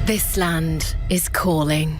This land is calling.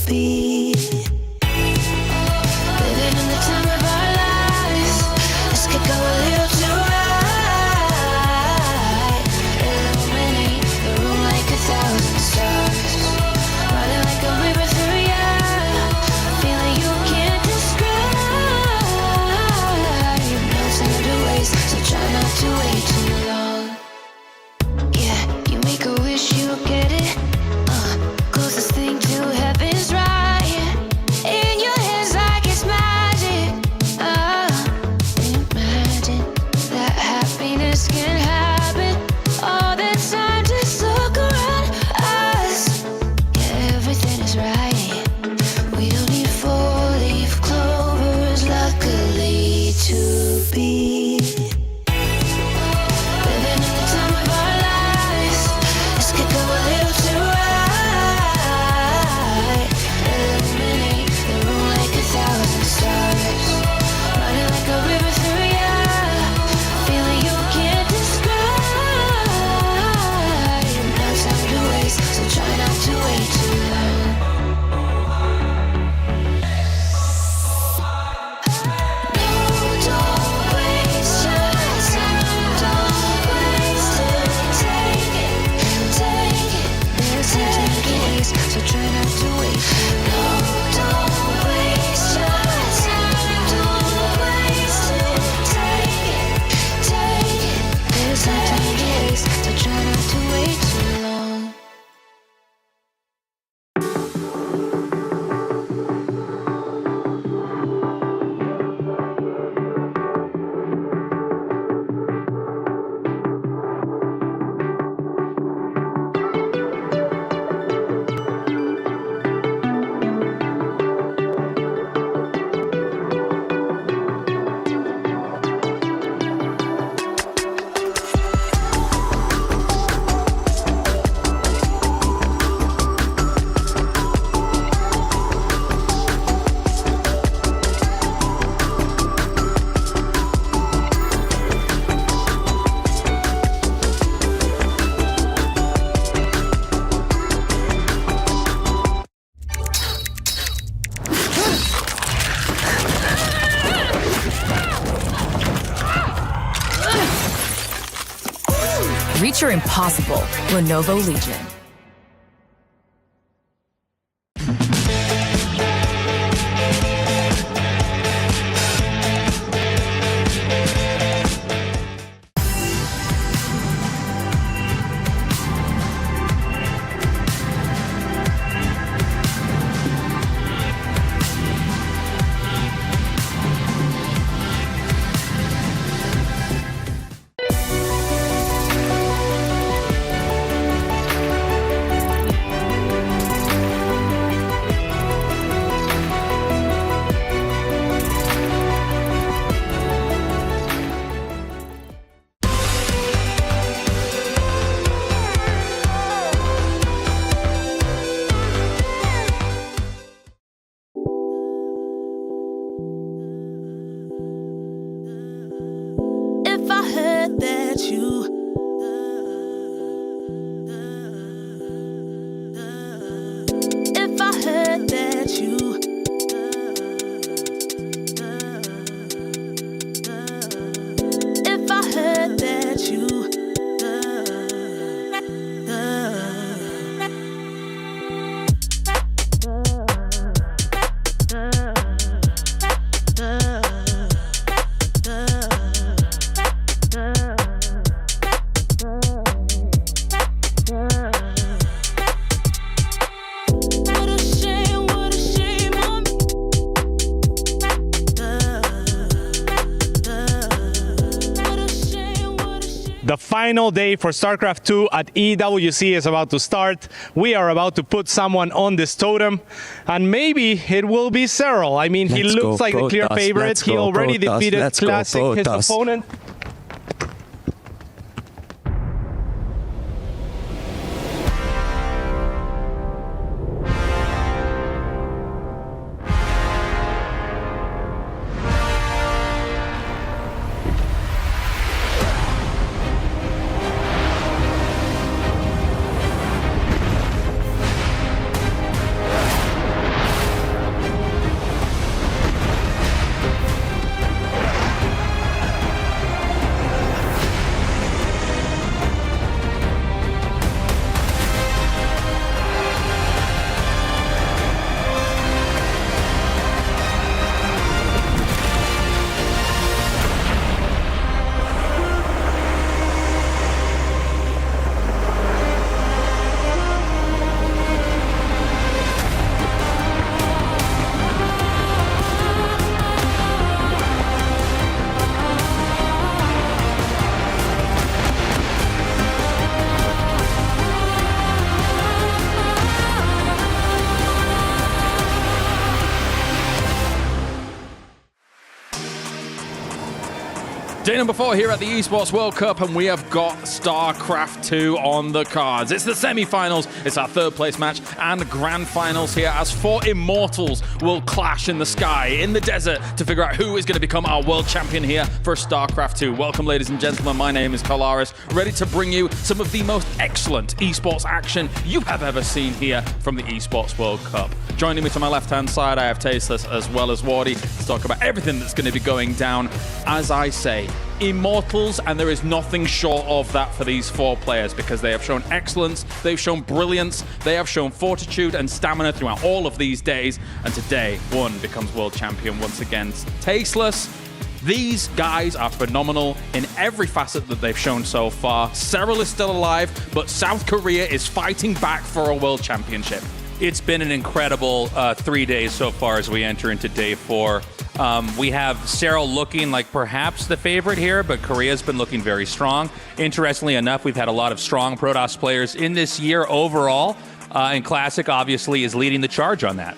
be. Living in the time of our lives. This could go a little too right. Illuminate the room like 1,000 stars. Running like a river through ya. Feeling you can't describe. You've no time to waste, so try not to wait too long. Yeah, you make a wish, you'll get it. Closest thing to heaven's right. In your hands like it's magic. Imagine that happiness can happen. All the time, just look around us. Yeah, everything is right. We don't need 4-leaf clovers, luckily to be. Living in the time of our lives. This could go a little too right. Illuminate the room like 1,000 stars. Running like a river through ya. Feeling you can't describe. No time to waste, so try not to wait too long. No, don't waste your time. Don't waste it. Take it, take it. There's nothing to waste, so try not to wait. No, don't waste your time. Don't waste it. Take it, take it. There's nothing to waste, so try not to wait too long. Reach your impossible, Lenovo Legion. If I heard that you If I heard that you If I heard that you The final day for StarCraft II at EWC is about to start. We are about to put someone on this totem, and maybe it will be Serral. I mean, he looks like the clear favorite. He already defeated Classic, his opponent. Day number 4 here at the Esports World Cup, and we have got StarCraft II on the cards. It's the semi-finals, it's our third place match, and grand finals here as 4 immortals will clash in the sky, in the desert, to figure out who is going to become our world champion here for StarCraft II. Welcome, ladies and gentlemen. My name is Kolaris, ready to bring you some of the most excellent esports action you have ever seen here from the Esports World Cup. Joining me to my left-hand side, I have Tasteless as well as Wardy to talk about everything that's going to be going down. As I say, immortals, and there is nothing short of that for these 4 players, because they have shown excellence, they've shown brilliance, they have shown fortitude and stamina throughout all of these days, and today one becomes world champion once again. Tasteless, these guys are phenomenal in every facet that they've shown so far. Serral is still alive, but South Korea is fighting back for a world championship. It's been an incredible 3 days so far as we enter into day 4. We have Serral looking like perhaps the favorite here, but Korea's been looking very strong. Interestingly enough, we've had a lot of strong Protoss players in this year overall, and Classic obviously is leading the charge on that.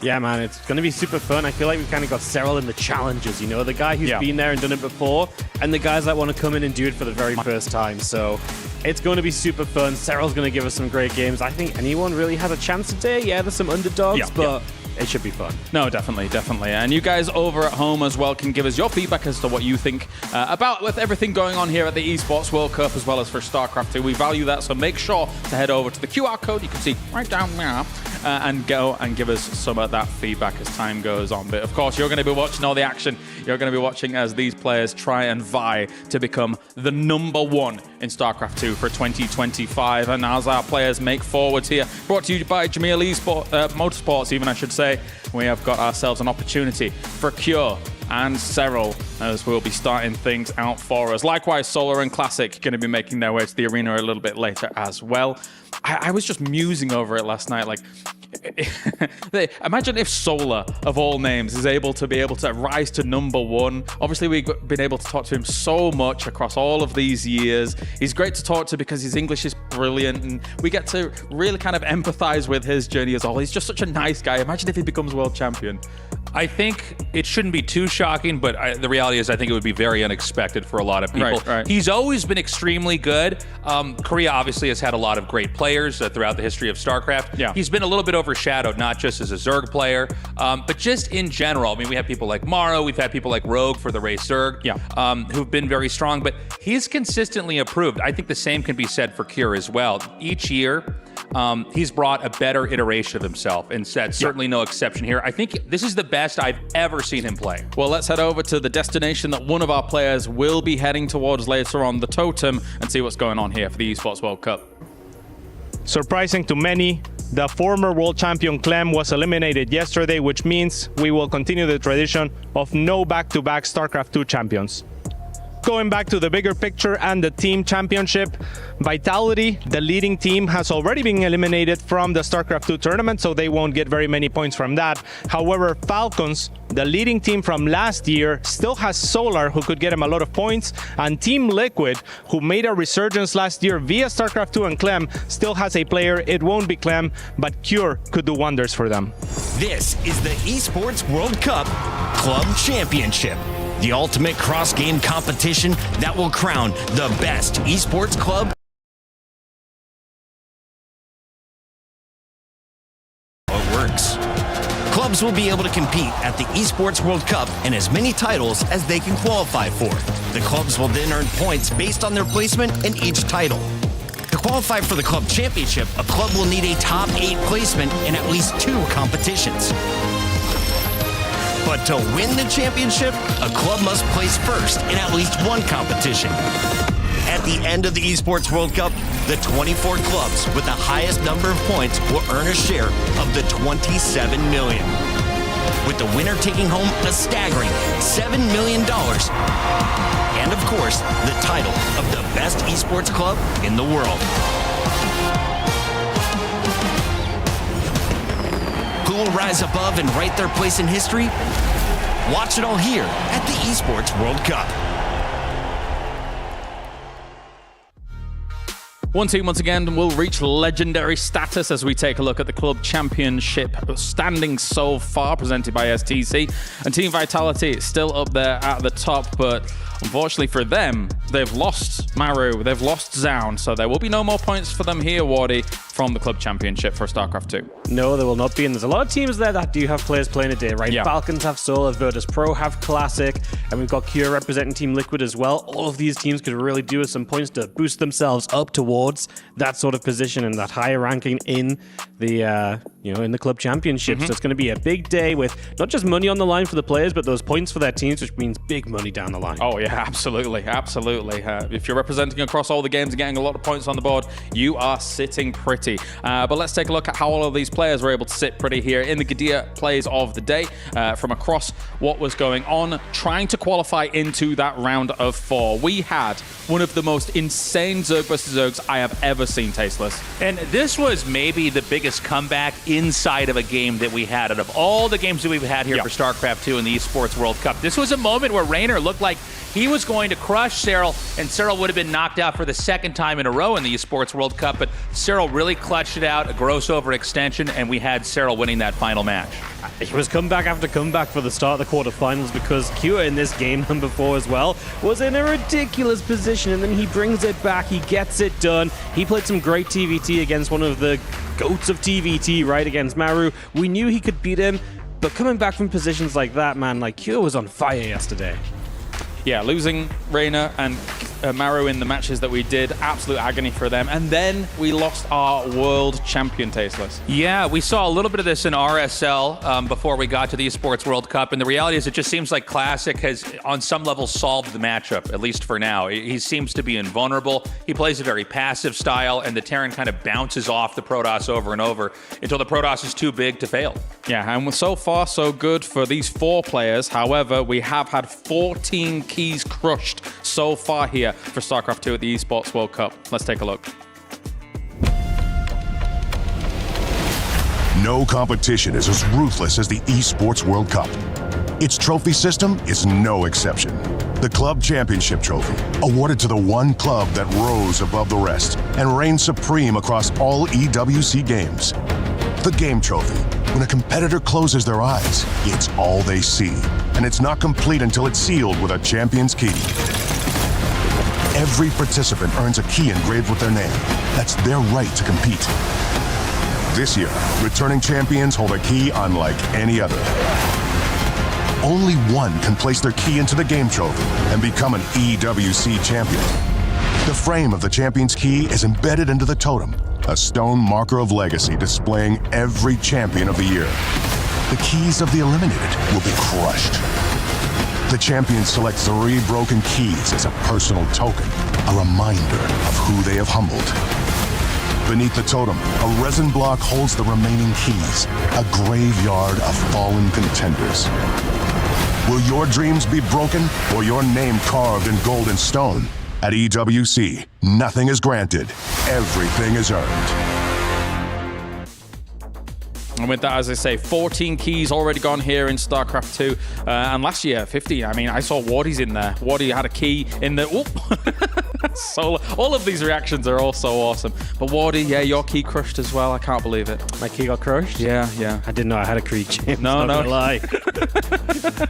Yeah, man, it's going to be super fun. I feel like we've kind of got Serral in the challenges, you know, the guy who's been there and done it before, and the guys that want to come in and do it for the very first time. So it's going to be super fun. Serral's going to give us some great games. I think anyone really has a chance today. Yeah, there's some underdogs, but it should be fun. No, definitely. And you guys over at home as well can give us your feedback as to what you think about with everything going on here at the Esports World Cup, as well as for StarCraft II. We value that, so make sure to head over to the QR code you can see right down there and go and give us some of that feedback as time goes on. But of course, you're going to be watching all the action. You're going to be watching as these players try and vie to become the #1 in StarCraft II for 2025. And as our players make forwards here, brought to you by Jameel Motorsports, even I should say, we have got ourselves an opportunity for Cure and Serral, as we'll be starting things out for us. Likewise, Solar and Classic going to be making their way to the arena a little bit later as well. I was just musing over it last night, like, imagine if Solar, of all names, is able to rise to #1. Obviously, we've been able to talk to him so much across all of these years. He's great to talk to because his English is brilliant, and we get to really kind of empathize with his journey as well. He's just such a nice guy. Imagine if he becomes world champion. I think it shouldn't be too shocking, but the reality is I think it would be very unexpected for a lot of people. Right. He's always been extremely good. Korea obviously has had a lot of great players throughout the history of StarCraft. Yeah. He's been a little bit overshadowed, not just as a Zerg player, but just in general. I mean, we have people like Maro, we've had people like Rogue for the race Zerg, who've been very strong, but he's consistently improved. I think the same can be said for Cure as well. Each year, he's brought a better iteration of himself, and that's certainly no exception here. I think this is the best I've ever seen him play. Well, let's head over to the destination that one of our players will be heading towards later on, the Totem, and see what's going on here for the Esports World Cup. Surprising to many, the former world champion Clem was eliminated yesterday, which means we will continue the tradition of no back-to-back StarCraft II champions. Going back to the bigger picture and the team championship, Vitality, the leading team, has already been eliminated from the StarCraft II tournament, so they won't get very many points from that. However, Falcons, the leading team from last year, still has Solar, who could get him a lot of points, and Team Liquid, who made a resurgence last year via StarCraft II and Clem, still has a player. It won't be Clem, but Cure could do wonders for them. This is the Esports World Cup Club Championship, the ultimate cross-game competition that will crown the best esports club. It works. Clubs will be able to compete at the Esports World Cup in as many titles as they can qualify for. The clubs will then earn points based on their placement in each title. To qualify for the Club Championship, a club will need a top 8 placement in at least 2 competitions. But to win the championship, a club must place first in at least 1 competition. At the end of the Esports World Cup, the 24 clubs with the highest number of points will earn a share of the $27 million, with the winner taking home a staggering $7 million. And of course, the title of the best esports club in the world. Who will rise above and write their place in history? Watch it all here at the Esports World Cup. One team once again will reach legendary status as we take a look at the club championship standings so far, presented by STC. And Team Vitality is still up there at the top, but unfortunately for them, they've lost Maru, they've lost Zaun, so there will be no more points for them here, Wardy, from the club championship for StarCraft 2. No, there will not be, and there's a lot of teams there that do have players playing a day, right? Yeah. Falcons have Solar, Virtus Pro have Classic, and we've got Cure representing Team Liquid as well. All of these teams could really do with some points to boost themselves up towards that sort of position and that higher ranking in the in the club championship. So it's going to be a big day with not just money on the line for the players, but those points for their teams, which means big money down the line. Oh yeah, absolutely. If you're representing across all the games and getting a lot of points on the board, you are sitting pretty. But let's take a look at how all of these players were able to sit pretty here in the Gadia plays of the day from across what was going on, trying to qualify into that round of 4. We had one of the most insane Zerg versus Zergs I have ever seen, Tasteless. And this was maybe the biggest comeback inside of a game that we had. Out of all the games that we've had here for StarCraft II in the Esports World Cup, this was a moment where Raynor looked like he was going to crush Serral, and Serral would have been knocked out for the second time in a row in the Esports World Cup, but Serral really clutched it out, a gross overextension, and we had Serral winning that final match. It was comeback after comeback for the start of the quarterfinals because Cure in this game number 4 as well was in a ridiculous position, and then he brings it back, he gets it done. He played some great TVT against one of the goats of TVT, right, against Maru. We knew he could beat him, but coming back from positions like that, man, like Cure was on fire yesterday. Yeah, losing Raynor and Maru in the matches that we did, absolute agony for them. And then we lost our world champion, Tasteless. Yeah, we saw a little bit of this in RSL before we got to the Esports World Cup. And the reality is it just seems like Classic has, on some level, solved the matchup, at least for now. He seems to be invulnerable. He plays a very passive style, and the Terran kind of bounces off the Protoss over and over until the Protoss is too big to fail. Yeah, and so far so good for these 4 players. However, we have had 14 keys crushed so far here for StarCraft 2 at the Esports World Cup. Let's take a look. No competition is as ruthless as the Esports World Cup. Its trophy system is no exception. The Club Championship Trophy, awarded to the one club that rose above the rest and reigned supreme across all EWC games. The Game Trophy, when a competitor closes their eyes, it's all they see, and it's not complete until it's sealed with a champion's key. Every participant earns a key engraved with their name. That's their right to compete. This year, returning champions hold a key unlike any other. Only one can place their key into the Game Trophy and become an EWC champion. The frame of the champion's key is embedded into the Totem, a stone marker of legacy displaying every champion of the year. The keys of the eliminated will be crushed. The champions select 3 broken keys as a personal token, a reminder of who they have humbled. Beneath the totem, a resin block holds the remaining keys, a graveyard of fallen contenders. Will your dreams be broken or your name carved in gold and stone? At EWC, nothing is granted, everything is earned. And with that, as I say, 14 keys already gone here in StarCraft 2. And last year, 50. I mean, I saw Wardy's in there. Wardy had a key in the... So all of these reactions are all so awesome. But Wardy, yeah, your key crushed as well. I can't believe it. My key got crushed? Yeah. I didn't know I had a key, James. No. Not gonna lie.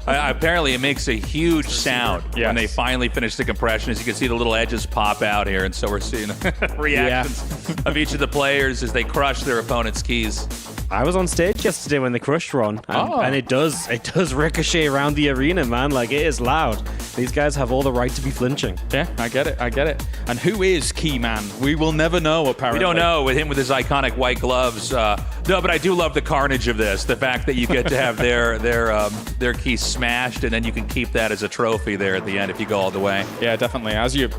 Apparently, it makes a huge sound when they finally finish the compression. As you can see, the little edges pop out here. And so we're seeing reactions of each of the players as they crush their opponent's keys. I was on stage yesterday when the crushed run, and it does ricochet around the arena, man. Like, it is loud. These guys have all the right to be flinching. Yeah, I get it. And who is Keyman? We will never know, apparently. We don't know with him with his iconic white gloves. No, but I do love the carnage of this. The fact that you get to have their key smashed, and then you can keep that as a trophy there at the end if you go all the way. Yeah, definitely. As you're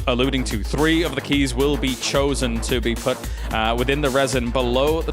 alluding to, 3 of the keys will be chosen to be put within the resin below the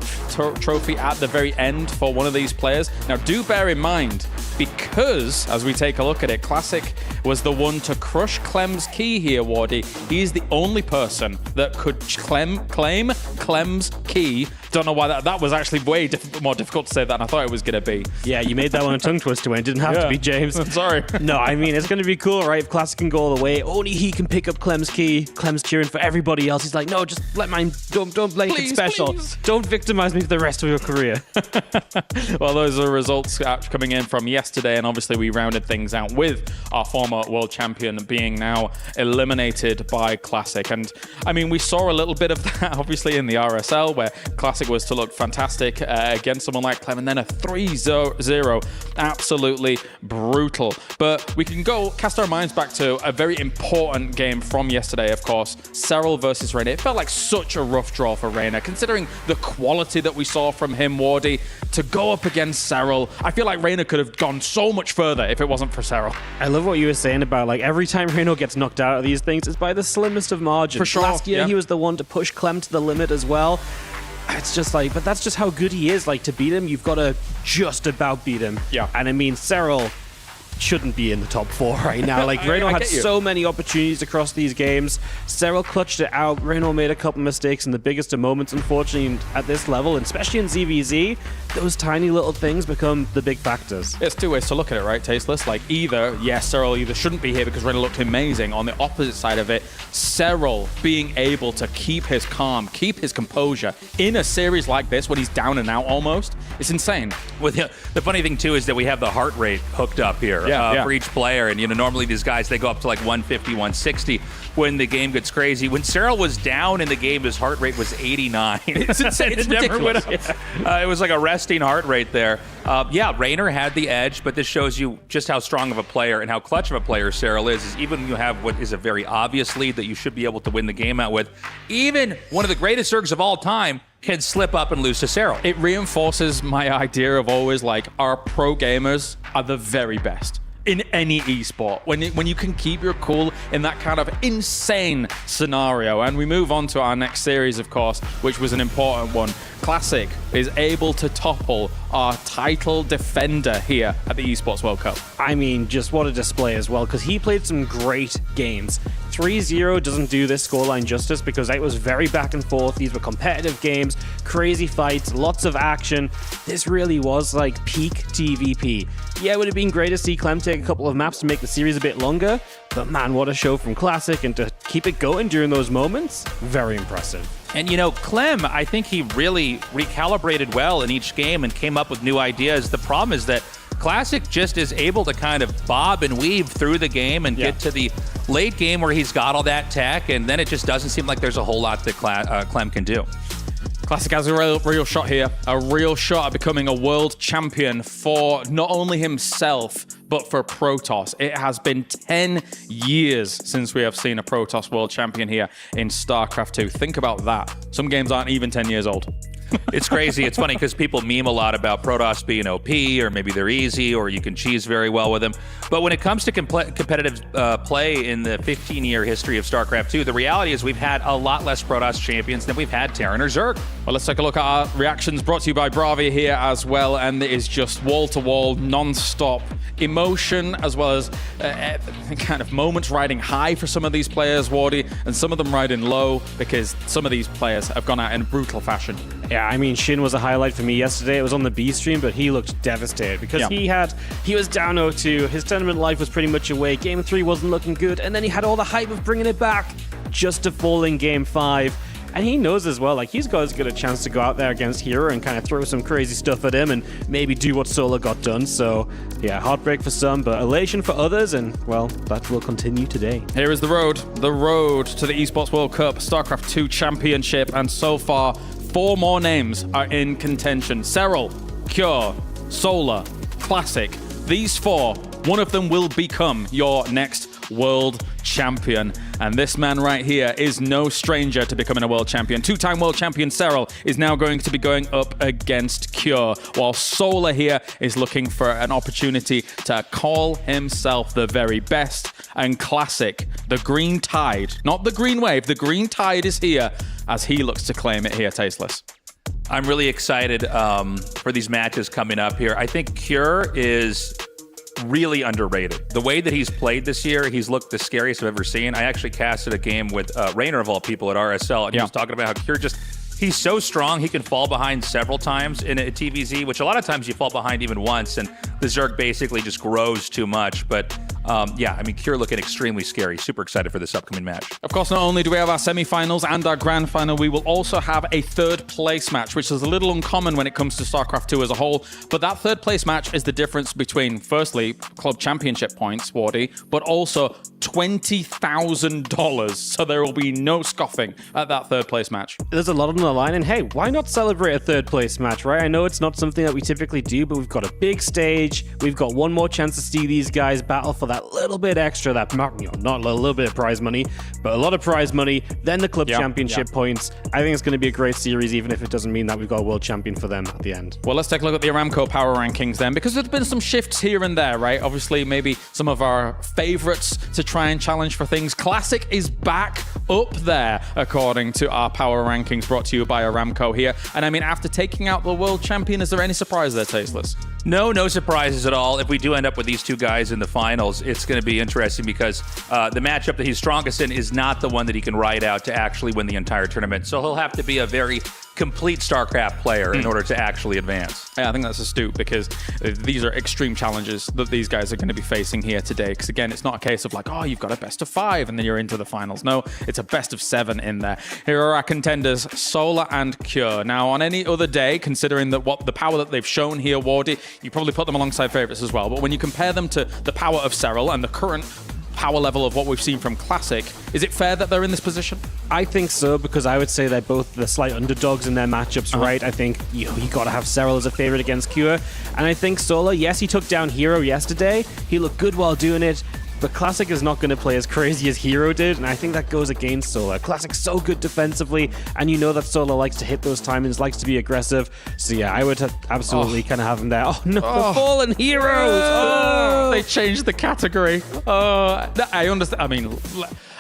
trophy at the very end for one of these players. Now, do bear in mind, because as we take a look at it, Classic was the one to crush Clem's key here, Wardy. He is the only person that could claim Clem's key Don't know why that was actually way more difficult to say than I thought it was going to be. Yeah, you made that one a tongue twister when it didn't have to be, James. Sorry. No, I mean, it's going to be cool, right? If Classic can go all the way, only he can pick up Clem's key. Clem's cheering for everybody else. He's like, no, just let mine, don't make it special. Please. Don't victimize me for the rest of your career. Well, those are results coming in from yesterday, and obviously we rounded things out with our former world champion being now eliminated by Classic. And I mean, we saw a little bit of that obviously in the RSL, where Classic was to look fantastic against someone like Clem, and then a 3-0, absolutely brutal. But we can go cast our minds back to a very important game from yesterday, of course, Serral versus Reina. It felt like such a rough draw for Reina, considering the quality that we saw from him, Wardy, to go up against Serral. I feel like Reina could have gone so much further if it wasn't for Serral. I love what you were saying about, like, every time Reina gets knocked out of these things, it's by the slimmest of margins. For sure. Last year, he was the one to push Clem to the limit as well. It's just like, but that's just how good he is. Like, to beat him, you've got to just about beat him. Yeah. And I mean, Serral shouldn't be in the top 4 right now. Like, Reno had so many opportunities across these games. Serral clutched it out. Reno made a couple mistakes in the biggest of moments, unfortunately, at this level, and especially in ZVZ. Those tiny little things become the big factors. It's two ways to look at it, right, Tasteless? Like, either, yes, Serral either shouldn't be here because Reno looked amazing. On the opposite side of it, Serral being able to keep his calm, keep his composure in a series like this when he's down and out almost, it's insane. Well, the funny thing, too, is that we have the heart rate hooked up here for each player. And, normally these guys, they go up to like 150, 160 when the game gets crazy. When Serral was down in the game, his heart rate was 89. It's insane. It's ridiculous. It was like a resting heart rate there. Rainer had the edge, but this shows you just how strong of a player and how clutch of a player Serral is even when you have what is a very obvious lead that you should be able to win the game out with. Even one of the greatest Zergs of all time can slip up and lose to Serral. It reinforces my idea of always like our pro gamers are the very best in any esport. When you can keep your cool in that kind of insane scenario. And we move on to our next series, of course, which was an important one. Classic is able to topple our title defender here at the Esports World Cup. I mean, just what a display as well, because he played some great games. 3-0 doesn't do this scoreline justice because it was very back and forth. These were competitive games, crazy fights, lots of action. This really was like peak TVP. Yeah, it would have been great to see Clem take a couple of maps to make the series a bit longer, but man, what a show from Classic, and to keep it going during those moments, very impressive. And, Clem, I think he really recalibrated well in each game and came up with new ideas. The problem is that Classic just is able to kind of bob and weave through the game and get to the late game where he's got all that tech, and then it just doesn't seem like there's a whole lot that Clem can do. Classic has a real shot here, a real shot at becoming a world champion for not only himself, but for Protoss. It has been 10 years since we have seen a Protoss world champion here in StarCraft II. Think about that. Some games aren't even 10 years old. It's crazy. It's funny because people meme a lot about Protoss being OP, or maybe they're easy, or you can cheese very well with them. But when it comes to competitive play in the 15-year history of StarCraft II, the reality is we've had a lot less Protoss champions than we've had Terran or Zerg. Well, let's take a look at our reactions brought to you by Bravi here as well. And it is just wall-to-wall, non-stop emotion, as well as kind of moments riding high for some of these players, Wardy, and some of them riding low because some of these players have gone out in brutal fashion. Yeah, I mean, Shin was a highlight for me yesterday. It was on the B stream, but he looked devastated because he was down 0-2. His tournament life was pretty much away. Game 3 wasn't looking good, and then he had all the hype of bringing it back just to fall in Game 5. And he knows as well, like, he's got as good a chance to go out there against Hero and kind of throw some crazy stuff at him and maybe do what Solar got done. So, yeah, heartbreak for some, but elation for others, and, well, that will continue today. Here is the road to the Esports World Cup, StarCraft II Championship, and so far, 4 more names are in contention. Serral, Cure, Solar, Classic. These 4, one of them will become your next world champion. And this man right here is no stranger to becoming a world champion. 2-time world champion Serral is now going to be going up against Cure, while Solar here is looking for an opportunity to call himself the very best. And Classic, the green tide, not the green wave, the green tide is here as he looks to claim it here, Tasteless. I'm really excited for these matches coming up here. I think Cure is really underrated. The way that he's played this year, he's looked the scariest I've ever seen. I actually casted a game with Rainer, of all people, at RSL, and he was talking about how Cure He's so strong, he can fall behind several times in a TVZ, which a lot of times you fall behind even once, and the Zerg basically just grows too much. But yeah, I mean, Cure looking extremely scary. Super excited for this upcoming match. Of course, not only do we have our semifinals and our grand final, we will also have a third place match, which is a little uncommon when it comes to StarCraft II as a whole. But that third place match is the difference between, firstly, club championship points, Wardy, but also $20,000. So there will be no scoffing at that third place match. There's a lot on the line, and hey, why not celebrate a third place match, right? I know it's not something that we typically do, but we've got a big stage. We've got one more chance to see these guys battle for that little bit extra, that, you know, not a little bit of prize money, but a lot of prize money, then the club championship points. I think it's going to be a great series, even if it doesn't mean that we've got a world champion for them at the end. Well, let's take a look at the Aramco power rankings then, because there's been some shifts here and there, right? Obviously, maybe some of our favorites to try and challenge for things. Classic is back up there, according to our power rankings brought to you by Aramco here. And I mean, after taking out the world champion, is there any surprise there, Tasteless? No surprises at all. If we do end up with these two guys in the finals, it's going to be interesting because the matchup that he's strongest in is not the one that he can ride out to actually win the entire tournament. So he'll have to be a very complete StarCraft player in order to actually advance. Yeah, I think that's astute because these are extreme challenges that these guys are going to be facing here today. Because again, it's not a case of like, oh, you've got a best of 5 and then you're into the finals. No, it's a best of 7 in there. Here are our contenders, Solar and Cure. Now, on any other day, considering that what the power that they've shown here, Wardy, you probably put them alongside favorites as well. But when you compare them to the power of Serral and the current power level of what we've seen from Classic, is it fair that they're in this position? I think so, because I would say they're both the slight underdogs in their matchups, right? I think you got to have Serral as a favorite against Cure. And I think Solar, yes, he took down Hero yesterday. He looked good while doing it. But Classic is not going to play as crazy as Hero did, and I think that goes against Solar. Classic's so good defensively, and you know that Solar likes to hit those timings, likes to be aggressive. So yeah, I would absolutely kind of have him there. Oh no, the Fallen Heroes! They changed the category. I understand. I mean,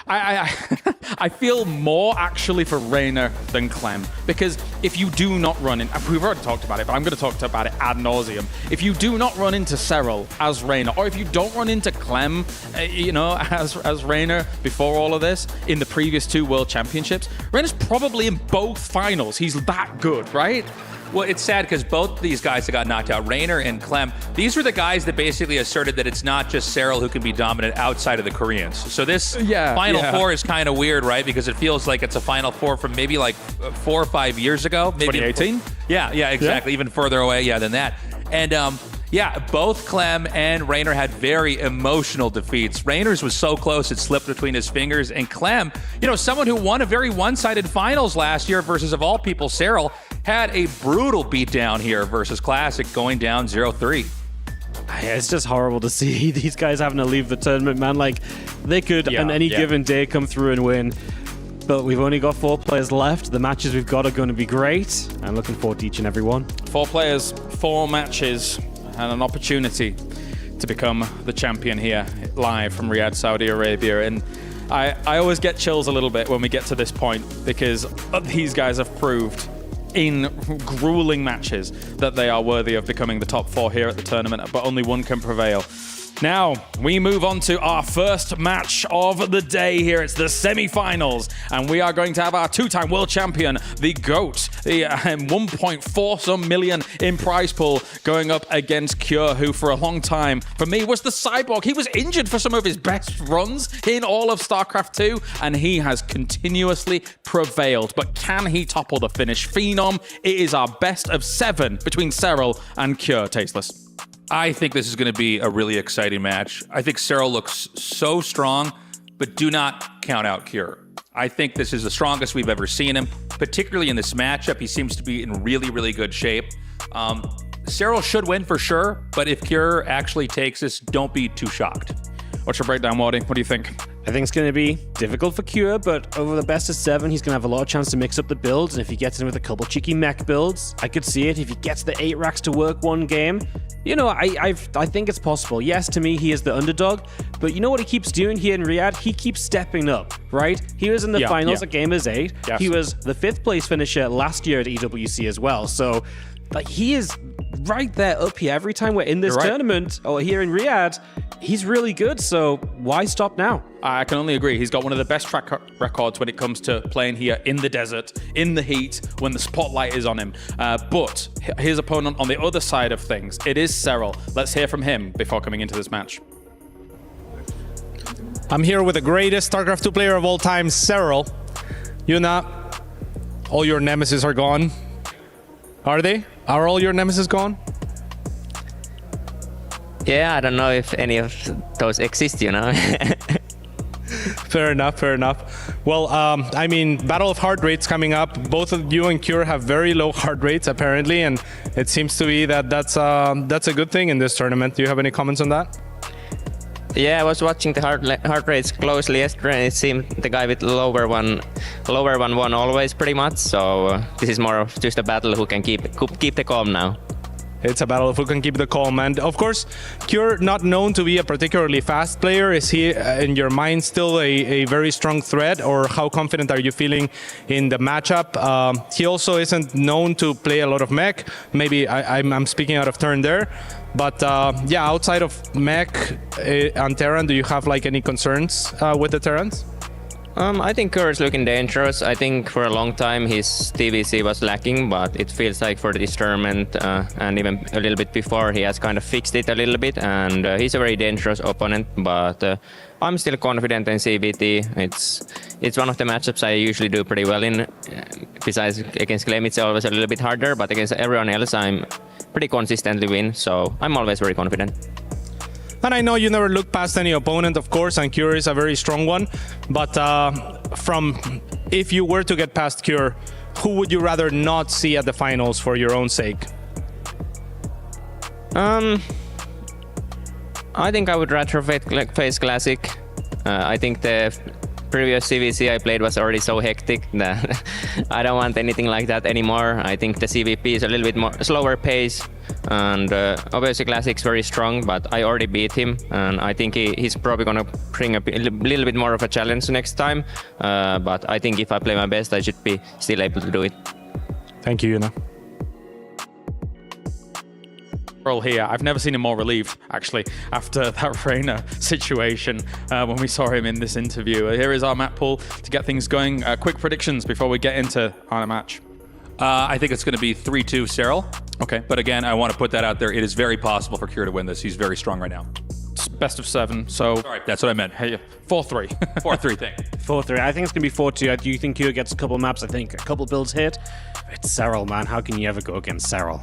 I feel more actually for Reynor than Clem, because if you do not run in, we've already talked about it, but I'm going to talk about it ad nauseum. If you do not run into Serral as Reynor, or if you don't run into Clem, you know, as Reynor before all of this in the previous 2 World Championships, Reynor's probably in both finals. He's that good, right? Well, it's sad because both these guys that got knocked out, Reynor and Clem, these were the guys that basically asserted that it's not just Serral who can be dominant outside of the Koreans. So this Final Four is kind of weird, right? Because it feels like it's a Final Four from maybe like 4 or 5 years ago. Maybe 2018? Yeah, exactly. Even further away, than that. And yeah, both Clem and Reynor had very emotional defeats. Reynor's was so close it slipped between his fingers. And Clem, you know, someone who won a very one-sided finals last year versus, of all people, Serral, had a brutal beatdown here versus Classic, going down 0-3. It's just horrible to see these guys having to leave the tournament, man. Like, they could on any given day come through and win. But we've only got 4 players left. The matches we've got are going to be great. I'm looking forward to each and every one. 4 players, 4 matches, and an opportunity to become the champion here live from Riyadh, Saudi Arabia. And I always get chills a little bit when we get to this point, because these guys have proved in grueling matches that they are worthy of becoming the top 4 here at the tournament, but only one can prevail. Now, we move on to our first match of the day here. It's the semifinals, and we are going to have our 2-time world champion, the GOAT, the 1.4 million in prize pool, going up against Cure, who for a long time, for me, was the cyborg. He was injured for some of his best runs in all of StarCraft II, and he has continuously prevailed. But can he topple the Finnish Phenom? It is our best of 7 between Serral and Cure. Tasteless. I think this is going to be a really exciting match. I think Serral looks so strong, but do not count out Cure. I think this is the strongest we've ever seen him, particularly in this matchup. He seems to be in really, really good shape. Serral should win for sure, but if Cure actually takes this, don't be too shocked. What's your breakdown, Wardy? What do you think? I think it's going to be difficult for Cure, but over the best of 7, he's going to have a lot of chance to mix up the builds, and if he gets in with a couple cheeky mech builds, I could see it. If he gets the 8 racks to work one game, you know, I think it's possible. Yes, to me, he is the underdog, but you know what he keeps doing here in Riyadh? He keeps stepping up, right? He was in the finals at Gamers 8. Yes. He was the 5th place finisher last year at EWC as well, so like he is right there up here. Every time we're in this tournament or here in Riyadh, he's really good. So why stop now? I can only agree. He's got one of the best track records when it comes to playing here in the desert, in the heat, when the spotlight is on him. But his opponent on the other side of things, it is Serral. Let's hear from him before coming into this match. I'm here with the greatest StarCraft II player of all time, Serral. Yuna, all your nemesis are gone. Are they? Are all your nemesis gone? Yeah, I don't know if any of those exist, you know. Fair enough, fair enough. Well, I mean, Battle of Heart Rate's coming up. Both of you and Cure have very low heart rates, apparently, and it seems to be that that's a good thing in this tournament. Do you have any comments on that? Yeah, I was watching the heart rates closely yesterday, and it seemed the guy with lower one won always pretty much. So this is more of just a battle who can keep the calm now. It's a battle of who can keep the calm, and of course, Cure, not known to be a particularly fast player. Is he, in your mind, still a very strong threat, or how confident are you feeling in the matchup? He also isn't known to play a lot of mech. Maybe I'm speaking out of turn there, but yeah, outside of mech and Terran, do you have like any concerns with the Terrans? I think Cure is looking dangerous. I think for a long time his TVC was lacking, but it feels like for this tournament and even a little bit before, he has kind of fixed it a little bit, and he's a very dangerous opponent. But I'm still confident in CVT. It's one of the matchups I usually do pretty well in. Besides against Claim, it's always a little bit harder, but against everyone else, I'm pretty consistently win. So I'm always very confident. And I know you never look past any opponent, of course, and Cure is a very strong one. But if you were to get past Cure, who would you rather not see at the finals for your own sake? I think I would rather face Classic. I think the previous CVC I played was already so hectic that I don't want anything like that anymore. I think the CVP is a little bit more slower pace, and obviously Classic's very strong, but I already beat him, and I think he's probably gonna bring a little bit more of a challenge next time. But I think if I play my best, I should be still able to do it. Thank you, Yuna. Here, I've never seen him more relieved, actually, after that Reina situation when we saw him in this interview. Here is our map pool to get things going. Quick predictions before we get into our match. I think it's going to be 3-2 Serral. Okay. But again, I want to put that out there. It is very possible for Cure to win this. He's very strong right now. It's best of 7, so... Sorry, that's what I meant. Hey, 4-3. 4-3 thing. 4-3. I think it's going to be 4-2. I do think Cure gets a couple maps. I think a couple builds hit. It's Serral, man. How can you ever go against Serral?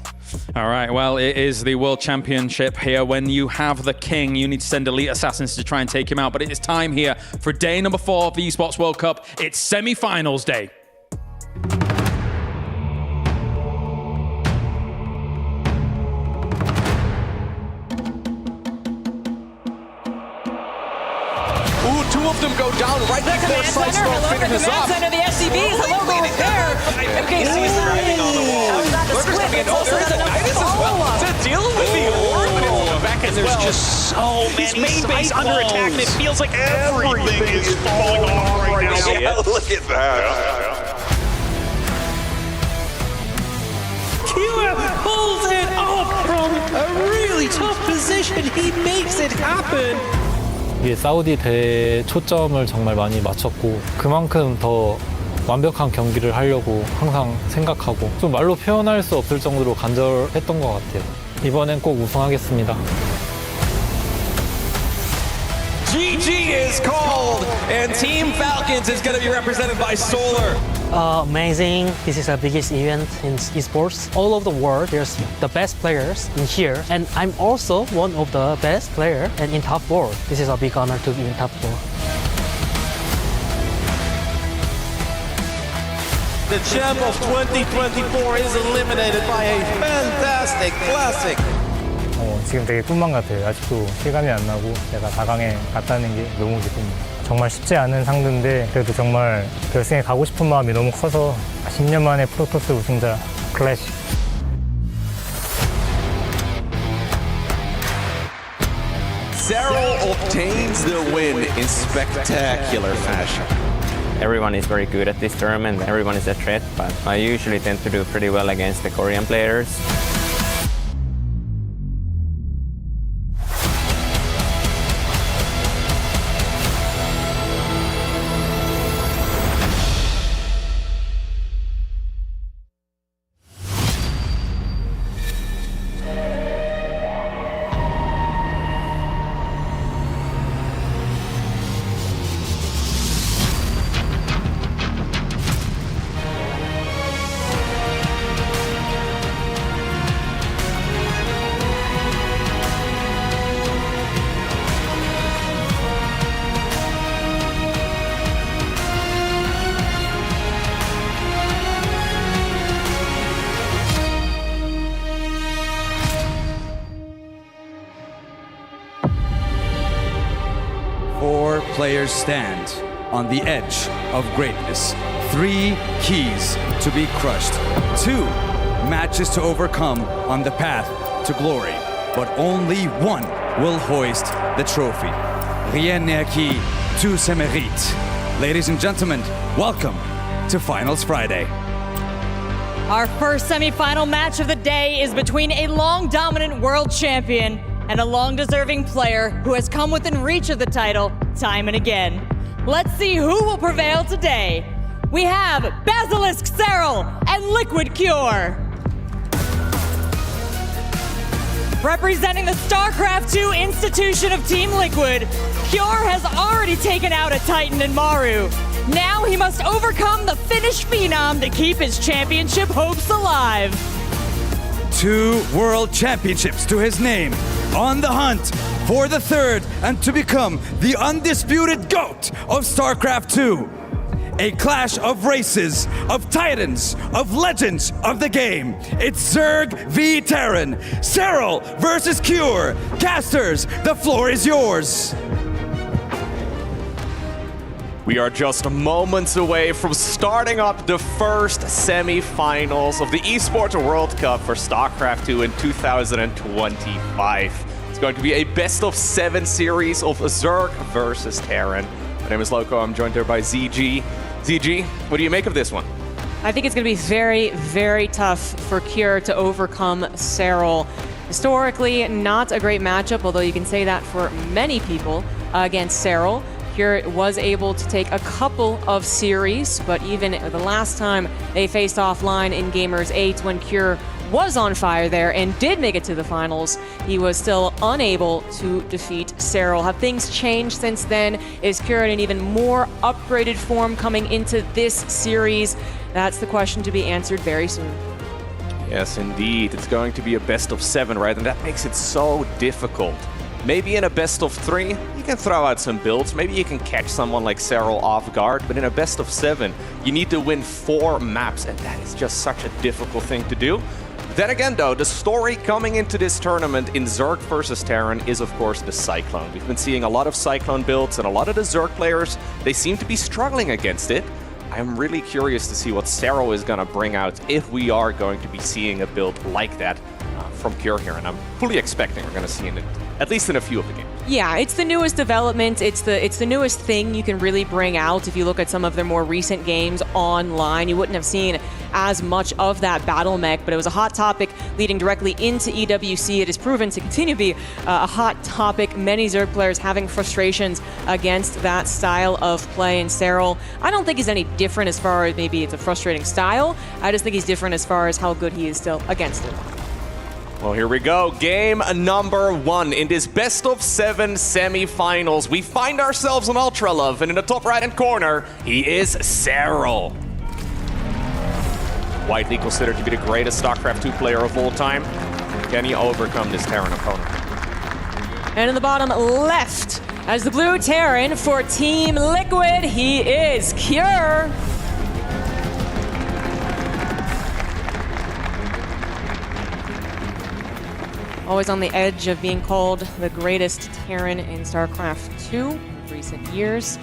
All right, well, it is the World Championship here. When you have the king, you need to send elite assassins to try and take him out. But it is time here for day number 4 of the Esports World Cup. It's semi-finals day. Two of them go down right before Sidestorm finishes off. Center, the SCVs, the logo repair. Okay, so he's driving on the wall. There is a Nidus as well to deal with the orbital back as there's just so many main base under attack, and it feels like everything is falling off right now. Yeah, look at that. Cure pulls it off from a really tough position. He makes it happen. 이게 사우디 대회에 초점을 정말 많이 맞췄고 그만큼 더 완벽한 경기를 하려고 항상 생각하고 좀 말로 표현할 수 없을 정도로 간절했던 것 같아요. 이번엔 꼭 우승하겠습니다. GG is called, and Team Falcons is going to be represented by Solar. Amazing. This is the biggest event in esports. All over the world, there's the best players in here. And I'm also one of the best players and in top 4. This is a big honor to be in top 4. The champ of 2024 is eliminated by a fantastic classic. 지금 되게 꿈만 같아요. 아직도 실감이 안 나고 제가 4강에 갔다는 게 너무 기쁩니다. 정말 쉽지 않은 상대인데 그래도 정말 결승에 가고 싶은 마음이 너무 커서 10년 만에 프로토스 우승자 클래식. Serral obtains the win in spectacular fashion. Everyone is very good at this tournament. Everyone is a threat, but I usually tend to do pretty well against the Korean players. players stand on the edge of greatness. 3 keys to be crushed. 2 matches to overcome on the path to glory. But only one will hoist the trophy. Rien n'est acquis, tout se mérite. Ladies and gentlemen, welcome to Finals Friday. Our first semifinal match of the day is between a long dominant world champion and a long deserving player who has come within reach of the title time and again. Let's see who will prevail today. We have Basilisk Serral and Liquid Cure. Representing the StarCraft II institution of Team Liquid, Cure has already taken out a Titan in Maru. Now he must overcome the Finnish phenom to keep his championship hopes alive. 2 world championships to his name, on the hunt for the 3rd and to become the undisputed GOAT of StarCraft II. A clash of races, of titans, of legends of the game. It's Zerg v Terran, Serral versus Cure. Casters, the floor is yours. We are just moments away from starting up the first semifinals of the Esports World Cup for StarCraft II in 2025. It's going to be a best-of-7 series of Zerg versus Terran. My name is Loco, I'm joined here by ZG. ZG, what do you make of this one? I think it's going to be very, very tough for Cure to overcome Serral. Historically, not a great matchup, although you can say that for many people against Serral. Cure was able to take a couple of series, but even the last time they faced offline in Gamers 8 when Cure was on fire there and did make it to the finals, he was still unable to defeat Serral. Have things changed since then? Is Cure in an even more upgraded form coming into this series? That's the question to be answered very soon. Yes, indeed. It's going to be a best-of-7, right? And that makes it so difficult. Maybe in a best-of-3, you can throw out some builds. Maybe you can catch someone like Serral off guard. But in a best-of-7, you need to win 4 maps, and that is just such a difficult thing to do. Then again, though, the story coming into this tournament in Zerg versus Terran is, of course, the Cyclone. We've been seeing a lot of Cyclone builds, and a lot of the Zerg players, they seem to be struggling against it. I'm really curious to see what Serral is going to bring out if we are going to be seeing a build like that from Cure here, and I'm fully expecting we're going to see it at least in a few of the games. Yeah, it's the newest development. It's the newest thing you can really bring out. If you look at some of their more recent games online, you wouldn't have seen as much of that battle mech, but it was a hot topic leading directly into EWC. It has proven to continue to be a hot topic. Many Zerg players having frustrations against that style of play, and Serral, I don't think he's any different as far as maybe it's a frustrating style. I just think he's different as far as how good he is still against it. Well, here we go. Game number 1 in this best-of-7 semifinals. We find ourselves on Ultra Love, and in the top right-hand corner, he is Serral. Widely considered to be the greatest StarCraft II player of all time. Can he overcome this Terran opponent? And in the bottom left, as the blue Terran for Team Liquid, he is Cure. Always on the edge of being called the greatest Terran in StarCraft II in recent years.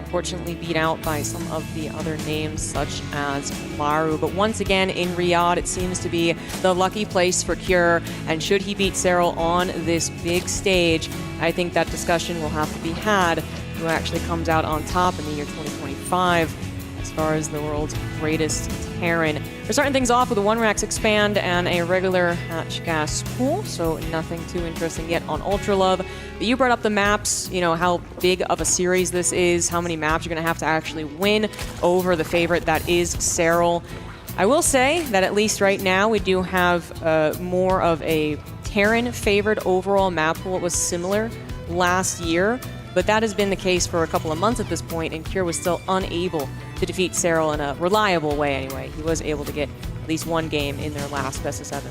Unfortunately beat out by some of the other names such as Maru. But once again in Riyadh, it seems to be the lucky place for Cure. And should he beat Serral on this big stage, I think that discussion will have to be had who actually comes out on top in the year 2025 as far as the world's greatest Terran. We're starting things off with a 1-Rax expand and a regular hatch gas pool, so nothing too interesting yet on Ultra Love. But you brought up the maps, you know, how big of a series this is, how many maps you're going to have to actually win over the favorite that is Serral. I will say that at least right now we do have more of a Terran favored overall map pool. It was similar last year, but that has been the case for a couple of months at this point, and Cure was still unable to defeat Serral in a reliable way anyway. He was able to get at least one game in their last best-of-7.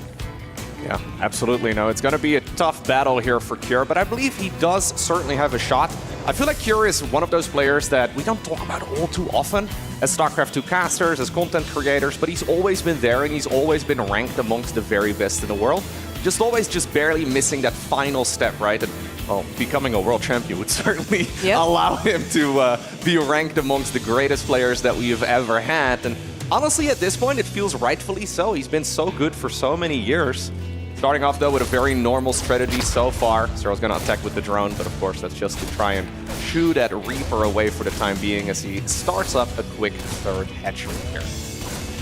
Yeah, absolutely. No, it's going to be a tough battle here for Cure, but I believe he does certainly have a shot. I feel like Cure is one of those players that we don't talk about all too often as StarCraft II casters, as content creators, but he's always been there and he's always been ranked amongst the very best in the world. just always just barely missing that final step, right? And well, becoming a world champion would certainly allow him to be ranked amongst the greatest players that we've ever had. And honestly, at this point, it feels rightfully so. He's been so good for so many years. Starting off, though, with a very normal strategy so far. Serral's going to attack with the drone, but of course, that's just to try and shoo that Reaper away for the time being as he starts up a quick third hatchery here.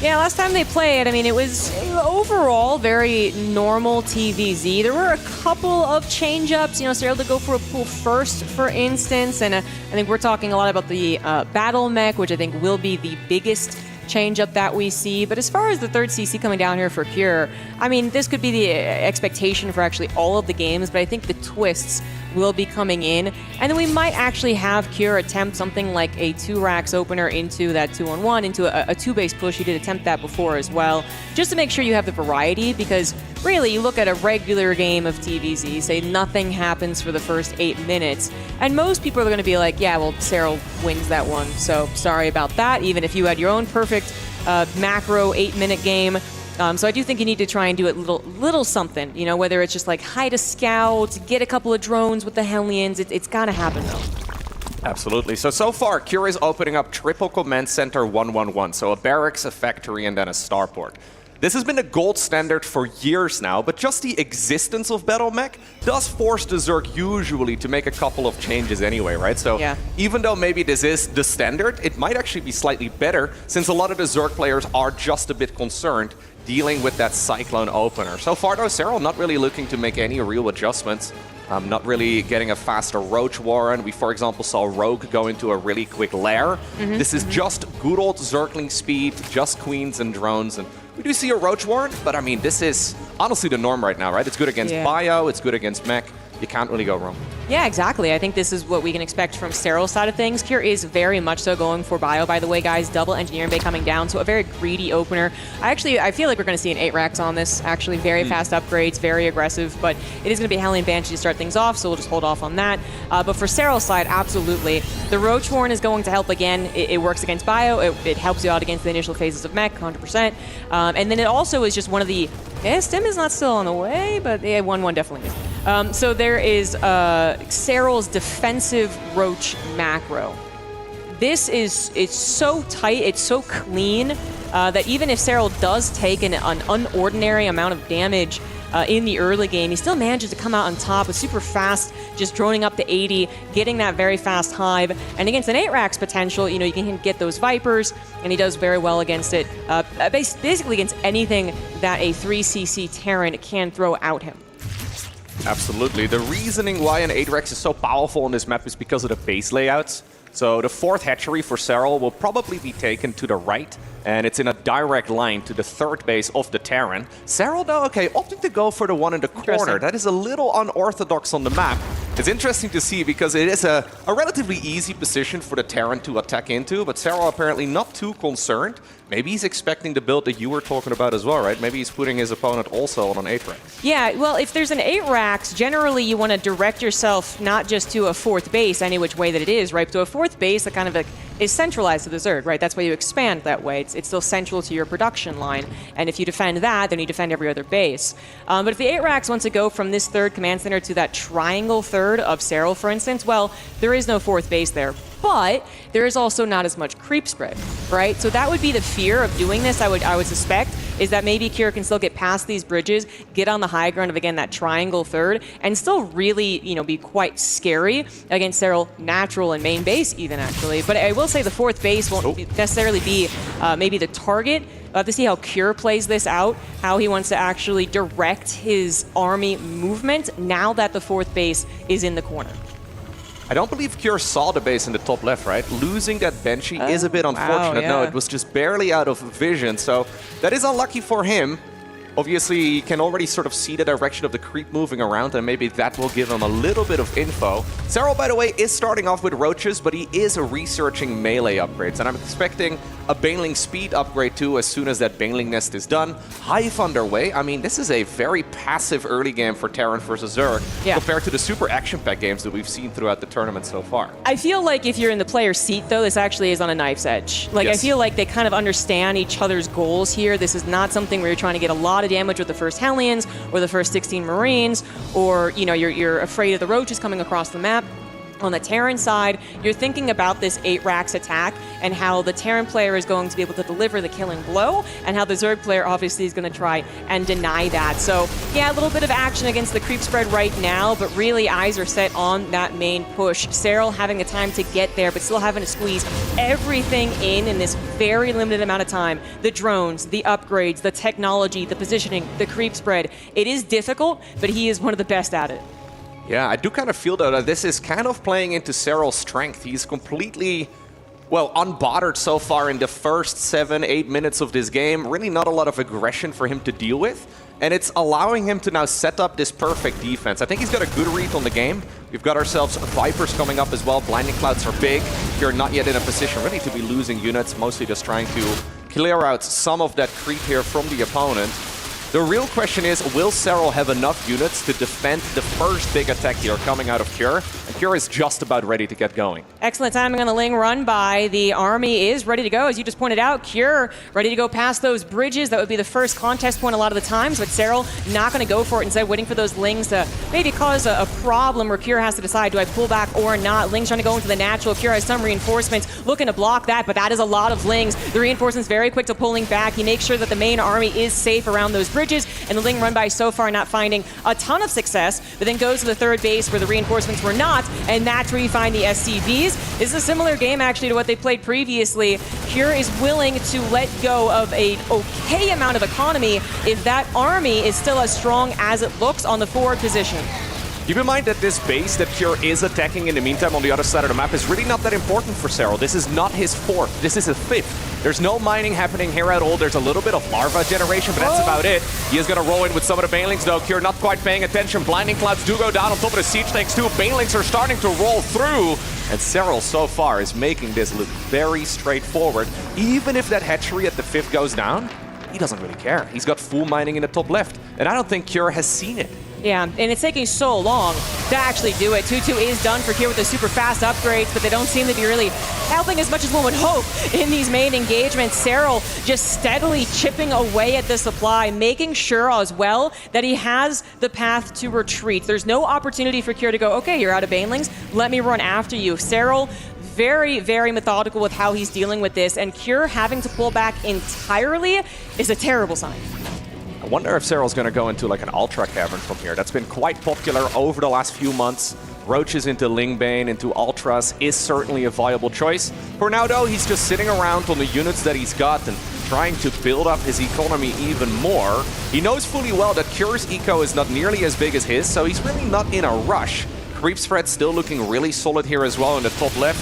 Yeah, last time they played, I mean, it was overall very normal TVZ. There were a couple of change-ups. You know, Serral to go for a pool first, for instance, and I think we're talking a lot about the battle mech, which I think will be the biggest change-up that we see. But as far as the third CC coming down here for Cure, I mean, this could be the expectation for actually all of the games, but I think the twists will be coming in. And then we might actually have Cure attempt something like a 2-racks opener into that 2-on-1, into a 2-base push. He did attempt that before as well, just to make sure you have the variety, because really, you look at a regular game of TVZ, say nothing happens for the first 8 minutes, and most people are going to be like, yeah, well, Serral wins that one, so sorry about that, even if you had your own perfect macro 8-minute game. So I do think you need to try and do it little something, you know, whether it's just like hide a scout, get a couple of drones with the Hellions. It's got to happen, though. Absolutely. So far, Cure is opening up triple command center 1-1-1. So a barracks, a factory, and then a starport. This has been a gold standard for years now, but just the existence of Battle Mech does force the Zerg usually to make a couple of changes anyway, right? So even though maybe this is the standard, it might actually be slightly better, since a lot of the Zerg players are just a bit concerned dealing with that Cyclone opener. So far though, Serral not really looking to make any real adjustments. Not really getting a faster Roach Warren. We, for example, saw Rogue go into a really quick lair. This is just good old Zergling speed, just queens and drones. And we do see a Roach Warren, but I mean, this is honestly the norm right now, right? It's good against Bio, it's good against Mech. You can't really go wrong. Yeah, exactly. I think this is what we can expect from Serral's side of things. Cure is very much so going for Bio, by the way, guys. Double Engineering Bay coming down, so a very greedy opener. I feel like we're going to see an 8-racks on this, actually. Very fast upgrades, very aggressive, but it is going to be Hellion Banshee to start things off, so we'll just hold off on that. But for Serral's side, absolutely. The Roach Warren is going to help again. It works against Bio. It helps you out against the initial phases of Mech, 100%. And then it also is just one of the... Stim is not still on the way, but 1-1 definitely is. So there is Serral's defensive Roach macro. This is, it's so tight, it's so clean, that even if Serral does take an unordinary amount of damage in the early game, he still manages to come out on top with super fast, just droning up to 80, getting that very fast hive. And against an 8-racks potential, you know, you can get those Vipers, and he does very well against it. Basically against anything that a 3cc Terran can throw out him. Absolutely. The reasoning why an 8-racks is so powerful on this map is because of the base layouts. So the 4th hatchery for Serral will probably be taken to the right, and it's in a direct line to the 3rd base of the Terran. Serral, though, okay, opting to go for the one in the corner. That is a little unorthodox on the map. It's interesting to see because it is a relatively easy position for the Terran to attack into, but Serral apparently not too concerned. Maybe he's expecting the build that you were talking about as well, right? Maybe he's putting his opponent also on an 8-racks. Yeah, well, if there's an 8-racks, generally you want to direct yourself not just to a 4th base, any which way that it is, right? To a 4th base that kind of like is centralized to the Zerg, right? That's why you expand that way. It's still central to your production line. And if you defend that, then you defend every other base. But if the 8-racks wants to go from this 3rd command center to that triangle 3rd of Serral, for instance, well, there is no 4th base there. But there is also not as much creep spread, right? So that would be the fear of doing this, I would suspect, is that maybe Cure can still get past these bridges, get on the high ground of, again, that triangle 3rd, and still really, you know, be quite scary against Serral natural and main base even, actually. But I will say the 4th base won't necessarily be maybe the target. We'll have to see how Cure plays this out, how he wants to actually direct his army movement now that the 4th base is in the corner. I don't believe Cure saw the base in the top left, right? Losing that Banshee is a bit unfortunate. No, it was just barely out of vision, so that is unlucky for him. Obviously, you can already sort of see the direction of the creep moving around, and maybe that will give him a little bit of info. Serral, by the way, is starting off with Roaches, but he is researching melee upgrades, and I'm expecting a Baneling speed upgrade too as soon as that Baneling nest is done. Hive underway. I mean, this is a very passive early game for Terran versus Zerg compared to the super action-packed games that we've seen throughout the tournament so far. I feel like if you're in the player's seat, though, this actually is on a knife's edge. Like, I feel like they kind of understand each other's goals here. This is not something where you're trying to get a lot lot of damage with the first Hellions or the first 16 Marines, or you're afraid of the roaches coming across the map. On the Terran side, you're thinking about this 8 racks attack and how the Terran player is going to be able to deliver the killing blow, and how the Zerg player obviously is going to try and deny that. So yeah, a little bit of action against the creep spread right now, but really eyes are set on that main push. Serral having the time to get there, but still having to squeeze everything in this very limited amount of time. The drones, the upgrades, the technology, the positioning, the creep spread. It is difficult, but he is one of the best at it. Yeah, I do kind of feel, though, that this is kind of playing into Serral's strength. He's completely, well, unbothered so far in the first 7-8 minutes of this game. Really not a lot of aggression for him to deal with. And it's allowing him to now set up this perfect defense. I think he's got a good read on the game. We've got ourselves Vipers coming up as well. Blinding Clouds are big. You're not yet in a position really to be losing units, mostly just trying to clear out some of that creep here from the opponent. The real question is, will Serral have enough units to defend the first big attack here coming out of Cure? And Cure is just about ready to get going. Excellent timing on the Ling run by. The army is ready to go, as you just pointed out. Cure ready to go past those bridges. That would be the first contest point a lot of the times, but Serral not going to go for it. Instead, waiting for those Lings to maybe cause a problem where Cure has to decide, do I pull back or not? Ling's trying to go into the natural. Cure has some reinforcements, looking to block that, but that is a lot of Lings. The reinforcements very quick to pulling back. He makes sure that the main army is safe around those bridges, and the Ling run by so far not finding a ton of success, but then goes to the third base where the reinforcements were not, and that's where you find the SCVs. This is a similar game actually to what they played previously. Cure is willing to let go of an okay amount of economy if that army is still as strong as it looks on the forward position. Keep in mind that this base that Cure is attacking in the meantime on the other side of the map is really not that important for Serral. This is not his fourth, this is his fifth. There's no mining happening here at all. There's a little bit of larva generation, but that's about it. He is going to roll in with some of the Banelings, though. Cure not quite paying attention. Blinding Clouds do go down on top of the Siege Tanks, too. Banelings are starting to roll through. And Serral, so far, is making this look very straightforward. Even if that hatchery at the 5th goes down, he doesn't really care. He's got full mining in the top left. And I don't think Cure has seen it. Yeah, and it's taking so long to actually do it. 2-2 is done for Cure with the super fast upgrades, but they don't seem to be really helping as much as one would hope in these main engagements. Serral just steadily chipping away at the supply, making sure as well that he has the path to retreat. There's no opportunity for Cure to go, okay, you're out of Banelings, let me run after you. Serral, very, very methodical with how he's dealing with this, and Cure having to pull back entirely is a terrible sign. I wonder if Serral's going to go into like an Ultra Cavern from here. That's been quite popular over the last few months. Roaches into Lingbane, into Ultras is certainly a viable choice. For now, though, he's just sitting around on the units that he's got and trying to build up his economy even more. He knows fully well that Cure's eco is not nearly as big as his, so he's really not in a rush. Creep spread still looking really solid here as well in the top left.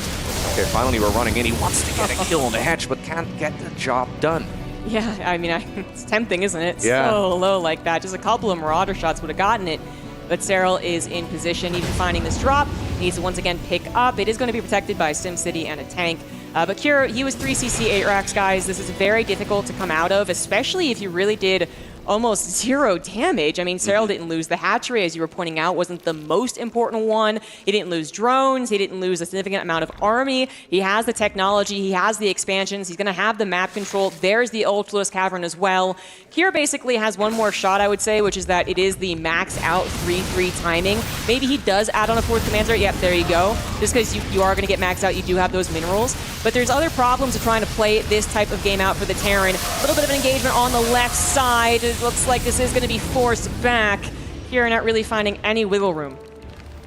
Okay, finally we're running in. He wants to get a kill on the hatch, but can't get the job done. Yeah, I mean, it's tempting, isn't it? Yeah. So low like that. Just a couple of Marauder shots would have gotten it. But Serral is in position, even finding this drop. Needs to once again pick up. It is going to be protected by SimCity and a tank. But Cure, he was 3cc 8 racks, guys. This is very difficult to come out of, especially if you really did almost 0 damage. I mean, Serral didn't lose the hatchery, as you were pointing out, wasn't the most important one. He didn't lose drones. He didn't lose a significant amount of army. He has the technology. He has the expansions. He's going to have the map control. There's the Ultralis Cavern as well. Cure basically has one more shot, I would say, which is that it is the max out 3-3 timing. Maybe he does add on a 4th commander. Yep, there you go. Just because you are going to get maxed out, you do have those minerals. But there's other problems of trying to play this type of game out for the Terran. A little bit of an engagement on the left side. It looks like this is going to be forced back. Here, not really finding any wiggle room.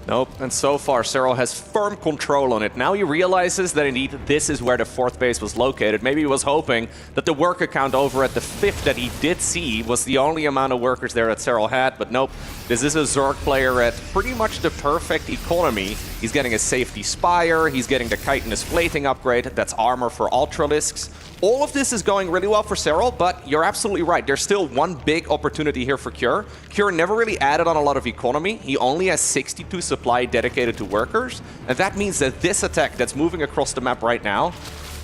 Nope, and so far Serral has firm control on it. Now he realizes that indeed this is where the 4th base was located. Maybe he was hoping that the worker count over at the 5th that he did see was the only amount of workers there that Serral had, but nope. This is a Zerg player at pretty much the perfect economy. He's getting a safety spire, he's getting the chitinous plating upgrade, that's armor for Ultralisks. All of this is going really well for Serral, but you're absolutely right. There's still one big opportunity here for Cure. Cure never really added on a lot of economy. He only has 62 supply dedicated to workers, and that means that this attack that's moving across the map right now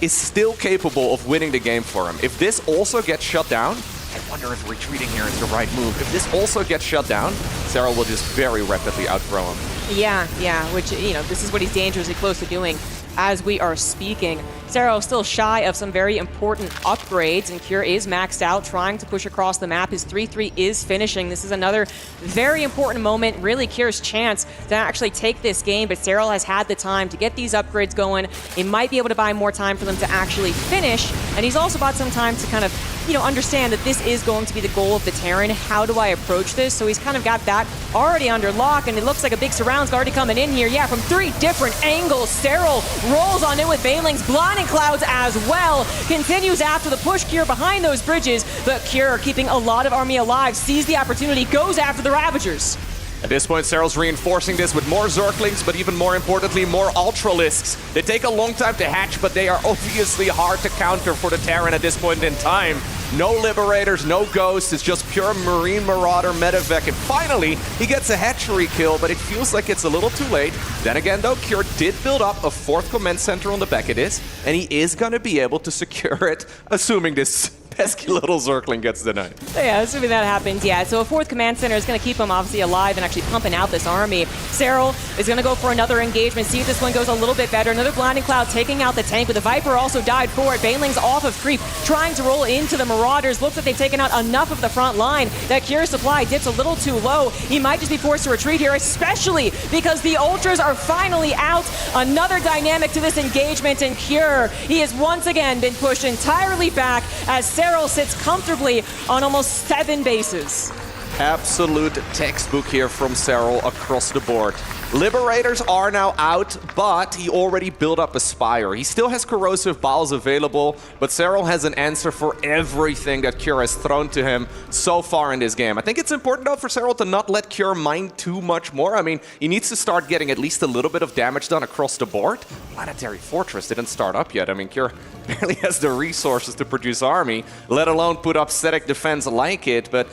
is still capable of winning the game for him. If this also gets shut down, I wonder if retreating here is the right move. If this also gets shut down, Serral will just very rapidly outgrow him. Yeah, which, you know, this is what he's dangerously close to doing. as we are speaking. Serral still shy of some very important upgrades, and Cure is maxed out, trying to push across the map. His 3-3 is finishing. This is another very important moment, really Cure's chance to actually take this game, but Serral has had the time to get these upgrades going. He might be able to buy more time for them to actually finish, and he's also bought some time to kind of, understand that this is going to be the goal of the Terran. How do I approach this? So he's kind of got that already under lock, and it looks like a big surround's already coming in here. Yeah, from 3 different angles, Serral rolls on in with Banelings, blinding clouds as well. Continues after the push. Cure behind those bridges, but Cure keeping a lot of army alive, sees the opportunity, goes after the Ravagers. At this point, Serral's reinforcing this with more Zerglings, but even more importantly, more Ultralisks. They take a long time to hatch, but they are obviously hard to counter for the Terran at this point in time. No Liberators, no Ghosts, it's just pure Marine Marauder Medivac, and finally, he gets a hatchery kill, but it feels like it's a little too late. Then again, though, Cure did build up a 4th command center on the back of this, and he is going to be able to secure it, assuming this pesky little Zergling gets denied. Yeah, assuming that happens, yeah. So a 4th command center is going to keep him obviously alive and actually pumping out this army. Serral is going to go for another engagement, see if this one goes a little bit better. Another Blinding Cloud taking out the tank, but the Viper also died for it. Baneling's off of creep, trying to roll into the Marauders. Looks like they've taken out enough of the front line. That Cure supply dips a little too low. He might just be forced to retreat here, especially because the Ultras are finally out. Another dynamic to this engagement, and Cure, he has once again been pushed entirely back as Serral sits comfortably on almost 7 bases. Absolute textbook here from Serral across the board. Liberators are now out, but he already built up a Spire. He still has Corrosive Bowels available, but Serral has an answer for everything that Cure has thrown to him so far in this game. I think it's important, though, for Serral to not let Cure mine too much more. I mean, he needs to start getting at least a little bit of damage done across the board. Planetary Fortress didn't start up yet. I mean, Cure barely has the resources to produce army, let alone put up static defense like it, but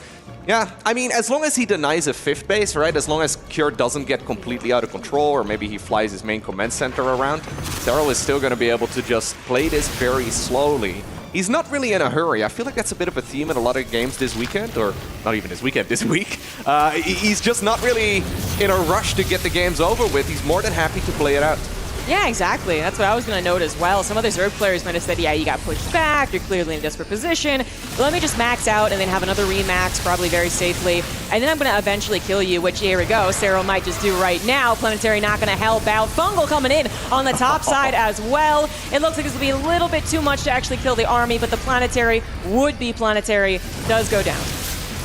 yeah, I mean, as long as he denies a 5th base, right? As long as Cure doesn't get completely out of control, or maybe he flies his main command center around, Serral is still going to be able to just play this very slowly. He's not really in a hurry. I feel like that's a bit of a theme in a lot of games this weekend, or not even this weekend, this week. He's just not really in a rush to get the games over with. He's more than happy to play it out. Yeah, exactly. That's what I was going to note as well. Some other Zerg players might have said, yeah, you got pushed back, you're clearly in a desperate position. Let me just max out and then have another remax, probably very safely. And then I'm going to eventually kill you, which, here we go, Serral might just do right now. Planetary not going to help out. Fungal coming in on the top side as well. It looks like this will be a little bit too much to actually kill the army, but the Planetary, would-be Planetary, does go down.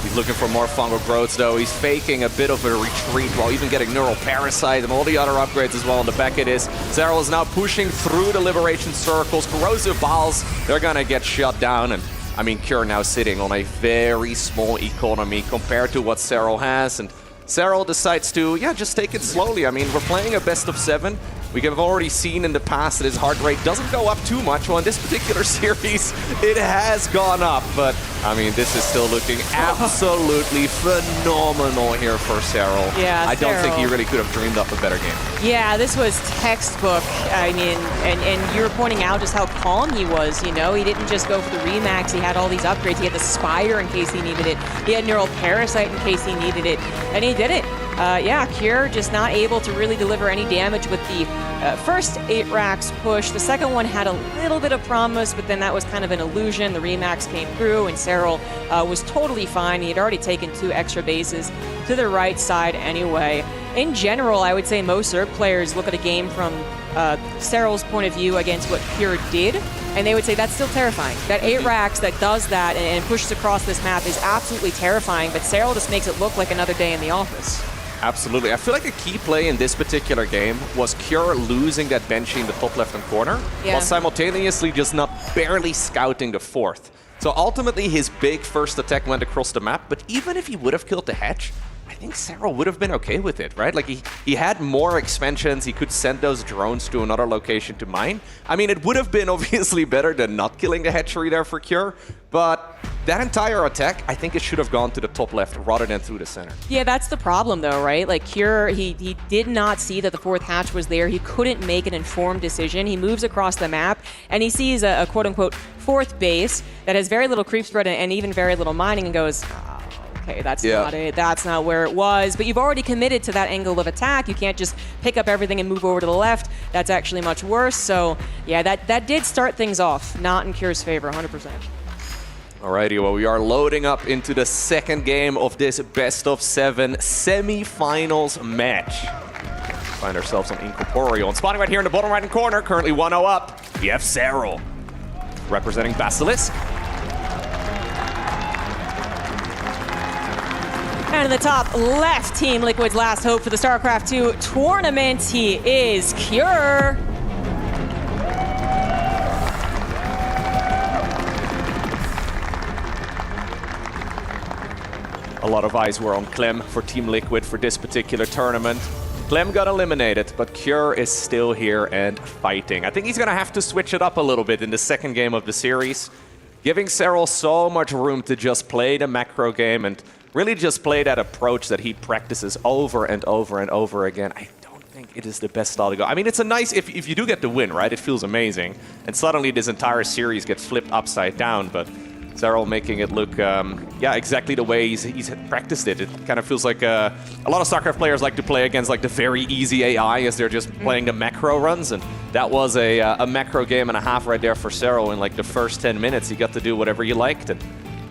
He's looking for more fungal growths, though. He's faking a bit of a retreat while even getting Neural Parasite and all the other upgrades as well in the back of this. Serral is now pushing through the Liberation Circles. Corrosive Bowels, they're going to get shut down. And I mean, Cure now sitting on a very small economy compared to what Serral has. And Serral decides to, yeah, just take it slowly. I mean, we're playing a best of 7. We have already seen in the past that his heart rate doesn't go up too much. Well, in this particular series, it has gone up. But, I mean, this is still looking absolutely phenomenal here for Serral. Yeah, I don't think he really could have dreamed up a better game. Yeah, this was textbook. I mean, and you were pointing out just how calm he was, you know? He didn't just go for the Remax. He had all these upgrades. He had the Spire in case he needed it. He had Neural Parasite in case he needed it. And he did it. Yeah, Cure just not able to really deliver any damage with the first 8 racks push. The second one had a little bit of promise, but then that was kind of an illusion. The Remax came through, and Serral was totally fine. He had already taken 2 extra bases to the right side anyway. In general, I would say most Zerg players look at a game from Serral's point of view against what Cure did, and they would say that's still terrifying. That 8 racks that does that and pushes across this map is absolutely terrifying, but Serral just makes it look like another day in the office. Absolutely. I feel like a key play in this particular game was Cure losing that Banshee in the top left-hand corner, while simultaneously just not barely scouting the 4th. So ultimately, his big first attack went across the map, but even if he would have killed the Hatch, I think Serral would have been okay with it, right? Like, he had more expansions. He could send those drones to another location to mine. I mean, it would have been obviously better than not killing the hatchery there for Cure, but that entire attack, I think it should have gone to the top left rather than through the center. Yeah, that's the problem, though, right? Like, Cure, he did not see that the 4th hatch was there. He couldn't make an informed decision. He moves across the map, and he sees a quote-unquote 4th base that has very little creep spread and even very little mining, and goes, okay, that's not it. That's not where it was. But you've already committed to that angle of attack. You can't just pick up everything and move over to the left. that's actually much worse. So yeah, that did start things off, not in Cure's favor, 100%. Alrighty, well, we are loading up into the second game of this best-of-7 semi-finals match. Find ourselves on Incorporeal. And spawning right here in the bottom right-hand corner, currently 1-0 up, we have Serral, representing Basilisk. And in the top left, Team Liquid's last hope for the StarCraft II tournament, he is Cure. A lot of eyes were on Clem for Team Liquid for this particular tournament. Clem got eliminated, but Cure is still here and fighting. I think he's going to have to switch it up a little bit in the second game of the series, giving Serral so much room to just play the macro game and really just play that approach that he practices over and over and over again. I don't think it is the best style to go. I mean, it's a nice, if you do get the win, right, it feels amazing. And suddenly this entire series gets flipped upside down, but Serral making it look, yeah, exactly the way he's practiced it. It kind of feels like a lot of StarCraft players like to play against like the very easy AI as they're just playing the macro runs, and that was a macro game and a half right there for Serral. In like the first 10 minutes, he got to do whatever you liked, and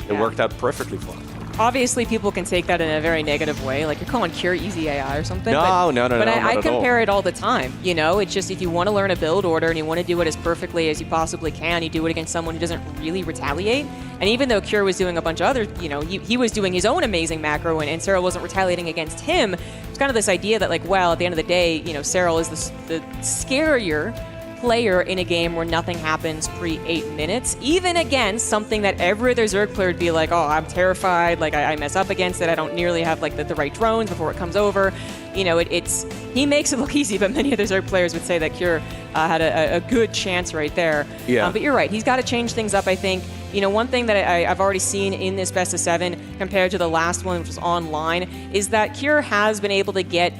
it worked out perfectly for him. Obviously, people can take that in a very negative way, like you're calling Cure easy AI or something. No, but I not compare it all the time. You know, it's just if you want to learn a build order and you want to do it as perfectly as you possibly can, you do it against someone who doesn't really retaliate. And even though Cure was doing a bunch of other, you know, he was doing his own amazing macro and Serral wasn't retaliating against him, it's kind of this idea that, like, well, at the end of the day, you know, Serral is the scarier player in a game where nothing happens pre-8 minutes, even against something that every other Zerg player would be like, oh, I'm terrified, like I mess up against it, I don't nearly have like the right drones before it comes over. You know, he makes it look easy, but many other Zerg players would say that Cure had a good chance right there. Yeah. But you're right, he's got to change things up, I think. You know, one thing that I've already seen in this best of 7 compared to the last one, which was online, is that Cure has been able to get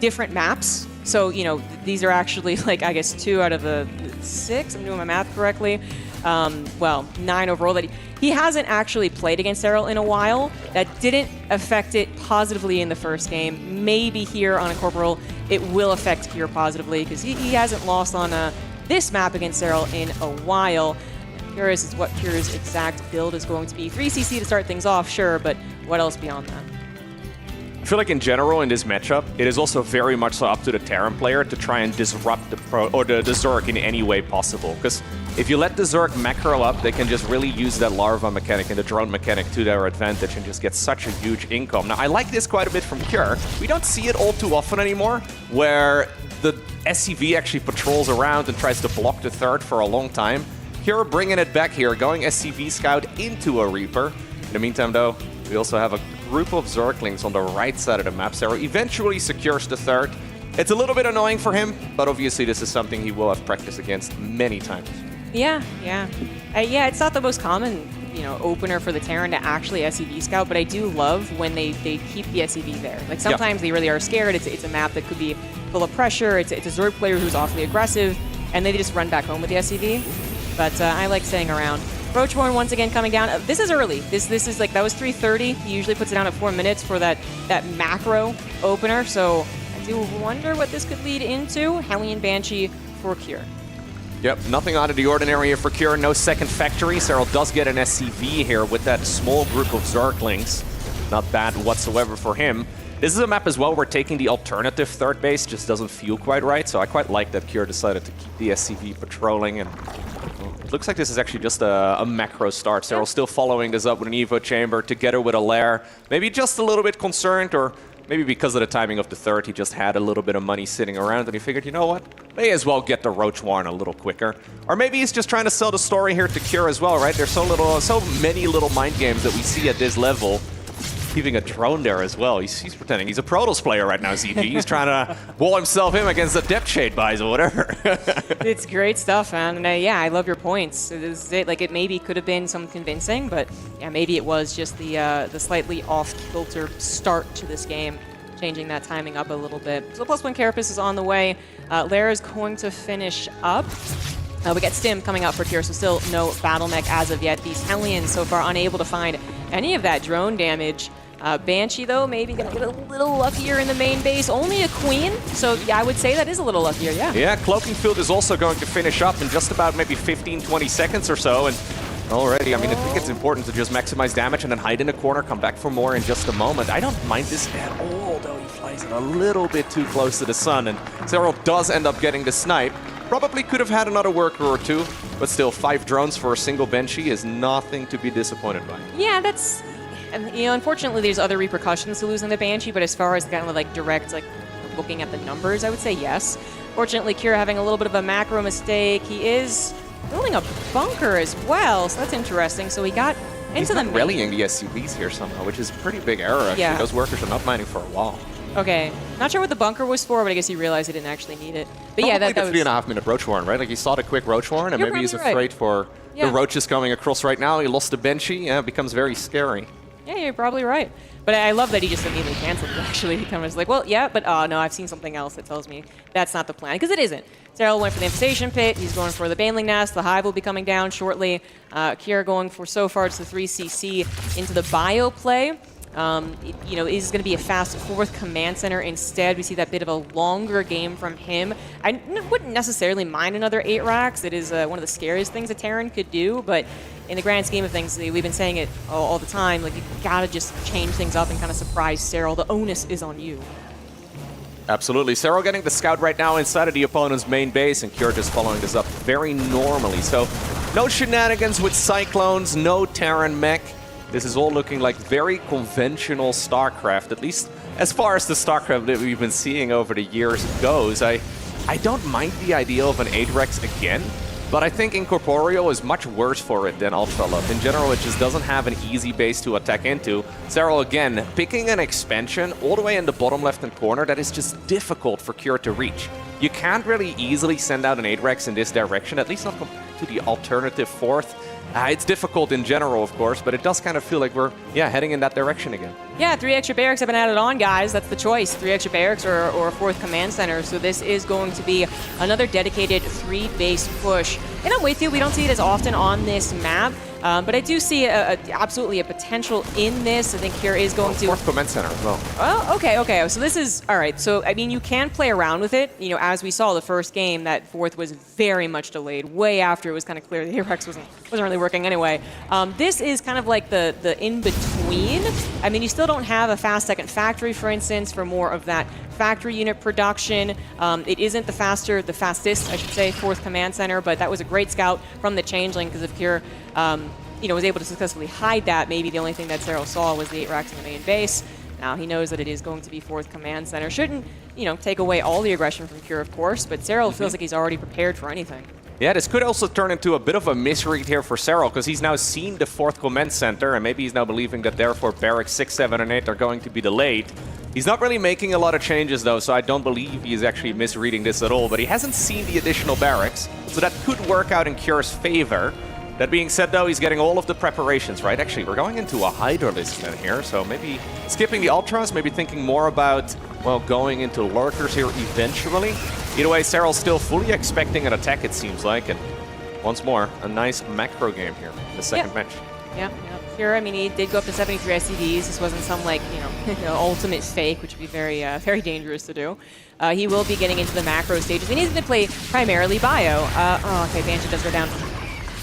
different maps. So, you know, these are actually, like, I guess 2 out of the 6, I'm doing my math correctly. Well, 9 overall. That he hasn't actually played against Serral in a while. That didn't affect it positively in the first game. Maybe here on Incorporeal, it will affect Cure positively, because he hasn't lost on this map against Serral in a while. Curious is what Cure's exact build is going to be. 3 CC to start things off, sure, but what else beyond that? I feel like in general in this matchup, it is also very much so up to the Terran player to try and disrupt the Zerg in any way possible. Because if you let the Zerg macro up, they can just really use that larva mechanic and the drone mechanic to their advantage and just get such a huge income. Now, I like this quite a bit from Cure. We don't see it all too often anymore, where the SCV actually patrols around and tries to block the third for a long time. Cure bringing it back here, going SCV Scout into a Reaper. In the meantime, though, we also have a group of Zerglings on the right side of the map. Serral eventually secures the third. It's a little bit annoying for him, but obviously this is something he will have practiced against many times. Yeah. Yeah, it's not the most common, you know, opener for the Terran to actually SCV scout, but I do love when they keep the SCV there. Like, sometimes they really are scared. It's a map that could be full of pressure. It's a Zerg player who's awfully aggressive, and they just run back home with the SCV. But I like staying around. Roachborn once again coming down. This is early. This is like, that was 3:30. He usually puts it down at 4 minutes for that macro opener. So I do wonder what this could lead into. Hellion Banshee for Cure. Yep, nothing out of the ordinary here for Cure. No second factory. Serral does get an SCV here with that small group of Zerglings. Not bad whatsoever for him. This is a map as well where taking the alternative third base just doesn't feel quite right. So I quite like that Cure decided to keep the SCV patrolling. And it looks like this is actually just a macro start. Serral still following this up with an Evo Chamber together with a Lair. Maybe just a little bit concerned, or maybe because of the timing of the third, he just had a little bit of money sitting around and he figured, you know what, may as well get the Roach Warren a little quicker. Or maybe he's just trying to sell the story here to Cure as well, right? There's so many little mind games that we see at this level. Keeping a drone there as well. He's pretending he's a Protoss player right now, ZG. He's trying to wall himself in against the Depth Shade buys or whatever. It's great stuff, man. And yeah, I love your points. Like, it maybe could have been some convincing, but yeah, maybe it was just the slightly off-kilter start to this game, changing that timing up a little bit. So +1 Carapace is on the way. Lair is going to finish up. We get Stim coming out for Cure, so still no battle mech as of yet. These Hellions so far unable to find any of that drone damage. Banshee, though, maybe going to get a little luckier in the main base. Only a queen, so yeah, I would say that is a little luckier, yeah. Yeah, Cloaking Field is also going to finish up in just about maybe 15-20 seconds or so, and already, I mean, I think it's important to just maximize damage and then hide in a corner, come back for more in just a moment. I don't mind this at all, though he flies it a little bit too close to the sun, and Serral does end up getting the snipe. Probably could have had another worker or two, but still, 5 drones for a single Banshee is nothing to be disappointed by. Yeah, that's... You know, unfortunately, there's other repercussions to losing the Banshee, but as far as kind of like direct, like looking at the numbers, I would say yes. Fortunately, Kira having a little bit of a macro mistake. He is building a bunker as well, so that's interesting. So he got into the... He's rallying the SCVs here somehow, which is a pretty big error, actually. Yeah. Those workers are not mining for a while. Okay, not sure what the bunker was for, but I guess he realized he didn't actually need it. But Probably yeah, that the was... 3.5-minute Roach Warren, right? Like, he saw the quick Roach Warren, and You're maybe he's probably afraid right. for Yeah. the roaches coming across right now. He lost the Banshee, yeah, it becomes very scary. Yeah, you're probably right. But I love that he just immediately canceled it, actually. He kind of was like, well, yeah, but no, I've seen something else that tells me that's not the plan. Because it isn't. Serral went for the Infestation Pit. He's going for the Baneling Nest. The Hive will be coming down shortly. Kira going for, so far, it's the 3CC into the Bio play. You know, is going to be a fast 4th command center instead. We see that bit of a longer game from him. I wouldn't necessarily mind another 8 racks. It is one of the scariest things a Terran could do, but in the grand scheme of things, we've been saying it all the time, like, you gotta just change things up and kind of surprise Serral. The onus is on you. Absolutely. Serral getting the scout right now inside of the opponent's main base, and Kira just following this up very normally. So, no shenanigans with Cyclones, no Terran mech. This is all looking like very conventional StarCraft, at least as far as the StarCraft that we've been seeing over the years goes. I don't mind the idea of an 8-Rex again, but I think Incorporeal is much worse for it than Ultralove. In general, it just doesn't have an easy base to attack into. Serral, again, picking an expansion all the way in the bottom left-hand corner that is just difficult for Kira to reach. You can't really easily send out an 8-Rex in this direction, at least not to the alternative 4th. It's difficult in general, of course, but it does kind of feel like we're, heading in that direction again. Yeah, 3 extra barracks have been added on, guys. That's the choice. 3 extra barracks or a 4th command center. So this is going to be another dedicated 3-base push. And I'm with you. We don't see it as often on this map. But I do see absolutely a potential in this. I think Kira is going to... 4th command center as well. Oh, okay. So this is... All right. So, I mean, you can play around with it. You know, as we saw the first game, that 4th was very much delayed. Way after it was kind of clear the Rex wasn't really working anyway. This is kind of like the in-between. I mean, you still don't have a fast second factory, for instance, for more of that factory unit production. It isn't the fastest, I should say, 4th command center, but that was a great scout from the Changeling, because if Kira, was able to successfully hide that, maybe the only thing that Serral saw was the 8 racks in the main base. Now he knows that it is going to be 4th command center. Shouldn't, take away all the aggression from Kira, of course, but Serral feels like he's already prepared for anything. Yeah, this could also turn into a bit of a misread here for Serral, because he's now seen the 4th command center, and maybe he's now believing that therefore barracks 6, 7, and 8 are going to be delayed. He's not really making a lot of changes, though, so I don't believe he's actually misreading this at all, but he hasn't seen the additional barracks, so that could work out in Kira's favor. That being said, though, he's getting all of the preparations, right? Actually, we're going into a Hydralisk then here, so maybe skipping the Ultras, maybe thinking more about, well, going into Lurkers here eventually. Either way, Serral's still fully expecting an attack, it seems like, and once more, a nice macro game here in the second match. Yeah. Kira, I mean, he did go up to 73 SCVs. This wasn't some, like, ultimate fake, which would be very, very dangerous to do. He will be getting into the macro stages. He needs to play primarily Bio. Okay, Banshee does go down.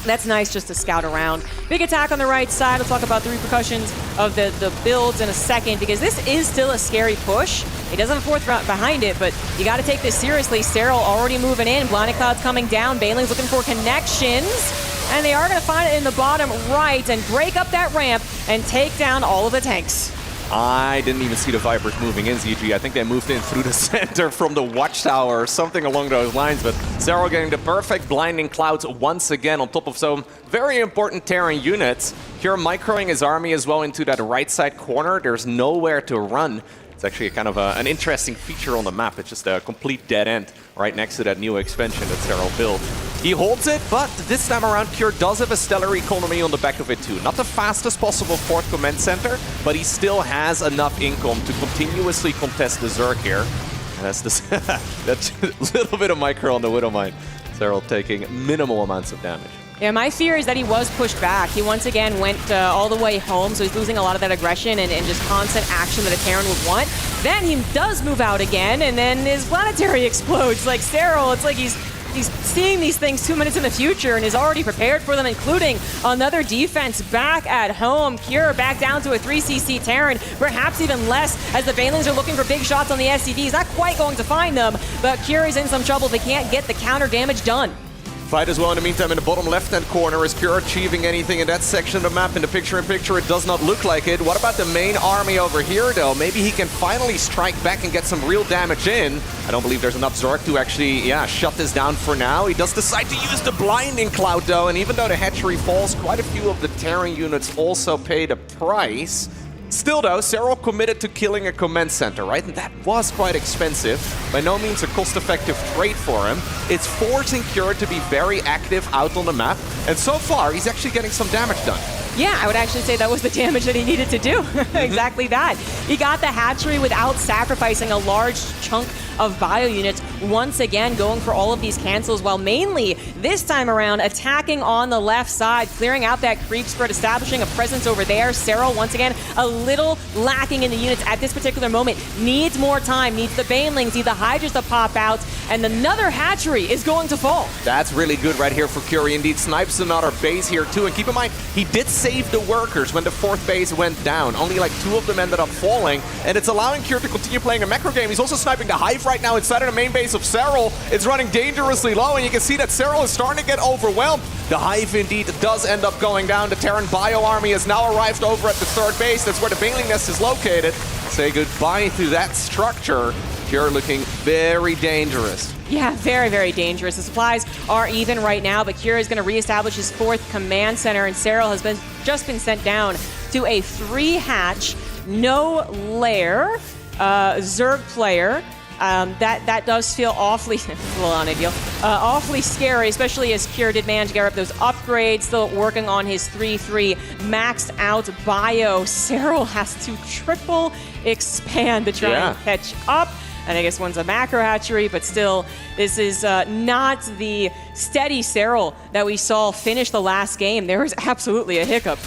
That's nice just to scout around. Big attack on the right side. We'll talk about the repercussions of the builds in a second, because this is still a scary push. It does have a 4th round behind it, but you got to take this seriously. Serral already moving in. Blinded Cloud's coming down. Baneling's looking for connections. And they are going to find it in the bottom right and break up that ramp and take down all of the tanks. I didn't even see the Vipers moving in, ZG. I think they moved in through the center from the watchtower or something along those lines. But Serral getting the perfect blinding clouds once again on top of some very important Terran units. Kira microing his army as well into that right side corner. There's nowhere to run. It's actually a kind of an interesting feature on the map. It's just a complete dead end right next to that new expansion that Serral built. He holds it, but this time around, Kira does have a stellar economy on the back of it too. Not the fastest possible 4th command center, but he still has enough income to continuously contest the Zerg here. And that's a little bit of micro on the Widowmine. Serral taking minimal amounts of damage. Yeah, my fear is that he was pushed back. He once again went all the way home, so he's losing a lot of that aggression and just constant action that a Terran would want. Then he does move out again, and then his planetary explodes. Like Serral, it's like he's seeing these things 2 minutes in the future and is already prepared for them, including another defense back at home. Cure back down to a 3cc Terran, perhaps even less, as the Banelings are looking for big shots on the SCV. He's not quite going to find them, but Cure is in some trouble. They can't get the counter damage done. Fight as well in the meantime in the bottom left-hand corner. Is Cure achieving anything in that section of the map? In the picture-in-picture, it does not look like it. What about the main army over here, though? Maybe he can finally strike back and get some real damage in. I don't believe there's enough Zerg to actually, shut this down for now. He does decide to use the Blinding Cloud, though, and even though the hatchery falls, quite a few of the Terran units also pay the price. Still though, Serral committed to killing a command center, right? And that was quite expensive. By no means a cost-effective trade for him. It's forcing Cure to be very active out on the map. And so far, he's actually getting some damage done. Yeah, I would actually say that was the damage that he needed to do. Exactly that. He got the hatchery without sacrificing a large chunk of bio units, once again going for all of these cancels, while mainly this time around attacking on the left side, clearing out that creep spread, establishing a presence over there. Serral, once again, a little lacking in the units at this particular moment. Needs more time, needs the Banelings, needs the Hydras to pop out, and another hatchery is going to fall. That's really good right here for Curie. Indeed, snipes another base here too. And keep in mind, he did save the workers when the 4th base went down. Only like 2 of them ended up falling, and it's allowing Cure to continue playing a macro game. He's also sniping the Hive right now inside of the main base of Serral. It's running dangerously low, and you can see that Serral is starting to get overwhelmed. The Hive indeed does end up going down. The Terran Bio Army has now arrived over at the 3rd base. That's where the Baneling Nest is located. Say goodbye to that structure. Cure looking very dangerous. Yeah, very, very dangerous. The supplies are even right now, but Cure is going to reestablish his 4th command center, and Serral has just been sent down to a 3-hatch, no lair, Zerg player. That does feel awfully, a little unideal, awfully scary, especially as Cure did manage to get up those upgrades, still working on his 3-3 maxed out bio. Serral has to triple expand to try and catch up. And I guess one's a macro hatchery, but still, this is not the steady Serral that we saw finish the last game. There was absolutely a hiccup.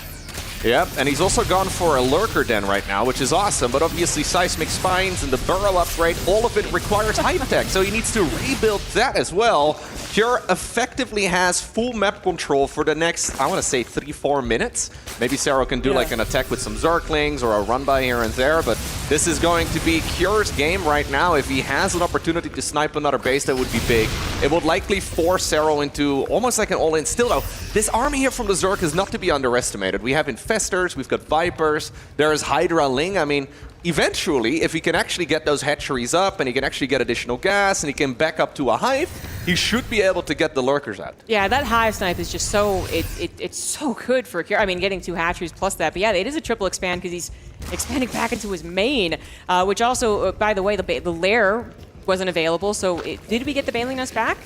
Yep, and he's also gone for a Lurker Den right now, which is awesome, but obviously Seismic Spines and the Burrow upgrade, all of it requires Hive Tech, so he needs to rebuild that as well. Cure effectively has full map control for the next, I want to say 3-4 minutes. Maybe Serral can do like an attack with some Zerglings or a run by here and there, but this is going to be Cure's game right now. If he has an opportunity to snipe another base, that would be big. It would likely force Serral into almost like an all-in. Still though, this army here from the Zerg is not to be underestimated. We have Infestors, we've got Vipers, there is Hydra Ling. I mean, eventually, if he can actually get those hatcheries up and he can actually get additional gas and he can back up to a Hive, he should be able to get the Lurkers out. Yeah, that Hive snipe is just so, it's so good for Cure. I mean, getting 2 hatcheries plus that, but yeah, it is a triple expand because he's expanding back into his main, which also, by the way, the lair wasn't available, so did we get the Baneling Nest back?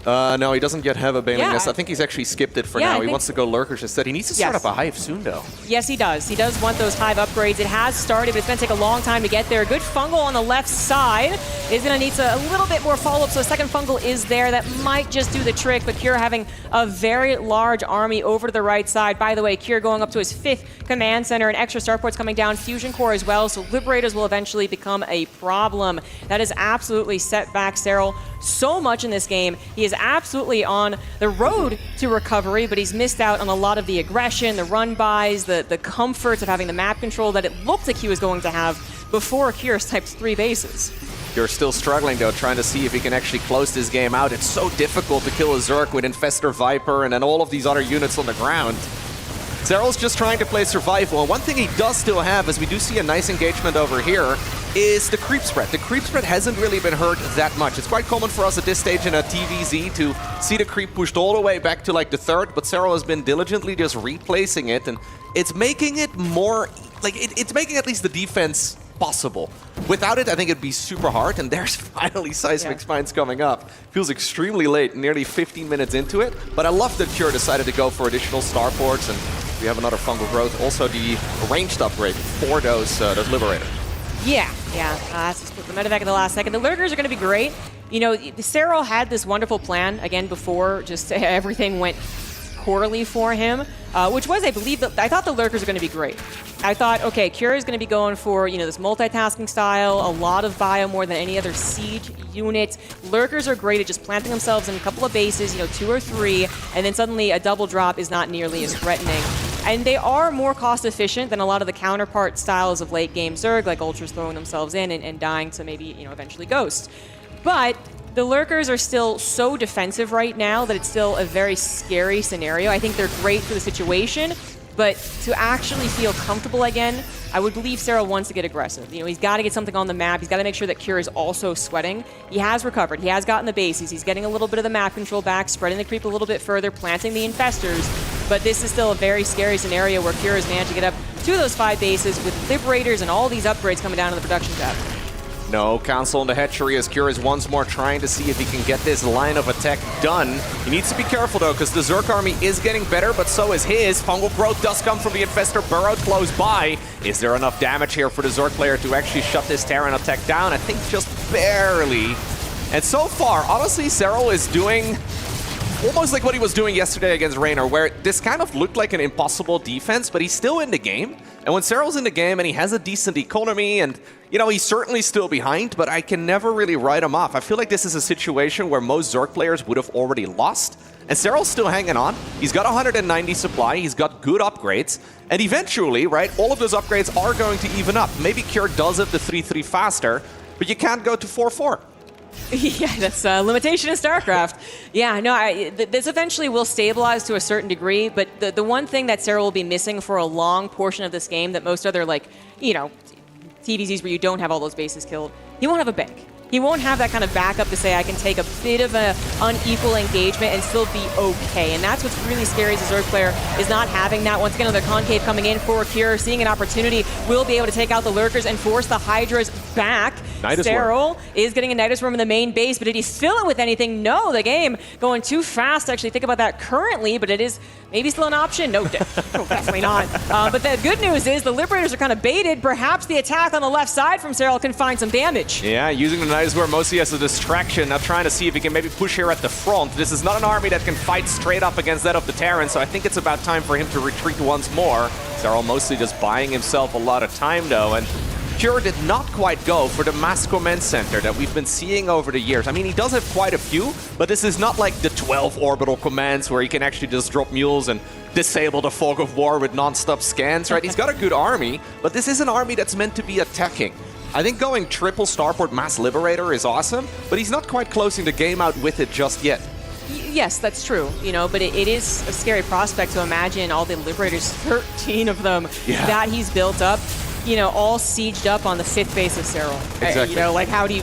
No, he doesn't yet have a Baneling Nest. I think he's actually skipped it for now. He wants to go Lurkers instead. He needs to start up a Hive soon, though. Yes, he does. He does want those Hive upgrades. It has started, but it's going to take a long time to get there. Good fungal on the left side. Is going to need a little bit more follow-up, so a second fungal is there. That might just do the trick, but Cure having a very large army over to the right side. By the way, Cure going up to his 5th command center, and extra starports coming down, Fusion Core as well, so Liberators will eventually become a problem. That has absolutely set back Serral so much in this game. He is absolutely on the road to recovery, but he's missed out on a lot of the aggression, the run-bys, the comforts of having the map control that it looked like he was going to have before Cure types 3 bases. You're still struggling, though, trying to see if he can actually close this game out. It's so difficult to kill a Zerg with Infestor, Viper, and then all of these other units on the ground. Serral's just trying to play survival, and one thing he does still have, as we do see a nice engagement over here, is the creep spread. The creep spread hasn't really been hurt that much. It's quite common for us at this stage in a TVZ to see the creep pushed all the way back to like the 3rd, but Serral has been diligently just replacing it, and it's making it more, like, it's making at least the defense possible. Without it, I think it'd be super hard, and there's finally Seismic Spines coming up. Feels extremely late, nearly 15 minutes into it, but I love that Cure decided to go for additional starports, and we have another fungal growth. Also the ranged upgrade for those Liberators. Yeah. That's just put the medevac at the last second. The Lurkers are going to be great. You know, Serral had this wonderful plan, again, before just everything went poorly for him, which was, I believe, I thought the Lurkers are going to be great. I thought, okay, Cure is going to be going for, this multitasking style, a lot of bio more than any other siege unit. Lurkers are great at just planting themselves in a couple of bases, 2 or 3, and then suddenly a double drop is not nearly as threatening. And they are more cost efficient than a lot of the counterpart styles of late game Zerg, like Ultras throwing themselves in and dying to maybe, eventually Ghost. But the Lurkers are still so defensive right now that it's still a very scary scenario. I think they're great for the situation, but to actually feel comfortable again, I would believe Serral wants to get aggressive. He's got to get something on the map. He's got to make sure that Cure is also sweating. He has recovered. He has gotten the bases. He's getting a little bit of the map control back, spreading the creep a little bit further, planting the infestors. But this is still a very scary scenario where Cure has managed to get up to those 5 bases with Liberators and all these upgrades coming down in the production tab. No, Council on the Hatchery as Cure is once more trying to see if he can get this line of attack done. He needs to be careful though, because the Zerg army is getting better, but so is his. Fungal Growth does come from the Infestor burrowed close by. Is there enough damage here for the Zerg player to actually shut this Terran attack down? I think just barely. And so far, honestly, Serral is doing almost like what he was doing yesterday against Reynor, where this kind of looked like an impossible defense, but he's still in the game. And when Serral's in the game and he has a decent economy and, he's certainly still behind, but I can never really write him off. I feel like this is a situation where most Zerg players would have already lost. And Serral's still hanging on. He's got 190 supply. He's got good upgrades. And eventually, right, all of those upgrades are going to even up. Maybe Cure does it the 3-3 faster, but you can't go to 4-4. Yeah, that's a limitation of StarCraft. Yeah, no, this eventually will stabilize to a certain degree, but the one thing that Serral will be missing for a long portion of this game that most other, TVZs where you don't have all those bases killed, he won't have a bank. He won't have that kind of backup to say, I can take a bit of an unequal engagement and still be okay. And that's what's really scary as a Zerg player, is not having that. Once again, another Concave coming in for Cure, seeing an opportunity, will be able to take out the Lurkers and force the Hydras back. Serral is getting a Nidus Worm in the main base, but did he fill it with anything? No, the game going too fast to actually think about that currently, but it is maybe still an option. No, definitely not. But the good news is the Liberators are kind of baited. Perhaps the attack on the left side from Serral can find some damage. Yeah, using the Nidus Worm mostly as a distraction, now trying to see if he can maybe push here at the front. This is not an army that can fight straight up against that of the Terran, so I think it's about time for him to retreat once more. Serral mostly just buying himself a lot of time though, and Cure did not quite go for the mass command center that we've been seeing over the years. I mean, he does have quite a few, but this is not like the 12 orbital commands where he can actually just drop mules and disable the Fog of War with non-stop scans, right? He's got a good army, but this is an army that's meant to be attacking. I think going triple Starport Mass Liberator is awesome, but he's not quite closing the game out with it just yet. Yes, that's true, but it is a scary prospect to imagine all the Liberators, 13 of them, that he's built up, all sieged up on the 5th base of Serral. Exactly. How do you...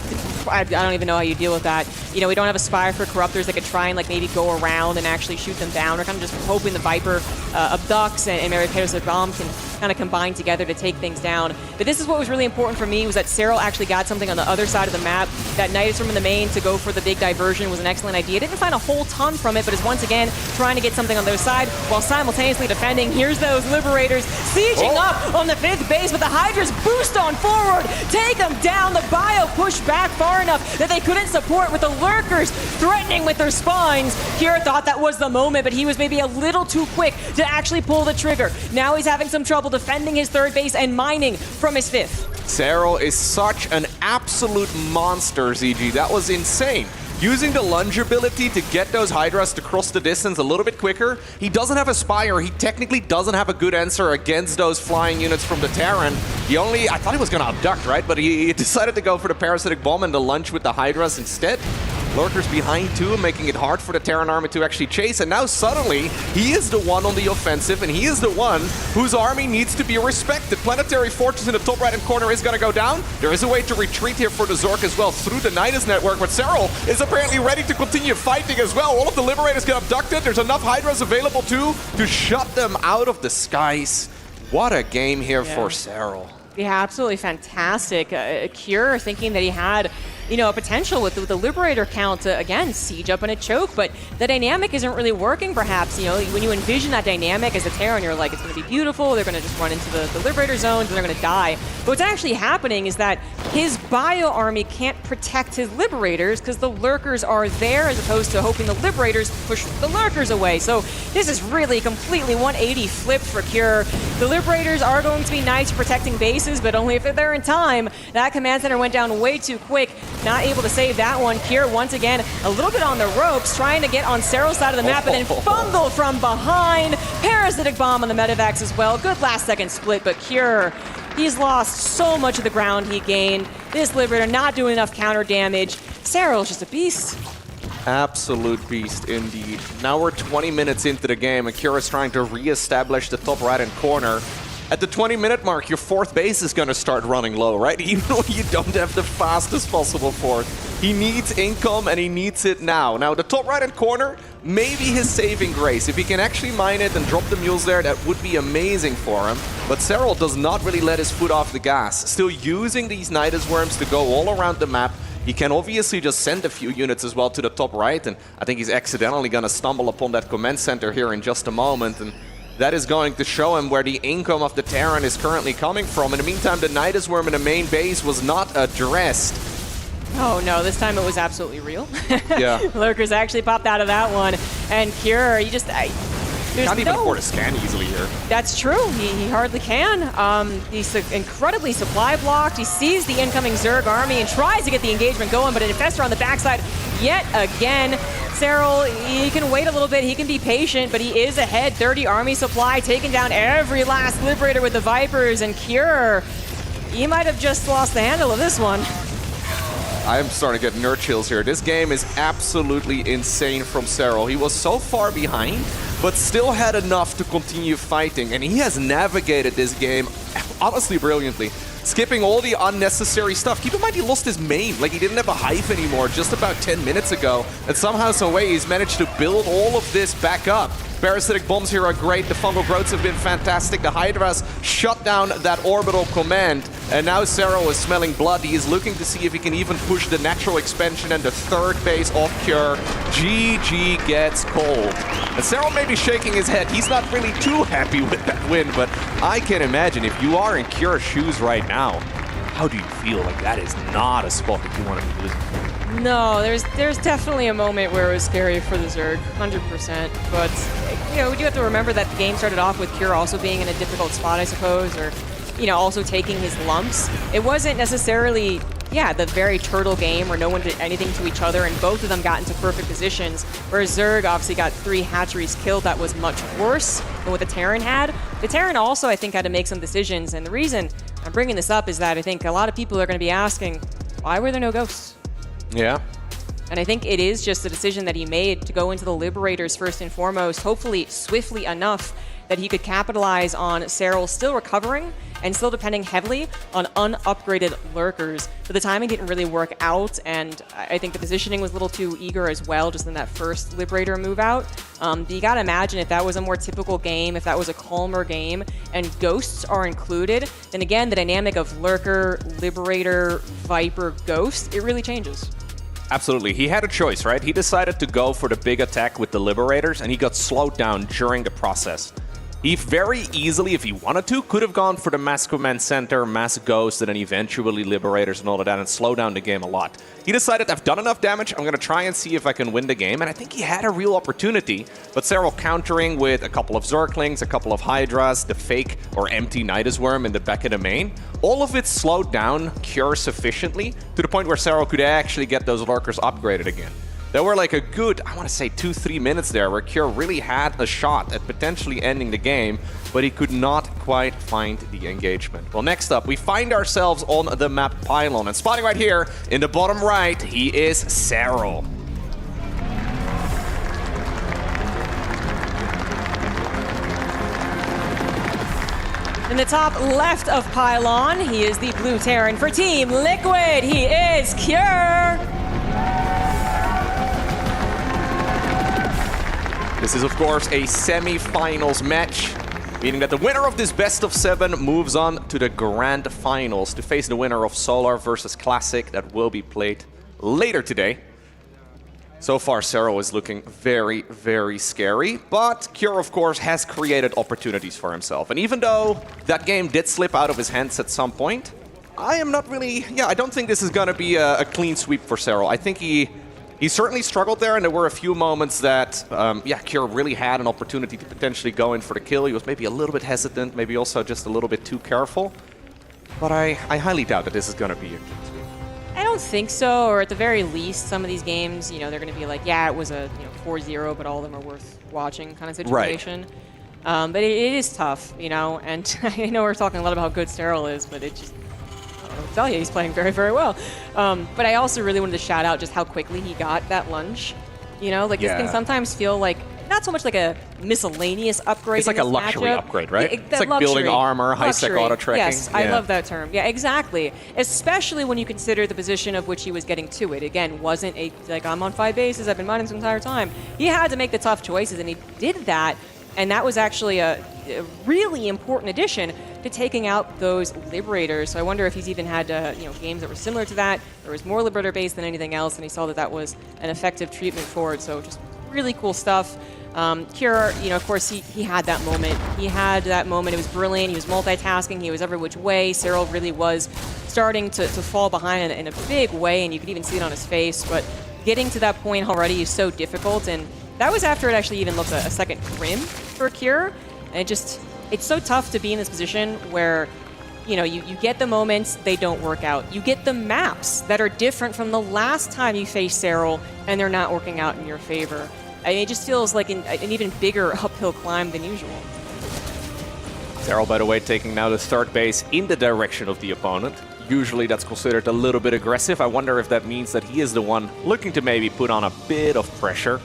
I don't even know how you deal with that. We don't have a Spire for Corruptors that could try and maybe go around and actually shoot them down. We're kind of just hoping the Viper abducts and Mary Peter's bomb can kind of combine together to take things down. But this is what was really important for me, was that Serral actually got something on the other side of the map. That Nidus Worm in the main to go for the big diversion was an excellent idea. Didn't find a whole ton from it, but is once again trying to get something on their side while simultaneously defending. Here's those Liberators sieging up on the 5th base, but the Hydras boost on forward, take them down. The bio pushed back far enough that they couldn't support, with the Lurkers threatening with their spines. Cure thought that was the moment, but he was maybe a little too quick to actually pull the trigger. Now he's having some trouble defending his 3rd base and mining from his 5th. Serral is such an absolute monster, ZG. That was insane. Using the lunge ability to get those Hydras to cross the distance a little bit quicker. He doesn't have a Spire. He technically doesn't have a good answer against those flying units from the Terran. I thought he was going to abduct, right? But he decided to go for the Parasitic Bomb and the lunge with the Hydras instead. Lurkers behind too, making it hard for the Terran army to actually chase. And now suddenly, he is the one on the offensive, and he is the one whose army needs to be respected. Planetary Fortress in the top right-hand corner is going to go down. There is a way to retreat here for the Zork as well through the Nidus network, but Serral is apparently ready to continue fighting as well. All of the Liberators get abducted. There's enough Hydras available too to shut them out of the skies. What a game here for Serral. Yeah, absolutely fantastic. Cure thinking that he had a potential with the Liberator count to, again, siege up and a choke, but the dynamic isn't really working, perhaps. When you envision that dynamic as a Terran, you're like, it's going to be beautiful, they're going to just run into the Liberator zones, and they're going to die. But what's actually happening is that his bio army can't protect his Liberators because the Lurkers are there, as opposed to hoping the Liberators push the Lurkers away. So this is really completely 180 flipped for Cure. The Liberators are going to be nice for protecting bases, but only if they're there in time. That command center went down way too quick, not able to save that one. Cure, once again, a little bit on the ropes, trying to get on Serral's side of the map, and then fumble from behind. Parasitic Bomb on the Medivacs as well. Good last-second split, but Cure, he's lost so much of the ground he gained. This Liberator not doing enough counter damage. Serral's just a beast. Absolute beast indeed. Now we're 20 minutes into the game, and Kira's trying to re-establish the top right-hand corner. At the 20-minute mark, your fourth base is going to start running low, right? Even though you don't have the fastest possible fourth. He needs income, and he needs it now. Now, the top right-hand corner, maybe his saving grace. If he can actually mine it and drop the mules there, that would be amazing for him. But Serral does not really let his foot off the gas. Still using these Nidus Worms to go all around the map. He can obviously just send a few units as well to the top right, and I think he's accidentally going to stumble upon that command center here in just a moment. And that is going to show him where the income of the Terran is currently coming from. In the meantime, the Nidus Worm in the main base was not addressed. Oh no, this time it was absolutely real. Yeah. Lurkers actually popped out of that one. And Cure, you just... Can't even afford a scan easily here. That's true. He hardly can. He's incredibly supply blocked. He sees the incoming Zerg army and tries to get the engagement going, but an Infestor on the backside yet again. Serral, he can wait a little bit. He can be patient, but he is ahead. 30 army supply, taking down every last Liberator with the Vipers. And Cure, he might have just lost the handle of this one. I'm starting to get nerd chills here. This game is absolutely insane from Serral. He was so far behind, but still had enough to continue fighting. And he has navigated this game honestly brilliantly. Skipping all the unnecessary stuff. Keep in mind, he lost his main. Like, he didn't have a hive anymore just about 10 minutes ago. And somehow, some way, he's managed to build all of this back up. Parasitic Bombs here are great. The Fungal Growths have been fantastic. The Hydras shut down that orbital command. And now Serral is smelling blood. He is looking to see if he can even push the natural expansion and the third base off Cure. GG gets cold. And Serral may be shaking his head. He's not really too happy with that win, but I can imagine if you are in Cure's shoes right now, how do you feel? Like, that is not a spot that you want to be losing. No, there's definitely a moment where it was scary for the Zerg, 100%. But, we do have to remember that the game started off with Cure also being in a difficult spot, I suppose, or, also taking his lumps. It wasn't necessarily, the very turtle game where no one did anything to each other, and both of them got into perfect positions, whereas Zerg obviously got 3 hatcheries killed. That was much worse than what the Terran had. The Terran also, I think, had to make some decisions, and the reason I'm bringing this up is that I think a lot of people are going to be asking, why were there no ghosts? Yeah. And I think it is just a decision that he made to go into the Liberators first and foremost, hopefully swiftly enough that he could capitalize on Serral still recovering and still depending heavily on unupgraded Lurkers. But the timing didn't really work out, and I think the positioning was a little too eager as well, just in that first Liberator move out. But you gotta imagine if that was a more typical game, if that was a calmer game, and Ghosts are included, then again, the dynamic of Lurker, Liberator, Viper, Ghost, it really changes. Absolutely. He had a choice, right? He decided to go for the big attack with the Liberators, and he got slowed down during the process. He very easily, if he wanted to, could have gone for the mass command center, mass ghost, and then eventually Liberators and all of that, and slow down the game a lot. He decided, I've done enough damage, I'm going to try and see if I can win the game, and I think he had a real opportunity. But Serral countering with a couple of Zerglings, a couple of Hydras, the fake or empty Nidus Worm in the back of the main, all of it slowed down Cure sufficiently to the point where Serral could actually get those Lurkers upgraded again. There were like a good, I want to say 2-3 minutes there where Cure really had a shot at potentially ending the game, but he could not quite find the engagement. Well, next up, we find ourselves on the map Pylon, and spotting right here in the bottom right, he is Serral. In the top left of Pylon, he is the blue Terran for Team Liquid. He is Cure. This is, of course, a semi-finals match, meaning that the winner of this best of 7 moves on to the grand finals to face the winner of Solar versus Classic that will be played later today. So far, Serral is looking very, very scary, but Cure, of course, has created opportunities for himself. And even though that game did slip out of his hands at some point, I am not really... Yeah, I don't think this is going to be a clean sweep for Serral. I think he certainly struggled there, and there were a few moments that, Cure really had an opportunity to potentially go in for the kill. He was maybe a little bit hesitant, maybe also just a little bit too careful. But I highly doubt that this is going to be a clean sweep. I don't think so, or at the very least, some of these games, they're going to be like, yeah, it was a 4-0, but all of them are worth watching kind of situation. Right. But it is tough, and I know we're talking a lot about how good Serral is, but it just, I don't know what to tell you, he's playing very, very well. But I also really wanted to shout out just how quickly he got that lunge. This can sometimes feel like, not so much like a miscellaneous upgrade. It's like a luxury upgrade, right? It's like building armor, high-sec auto-tracking. Yes, I love that term. Yeah, exactly. Especially when you consider the position of which he was getting to it. Again, wasn't I'm on 5 bases, I've been mining this entire time. He had to make the tough choices, and he did that. And that was actually a really important addition to taking out those Liberators. So I wonder if he's even had games that were similar to that. There was more Liberator base than anything else, and he saw that was an effective treatment for it. So just really cool stuff. Cure, of course, he had that moment. He had that moment. It was brilliant. He was multitasking. He was every which way. Serral really was starting to fall behind in a big way, and you could even see it on his face. But getting to that point already is so difficult, and that was after it actually even looked a second grim for Cure. And it's so tough to be in this position where, you get the moments, they don't work out. You get the maps that are different from the last time you faced Serral, and they're not working out in your favor. I mean, it just feels like an even bigger uphill climb than usual. Serral, by the way, taking now the third base in the direction of the opponent. Usually that's considered a little bit aggressive. I wonder if that means that he is the one looking to maybe put on a bit of pressure.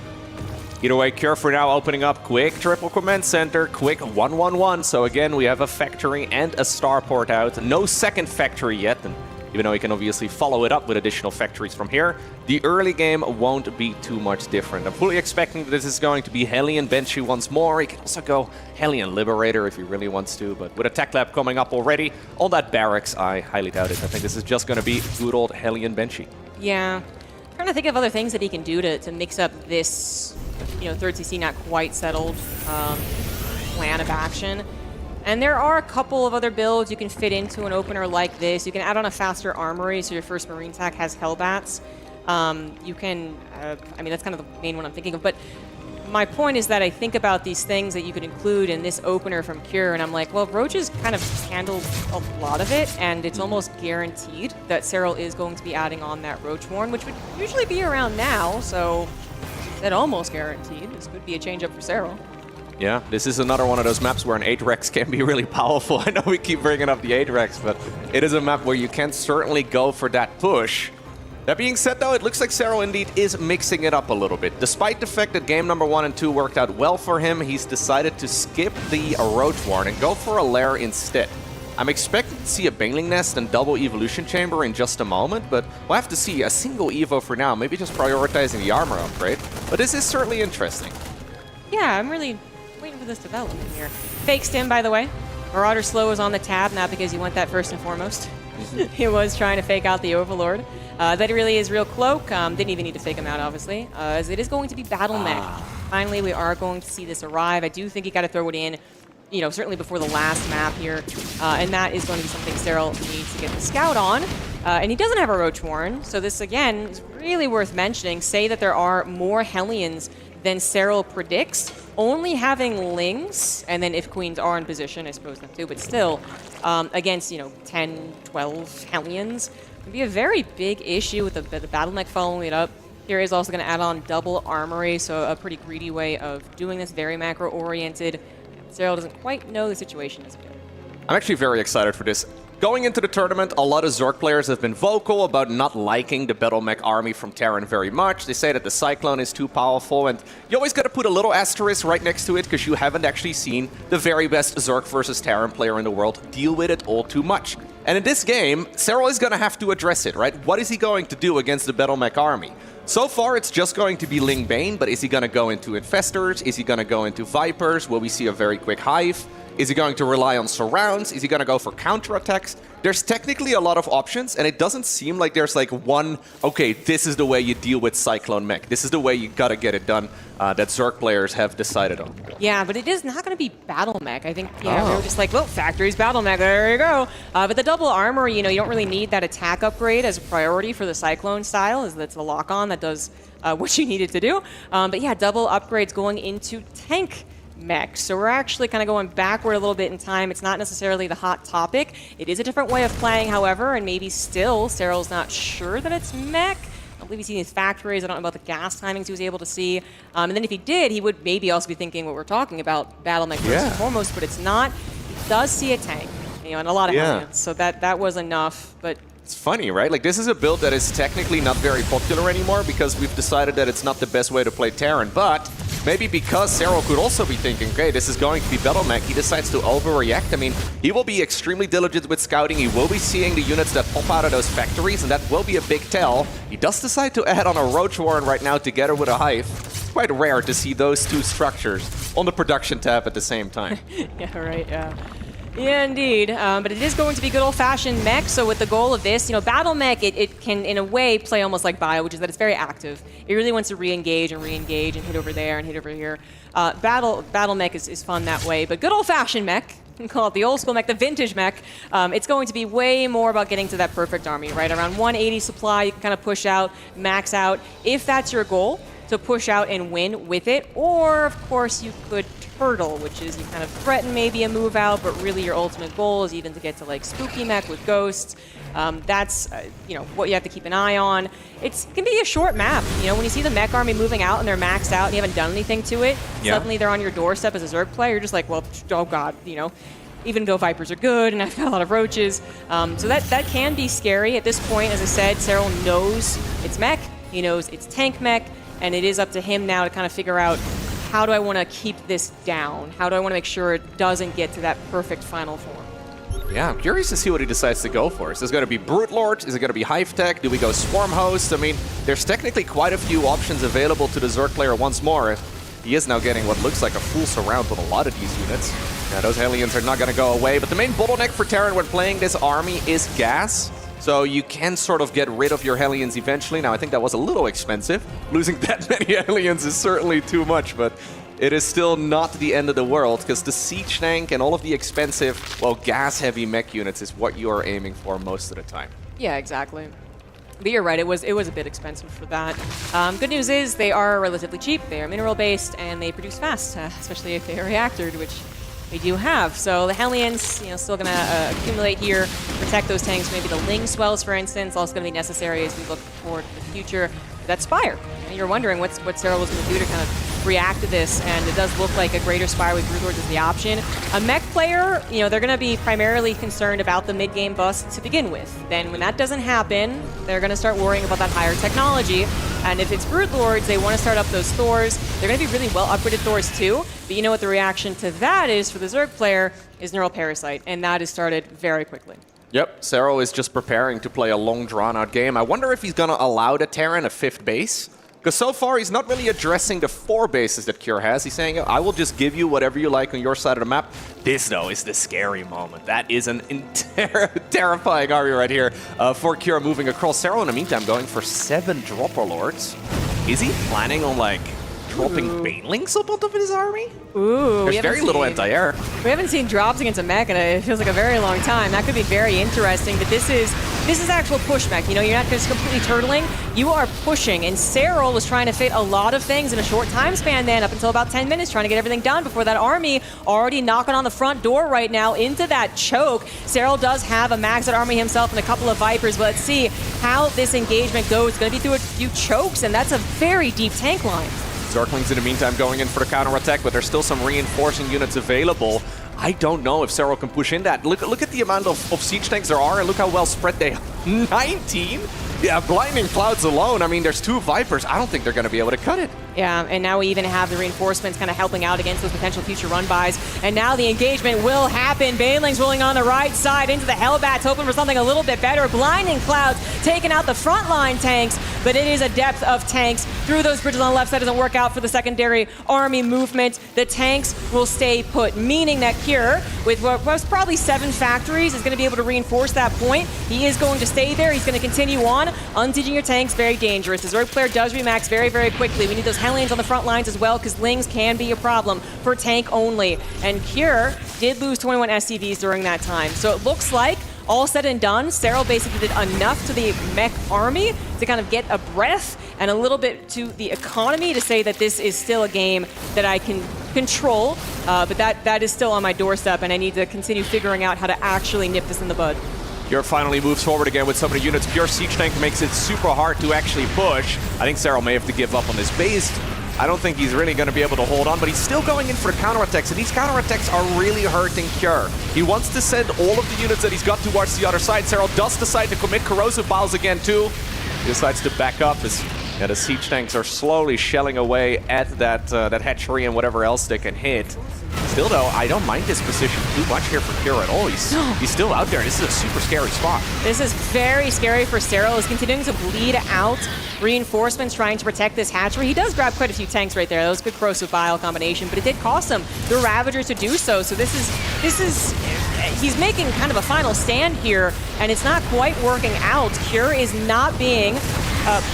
Either way, Cure for now opening up quick triple command center, quick 1-1-1. So again, we have a factory and a starport out. No second factory yet, and even though he can obviously follow it up with additional factories from here, the early game won't be too much different. I'm fully expecting that this is going to be Hellion Banshee once more. He can also go Hellion Liberator if he really wants to, but with a tech lab coming up already on that barracks, I highly doubt it. I think this is just going to be good old Hellion Banshee. Yeah. I'm trying to think of other things that he can do to mix up this, third CC not quite settled plan of action. And there are a couple of other builds you can fit into an opener like this. You can add on a faster armory, so your first Marine attack has Hellbats. You can, that's kind of the main one I'm thinking of. But my point is that I think about these things that you could include in this opener from Cure, and I'm like, well, Roach's kind of handled a lot of it, and it's almost guaranteed that Serral is going to be adding on that Roach Warren, which would usually be around now, so that almost guaranteed. This could be a change up for Serral. Yeah, this is another one of those maps where an 8-Rex can be really powerful. I know we keep bringing up the 8-Rex, but it is a map where you can certainly go for that push. That being said, though, it looks like Serral indeed is mixing it up a little bit. Despite the fact that game number 1 and 2 worked out well for him, he's decided to skip the Roach Warren and go for a lair instead. I'm expecting to see a Baneling Nest and double Evolution Chamber in just a moment, but we'll have to see a single Evo for now, maybe just prioritizing the armor upgrade. But this is certainly interesting. Yeah, I'm really waiting for this development here. Fake stim, by the way. Marauder Slow is on the tab, not because you want that first and foremost. He was trying to fake out the Overlord. That really is real cloak. Didn't even need to fake him out, obviously, as it is going to be Battle Mech. Finally, we are going to see this arrive. I do think you got to throw it in, certainly before the last map here. And that is going to be something Serral needs to get the scout on. And he doesn't have a Roach Warren, so this, again, is really worth mentioning. Say that there are more Hellions than Serral predicts. Only having Lings, and then if Queens are in position, I suppose them too, but still, against, 10, 12 Hellions, can be a very big issue with the Battle Mech following it up. Here is also going to add on double armory, so a pretty greedy way of doing this, very macro-oriented. Serral doesn't quite know the situation as yet. I'm actually very excited for this. Going into the tournament, a lot of Zerg players have been vocal about not liking the Battle Mech army from Terran very much. They say that the Cyclone is too powerful, and you always got to put a little asterisk right next to it because you haven't actually seen the very best Zerg versus Terran player in the world deal with it all too much. And in this game, Serral is going to have to address it, right? What is he going to do against the Battle Mech army? So far, it's just going to be Ling Bane, but is he going to go into Infestors? Is he going to go into Vipers? Will we see a very quick Hive? Is he going to rely on surrounds? Is he going to go for counterattacks? There's technically a lot of options, and it doesn't seem like there's like one, okay, this is the way you deal with Cyclone Mech. This is the way you gotta get it done that Zerg players have decided on. Yeah, but it is not going to be Battle Mech. I think, we were just like, well, Factory's Battle Mech, there you go. But the double armor, you don't really need that attack upgrade as a priority for the Cyclone style, as that's a lock-on that does what you need it to do. But yeah, double upgrades going into tank mech. So we're actually kind of going backward a little bit in time. It's not necessarily the hot topic. It is a different way of playing, however, and maybe still Serral's not sure that it's mech. I believe he's seen these factories. I don't know about the gas timings he was able to see. And then if he did, he would maybe also be thinking what we're talking about, Battle Mech first and foremost, but it's not. He does see a tank, and a lot of helmets. So that was enough, but it's funny, right? Like, this is a build that is technically not very popular anymore because we've decided that it's not the best way to play Terran, but maybe because Serral could also be thinking, okay, this is going to be Battle Mech, he decides to overreact. I mean, he will be extremely diligent with scouting. He will be seeing the units that pop out of those factories, and that will be a big tell. He does decide to add on a Roach Warren right now together with a Hive. It's quite rare to see those two structures on the production tab at the same time. Yeah, right, yeah. Yeah, indeed. But it is going to be good old-fashioned mech, so with the goal of this, Battle Mech, it can, in a way, play almost like Bio, which is that it's very active. It really wants to re-engage and hit over there and hit over here. Battle Mech is fun that way, but good old-fashioned mech, you can call it the old-school mech, the vintage mech, it's going to be way more about getting to that perfect army, right? Around 180 supply, you can kind of push out, max out, if that's your goal, to push out and win with it, or, of course, you could turtle, which is you kind of threaten maybe a move out, but really your ultimate goal is even to get to like spooky mech with ghosts. That's what you have to keep an eye on. It can be a short map. When you see the mech army moving out and they're maxed out and you haven't done anything to it, suddenly they're on your doorstep as a Zerg player. You're just like, well, oh god, even though Vipers are good and I've got a lot of roaches. So that can be scary. At this point, as I said, Serral knows it's mech, he knows it's tank mech, and it is up to him now to kind of figure out, how do I want to keep this down? How do I want to make sure it doesn't get to that perfect final form? Yeah, I'm curious to see what he decides to go for. Is this going to be Brute Lord? Is it going to be Hive Tech? Do we go Swarm Host? I mean, there's technically quite a few options available to the Zerg player once more. He is now getting what looks like a full surround with a lot of these units. Now, those Hellions are not going to go away, but the main bottleneck for Terran when playing this army is gas. So you can sort of get rid of your Hellions eventually. Now, I think that was a little expensive. Losing that many Hellions is certainly too much, but it is still not the end of the world, because the Siege Tank and all of the expensive, well, gas-heavy mech units is what you are aiming for most of the time. Yeah, exactly. But you're right, it was a bit expensive for that. Good news is they are relatively cheap, they are mineral-based, and they produce fast, especially if they are reactored, which we do have. So the Hellions, still going to accumulate here, protect those tanks. Maybe the Ling Swells, for instance, also going to be necessary as we look forward to the future. That Spire, you're wondering what Serral was going to do to kind of react to this, and it does look like a greater Spire with Broodlords is the option. A mech player, they're going to be primarily concerned about the mid-game bust to begin with. Then when that doesn't happen, they're going to start worrying about that higher technology. And if it's Broodlords, they want to start up those Thors. They're going to be really well upgraded Thors too, but you know what the reaction to that is for the Zerg player is Neural Parasite, and that is started very quickly. Yep, Serral is just preparing to play a long, drawn-out game. I wonder if he's going to allow the Terran a 5th base. Because so far, he's not really addressing the 4 bases that Cure has. He's saying, I will just give you whatever you like on your side of the map. This, though, is the scary moment. That is an terrifying army right here for Cure moving across. Serral, in the meantime, going for 7 Dropper Lords. Is he planning on, like, dropping Banelings up on top of his army? Ooh, there's very little anti-air. We haven't seen drops against a mech in it feels like a very long time. That could be very interesting, but this is actual push mech. You're not just completely turtling. You are pushing, and Serral was trying to fit a lot of things in a short time span then, up until about 10 minutes, trying to get everything done before that army already knocking on the front door right now into that choke. Serral does have a maxed army himself and a couple of Vipers, but let's see how this engagement goes. It's going to be through a few chokes, and that's a very deep tank line. Zerglings in the meantime going in for the counter-attack, but there's still some reinforcing units available. I don't know if Serral can push in that. Look at the amount of siege tanks there are, and look how well spread they 19? Yeah, Blinding Clouds alone. I mean, there's 2 Vipers. I don't think they're going to be able to cut it. Yeah, and now we even have the reinforcements kind of helping out against those potential future run-bys. And now the engagement will happen. Baneling's rolling on the right side into the Hellbats, hoping for something a little bit better. Blinding Clouds taking out the frontline tanks, but it is a depth of tanks through those bridges on the left side. Doesn't work out for the secondary army movement. The tanks will stay put, meaning that Cure, with what was probably 7 factories, is going to be able to reinforce that point. He is going to stay there. He's going to continue on. Unsieging your tanks, very dangerous. The Zerg player does remax very, very quickly. We need those Hellions on the front lines as well, because Lings can be a problem for tank only. And Cure did lose 21 SCVs during that time. So it looks like, all said and done, Serral basically did enough to the mech army to kind of get a breath and a little bit to the economy to say that this is still a game that I can control, but that is still on my doorstep, and I need to continue figuring out how to actually nip this in the bud. Pure finally moves forward again with some of the units. Pure Siege Tank makes it super hard to actually push. I think Serral may have to give up on this base. I don't think he's really going to be able to hold on, but he's still going in for the counterattacks, and these counterattacks are really hurting Cure. He wants to send all of the units that he's got towards the other side. Serral does decide to commit Corrosive Biles again too. He decides to back up as the Siege Tanks are slowly shelling away at that hatchery and whatever else they can hit. Still though, I don't mind this position too much here for Cure at all. He's still out there. This is a super scary spot. This is very scary for Serral. He's continuing to bleed out reinforcements trying to protect this hatchery. He does grab quite a few tanks right there. That was a good Corrosive Bile combination, but it did cost him the Ravagers to do so. So this is he's making kind of a final stand here, and it's not quite working out. Cure is not being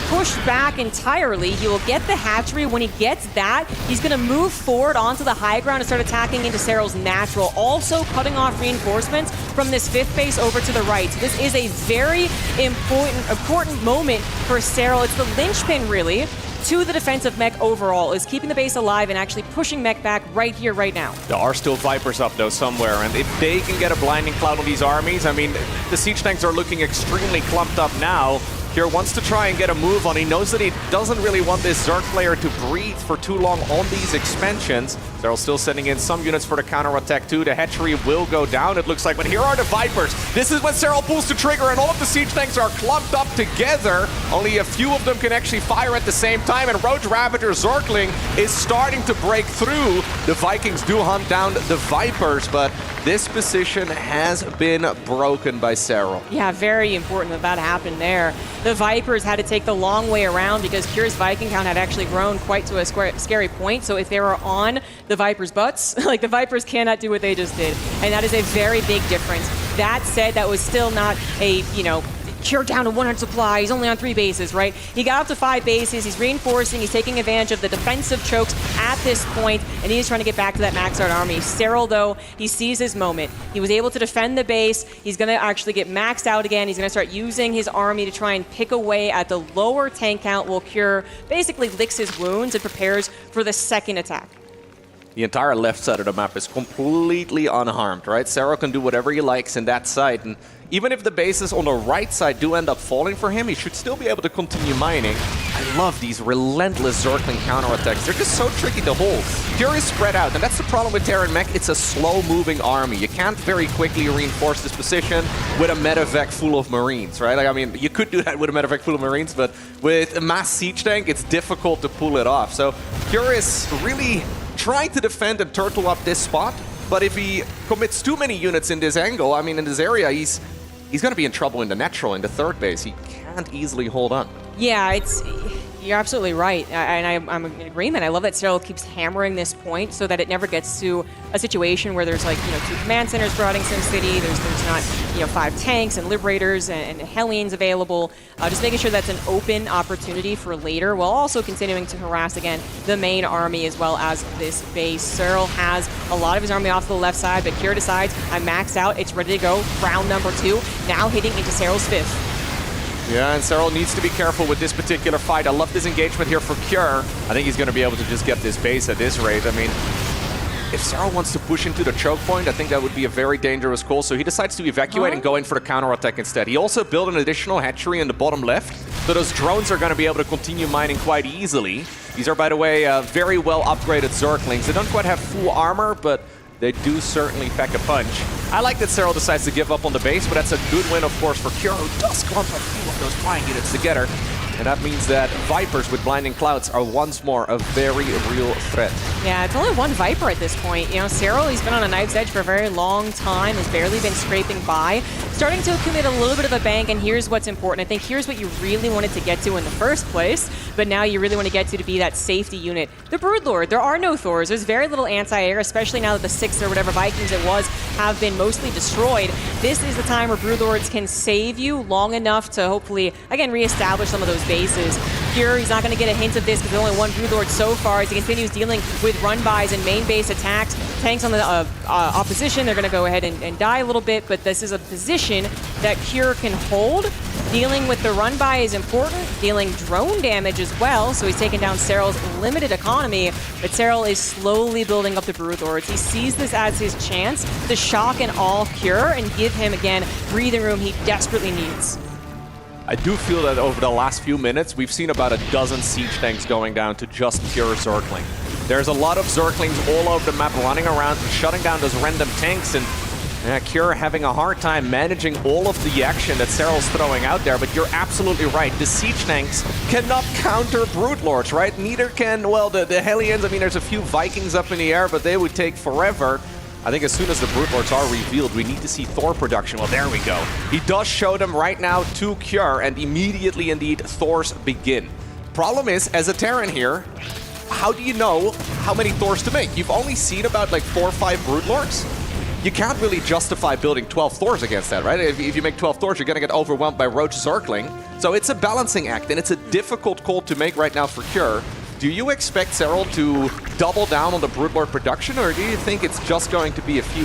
pushed back entirely. He will get the hatchery. When he gets that, he's going to move forward onto the high ground and start attacking into Serral's natural, also cutting off reinforcements from this 5th base over to the right. So this is a very important moment for Serral. It's the linchpin, really, to the defensive mech overall, is keeping the base alive and actually pushing mech back right here, right now. There are still Vipers up, though, somewhere, and if they can get a Blinding Cloud on these armies, I mean, the Siege Tanks are looking extremely clumped up now. Cure wants to try and get a move on. He knows that he doesn't really want this Zerg player to breathe for too long on these expansions. They're still sending in some units for the counterattack too. The hatchery will go down, it looks like, but here are the Vipers. This is when Serral pulls the trigger and all of the Siege Tanks are clumped up together. Only a few of them can actually fire at the same time, and Roach Ravager Zergling is starting to break through. The Vikings do hunt down the Vipers, but this position has been broken by Serral. Yeah, very important that that happened there. The Vipers had to take the long way around because Cure's Viking count had actually grown quite to a scary point. So if they were on the Vipers' butts, like, the Vipers cannot do what they just did. And that is a very big difference. That said, that was still not a, Cure down to 100 supply. He's only on 3 bases, right? He got up to 5 bases. He's reinforcing. He's taking advantage of the defensive chokes at this point, and he's trying to get back to that maxed out army. Serral, though, he sees his moment. He was able to defend the base. He's going to actually get maxed out again. He's going to start using his army to try and pick away at the lower tank count while Cure basically licks his wounds and prepares for the second attack. The entire left side of the map is completely unharmed, right? Serral can do whatever he likes in that side, and even if the bases on the right side do end up falling for him, he should still be able to continue mining. I love these relentless Zergling counterattacks. They're just so tricky to hold. Cure is spread out, and that's the problem with Terran Mech. It's a slow-moving army. You can't very quickly reinforce this position with a medevac full of Marines, right? Like, I mean, you could do that with a medevac full of Marines, but with a mass siege tank, it's difficult to pull it off. So Cure is really trying to defend and turtle up this spot, but if he commits too many units in this angle, I mean, in this area, he's going to be in trouble in the natural, in the 3rd base. He can't easily hold on. Yeah, you're absolutely right, and I'm in agreement. I love that Serral keeps hammering this point so that it never gets to a situation where there's 2 command centers providing SimCity. There's not 5 tanks and Liberators and Hellions available. Just making sure that's an open opportunity for later, while also continuing to harass again the main army as well as this base. Serral has a lot of his army off to the left side, but Cure decides, I'm maxed out. It's ready to go. Round number 2, now hitting into Serral's 5th. Yeah, and Serral needs to be careful with this particular fight. I love this engagement here for Cure. I think he's going to be able to just get this base at this rate. I mean, if Serral wants to push into the choke point, I think that would be a very dangerous call. So he decides to evacuate and go in for the counterattack instead. He also built an additional hatchery in the bottom left, so those drones are going to be able to continue mining quite easily. These are, by the way, very well upgraded Zerglings. They don't quite have full armor, but They do certainly pack a punch. I like that Serral decides to give up on the base, but that's a good win, of course, for Cure, who does clump a few of those flying units together. And that means that Vipers with Blinding Clouds are once more a very real threat. Yeah, it's only one Viper at this point. You know, Serral, he's been on a knife's edge for a very long time, has barely been scraping by. Starting to accumulate a little bit of a bank, and here's what's important. I think here's what you really wanted to get to in the first place, but now you really want to get to be that safety unit. The Broodlord, there are no Thors. There's very little anti-air, especially now that the 6 or whatever Vikings it was have been mostly destroyed. This is the time where Broodlords can save you long enough to hopefully, again, reestablish some of those bases. Pure, he's not going to get a hint of this because there's only one Broodlord so far as he continues dealing with run-bys and main base attacks. Tanks on the opposition, they're going to go ahead and die a little bit, but this is a position that Cure can hold. Dealing with the run-by is important, dealing drone damage as well, so he's taking down Serral's limited economy, but Serral is slowly building up the Broodlords. He sees this as his chance to shock and awe Cure and give him, again, breathing room he desperately needs. I do feel that over the last few minutes, we've seen about a dozen siege tanks going down to just pure Zergling. There's a lot of Zerglings all over the map running around, shutting down those random tanks, and Cure having a hard time managing all of the action that Serral's throwing out there, but you're absolutely right. The siege tanks cannot counter Broodlords, right? Neither can, well, the Hellions. I mean, there's a few Vikings up in the air, but they would take forever. I think as soon as the Broodlords are revealed, we need to see Thor production. Well, there we go. He does show them right now to Cure, and immediately, indeed, Thors begin. Problem is, as a Terran here, how do you know how many Thors to make? You've only seen about like 4 or 5 Broodlords. You can't really justify building 12 Thors against that, right? If you make 12 Thors, you're going to get overwhelmed by Roach Zergling. So it's a balancing act, and it's a difficult call to make right now for Cure. Do you expect Serral to double down on the Broodlord production, or do you think it's just going to be a few?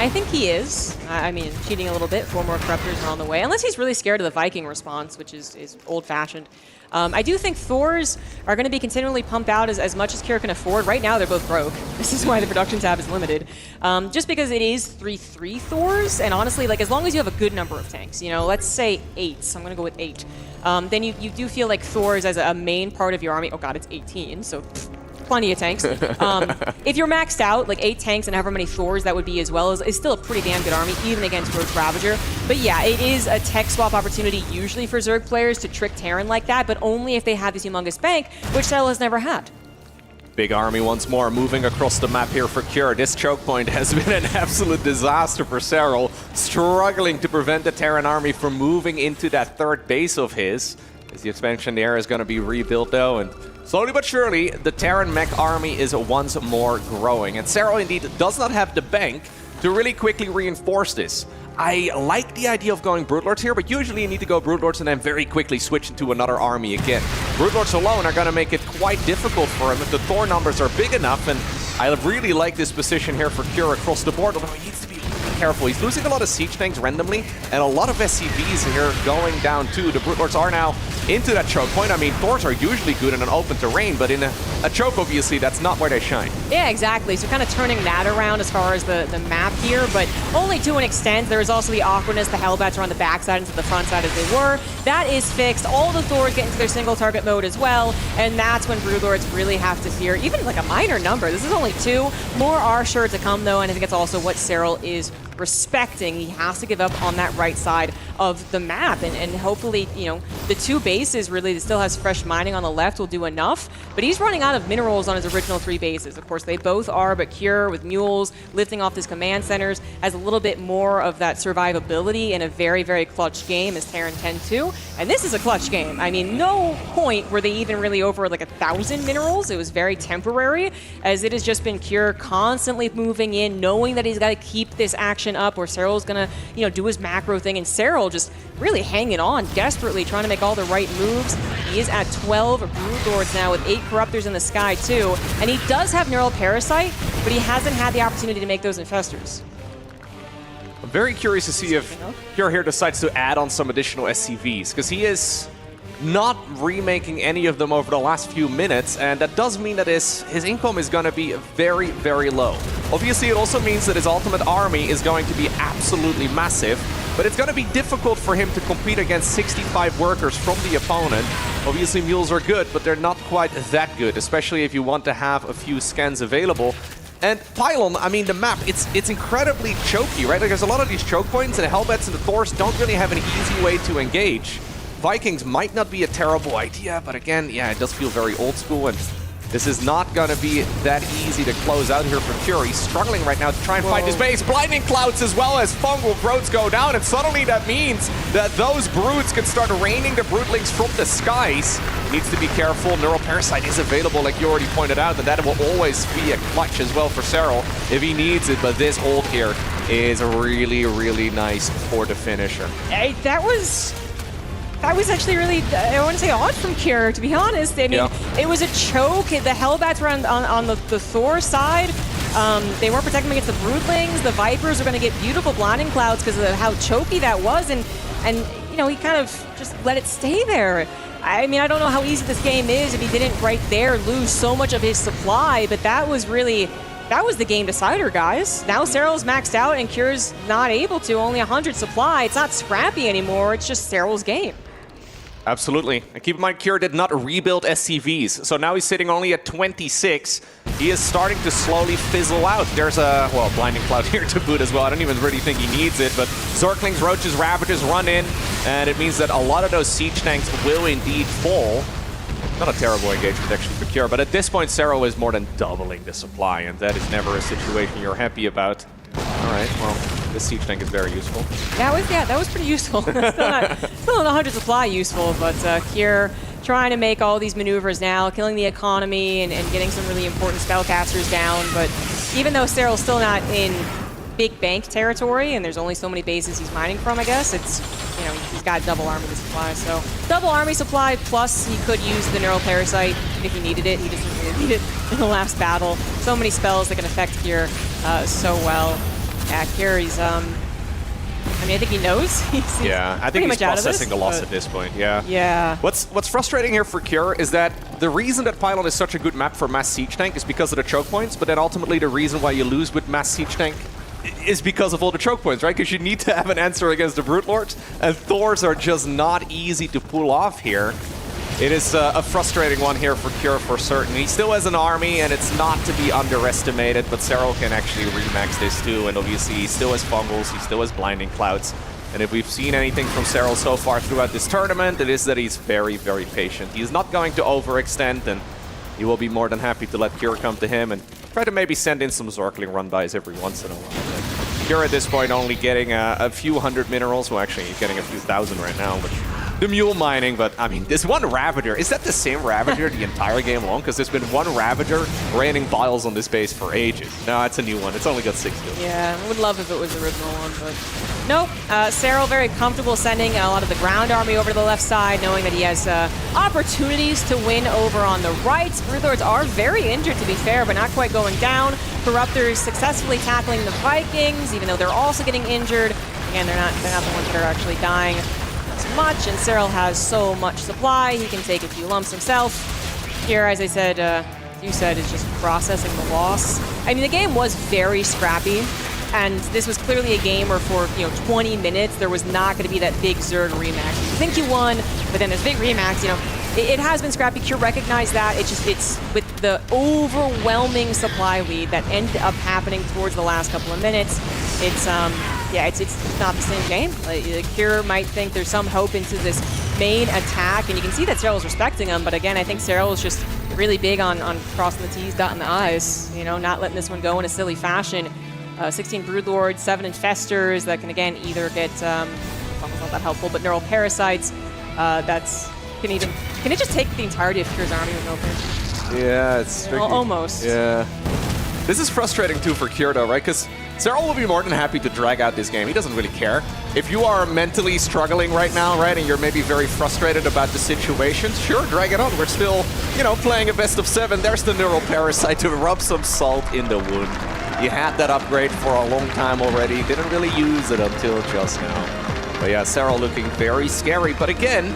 I think he is. I mean, cheating a little bit. 4 more Corruptors are on the way. Unless he's really scared of the Viking response, which is old-fashioned. I do think Thors are going to be continually pumped out as much as Cure can afford. Right now, they're both broke. This is why the production tab is limited. Just because it is 3-3 Thors, and honestly, like, as long as you have a good number of tanks, you know, let's say 8, so I'm going to go with 8, then you do feel like Thors as a main part of your army. Oh god, it's 18, so plenty of tanks. If you're maxed out, like 8 tanks and however many Thors that would be as well, is still a pretty damn good army, even against Roach Ravager. But yeah, it is a tech swap opportunity usually for Zerg players to trick Terran like that, but only if they have this humongous bank, which Serral has never had. Big army once more moving across the map here for Cure. This choke point has been an absolute disaster for Serral, struggling to prevent the Terran army from moving into that third base of his. As the expansion there is going to be rebuilt though, and slowly but surely, the Terran mech army is once more growing. And Serral indeed does not have the bank to really quickly reinforce this. I like the idea of going Broodlords here, but usually you need to go Broodlords and then very quickly switch into another army again. Broodlords alone are going to make it quite difficult for him if the Thor numbers are big enough, and I really like this position here for Cure across the board, although he needs to be careful. He's losing a lot of siege tanks randomly, and a lot of SCVs here going down too. The Broodlords are now into that choke point. I mean, Thors are usually good in an open terrain, but in a choke, obviously, that's not where they shine. Yeah, exactly. So kind of turning that around as far as the map here, but only to an extent. There is also the awkwardness. The Hellbats are on the backside instead of the front side as they were. That is fixed. All the Thors get into their single target mode as well, and that's when Broodlords really have to fear even like a minor number. This is only 2. More are sure to come, though, and I think it's also what Serral is respecting. He has to give up on that right side of the map, and hopefully, you know, the 2 bases really still has fresh mining on the left will do enough, but he's running out of minerals on his original 3 bases. Of course, they both are, but Cure with mules lifting off his command centers has a little bit more of that survivability in a very, very clutch game as Terran 10-2, and this is a clutch game. I mean, no point were they even really over like 1,000 minerals. It was very temporary, as it has just been Cure constantly moving in, knowing that he's got to keep this action up, or Serral's gonna, you know, do his macro thing, and Serral just really hanging on desperately, trying to make all the right moves. He is at 12 Broodlords now with 8 Corruptors in the sky too, and he does have Neural Parasite, but he hasn't had the opportunity to make those Infestors. I'm very curious to see if Cure here decides to add on some additional SCVs, because he is not remaking any of them over the last few minutes, and that does mean that his income is going to be very, very low. Obviously, it also means that his ultimate army is going to be absolutely massive, but it's going to be difficult for him to compete against 65 workers from the opponent. Obviously, mules are good, but they're not quite that good, especially if you want to have a few scans available. And Pylon, I mean, the map, it's incredibly choky, right? Like, there's a lot of these choke points, and the Hellbats and the Thors don't really have an easy way to engage. Vikings might not be a terrible idea, but again, yeah, it does feel very old school, and this is not going to be that easy to close out here for Cure. He's struggling right now to try and find his base. Blinding Clouds as well as Fungal Growths go down, and suddenly that means that those Broods can start raining the Broodlings from the skies. Needs to be careful. Neural Parasite is available, like you already pointed out, and that will always be a clutch as well for Serral if he needs it, but this hold here is really, really nice for the finisher. Hey, that was actually really, I want to say, odd from Cure, to be honest. I mean, it was a choke. The Hellbats were on the Thor side. They weren't protecting against the Broodlings. The Vipers are going to get beautiful Blinding Clouds because of how choky that was. And you know, he kind of just let it stay there. I mean, I don't know how easy this game is if he didn't right there lose so much of his supply, but that was the game decider, guys. Now Serral's maxed out and Cure's not able to, only 100 supply. It's not scrappy anymore, it's just Serral's game. Absolutely. And keep in mind, Cure did not rebuild SCVs, so now he's sitting only at 26. He is starting to slowly fizzle out. There's a, well, Blinding Cloud here to boot as well. I don't even really think he needs it, but Zerglings, Roaches, Ravagers run in, and it means that a lot of those siege tanks will indeed fall. Not a terrible engagement actually for Cure, but at this point, Serral is more than doubling the supply, and that is never a situation you're happy about. All right, well, this siege tank is very useful. That was pretty useful. Still not 100 supply useful, but Cure trying to make all these maneuvers now, killing the economy and getting some really important spellcasters down. But even though Serral's still not in big bank territory, and there's only so many bases he's mining from, I guess, it's, you know, he's got double army supply. So double army supply, plus he could use the Neural Parasite if he needed it. He just didn't really need it in the last battle. So many spells that can affect Cure so well. Yeah, Cure, he's, I mean, I think he knows. Yeah, I think he's processing the loss at this point, yeah. Yeah. What's frustrating here for Cure is that the reason that Pylon is such a good map for Mass Siege Tank is because of the choke points, but then ultimately the reason why you lose with Mass Siege Tank is because of all the choke points, right? Because you need to have an answer against the Brute Lords, and Thors are just not easy to pull off here. It is a frustrating one here for Cure for certain. He still has an army, and it's not to be underestimated, but Serral can actually remax this too, and obviously he still has Fungals, he still has Blinding Clouds. And if we've seen anything from Serral so far throughout this tournament, it is that he's very, very patient. He is not going to overextend, and he will be more than happy to let Cure come to him and try to maybe send in some Zergling run-bys every once in a while. But Cure at this point only getting a few hundred minerals, well actually he's getting a few thousand right now, but the mule mining, but I mean, this one Ravager, is that the same Ravager the entire game long? Because there's been one Ravager raining biles on this base for ages. No, it's a new one. It's only got 6 kills. Yeah, I would love if it was the original one, but nope. Serral very comfortable sending a lot of the ground army over to the left side, knowing that he has opportunities to win over on the right. Broodlords are very injured, to be fair, but not quite going down. Corruptors successfully tackling the Vikings, even though they're also getting injured. Again, they're not the ones that are actually dying as much, and Serral has so much supply, he can take a few lumps himself. Here, as I said, you said, is just processing the loss. I mean, the game was very scrappy, and this was clearly a game where for 20 minutes there was not going to be that big Zerg remax. You think you won, but then this big remax, it has been scrappy. Cure recognized that. It's with the overwhelming supply lead that ended up happening towards the last couple of minutes. It's not the same game. Cure might think there's some hope into this main attack, and you can see that Serral is respecting him. But again, I think Serral is just really big on crossing the T's, dotting the I's. Not letting this one go in a silly fashion. 16 Broodlords, 7 Infestors that can again either get not that helpful, but Neural Parasites. Can it just take the entirety of Cure's army with no parasites? Yeah, it's tricky. Almost. Yeah. This is frustrating too for Cure though, right? Because Serral will be more than happy to drag out this game. He doesn't really care. If you are mentally struggling right now, right, and you're maybe very frustrated about the situation, sure, drag it on. We're still, playing a best of 7. There's the Neural Parasite to rub some salt in the wound. You had that upgrade for a long time already. Didn't really use it until just now. But yeah, Serral looking very scary. But again,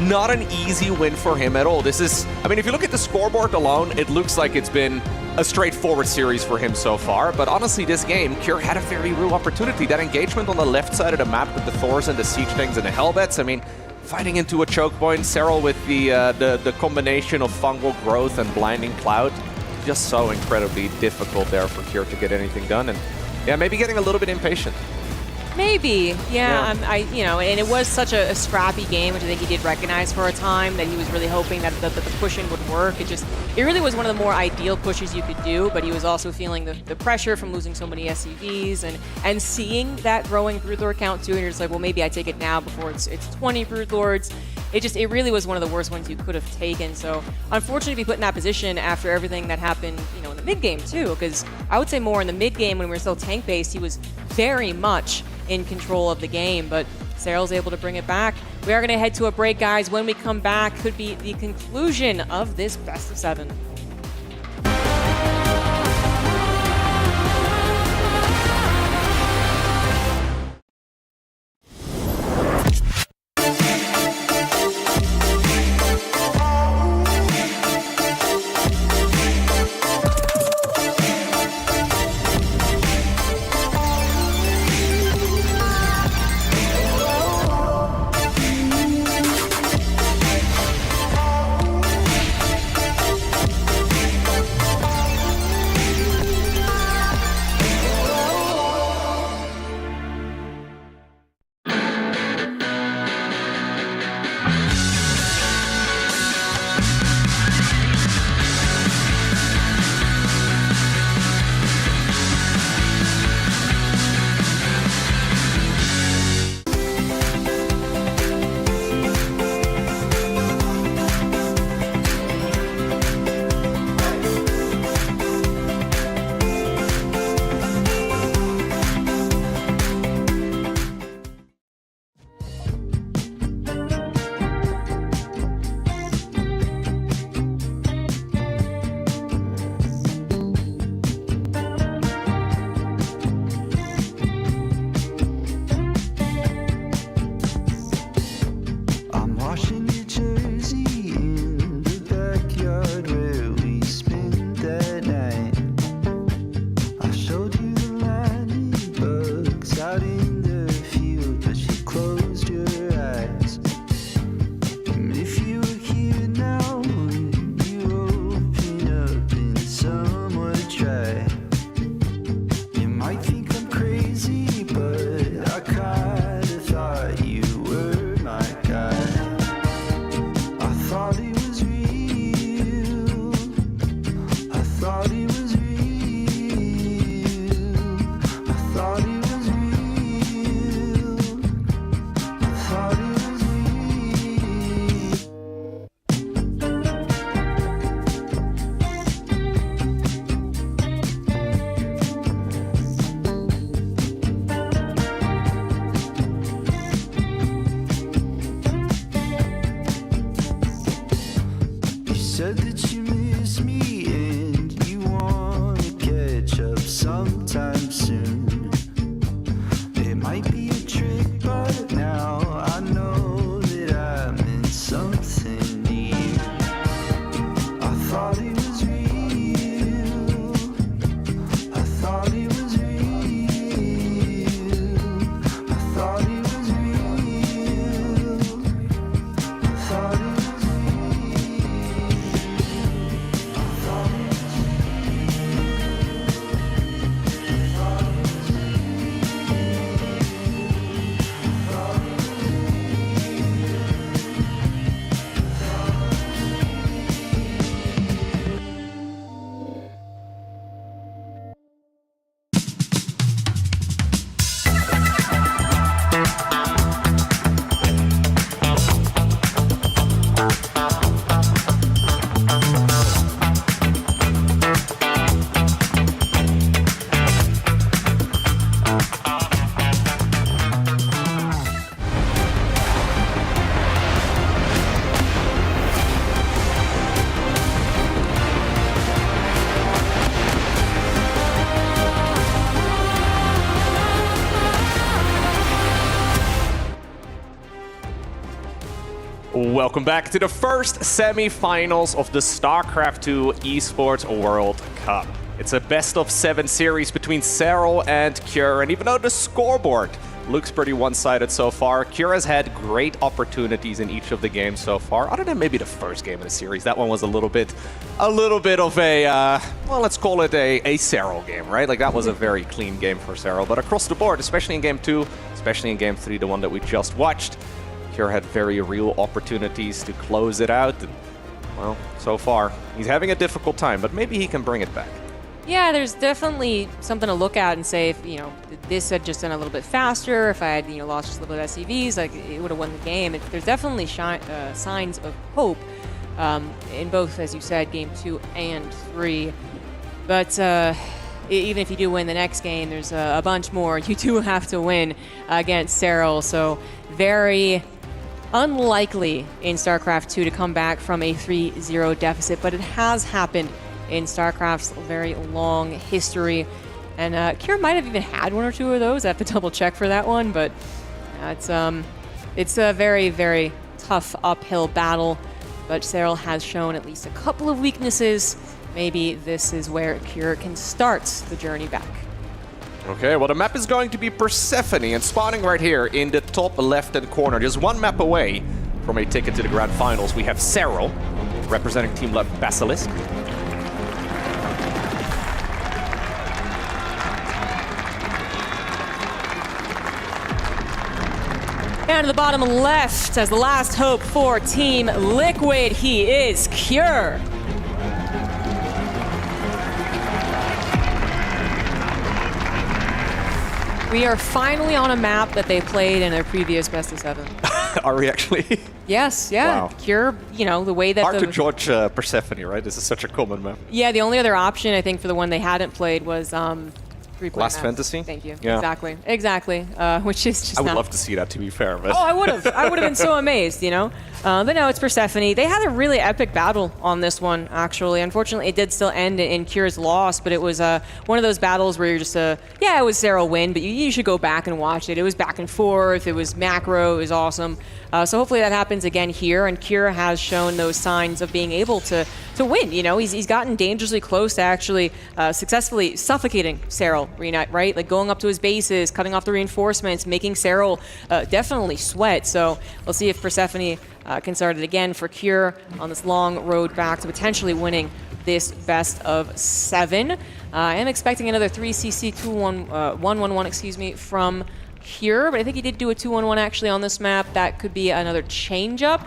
not an easy win for him at all. This is, if you look at the scoreboard alone, it looks like it's been a straightforward series for him so far. But honestly, this game, Cure had a very real opportunity. That engagement on the left side of the map with the Thors and the Siege Tanks and the Hellbats, fighting into a choke point. Serral with the combination of Fungal Growth and Blinding Cloud. just so incredibly difficult there for Kier to get anything done. And yeah, maybe getting a little bit impatient. Maybe, yeah. And it was such a scrappy game, which I think he did recognize for a time, that he was really hoping that the pushing would work. It really was one of the more ideal pushes you could do, but he was also feeling the pressure from losing so many SCVs and seeing that growing Brood Lord count too, and you're just like, well, maybe I take it now before it's 20 Brood Lords. It really was one of the worst ones you could have taken. So unfortunately to be put in that position after everything that happened, in the mid game too, because I would say more in the mid game when we were still tank based, he was very much in control of the game, but Serral's able to bring it back. We are going to head to a break, guys. When we come back, could be the conclusion of this best of 7. Welcome back to the first semi-finals of the StarCraft II Esports World Cup. It's a best-of-7 series between Serral and Kier, and even though the scoreboard Looks pretty one-sided so far. Kira's had great opportunities in each of the games so far, other than maybe the first game of the series. That one was a little bit of a, well, let's call it a Serral game, right? Like, that was a very clean game for Serral. But across the board, especially in Game 2, especially in Game 3, the one that we just watched, Kira had very real opportunities to close it out. And, well, so far, he's having a difficult time, but maybe he can bring it back. Yeah, there's definitely something to look at and say, if, this had just done a little bit faster, if I had, lost just a little bit of SCVs, like, it would have won the game. There's definitely signs of hope in both, as you said, Game 2 and 3. But even if you do win the next game, there's a bunch more you do have to win against Serral. So very unlikely in StarCraft II to come back from a 3-0 deficit, but it has happened in StarCraft's very long history. And Kira might have even had one or two of those. I have to double check for that one, but it's a very, very tough uphill battle. But Serral has shown at least a couple of weaknesses. Maybe this is where Kira can start the journey back. Okay, well, the map is going to be Persephone, and spawning right here in the top left-hand corner, just one map away from a ticket to the Grand Finals, we have Serral, representing Team Left Basilisk. Down to the bottom left as the last hope for Team Liquid, he is Cure. We are finally on a map that they played in their previous Best of 7. Are we actually? Yes, yeah. Wow. Cure, the way that Hard to judge Persephone, right? This is such a common map. Yeah, the only other option, I think, for the one they hadn't played was Last Fantasy? Thank you. Yeah. Exactly. Which is just I would love to see that, to be fair. But oh, I would have. I would have been so amazed, But no, it's Persephone. They had a really epic battle on this one, actually. Unfortunately, it did still end in Cure's loss, but it was one of those battles where you're just it was Serral win, but you should go back and watch it. It was back and forth. It was macro. It was awesome. So hopefully that happens again here, and Kira has shown those signs of being able to win. He's gotten dangerously close to actually successfully suffocating Serral, right? Like going up to his bases, cutting off the reinforcements, making Serral definitely sweat. So we'll see if Persephone can start it again for Cure on this long road back to potentially winning this best of 7. I am expecting another 3CC 1-1-1, from Cure, but I think he did do a 2-1-1 actually on this map. That could be another change-up.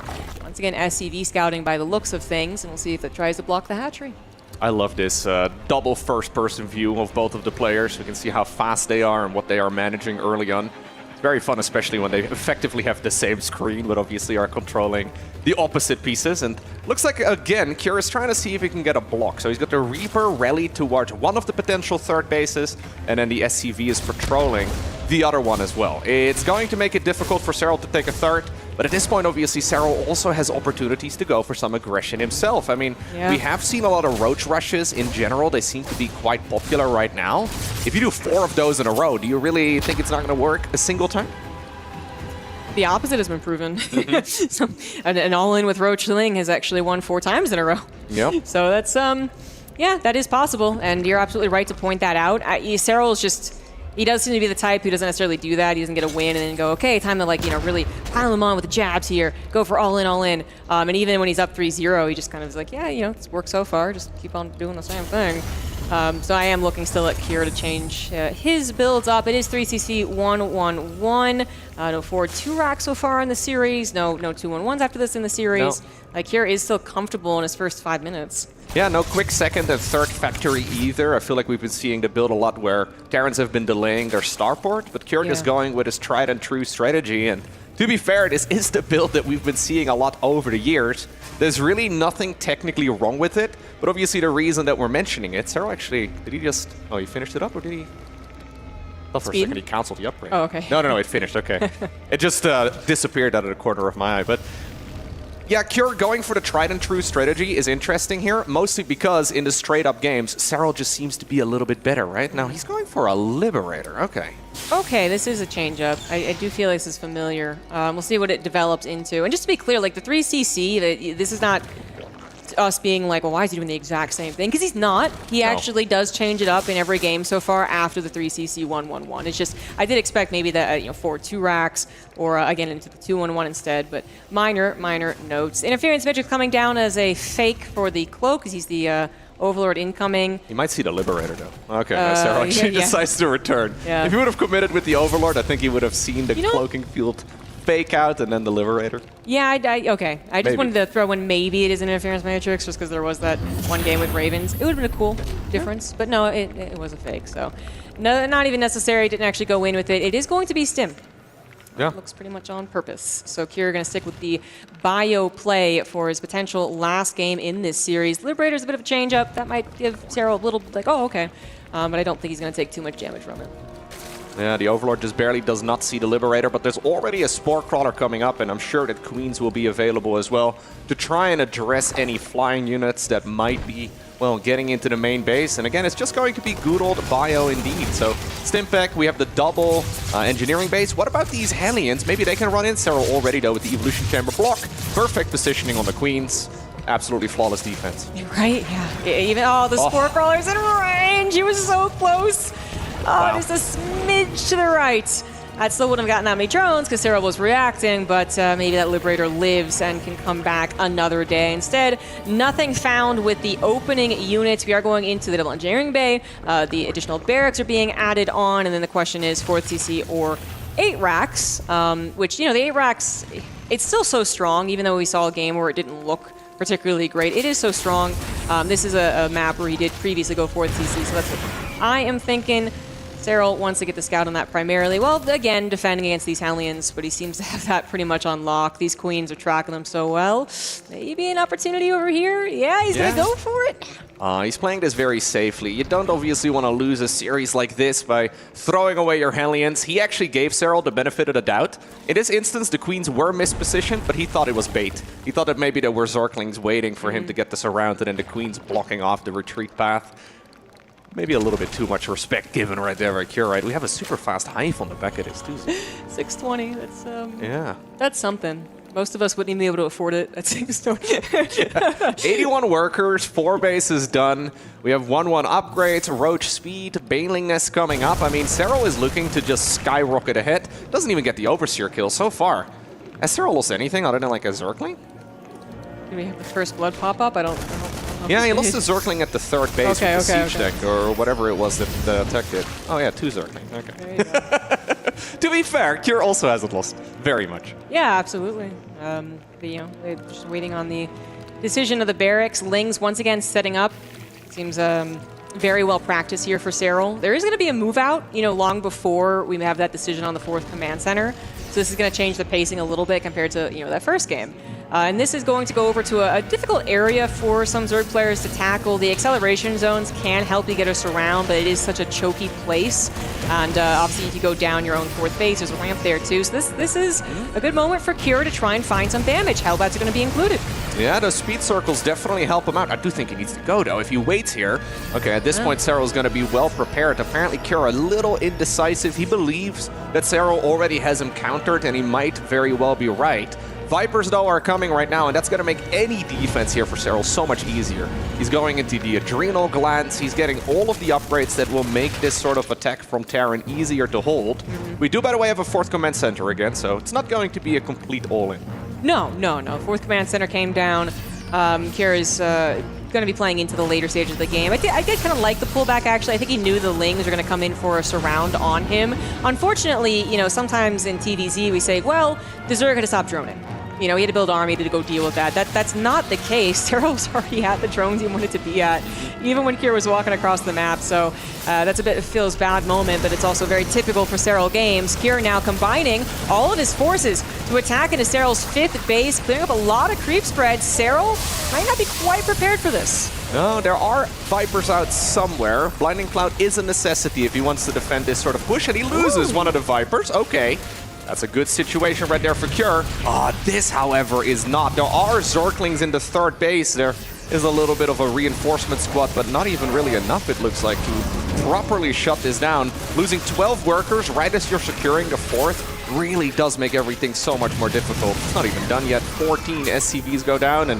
Once again, SCV scouting by the looks of things, and we'll see if it tries to block the hatchery. I love this double first-person view of both of the players. We can see how fast they are and what they are managing early on. It's very fun, especially when they effectively have the same screen, but obviously are controlling the opposite pieces. And looks like, again, Cure is trying to see if he can get a block. So he's got the Reaper rally towards one of the potential third bases, and then the SCV is patrolling the other one as well. It's going to make it difficult for Serral to take a third, but at this point, obviously, Serral also has opportunities to go for some aggression himself. I mean, we have seen a lot of roach rushes in general. They seem to be quite popular right now. If you do 4 of those in a row, do you really think it's not going to work a single time? The opposite has been proven. An all-in with Roach Ling has actually won 4 times in a row. Yep. So that's, yeah, that is possible, and you're absolutely right to point that out. Serral is just... He does seem to be the type who doesn't necessarily do that. He doesn't get a win and then go, okay, time to really pile him on with the jabs here, go for all in. And even when he's up 3-0, he just kind of is like, yeah, it's worked so far, just keep on doing the same thing. So I am looking still at Kira to change his builds up. It is 3CC 1-1-1. No forward 2-rack so far in the series. No 2-1-1s after this in the series. No. Kira is still comfortable in his first 5 minutes. Yeah, no quick second and third factory either. I feel like we've been seeing the build a lot where Terrans have been delaying their starport, but Kieran is going with his tried and true strategy. And to be fair, this is the build that we've been seeing a lot over the years. There's really nothing technically wrong with it, but obviously the reason that we're mentioning it, Serral actually, did he just, he finished it up or did he? Thought for a second he canceled the upgrade. Oh, okay. No, it finished, okay. It just disappeared out of the corner of my eye, but yeah, Cure going for the tried and true strategy is interesting here, mostly because in the straight-up games, Serral just seems to be a little bit better, right? Now he's going for a Liberator, okay. Okay, this is a change-up. I do feel like this is familiar. We'll see what it develops into. And just to be clear, like the 3CC, this is not us being like, well, why is he doing the exact same thing? Because he's not. He actually does change it up in every game so far after the 3CC 1-1-1. It's just, I did expect maybe that, 4 2 racks or again into the 2-1-1 instead, but minor notes. Interference Matrix coming down as a fake for the Cloak because he's the Overlord incoming. You might see the Liberator though. Okay, Serral actually decides to return. Yeah. If he would have committed with the Overlord, I think he would have seen the cloaking field fake out and then the Liberator. Yeah, okay. I just wanted to throw in maybe it is an Interference Matrix just because there was that one game with Ravens. It would have been a cool difference, but no, it was a fake. So no, not even necessary. Didn't actually go in with it. It is going to be Stim. Yeah. Looks pretty much on purpose. So Kier going to stick with the bio play for his potential last game in this series. Liberator's a bit of a change-up. That might give Serral a little, like, oh, okay. But I don't think he's going to take too much damage from it. Yeah, the Overlord just barely does not see the Liberator, but there's already a Spore Crawler coming up, and I'm sure that Queens will be available as well to try and address any flying units that might be, well, getting into the main base. And again, it's just going to be good old bio indeed. So, Stimpec, we have the double engineering base. What about these Hellions? Maybe they can run in. Serral already, though, with the Evolution Chamber block. Perfect positioning on the Queens. Absolutely flawless defense. Right, yeah. Even, the Spore Crawler's in range. He was so close. Just a smidge to the right. That still wouldn't have gotten that many drones because Serral was reacting, but maybe that Liberator lives and can come back another day. Instead, nothing found with the opening units. We are going into the double engineering bay. The additional barracks are being added on, and then the question is 4th CC or 8 racks, which, the 8 racks, it's still so strong, even though we saw a game where it didn't look particularly great. It is so strong. This is a map where he did previously go 4th CC, so that's what I am thinking. Serral wants to get the scout on that primarily. Well, again, defending against these Hellions, but he seems to have that pretty much on lock. These Queens are tracking them so well. Maybe an opportunity over here. Yeah, he's going to go for it. He's playing this very safely. You don't obviously want to lose a series like this by throwing away your Hellions. He actually gave Serral the benefit of the doubt. In this instance, the Queens were mispositioned, but he thought it was bait. He thought that maybe there were Zerglings waiting for him to get this around, and then the Queens blocking off the retreat path. Maybe a little bit too much respect given right there by Kier, right? We have a super fast Hive on the back of this too. 620, that's something. Most of us wouldn't even be able to afford it at 620. 81 workers, 4 bases done. We have 1-1 upgrades, Roach speed, Baneling Nest coming up. I mean, Serral is looking to just skyrocket ahead. Doesn't even get the Overseer kill so far. Has Serral lost anything other than like a Zergling? Do we have the first blood pop up? I don't Yeah, he lost the Zergling at the 3rd base with the siege deck, or whatever it was that the attack did. Oh yeah, 2 Zergling. Okay. There you go. To be fair, Kier also hasn't lost very much. Yeah, absolutely. But, they're just waiting on the decision of the barracks. Lings once again setting up. Seems very well practiced here for Serral. There is going to be a move out, long before we have that decision on the 4th command center. So this is going to change the pacing a little bit compared to that first game. And this is going to go over to a difficult area for some Zerg players to tackle. The acceleration zones can help you get us around, but it is such a choky place. And obviously, if you go down your own 4th base, there's a ramp there too. So this is a good moment for Kier to try and find some damage. Hellbats are going to be included. Yeah, those speed circles definitely help him out. I do think he needs to go, though. If he waits here, okay, at this point, Serral is going to be well prepared. Apparently, Kier a little indecisive. He believes that Serral already has him countered, and he might very well be right. Vipers, though, are coming right now, and that's going to make any defense here for Serral so much easier. He's going into the adrenal glands. He's getting all of the upgrades that will make this sort of attack from Terran easier to hold. We do, by the way, have a 4th command center again, so it's not going to be a complete all-in. No. 4th command center came down. Kier is going to be playing into the later stages of the game. I did kind of like the pullback, actually. I think he knew the Lings were going to come in for a surround on him. Unfortunately, sometimes in TVZ we say, well, the Zerg had to stop droning. He had to build an army to go deal with that. That's not the case. Serral's already at the drones he wanted to be at, even when Kier was walking across the map. So that's a bit of Phil's bad moment, but it's also very typical for Serral games. Kier now combining all of his forces to attack into Serral's 5th base, clearing up a lot of creep spreads. Serral might not be quite prepared for this. No, there are Vipers out somewhere. Blinding Cloud is a necessity if he wants to defend this sort of push, and he loses one of the Vipers. Okay. That's a good situation right there for Kier. This, however, is not. There are Zerglings in the 3rd base. There is a little bit of a reinforcement squad, but not even really enough, it looks like, to properly shut this down. Losing 12 workers right as you're securing the 4th really does make everything so much more difficult. It's not even done yet. 14 SCVs go down, and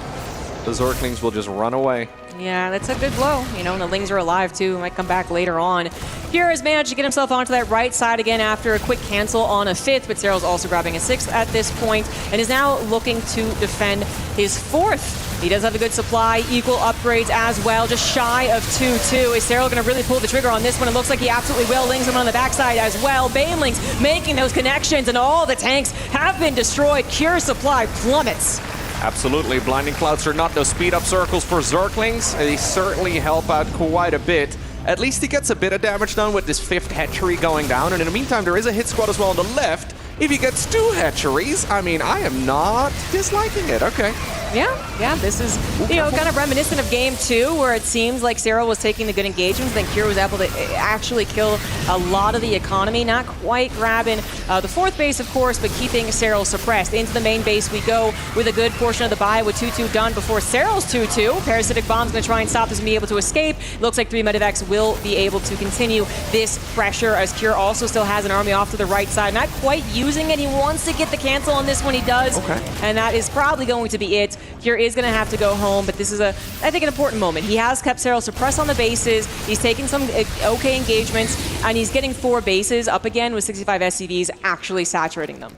the Zerglings will just run away. Yeah, that's a good blow. You know, and the Lings are alive too. Might come back later on. Kira has managed to get himself onto that right side again after a quick cancel on a 5th, but Serral's also grabbing a 6th at this point and is now looking to defend his 4th. He does have a good supply, equal upgrades as well, just shy of 2-2. Is Serral going to really pull the trigger on this one? It looks like he absolutely will. Lings him on the backside as well. Banelings making those connections, and all the tanks have been destroyed. Cure supply plummets. Absolutely. Blinding Clouds are not those speed-up circles for Zerglings. They certainly help out quite a bit. At least he gets a bit of damage done with this 5th hatchery going down, and in the meantime, there is a hit squad as well on the left. If he gets 2 hatcheries, I mean, I am not disliking it. Okay. Yeah, this is, you know, kind of reminiscent of game 2, where it seems like Serral was taking the good engagements, then Kira was able to actually kill a lot of the economy, not quite grabbing the 4th base, of course, but keeping Serral suppressed. Into the main base we go with a good portion of the buy with 2-2 done before Serral's 2-2. Parasitic Bomb's going to try and stop this and be able to escape. Looks like 3 Medivacs will be able to continue this pressure, as Kira also still has an army off to the right side. Not quite using it. He wants to get the cancel on this one. He does. Okay. And that is probably going to be it. Kira is going to have to go home, but this is, I think, an important moment. He has kept Serral suppressed on the bases. He's taken some okay engagements, and he's getting 4 bases up again with 65 SCVs actually saturating them.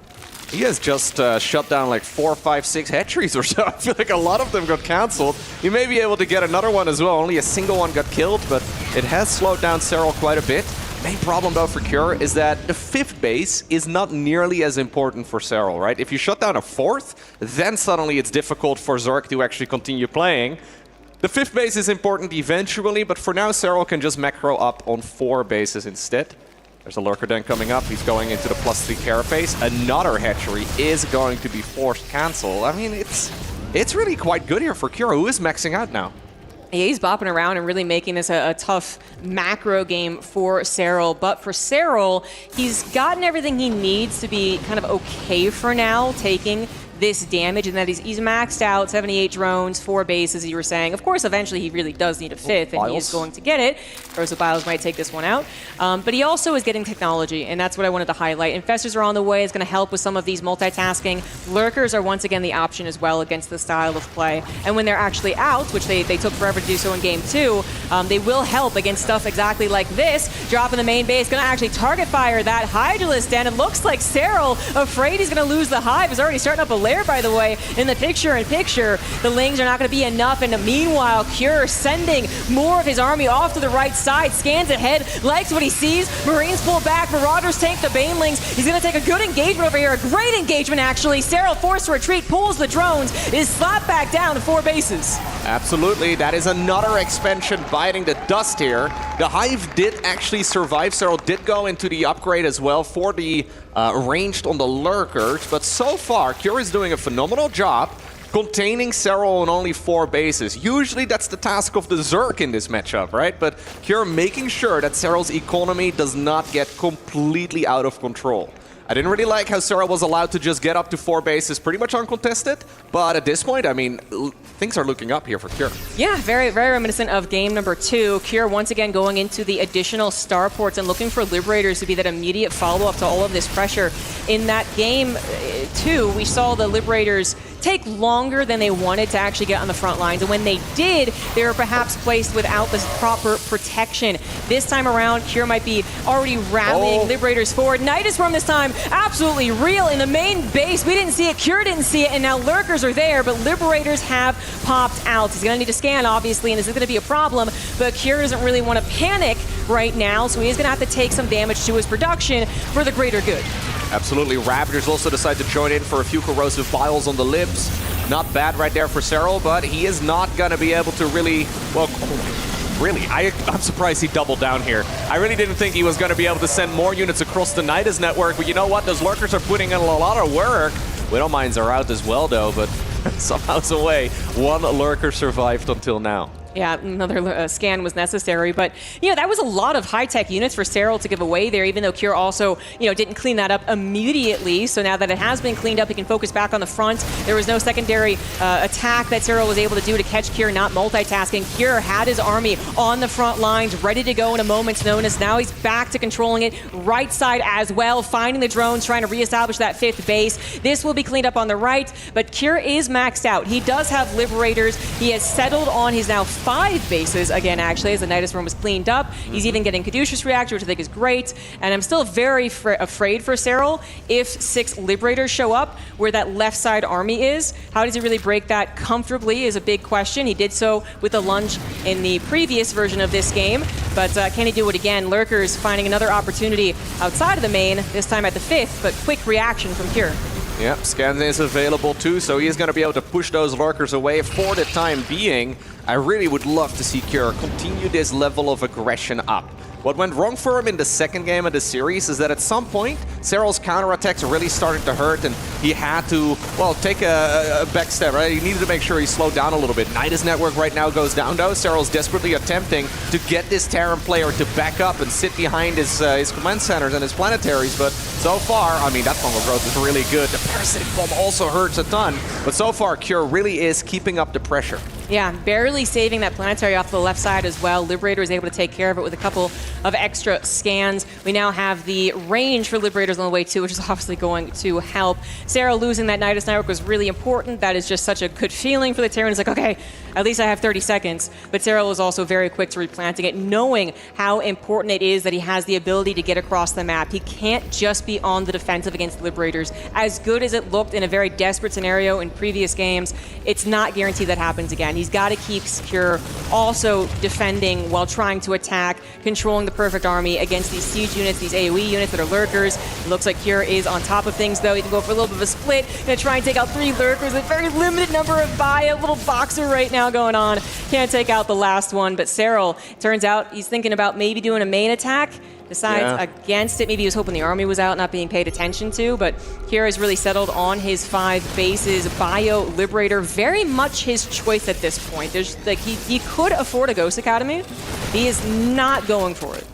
He has just shut down like 4, 5, 6 hatcheries or so. I feel like a lot of them got cancelled. He may be able to get another one as well. Only a single one got killed, but it has slowed down Serral quite a bit. Main problem though for Cure is that the 5th base is not nearly as important for Serral, right? If you shut down a 4th, then suddenly it's difficult for Zerg to actually continue playing. The 5th base is important eventually, but for now Serral can just macro up on 4 bases instead. There's a Lurker Den coming up. He's going into the +3 carapace. Another hatchery is going to be forced cancel. I mean, it's really quite good here for Cure, who is maxing out now. Yeah, he's bopping around and really making this a tough macro game for Serral. But for Serral, he's gotten everything he needs to be kind of okay for now, taking this damage, and that he's maxed out 78 drones, 4 bases, you were saying. Of course, eventually he really does need a 5th, and he is going to get it. Or Biles might take this one out. But he also is getting technology, and that's what I wanted to highlight. Infestors are on the way. It's going to help with some of these multitasking. Lurkers are once again the option as well against the style of play. And when they're actually out, which they took forever to do so in game 2, they will help against stuff exactly like this. Drop in the main base, going to actually target fire that Hydralisk Den. It looks like Serral, afraid he's going to lose the Hive, is already starting up a lair, by the way, in the picture-in-picture. The Lings are not going to be enough, and meanwhile, Cure sending more of his army off to the right side, scans ahead, likes what he sees. Marines pull back, Marauders tank the Banelings. He's going to take a good engagement over here, a great engagement actually. Serral forced to retreat, pulls the drones, is slapped back down to 4 bases. Absolutely, that is another expansion biting the dust here. The Hive did actually survive. Serral did go into the upgrade as well for the ranged on the Lurkers, but so far, Cure is doing a phenomenal job containing Serral on only 4 bases. Usually that's the task of the Zerg in this matchup, right? But Cure making sure that Serral's economy does not get completely out of control. I didn't really like how Serral was allowed to just get up to 4 bases pretty much uncontested, but at this point, I mean, things are looking up here for Cure. Yeah, very, very reminiscent of game number 2. Cure once again going into the additional starports and looking for Liberators to be that immediate follow-up to all of this pressure. In that game 2, we saw the Liberators take longer than they wanted to actually get on the front lines, and when they did, they were perhaps placed without the proper protection. This time around, Cure might be already rallying Liberators forward. Nidus Swarm this time, absolutely real in the main base. We didn't see it, Cure didn't see it, and now Lurkers are there, but Liberators have popped out. He's going to need to scan, obviously, and this is going to be a problem, but Cure doesn't really want to panic right now, so he's going to have to take some damage to his production for the greater good. Absolutely. Ravagers also decide to join in for a few corrosive biles on the libs. Not bad right there for Serral, but he is not going to be able to really, well, really, I'm surprised he doubled down here. I really didn't think he was going to be able to send more units across the Nidus network, but you know what? Those Lurkers are putting in a lot of work. Widowmines are out as well, though, but somehow, some way, 1 Lurker survived until now. Yeah, another scan was necessary, but that was a lot of high-tech units for Serral to give away there, even though Cure also didn't clean that up immediately. So now that it has been cleaned up, he can focus back on the front. There was no secondary attack that Serral was able to do to catch Cure, not multitasking. Cure had his army on the front lines, ready to go in a moment's notice. Now he's back to controlling it, right side as well, finding the drones, trying to reestablish that 5th base. This will be cleaned up on the right, but Cure is maxed out. He does have Liberators. He has settled on his now 5 bases again, actually, as the Nidus room was cleaned up. He's even getting Caduceus Reactor, which I think is great. And I'm still very afraid for Serral if 6 Liberators show up where that left side army is. How does he really break that comfortably is a big question. He did so with the lunge in the previous version of this game, but can he do it again? Lurkers finding another opportunity outside of the main, this time at the 5th, but quick reaction from Cure. Yeah, scan is available too, so he's going to be able to push those lurkers away for the time being. I really would love to see Cure continue this level of aggression up. What went wrong for him in the second game of the series is that at some point, Serral's counterattacks really started to hurt, and he had to, well, take a back step, right? He needed to make sure he slowed down a little bit. Nidus network right now goes down, though. Serral's desperately attempting to get this Terran player to back up and sit behind his command centers and his planetaries, but so far, I mean, that fungal growth is really good. The parasitic bomb also hurts a ton, but so far, Cure really is keeping up the pressure. Yeah, barely saving that planetary off the left side as well. Liberator is able to take care of it with a couple of extra scans. We now have the range for Liberators on the way too, which is obviously going to help. Serral losing that Nidus network was really important. That is just such a good feeling for the Terran. It's like, okay, at least I have 30 seconds. But Serral was also very quick to replanting it, knowing how important it is that he has the ability to get across the map. He can't just be on the defensive against Liberators. As good as it looked in a very desperate scenario in previous games, it's not guaranteed that happens again. He's got to keep secure, also defending while trying to attack, controlling the perfect army against these siege units, these AoE units that are lurkers. It looks like Cure is on top of things, though. He can go for a little bit of a split. Gonna try and take out 3 lurkers, a very limited number of bio, little boxer right now going on. Can't take out the last one, but Serral, turns out he's thinking about maybe doing a main attack. Decides against it. Maybe he was hoping the army was out, not being paid attention to, but Cure has really settled on his 5 bases. Bio Liberator, very much his choice at this point. There's like he could afford a Ghost Academy. He is not going for it.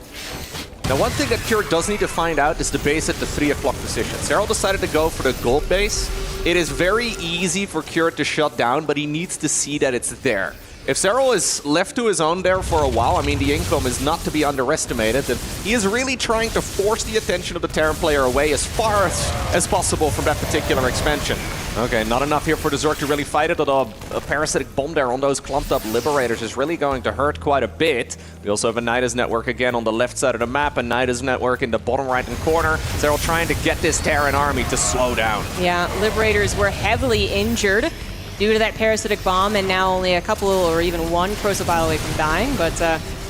Now, one thing that Cure does need to find out is the base at the 3 o'clock position. Serral decided to go for the gold base. It is very easy for Cure to shut down, but he needs to see that it's there. If Serral is left to his own there for a while, I mean, the income is not to be underestimated, and he is really trying to force the attention of the Terran player away as far as possible from that particular expansion. Okay, not enough here for the Zerg to really fight it, although a parasitic bomb there on those clumped up Liberators is really going to hurt quite a bit. We also have a Nidus network again on the left side of the map, and Nidus network in the bottom right-hand corner. Serral trying to get this Terran army to slow down. Yeah, Liberators were heavily injured due to that parasitic bomb, and now only a couple or even 1 corrosive bile away from dying, but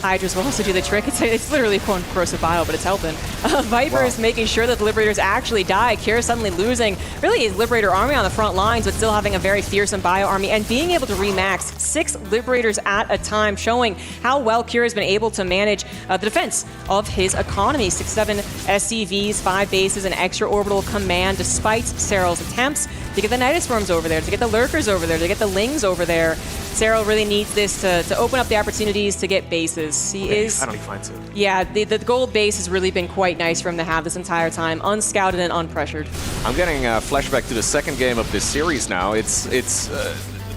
Hydras will also do the trick. It's literally 1 corrosive bile, but it's helping. Viper is making sure that the Liberators actually die. Cure suddenly losing really his Liberator army on the front lines, but still having a very fearsome bio army and being able to remax 6 Liberators at a time, showing how well Cure has been able to manage the defense of his economy. 6-7 SCVs, 5 bases, an extra orbital command, despite Serral's attempts to get the Nidus Worms over there, to get the Lurkers over there, to get the Lings over there. Serral really needs this to open up the opportunities to get bases. He is... Finally finds it. Yeah, the gold base has really been quite nice for him to have this entire time, unscouted and unpressured. I'm getting a flashback to the second game of this series now. It's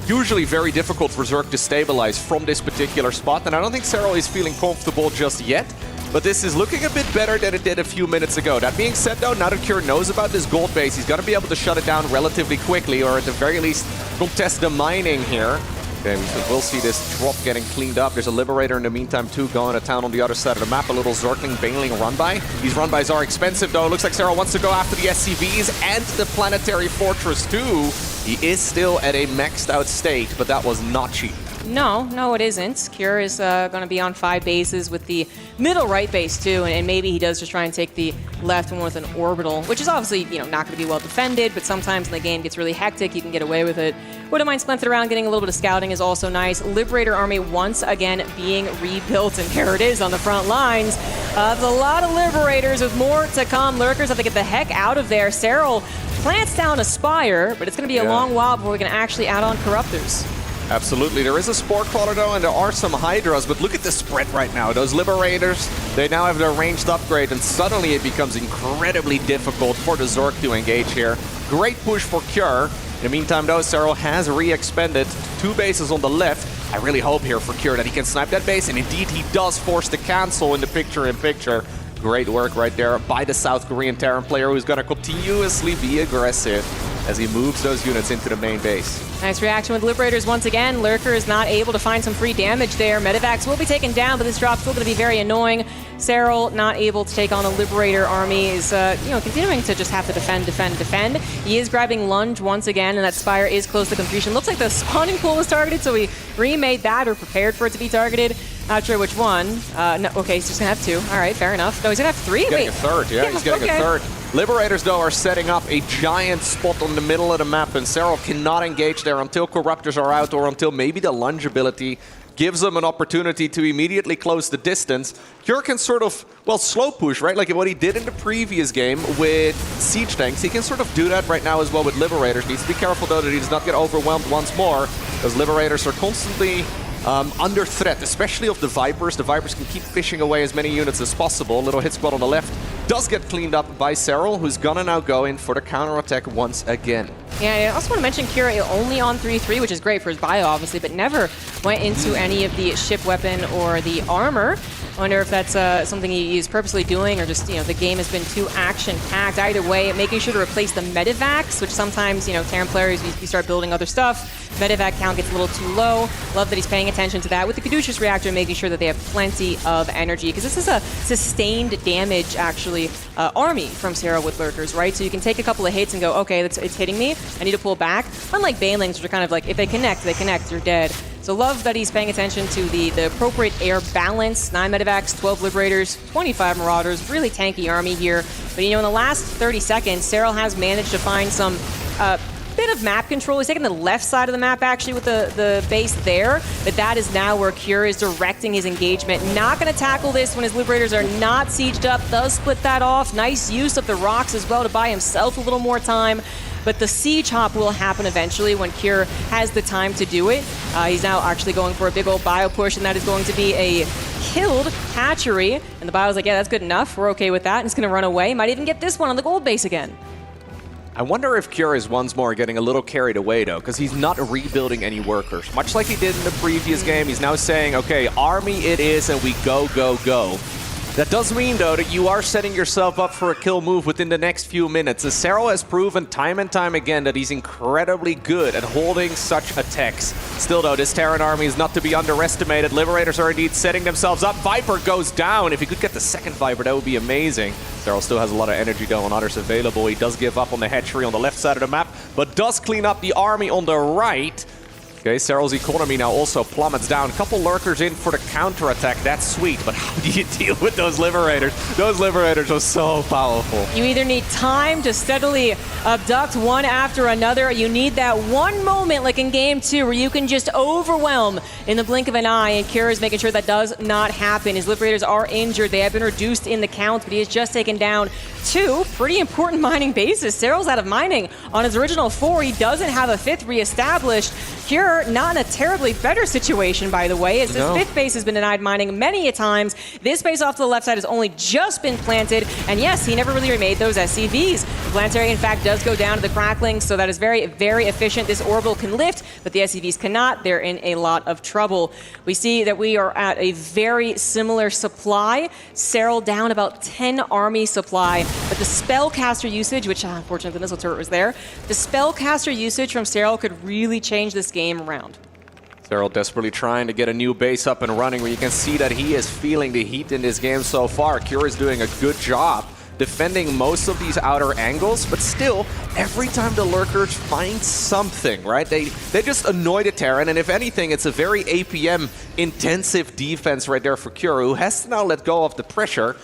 usually very difficult for Zerg to stabilize from this particular spot, and I don't think Serral is feeling comfortable just yet. But this is looking a bit better than it did a few minutes ago. That being said, though, now that Cure knows about this gold base, he's going to be able to shut it down relatively quickly, or at the very least, contest the mining here. Okay, we'll see this drop getting cleaned up. There's a Liberator in the meantime, too, going to town on the other side of the map. A little Zergling bailing run-by. These run-bys are expensive, though. Looks like Serral wants to go after the SCVs and the Planetary Fortress, too. He is still at a maxed-out state, but that was not cheap. No, it isn't. Cure is going to be on 5 bases with the middle right base too, and maybe he does just try and take the left one with an orbital, which is obviously not going to be well defended, but sometimes when the game gets really hectic, you can get away with it. Wouldn't mind splinting around, getting a little bit of scouting is also nice. Liberator army once again being rebuilt, and there it is on the front lines. There's a lot of Liberators with more to come. Lurkers have to get the heck out of there. Serral plants down a Spire, but it's going to be a long while before we can actually add on Corruptors. Absolutely. There is a Spore Crawler though, and there are some Hydras, but look at the spread right now. Those Liberators, they now have their ranged upgrade, and suddenly it becomes incredibly difficult for the Zork to engage here. Great push for Cure. In the meantime though, Serral has re-expanded 2 bases on the left. I really hope here for Cure that he can snipe that base, and indeed he does force the cancel in the picture-in-picture. Great work right there by the South Korean Terran player, who's going to continuously be aggressive as he moves those units into the main base. Nice reaction with Liberators once again. Lurker is not able to find some free damage there. Medivacs will be taken down, but this drop's still going to be very annoying. Serral not able to take on the Liberator army is, continuing to just have to defend. He is grabbing Lunge once again, and that Spire is close to completion. Looks like the spawning pool was targeted, so he remade that or prepared for it to be targeted. Not sure which one. No, okay, he's just going to have 2. All right, fair enough. No, he's going to have 3? He's getting a third, yeah, he's getting a third. Liberators, though, are setting up a giant spot on the middle of the map, and Serral cannot engage there until Corruptors are out or until maybe the Lunge ability gives them an opportunity to immediately close the distance. Cure can sort of, well, slow push, right? Like what he did in the previous game with Siege Tanks. He can sort of do that right now as well with Liberators. Needs to be careful, though, that he does not get overwhelmed once more, because Liberators are constantly under threat, especially of the Vipers. The Vipers can keep fishing away as many units as possible. Little hit squad on the left does get cleaned up by Serral, who's gonna now go in for the counterattack once again. Yeah, I also want to mention Kira only on 3-3, which is great for his bio, obviously, but never went into any of the ship weapon or the armor. I wonder if that's something he is purposely doing, or just, the game has been too action-packed. Either way, making sure to replace the Medivacs, which sometimes, Terran players, you start building other stuff. Medevac count gets a little too low. Love that he's paying attention to that with the Caduceus Reactor, making sure that they have plenty of energy, because this is a sustained damage, actually, army from Serral with Lurkers, right? So you can take a couple of hits and go, okay, it's hitting me, I need to pull back. Unlike Banelings, which are kind of like, if they connect, you're dead. So love that he's paying attention to the appropriate air balance. 9 Medivacs, 12 Liberators, 25 Marauders. Really tanky army here. But in the last 30 seconds, Serral has managed to find some bit of map control. He's taking the left side of the map, actually, with the base there. But that is now where Cure is directing his engagement. Not going to tackle this when his Liberators are not sieged up. Does split that off. Nice use of the rocks as well to buy himself a little more time. But the siege hop will happen eventually when Cure has the time to do it. He's now actually going for a big old bio push, and that is going to be a killed hatchery. And the bio's like, yeah, that's good enough. We're okay with that. And it's going to run away. Might even get this one on the gold base again. I wonder if Cure is once more getting a little carried away, though, because he's not rebuilding any workers. Much like he did in the previous game, he's now saying, okay, army it is, and we go, go, go. That does mean, though, that you are setting yourself up for a kill move within the next few minutes, as Serral has proven time and time again that he's incredibly good at holding such attacks. Still, though, this Terran army is not to be underestimated. Liberators are indeed setting themselves up. Viper goes down. If he could get the second Viper, that would be amazing. Serral still has a lot of energy, though, on others available. He does give up on the hatchery on the left side of the map, but does clean up the army on the right. Okay, Serral's economy now also plummets down. A couple Lurkers in for the counterattack. That's sweet, but how do you deal with those Liberators? Those Liberators are so powerful. You either need time to steadily abduct one after another. You need that one moment, like in Game 2, where you can just overwhelm in the blink of an eye, and Cure is making sure that does not happen. His Liberators are injured. They have been reduced in the count, but he has just taken down 2 pretty important mining bases. Serral's out of mining on his original 4. He doesn't have a 5th reestablished. Cure not in a terribly better situation, by the way, as this 5th base has been denied mining many a times. This base off to the left side has only just been planted, and yes, he never really remade those SCVs. The planetary, in fact, does go down to the crackling, so that is very, very efficient. This orbital can lift, but the SCVs cannot. They're in a lot of trouble. We see that we are at a very similar supply. Serral down about 10 army supply, but the spellcaster usage, which unfortunately the missile turret was there, the spellcaster usage from Serral could really change this game around. Serral desperately trying to get a new base up and running, where you can see that he is feeling the heat in this game so far. Cure is doing a good job defending most of these outer angles, but still, every time the Lurkers find something, right, they just annoy the Terran, and if anything, it's a very APM-intensive defense right there for Cure, who has to now let go of the pressure.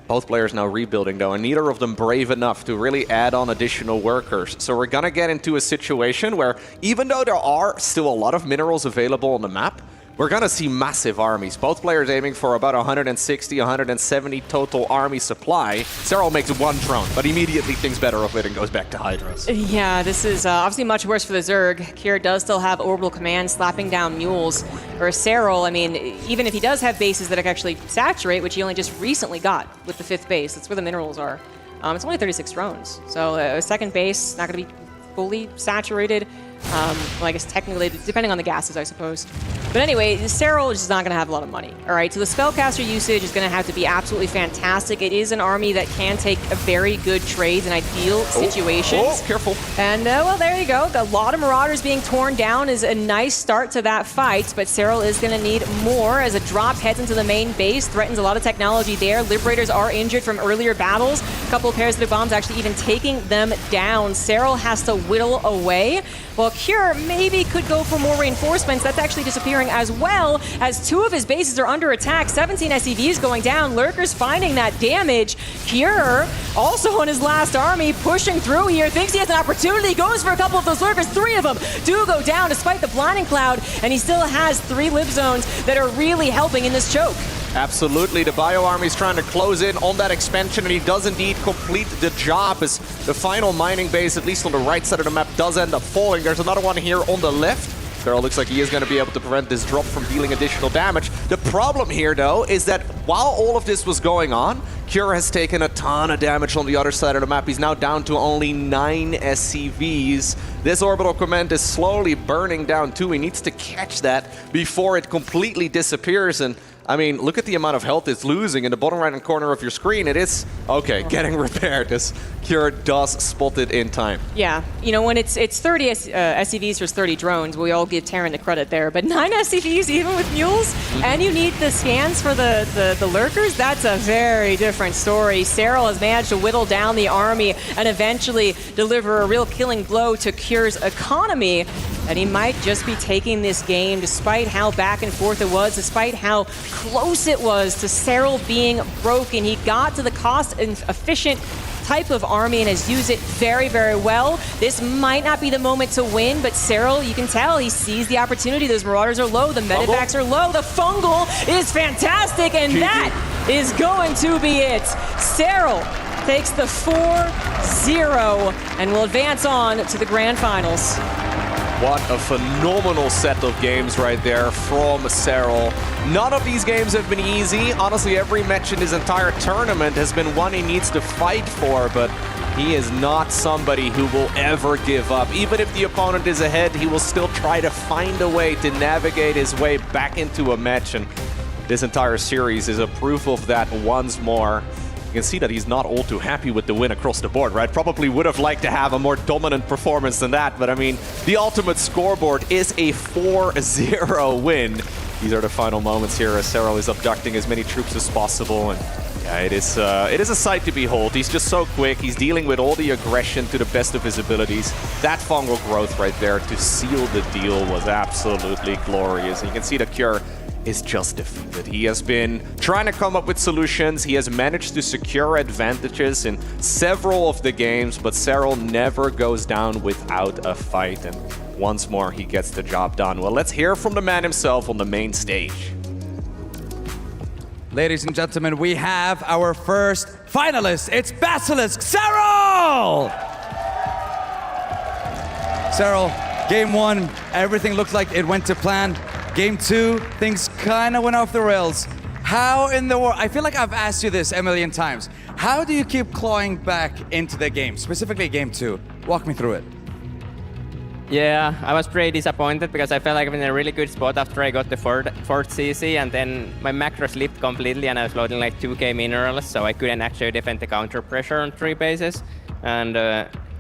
Both players now rebuilding, though, and neither of them brave enough to really add on additional workers. So we're going to get into a situation where, even though there are still a lot of minerals available on the map, we're going to see massive armies. Both players aiming for about 160, 170 total army supply. Serral makes one drone, but immediately thinks better of it and goes back to Hydras. Yeah, this is obviously much worse for the Zerg. Kier does still have orbital command slapping down mules. Or Serral, I mean, even if he does have bases that can actually saturate, which he only just recently got with the 5th base, that's where the minerals are. It's only 36 drones. So a second base, not going to be fully saturated. Well, I guess technically, depending on the gases, I suppose. But anyway, Serral is just not going to have a lot of money. All right, so the spellcaster usage is going to have to be absolutely fantastic. It is an army that can take a very good trades in ideal situations. Oh, careful. And, well, there you go. A lot of Marauders being torn down is a nice start to that fight, but Serral is going to need more as a drop heads into the main base, threatens a lot of technology there. Liberators are injured from earlier battles. A couple of parasitic bombs actually even taking them down. Serral has to whittle away. Well, Kier maybe could go for more reinforcements. That's actually disappearing as well as 2 of his bases are under attack. 17 SCVs going down. Lurkers finding that damage. Kier also on his last army pushing through here. Thinks he has an opportunity. Goes for a couple of those Lurkers. 3 of them do go down despite the blinding cloud. And he still has 3 lib zones that are really helping in this choke. Absolutely, the Bio Army's trying to close in on that expansion, and he does indeed complete the job as the final mining base, at least on the right side of the map, does end up falling. There's another one here on the left. Serral looks like he is going to be able to prevent this drop from dealing additional damage. The problem here, though, is that while all of this was going on, Kier has taken a ton of damage on the other side of the map. He's now down to only 9 SCVs. This orbital command is slowly burning down too. He needs to catch that before it completely disappears. And I mean, look at the amount of health it's losing in the bottom right-hand corner of your screen. It is, okay, getting repaired as Kier does spot it in time. Yeah, you know, when it's 30 SCVs versus 30 drones, we all give Terran the credit there. But 9 SCVs even with mules, and you need the scans for the lurkers, that's a very different story. Serral has managed to whittle down the army and eventually deliver a real killing blow to Kier's economy. And he might just be taking this game despite how back and forth it was, despite how close it was to Serral being broken. He got to the cost and efficient type of army and has used it very, very well. This might not be the moment to win, but Serral, you can tell, he sees the opportunity. Those Marauders are low, the medevacs are low, the fungal is fantastic, and that is going to be it. Serral takes the 4-0 and will advance on to the grand finals. What a phenomenal set of games right there from Serral. None of these games have been easy. Honestly, every match in this entire tournament has been one he needs to fight for, but he is not somebody who will ever give up. Even if the opponent is ahead, he will still try to find a way to navigate his way back into a match, and this entire series is a proof of that once more. You can see that he's not all too happy with the win across the board, right? Probably would have liked to have a more dominant performance than that, but I mean, the ultimate scoreboard is a 4-0 win. These are the final moments here as Serral is abducting as many troops as possible, and yeah, it is a sight to behold. He's just so quick. He's dealing with all the aggression to the best of his abilities. That fungal growth right there to seal the deal was absolutely glorious. And you can see the Kier is just defeated. He has been trying to come up with solutions. He has managed to secure advantages in several of the games, but Serral never goes down without a fight. And once more, he gets the job done. Well, let's hear from the man himself on the main stage. Ladies and gentlemen, we have our first finalist. It's Basilisk Serral! Serral, game 1, everything looked like it went to plan. Game 2, things kind of went off the rails. How in the world, I feel like I've asked you this a million times. How do you keep clawing back into the game, specifically game 2? Walk me through it. Yeah, I was pretty disappointed because I felt like I'm in a really good spot after I got the fourth CC, and then my macro slipped completely and I was loading like 2k minerals, so I couldn't actually defend the counter pressure on 3 bases. And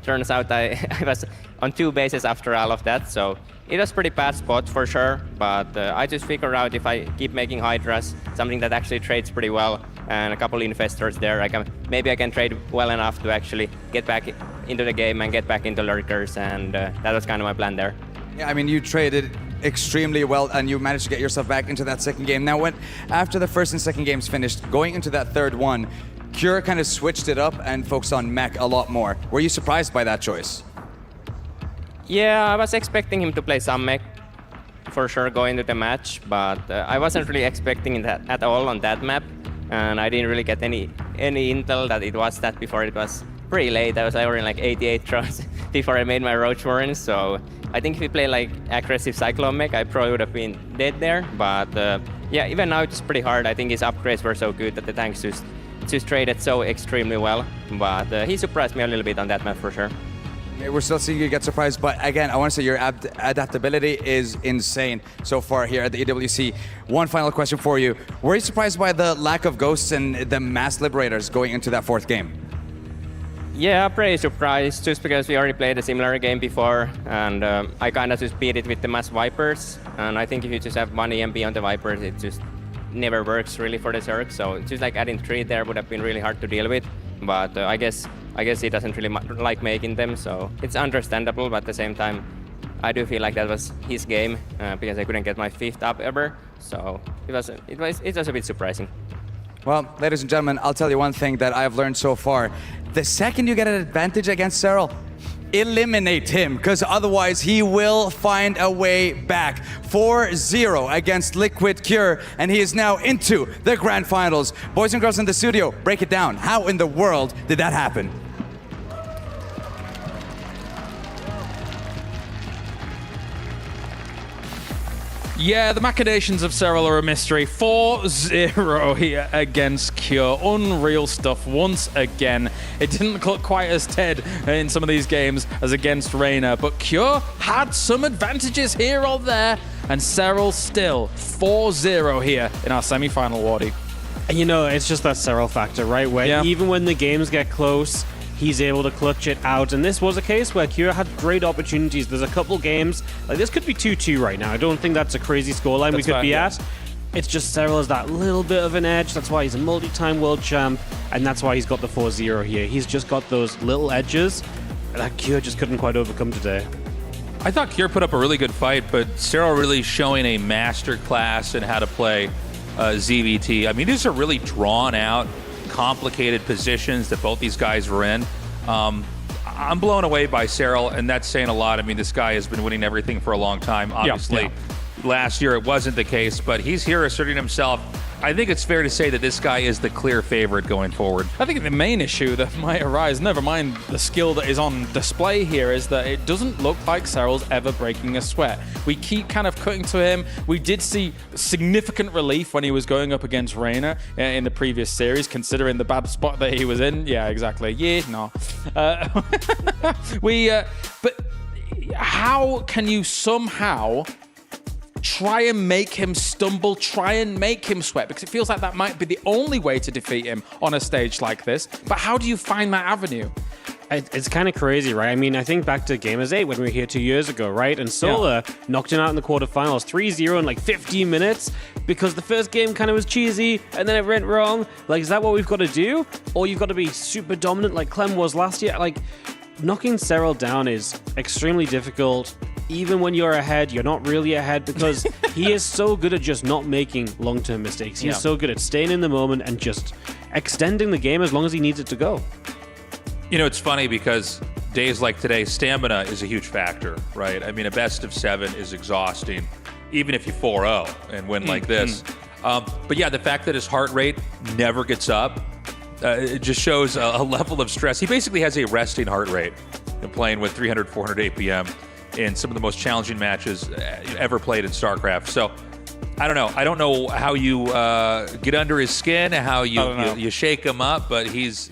turns out I was on 2 bases after all of that, so it was a pretty bad spot for sure, but I just figured out if I keep making Hydras, something that actually trades pretty well, and a couple infestors there, maybe I can trade well enough to actually get back into the game and get back into lurkers, and that was kind of my plan there. Yeah, I mean, you traded extremely well and you managed to get yourself back into that second game. Now, after the first and second games finished, going into that third one, Kier kind of switched it up and focused on mech a lot more. Were you surprised by that choice? Yeah, I was expecting him to play some mech. for sure go into the match, but I wasn't really expecting that at all on that map, and I didn't really get any intel that it was that before. It was pretty late. I was already like 88 throws before I made my Roach Warren, so I think if we play like aggressive Cyclone mech, I probably would have been dead there, but yeah, even now it's pretty hard. I think his upgrades were so good that the tanks just traded so extremely well, but he surprised me a little bit on that map for sure. We're still seeing you get surprised, but again, I want to say your adaptability is insane so far here at the EWC. One final question for you. Were you surprised by the lack of ghosts and the mass liberators going into that fourth game? Yeah, pretty surprised, just because we already played a similar game before, and I kind of just beat it with the mass Vipers, and I think if you just have one EMP on the Vipers, it just never works really for the Zerg, so just like adding 3 there would have been really hard to deal with, but I guess he doesn't really like making them, so it's understandable, but at the same time, I do feel like that was his game, because I couldn't get my 5th up ever, so it was a bit surprising. Well, ladies and gentlemen, I'll tell you one thing that I've learned so far. The second you get an advantage against Serral, eliminate him, because otherwise he will find a way back. 4-0 against Liquid Cure, and he is now into the grand finals. Boys and girls in the studio, break it down. How in the world did that happen? Yeah, the machinations of Serral are a mystery. 4-0 here against Cure. Unreal stuff once again. It didn't look quite as dead in some of these games as against Reina, but Cure had some advantages here or there, and Serral still 4-0 here in our semi-final, Wardy. And you know, it's just that Serral factor, right? Where even when the games get close, he's able to clutch it out. And this was a case where Cure had great opportunities. There's a couple games, like this could be 2-2 right now. I don't think that's a crazy scoreline we could be at. It's just Serral has that little bit of an edge. That's why he's a multi-time world champ, and that's why he's got the 4-0 here. He's just got those little edges that Cure just couldn't quite overcome today. I thought Cure put up a really good fight, but Serral really showing a master class in how to play ZVT. I mean, these are really drawn out, complicated positions that both these guys were in. I'm blown away by Serral, and that's saying a lot. I mean, this guy has been winning everything for a long time. Obviously, last year it wasn't the case, but he's here asserting himself. I think it's fair to say that this guy is the clear favorite going forward. I think the main issue that might arise, never mind the skill that is on display here, is that it doesn't look like Serral's ever breaking a sweat. We keep kind of cutting to him. We did see significant relief when he was going up against Reina in the previous series, considering the bad spot that he was in. Yeah, exactly. Yeah, no. But how can you somehow try and make him stumble, try and make him sweat? Because it feels like that might be the only way to defeat him on a stage like this. But how do you find that avenue? It's kind of crazy, right? I mean, I think back to Gamers 8 when we were here 2 years ago, right? And Solar knocked him out in the quarterfinals, 3-0 in like 15 minutes because the first game kind of was cheesy and then it went wrong. Like, is that what we've got to do? Or you've got to be super dominant like Clem was last year? Like, knocking Serral down is extremely difficult. Even when you're ahead, you're not really ahead because he is so good at just not making long-term mistakes. He's so good at staying in the moment and just extending the game as long as he needs it to go. You know, it's funny because days like today, stamina is a huge factor, right? I mean, a best of 7 is exhausting, even if you 4-0 and win like this. But yeah, the fact that his heart rate never gets up, it just shows a level of stress. He basically has a resting heart rate playing with 300, 400 APM in some of the most challenging matches ever played in StarCraft. So I don't know. I don't know how you get under his skin, how you shake him up, but he's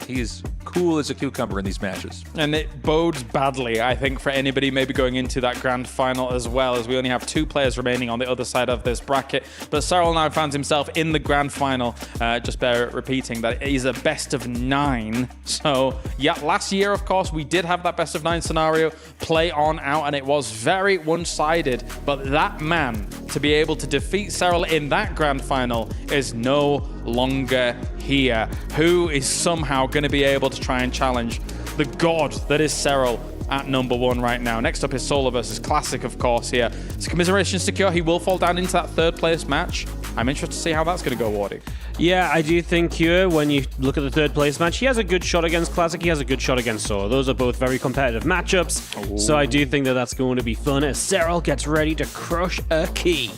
cool as a cucumber in these matches. And it bodes badly, I think, for anybody maybe going into that grand final as well, as we only have 2 players remaining on the other side of this bracket. But Serral now finds himself in the grand final. Just bear repeating that he's a best of 9. So, yeah, last year, of course, we did have that best of 9 scenario play on out, and it was very one-sided. But that man, to be able to defeat Serral in that grand final, is no longer here. Who is somehow going to be able to try and challenge the god that is Serral at number 1 right now? Next up is Solar versus Classic, of course, here. So commiserations to Cure. He will fall down into that 3rd place match. I'm interested to see how that's going to go, Wardy. Yeah, I do think here, when you look at the third place match, he has a good shot against Classic, he has a good shot against Solar. Those are both very competitive matchups, so I do think that that's going to be fun as Serral gets ready to crush a key.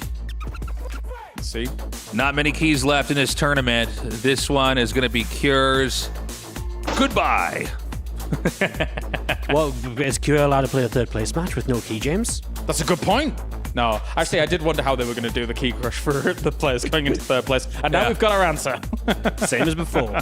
See? Not many keys left in this tournament. This one is going to be Cure's goodbye. Well, is Cure allowed to play a third place match with no key, James? That's a good point. No, actually, I did wonder how they were going to do the key crush for the players going into third place, and now we've got our answer. Same as before.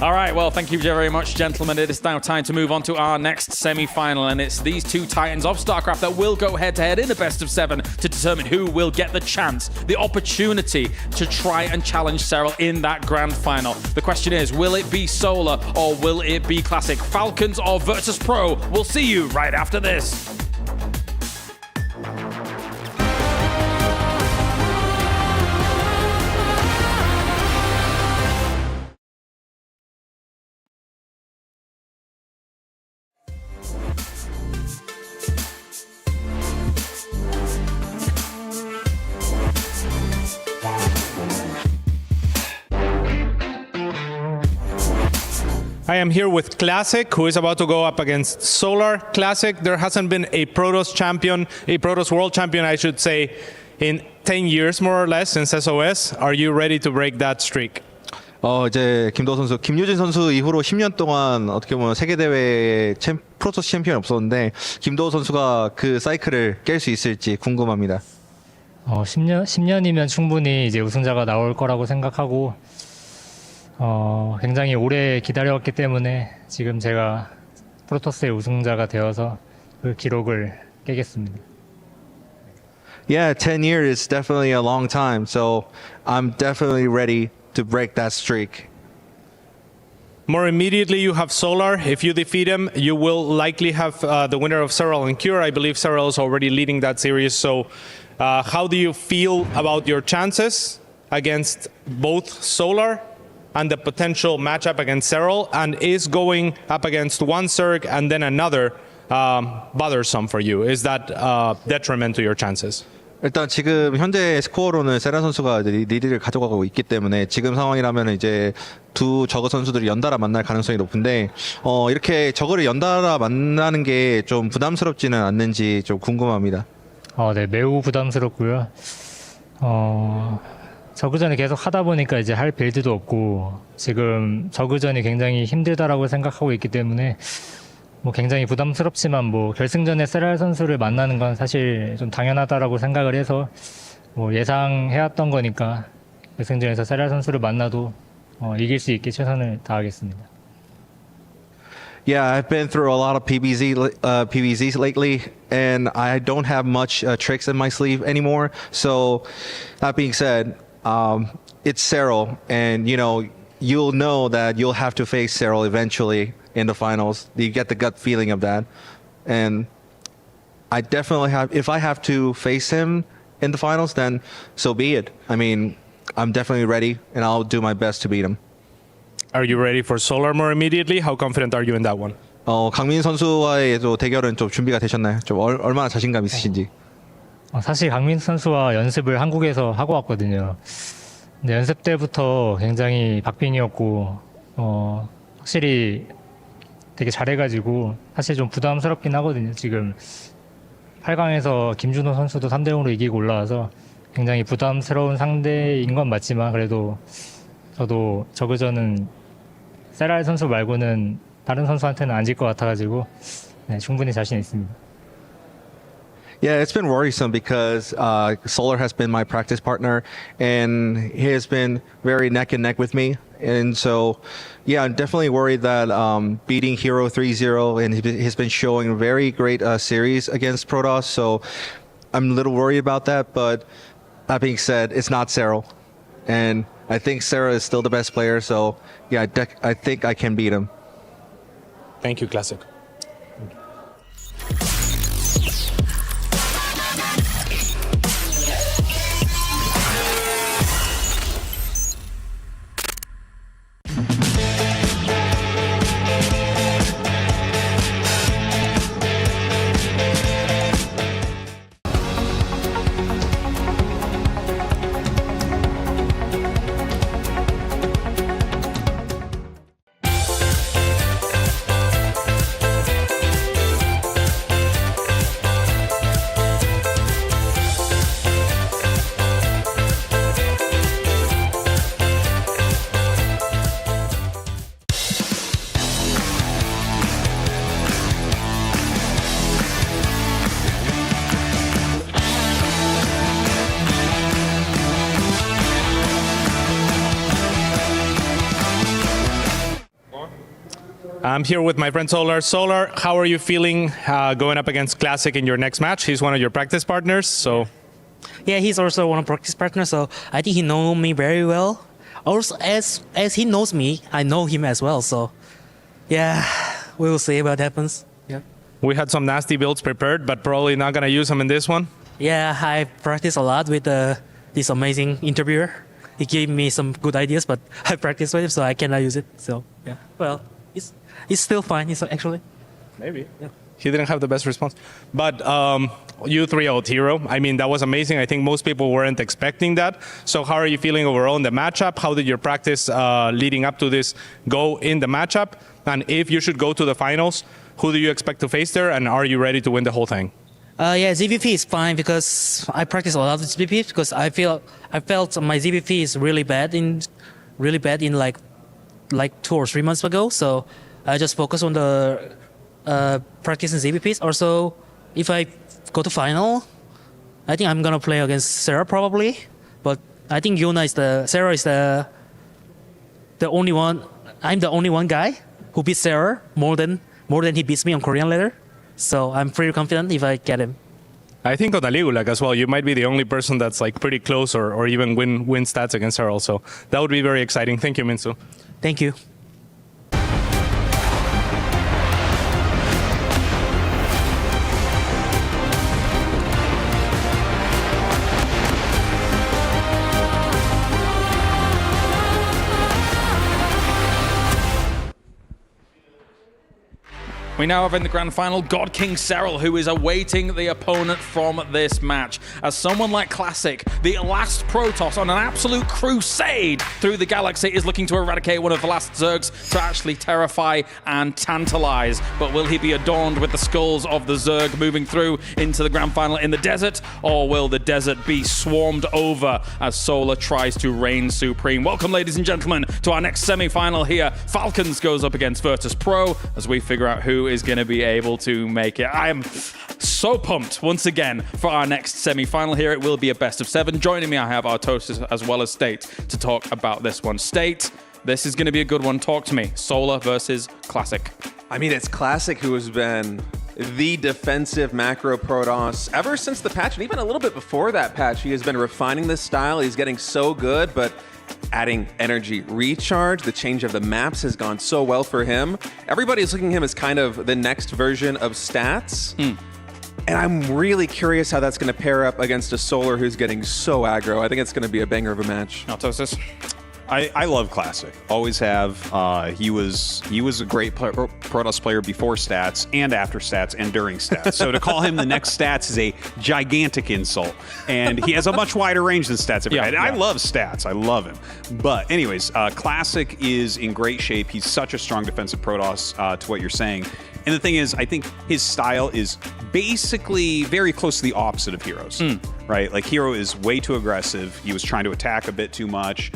All right, well, thank you very much, gentlemen. It is now time to move on to our next semi-final, and it's these two titans of StarCraft that will go head-to-head in the best of 7 to determine who will get the chance, the opportunity to try and challenge Serral in that grand final. The question is, will it be Solar or will it be Classic? Falcons or Virtus Pro? We'll see you right after this. I am here with Classic, who is about to go up against Solar. Classic, there hasn't been a Protoss champion, a Protoss world champion, I should say, in 10 years more or less since SOS. Are you ready to break that streak? 이제 김도호 선수, 김유진 선수 이후로 10년 동안 어떻게 보면 세계 대회에 프로토스 챔피언이 없었는데 김도호 선수가 그 사이클을 깰 수 있을지 궁금합니다. 10년이면 충분히 이제 우승자가 나올 거라고 생각하고 굉장히 오래 기다려왔기 때문에 지금 제가 프로토스의 우승자가 되어서 그 기록을 깨겠습니다. Yeah, 10 years is definitely a long time, so I'm definitely ready to break that streak. More immediately, you have Solar. If you defeat him, you will likely have the winner of Serral and Cure. I believe Serral is already leading that series. So how do you feel about your chances against both Solar and the potential matchup against Serral, and is going up against one Zerg and then another bothersome for you? Is that detriment to your chances? 일단 지금 현재 스코어로는 세라 선수가 리드를 가져가고 있기 때문에 지금 상황이라면 이제 두 저그 선수들이 연달아 만날 가능성이 높은데 이렇게 저그를 연달아 만나는 게 좀 부담스럽지는 않는지 좀 궁금합니다. 네, 매우 부담스럽고요. 저그전을 계속 하다 보니까 이제 할 빌드도 없고 지금 저그전이 굉장히 힘들다라고 생각하고 있기 때문에 뭐 굉장히 부담스럽지만 뭐 결승전에 세랄 선수를 만나는 건 사실 좀 당연하다라고 생각을 해서 뭐 예상해왔던 거니까 결승전에서 세랄 선수를 만나도 이길 수 있게 최선을 다하겠습니다. Yeah, I've been through a lot of PVZs lately, and I don't have much tricks in my sleeve anymore. So, that being said, it's Serral, and you'll know that you'll have to face Serral eventually in the finals. You get the gut feeling of that, and I definitely have. If I have to face him in the finals, then so be it. I mean, I'm definitely ready, and I'll do my best to beat him. Are you ready for Solar more immediately? How confident are you in that one? 강민 선수와의 대결은 좀 준비가 되셨나요? 좀 얼마나 자신감 있으신지? 사실 강민 선수와 연습을 한국에서 하고 왔거든요. 근데 연습 때부터 굉장히 박빙이었고 확실히 되게 잘해가지고 사실 좀 부담스럽긴 하거든요. 지금 8강에서 김준호 선수도 3대0으로 이기고 올라와서 굉장히 부담스러운 상대인 건 맞지만 그래도 저도 저그전은 세랄 선수 말고는 다른 선수한테는 안 질 것 같아가지고 충분히 자신 있습니다. Yeah, it's been worrisome because Solar has been my practice partner, and he has been very neck and neck with me. And so, yeah, I'm definitely worried that beating Hero 3-0, and he's been showing a very great series against Protoss. So I'm a little worried about that. But that being said, it's not Serral, and I think Serral is still the best player. So yeah, I think I can beat him. Thank you, Classic. I'm here with my friend Solar. Solar, how are you feeling going up against Classic in your next match? He's one of your practice partners, so... Yeah, he's also one of practice partners, so I think he knows me very well. Also, as he knows me, I know him as well, so... Yeah, we will see what happens. Yeah. We had some nasty builds prepared, but probably not going to use them in this one. Yeah, I practiced a lot with this amazing interviewer. He gave me some good ideas, but I practiced with him, so I cannot use it. So, yeah. Well, it's still fine, actually. Maybe. Yeah. He didn't have the best response. But you 3-0'd Hero. I mean, that was amazing. I think most people weren't expecting that. So how are you feeling overall in the matchup? How did your practice leading up to this go in the matchup? And if you should go to the finals, who do you expect to face there? And are you ready to win the whole thing? Yeah, ZVP is fine because I practice a lot with ZVP because I felt my ZVP is really bad in like 2 or 3 months ago. So I just focus on the practicing ZVPs. Also, if I go to final, I think I'm gonna play against Serral probably. But I think Serral is the only one. I'm the only one guy who beats Serral more than he beats me on Korean ladder. So I'm pretty confident if I get him. I think on the League as well, you might be the only person that's like pretty close or even win stats against her also. That would be very exciting. Thank you, Minsu. Thank you. We now have in the grand final God King Serral, who is awaiting the opponent from this match. As someone like Classic, the last Protoss on an absolute crusade through the galaxy, is looking to eradicate one of the last Zergs to actually terrify and tantalize. But will he be adorned with the skulls of the Zerg moving through into the grand final in the desert? Or will the desert be swarmed over as Solar tries to reign supreme? Welcome, ladies and gentlemen, to our next semi-final here. Falcons goes up against Virtus Pro as we figure out who is going to be able to make it. I am so pumped once again for our next semi-final here. It will be a best of 7. Joining me, I have Artosis as well as State to talk about this one. State, this is going to be a good one. Talk to me. Solar versus Classic. I mean, it's Classic who has been the defensive macro Protoss ever since the patch, and even a little bit before that patch. He has been refining this style. He's getting so good, but adding energy recharge, the change of the maps has gone so well for him. Everybody's looking at him as kind of the next version of Stats. And I'm really curious how that's going to pair up against a Solar who's getting so aggro. I think it's going to be a banger of a match. Artosis. I love Classic. Always have. He was a great Protoss player before Stats and after Stats and during Stats. So to call him the next Stats is a gigantic insult. And he has a much wider range than Stats. I love Stats. I love him. But anyways, Classic is in great shape. He's such a strong defensive Protoss to what you're saying. And the thing is, I think his style is basically very close to the opposite of Hero's, right? Like Hero is way too aggressive. He was trying to attack a bit too much.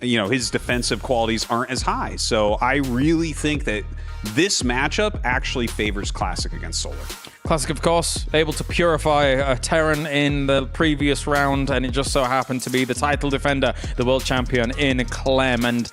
You know, his defensive qualities aren't as high. So I really think that this matchup actually favors Classic against Solar. Classic, of course, able to purify a Terran in the previous round, and it just so happened to be the title defender, the world champion in Clem. And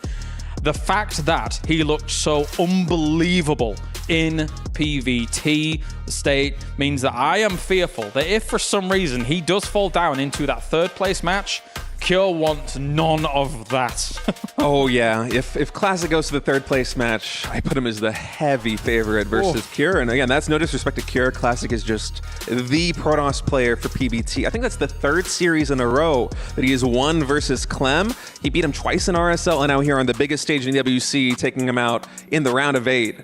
the fact that he looked so unbelievable in PvT State means that I am fearful that if for some reason he does fall down into that 3rd place match, Cure wants none of that. Oh yeah, if Classic goes to the 3rd place match, I put him as the heavy favorite versus Cure. And again, that's no disrespect to Cure. Classic is just the Protoss player for PBT. I think that's the 3rd series in a row that he has won versus Clem. He beat him twice in RSL, and now here on the biggest stage in EWC, taking him out in the round of 8.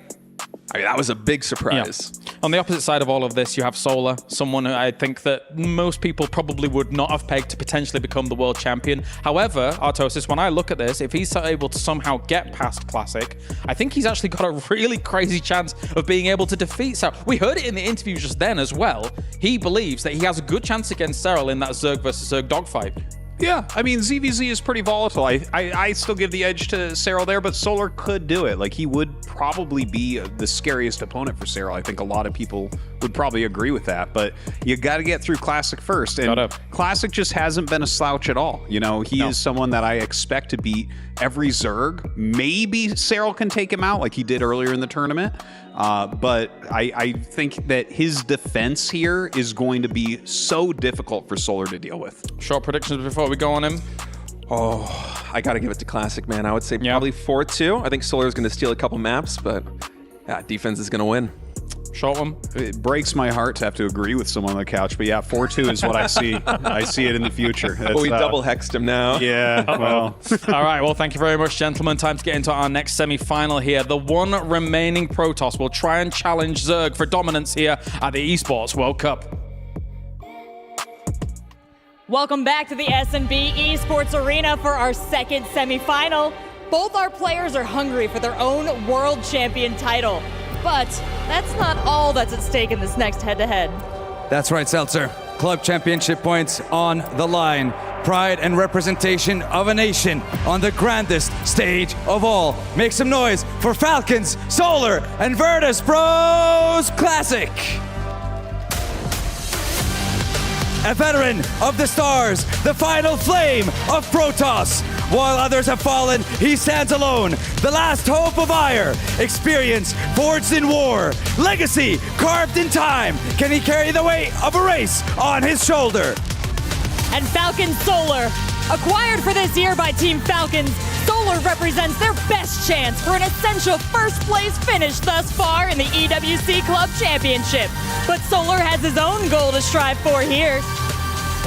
I mean, that was a big surprise. Yeah. On the opposite side of all of this, you have Solar, someone who I think that most people probably would not have pegged to potentially become the world champion. However, Artosis, when I look at this, if he's able to somehow get past Classic, I think he's actually got a really crazy chance of being able to defeat Serral. We heard it in the interview just then as well. He believes that he has a good chance against Serral in that Zerg versus Zerg dogfight. Yeah, I mean, ZVZ is pretty volatile. I still give the edge to Serral there, but Solar could do it. Like, he would probably be the scariest opponent for Serral. I think a lot of people would probably agree with that. But you got to get through Classic first. And Classic just hasn't been a slouch at all. You know, he is someone that I expect to beat every Zerg. Maybe Serral can take him out like he did earlier in the tournament. But I think that his defense here is going to be so difficult for Solar to deal with. Short predictions before we go on him. Oh, I got to give it to Classic, man. I would say probably 4-2. I think Solar is going to steal a couple maps, but yeah, defense is going to win. Short one. It breaks my heart to have to agree with someone on the couch, but yeah, 4-2 is what I see. I see it in the future. But we double hexed him now. Yeah, well. All right, well, thank you very much, gentlemen. Time to get into our next semi-final here. The one remaining Protoss will try and challenge Zerg for dominance here at the Esports World Cup. Welcome back to the S&B Esports Arena for our second semi-final. Both our players are hungry for their own world champion title. But that's not all that's at stake in this next head-to-head. That's right, Seltzer. Club championship points on the line. Pride and representation of a nation on the grandest stage of all. Make some noise for Falcons, Solar, and Virtus Bros Classic. A veteran of the stars, the final flame of Protoss. While others have fallen, he stands alone. The last hope of ire. Experience forged in war. Legacy carved in time. Can he carry the weight of a race on his shoulder? And Falcon Solar, acquired for this year by Team Falcons, Solar represents their best chance for an essential first place finish thus far in the EWC Club Championship. But Solar has his own goal to strive for here.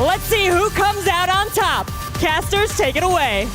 Let's see who comes out on top. Casters, take it away.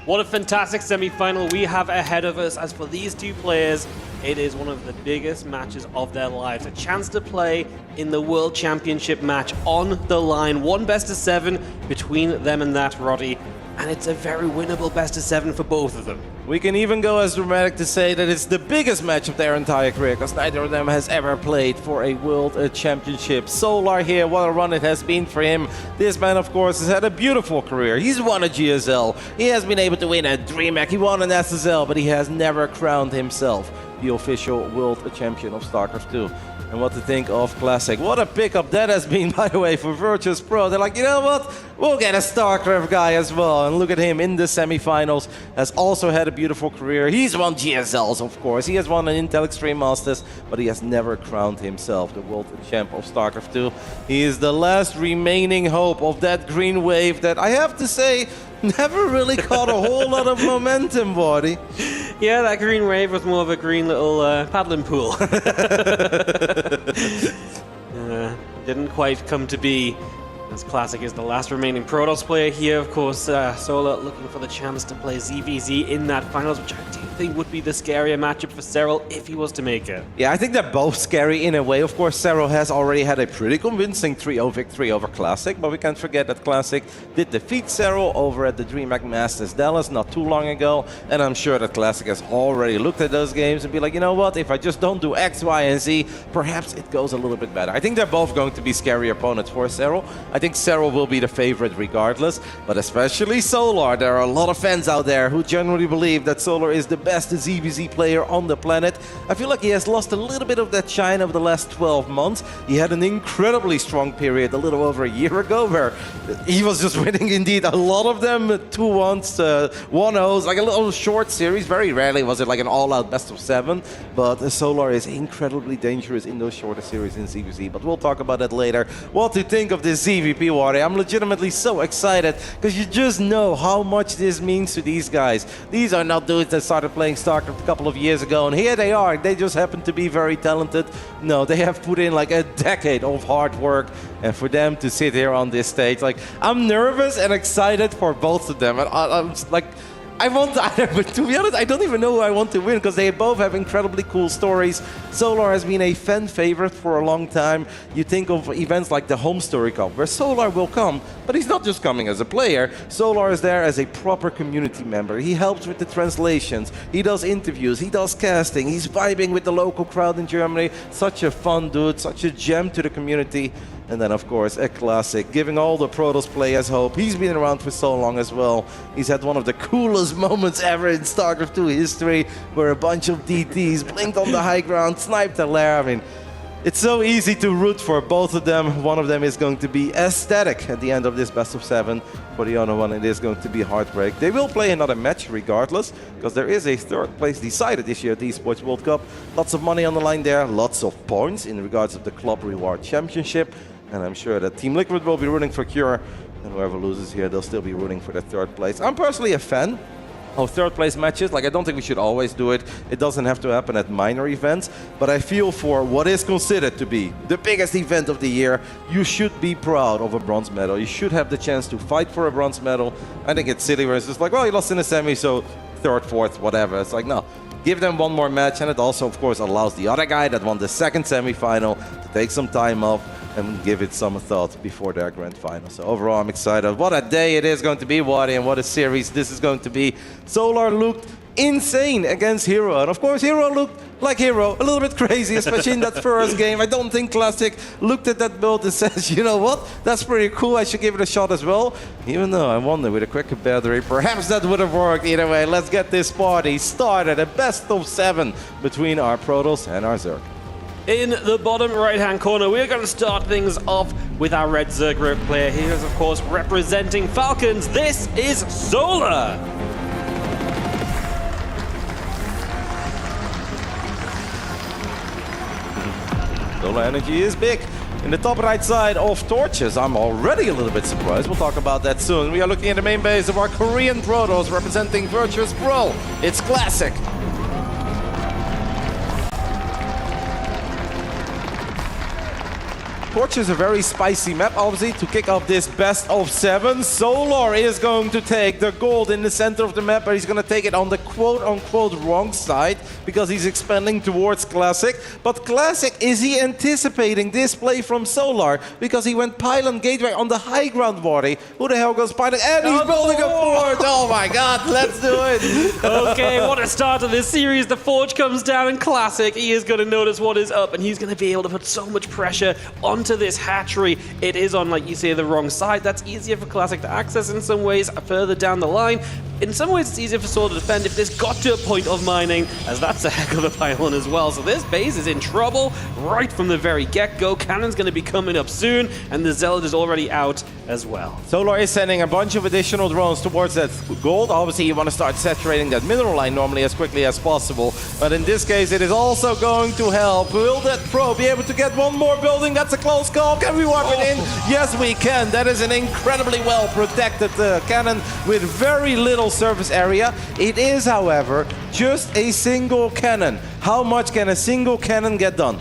What a fantastic semi-final we have ahead of us. As for these two players, it is one of the biggest matches of their lives. A chance to play in the World Championship match on the line. One best of 7 between them and that, Roddy. And it's a very winnable best of 7 for both of them. We can even go as dramatic to say that it's the biggest match of their entire career, because neither of them has ever played for a World Championship. Solar here, what a run it has been for him. This man, of course, has had a beautiful career. He's won a GSL. He has been able to win a DreamHack. He won an SSL, but he has never crowned himself the official World Champion of StarCraft II. And what to think of Classic. What a pickup that has been, by the way, for Virtus Pro. They're like, you know what? We'll get a StarCraft guy as well. And look at him in the semifinals. Has also had a beautiful career. He's won GSLs, of course. He has won an Intel Extreme Masters, but he has never crowned himself the world champ of StarCraft II. He is the last remaining hope of that green wave that, I have to say, never really caught a whole lot of momentum, buddy. Yeah, that green wave was more of a green little paddling pool. Didn't quite come to be. As Classic is the last remaining Protoss player here. Of course, Solar looking for the chance to play ZVZ in that finals, which I do think would be the scarier matchup for Serral if he was to make it. Yeah, I think they're both scary in a way. Of course, Serral has already had a pretty convincing 3-0 victory over Classic, but we can't forget that Classic did defeat Serral over at the DreamHack Masters Dallas not too long ago, and I'm sure that Classic has already looked at those games and be like, you know what, if I just don't do X, Y, and Z, perhaps it goes a little bit better. I think they're both going to be scary opponents for Serral. I think Serral will be the favorite regardless, but especially Solar. There are a lot of fans out there who generally believe that Solar is the best ZVZ player on the planet. I feel like he has lost a little bit of that shine over the last 12 months. He had an incredibly strong period a little over a year ago where he was just winning indeed a lot of them, 2-1s, 1-0s, like a little short series. Very rarely was it like an all-out best of 7, but Solar is incredibly dangerous in those shorter series in ZVZ, but we'll talk about that later. What to think of this ZVP war? I'm legitimately so excited because you just know how much this means to these guys. These are not dudes that started playing StarCraft a couple of years ago and here they are. They just happen to be very talented. No, they have put in like a decade of hard work, and for them to sit here on this stage, like, I'm nervous and excited for both of them. And I'm like, I want either, but to be honest, I don't even know who I want to win because they both have incredibly cool stories. Solar has been a fan favorite for a long time. You think of events like the Home Story Cup, where Solar will come, but he's not just coming as a player. Solar is there as a proper community member. He helps with the translations. He does interviews. He does casting. He's vibing with the local crowd in Germany. Such a fun dude, such a gem to the community. And then, of course, a Classic, giving all the Protoss players hope. He's been around for so long as well. He's had one of the coolest coolest moments ever in StarCraft II history, where a bunch of DTs blinked on the high ground, sniped a lair. I mean, it's so easy to root for both of them. One of them is going to be ecstatic at the end of this best of 7. For the other one, it is going to be heartbreak. They will play another match regardless, because there is a 3rd place decided this year at the Esports World Cup. Lots of money on the line there, lots of points in regards of the Club Reward Championship. And I'm sure that Team Liquid will be rooting for Cure. And whoever loses here, they'll still be rooting for the 3rd place. I'm personally a fan of 3rd place matches. Like, I don't think we should always do it. It doesn't have to happen at minor events. But I feel for what is considered to be the biggest event of the year, you should be proud of a bronze medal. You should have the chance to fight for a bronze medal. I think it's silly where it's just like, well, you lost in the semi, so 3rd, 4th, whatever. It's like, no. Give them one more match, and it also, of course, allows the other guy that won the 2nd semi-final to take some time off and give it some thought before their grand final. So overall, I'm excited. What a day it is going to be, Wadi, and what a series this is going to be. Solar looked insane against Hero, and of course, Hero looked like Hero, a little bit crazy, especially in that first game. I don't think Classic looked at that build and says, you know what, that's pretty cool, I should give it a shot as well. Even though I wonder, with a quicker battery, perhaps that would have worked. Either way, let's get this party started. A best of 7 between our Protoss and our Zerg. In the bottom right-hand corner, we're going to start things off with our red Zerg player. He is, of course, representing Falcons. This is Solar. Solar energy is big. In the top right side of Torches, I'm already a little bit surprised. We'll talk about that soon. We are looking at the main base of our Korean Protoss representing Virtuous Pro. It's Classic. Torch is a very spicy map, obviously, to kick off this best of 7. Solar is going to take the gold in the center of the map, but he's going to take it on the quote-unquote wrong side because he's expanding towards Classic. But Classic, is he anticipating this play from Solar? Because he went pylon gateway on the high ground, Wadi. Who the hell goes pylon? And he's building a fort! Oh my god, let's do it! Okay, what a start to this series. The Forge comes down in Classic. He is going to notice what is up, and he's going to be able to put so much pressure onto this hatchery. It is on, like you say, the wrong side. That's easier for Classic to access in some ways further down the line. In some ways, it's easier for Solar to defend if this got to a point of mining, as that's a heck of a pylon as well. So this base is in trouble right from the very get-go. Cannon's going to be coming up soon, and the Zealot is already out as well. Solar is sending a bunch of additional drones towards that gold. Obviously, you want to start saturating that mineral line normally as quickly as possible. But in this case, it is also going to help. Will that Pro be able to get one more building? That's a close call. Can we warp it in? Yes, we can. That is an incredibly well-protected cannon with very little surface area. It is, however, just a single cannon. How much can a single cannon get done?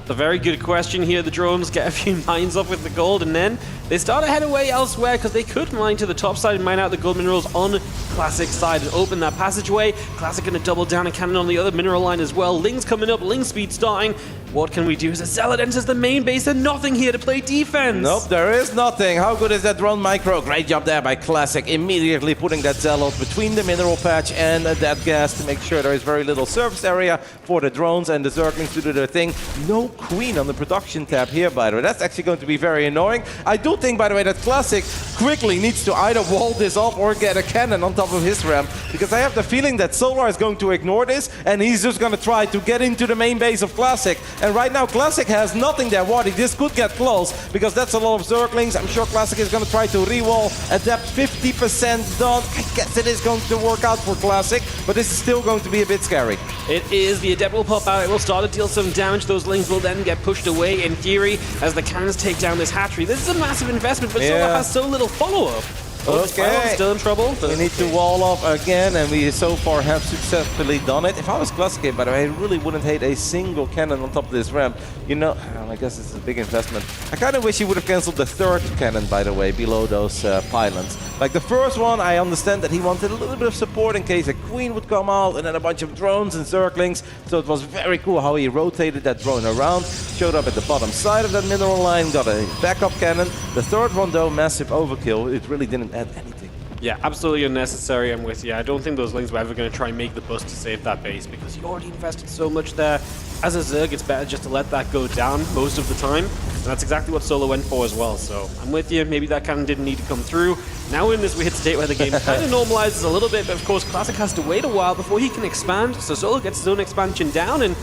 A very good question here. The drones get a few mines off with the gold, and then they start to head away elsewhere because they could mine to the top side and mine out the gold minerals on Classic side and open that passageway. Classic going to double down a cannon on the other mineral line as well. Ling's coming up, Ling speed starting. What can we do as a Zealot enters the main base and nothing here to play defense? Nope, there is nothing. How good is that drone micro? Great job there by Classic, immediately putting that Zealot between the mineral patch and that gas to make sure there is very little surface area for the drones and the Zerglings to do their thing. No Queen on the production tab here, by the way. That's actually going to be very annoying. I do think, by the way, that Classic quickly needs to either wall this off or get a cannon on top of his ramp, because I have the feeling that Solar is going to ignore this and he's just going to try to get into the main base of Classic. And right now, Classic has nothing there. Wadi, this could get close because that's a lot of Zerglings. I'm sure Classic is going to try to re-wall. Adept 50% done. I guess it is going to work out for Classic, but this is still going to be a bit scary. It is. The Adept will pop out. It will start to deal some damage. Those Lings will then get pushed away in theory as the cannons take down this hatchery. This is a massive investment, but Solar has so little follow-up. Okay, still in trouble. We need to wall off again, and we so far have successfully done it. If I was Classic, by the way, I really wouldn't hate a single cannon on top of this ramp. You know, I guess this is a big investment. I kind of wish he would have cancelled the third cannon, by the way, below those pylons. Like the first one, I understand that he wanted a little bit of support in case a Queen would come out, and then a bunch of drones and Zerglings. So it was very cool how he rotated that drone around, showed up at the bottom side of that mineral line, got a backup cannon. The third one, though, massive overkill. It really didn't add anything. Yeah, absolutely unnecessary. I'm with you. I don't think those Lings were ever going to try and make the bust to save that base because you already invested so much there. as a Zerg, it's better just to let that go down most of the time. And that's exactly what Solo went for as well. So I'm with you. Maybe that cannon didn't need to come through. Now we're in this weird state where the game kind of normalizes a little bit, but of course Classic has to wait a while before he can expand. So Solo gets his own expansion down, and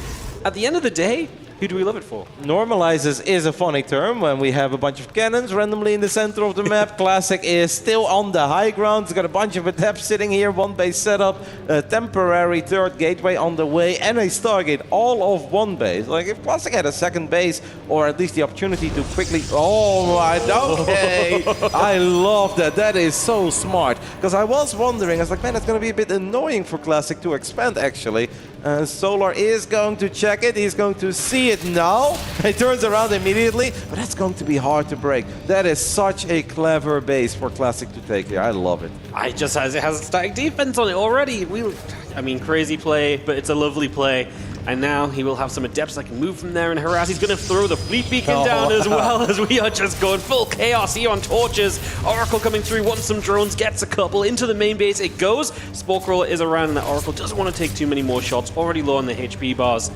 at the end of the day, who do we love it for? Normalizes is a funny term when we have a bunch of cannons randomly in the center of the map. Classic is still on the high ground. It's got a bunch of adepts sitting here, one base setup, a temporary third gateway on the way, and a Stargate, all of one base. Like if Classic had a second base, or at least the opportunity to quickly... Oh my, okay. I love that. That is so smart. Because I was wondering, I was like, man, it's going to be a bit annoying for Classic to expand, actually. Solar is going to check it. He's going to see it now. He turns around immediately, but that's going to be hard to break. That is such a clever base for Classic to take here. I love it. It has a static defense on it already. I mean, crazy play, but it's a lovely play. And now he will have some adepts that can move from there and harass. He's going to throw the fleet beacon down as well, as we are just going full chaos here on torches. Oracle coming through, wants some drones, gets a couple into the main base. It goes. Spore Crawler is around, and the Oracle doesn't want to take too many more shots. Already low on the HP bars.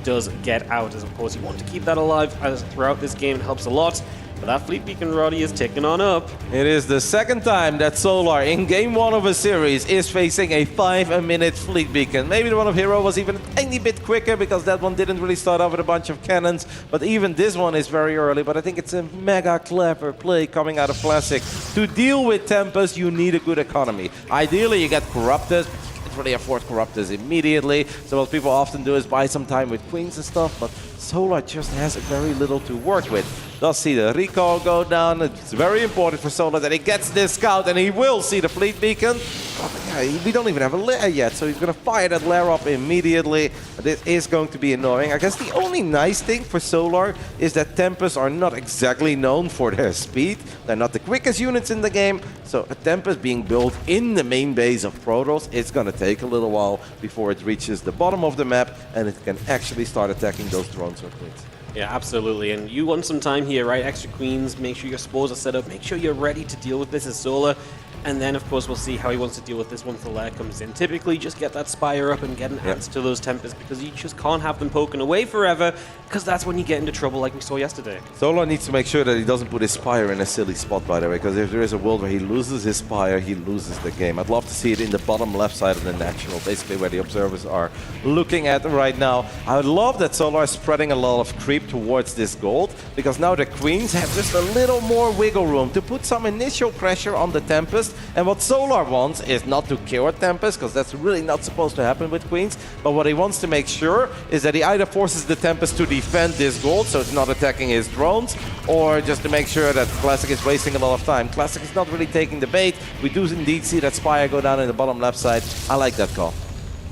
Does get out, as of course you want to keep that alive as throughout this game. It helps a lot. But that fleet beacon, Roddy, is ticking on up. It is the second time that Solar, in game 1 of a series, is facing a 5-minute fleet beacon. Maybe the one of Hero was even a tiny bit quicker because that one didn't really start off with a bunch of cannons. But even this one is very early. But I think it's a mega clever play coming out of Classic. To deal with Tempest, you need a good economy. Ideally, you get Corruptors. Really afford Corruptors immediately. So what people often do is buy some time with Queens and stuff, but Solar just has very little to work with. Does see the recall go down. It's very important for Solar that he gets this scout, and he will see the fleet beacon. But yeah, we don't even have a lair yet, so he's going to fire that lair up immediately. This is going to be annoying. I guess the only nice thing for Solar is that Tempests are not exactly known for their speed. They're not the quickest units in the game, so a Tempest being built in the main base of Protoss, it's going to take a little while before it reaches the bottom of the map, and it can actually start attacking those drones or queens. Yeah, absolutely. And you want some time here, right? Extra queens, make sure your spores are set up, make sure you're ready to deal with this as Solar. And then, of course, we'll see how he wants to deal with this once the lair comes in. Typically, just get that Spire up and get an answer to those Tempests, because you just can't have them poking away forever, because that's when you get into trouble like we saw yesterday. Solar needs to make sure that he doesn't put his Spire in a silly spot, by the way, because if there is a world where he loses his Spire, he loses the game. I'd love to see it in the bottom left side of the natural, basically where the observers are looking at right now. I would love that Solar is spreading a lot of creep towards this gold, because now the Queens have just a little more wiggle room to put some initial pressure on the Tempest. And what Solar wants is not to kill a Tempest, because that's really not supposed to happen with Queens, but what he wants to make sure is that he either forces the Tempest to defend this gold so it's not attacking his drones, or just to make sure that Classic is wasting a lot of time. Classic is not really taking the bait. We do indeed see that Spire go down in the bottom left side. I like that call.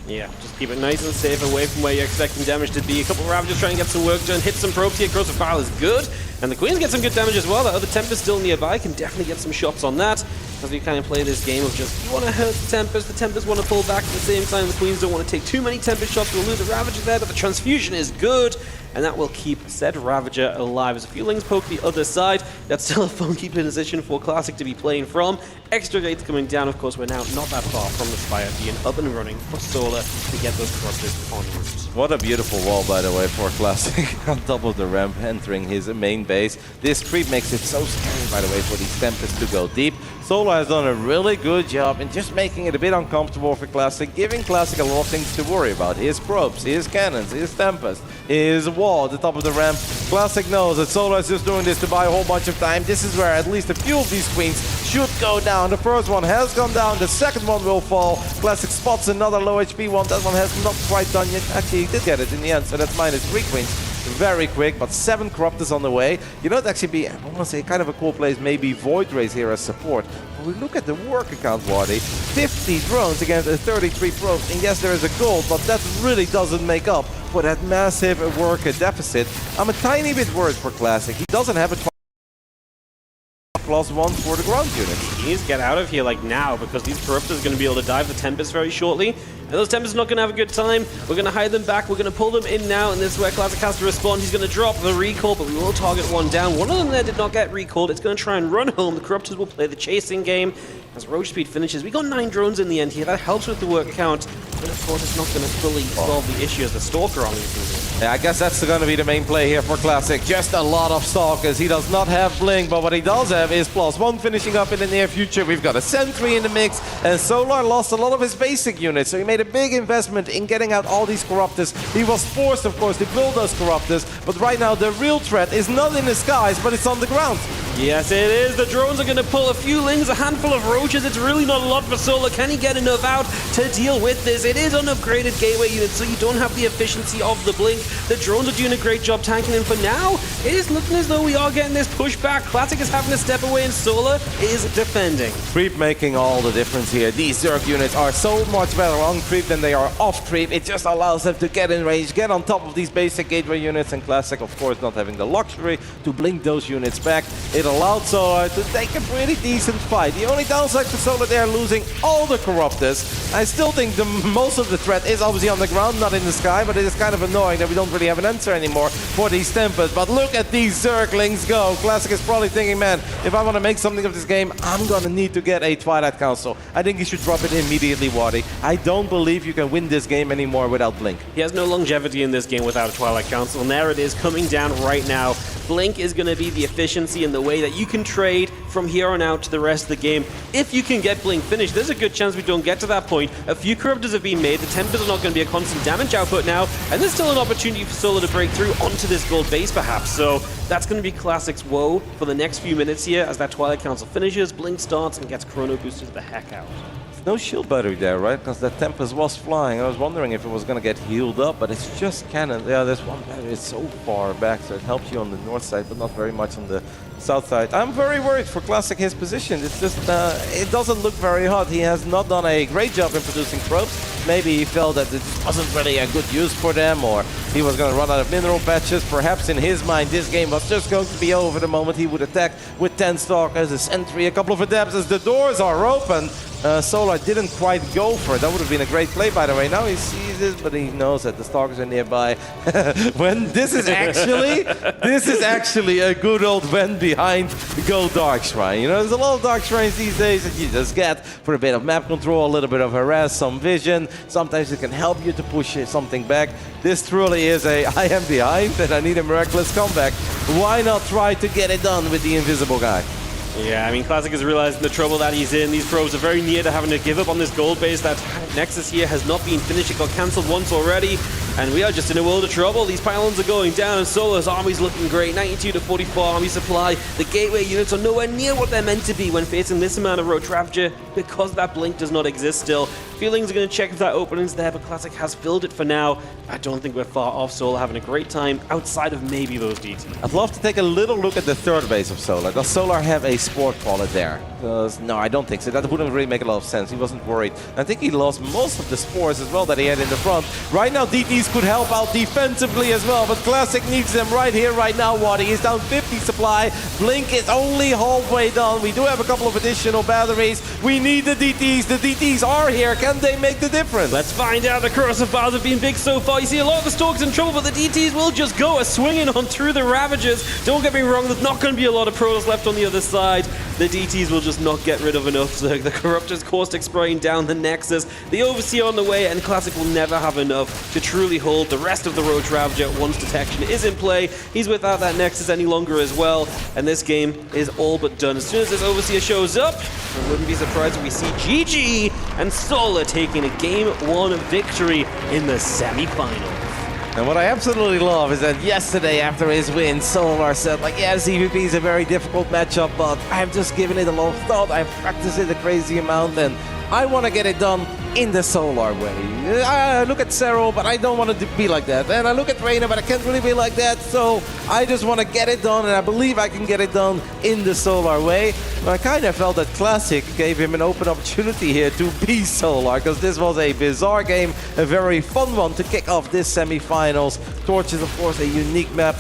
Yeah, just keep it nice and safe away from where you're expecting damage to be. A couple of Ravagers trying to get some work done, hit some probes here. Cross File is good, and the Queens get some good damage as well. The other Tempest still nearby can definitely get some shots on that, as we kind of play this game of just, you want to hurt the Tempest want to pull back at the same time. The Queens don't want to take too many Tempest shots. We'll lose a Ravager there, but the transfusion is good, and that will keep said Ravager alive. As a few Lings poke the other side, that's still a funky position for Classic to be playing from. Extra gates coming down, of course, we're now not that far from the Spire being up and running for Solar to get those Corruptors on route. What a beautiful wall, by the way, for Classic on top of the ramp, entering his main base. This creep makes it so scary, by the way, for these Tempests to go deep. Solar has done a really good job in just making it a bit uncomfortable for Classic, giving Classic a lot of things to worry about. His probes, his cannons, his Tempest, his wall at the top of the ramp. Classic knows that Solar is just doing this to buy a whole bunch of time. This is where at least a few of these Queens should go down. The first one has gone down, the second one will fall. Classic spots another low HP one. That one has not quite done yet. Actually, he did get it in the end, so that's -3 Queens. Very quick, but 7 Corruptors on the way. You know, it'd actually be, I want to say, kind of a cool place, maybe Void Rays here as support. But we look at the work account, Wardy. 50 drones against 33 probes. And yes, there is a gold, but that really doesn't make up for that massive work deficit. I'm a tiny bit worried for Classic. He doesn't have a +1 for the ground unit. He needs to get out of here like now, because these Corruptors are going to be able to dive the Tempest very shortly. And those Tempests are not going to have a good time. We're going to hide them back. We're going to pull them in now, and this is where Classic has to respond. He's going to drop the recall, but we will target one down. One of them there did not get recalled. It's going to try and run home. The Corruptors will play the chasing game. As Roach Speed finishes, we got 9 drones in the end here. That helps with the work count, but of course it's not going to fully solve the issue as the Stalker on these. Yeah, I guess that's going to be the main play here for Classic. Just a lot of Stalkers. He does not have Blink, but what he does have is +1 finishing up in the near future. We've got a Sentry in the mix, and Solar lost a lot of his basic units, so he made a big investment in getting out all these Corruptors. He was forced, of course, to build those Corruptors, but right now the real threat is not in the skies, but it's on the ground. Yes, it is. The drones are going to pull a few Lings, a handful of Roaches. It's really not a lot for Solar. Can he get enough out to deal with this? It is an upgraded gateway unit, so you don't have the efficiency of the Blink. The drones are doing a great job tanking him for now. It is looking as though we are getting this pushback. Classic is having to step away, and Solar is defending. Creep making all the difference here. These Zerg units are so much better on creep than they are off creep. It just allows them to get in range, get on top of these basic gateway units, and Classic, of course, not having the luxury to blink those units back. It allowed Solar to take a pretty decent fight. The only downside for Solar, they are losing all the Corruptors. I still think most of the threat is obviously on the ground, not in the sky, but it is kind of annoying that we don't really have an answer anymore for these Tempest. But look at these Zerglings go. Classic is probably thinking, man, if I want to make something of this game, I'm going to need to get a Twilight Council. I think you should drop it immediately, Wadi. I don't believe you can win this game anymore without Blink. He has no longevity in this game without a Twilight Council, and there it is coming down right now. Blink is going to be the efficiency in the way that you can trade from here on out to the rest of the game. If you can get Blink finished, there's a good chance we don't get to that point. A few Corruptors have been made, the Tempers are not going to be a constant damage output now, and there's still an opportunity for Solar to break through onto this gold base perhaps. So that's going to be Classic's woe for the next few minutes here as that Twilight Council finishes, Blink starts, and gets Chrono boosted the heck out. No shield battery there, right? Because that Tempest was flying. I was wondering if it was going to get healed up, but it's just cannon. Yeah, there's one battery. It's so far back, so it helps you on the north side, but not very much on the south side. I'm very worried for Classic, his position. It's just, it doesn't look very hot. He has not done a great job in producing probes. Maybe he felt that it wasn't really a good use for them, or he was going to run out of mineral patches. Perhaps in his mind, this game was just going to be over the moment he would attack with 10 Stalkers, a Sentry, a couple of Adepts as the doors are open. Solar didn't quite go for it. That would have been a great play, by the way. Now he sees it, but he knows that the Stalkers are nearby. When this is actually a good old when behind Go Dark Shrine. You know, there's a lot of Dark Shrines these days that you just get for a bit of map control, a little bit of harass, some vision. Sometimes it can help you to push something back. This truly is a I am behind and I need a miraculous comeback. Why not try to get it done with the invisible guy? Yeah, I mean, Classic is realizing the trouble that he's in. These probes are very near to having to give up on this gold base. That Nexus here has not been finished. It got cancelled once already, and we are just in a world of trouble. These pylons are going down, and Solar's army's looking great. 92 to 44 army supply. The gateway units are nowhere near what they're meant to be when facing this amount of Roach Ravager because that blink does not exist still. Feelings are going to check if that opening's there, but Classic has filled it for now. I don't think we're far off Solar having a great time outside of maybe those DTs. I'd love to take a little look at the third base of Solar. Does Solar have a Sport Wallet there? No, I don't think so. That wouldn't really make a lot of sense. He wasn't worried. I think he lost most of the spores as well that he had in the front. Right now, DTs could help out defensively as well, but Classic needs them right here, right now, Wadi. He's down 50 supply. Blink is only halfway done. We do have a couple of additional batteries. We need the DTs. The DTs are here. Can they make the difference? Let's find out. The corrosive bars have been big so far. You see a lot of the Stalkers in trouble, but the DTs will just go swinging on through the Ravagers. Don't get me wrong, there's not going to be a lot of Protoss left on the other side. The DTs will just not get rid of enough. So the Corruptors caustic spraying down the Nexus. The Overseer on the way, and Classic will never have enough to truly hold the rest of the Roach Ravager once detection is in play. He's without that Nexus any longer as well, and this game is all but done. As soon as this Overseer shows up, I wouldn't be surprised if we see GG and Solar taking a Game 1 victory in the semi-final. And what I absolutely love is that yesterday after his win, Solar said, like, yeah, CVP is a very difficult matchup, but I've just given it a lot of thought, I've practiced it a crazy amount, and I want to get it done in the Solar way. I look at Serral, but I don't want it to be like that. And I look at Reina, but I can't really be like that. So I just want to get it done, and I believe I can get it done in the Solar way. But I kind of felt that Classic gave him an open opportunity here to be Solar, because this was a bizarre game, a very fun one to kick off this semi-finals. Torch is, of course, a unique map.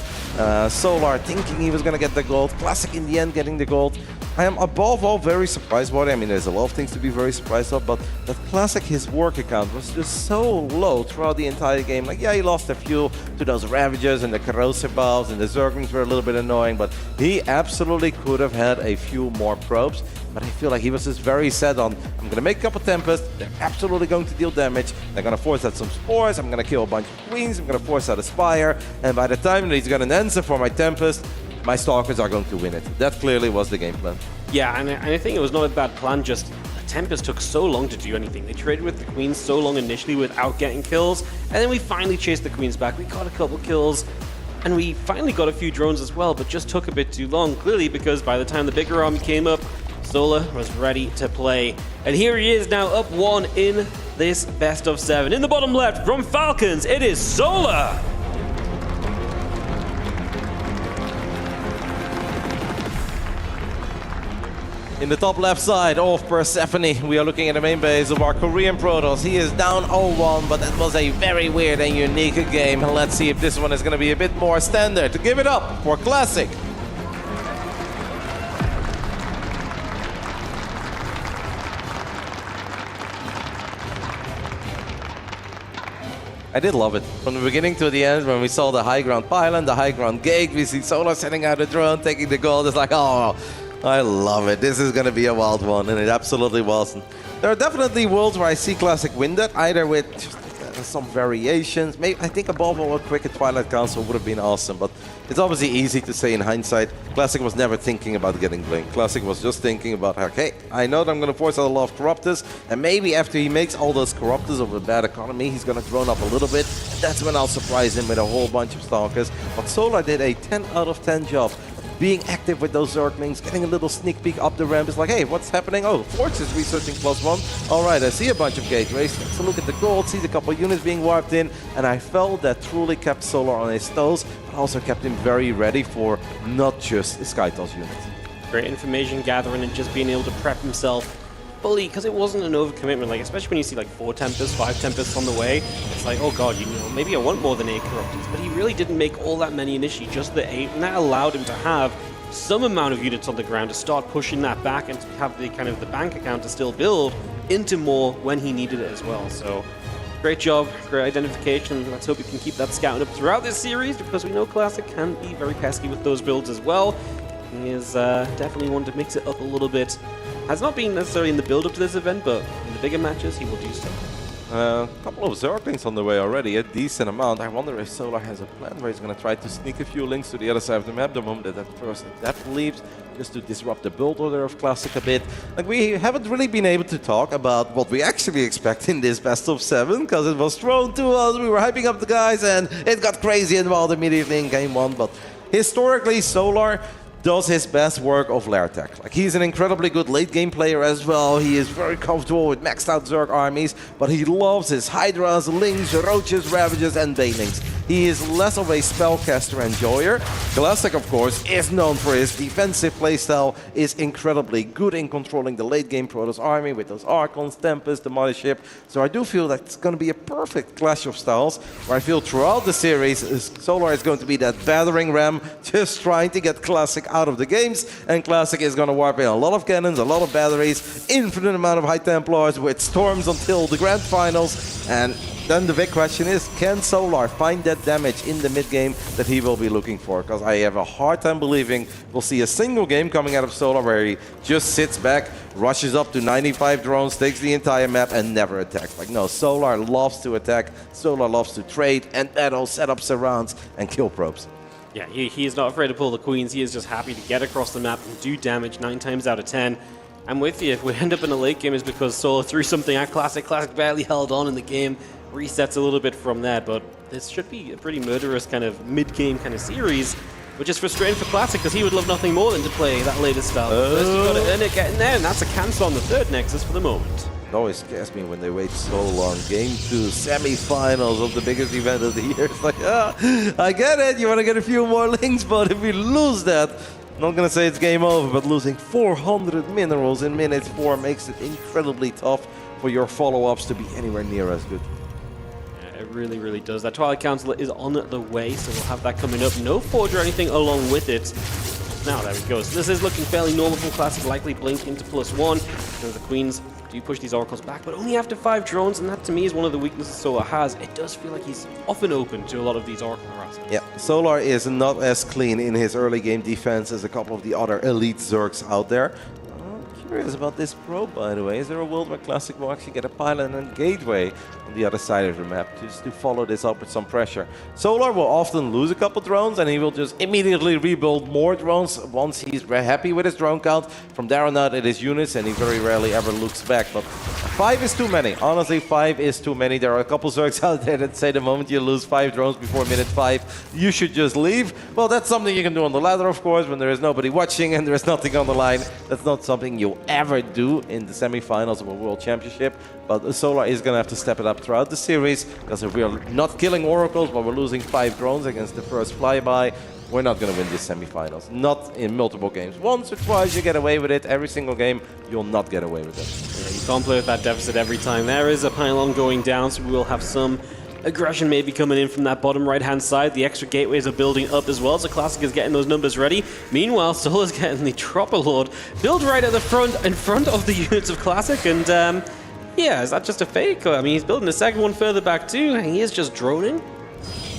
Solar thinking he was going to get the gold. Classic in the end getting the gold. I am above all very surprised about it. I mean, there's a lot of things to be very surprised of, but that Classic, his work account was just so low throughout the entire game. Like, yeah, he lost a few to those Ravagers and the Corrosive Balls, and the Zerglings were a little bit annoying, but he absolutely could have had a few more probes. But I feel like he was just very set on, I'm going to make a couple Tempest, they're absolutely going to deal damage, they're going to force out some Spores, I'm going to kill a bunch of Queens, I'm going to force out a Spire, and by the time that he's got an answer for my Tempest, my Stalkers are going to win it. That clearly was the game plan. Yeah, and I think it was not a bad plan, just the Tempest took so long to do anything. They traded with the Queens so long initially without getting kills, and then we finally chased the Queens back. We got a couple kills, and we finally got a few drones as well, but just took a bit too long, clearly because by the time the bigger army came up, Solar was ready to play. And here he is now up 1 in this best of 7. In the bottom left from Falcons, it is Solar. In the top left side of Persephone, we are looking at the main base of our Korean Protoss. He is down 0-1, but that was a very weird and unique game. Let's see if this one is going to be a bit more standard. To give it up for Classic. I did love it. From the beginning to the end, when we saw the high ground pylon, the high ground gate, we see Solar sending out a drone, taking the gold. It's like, oh, I love it. This is going to be a wild one, and it absolutely wasn't. There are definitely worlds where I see Classic win that, either with just, some variations. Maybe I think above all, a quicker Twilight Council would have been awesome, but it's obviously easy to say in hindsight. Classic was never thinking about getting blamed. Classic was just thinking about, okay, I know that I'm going to force out a lot of Corruptors, and maybe after he makes all those Corruptors of a bad economy, he's going to drone up a little bit, and that's when I'll surprise him with a whole bunch of Stalkers. But Solar did a 10 out of 10 job. Being active with those Zerglings, getting a little sneak peek up the ramp. It's like, hey, what's happening? Oh, Forge is researching +1. All right, I see a bunch of gateways. Takes a look at the gold, sees a couple units being warped in, and I felt that truly kept Solar on his toes, but also kept him very ready for not just a SkyToss unit. Great information gathering and just being able to prep himself fully, because it wasn't an overcommitment. Like, especially when you see like 4 Tempests, 5 Tempests on the way, it's like, oh god, you know, maybe I want more than 8 Corruptors. But he really didn't make all that many initially, just the 8, and that allowed him to have some amount of units on the ground to start pushing that back and to have the kind of the bank account to still build into more when he needed it as well. So great job, great identification. Let's hope we can keep that scouting up throughout this series, because we know Classic can be very pesky with those builds as well. He is definitely one to mix it up a little bit. Has not been necessarily in the build-up to this event, but in the bigger matches, he will do so. A couple of Zerglings on the way already, a decent amount. I wonder if Solar has a plan where he's going to try to sneak a few links to the other side of the map the moment that first Depth leaves, just to disrupt the build order of Classic a bit. Like, we haven't really been able to talk about what we actually expect in this best of 7, because it was thrown to us, we were hyping up the guys, and it got crazy and wild immediately in game 1. But historically, Solar does his best work of lair tech. Like, he's an incredibly good late game player as well. He is very comfortable with maxed out Zerg armies, but he loves his Hydras, Lings, Roaches, Ravages, and Banelings. He is less of a spellcaster enjoyer. Classic, of course, is known for his defensive playstyle, is incredibly good in controlling the late game Protoss army with those Archons, Tempest, the Mothership. So I do feel that it's going to be a perfect clash of styles, where I feel throughout the series, Solar is going to be that battering ram, just trying to get Classic out of the games, and Classic is going to warp in a lot of cannons, a lot of batteries, infinite amount of High Templars with storms until the grand finals. And then the big question is, can Solar find that damage in the mid game that he will be looking for? Because I have a hard time believing we'll see a single game coming out of Solar where he just sits back, rushes up to 95 drones, takes the entire map, and never attacks. Like, no, Solar loves to attack, Solar loves to trade and battle, set up surrounds, and kill probes. Yeah, he is not afraid to pull the Queens. He is just happy to get across the map and do damage 9 times out of 10. I'm with you. If we end up in a late game, it's because Solar threw something at Classic. Classic barely held on in the game. Resets a little bit from that, but this should be a pretty murderous kind of mid-game kind of series, which is frustrating for Classic because he would love nothing more than to play that latest style. First you've got to earn it getting there, and that's a cancel on the third Nexus for the moment. It always scares me when they wait so long. Game 2, semifinals of the biggest event of the year. It's like, I get it, you want to get a few more links, but if we lose that, I'm not going to say it's game over, but losing 400 minerals in minute 4 makes it incredibly tough for your follow-ups to be anywhere near as good. Yeah, it really, really does. That Twilight Council is on the way, so we'll have that coming up. No Forge or anything along with it. now. There we go. So this is looking fairly normal from Classic, likely blink into +1. And the Queens do push these Oracles back, but only after 5 drones, and that to me is one of the weaknesses Solar has. It does feel like he's often open to a lot of these Oracle harassments. Yeah, Solar is not as clean in his early game defense as a couple of the other elite Zergs out there. Curious about this probe, by the way. Is there a world where Classic will actually get a pilot and gateway on the other side of the map just to follow this up with some pressure? Solar will often lose a couple drones and he will just immediately rebuild more drones once he's happy with his drone count. From there on out, it is units and he very rarely ever looks back. But 5 is too many. Honestly, 5 is too many. There are a couple Zergs out there that say the moment you lose 5 drones before minute 5, you should just leave. Well, that's something you can do on the ladder, of course, when there is nobody watching and there is nothing on the line. That's not something you ever do in the semifinals of a World Championship, but Solar is going to have to step it up throughout the series, because if we're not killing Oracles but we're losing 5 drones against the first flyby, we're not going to win these semifinals. Not in multiple games. Once or twice you get away with it, every single game you'll not get away with it. Yeah, you can't play with that deficit every time. There is a pylon going down, so we will have some aggression maybe coming in from that bottom right-hand side. The extra gateways are building up as well, so Classic is getting those numbers ready. Meanwhile, Solar's getting the Dropper Lord built right at the front, in front of the units of Classic, and yeah, is that just a fake? I mean, he's building the second one further back too, and he is just droning.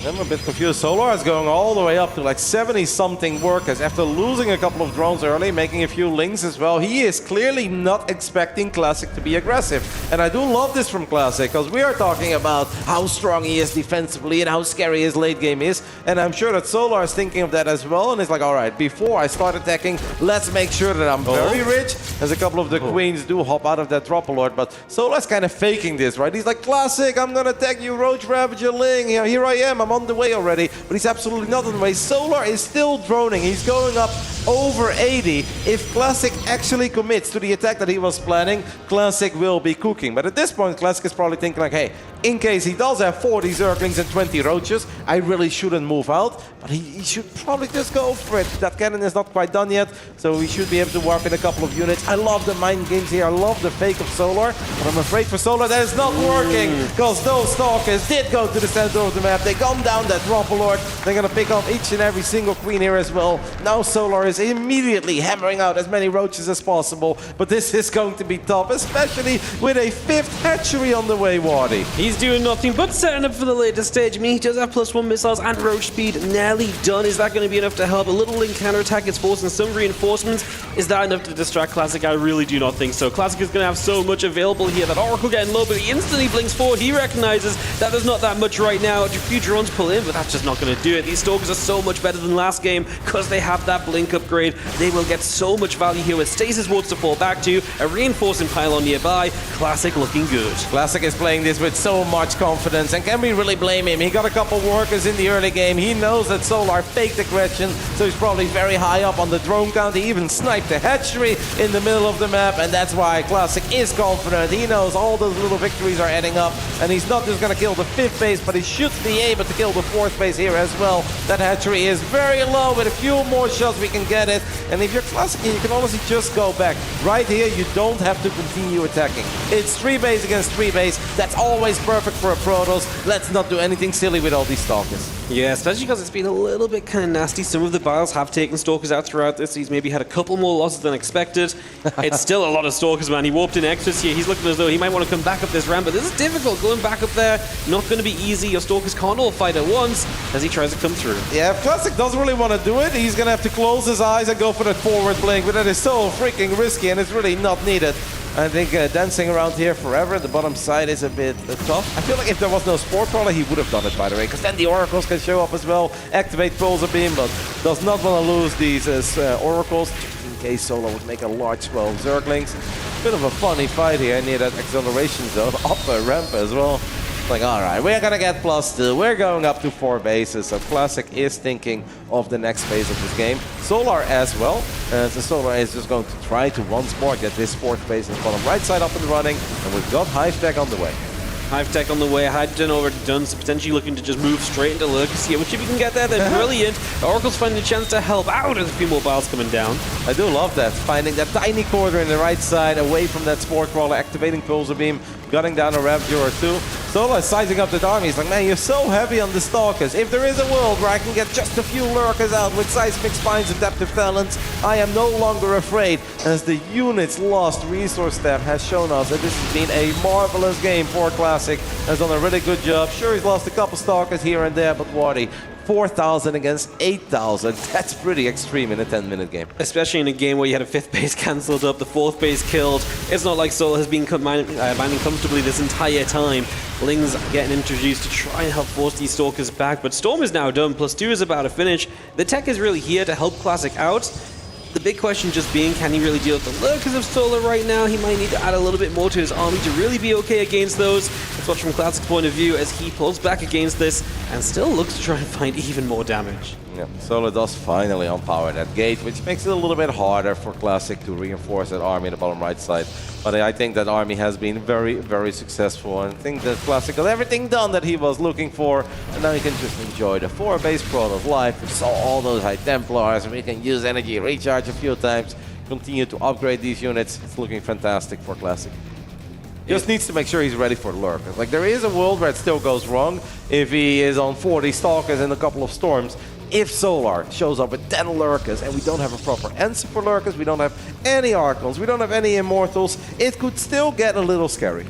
I'm a bit confused. Solar is going all the way up to like 70-something workers after losing a couple of drones early, making a few links as well. He is clearly not expecting Classic to be aggressive. And I do love this from Classic, because we are talking about how strong he is defensively and how scary his late game is. And I'm sure that Solar is thinking of that as well. And it's like, all right, before I start attacking, let's make sure that I'm very rich. As a couple of the Queens do hop out of that Dropper Lord. But Solar's kind of faking this, right? He's like, Classic, I'm going to attack you, Roach Ravager Ling. Here I am. I'm on the way already, but he's absolutely not on the way. Solar is still droning. He's going up over 80. If Classic actually commits to the attack that he was planning, Classic will be cooking. But at this point, Classic is probably thinking like, hey, in case he does have 40 Zerglings and 20 Roaches, I really shouldn't move out, but he should probably just go for it. That cannon is not quite done yet, so we should be able to warp in a couple of units. I love the mind games here. I love the fake of Solar, but I'm afraid for Solar that is not working, because those Stalkers did go to the center of the map. They gone down that Dropper Lord. They're going to pick off each and every single Queen here as well. Now Solar is immediately hammering out as many Roaches as possible, but this is going to be tough, especially with a 5th hatchery on the way, Wardy. He's doing nothing but setting up for the later stage. I mean, he does have +1 missiles and roach speed nearly done. Is that going to be enough to help? A little link counterattack is forcing some reinforcements. Is that enough to distract Classic? I really do not think so. Classic is going to have so much available here. That Oracle getting low, but he instantly blinks forward. He recognizes that there's not that much right now. A few drones pull in, but that's just not going to do it. These Stalkers are so much better than last game because they have that blink upgrade. They will get so much value here with Stasis Wards to fall back to. A reinforcing pylon nearby. Classic looking good. Classic is playing this with so much confidence, and can we really blame him? He got a couple workers in the early game. He knows that Solar faked aggression, so he's probably very high up on the drone count. He even sniped a hatchery in the middle of the map, and that's why Classic is confident. He knows all those little victories are adding up, and he's not just going to kill the 5th base, but he should be able to kill the 4th base here as well. That hatchery is very low. With a few more shots we can get it, and if you're Classic, you can honestly just go back. Right here, you don't have to continue attacking. It's 3 base against 3 base. That's always perfect for a Protoss. Let's not do anything silly with all these Stalkers. Yeah, especially because it's been a little bit kind of nasty. Some of the Biles have taken Stalkers out throughout this. He's maybe had a couple more losses than expected. It's still a lot of Stalkers, man. He warped in extras here. He's looking as though he might want to come back up this ramp, but this is difficult. Going back up there, not going to be easy. Your Stalkers can't all fight at once as he tries to come through. Yeah, if Classic doesn't really want to do it, he's going to have to close his eyes and go for that forward blink, but that is so freaking risky and it's really not needed. I think dancing around here forever, the bottom side is a bit tough. I feel like if there was no Sport Crawler, he would have done it, by the way, because then the Oracles can show up as well, activate Pulsar Beam, but does not want to lose these Oracles, in case Solar would make a large 12 Zerglings. Bit of a funny fight here near that acceleration zone, up a ramp as well. Like, all right, we're going to get +2. We're going up to 4 bases. So Classic is thinking of the next phase of this game. Solar as well. So Solar is just going to try to once more get this 4th base in the bottom right side up and running. And we've got Hive Tech on the way. Hive Tech on the way, Hydrogen already done, so potentially looking to just move straight into Lurkers here, which if you can get there, then brilliant. Oracle's finding a chance to help out as a few more Biles coming down. I do love that, finding that tiny corner in the right side, away from that Sport Crawler, activating Pulsar Beam, gutting down a Ravager or 2. Solar is sizing up the army. He's like, man, you're so heavy on the Stalkers. If there is a world where I can get just a few lurkers out with seismic spines, adaptive talents, I am no longer afraid. As the unit's lost resource step has shown us that this has been a marvelous game for Classic. Has done a really good job. Sure, he's lost a couple Stalkers here and there, but Wardy, 4,000 against 8,000. That's pretty extreme in a 10-minute game. Especially in a game where you had a 5th base cancelled up, the 4th base killed. It's not like Solar has been mining comfortably this entire time. Ling's getting introduced to try and help force these Stalkers back, but Storm is now done. +2 is about to finish. The tech is really here to help Classic out. The big question just being, can he really deal with the lurkers of Solar right now? He might need to add a little bit more to his army to really be okay against those. Let's watch from Classic's point of view as he pulls back against this and still looks to try and find even more damage. Yeah, Solar does finally unpower that gate, which makes it a little bit harder for Classic to reinforce that army in the bottom right side. But I think that army has been very, very successful, and I think that Classic got everything done that he was looking for, and now he can just enjoy the 4-base Prod of Life. We saw all those High Templars, and we can use energy recharge a few times, continue to upgrade these units. It's looking fantastic for Classic. Just needs to make sure he's ready for lurkers. Like, there is a world where it still goes wrong if he is on 40 Stalkers and a couple of Storms. If Solar shows up with 10 lurkers and we don't have a proper answer for lurkers, we don't have any Archons, we don't have any Immortals, it could still get a little scary.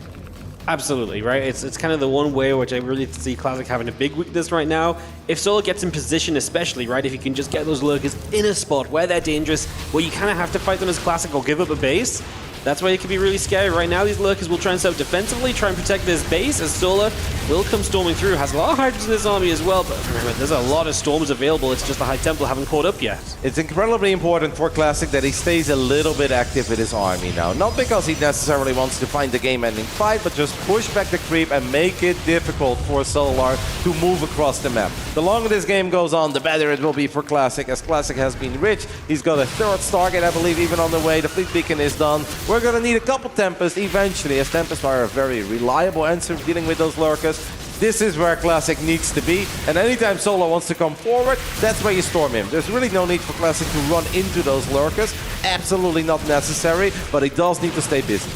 Absolutely, right? It's kind of the one way which I really see Classic having a big weakness right now. If Solar gets in position especially, right, if you can just get those lurkers in a spot where they're dangerous, where you kind of have to fight them as Classic or give up a base, that's why it can be really scary. Right now, these lurkers will try and set up defensively, try and protect this base, as Solar will come storming through. Has a lot of Hydras in this army as well, but remember, there's a lot of Storms available. It's just the High Templar haven't caught up yet. It's incredibly important for Classic that he stays a little bit active with his army now. Not because he necessarily wants to find the game-ending fight, but just push back the creep and make it difficult for Solar to move across the map. The longer this game goes on, the better it will be for Classic, as Classic has been rich. He's got a 3rd Stargate, I believe, even on the way. The Fleet Beacon is done. We're going to need a couple Tempests eventually, as Tempests are a very reliable answer dealing with those lurkers. This is where Classic needs to be, and anytime Solar wants to come forward, that's where you storm him. There's really no need for Classic to run into those lurkers. Absolutely not necessary, but he does need to stay busy.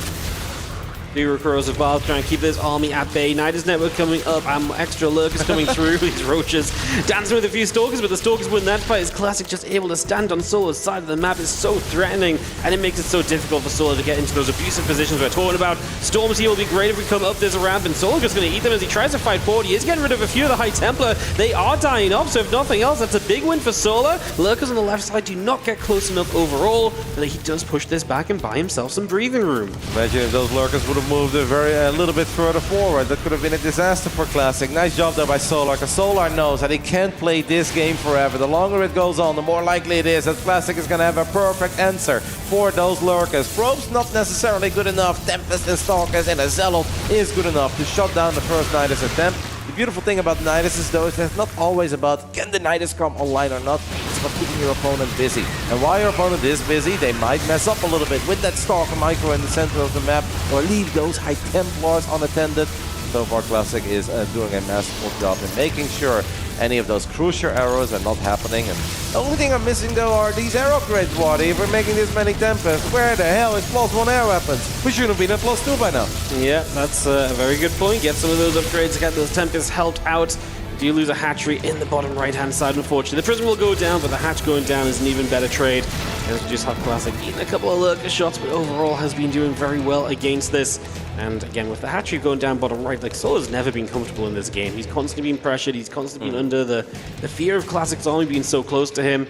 Big corrosive Valve trying to keep this army at bay. Nidus Network coming up, extra lurkers coming through. These roaches dancing with a few Stalkers, but the Stalkers win that fight. Is Classic just able to stand on Solar's side of the map is so threatening, and it makes it so difficult for Solar to get into those abusive positions we're talking about. Storms here will be great if we come up this ramp, and Solar just going to eat them as he tries to fight forward. He is getting rid of a few of the High Templar. They are dying off, so if nothing else, that's a big win for Solar. Lurkers on the left side do not get close enough overall, but he does push this back and buy himself some breathing room. Imagine if those lurkers would have moved a little bit further forward. That could have been a disaster for Classic. Nice job there by Solar, because Solar knows that he can't play this game forever. The longer it goes on, the more likely it is that Classic is going to have a perfect answer for those lurkers. Probe's not necessarily good enough. Tempest and Stalkers and a Zealot is good enough to shut down the first Nidus attempt. The beautiful thing about Nidus is, though, is that it's not always about can the Nidus come online or not. It's about keeping your opponent busy. And while your opponent is busy, they might mess up a little bit with that Stalker micro in the center of the map, or leave those High Templars unattended. So far, Classic is doing a masterful job in making sure any of those crucial errors are not happening. And the only thing I'm missing, though, are these arrow crates, Waddy. If we're making this many Tempests, where the hell is +1 air weapons? We should have been at +2 by now. Yeah, that's a very good point. Get some of those upgrades, get those Tempests helped out. Do you lose a hatchery in the bottom right-hand side, unfortunately. The Prism will go down, but the hatch going down is an even better trade. As we just have Classic eating a couple of lurker shots, but overall has been doing very well against this. And again, with the hatchery going down bottom right, like Solar's never been comfortable in this game. He's constantly been pressured, he's constantly been under the fear of Classic's army being so close to him.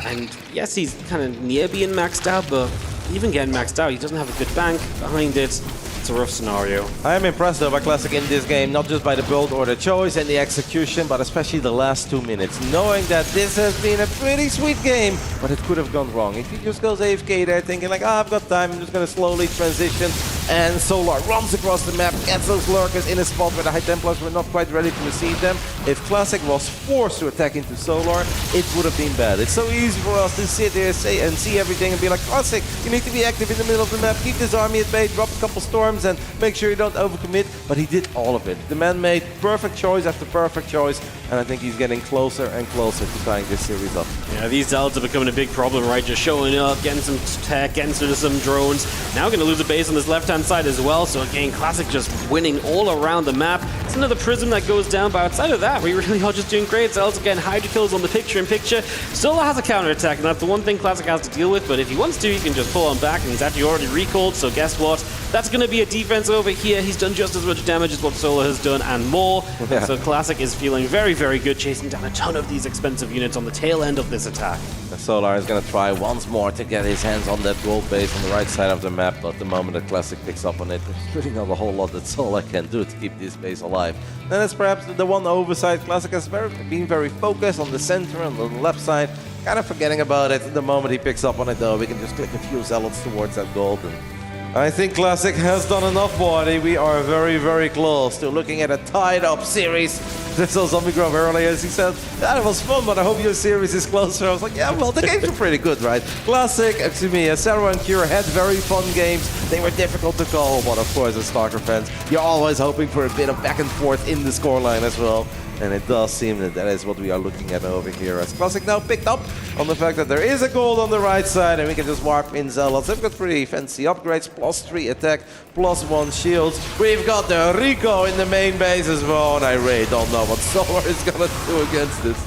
And yes, he's kind of near being maxed out, but even getting maxed out, he doesn't have a good bank behind it. It's a rough scenario. I am impressed, though, by Classic in this game, not just by the build or the choice and the execution, but especially the last 2 minutes. Knowing that this has been a pretty sweet game, but it could have gone wrong. If he just goes AFK there thinking like, I've got time, I'm just going to slowly transition, and Solar runs across the map, gets those lurkers in a spot where the High Templars were not quite ready to receive them. If Classic was forced to attack into Solar, it would have been bad. It's so easy for us to sit here and see everything and be like, Classic, you need to be active in the middle of the map, keep this army at bay, drop a couple storms, and make sure you don't overcommit. But he did all of it. The man made perfect choice after perfect choice, and I think he's getting closer and closer to tying this series up. Yeah, these Zealots are becoming a big problem, right? Just showing up, getting some tech, getting some drones. Now going to lose a base on this left-hand side as well. So again, Classic just winning all around the map. It's another Prism that goes down, but outside of that, we really are just doing great. Zealots again, Hydra kills on the picture-in-picture. Solar has a counter-attack, and that's the one thing Classic has to deal with, but if he wants to, he can just pull on back, and he's actually already recalled, so guess what? That's going to be a defense over here. He's done just as much damage as what Solar has done, and more. Yeah. So Classic is feeling very, very good, chasing down a ton of these expensive units on the tail end of this attack. Solar is going to try once more to get his hands on that gold base on the right side of the map, but the moment that Classic picks up on it, there's really not a whole lot that Solar can do to keep this base alive. Then it's perhaps the one oversight. Classic has been very focused on the center and on the left side, kind of forgetting about it. The moment he picks up on it, though, we can just click a few zealots towards that gold. And I think Classic has done enough, buddy. We are very, very close to looking at a tied-up series. This was Zombie Grove earlier, as he said, that was fun, but I hope your series is closer. I was like, yeah, well, the games were pretty good, right? Classic, Serral and Cure had very fun games. They were difficult to call, but of course, as StarCraft fans, you're always hoping for a bit of back and forth in the scoreline as well. And it does seem that that is what we are looking at over here. As Classic now picked up on the fact that there is a gold on the right side and we can just warp in Zealots. They've got pretty fancy upgrades, +3 attack, +1 shields. We've got the Rico in the main base as well, and I really don't know what Solar is gonna do against this.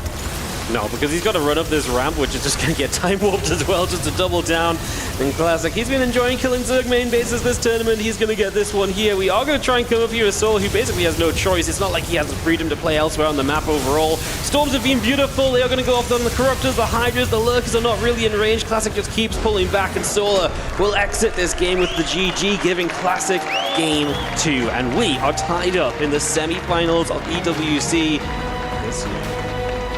No, because he's got to run up this ramp, which is just going to get time warped as well, just to double down. And Classic, he's been enjoying killing Zerg main bases this tournament. He's going to get this one here. We are going to try and come up here with Soul, who basically has no choice. It's not like he has the freedom to play elsewhere on the map overall. Storms have been beautiful. They are going to go off on the Corruptors, the Hydras, the Lurkers are not really in range. Classic just keeps pulling back, and Solar will exit this game with the GG, giving Classic game 2. And we are tied up in the semi-finals of EWC this year.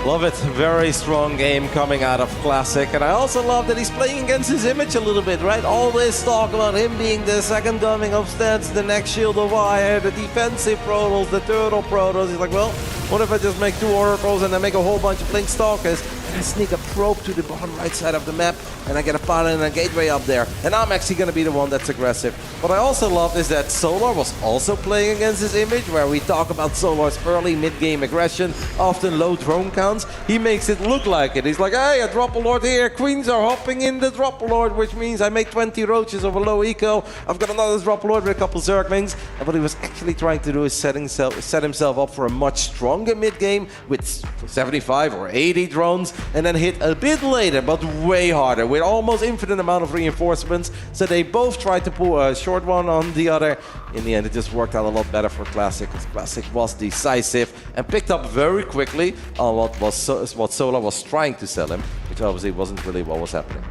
Love it. Very strong game coming out of Classic. And I also love that he's playing against his image a little bit, right? All this talk about him being the second coming of Stats, the next Shield of Fire, the defensive Protoss, the Turtle Protoss. He's like, well, what if I just make 2 Oracles and I make a whole bunch of Blink Stalkers? I sneak a probe to the bottom right side of the map and I get a pilot and a gateway up there. And I'm actually going to be the one that's aggressive. What I also love is that Solar was also playing against his image, where we talk about Solar's early mid-game aggression, often low drone counts. He makes it look like it. He's like, hey, a Dropper-Lord here. Queens are hopping in the Dropper-Lord, which means I made 20 roaches over low eco. I've got another Dropper-Lord with a couple Zerglings. And what he was actually trying to do is set himself up for a much stronger mid-game with 75 or 80 drones, and then hit a bit later, but way harder, with almost infinite amount of reinforcements. So they both tried to pull a short one on the other. In the end, it just worked out a lot better for Classic, because Classic was decisive and picked up very quickly on what Solar was trying to sell him, which obviously wasn't really what was happening.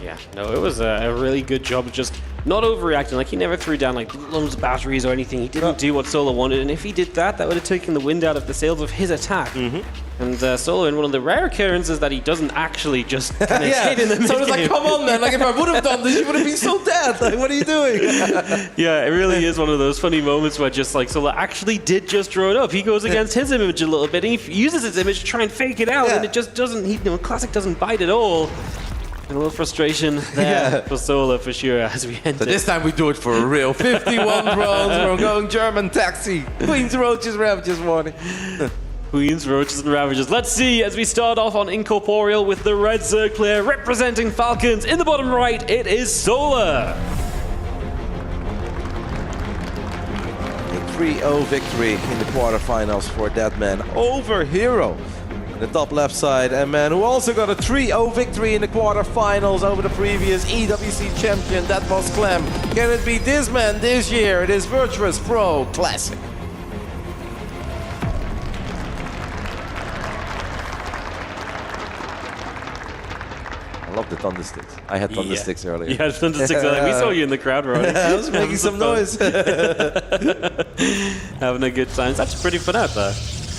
Yeah, no, it was a really good job of just not overreacting. Like, he never threw down like loads of batteries or anything. He didn't do what Solar wanted, and if he did that, that would have taken the wind out of the sails of his attack. And Solar, in one of the rare occurrences that he doesn't actually just kind of hit in the mid-game. So it's like, come on, man. Like, if I would have done this, you would have been so dead. Like, what are you doing? Yeah, it really is one of those funny moments where just like Solar actually did just draw it up. He goes against his image a little bit, and he uses his image to try and fake it out, and it just doesn't. Classic doesn't bite at all. And a little frustration there for Solar, for sure, as we enter. So this time we do it for real. 51 drones. We're going German taxi. Queens, Roaches, Ravages, warning. Queens, Roaches, and Ravagers. Let's see as we start off on Incorporeal with the red Zerg player representing Falcons. In the bottom right, it is Solar. A 3-0 victory in the quarterfinals for that man over Hero. The top left side, and man who also got a 3-0 victory in the quarterfinals over the previous EWC champion, that was Clem. Can it be this man this year? It is Virtuous Pro Classic. I love the thunder sticks. I had thunder sticks earlier. You had thunder sticks earlier. We saw you in the crowd, Ronnie. I was making some noise. Having a good time. That's pretty fun out there.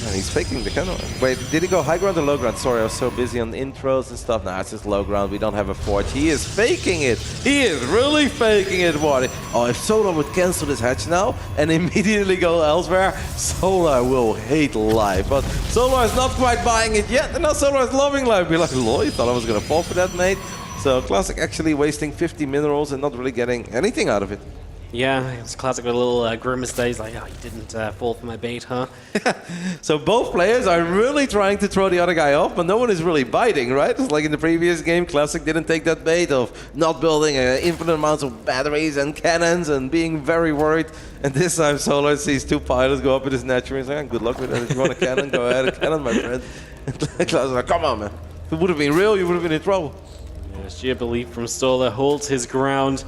And he's faking the cannon. Wait, did he go high ground or low ground? Sorry, I was so busy on the intros and stuff. Nah, it's just low ground. We don't have a forge. He is faking it. He is really faking it, Marty. Oh, if Solar would cancel this hatch now and immediately go elsewhere, Solar will hate life. But Solar is not quite buying it yet. And now Solar is loving life. Be like, lol, you thought I was going to fall for that, mate? So Classic actually wasting 50 minerals and not really getting anything out of it. Yeah, it's classic with a little grimace there. He's like, oh, you didn't fall for my bait, huh? So both players are really trying to throw the other guy off, but no one is really biting, right? It's like in the previous game, Classic didn't take that bait of not building infinite amounts of batteries and cannons and being very worried. And this time Solar sees two pilots go up with his natural. He's like, good luck with that. If you want a cannon, go ahead, a cannon, my friend. And Classic is like, come on, man. If it would have been real, you would have been in trouble. Yeah, sheer belief from Solar holds his ground.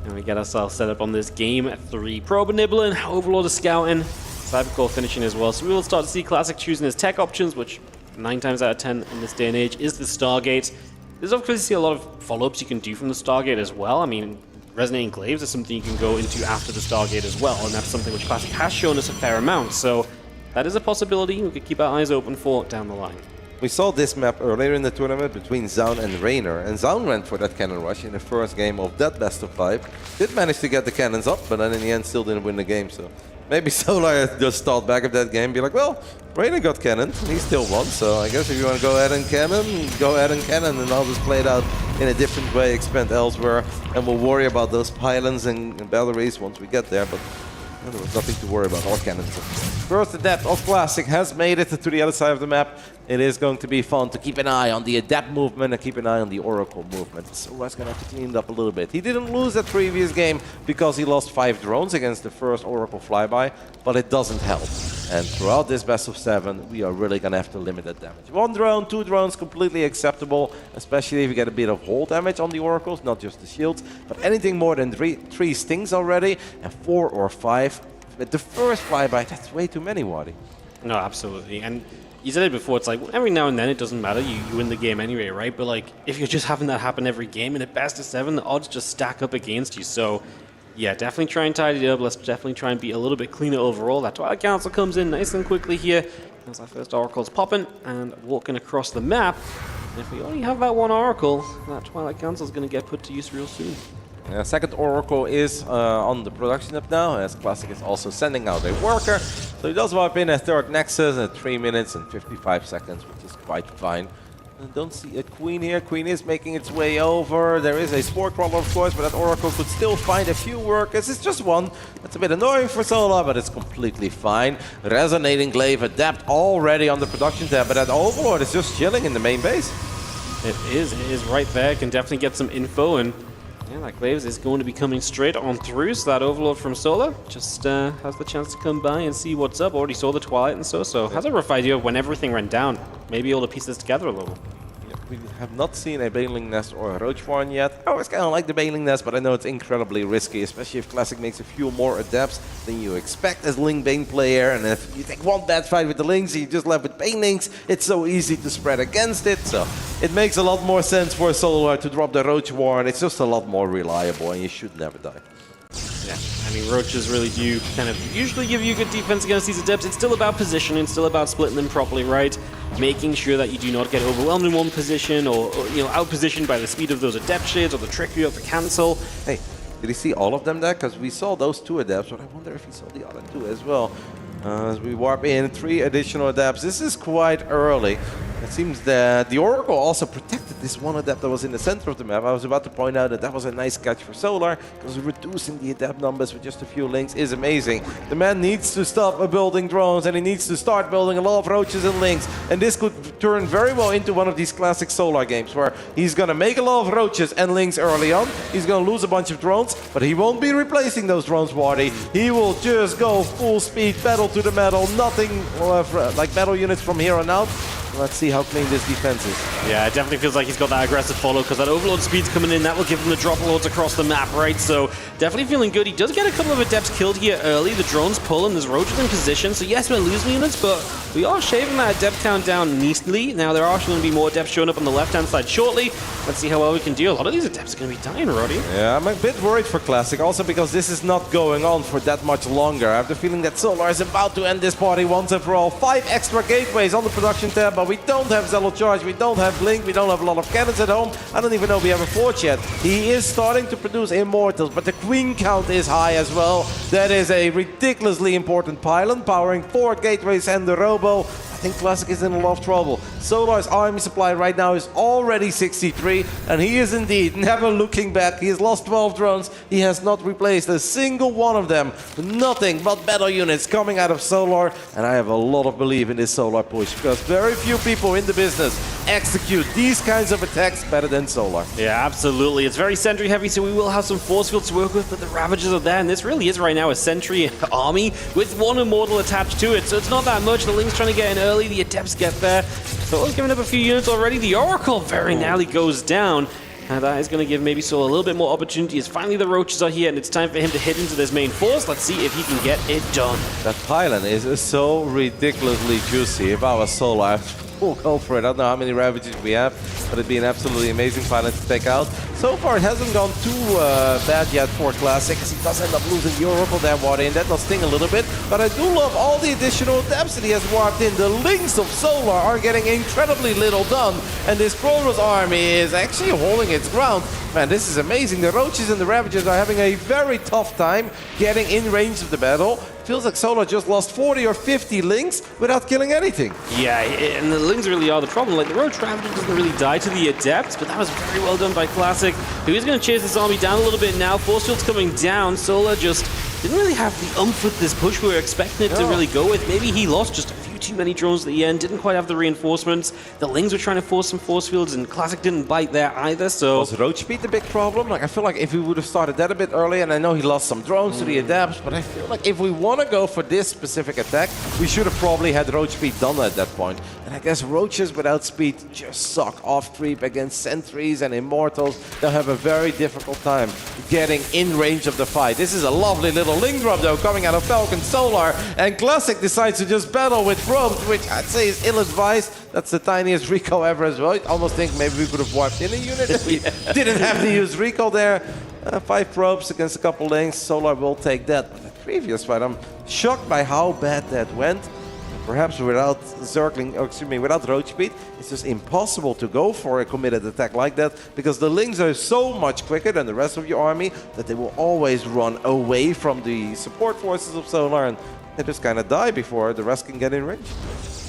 And we get ourselves set up on this game 3. Prober nibbling, Overlord is scouting, Cybercore finishing as well. So we will start to see Classic choosing his tech options, which 9 times out of 10 in this day and age is the Stargate. There's obviously a lot of follow-ups you can do from the Stargate as well. I mean, Resonating Glaives is something you can go into after the Stargate as well, and that's something which Classic has shown us a fair amount. So that is a possibility we could keep our eyes open for down the line. We saw this map earlier in the tournament between Zaun and Raynor, and Zaun went for that cannon rush in the first game of that best of 5. Did manage to get the cannons up, but then in the end still didn't win the game. So maybe Solar just thought back of that game, be like, well, Raynor got cannon, he still won. So I guess if you want to go ahead and cannon, go ahead and cannon, and I'll just play it out in a different way, expand elsewhere, and we'll worry about those pylons and batteries once we get there. But there was nothing to worry about, all cannons. First Adept of Classic has made it to the other side of the map. It is going to be fun to keep an eye on the Adept movement and keep an eye on the Oracle movement. So Russ going to have to clean it up a little bit. He didn't lose that previous game because he lost 5 drones against the first Oracle flyby, but it doesn't help. And throughout this best of 7, we are really going to have to limit that damage. 1 drone, 2 drones, completely acceptable, especially if you get a bit of hull damage on the Oracles, not just the shields, but anything more than 3 stings already, and 4 or 5. But the first flyby, that's way too many, Waddy. No, absolutely. And you said it before, it's like every now and then it doesn't matter, you win the game anyway, right? But like if you're just having that happen every game in a best of 7, the odds just stack up against you. So yeah, definitely try and tidy it up. Let's definitely try and be a little bit cleaner overall. That Twilight Council comes in nice and quickly here. As our first Oracle's popping and walking across the map. And if we only have that one Oracle, that Twilight Council is going to get put to use real soon. Second Oracle is on the production up now, as Classic is also sending out a worker. So he does wipe in a third Nexus at 3 minutes and 55 seconds, which is quite fine. I don't see a Queen here. Queen is making its way over. There is a Spore Crawler, of course, but that Oracle could still find a few workers. It's just one. That's a bit annoying for Solar, but it's completely fine. Resonating Glaive Adept already on the production tab, but that Overlord is just chilling in the main base. It is right there. Can definitely get some info, and yeah, that Glaives is going to be coming straight on through, so that Overlord from Solar just has the chance to come by and see what's up. Already saw the Twilight and so has a rough idea of when everything went down. Maybe able to piece this together a little. We have not seen a Baneling Nest or a Roach Warren yet. I always kind of like the Baneling Nest, but I know it's incredibly risky, especially if Classic makes a few more adepts than you expect as Ling Bane player. And if you take one bad fight with the Lings, you're just left with Banelings. It's so easy to spread against it, so it makes a lot more sense for Solar to drop the Roach Warren. It's just a lot more reliable, and you should never die. Yeah, I mean, Roaches really do kind of usually give you good defense against these adepts. It's still about positioning, it's still about splitting them properly, right? Making sure that you do not get overwhelmed in one position or you know, out-positioned by the speed of those adept shades or the trickery of the cancel. Hey, did he see all of them there? Because we saw those 2 adepts, but I wonder if he saw the other 2 as well. As we warp in 3 additional adepts. This is quite early. It seems that the Oracle also protected this one adept that was in the center of the map. I was about to point out that that was a nice catch for Solar, because reducing the adept numbers with just a few links is amazing. The man needs to stop building drones, and he needs to start building a lot of roaches and links. And this could turn very well into one of these classic Solar games, where he's going to make a lot of roaches and links early on. He's going to lose a bunch of drones, but he won't be replacing those drones, Wardy. He will just go full speed, pedal to the metal, nothing like metal units from here on out. Let's see how clean this defense is. Yeah, it definitely feels like he's got that aggressive follow, because that Overlord speed's coming in. That will give him the drop loads across the map, right? So definitely feeling good. He does get a couple of adepts killed here early. The drones pull and there's roaches in position. So yes, we're losing units, but we are shaving that adept count down neatly. Now there are going to be more adepts showing up on the left-hand side shortly. Let's see how well we can do. A lot of these adepts are going to be dying, Roddy. Yeah, I'm a bit worried for Classic, also because this is not going on for that much longer. I have the feeling that Solar is about to end this party once and for all. 5 extra gateways on the production tab, but we don't have Zealot Charge, we don't have Blink, we don't have a lot of cannons at home. I don't even know we have a Forge yet. He is starting to produce Immortals, but the Queen count is high as well. That is a ridiculously important pylon, powering 4 gateways and the Robo. I think Classic is in a lot of trouble. Solar's army supply right now is already 63, and he is indeed never looking back. He has lost 12 drones. He has not replaced a single one of them. Nothing but battle units coming out of Solar, and I have a lot of belief in this Solar push, because very few people in the business execute these kinds of attacks better than Solar. Yeah, absolutely. It's very sentry heavy, so we will have some force fields to work with, but the Ravagers are there, and this really is right now a sentry army with one Immortal attached to it, so it's not that much. The Link's trying to get in early, the Adepts get there. Solo's giving up a few units already. The Oracle very narrowly goes down. And that is going to give maybe Solo a little bit more opportunity as finally the Roaches are here and it's time for him to hit into this main force. Let's see if he can get it done. That pylon is so ridiculously juicy. If I was Solo, I will go for it. I don't know how many Ravagers we have, but it'd be an absolutely amazing pylon to take out. So far, it hasn't gone too bad yet for Classic, because he does end up losing the Oracle there, water in. That does sting a little bit, but I do love all the additional depths that he has warped in. The Links of Solar are getting incredibly little done, and this Kronos army is actually holding its ground. Man, this is amazing. The Roaches and the Ravagers are having a very tough time getting in range of the battle. Feels like Solar just lost 40 or 50 Links without killing anything. Yeah, and the Links really are the problem. Like, the Roach Ravager doesn't really die to the Adepts, but that was very well done by Classic, who is going to chase this army down a little bit now. Force field's coming down. Solar just didn't really have the oomph with this push we were expecting it to really go with. Maybe he lost just a few too many drones at the end, didn't quite have the reinforcements. The Lings were trying to force some force fields, and Classic didn't bite there either, so... Was Roach Speed the big problem? Like, I feel like if we would have started that a bit earlier, and I know he lost some drones to the Adepts, but I feel like if we want to go for this specific attack, we should have probably had Roach Speed done at that point. And I guess Roaches without speed just suck off creep against Sentries and Immortals. They'll have a very difficult time getting in range of the fight. This is a lovely little Link drop, though, coming out of Falcon Solar, and Classic decides to just battle with probes, which I'd say is ill-advised. That's the tiniest recall ever as well. I almost think maybe we could have wiped in a unit if we didn't have to use recall there. 5 probes against a couple Links. Solar will take that. But the previous fight, I'm shocked by how bad that went. Perhaps without without Roach Speed, it's just impossible to go for a committed attack like that, because the Lings are so much quicker than the rest of your army that they will always run away from the support forces of Solar, and they just kind of die before the rest can get in range.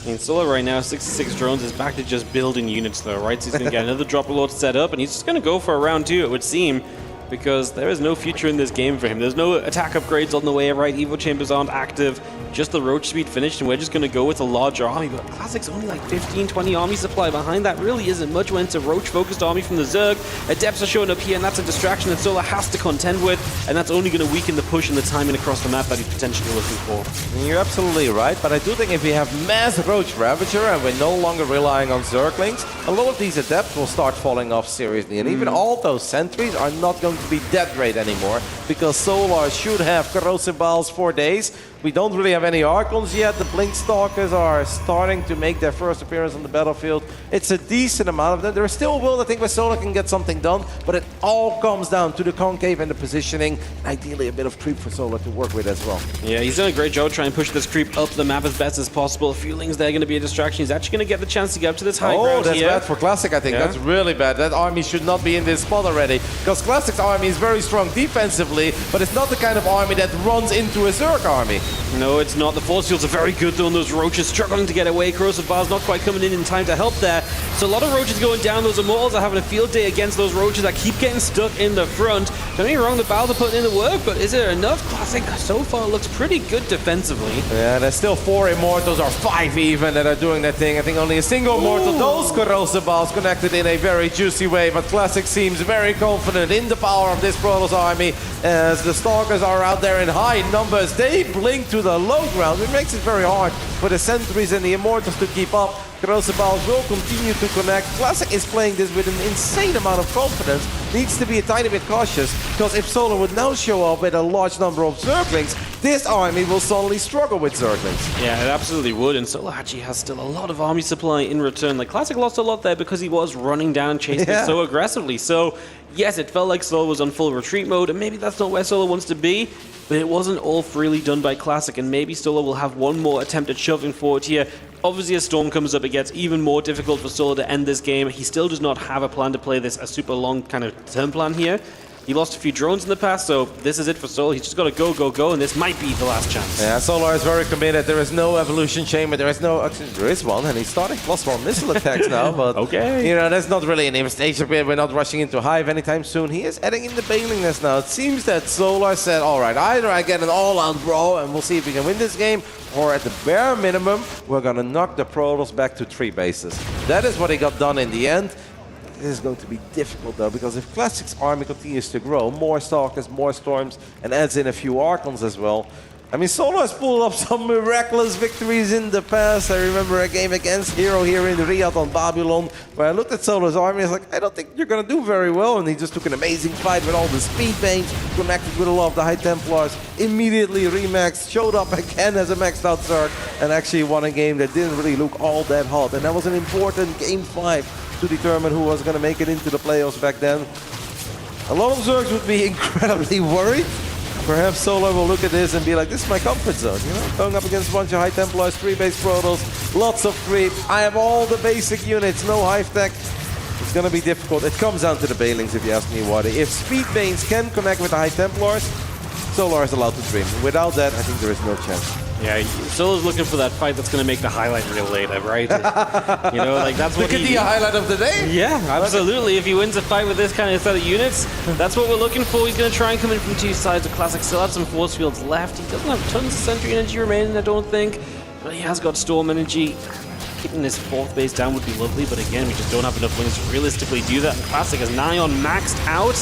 In Solar right now, 66 drones is back to just building units though, right? So he's going to get another drop load set up, and he's just going to go for a round 2, it would seem, because there is no future in this game for him. There's no attack upgrades on the way, right? Evo Chambers aren't active, just the Roach Speed finished, and we're just going to go with a larger army. But Classic's only like 15, 20 army supply behind that. Really isn't much when it's a Roach-focused army from the Zerg. Adepts are showing up here, and that's a distraction that Solar has to contend with, and that's only going to weaken the push and the timing across the map that he's potentially looking for. You're absolutely right, but I do think if we have mass Roach Ravager and we're no longer relying on Zerglings, a lot of these Adepts will start falling off seriously, and even all those Sentries are not going to be dead rate anymore, because Solar should have Corrosive Balls for days. We don't really have any Archons yet. The Blink Stalkers are starting to make their first appearance on the battlefield. It's a decent amount of them. There is still a world, I think, where Solar can get something done, but it all comes down to the concave and the positioning, and ideally a bit of creep for Solar to work with as well. Yeah, he's done a great job trying to push this creep up the map as best as possible. A few Lings there going to be a distraction. He's actually going to get the chance to get up to this high ground that's here. bad for Classic, I think. Yeah. That's really bad. That army should not be in this spot already, because Classic's army is very strong defensively, but it's not the kind of army that runs into a Zerg army. No, it's not. The force fields are very good though, and those Roaches struggling to get away. Corrosive Bars not quite coming in time to help there. So a lot of Roaches going down. Those Immortals are having a field day against those Roaches that keep getting stuck in the front. Don't get me wrong, the Battles are putting in the work, but is it enough? Classic so far looks pretty good defensively. Yeah, there's still 4 Immortals, or 5 even, that are doing that thing. I think only a single Immortal. Those Corrosive Balls connected in a very juicy way, but Classic seems very confident in the power of this Protoss army, as the Stalkers are out there in high numbers. They blink to the low ground, which makes it very hard for the Sentries and the Immortals to keep up. Corrosive Balls will continue to connect. Classic is playing this with an insane amount of confidence. Needs to be a tiny bit cautious, because if Solar would now show up with a large number of Zerglings, this army will suddenly struggle with Zerglings. Yeah, it absolutely would, and Solar actually has still a lot of army supply in return. Like, Classic lost a lot there because he was running down, chasing it so aggressively. So, yes, it felt like Solar was on full retreat mode, and maybe that's not where Solar wants to be, but it wasn't all freely done by Classic, and maybe Solar will have one more attempt at shoving forward here. Obviously, as Storm comes up, it gets even more difficult for Solar to end this game. He still does not have a plan to play this a super long kind of term plan here. He lost a few drones in the past, so this is it for Solar. He's just got to go, go, go, and this might be the last chance. Yeah, Solar is very committed. There is no evolution chamber. There is no... Actually, there is one, and he's starting +1 missile attacks now, but... Okay. You know, that's not really an devastation period. We're not rushing into Hive anytime soon. He is adding in the bailing nest now. It seems that Solar said, all right, either I get an all-out brawl, and we'll see if we can win this game, or at the bare minimum, we're going to knock the Protoss back to 3 bases. That is what he got done in the end. This is going to be difficult though, because if Classic's army continues to grow, more Stalkers, more Storms, and adds in a few Archons as well. I mean, Solo has pulled up some miraculous victories in the past. I remember a game against Hero here in Riyadh on Babylon, where I looked at Solo's army and I was like, I don't think you're going to do very well. And he just took an amazing fight with all the speed veins, connected with a lot of the High Templars, immediately remaxed, showed up again as a maxed out Zerg, and actually won a game that didn't really look all that hot. And that was an important game 5 to determine who was going to make it into the playoffs back then. A lot of Zergs would be incredibly worried. Perhaps Solar will look at this and be like, this is my comfort zone, you know? Going up against a bunch of High Templars, 3 base Protoss, lots of creep. I have all the basic units, no Hive tech. It's going to be difficult. It comes down to the bailings, if you ask me, Waddy. If Speed Veins can connect with the High Templars, Solar is allowed to dream. Without that, I think there is no chance. Yeah, Solar's looking for that fight that's going to make the highlight reel later, right? You know, like that's what could be a highlight of the day. Yeah, absolutely. If he wins a fight with this kind of set of units, that's what we're looking for. He's going to try and come in from 2 sides. The Classic still has some force fields left. He doesn't have tons of sentry energy remaining, I don't think, but he has got storm energy. Keeping this 4th base down would be lovely, but again, we just don't have enough wings to realistically do that. And Classic is nigh on maxed out.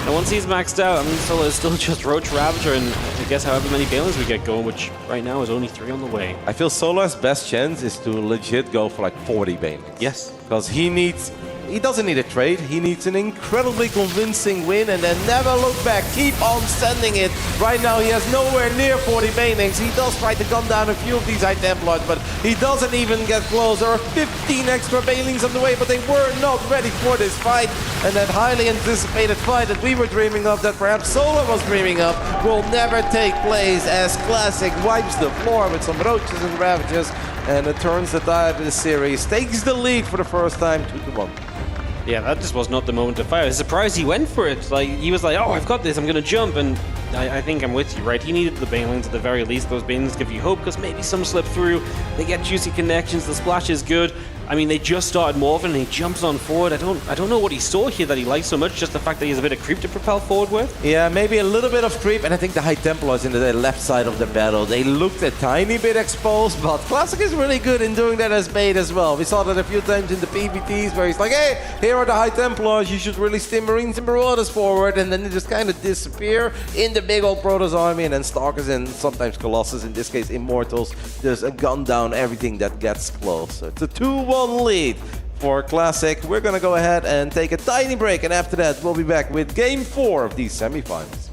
And once he's maxed out, I mean, Solo is still just Roach Ravager and I guess however many bailings we get going, which right now is only 3 on the way. I feel Solar's best chance is to legit go for like 40 bailings. Yes. Because he doesn't need a trade. He needs an incredibly convincing win and then never look back. Keep on sending it. Right now he has nowhere near 40 bailings. He does try to gun down a few of these High Templars, but he doesn't even get close. There are 15 extra bailings on the way, but they were not ready for this fight. And that highly anticipated fight that we were dreaming of, that perhaps Solar was dreaming of, will never take place as Classic wipes the floor with some Roaches and Ravages and it turns the tide of the series, takes the lead for the first time 2-1. Yeah, that just was not the moment to fire. I was surprised he went for it. Like, he was like, oh, I've got this, I'm going to jump. And I think I'm with you, right? He needed the bailings at the very least. Those bailings give you hope because maybe some slip through. They get juicy connections. The splash is good. I mean, they just started morphing and he jumps on forward. I don't know what he saw here that he likes so much, just the fact that he has a bit of creep to propel forward with. Yeah, maybe a little bit of creep, and I think the High Templars in the left side of the battle, they looked a tiny bit exposed, but Classic is really good in doing that as bait as well. We saw that a few times in the PvTs where he's like, hey, here are the High Templars, you should really steam Marines and Marauders forward, and then they just kind of disappear in the big old Protoss army, and then Stalkers and sometimes Colossus, in this case Immortals, just gun down everything that gets close. So it's a 2-1 lead for Classic. We're going to go ahead and take a tiny break, and after that we'll be back with Game 4 of these semifinals.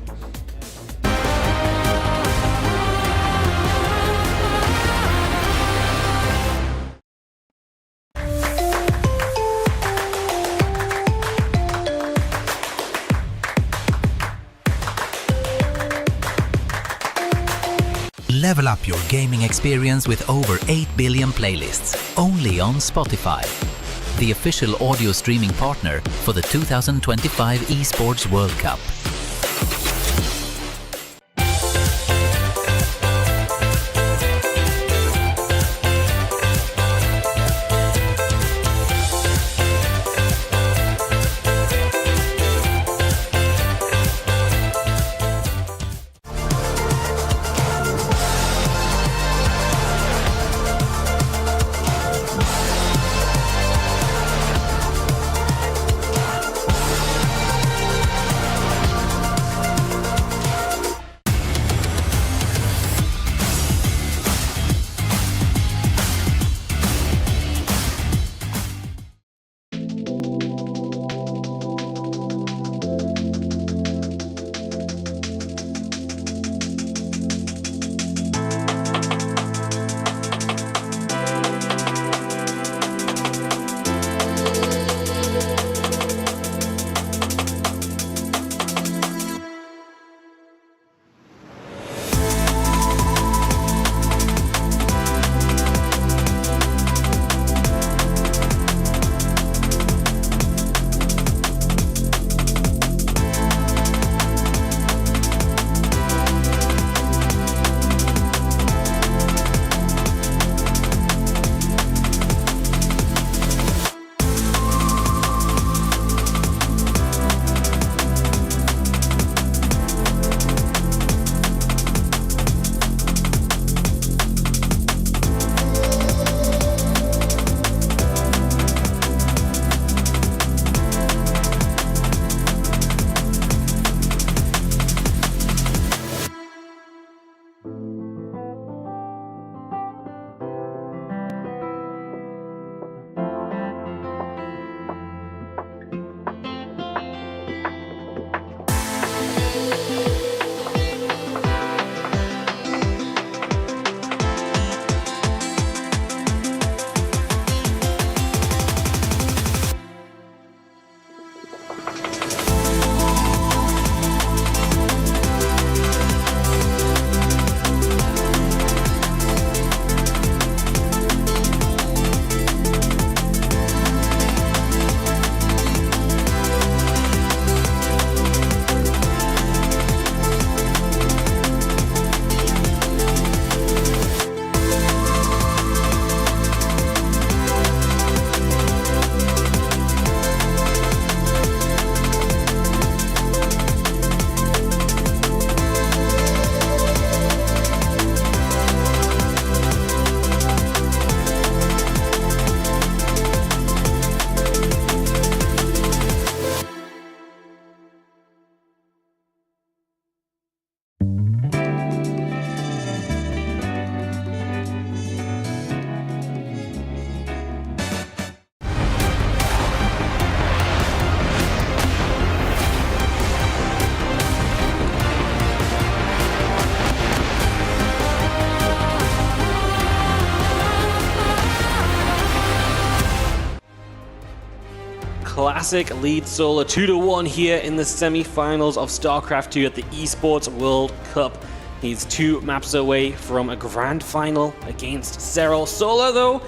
Level up your gaming experience with over 8 billion playlists, only on Spotify, the official audio streaming partner for the 2025 Esports World Cup. Classic leads Solar 2-1 here in the semi-finals of StarCraft II at the Esports World Cup. He's 2 maps away from a grand final against Serral. Solar, though,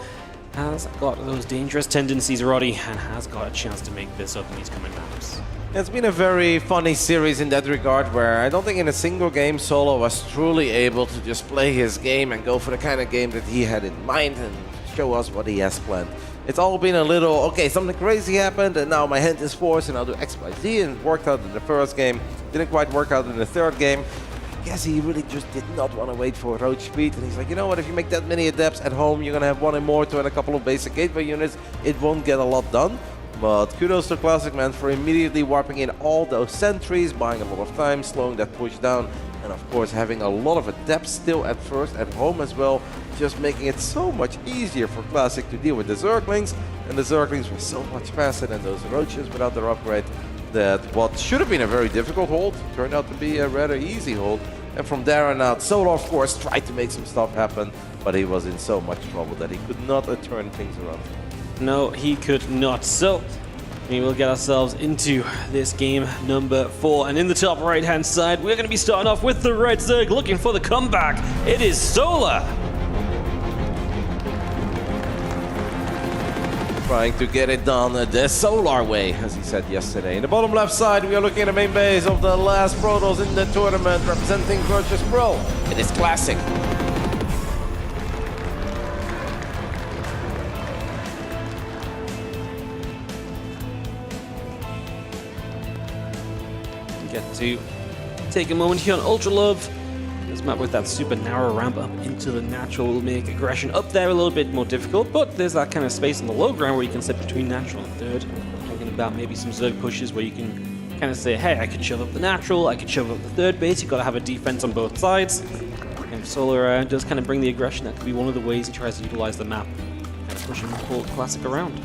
has got those dangerous tendencies already and has got a chance to make this up in these coming maps. It's been a very funny series in that regard, where I don't think in a single game Solo was truly able to just play his game and go for the kind of game that he had in mind and show us what he has planned. It's all been a little, okay, something crazy happened and now my hand is forced and I'll do X, Y, Z, and it worked out in the first game. Didn't quite work out in the third game. I guess he really just did not want to wait for roach speed, and he's like, you know what, if you make that many adepts at home, you're going to have 1 Immortal and a couple of basic gateway units. It won't get a lot done. But kudos to Classic Man for immediately warping in all those sentries, buying a lot of time, slowing that push down, and of course having a lot of adepts still at first at home as well, just making it so much easier for Classic to deal with the Zerglings, and the Zerglings were so much faster than those Roaches without their upgrade that what should have been a very difficult hold turned out to be a rather easy hold. And from there on out, Solar of course tried to make some stuff happen, but he was in so much trouble that he could not turn things around. No, he could not. So we will get ourselves into this game number 4. And in the top right-hand side, we're going to be starting off with the Red Zerg looking for the comeback. It is Solar. Trying to get it done the Solar way, as he said yesterday. In the bottom left side, we are looking at the main base of the last Protoss in the tournament, representing Virtus Pro. It is Classic. Get to take a moment here on Ultra Love. This map with that super narrow ramp up into the natural will make aggression up there a little bit more difficult, but there's that kind of space on the low ground where you can sit between natural and third. Thinking about maybe some Zerg pushes where you can kind of say, hey, I could shove up the natural, I could shove up the third base, you've got to have a defense on both sides. And Solar does kind of bring the aggression. That could be one of the ways he tries to utilize the map and push and pull Classic around.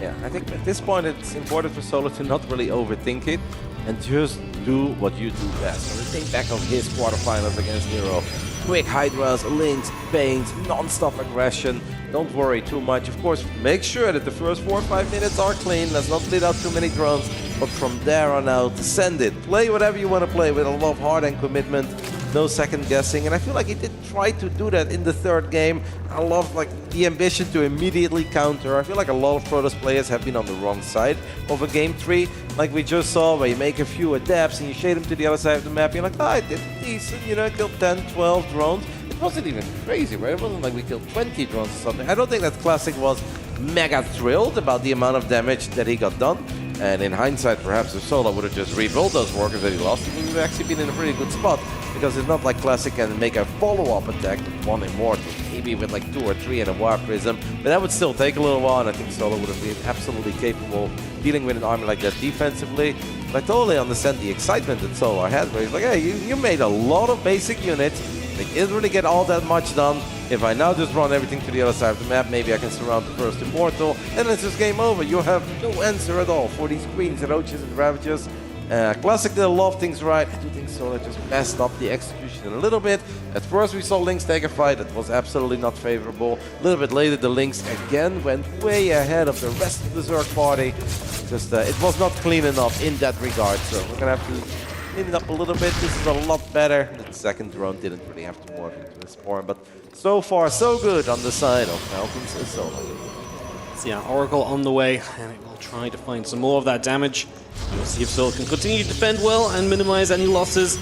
Yeah, I think at this point it's important for Solar to not really overthink it and just do what you do best. So think back of his quarterfinals against Nero. Quick Hydras, Links, Banes, non-stop aggression. Don't worry too much. Of course, make sure that the first 4 or 5 minutes are clean. Let's not lead out too many drones. But from there on out, send it. Play whatever you want to play with a lot of heart and commitment. No second guessing, and I feel like he did try to do that in the third game. I love like the ambition to immediately counter. I feel like a lot of Protoss players have been on the wrong side of a game 3, like we just saw, where you make a few adepts and you shade them to the other side of the map. You're like, oh, I did decent, you know, I killed 10, 12 drones. It wasn't even crazy, right? It wasn't like we killed 20 drones or something. I don't think that Classic was mega thrilled about the amount of damage that he got done. And in hindsight, perhaps if Solar would have just rebuilt those workers that he lost, he would have actually been in a pretty good spot. Because it's not like Classic can make a follow-up attack with 1 Immortal, maybe with like 2 or 3 and a War Prism. But that would still take a little while, and I think Solar would have been absolutely capable of dealing with an army like that defensively. But I totally understand the excitement that Solar had, where he's like, hey, you made a lot of basic units. They didn't really get all that much done. If I now just run everything to the other side of the map, maybe I can surround the first Immortal, and it's just game over. You have no answer at all for these Queens, Roaches, and Ravagers. Classic did a lot of things right. I do think Solar just messed up the execution a little bit. At first we saw Lynx take a fight that was absolutely not favorable. A little bit later the Lynx again went way ahead of the rest of the Zerg party. Just it was not clean enough in that regard, so we're gonna have to clean it up a little bit. This is a lot better. The second drone didn't really have to morph into a Spawn, but so far so good on the side of Falcons and Solar. So yeah, Oracle on the way, and it will try to find some more of that damage. We'll see if Solar can continue to defend well and minimize any losses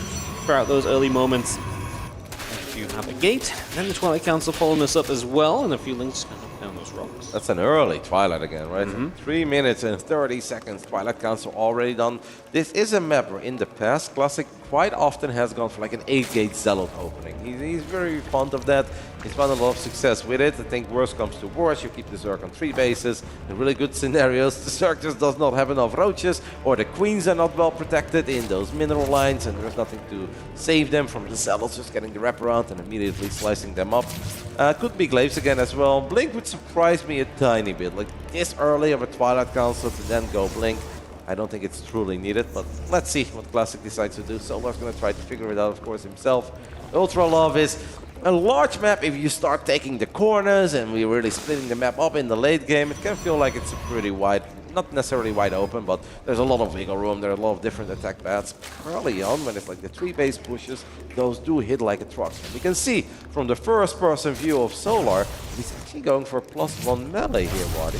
throughout those early moments. If you have a gate, then the Twilight Council following this up as well, and a few links to knock down those rocks. That's an early Twilight again, right? 3 minutes and 30 seconds, Twilight Council already done. This is a map where in the past, Classic quite often has gone for like an 8-gate Zealot opening. He's very fond of that. He's found a lot of success with it. I think worst comes to worst, you keep the Zerg on 3 bases. In really good scenarios, the Zerg just does not have enough Roaches, or the Queens are not well protected in those mineral lines, and there's nothing to save them from the Zealots just getting the wraparound and immediately slicing them up. Could be Glaives again as well. Blink would surprise me a tiny bit. Like this early of a Twilight Council to then go Blink. I don't think it's truly needed, but let's see what Classic decides to do. Solar's going to try to figure it out, of course, himself. Ultra Love is a large map. If you start taking the corners and we're really splitting the map up in the late game, it can feel like it's a pretty wide, not necessarily wide open, but there's a lot of wiggle room. There are a lot of different attack paths. Early on, when it's like the 3 base pushes, those do hit like a truck. And you can see from the first-person view of Solar, he's actually going for +1 melee here, Waddy.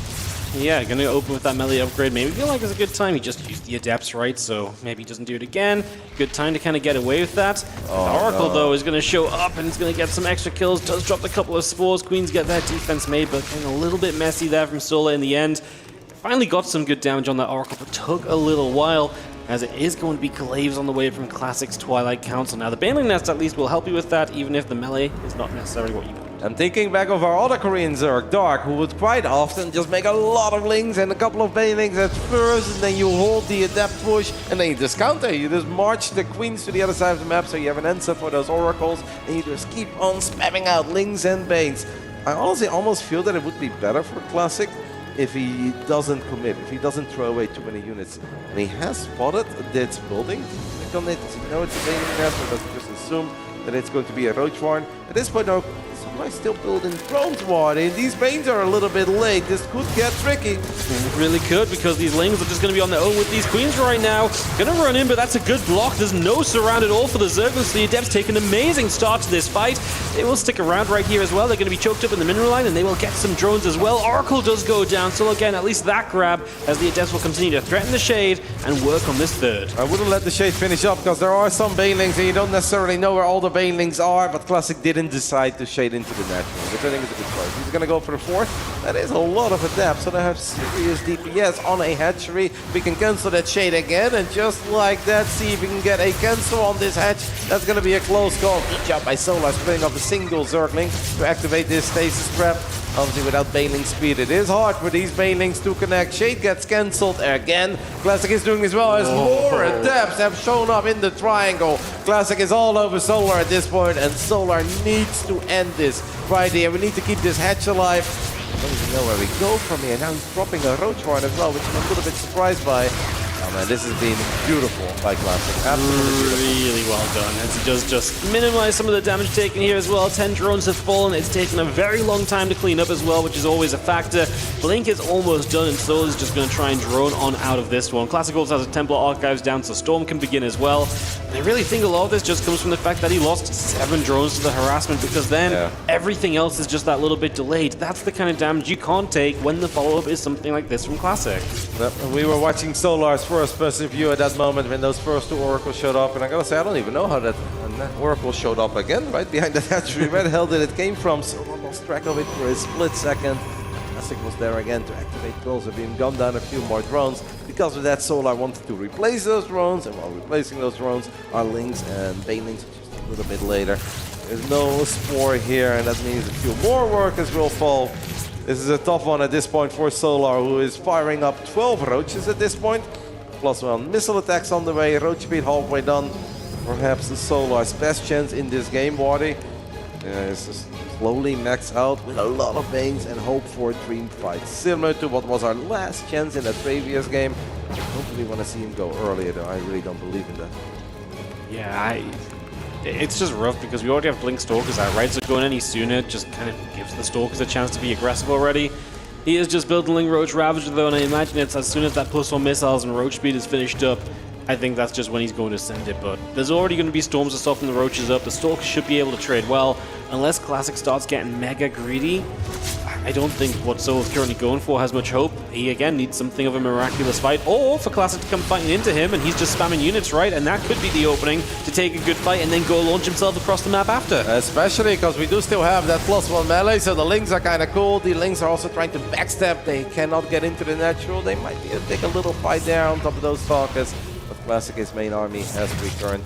Yeah, gonna open with that melee upgrade. Maybe feel like it's a good time. He just used the adepts, right? So maybe he doesn't do it again. Good time to kind of get away with that. Oracle, though, is gonna show up and he's gonna get some extra kills. Does drop a couple of spores. Queens get that defense made, but getting a little bit messy there from Solar in the end. Finally got some good damage on that Oracle, but took a little while, as it is going to be Glaives on the way from Classic's Twilight Council. Now, the Baneling Nest at least will help you with that, even if the melee is not necessarily what you want. I'm thinking back of our other Korean Zerg, Dark, who would quite often just make a lot of links and a couple of banelings at first, and then you hold the adept push, and then you just counter. You just march the queens to the other side of the map, so you have an answer for those oracles, and you just keep on spamming out links and banes. I honestly almost feel that it would be better for Classic if he doesn't commit, if he doesn't throw away too many units. And he has spotted this building. Click on it, you know it's a baneling nest, but doesn't just assume that it's going to be a roach warren. At this point, though, Samurai still building drones, Waddy. These banes are a little bit late. This could get tricky. It really could, because these lings are just going to be on their own with these queens right now. Going to run in, but that's a good block. There's no surround at all for the Zerglings. So the Adepts take an amazing start to this fight. They will stick around right here as well. They're going to be choked up in the mineral line, and they will get some drones as well. Oracle does go down, so again, at least that grab, as the Adepts will continue to threaten the Shade and work on this third. I wouldn't let the Shade finish up, because there are some banelings, and you don't necessarily know where all the banelings are, but Classic didn't decide to Shade into the natural, which I think is a good choice. He's going to go for the 4th. That is a lot of Adepts, so they have serious DPS on a hatchery. We can cancel that Shade again, and just like that, see if we can get a cancel on this hatch. That's going to be a close call. Good job by Solar, splitting off a single Zergling to activate this stasis trap. Obviously, without Baneling speed, it is hard for these Banelings to connect. Shade gets cancelled again. Classic is doing as well as more Adepts have shown up in the triangle. Classic is all over Solar at this point, and Solar needs to end this right here. We need to keep this hatch alive. I don't even know where we go from here. Now he's dropping a Roach Warren as well, which I'm a little bit surprised by. Oh man, this has been beautiful by Classic. Absolutely really well done. As he does just minimize some of the damage taken here as well. 10 drones have fallen. It's taken a very long time to clean up as well, which is always a factor. Blink is almost done, and Soul is just going to try and drone on out of this one. Classic also has a Templar Archives down, so Storm can begin as well. And I really think a lot of this just comes from the fact that he lost 7 drones to the harassment, because then everything else is just that little bit delayed. That's the kind of damage you can't take when the follow-up is something like this from Classic. Yep, we were watching Solar's first-person view at that moment when those first 2 oracles showed up, and I gotta say, I don't even know how that oracle showed up again right behind the hatchery. Where the hell did it came from? Solar lost track of it for a split second. Classic was there again to activate Pulsar Beam, gun down a few more drones. Because of that, Solar wanted to replace those drones, and while replacing those drones, our Lings and Banelings just a little bit later. There's no Spore here, and that means a few more workers will fall. This is a tough one at this point for Solar, who is firing up 12 roaches at this point. +1 missile attacks on the way, roach speed halfway done. Perhaps the Solar's best chance in this game, Waddy. It's just slowly max out with a lot of Banes and hope for a dream fight. Similar to what was our last chance in that previous game. I don't really want to see him go earlier, though. I really don't believe in that. Yeah, it's just rough because we already have Blink Stalkers out, right? So going any sooner just kind of gives the Stalkers a chance to be aggressive already. He is just building Roach Ravager though, and I imagine it's as soon as that +1 missiles and Roach speed is finished up, I think that's just when he's going to send it. But there's already going to be storms to soften the Roaches up. The Stalkers should be able to trade well. Unless Classic starts getting mega greedy, I don't think what Soul's currently going for has much hope. He again needs something of a miraculous fight, or for Classic to come fighting into him, and he's just spamming units, right? And that could be the opening to take a good fight and then go launch himself across the map after. Especially because we do still have that +1 melee, so the Lings are kind of cool. The Lings are also trying to backstab. They cannot get into the natural. They might be able to take a little fight there on top of those Stalkers. But Classic, his main army has returned.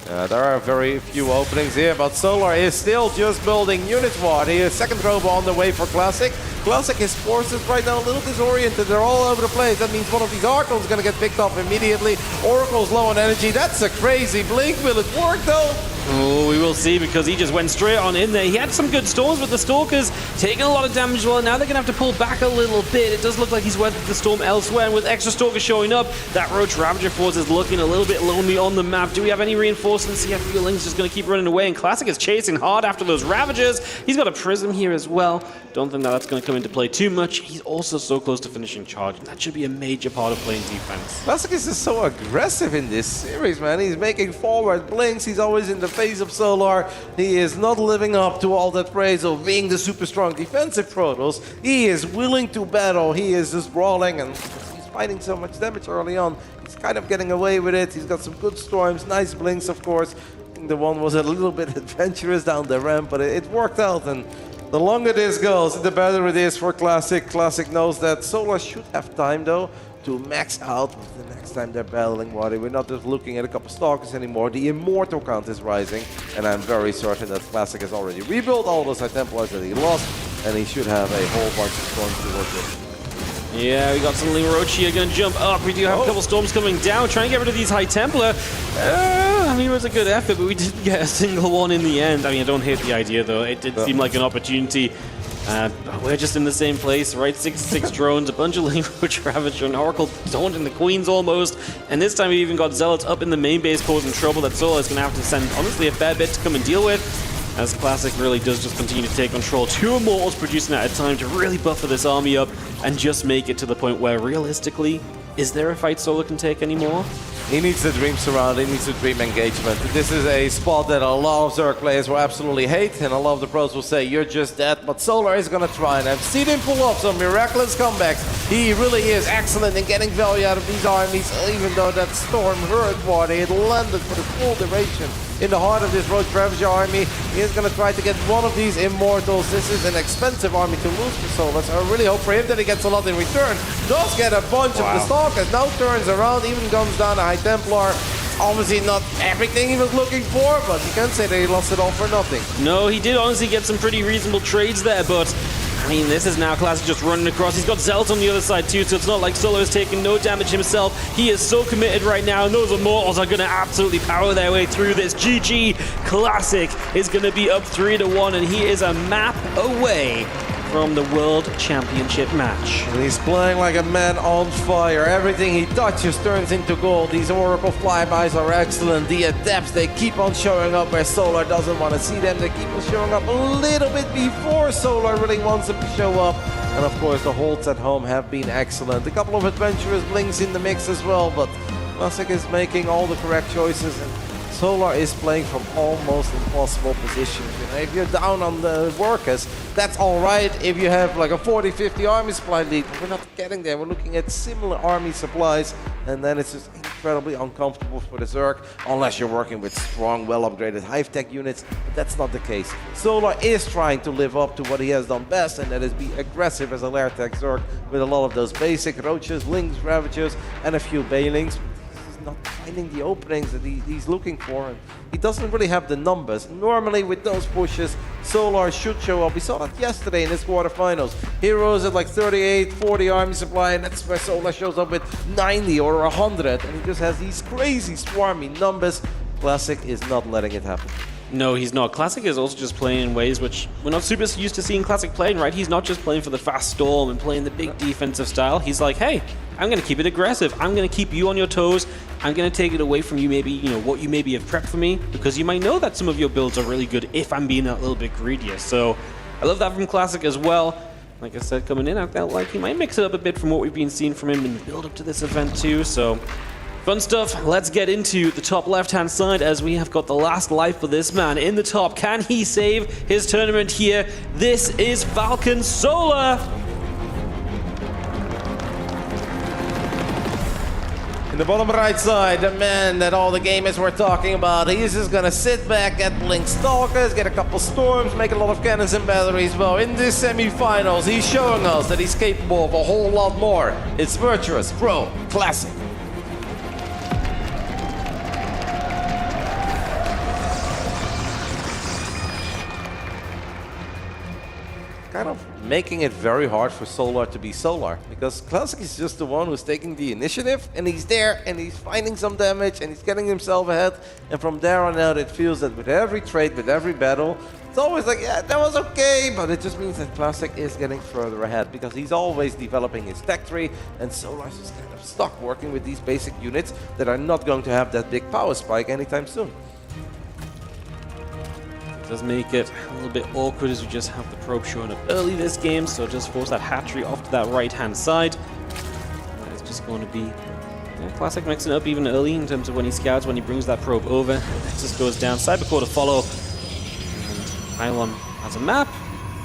There are very few openings here, but Solar is still just building units. He is second robo on the way for Classic. Classic, his forces right now a little disoriented. They're all over the place. That means one of these Oracles is going to get picked off immediately. Oracle's low on energy. That's a crazy blink. Will it work though? Oh, we will see, because he just went straight on in there. He had some good storms with the Stalkers. taking a lot of damage as well. Now they're going to have to pull back a little bit. It does look like he's weathered the storm elsewhere, and with extra Stalkers showing up, that Roach Ravager force is looking a little bit lonely on the map. Do we have any reinforcements? Yeah, Feeling's just going to keep running away, and Classic is chasing hard after those Ravagers. He's got a Prism here as well. Don't think that's going to come into play too much. He's also so close to finishing charge, and that should be a major part of playing defense. Classic is just so aggressive in this series, man. He's making forward blinks. He's always in the face of Solar. He is not living up to all that praise of being the super strong defensive Protoss. He is willing to battle. He is just brawling, and he's fighting so much damage early on. He's kind of getting away with it. He's got some good storms, nice blinks, of course. I think the one was a little bit adventurous down the ramp, but it worked out. And the longer this goes, the better it is for Classic. Classic knows that Solar should have time, though, to max out the next time they're battling Wadi. We're not just looking at a couple Stalkers anymore. The Immortal count is rising, and I'm very certain that Classic has already rebuilt all those High Templars that he lost, and he should have a whole bunch of storms to work with. Yeah, we got something Roach here going to jump up. We do have a couple storms coming down, trying to get rid of these High Templar. I mean, it was a good effort, but we didn't get a single one in the end. I mean, I don't hate the idea, though. It did seem like an opportunity. We're just in the same place, right? 6 drones, a bunch of Roach Ravager, and Oracle daunting the Queens almost. And this time we even got Zealots up in the main base causing trouble that Solar is going to have to send, honestly, a fair bit to come and deal with. As Classic really does just continue to take control. 2 Immortals producing at a time to really buffer this army up and just make it to the point where, realistically, is there a fight Solar can take anymore? He needs the Dream Surround, he needs the Dream Engagement. This is a spot that a lot of Zerg players will absolutely hate, and a lot of the pros will say, you're just dead, but Solar is going to try, and I've seen him pull off some miraculous comebacks. He really is excellent in getting value out of these armies, even though that Storm hurt Wadi. It landed for the full duration in the heart of this Roach Ravager army. He is going to try to get one of these Immortals. This is an expensive army to lose for Solar, so I really hope for him that he gets a lot in return. Does get a bunch of the Stalkers, now turns around, even comes down a High Templar. Obviously not everything he was looking for, but you can't say that he lost it all for nothing. No, he did honestly get some pretty reasonable trades there, but I mean, this is now Classic just running across. He's got Zealot on the other side too, so it's not like Solar is taking no damage himself. He is so committed right now, and those Immortals are going to absolutely power their way through this. GG Classic is going to be up 3-1, and he is a map away from the World Championship match. And he's playing like a man on fire. Everything he touches turns into gold. These Oracle flybys are excellent. The Adepts, they keep on showing up where Solar doesn't want to see them. They keep on showing up a little bit before Solar really wants them to show up. And of course, the holds at home have been excellent. A couple of adventurous blinks in the mix as well, but Classic is making all the correct choices. And Solar is playing from almost impossible positions. You know, if you're down on the workers, that's all right. If you have like a 40-50 army supply lead, we're not getting there. We're looking at similar army supplies, and then it's just incredibly uncomfortable for the Zerg, unless you're working with strong, well-upgraded hive-tech units, but that's not the case. Solar is trying to live up to what he has done best, and that is be aggressive as a lair-tech Zerg with a lot of those basic Roaches, Lings, Ravagers, and a few Bailings. Not finding the openings that he's looking for, and he doesn't really have the numbers. Normally with those pushes, Solar should show up. We saw that yesterday in his quarterfinals. Heroes at like 38, 40 army supply, and that's where Solar shows up with 90 or 100, and he just has these crazy swarmy numbers. Classic is not letting it happen. No, he's not. Classic is also just playing in ways which we're not super used to seeing Classic playing, right? He's not just playing for the fast storm and playing the big defensive style. He's like, hey, I'm going to keep it aggressive. I'm going to keep you on your toes. I'm going to take it away from you, maybe, you know, what you maybe have prepped for me, because you might know that some of your builds are really good if I'm being a little bit greedier. So I love that from Classic as well. Like I said, coming in, I felt like he might mix it up a bit from what we've been seeing from him in the build up to this event too. So fun stuff. Let's get into the top left-hand side as we have got the last life for this man in the top. Can he save his tournament here? This is Falcon Solar. In the bottom right side, the man that all the gamers were talking about, he's just gonna sit back, get Blink Stalkers, get a couple Storms, make a lot of cannons and batteries. Well, in this semifinals, he's showing us that he's capable of a whole lot more. It's Virtuous Pro Classic. kind of making it very hard for Solar to be Solar, because Classic is just the one who's taking the initiative, and he's there, and he's finding some damage, and he's getting himself ahead, and from there on out it feels that with every trade, with every battle, it's always like, yeah, that was okay, but it just means that Classic is getting further ahead, because he's always developing his tech tree, and Solar's just kind of stuck working with these basic units that are not going to have that big power spike anytime soon. Does make it a little bit awkward as we just have the probe showing up early this game, so just force that hatchery off to that right-hand side. And it's just going to be Classic mixing up even early in terms of when he scouts, when he brings that probe over. It just goes down, Cybercore to follow, and Pylon has a map.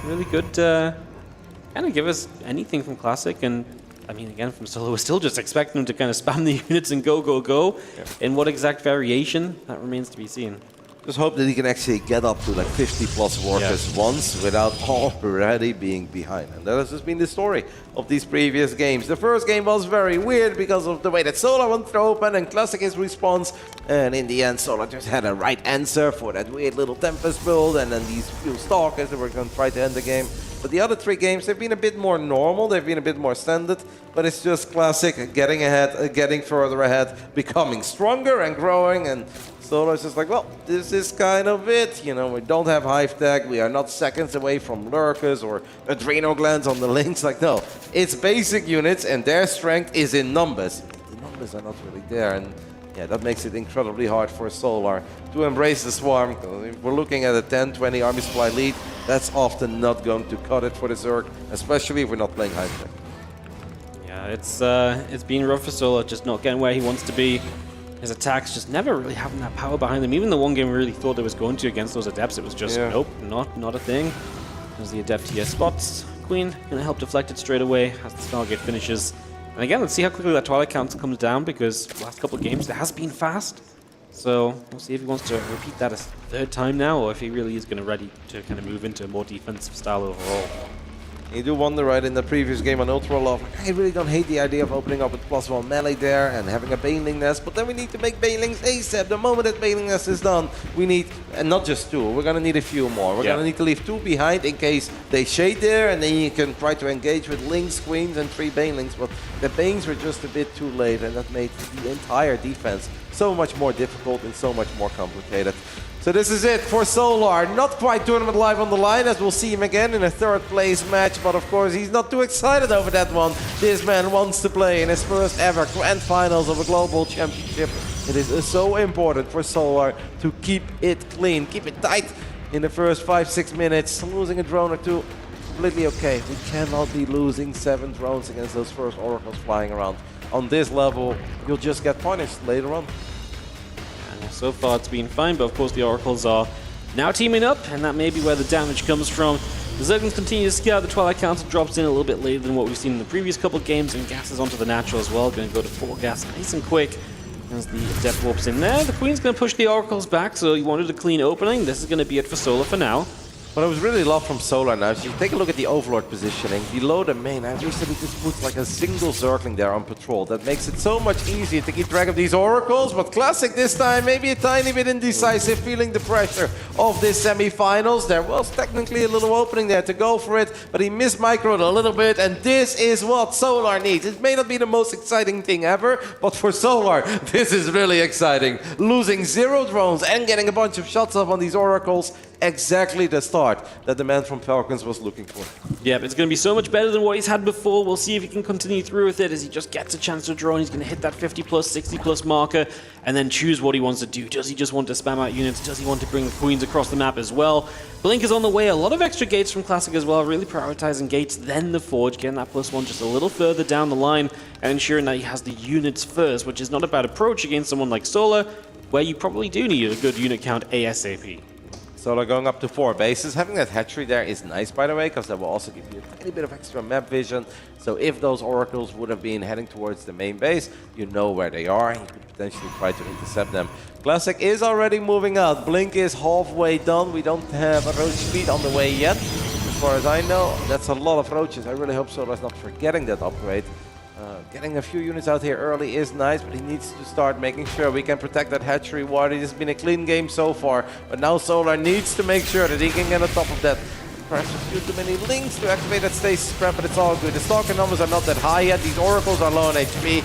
Really good, kind of give us anything from Classic, and I mean, again, from Solo, we're still just expecting him to kind of spam the units and go, go, go. Yeah. In what exact variation, that remains to be seen. Just hope that he can actually get up to like 50 plus workers once without already being behind. And that has just been the story of these previous games. The first game was very weird because of the way that Solar went to open and Classic his response. And in the end, Solar just had a right answer for that weird little Tempest build. And then these few Stalkers that were going to try to end the game. But the other three games, they've been a bit more normal. They've been a bit more standard. But it's just Classic getting ahead, getting further ahead, becoming stronger and growing. And Solar's just like, well, this is kind of it. You know, we don't have Hive Tech. We are not seconds away from Lurkers or Adrenal Glands on the links. Like, no, it's basic units and their strength is in numbers. The numbers are not really there. And yeah, that makes it incredibly hard for Solar to embrace the Swarm. If we're looking at a 10-20 army supply lead, that's often not going to cut it for the Zerg, especially if we're not playing Hive Tech. Yeah, it's been rough for Solar, just not getting where he wants to be. His attacks just never really having that power behind them. Even the one game we really thought they was going to against those Adepts, it was just, nope, not a thing. There's the Adept here spots. Queen gonna help deflect it straight away as the Stargate finishes. And again, let's see how quickly that Twilight Council comes down, because the last couple of games, it has been fast. So we'll see if he wants to repeat that a third time now, or if he really is gonna ready to kind of move into a more defensive style overall. You do wonder, right, in the previous game on Ultra Love, I really don't hate the idea of opening up with +1 melee there and having a Baneling Nest, but then we need to make Banelings ASAP. The moment that Baneling Nest is done, we need, and not just two, we're going to need a few more. We're going to need to leave two behind in case they shade there, and then you can try to engage with Lynx, Queens, and 3 Banelings, but the Banes were just a bit too late, and that made the entire defense so much more difficult and so much more complicated. So this is it for Solar. Not quite Tournament Live on the line, as we'll see him again in a third place match, but of course he's not too excited over that one. This man wants to play in his first ever Grand Finals of a global championship. It is so important for Solar to keep it clean, keep it tight in the first 5-6 minutes. Losing a drone or two, completely okay. We cannot be losing 7 drones against those first Oracles flying around. On this level, you'll just get punished later on. So far it's been fine, but of course the Oracles are now teaming up, and that may be where the damage comes from. The Zerglings continue to scout, the Twilight Council drops in a little bit later than what we've seen in the previous couple of games, and gasses onto the natural as well, going to go to 4 gas nice and quick as the Adept warps in there. The Queen's going to push the Oracles back, so you wanted a clean opening. This is going to be it for Solar for now. What I was really love from Solar now, if you take a look at the Overlord positioning, below the main, I wish that he just puts like a single Zergling there on patrol. That makes it so much easier to keep track of these Oracles, but Classic this time, maybe a tiny bit indecisive, feeling the pressure of this semifinals. There was technically a little opening there to go for it, but he mismicroed a little bit, and this is what Solar needs. It may not be the most exciting thing ever, but for Solar, this is really exciting. Losing 0 drones and getting a bunch of shots up on these Oracles, exactly the start that the man from Falcons was looking for. Yeah, it's going to be so much better than what he's had before. We'll see if he can continue through with it as he just gets a chance to draw, and he's going to hit that 50+, 60+ marker and then choose what he wants to do. Does he just want to spam out units? Does he want to bring the Queens across the map as well? Blink is on the way. A lot of extra gates from Classic as well, really prioritizing gates, then the Forge, getting that +1 just a little further down the line and ensuring that he has the units first, which is not a bad approach against someone like Solar, where you probably do need a good unit count ASAP. Solar going up to 4 bases. Having that hatchery there is nice, by the way, because that will also give you a tiny bit of extra map vision. So if those Oracles would have been heading towards the main base, you know where they are, and you could potentially try to intercept them. Classic is already moving out. Blink is halfway done. We don't have a Roach Speed on the way yet. As far as I know, that's a lot of Roaches. I really hope Solar's not forgetting that upgrade. Getting a few units out here early is nice, but he needs to start making sure we can protect that hatchery water. It has been a clean game so far, but now Solar needs to make sure that he can get on top of that perhaps a few too many links to activate that stasis trap, but it's all good. The Stalker numbers are not that high yet. These Oracles are low on HP.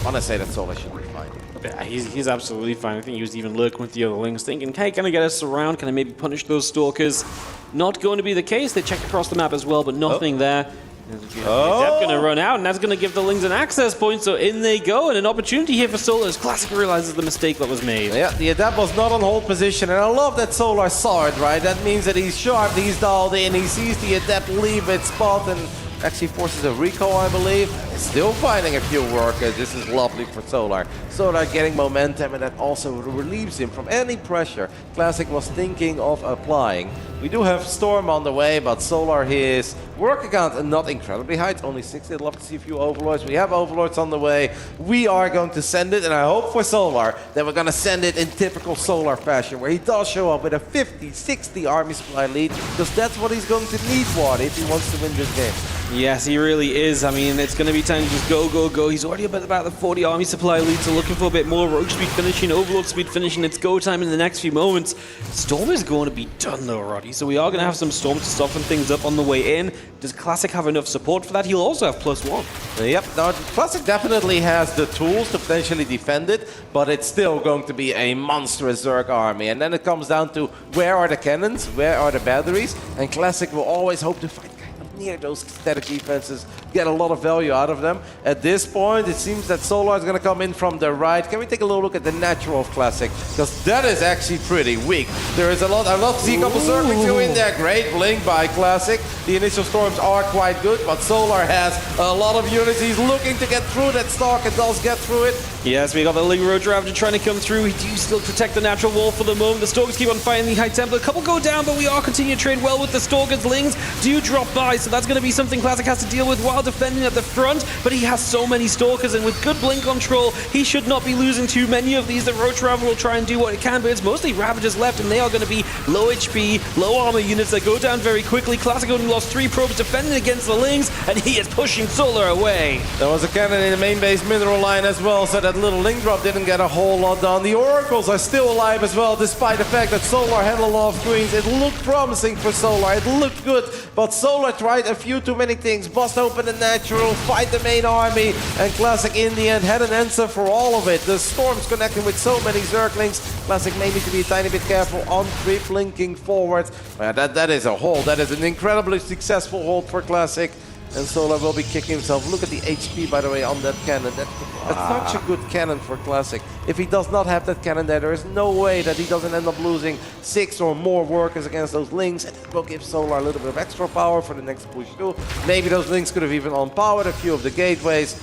I want to say that Solar should be fine. Yeah, he's absolutely fine. I think he was even lurking with the other links, thinking, hey, can I get us around? Can I maybe punish those Stalkers? Not going to be the case. They checked across the map as well, but nothing there. That's going to run out, and that's going to give the Lings an access point, so in they go, and an opportunity here for Solar as Classic realizes the mistake that was made. Yeah, the Adept was not on hold position, and I love that Solar saw it, right? That means that he's sharp, he's dialed in, he sees the Adept leave its spot, and actually forces a recall, I believe. Still finding a few workers. This is lovely for Solar. Solar getting momentum, and that also relieves him from any pressure Classic was thinking of applying. We do have Storm on the way, but Solar, his work account not incredibly high. It's only 60. I'd love to see a few Overlords. We have Overlords on the way. We are going to send it, and I hope for Solar that we're going to send it in typical Solar fashion, where he does show up with a 50, 60 army supply lead, because that's what he's going to need, Ward, if he wants to win this game. Yes, he really is. I mean, it's going to be time to just go, go, go. He's already about the 40 army supply lead, so looking for a bit more. Rogue speed finishing, Overlord speed finishing. It's go time in the next few moments. Storm is going to be done though, Roddy. So we are going to have some Storm to soften things up on the way in. Does Classic have enough support for that? He'll also have +1. Yep, now Classic definitely has the tools to potentially defend it, but it's still going to be a monstrous Zerg army. And then it comes down to where are the cannons, where are the batteries, and Classic will always hope to fight near those static defenses, get a lot of value out of them. At this point, it seems that Solar is going to come in from the right. Can we take a little look at the natural of Classic? Because that is actually pretty weak. There is a lot. I'd love to see a couple Zerglings go in there. Great blink by Classic. The initial storms are quite good, but Solar has a lot of units. He's looking to get through that Stalker, does get through it. Yes, we got the Ling Road Ravager trying to come through. He do still protect the natural wall for the moment. The Stalkers keep on fighting the High Templar. A couple go down, but we are continuing to trade well with the Stalkers. Lings do drop by, so that's going to be something Classic has to deal with while defending at the front. But he has so many Stalkers, and with good blink control, he should not be losing too many of these. The Roach Ravager will try and do what it can, but it's mostly Ravagers left, and they are going to be low HP, low armor units that go down very quickly. Classic only lost 3 probes defending against the Lings, and he is pushing Solar away. There was a cannon in the main base mineral line as well, so that little Link drop didn't get a whole lot done. The Oracles are still alive as well, despite the fact that Solar had a lot of screens. It looked promising for Solar, it looked good, but Solar tried a few too many things. Bust open the natural, fight the main army, and Classic in the end had an answer for all of it. The Storm's connecting with so many Zerglings. Classic may need to be a tiny bit careful on trip linking forward. That is a hold. That is an incredibly successful hold for Classic. And Solar will be kicking himself. Look at the HP, by the way, on that cannon. That's such a good cannon for Classic. If he does not have that cannon there is no way that he doesn't end up losing 6 or more workers against those Lings. And it will give Solar a little bit of extra power for the next push too. Maybe those Lings could have even unpowered a few of the gateways.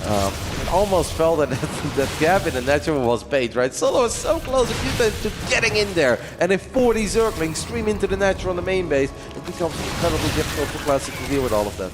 It almost felt that that gap in the natural was bait, right? Solar was so close a few times to getting in there. And if 40 Zerglings stream into the natural on the main base, it becomes incredibly difficult for Classic to deal with all of that.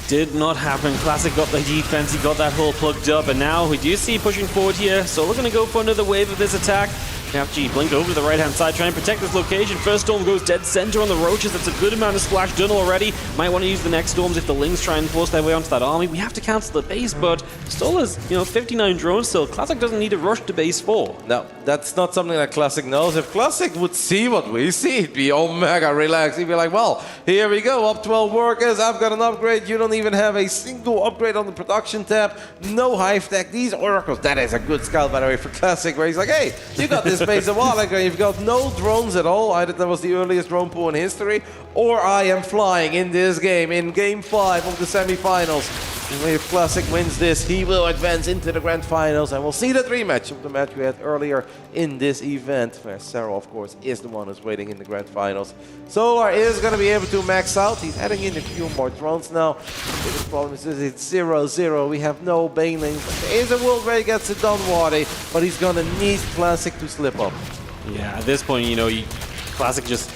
Did not happen. Classic got the defense, he got that hole plugged up, and now we do see pushing forward here. So we're going to go for another wave of this attack. Now G blink over to the right hand side, trying to protect this location. First storm goes dead center on the roaches. That's a good amount of splash done already. Might want to use the next storms if the Lings try and force their way onto that army. We have to cancel the base, but still is, 59 drones still. Classic doesn't need to rush to base 4. No, that's not something that Classic knows. If Classic would see what we see, he'd be mega relaxed. He'd be like, well, here we go, up 12 workers, I've got an upgrade. You don't even have a single upgrade on the production tab. No hive tech. These Oracles, that is a good scout, by the way, for Classic, where he's like, hey, you got this base a while ago. You've got no drones at all. Either that was the earliest drone pool in history, or I am flying in this game, in game 5 of the semifinals. If Classic wins this, he will advance into the grand finals, and we'll see the rematch of the match we had earlier in this event, where Serral, of course, is the one who's waiting in the grand finals. Solar is going to be able to max out. He's adding in a few more drones now. The biggest problem is it's 0-0. We have no banelings. There is a world where he gets it done, Wadi, but he's going to need Classic to slip up. Yeah, at this point, Classic just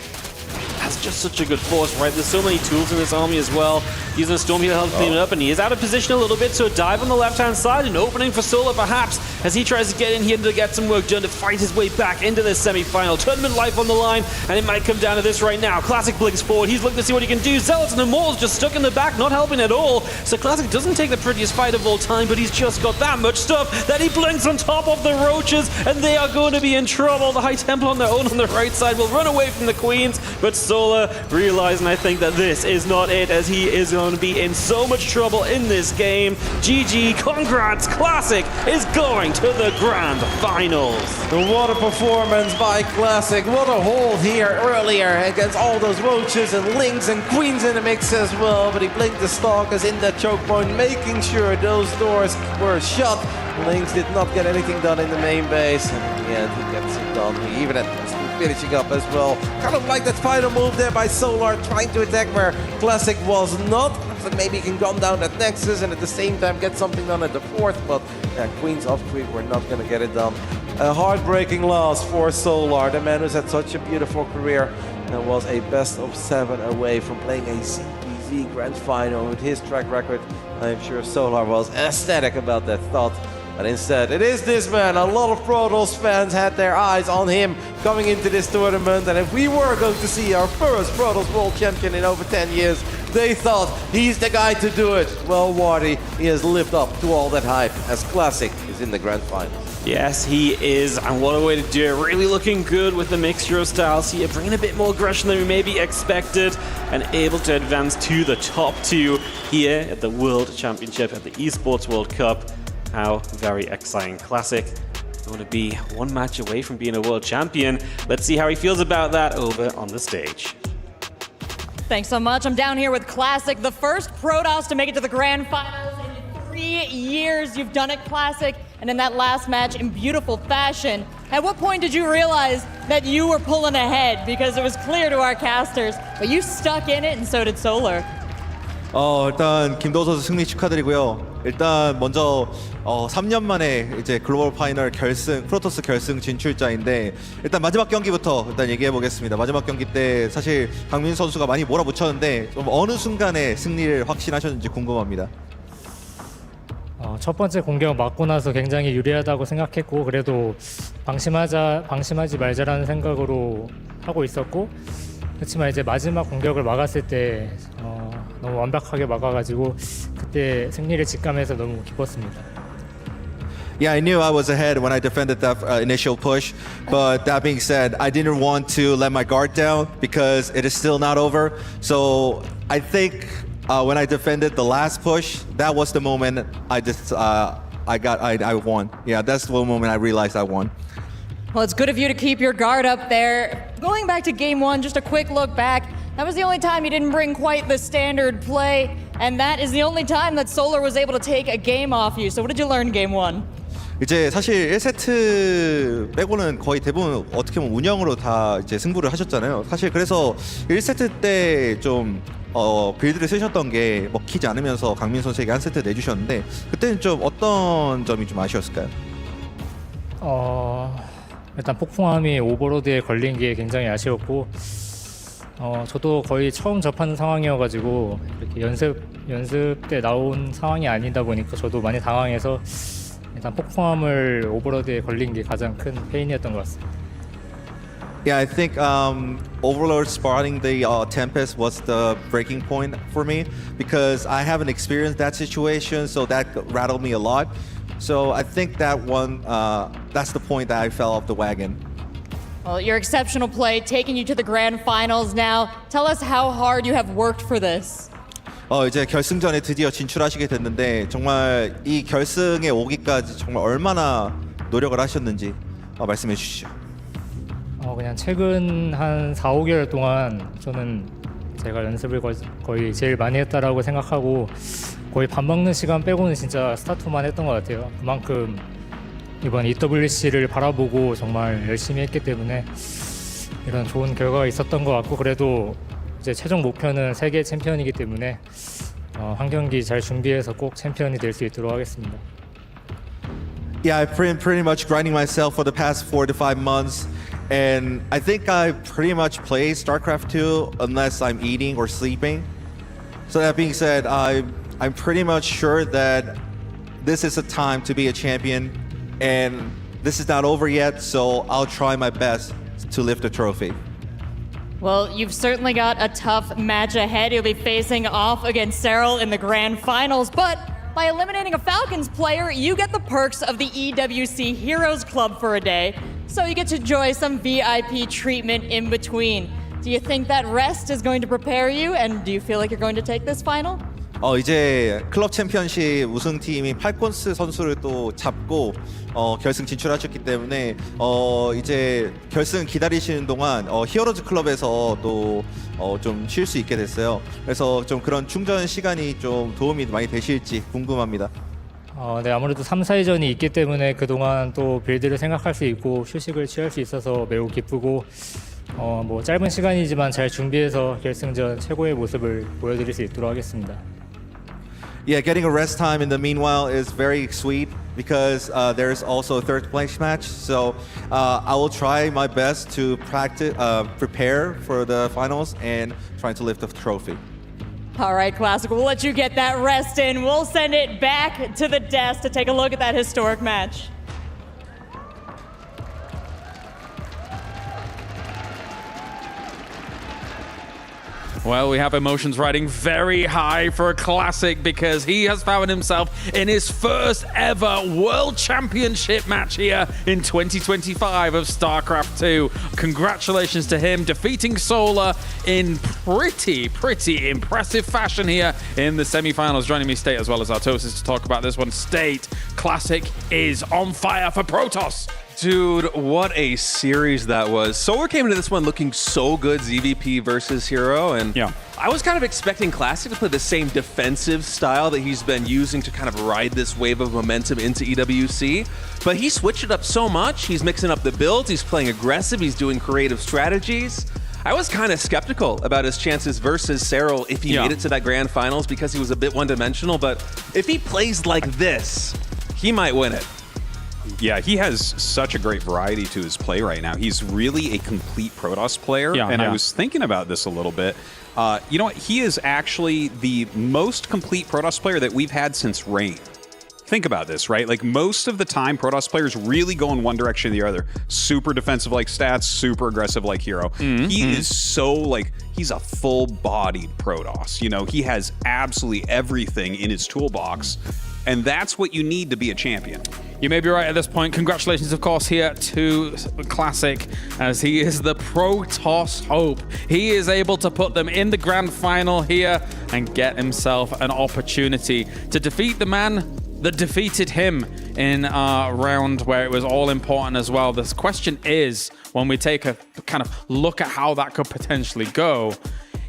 has just such a good force, right? There's so many tools in this army as well. Using a Storm Heal to help clean it up, and he is out of position a little bit, so a dive on the left-hand side, an opening for Solar perhaps, as he tries to get in here to get some work done to fight his way back into this semi-final. Tournament life on the line, and it might come down to this right now. Classic blinks forward, he's looking to see what he can do. Zealots and Immortals just stuck in the back, not helping at all. So Classic doesn't take the prettiest fight of all time, but he's just got that much stuff that he blinks on top of the Roaches, and they are going to be in trouble. The High Temple on their own on the right side will run away from the Queens, but Solar realizing, I think, that this is not it, as he is going to be in so much trouble in this game. GG, congrats, Classic is going to the Grand Finals. What a performance by Classic. What a hold here earlier against all those Roaches and Lynx and Queens in the mix as well. But he blinked the Stalkers in that choke point, making sure those doors were shut. Lynx did not get anything done in the main base, and in the end he gets it done. He even had finishing up as well. Kind of like that final move there by Solar, trying to attack where Classic was not. So maybe he can gun down that Nexus and at the same time get something done at the fourth, but yeah, Queens off creep were not going to get it done. A heartbreaking loss for Solar, the man who's had such a beautiful career and was a best of 7 away from playing a CPZ Grand Final. With his track record, I'm sure Solar was ecstatic about that thought. But instead, it is this man. A lot of Protoss fans had their eyes on him coming into this tournament. And if we were going to see our first Protoss World Champion in over 10 years, they thought he's the guy to do it. Well, Wardy, he has lived up to all that hype as Classic is in the Grand Finals. Yes, he is, and what a way to do it. Really looking good with the mixture of styles here, bringing a bit more aggression than we maybe expected, and able to advance to the top 2 here at the World Championship at the Esports World Cup. How very exciting. Classic going to be one match away from being a world champion. Let's see how he feels about that over on the stage. Thanks so much. I'm down here with Classic, the first Protoss to make it to the Grand Finals in 3 years. You've done it, Classic, and in that last match in beautiful fashion. At what point did you realize that you were pulling ahead? Because it was clear to our casters, but you stuck in it and so did Solar. 일단 김도우 선수 승리 축하드리고요. 일단 먼저 3년 만에 이제 글로벌 파이널 결승, 프로토스 결승 진출자인데 일단 마지막 경기부터 일단 얘기해 보겠습니다. 마지막 경기 때 사실 강민 선수가 많이 몰아붙였는데 좀 어느 순간에 승리를 확신하셨는지 궁금합니다. 첫 번째 공격 맞고 나서 굉장히 유리하다고 생각했고 그래도 방심하지 말자라는 생각으로 하고 있었고 그렇지만 이제 마지막 공격을 막았을 때 너무 완벽하게 막아가지고 그때 승리를 직감해서 너무 기뻤습니다. Yeah, I knew I was ahead when I defended that initial push, but that being said, I didn't want to let my guard down because it is still not over. So I think when I defended the last push, that was the moment I won. Yeah, that's the moment I realized I won. Well, it's good of you to keep your guard up there. Going back to game 1, just a quick look back. That was the only time you didn't bring quite the standard play, and that is the only time that Solar was able to take a game off you. So what did you learn in game 1? 이제 사실 1세트 빼고는 거의 대부분 어떻게 보면 운영으로 다 이제 승부를 하셨잖아요. 사실 그래서 1세트 때 좀 빌드를 쓰셨던 게 먹히지 않으면서 강민 선수에게 한 세트 내주셨는데 그때는 좀 어떤 점이 좀 아쉬웠을까요? 일단 폭풍함이 오버로드에 걸린 게 굉장히 아쉬웠고 저도 거의 처음 접하는 상황이어가지고 이렇게 연습 때 나온 상황이 아니다 보니까 저도 많이 당황해서 일단 폭풍함을 오버로드에 걸린 게 가장 큰 페인이었던 것 같습니다. Yeah, I think Overlord spotting the Tempest was the breaking point for me because I haven't experienced that situation, so that rattled me a lot. So I think that one, that's the point that I fell off the wagon. Well, your exceptional play taking you to the Grand Finals now. Tell us how hard you have worked for this. 이제 결승전에 드디어 진출하시게 됐는데 정말 이 결승에 오기까지 정말 얼마나 노력을 하셨는지 말씀해 주시죠. 그냥 최근 한 4, 5개월 동안 저는 제가 연습을 거의 제일 많이 했다라고 생각하고 거의 밥 먹는 시간 빼고는 진짜 스타트만 했던 것 같아요. 그만큼 이번 EWC를 바라보고 정말 열심히 했기 때문에 이런 좋은 결과가 있었던 것 같고 그래도 이제 최종 목표는 세계 챔피언이기 때문에 한 경기 잘 준비해서 꼭 챔피언이 될 수 있도록 하겠습니다. Yeah, I've been pretty much grinding myself for the past 4 to 5 months. And I think I pretty much play StarCraft II unless I'm eating or sleeping. So that being said, I'm pretty much sure that this is a time to be a champion, and this is not over yet, so I'll try my best to lift the trophy. Well, you've certainly got a tough match ahead. You'll be facing off against Serral in the grand finals, but by eliminating a Falcons player, you get the perks of the EWC Heroes Club for a day, so you get to enjoy some VIP treatment in between. Do you think that rest is going to prepare you, and do you feel like you're going to take this final? 이제 클럽 챔피언십 우승팀인 팔콘스 선수를 또 잡고 결승 진출하셨기 때문에 이제 결승 기다리시는 동안 히어로즈 클럽에서 또 좀 쉴 수 있게 됐어요. 그래서 좀 그런 충전 시간이 좀 도움이 많이 되실지 궁금합니다. 네, 아무래도 3, 4위전이 있기 때문에 그동안 또 빌드를 생각할 수 있고 휴식을 취할 수 있어서 매우 기쁘고 뭐 짧은 시간이지만 잘 준비해서 결승전 최고의 모습을 보여드릴 수 있도록 하겠습니다. Yeah, getting a rest time in the meanwhile is very sweet because there's also a third place match. So I will try my best to prepare for the finals and trying to lift the trophy. All right, Classic, we'll let you get that rest in. We'll send it back to the desk to take a look at that historic match. Well, we have emotions riding very high for a Classic because he has found himself in his first ever World Championship match here in 2025 of StarCraft II. Congratulations to him, defeating Solar in pretty impressive fashion here in the semifinals. Joining me, State, as well as Artosis, to talk about this one. State, Classic is on fire for Protoss. Dude, what a series that was. Solar came into this one looking so good, ZVP versus Hero, and I was kind of expecting Classic to play the same defensive style that he's been using to kind of ride this wave of momentum into EWC, but he switched it up so much. He's mixing up the builds, he's playing aggressive, he's doing creative strategies. I was kind of skeptical about his chances versus Serral if he made it to that grand finals because he was a bit one-dimensional, but if he plays like this, he might win it. Yeah, he has such a great variety to his play right now. He's really a complete Protoss player, and I was thinking about this a little bit. You know what? He is actually the most complete Protoss player that we've had since Reign. Think about this, right? Like, most of the time, Protoss players really go in one direction or the other. Super defensive like Stats, super aggressive like Hero. He is so, like, he's a full-bodied Protoss. You know, he has absolutely everything in his toolbox, and that's what you need to be a champion. You may be right at this point. Congratulations, of course, here to Classic, as he is the Protoss Hope. He is able to put them in the grand final here and get himself an opportunity to defeat the man that defeated him in a round where it was all important as well. This question is, when we take a kind of look at how that could potentially go,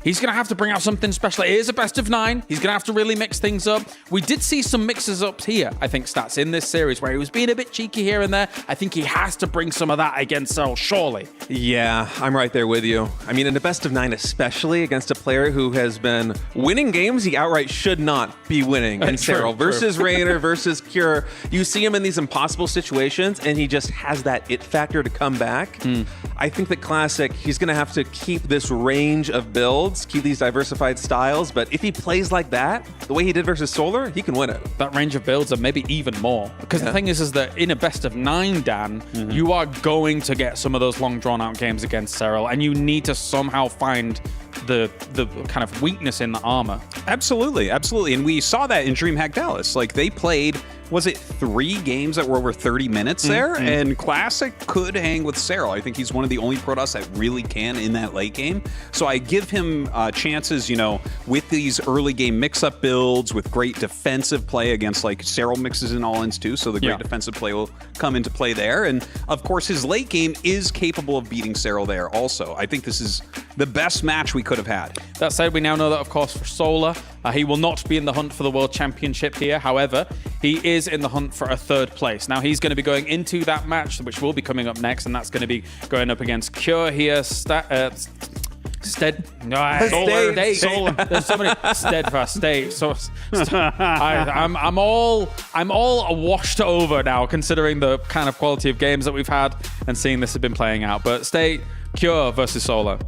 he's going to have to bring out something special. It is a best of 9. He's going to have to really mix things up. We did see some mixes up here, I think, Stats, in this series where he was being a bit cheeky here and there. I think he has to bring some of that against Serral, surely. Yeah, I'm right there with you. I mean, in a best of 9, especially against a player who has been winning games he outright should not be winning. And Serral versus Raynor versus Cure, you see him in these impossible situations, and he just has that it factor to come back. I think that Classic, he's going to have to keep this range of builds, keep these diversified styles, but if he plays like that, the way he did versus Solar, he can win it. That range of builds, and maybe even more. Because the thing is that in a best of 9, Dan, you are going to get some of those long drawn-out games against Serral, and you need to somehow find the kind of weakness in the armor. Absolutely, absolutely. And we saw that in DreamHack Dallas. Like, they played, was it 3 games that were over 30 minutes there? And Classic could hang with Serral. I think he's one of the only Protoss that really can in that late game. So I give him chances, you know, with these early game mix-up builds, with great defensive play against, like, Serral mixes in all-ins too, so the great defensive play will come into play there. And, of course, his late game is capable of beating Serral there also. I think this is the best match we could have had. That said, we now know that, of course, for Solar, he will not be in the hunt for the World Championship here. However, he is in the hunt for a 3rd place. Now, he's going to be going into that match, which will be coming up next, and that's going to be going up against Cure here. Solar. There's so many Steadfast State. So I'm all washed over now, considering the kind of quality of games that we've had and seeing this have been playing out. But State, Cure versus Solar.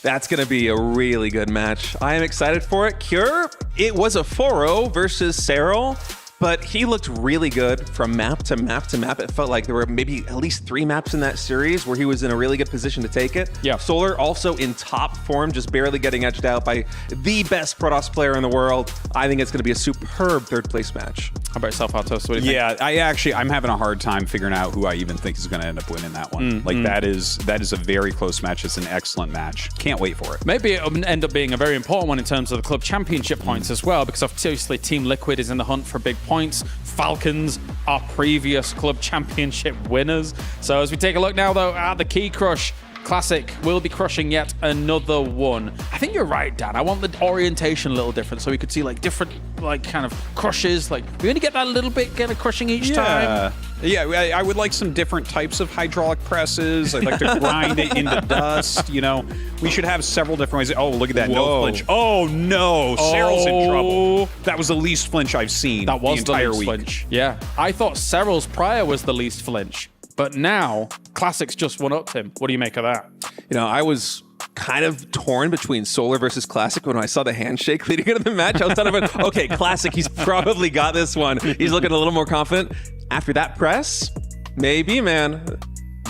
That's going to be a really good match. I am excited for it. Cure, it was a 4-0 versus Serral, but he looked really good from map to map to map. It felt like there were maybe at least 3 maps in that series where he was in a really good position to take it. Yeah. Solar also in top form, just barely getting edged out by the best Protoss player in the world. I think it's going to be a superb 3rd place match. How about yourself, Atos? What do you think? Yeah, I'm having a hard time figuring out who I even think is going to end up winning that one. That is a very close match. It's an excellent match. Can't wait for it. Maybe it'll end up being a very important one in terms of the club championship points as well, because obviously Team Liquid is in the hunt for big points. Falcons are previous club championship winners. So as we take a look now, though, at the Key Crush, Classic will be crushing yet another one. I think you're right, Dan. I want the orientation a little different so we could see like different kind of crushes. Like we only get that little bit kind of crushing each time. Yeah, I would like some different types of hydraulic presses. I'd like to grind it into dust. You know, we should have several different ways. Oh, look at that. No flinch. Oh, no. Serral's in trouble. That was the least flinch I've seen that was the entire least week. Flinch. Yeah. I thought Serral's prior was the least flinch. But now, Classic's just one-upped him. What do you make of that? You know, I was kind of torn between Solar versus Classic when I saw the handshake leading into the match. I was kind of okay, Classic, he's probably got this one. He's looking a little more confident. After that press, maybe, man.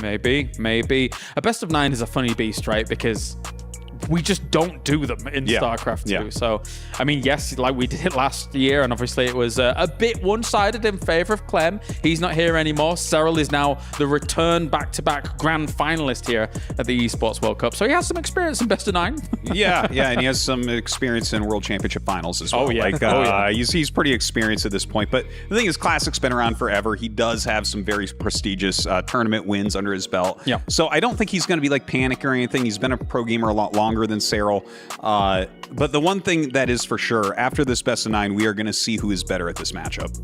Maybe. A best of 9 is a funny beast, right? Because we just don't do them in StarCraft 2. Yeah. So, I mean, yes, like we did it last year, and obviously it was a bit one-sided in favor of Clem. He's not here anymore. Serral is now the return back-to-back grand finalist here at the Esports World Cup. So he has some experience in best of 9. yeah, and he has some experience in World Championship finals as well. Oh, yeah. He's pretty experienced at this point. But the thing is, Classic's been around forever. He does have some very prestigious tournament wins under his belt. Yeah. So I don't think he's going to be like panicking or anything. He's been a pro gamer a lot longer than Serral. But the one thing that is for sure, after this best of 9, we are going to see who is better at this matchup.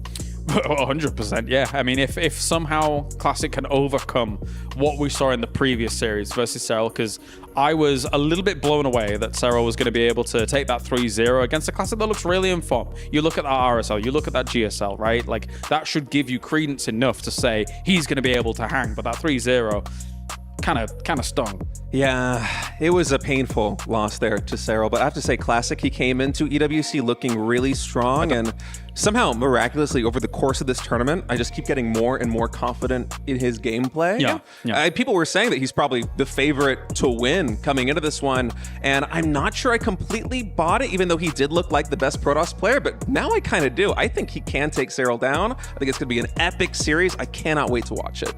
100%, yeah. I mean, if somehow Classic can overcome what we saw in the previous series versus Serral, because I was a little bit blown away that Serral was going to be able to take that 3-0 against a Classic that looks really in form. You look at that RSL, you look at that GSL, right? Like, that should give you credence enough to say he's going to be able to hang, but that 3-0 kind of stung. Yeah, it was a painful loss there to Serral, but I have to say, Classic, he came into EWC looking really strong, and somehow, miraculously, over the course of this tournament, I just keep getting more and more confident in his gameplay. Yeah. People were saying that he's probably the favorite to win coming into this one, and I'm not sure I completely bought it, even though he did look like the best Protoss player, but now I kind of do. I think he can take Serral down. I think it's going to be an epic series. I cannot wait to watch it.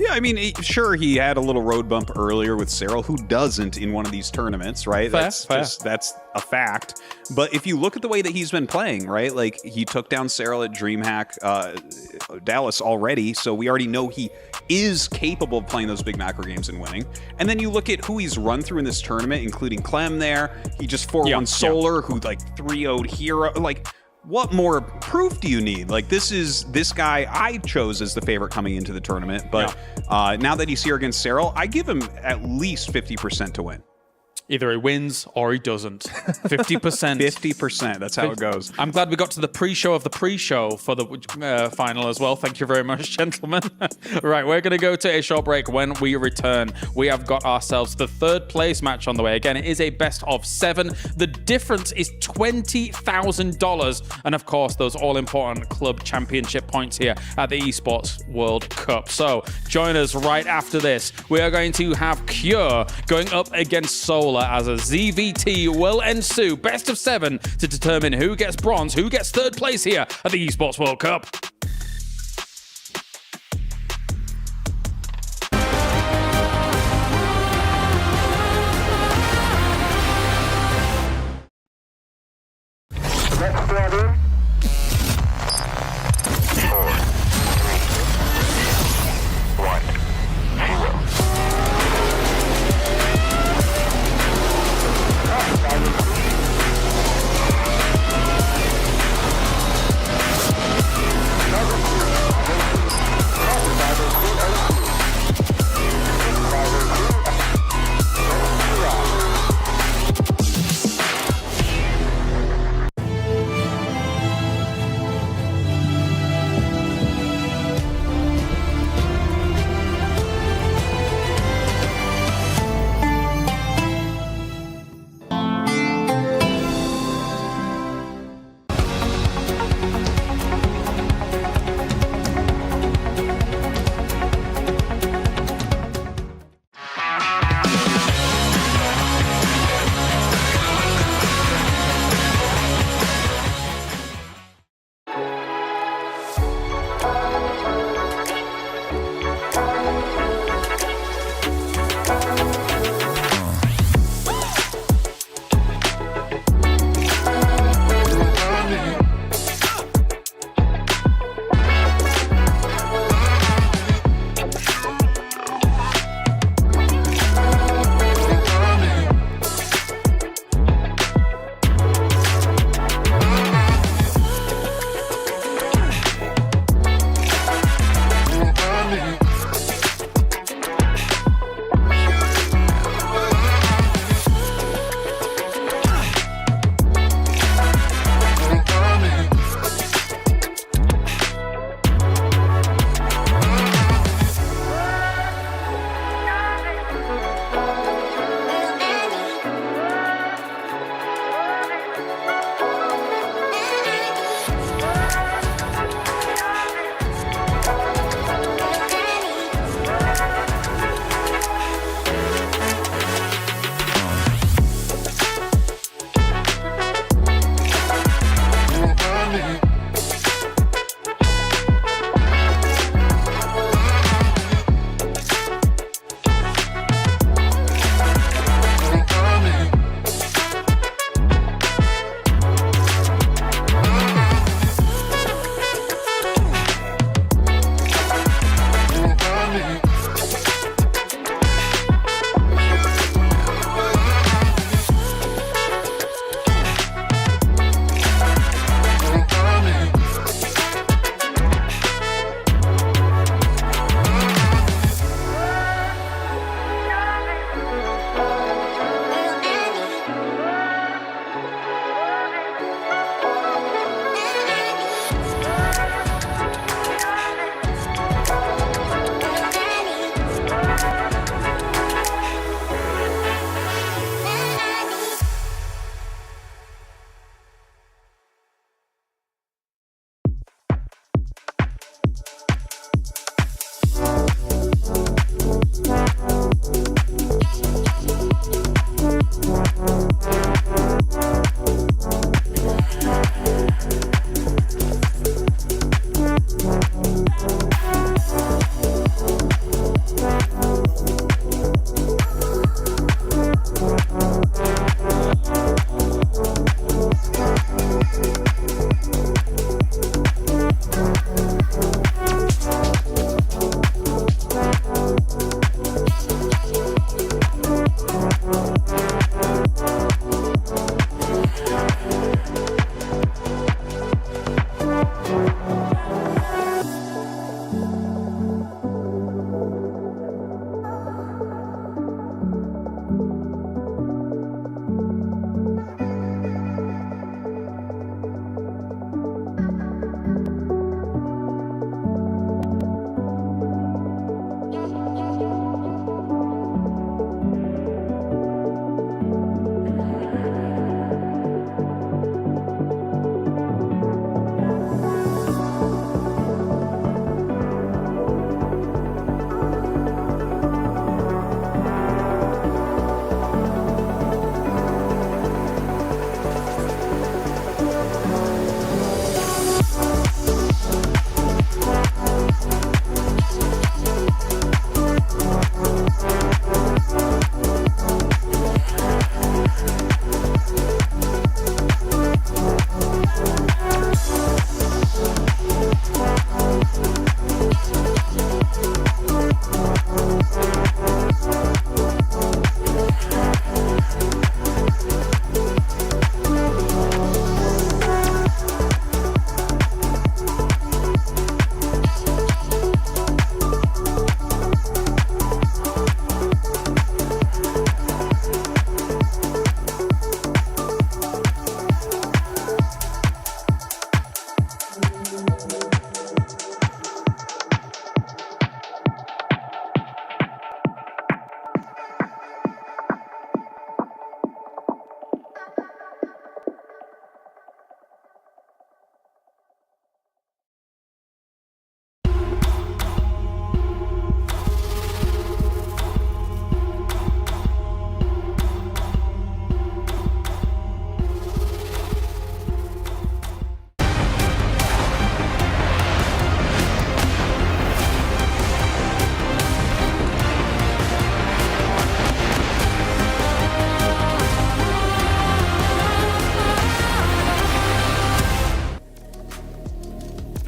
Yeah, I mean, sure, he had a little road bump earlier with Serral. Who doesn't in one of these tournaments, right? That's a fact. But if you look at the way that he's been playing, right? Like, he took down Serral at DreamHack Dallas already, so we already know he is capable of playing those big macro games and winning. And then you look at who he's run through in this tournament, including Clem there. He just 4-1 Solar, who like 3-0'd Hero. Like, what more proof do you need? Like, this guy I chose as the favorite coming into the tournament, but now that he's here against Serral, I give him at least 50% to win. Either he wins or he doesn't. 50%. 50%. That's how it goes. I'm glad we got to the pre-show of the pre-show for the final as well. Thank you very much, gentlemen. Right, we're going to go to a short break. When we return, we have got ourselves the 3rd place match on the way. Again, it is a best of 7. The difference is $20,000. And of course, those all-important club championship points here at the Esports World Cup. So join us right after this. We are going to have Cure going up against Solar as a ZVT will ensue. Best of 7 to determine who gets bronze, who gets 3rd place here at the Esports World Cup.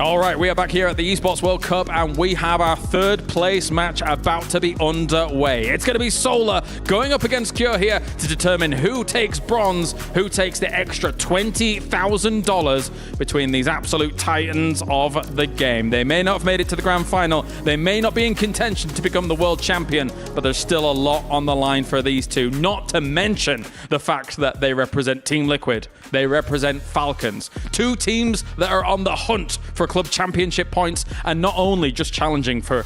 All right, we are back here at the Esports World Cup, and we have our third place match about to be underway. It's going to be Solar going up against Cure here to determine who takes bronze, who takes the extra $20,000 between these absolute titans of the game. They may not have made it to the grand final. They may not be in contention to become the world champion, but there's still a lot on the line for these two, not to mention the fact that they represent Team Liquid. They represent Falcons, two teams that are on the hunt for club championship points, and not only just challenging for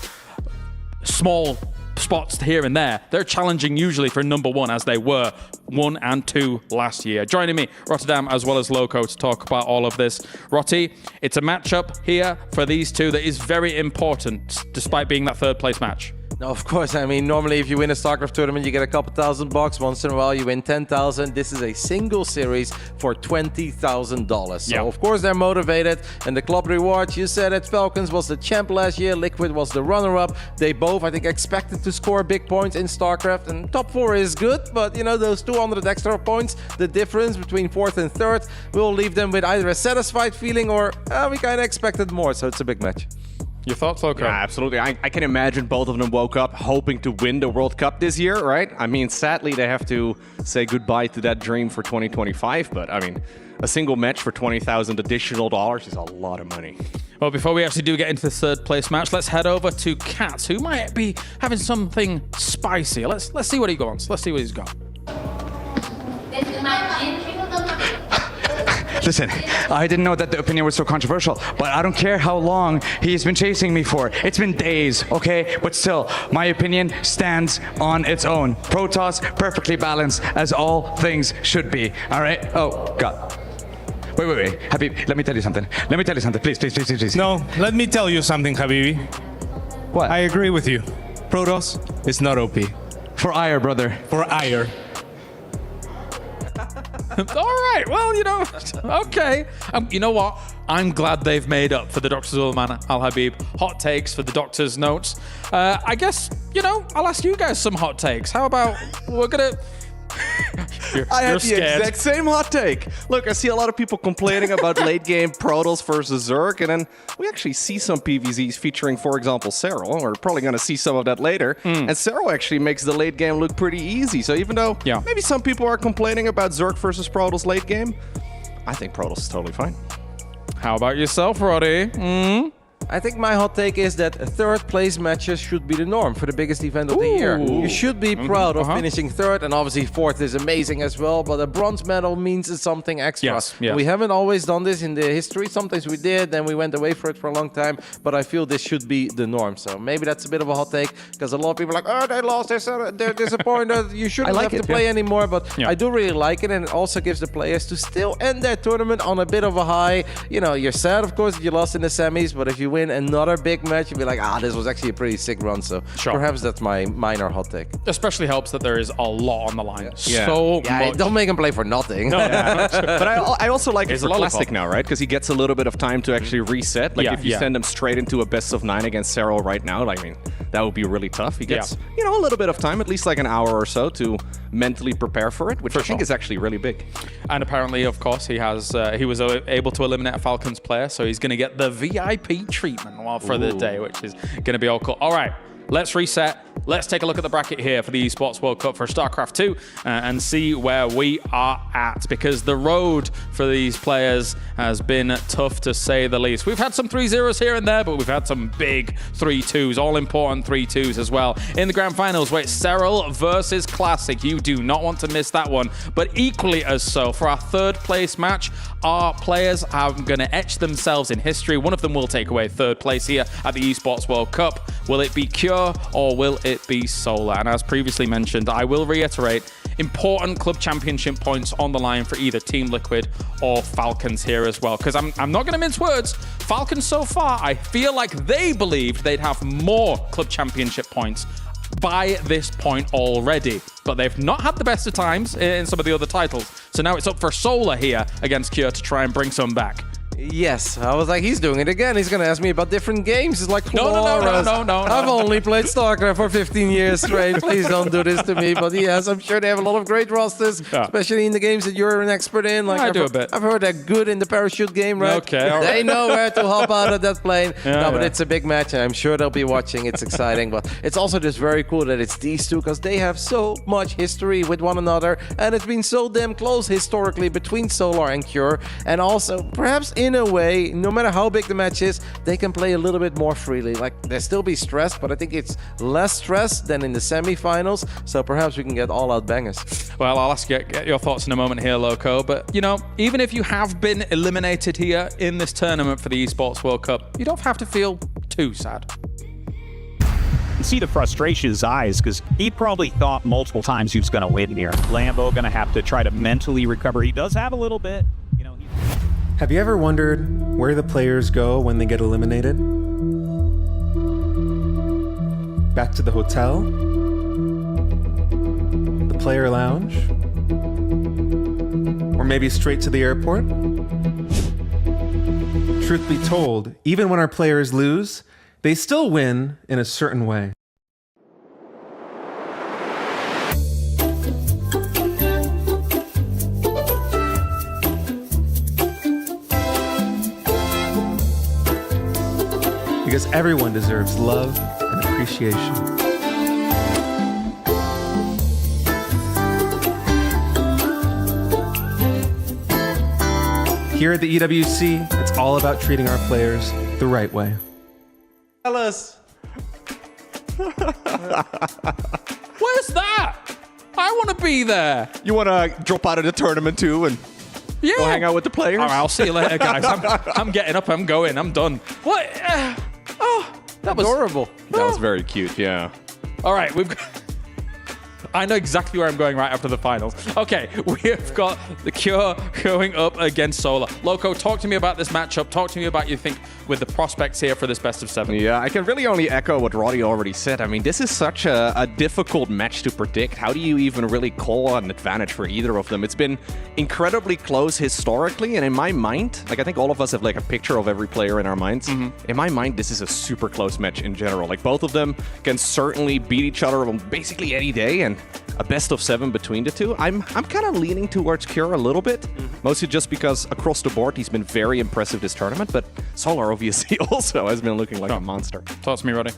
small spots here and there, they're challenging usually for number one, as they were 1 and 2 last year. Joining me, Rotterdam as well as Loco, to talk about all of this. Rotti, it's a matchup here for these two that is very important, despite being that third place match. No, of course. I mean, normally if you win a StarCraft tournament, you get a couple $1,000. Once in a while, you win 10,000. This is a single series for $20,000. So, of course, they're motivated. And the club reward, you said it, Falcons was the champ last year. Liquid was the runner-up. They both, I think, expected to score big points in StarCraft. And top 4 is good, but, you know, those 200 extra points, the difference between 4th and 3rd, will leave them with either a satisfied feeling or we kind of expected more. So it's a big match. Your thoughts, Loco? Yeah, absolutely. I can imagine both of them woke up hoping to win the World Cup this year, right? I mean, sadly, they have to say goodbye to that dream for 2025. But, I mean, a single match for $20,000 additional dollars is a lot of money. Well, before we actually do get into the third place match, let's head over to Cats, who might be having something spicy. Let's see what he wants. Let's see what he's got. Listen, I didn't know that the opinion was so controversial, but I don't care how long he's been chasing me for. It's been days, okay? But still, my opinion stands on its own. Protoss, perfectly balanced, as all things should be, all right? Oh, God. Wait. Habib, let me tell you something. Please. No, let me tell you something, Habibi. What? I agree with you. Protoss is not OP. For ire, brother. For ire. All right, well, you know, okay. You know what? I'm glad they've made up for the Dr. Zulman Al Habib hot takes for the doctor's notes. I guess, you know, I'll ask you guys some hot takes. How about we're going to... I have the exact same hot take. Look, I see a lot of people complaining about late game Protoss versus Zerg, and then we actually see some PvZs featuring, for example, Serral. We're probably going to see some of that later. And Serral actually makes the late game look pretty easy. So even though maybe some people are complaining about Zerg versus Protoss late game, I think Protoss is totally fine. How about yourself, Roddy? I think my hot take is that third place matches should be the norm for the biggest event of the year. You should be proud of finishing third, and obviously fourth is amazing as well, but a bronze medal means something extra. Yes. We haven't always done this in the history. Sometimes we did, then we went away for it for a long time, but I feel this should be the norm. So maybe that's a bit of a hot take, because a lot of people are like, oh, they lost, they're disappointed, you shouldn't have to play anymore, but I do really like it, and it also gives the players to still end their tournament on a bit of a high. You know, you're sad, of course, you lost in the semis, but if you win another big match, you'll be like, this was actually a pretty sick run. So perhaps that's my minor hot take. Especially helps that there is a lot on the line. Don't make him play for nothing. No, but I also like it for Classic now, right? Because he gets a little bit of time to actually reset. Like if you send him straight into a best of 9 against Serral right now, I mean, that would be really tough. He gets, you know, a little bit of time, at least like an hour or so, to mentally prepare for it, which I think is actually really big. And apparently, of course, he was able to eliminate a Falcons player, so he's going to get the VIP treatment for the day, which is going to be all cool. All right, let's reset. Let's take a look at the bracket here for the Esports World Cup for StarCraft II and see where we are at, because the road for these players has been tough to say the least. We've had some 3-0s here and there, but we've had some big 3-2s, all important 3-2s as well. In the grand finals, where it's Serral versus Classic. You do not want to miss that one, but equally as so, for our third place match, our players are going to etch themselves in history. One of them will take away third place here at the Esports World Cup. Will it be Cure or will it be Solar? And as previously mentioned, I will reiterate, important club championship points on the line for either Team Liquid or Falcons here as well, because I'm not going to mince words. Falcons so far, I feel like they believed they'd have more club championship points by this point already, but they've not had the best of times in some of the other titles. So now it's up for Solar here against Cure to try and bring some back. Yes, I was like, he's doing it again. He's gonna ask me about different games. It's like, No. I've only played StarCraft for 15 years straight. Please don't do this to me. But yes, I'm sure they have a lot of great rosters, especially in the games that you're an expert in. Like I do a bit. I've heard they're good in the parachute game, right? Okay, all right. They know where to hop out of that plane. But yeah. it's a big match, and I'm sure they'll be watching. It's exciting, but it's also just very cool that it's these two because they have so much history with one another, and it's been so damn close historically between Solar and Cure, and also perhaps in a way, no matter how big the match is, they can play a little bit more freely. Like, there still be stress, but I think it's less stress than in the semifinals, so perhaps we can get all-out bangers. Well, I'll ask you get your thoughts in a moment here, Loco, but, you know, even if you have been eliminated here in this tournament for the Esports World Cup, you don't have to feel too sad. See the frustration in his eyes because he probably thought multiple times he was going to win here. Lambo going to have to try to mentally recover. He does have a little bit. You know. Have you ever wondered where the players go when they get eliminated? Back to the hotel? The player lounge? Or maybe straight to the airport? Truth be told, even when our players lose, they still win in a certain way. Because everyone deserves love and appreciation. Here at the EWC, it's all about treating our players the right way. Fellas. Where's that? I want to be there. You want to drop out of the tournament too and go hang out with the players? All right, I'll see you later, guys. I'm getting up. I'm going. I'm done. What? That was adorable. That was very cute, yeah. All right, I know exactly where I'm going right after the finals. Okay, we have got the Cure going up against Solar. Loco, talk to me about this matchup. Talk to me about you think with the prospects here for this best of 7. Yeah, I can really only echo what Roddy already said. I mean, this is such a difficult match to predict. How do you even really call an advantage for either of them? It's been incredibly close historically, and in my mind, like I think all of us have like a picture of every player in our minds. In my mind, this is a super close match in general. Like both of them can certainly beat each other on basically any day, and a best of 7 between the two. I'm kind of leaning towards Cure a little bit, mostly just because across the board he's been very impressive this tournament, but Solar obviously also has been looking like a monster. Talk to me, Roddy.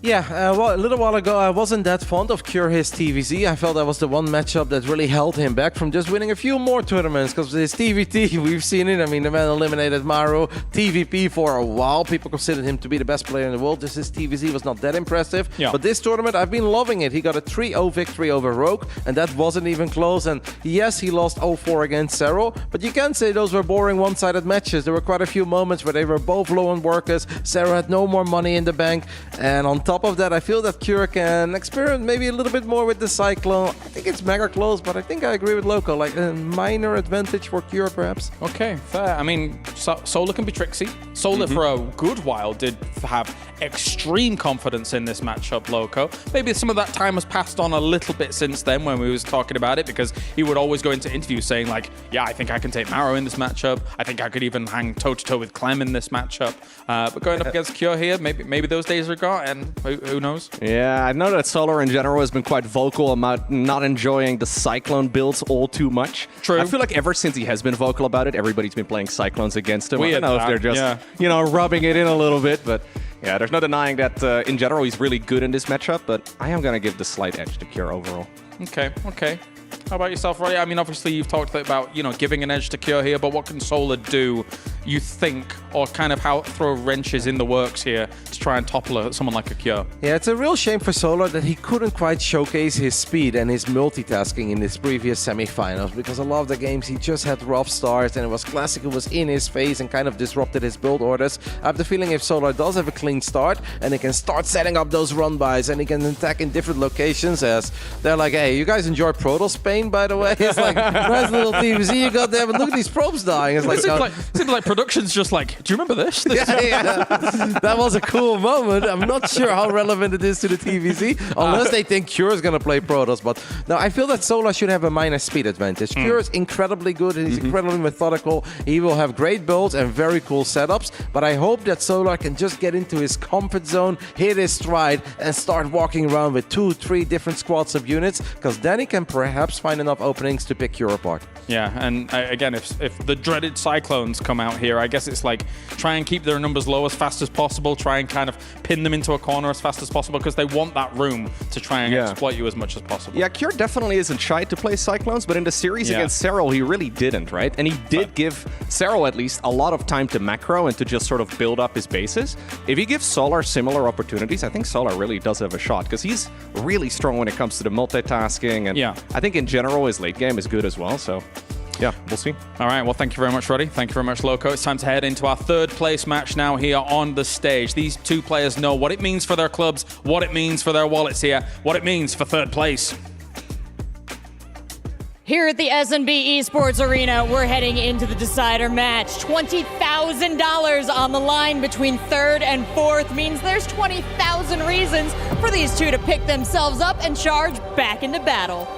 Yeah, well, a little while ago, I wasn't that fond of Cure his TVZ. I felt that was the one matchup that really held him back from just winning a few more tournaments, because his TVT, we've seen it. I mean, the man eliminated Maru, TVP for a while. People considered him to be the best player in the world. Just his TVZ was not that impressive. Yeah. But this tournament, I've been loving it. He got a 3-0 victory over Rogue, and that wasn't even close. And yes, he lost 0-4 against Serral, but you can't say those were boring one-sided matches. There were quite a few moments where they were both low on workers. Serral had no more money in the bank, and on top of that, I feel that Cure can experiment maybe a little bit more with the Cyclone. I think it's mega close, but I think I agree with Loco. Like a minor advantage for Cure, perhaps. Okay, fair. I mean, Solar can be tricksy. Solar for a good while did have extreme confidence in this matchup, Loco. Maybe some of that time has passed on a little bit since then when we was talking about it, because he would always go into interviews saying like, yeah, I think I can take Maro in this matchup. I think I could even hang toe-to-toe with Clem in this matchup. But going up against Cure here, maybe those days are gone, and who knows? Yeah, I know that Solar in general has been quite vocal about not enjoying the Cyclone builds all too much. True. I feel like ever since he has been vocal about it, everybody's been playing Cyclones against him. Weird, I don't know if they're just, rubbing it in a little bit, but yeah, there's no denying that in general he's really good in this matchup, but I am going to give the slight edge to Cure overall. Okay. How about yourself, Roddy? I mean, obviously you've talked about, giving an edge to Cure here, but what can Solar do, you think, or kind of how throw wrenches in the works here to try and topple someone like a Cure? Yeah, it's a real shame for Solar that he couldn't quite showcase his speed and his multitasking in his previous semifinals, because a lot of the games he just had rough starts and it was classic, it was in his face and kind of disrupted his build orders. I have the feeling if Solar does have a clean start and he can start setting up those run-bys and he can attack in different locations, as they're like, hey, you guys enjoy Protoss Pain? insane, by the way. It's like, nice little TVZ you got there, but look at these probes dying. It's like, seems like production's just like, do you remember this? yeah. That was a cool moment. I'm not sure how relevant it is to the TVZ, unless they think Cure is going to play Protoss. But no, I feel that Solar should have a minus speed advantage. Cure is incredibly good, and he's incredibly methodical. He will have great builds and very cool setups, but I hope that Solar can just get into his comfort zone, hit his stride, and start walking around with 2-3 different squads of units, because then he can perhaps find enough openings to pick Cure apart. Yeah, and again, if the dreaded Cyclones come out here, I guess it's like try and keep their numbers low as fast as possible, try and kind of pin them into a corner as fast as possible, because they want that room to try and exploit you as much as possible. Yeah, Cure definitely isn't shy to play Cyclones, but in the series against Serral, he really didn't, right? And he did give Serral at least a lot of time to macro and to just sort of build up his bases. If he gives Solar similar opportunities, I think Solar really does have a shot, because he's really strong when it comes to the multitasking, and I think in general his late game is good as well, so yeah, we'll see. All right, well, thank you very much, Roddy. Thank you very much, Loco. It's time to head into our third place match now here on the stage. These two players know what it means for their clubs, what it means for their wallets here, what it means for third place. Here at the S&B Esports Arena, we're heading into the decider match. $20,000 on the line between third and fourth means there's 20,000 reasons for these two to pick themselves up and charge back into battle.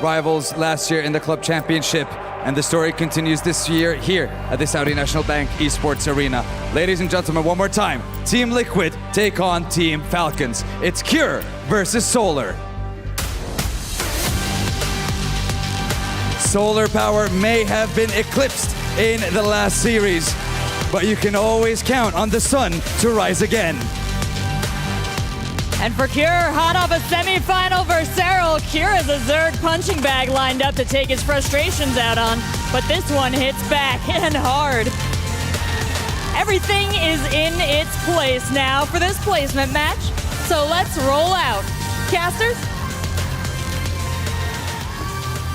Rivals last year in the Club Championship, and the story continues this year here at the Saudi National Bank Esports Arena. Ladies and gentlemen, one more time, Team Liquid take on Team Falcons. It's Cure versus Solar. Solar power may have been eclipsed in the last series, but you can always count on the sun to rise again. And for Cure, hot off a semifinal versus Serral, Cure has a Zerg punching bag lined up to take his frustrations out on, but this one hits back and hard. Everything is in its place now for this placement match, so let's roll out. Casters?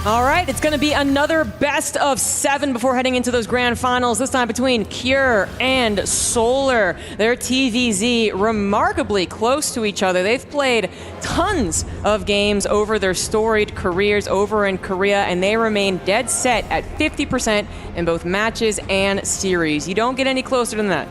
All right, it's going to be another best of 7 before heading into those grand finals, this time between Cure and Solar. Their TVZ remarkably close to each other. They've played tons of games over their storied careers over in Korea, and they remain dead set at 50% in both matches and series. You don't get any closer than that.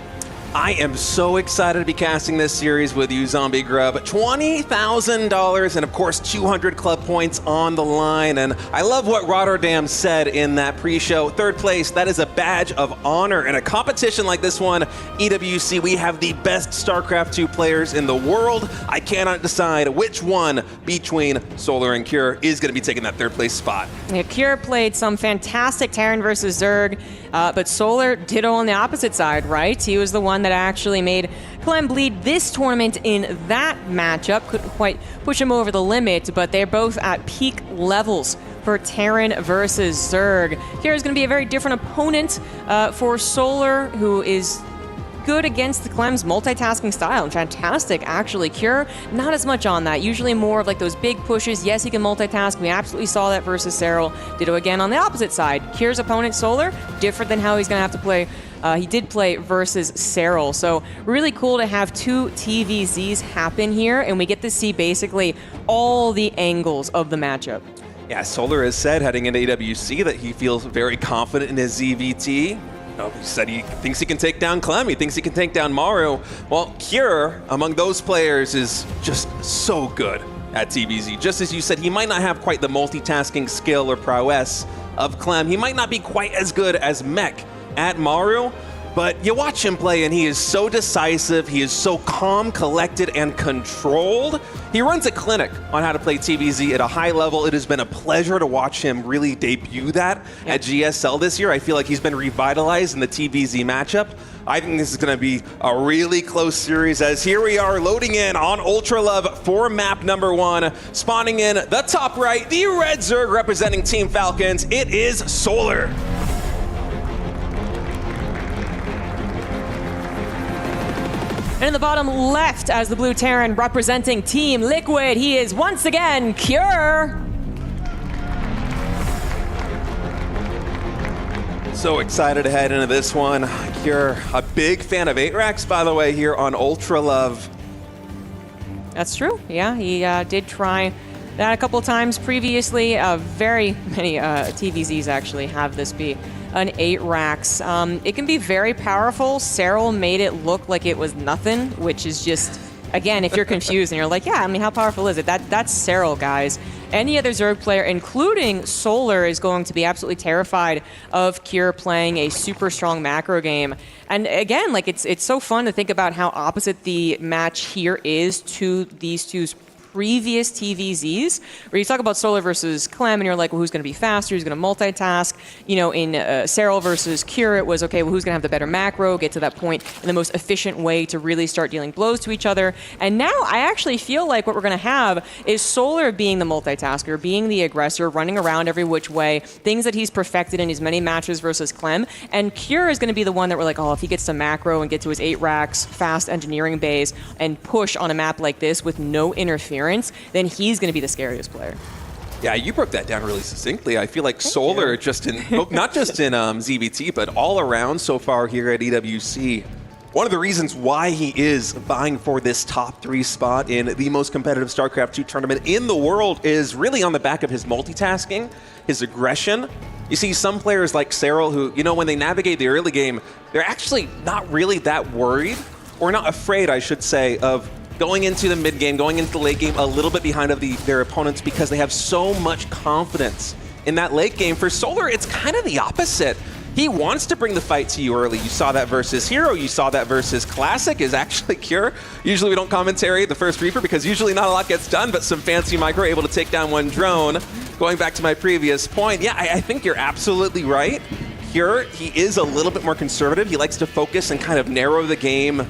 I am so excited to be casting this series with you, Zombie Grub. $20,000 and, of course, 200 club points on the line. And I love what Rotterdam said in that pre-show. Third place, that is a badge of honor. In a competition like this one, EWC, we have the best StarCraft II players in the world. I cannot decide which one between Solar and Cure is going to be taking that third place spot. Yeah, Cure played some fantastic Terran versus Zerg, but Solar ditto on the opposite side, right? He was the one that actually made Clem bleed this tournament in that matchup. Couldn't quite push him over the limit, but they're both at peak levels for Terran versus Zerg. Here is going to be a very different opponent for Solar, who is good against the Clem's multitasking style, and fantastic actually. Cure, not as much on that. Usually more of like those big pushes. Yes, he can multitask. We absolutely saw that versus Serral. Ditto again on the opposite side. Cure's opponent, Solar, different than how he's going to have to play. He did play versus Serral. So really cool to have two TVZs happen here, and we get to see basically all the angles of the matchup. Yeah, Solar has said heading into EWC that he feels very confident in his ZVT. He said he thinks he can take down Clem, he thinks he can take down Maru. Well, Cure, among those players, is just so good at TVZ. Just as you said, he might not have quite the multitasking skill or prowess of Clem. He might not be quite as good as Mech at Maru, but you watch him play and he is so decisive, he is so calm, collected, and controlled. He runs a clinic on how to play TVZ at a high level. It has been a pleasure to watch him really debut that at GSL this year. I feel like he's been revitalized in the TVZ matchup. I think this is going to be a really close series, as here we are loading in on Ultra Love for map number 1. Spawning in the top right, the Red Zerg representing Team Falcons. It is Solar. And in the bottom left, as the blue Terran representing Team Liquid, he is once again Cure. So excited to head into this one. Cure, a big fan of 8-Racks, by the way, here on Ultra Love. That's true. Yeah, he did try that a couple times previously. Very many TVZs actually have this be an 8 racks. It can be very powerful. Serral made it look like it was nothing, which is just, again, if you're confused and you're like, yeah, I mean, how powerful is it? That's Serral, guys. Any other Zerg player, including Solar, is going to be absolutely terrified of Cure playing a super strong macro game. And again, like it's so fun to think about how opposite the match here is to these two's previous TVZs, where you talk about Solar versus Clem, and you're like, well, who's going to be faster? Who's going to multitask? You know, in Serral versus Cure, it was, okay, well, who's going to have the better macro, get to that point in the most efficient way to really start dealing blows to each other. And now I actually feel like what we're going to have is Solar being the multitasker, being the aggressor, running around every which way, things that he's perfected in his many matches versus Clem. And Cure is going to be the one that we're like, oh, if he gets to macro and get to his 8 racks, fast engineering bays, and push on a map like this with no interference, then he's going to be the scariest player. Yeah, you broke that down really succinctly. I feel like Solar, just in not just in ZVT, but all around so far here at EWC. One of the reasons why he is vying for this top 3 spot in the most competitive StarCraft II tournament in the world is really on the back of his multitasking, his aggression. You see some players like Serral who, you know, when they navigate the early game, they're actually not really that worried, or not afraid, I should say, of going into the mid game, going into the late game a little bit behind of their opponents because they have so much confidence in that late game. For Solar, it's kind of the opposite. He wants to bring the fight to you early. You saw that versus Hero, you saw that versus Classic is actually Cure. Usually we don't commentary the first Reaper because usually not a lot gets done, but some fancy micro able to take down one drone. Going back to my previous point, yeah, I think you're absolutely right. Cure, he is a little bit more conservative. He likes to focus and kind of narrow the game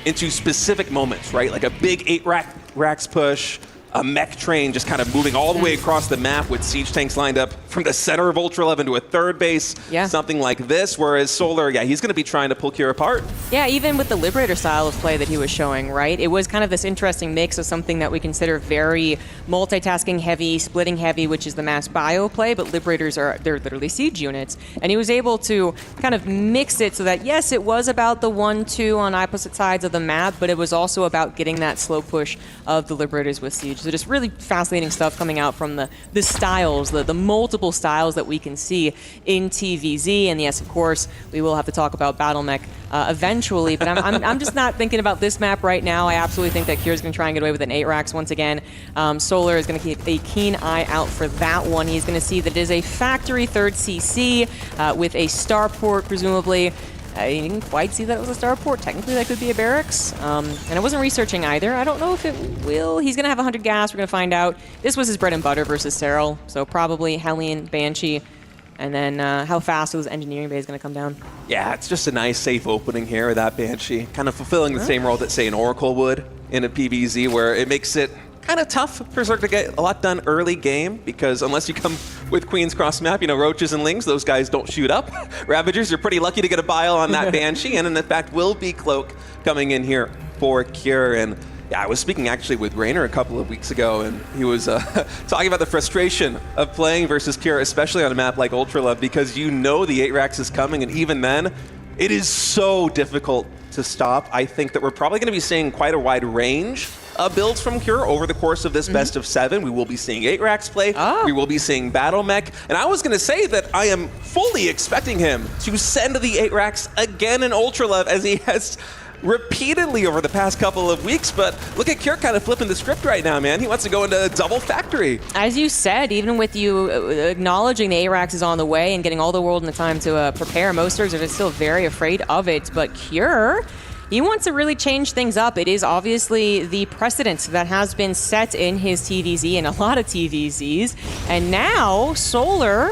into specific moments, right? Like a big 8 racks push, a mech train just kind of moving all the way across the map with siege tanks lined up from the center of Ultra 11 to a third base, something like this. Whereas Solar, yeah, he's going to be trying to pull Cure apart. Yeah, even with the Liberator style of play that he was showing, right? It was kind of this interesting mix of something that we consider very multitasking heavy, splitting heavy, which is the mass bio play, but Liberators they're literally siege units. And he was able to kind of mix it so that, yes, it was about the 1-2 on opposite sides of the map, but it was also about getting that slow push of the Liberators with siege. So just really fascinating stuff coming out from the styles, the multiple styles that we can see in TVZ. And yes, of course, we will have to talk about Battle Mech eventually, but I'm just not thinking about this map right now. I absolutely think that Cure's going to try and get away with an 8 racks once again. Solar is going to keep a keen eye out for that one. He's going to see that it is a factory 3rd CC with a starport, presumably. You didn't quite see that it was a starport. Technically, that could be a barracks. And I wasn't researching either. I don't know if it will. He's going to have 100 gas. We're going to find out. This was his bread and butter versus Serral. So probably Hellion, Banshee, and then how fast was engineering bay is going to come down. Yeah, it's just a nice, safe opening here with that Banshee. Kind of fulfilling the same role that, say, an Oracle would in a PvZ, where it makes it kind of tough for Zerg to get a lot done early game, because unless you come with Queens cross map, you know, Roaches and Lings, those guys don't shoot up. Ravagers, you're pretty lucky to get a bile on that Banshee, and in fact will be Cloak coming in here for Cure. And yeah, I was speaking actually with Rainer a couple of weeks ago, and he was talking about the frustration of playing versus Cure, especially on a map like Ultralove, because you know the 8 racks is coming, and even then, it is so difficult to stop. I think that we're probably going to be seeing quite a wide range builds from Cure over the course of this best of 7. We will be seeing 8 racks play. We will be seeing Battle Mech. And I was going to say that I am fully expecting him to send the 8 racks again in Ultralove, as he has repeatedly over the past couple of weeks. But look at Cure kind of flipping the script right now, man. He wants to go into double factory. As you said, even with you acknowledging the 8 racks is on the way and getting all the world in the time to prepare, most Zergs are still very afraid of it. But Cure, he wants to really change things up. It is obviously the precedent that has been set in his TVZ and a lot of TVZs. And now Solar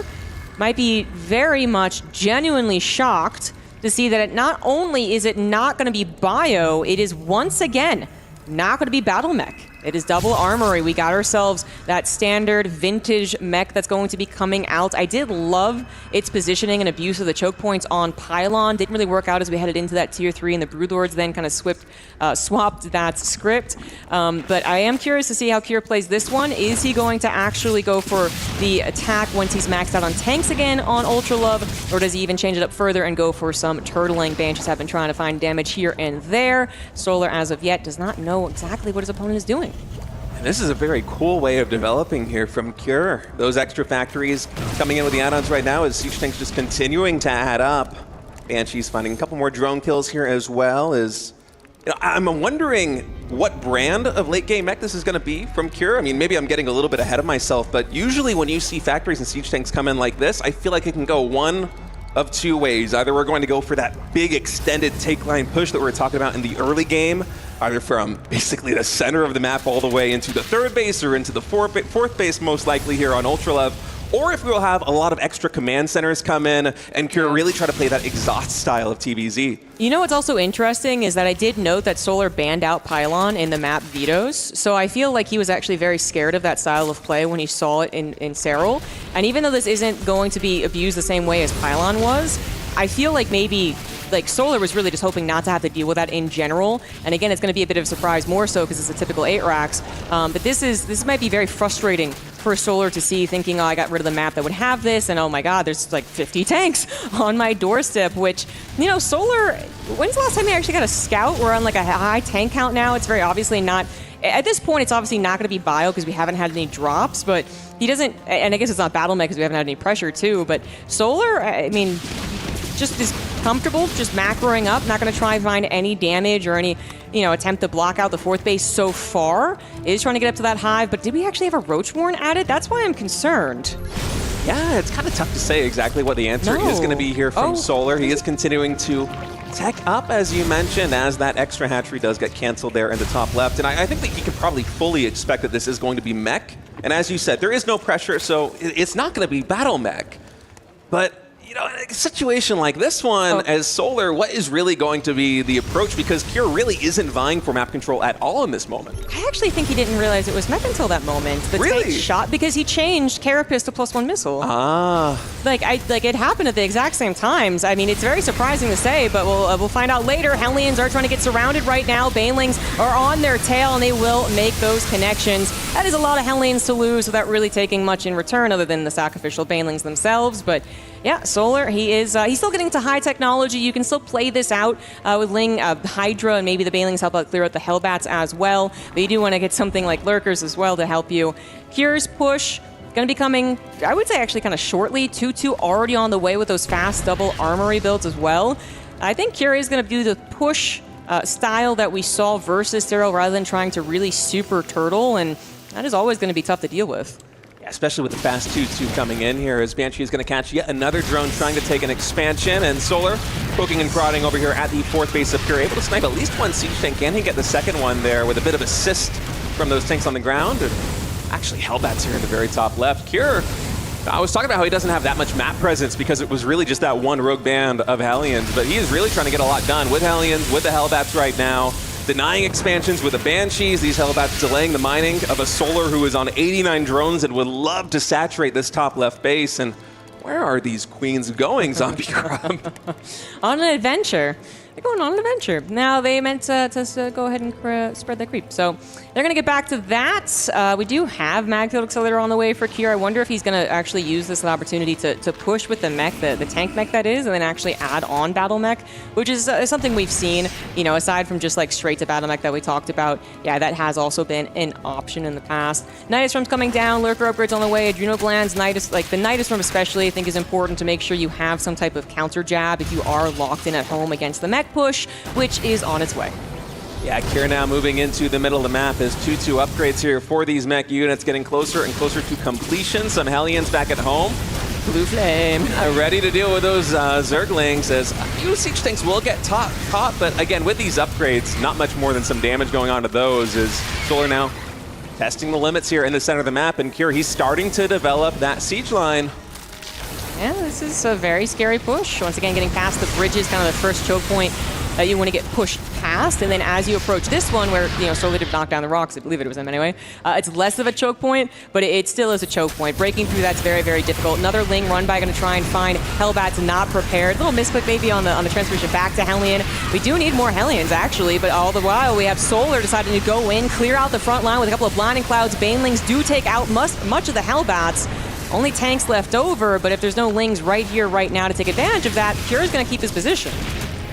might be very much genuinely shocked to see that it not only is it not going to be bio, it is once again not going to be Battle Mech. It is double armory. We got ourselves that standard vintage mech that's going to be coming out. I did love its positioning and abuse of the choke points on Pylon. Didn't really work out as we headed into that tier 3, and the Broodlords then kind of swapped that script. But I am curious to see how Cure plays this one. Is he going to actually go for the attack once he's maxed out on tanks again on Ultralove, or does he even change it up further and go for some turtling? Banshees have been trying to find damage here and there. Solar, as of yet, does not know exactly what his opponent is doing. This is a very cool way of developing here from Cure. Those extra factories coming in with the add-ons right now as Siege Tank's just continuing to add up. Banshee's finding a couple more drone kills here as well. I'm wondering what brand of late game mech this is going to be from Cure. I mean, maybe I'm getting a little bit ahead of myself, but usually when you see factories and Siege Tanks come in like this, I feel like it can go one of two ways. Either we're going to go for that big extended take line push that we were talking about in the early game, either from basically the center of the map all the way into the third base or into the fourth base, most likely here on Ultralev. Or if we'll have a lot of extra command centers come in and Cure really try to play that exhaust style of TVZ. You know what's also interesting is that I did note that Solar banned out Pylon in the map vetoes, so I feel like he was actually very scared of that style of play when he saw it in Serral. And even though this isn't going to be abused the same way as Pylon was, I feel like maybe Solar was really just hoping not to have to deal with that in general. And again, it's going to be a bit of a surprise more so because it's a typical 8 racks. But this might be very frustrating for Solar to see, thinking, oh, I got rid of the map that would have this, and oh my god, there's like 50 tanks on my doorstep, which, you know, Solar, when's the last time they actually got a scout? We're on like a high tank count now. It's very obviously not, at this point, it's obviously not going to be bio because we haven't had any drops, but he doesn't, and I guess it's not battle mech because we haven't had any pressure too, but Solar, I mean, just is comfortable, just macroing up, not going to try and find any damage or any, attempt to block out the fourth base so far. Is trying to get up to that hive, but did we actually have a Roachborn added? That's why I'm concerned. Yeah, it's kind of tough to say exactly what the answer is going to be here from Solar. He is continuing to tech up, as you mentioned, as that extra hatchery does get canceled there in the top left. And I think that you can probably fully expect that this is going to be mech. And as you said, there is no pressure, so it's not going to be battle mech. But in a situation like this one, as Solar, what is really going to be the approach? Because Cure really isn't vying for map control at all in this moment. I actually think he didn't realize it was mech until that moment. The tank shot, because he changed Carapace to +1 missile. It happened at the exact same times. I mean, it's very surprising to say, but we'll find out later. Hellions are trying to get surrounded right now. Banelings are on their tail, and they will make those connections. That is a lot of Hellions to lose without really taking much in return other than the sacrificial Banelings themselves, but yeah, Solar, he's still getting to high technology. You can still play this out with Ling, Hydra, and maybe the Banelings help out clear out the Hellbats as well. But you do want to get something like Lurkers as well to help you. Cure's push, going to be coming, I would say actually kind of shortly. 2-2 already on the way with those fast double armory builds as well. I think Cure is going to do the push style that we saw versus Serral rather than trying to really super turtle, and that is always going to be tough to deal with. Especially with the fast 2-2 coming in here, as Banshee is going to catch yet another drone trying to take an expansion, and Solar poking and prodding over here at the fourth base of Cure, able to snipe at least one siege tank. Can he get the second one there with a bit of assist from those tanks on the ground? And actually, Hellbats here in the very top left. Cure, I was talking about how he doesn't have that much map presence because it was really just that one rogue band of Hellions, but he is really trying to get a lot done with Hellions, with the Hellbats right now. Denying expansions with the Banshees, these Hellbats delaying the mining of a Solar who is on 89 drones and would love to saturate this top left base. And where are these queens going, Zombie Crab? On an adventure. They're going on an adventure. Now they meant to go ahead and spread their creep. So they're going to get back to that. We do have Magfield Accelerator on the way for Cure. I wonder if he's going to actually use this as an opportunity to push with the mech, the tank mech that is, and then actually add on battle mech, which is something we've seen, aside from just like straight to battle mech that we talked about. Yeah, that has also been an option in the past. Nidus Storm's coming down, Lurker upgrades on the way, Adrenal Glands, Nidus, like the Nidus Storm especially, I think is important to make sure you have some type of counter jab if you are locked in at home against the mech push, which is on its way. Yeah, Cure now moving into the middle of the map as 2-2 upgrades here for these mech units, getting closer and closer to completion. Some Hellions back at home. Blue Flame. Ready to deal with those Zerglings, as a few siege tanks will get caught, but again, with these upgrades, not much more than some damage going on to those, as Solar now testing the limits here in the center of the map, and Cure, he's starting to develop that siege line. Yeah, this is a very scary push. Once again, getting past the bridges, kind of the first choke point that you want to get pushed past, and then as you approach this one where, Solar did knock down the rocks, I believe it was them anyway, it's less of a choke point, but it still is a choke point. Breaking through that's very, very difficult. Another Ling run by, going to try and find Hellbats not prepared. Little misclick maybe on the transmission back to Hellion. We do need more Hellions actually, but all the while we have Solar deciding to go in, clear out the front line with a couple of Blinding Clouds. Banelings do take out much of the Hellbats. Only tanks left over, but if there's no Lings right here, right now to take advantage of that, Cure is going to keep his position.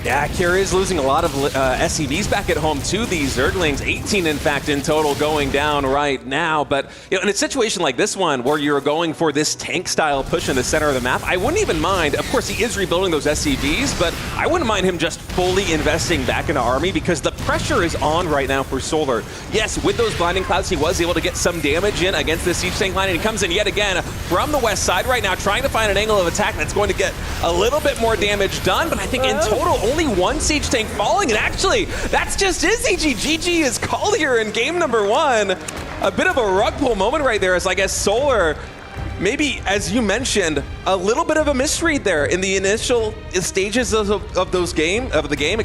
Yeah, Kira is losing a lot of SCVs back at home to these Zerglings. 18, in fact, in total going down right now. But in a situation like this one, where you're going for this tank-style push in the center of the map, I wouldn't even mind. Of course, he is rebuilding those SCVs, but I wouldn't mind him just fully investing back into Army because the pressure is on right now for Solar. Yes, with those blinding clouds, he was able to get some damage in against the siege tank line, and he comes in yet again from the west side right now, trying to find an angle of attack that's going to get a little bit more damage done. But I think in total, only one siege tank falling, and actually, that's just his GG. GG is called here in game number 1. A bit of a rug pull moment right there as I guess Solar, maybe, as you mentioned, a little bit of a misread there in the initial stages of the game,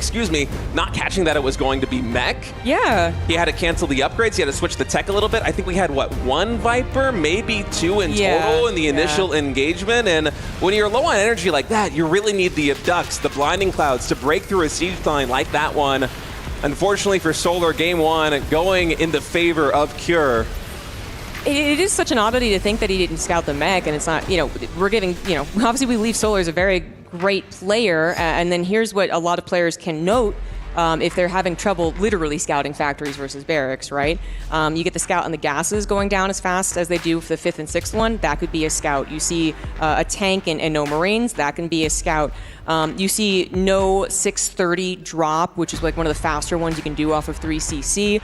not catching that it was going to be mech. Yeah. He had to cancel the upgrades, he had to switch the tech a little bit. I think we had, what, 1 Viper, maybe 2 in total in the initial engagement, and when you're low on energy like that, you really need the abducts, the blinding clouds to break through a siege line like that one. Unfortunately for Solar, game 1 going in the favor of Cure. It is such an oddity to think that he didn't scout the mech, and it's not, we're giving, obviously we leave Solar as a very great player, and then here's what a lot of players can note if they're having trouble literally scouting factories versus barracks, right? You get the scout on the gases going down as fast as they do for the 5th and 6th one, that could be a scout. You see a tank and no Marines, that can be a scout. You see no 630 drop, which is like one of the faster ones you can do off of 3cc.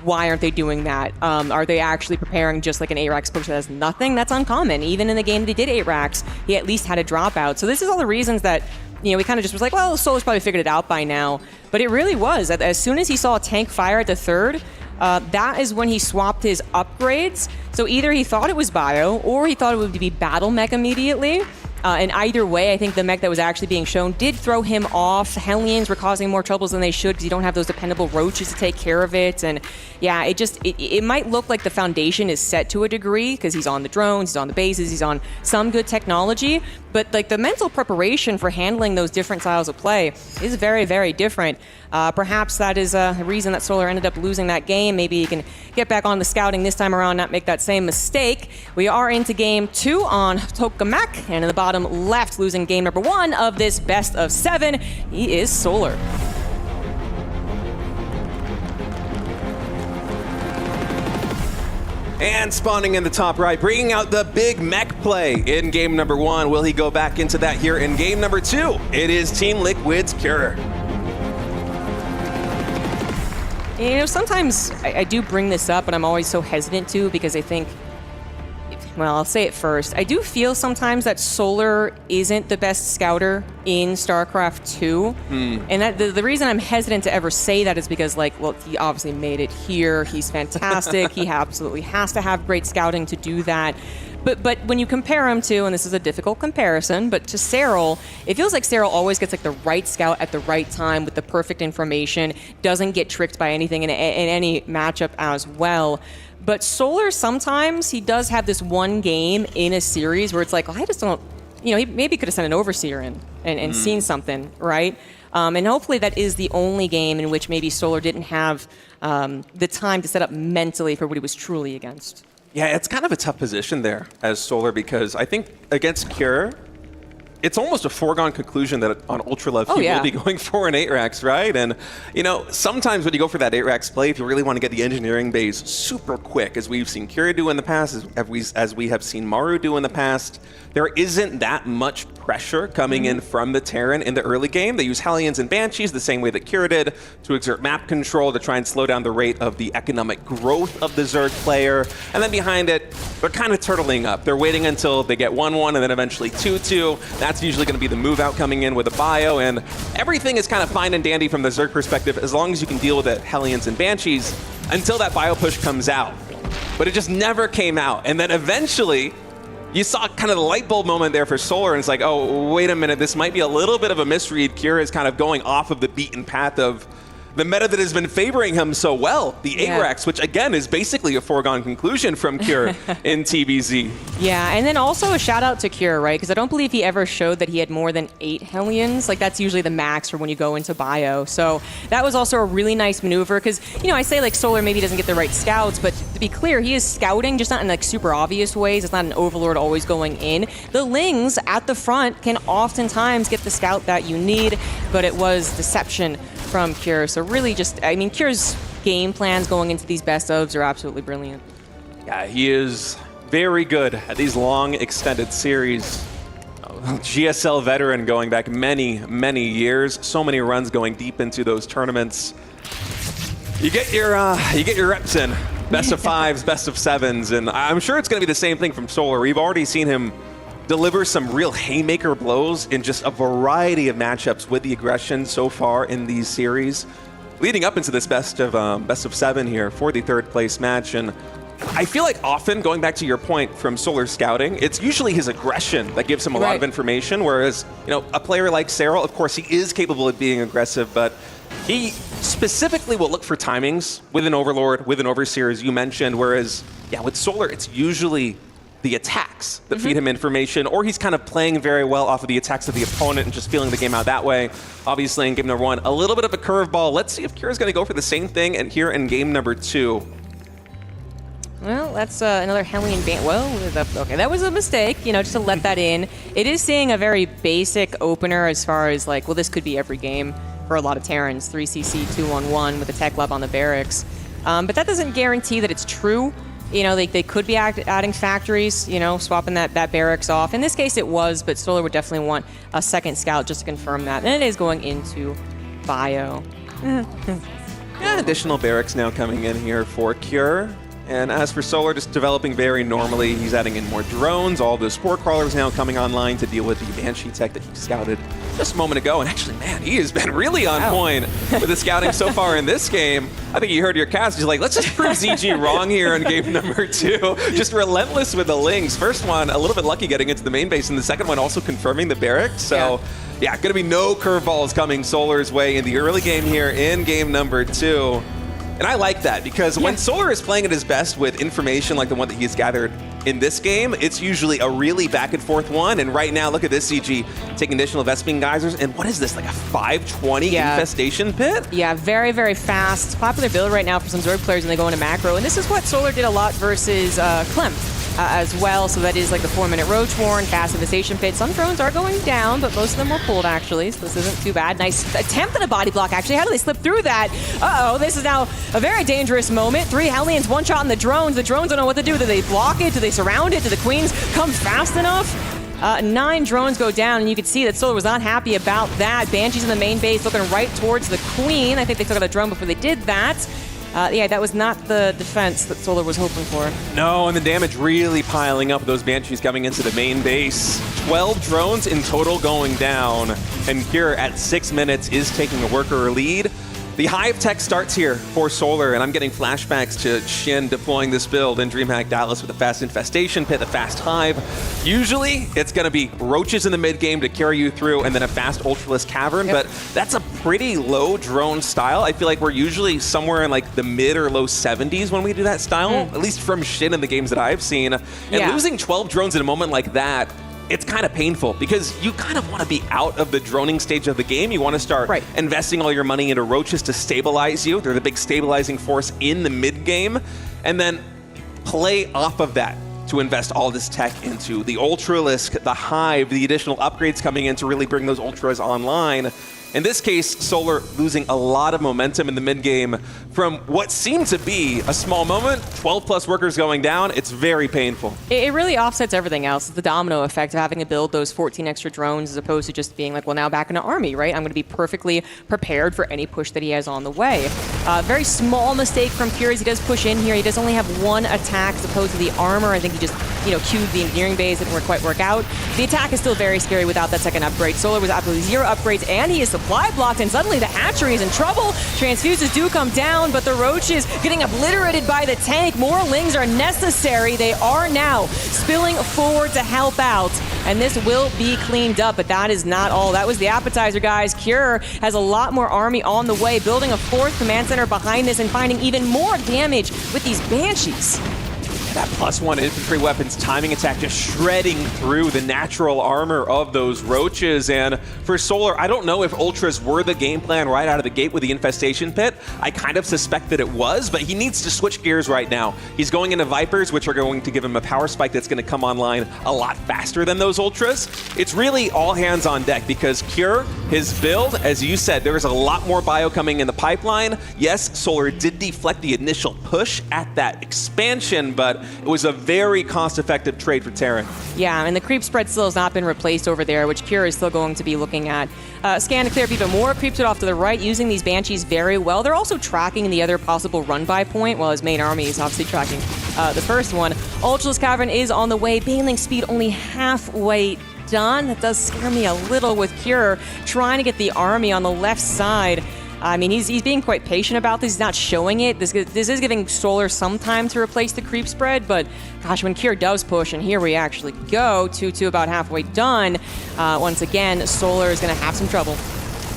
Why aren't they doing that? Are they actually preparing just like an 8-rack push that has nothing? That's uncommon. Even in the game that he did 8 racks, he at least had a dropout. So this is all the reasons that, we kind of just was like, well, Solar's probably figured it out by now. But it really was. As soon as he saw a tank fire at the 3rd, that is when he swapped his upgrades. So either he thought it was bio, or he thought it would be battle mech immediately. And either way, I think the mech that was actually being shown did throw him off. Hellions were causing more troubles than they should because you don't have those dependable roaches to take care of it. And yeah, it might look like the foundation is set to a degree because he's on the drones, he's on the bases, he's on some good technology. But like the mental preparation for handling those different styles of play is very, very different. Perhaps that is a reason that Solar ended up losing that game. Maybe he can get back on the scouting this time around, not make that same mistake. We are into game 2 on Tokamak, and in the bottom left, losing game number 1 of this best of 7, he is Solar. And spawning in the top right, bringing out the big mech play in game number 1. Will he go back into that here in game number 2? It is Team Liquid's Cure. Sometimes I do bring this up, but I'm always so hesitant to because I think, well, I'll say it first. I do feel sometimes that Solar isn't the best scouter in StarCraft II. And that the reason I'm hesitant to ever say that is because, he obviously made it here. He's fantastic. He absolutely has to have great scouting to do that. But when you compare him to, and this is a difficult comparison, but to Serral, it feels like Serral always gets the right scout at the right time with the perfect information, doesn't get tricked by anything in any matchup as well. But Solar, sometimes he does have this one game in a series where it's like, I just don't, he maybe could have sent an Overseer in and seen something, right? And hopefully that is the only game in which maybe Solar didn't have the time to set up mentally for what he was truly against. Yeah, it's kind of a tough position there as Solar because I think against Cure, it's almost a foregone conclusion that on Ultra Love he will be going for an 8-racks, right? And, sometimes when you go for that 8-racks play, if you really want to get the engineering base super quick, as we've seen Kira do in the past, as we have seen Maru do in the past, there isn't that much pressure coming in from the Terran in the early game. They use Hellions and Banshees the same way that Kira did to exert map control to try and slow down the rate of the economic growth of the Zerg player. And then behind it, they're kind of turtling up. They're waiting until they get 1-1 and then eventually 2-2. That's usually going to be the move out coming in with a bio, and everything is kind of fine and dandy from the Zerg perspective as long as you can deal with it, Hellions and Banshees, until that bio push comes out. But it just never came out. And then eventually, you saw kind of the light bulb moment there for Solar, and it's like, oh, wait a minute, this might be a little bit of a misread. Kira is kind of going off of the beaten path of the meta that has been favoring him so well, the Agrax, which again is basically a foregone conclusion from Cure in TBZ. Yeah, and then also a shout out to Cure, right? Because I don't believe he ever showed that he had more than 8 Hellions. Like, that's usually the max for when you go into bio. So that was also a really nice maneuver because, you know, I say like Solar maybe doesn't get the right scouts, but to be clear, he is scouting, just not in like super obvious ways. It's not an Overlord always going in. The Lings at the front can oftentimes get the scout that you need, but it was deception from Cure. So really just, I mean, Cure's game plans going into these best ofs are absolutely brilliant. Yeah, he is very good at these long extended series. GSL veteran going back many, many years. So many runs going deep into those tournaments. You get your reps in. Best of 5s, best of 7s, and I'm sure it's going to be the same thing from Solar. We've already seen him deliver some real haymaker blows in just a variety of matchups with the aggression so far in these series, leading up into this best of 7 here for the 3rd place match. And I feel like often, going back to your point from Solar scouting, it's usually his aggression that gives him a lot of information, whereas, you know, a player like Serral, of course, he is capable of being aggressive, but he specifically will look for timings with an Overlord, with an Overseer, as you mentioned, whereas, yeah, with Solar, it's usually the attacks that feed him information, or he's kind of playing very well off of the attacks of the opponent and just feeling the game out that way. Obviously, in game number 1, a little bit of a curveball. Let's see if Kira's going to go for the same thing and here in game number 2. Well, that's another Hellion ban. Well, okay, that was a mistake, you know, just to let that in. It is seeing a very basic opener as far as like, well, this could be every game for a lot of Terrans. 3CC, 2-1-1 with a tech lab on the barracks. But that doesn't guarantee that it's true. You know, they could be adding factories, you know, swapping that barracks off. In this case, it was, but Solar would definitely want a second scout just to confirm that. And it is going into bio. Yeah, additional barracks now coming in here for Cure. And as for Solar, just developing very normally. He's adding in more drones. All the Spore Crawlers now coming online to deal with the Banshee tech that he scouted just a moment ago. And actually, man, he has been really on point with the scouting so far in this game. I think you heard your cast. He's like, let's just prove ZG wrong here in game number 2. Just relentless with the Lings. First one, a little bit lucky getting into the main base. And the second one also confirming the barracks. So, yeah, going to be no curveballs coming Solar's way in the early game here in game number 2. And I like that because when Solar is playing at his best with information like the one that he's gathered in this game, it's usually a really back and forth one. And right now, look at this CG taking additional Vespene Geysers. And what is this, like a 520 infestation pit? Yeah, very, very fast. Popular build right now for some Zerg players when they go into macro. And this is what Solar did a lot versus Clem. As well, so that is like the 4-minute Roach Warren, fast infestation pit. Some drones are going down, but most of them were pulled actually, so this isn't too bad. Nice attempt at a body block actually. How do they slip through that? Uh-oh, this is now a very dangerous moment. 3 Hellions, 1 shot on the drones. The drones don't know what to do. Do they block it? Do they surround it? Do the Queens come fast enough? 9 drones go down, and you can see that Solar was not happy about that. Banshees in the main base looking right towards the Queen. I think they took out a drone before they did that. Yeah, that was not the defense that Solar was hoping for. No, and the damage really piling up. Those Banshees coming into the main base. 12 drones in total going down. And Cure at 6 minutes is taking a worker lead. The Hive tech starts here for Solar, and I'm getting flashbacks to Shin deploying this build in DreamHack Dallas with a fast infestation pit, a fast Hive. Usually, it's going to be roaches in the mid game to carry you through, and then a fast Ultralisk Cavern, but that's a pretty low drone style. I feel like we're usually somewhere in like the mid or low 70s when we do that style, at least from Shin in the games that I've seen. And losing 12 drones in a moment like that, it's kind of painful because you kind of want to be out of the droning stage of the game. You want to start investing all your money into roaches to stabilize you. They're the big stabilizing force in the mid game. And then play off of that to invest all this tech into the Ultralisk, the Hive, the additional upgrades coming in to really bring those Ultras online. In this case, Solar losing a lot of momentum in the mid game from what seemed to be a small moment. 12 plus workers going down. It's very painful. It really offsets everything else. It's the domino effect of having to build those 14 extra drones as opposed to just being like, well, now back in an army, right? I'm going to be perfectly prepared for any push that he has on the way. Very small mistake from Curious. He does push in here. He does only have 1 attack as opposed to the armor. I think he just, queued the engineering base. It didn't quite work out. The attack is still very scary without that second upgrade. Solar was absolutely 0 upgrades, and he is supply blocked, and suddenly the hatchery is in trouble. Transfuses do come down, but the Roaches getting obliterated by the tank. More Lings are necessary. They are now spilling forward to help out. and this will be cleaned up, but that is not all. That was the appetizer, guys. Cure has a lot more army on the way, building a 4th command center behind this and finding even more damage with these Banshees. That +1 infantry weapons timing attack just shredding through the natural armor of those roaches. And for Solar, I don't know if Ultras were the game plan right out of the gate with the Infestation Pit. I kind of suspect that it was, but he needs to switch gears right now. He's going into Vipers, which are going to give him a power spike that's going to come online a lot faster than those Ultras. It's really all hands on deck because Cure, his build, as you said, there's a lot more bio coming in the pipeline. Yes, Solar did deflect the initial push at that expansion, but it was a very cost-effective trade for Terran. Yeah, and the creep spread still has not been replaced over there, which Cure is still going to be looking at. Scan to clear up even more, creeps it off to the right, using these Banshees very well. They're also tracking the other possible run-by point, while his main army is obviously tracking the first one. Ultralisk Cavern is on the way, Baneling speed only halfway done. That does scare me a little with Cure trying to get the army on the left side. I mean, he's being quite patient about this. He's not showing it. This is giving Solar some time to replace the creep spread, but gosh, when Cure does push, and here we actually go, 2-2 about halfway done, once again, Solar is going to have some trouble.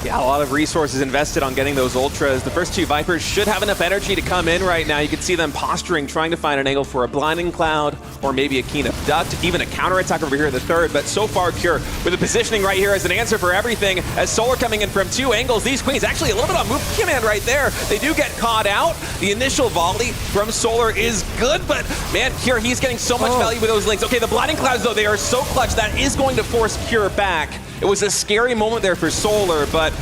Yeah, a lot of resources invested on getting those Ultras. The first 2 Vipers should have enough energy to come in right now. You can see them posturing, trying to find an angle for a Blinding Cloud or maybe a Keen of Duct, even a counterattack over here in the third. But so far, Cure with the positioning right here as an answer for everything. As Solar coming in from 2 angles, these Queens actually a little bit on move command right there. They do get caught out. The initial volley from Solar is good, but man, Cure, he's getting so much value with those links. Okay, the Blinding Clouds, though, they are so clutch. That is going to force Cure back. It was a scary moment there for Solar, but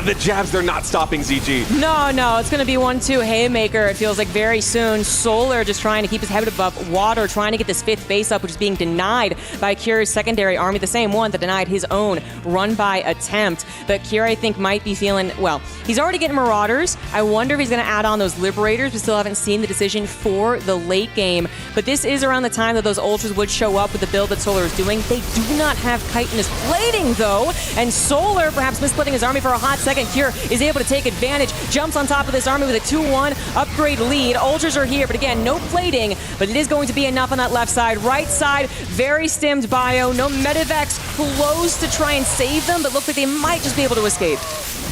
the jabs, they're not stopping ZG. No, it's going to be 1-2 Haymaker, it feels like very soon. Solar just trying to keep his head above water, trying to get this 5th base up, which is being denied by Cure's secondary army, the same one that denied his own run-by attempt. But Cure, I think, might be feeling, well, he's already getting Marauders. I wonder if he's going to add on those Liberators. We still haven't seen the decision for the late game. But this is around the time that those Ultras would show up with the build that Solar is doing. They do not have chitinous plating, though. And Solar, perhaps misplitting his army for a hot second. Cure is able to take advantage, jumps on top of this army with a 2-1 upgrade lead. Ultras are here, but again, no plating, but it is going to be enough on that left side. Right side, very stimmed bio. No Medivacs close to try and save them, but looks like they might just be able to escape.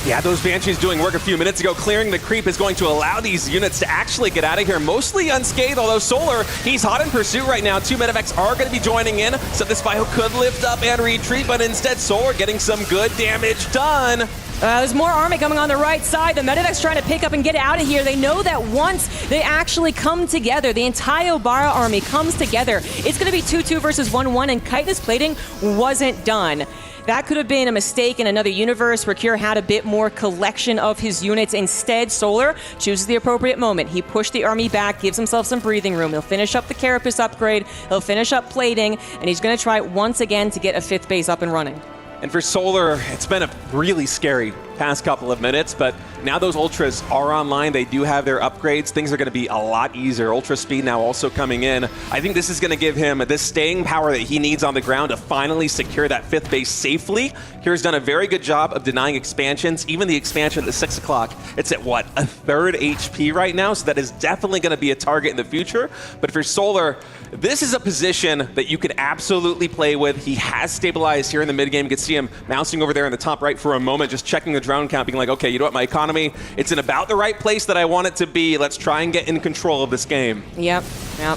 Yeah, those Banshees doing work a few minutes ago. Clearing the creep is going to allow these units to actually get out of here, mostly unscathed, although Solar, he's hot in pursuit right now. 2 Medivacs are going to be joining in, so this bio could lift up and retreat, but instead Solar getting some good damage done. There's more army coming on the right side. The Medivacs trying to pick up and get out of here. They know that once they actually come together, the entire Bara army comes together, it's going to be 2-2 versus 1-1, and chitinous plating wasn't done. That could have been a mistake in another universe where Cure had a bit more collection of his units. Instead, Solar chooses the appropriate moment. He pushed the army back, gives himself some breathing room. He'll finish up the Carapace upgrade, he'll finish up plating, and he's going to try once again to get a 5th base up and running. And for Solar, it's been a really scary past couple of minutes, but now those Ultras are online. They do have their upgrades. Things are going to be a lot easier. Ultra speed now also coming in. I think this is going to give him this staying power that he needs on the ground to finally secure that 5th base safely. Cure's done a very good job of denying expansions. Even the expansion at the 6 o'clock, it's at what, a 3rd HP right now, so that is definitely going to be a target in the future. But for Solar, this is a position that you could absolutely play with. He has stabilized here in the mid game. You can see him bouncing over there in the top right for a moment, just checking the drone count, being like, okay, you know what, my economy, it's in about the right place that I want it to be. Let's try and get in control of this game. Yep.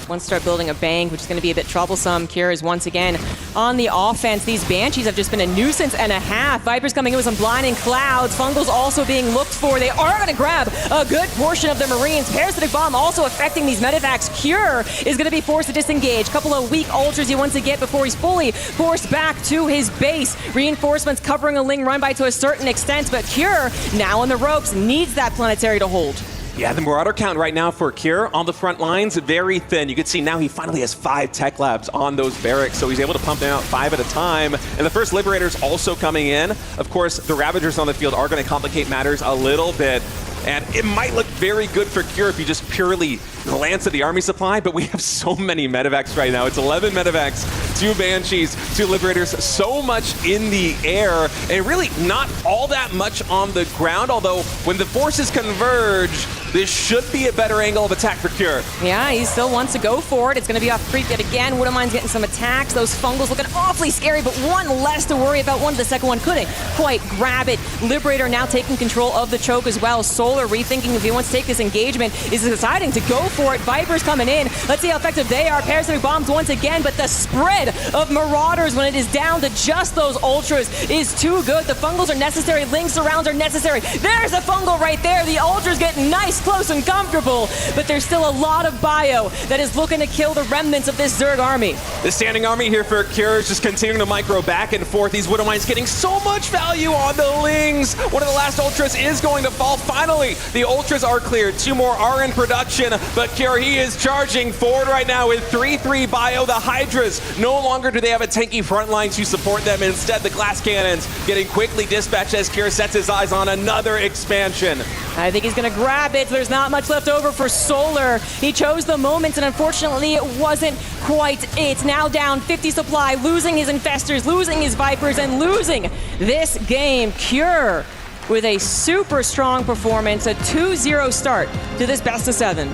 Once start building a bank, which is going to be a bit troublesome. Cure is once again on the offense. These Banshees have just been a nuisance and a half. Vipers coming in with some blinding clouds. Fungals also being looked for. They are going to grab a good portion of the Marines. Parasitic Bomb also affecting these Medivacs. Cure is going to be forced to disengage. Couple of weak Ultras he wants to get before he's fully forced back to his base. Reinforcements covering a Ling run-by to a certain extent, but Cure, now on the ropes, needs that planetary to hold. Yeah, the Marauder count right now for Cure on the front lines, very thin. You can see now he finally has 5 tech labs on those barracks, so he's able to pump them out 5 at a time. And the first Liberators also coming in. Of course, the Ravagers on the field are going to complicate matters a little bit. And it might look very good for Cure if you just purely glance at the army supply, but we have so many Medivacs right now. It's 11 Medivacs, 2 Banshees, 2 Liberators, so much in the air, and really not all that much on the ground, although when the forces converge, This should be a better angle of attack for Cure. Yeah, he still wants to go for it. It's going to be off creep yet again. Woodermine's getting some attacks. Those fungals looking awfully scary, but one less to worry about. One, the second one couldn't quite grab it. Liberator now taking control of the choke as well. Solar rethinking if he wants to take this engagement, is deciding to go for it. Viper's coming in. Let's see how effective they are. Parasitic bombs once again, but the spread of Marauders when it is down to just those Ultras is too good. The fungals are necessary. Ling surrounds are necessary. There's a fungal right there. The Ultras get nice, close, and comfortable, but there's still a lot of bio that is looking to kill the remnants of this Zerg army. The standing army here for Cure is just continuing to micro back and forth. These Widowmines getting so much value on the Lings. One of the last Ultras is going to fall. Finally, the Ultras are cleared. 2 more are in production, but Cure, he is charging forward right now with 3-3 bio. The Hydras, no longer do they have a tanky front line to support them. Instead, the glass cannons getting quickly dispatched as Cure sets his eyes on another expansion. I think he's going to grab it. There's not much left over for Solar. He chose the moments, and unfortunately, it wasn't quite it. Now down 50 supply, losing his Infestors, losing his Vipers, and losing this game. Cure with a super strong performance, a 2-0 start to this best of 7.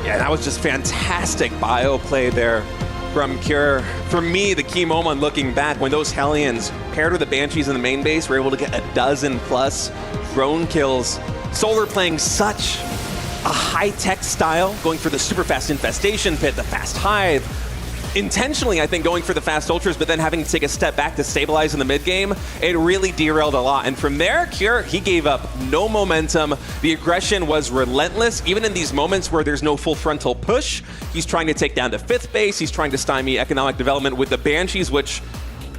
Yeah, that was just fantastic bio play there from Cure. For me, the key moment looking back, when those Hellions paired with the Banshees in the main base were able to get a dozen plus drone kills. Solar playing such a high-tech style, going for the super fast infestation pit, the fast hive. Intentionally, I think, going for the fast ultras, but then having to take a step back to stabilize in the mid game, it really derailed a lot. And from there, Cure, he gave up no momentum. The aggression was relentless. Even in these moments where there's no full frontal push, he's trying to take down the 5th base. He's trying to stymie economic development with the Banshees, which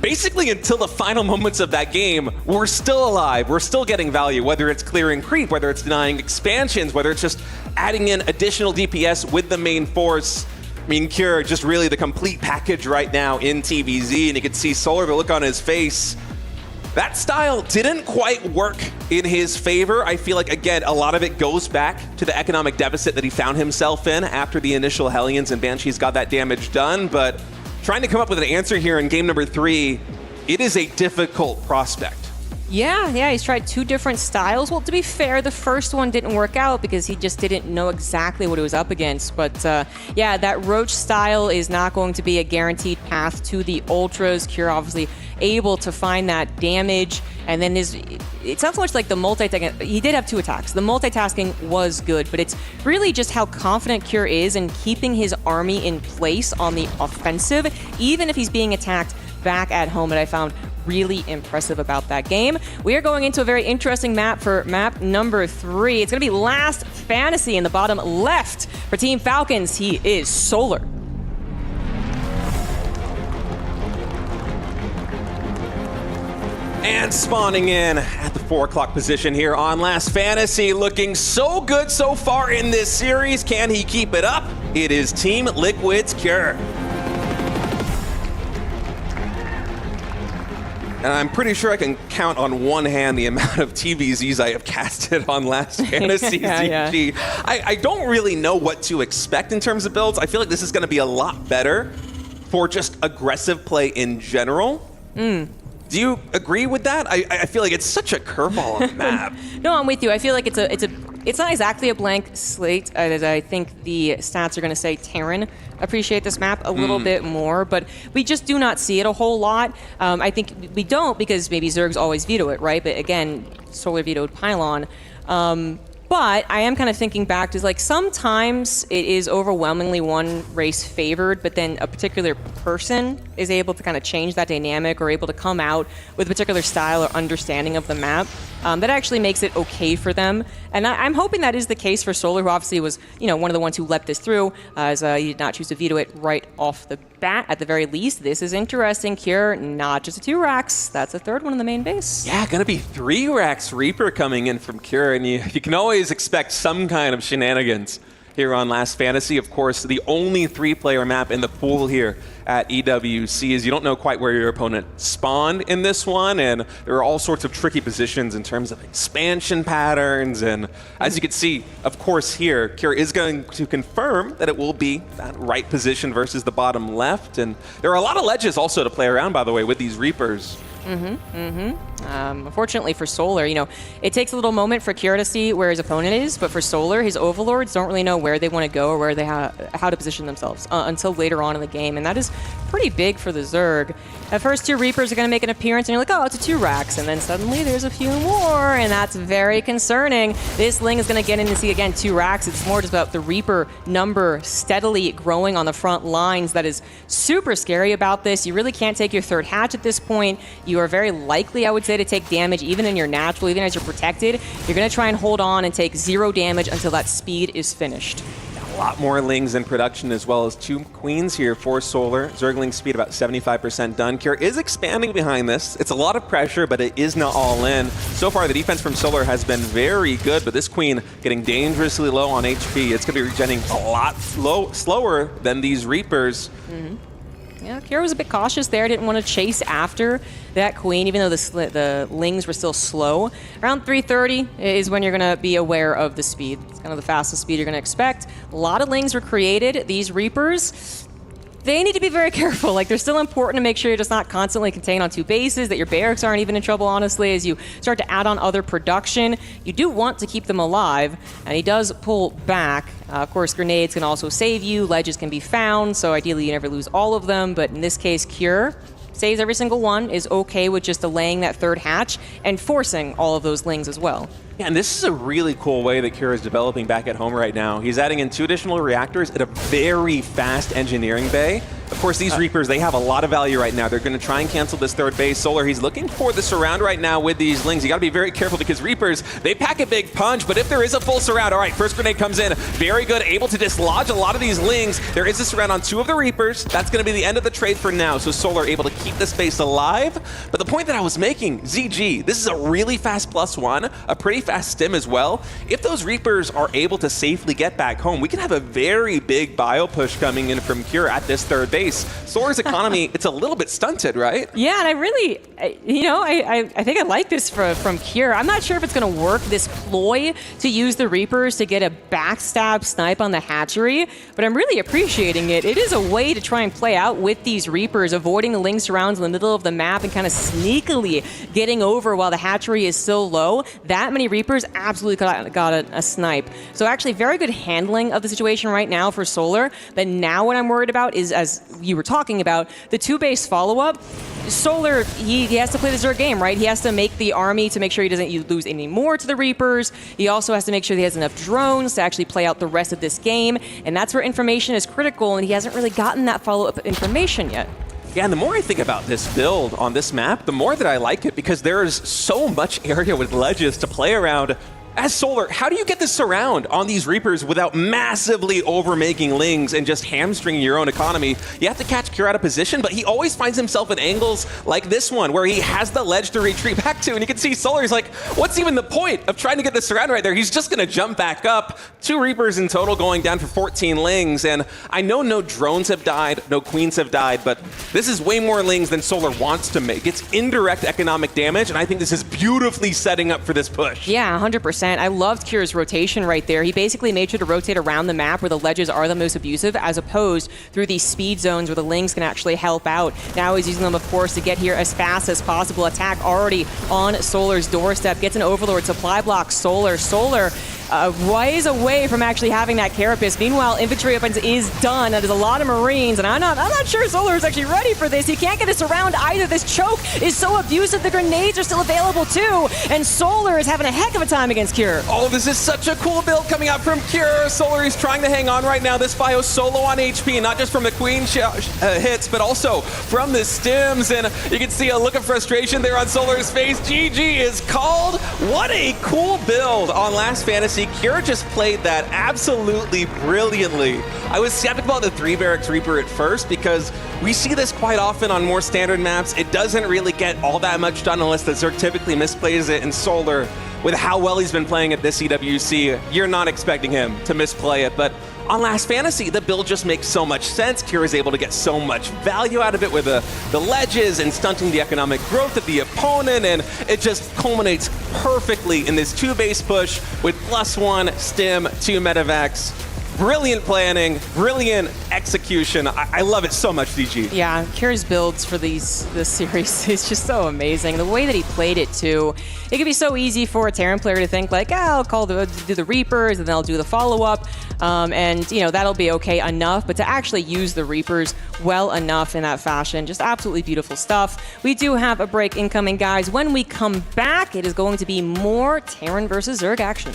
basically until the final moments of that game, we're still alive. We're still getting value, whether it's clearing creep, whether it's denying expansions, whether it's just adding in additional DPS with the main force. I mean, Cure, just really the complete package right now in TVZ, and you can see Solar, the look on his face. That style didn't quite work in his favor. I feel like, again, a lot of it goes back to the economic deficit that he found himself in after the initial Hellions and Banshees got that damage done, but trying to come up with an answer here in game number 3, it is a difficult prospect. Yeah, he's tried 2 different styles. Well, to be fair, the first one didn't work out because he just didn't know exactly what he was up against. But yeah, that Roach style is not going to be a guaranteed path to the Ultras. Cure obviously able to find that damage. And then it's not so much like the multitasking. He did have 2 attacks. The multitasking was good, but it's really just how confident Cure is in keeping his army in place on the offensive, even if he's being attacked back at home, that I found really impressive about that game. We are going into a very interesting map for map number 3. It's going to be Last Fantasy in the bottom left for Team Falcons. He is Solar. And spawning in at the 4 o'clock position here on Last Fantasy, looking so good so far in this series. Can he keep it up? It is Team Liquid's Cure. And I'm pretty sure I can count on one hand the amount of TVZs I have casted on Last Fantasy ZG. I don't really know what to expect in terms of builds. I feel like this is going to be a lot better for just aggressive play in general. Do you agree with that? I feel like it's such a curveball on the map. No, I'm with you. I feel like it's not exactly a blank slate, as I think the stats are going to say Terran appreciate this map a little bit more, but we just do not see it a whole lot. I think we don't because maybe Zergs always veto it, right? But again, Solar vetoed Pylon. But I am kind of thinking back to like sometimes it is overwhelmingly one race favored, but then a particular person is able to kind of change that dynamic or able to come out with a particular style or understanding of the map that actually makes it okay for them. And I'm hoping that is the case for Solar, who obviously was, one of the ones who let this through, as he did not choose to veto it right off the bat. At the very least, this is interesting. Cure, not just a 2 racks. That's a 3rd one in the main base. Yeah, gonna be 3 racks Reaper coming in from Cure, and you can always expect some kind of shenanigans here on Last Fantasy. Of course, the only 3-player map in the pool here at EWC is you don't know quite where your opponent spawned in this one, and there are all sorts of tricky positions in terms of expansion patterns, and as you can see, of course here, Cure is going to confirm that it will be that right position versus the bottom left, and there are a lot of ledges also to play around, by the way, with these Reapers. Unfortunately for Solar, it takes a little moment for Kira to see where his opponent is, but for Solar, his overlords don't really know where they want to go or where they how to position themselves until later on in the game, and that is pretty big for the Zerg. At first, 2 Reapers are going to make an appearance, and you're like, oh, it's a 2 racks, and then suddenly there's a few more, and that's very concerning. This Ling is going to get in to see, again, 2 racks. It's more just about the Reaper number steadily growing on the front lines. That is super scary about this. You really can't take your 3rd hatch at this point. You are very likely, I would say, to take damage even in your natural, even as you're protected. You're going to try and hold on and take 0 damage until that speed is finished. A lot more Lings in production, as well as 2 Queens here for Solar. Zergling speed about 75% done. Kira is expanding behind this. It's a lot of pressure, but it is not all in. So far, the defense from Solar has been very good, but this Queen getting dangerously low on HP. It's going to be regenerating a lot slower than these Reapers. Yeah, Kira was a bit cautious there. Didn't want to chase after that Queen, even though the Lings were still slow. Around 330 is when you're going to be aware of the speed. It's kind of the fastest speed you're going to expect. A lot of Lings were created. These Reapers, they need to be very careful. Like, they're still important to make sure you're just not constantly contained on 2 bases, that your barracks aren't even in trouble, honestly, as you start to add on other production. You do want to keep them alive, and he does pull back. Of course, grenades can also save you. Ledges can be found, so ideally you never lose all of them. But in this case, Cure saves every single one, is okay with just delaying that 3rd hatch and forcing all of those Lings as well. Yeah, and this is a really cool way that Kira is developing back at home right now. He's adding in 2 additional reactors at a very fast engineering bay. Of course, these Reapers, they have a lot of value right now. They're going to try and cancel this 3rd base. Solar, he's looking for the surround right now with these Lings. You got to be very careful because Reapers, they pack a big punch, but if there is a full surround, all right, first grenade comes in. Very good, able to dislodge a lot of these Lings. There is a surround on 2 of the Reapers. That's going to be the end of the trade for now. So Solar able to keep the space alive. But the point that I was making, ZG, this is a really fast +1, a pretty fast stim as well. If those Reapers are able to safely get back home, we can have a very big bio push coming in from Cure at this 3rd base. Solar's economy, it's a little bit stunted, right? Yeah, and I really, I think I like this from Cure. I'm not sure if it's going to work, this ploy to use the Reapers to get a backstab snipe on the hatchery, but I'm really appreciating it. It is a way to try and play out with these Reapers, avoiding the Ling surrounds in the middle of the map and kind of sneakily getting over while the hatchery is still low. That many Reapers absolutely got a snipe. So actually very good handling of the situation right now for Solar. But now what I'm worried about is, as you were talking about, the 2-base follow-up. Solar, he has to play the Zerg game, right? He has to make the army to make sure he doesn't lose any more to the Reapers. He also has to make sure he has enough drones to actually play out the rest of this game. And that's where information is critical, and he hasn't really gotten that follow-up information yet. Yeah, and the more I think about this build on this map, the more that I like it, because there is so much area with ledges to play around. As Solar, how do you get this surround on these Reapers without massively overmaking Lings and just hamstringing your own economy? You have to catch Cure out of position, but he always finds himself in angles like this one, where he has the ledge to retreat back to, and you can see Solar's like, what's even the point of trying to get the surround right there? He's just going to jump back up. 2 Reapers in total going down for 14 Lings, and I know no drones have died, no Queens have died, but this is way more Lings than Solar wants to make. It's indirect economic damage, and I think this is beautifully setting up for this push. Yeah, 100%. I loved Cure's rotation right there. He basically made sure to rotate around the map where the ledges are the most abusive, as opposed through these speed zones where the Lings can actually help out. Now he's using them, of course, to get here as fast as possible. Attack already on Solar's doorstep. Gets an Overlord supply block. Solar ways away from actually having that carapace. Meanwhile, infantry weapons is done. That is a lot of Marines, and I'm not sure Solar is actually ready for this. He can't get us around either. This choke is so abusive. The grenades are still available too, and Solar is having a heck of a time against Cure. Oh, this is such a cool build coming out from Cure. Solar is trying to hang on right now. This bio solo on HP, not just from the Queen hits, but also from the stims, and you can see a look of frustration there on Solar's face. GG is called. What a cool build on Last Fantasy. Cure just played that absolutely brilliantly. I was skeptical about the 3 Barracks Reaper at first, because we see this quite often on more standard maps. It doesn't really get all that much done unless the Zerg typically misplays it, and Solar, with how well he's been playing at this EWC, you're not expecting him to misplay it. But on Last Fantasy, the build just makes so much sense. Cure is able to get so much value out of it with the ledges and stunting the economic growth of the opponent, and it just culminates perfectly in this 2-base push with +1 stim, 2 medevacs. Brilliant planning, brilliant execution. I love it so much, DG. Yeah, Kier's builds for this series is just so amazing. The way that he played it too, it could be so easy for a Terran player to think like, I'll do the Reapers and then I'll do the follow-up, and that'll be okay enough. But to actually use the Reapers well enough in that fashion, just absolutely beautiful stuff. We do have a break incoming, guys. When we come back, it is going to be more Terran versus Zerg action.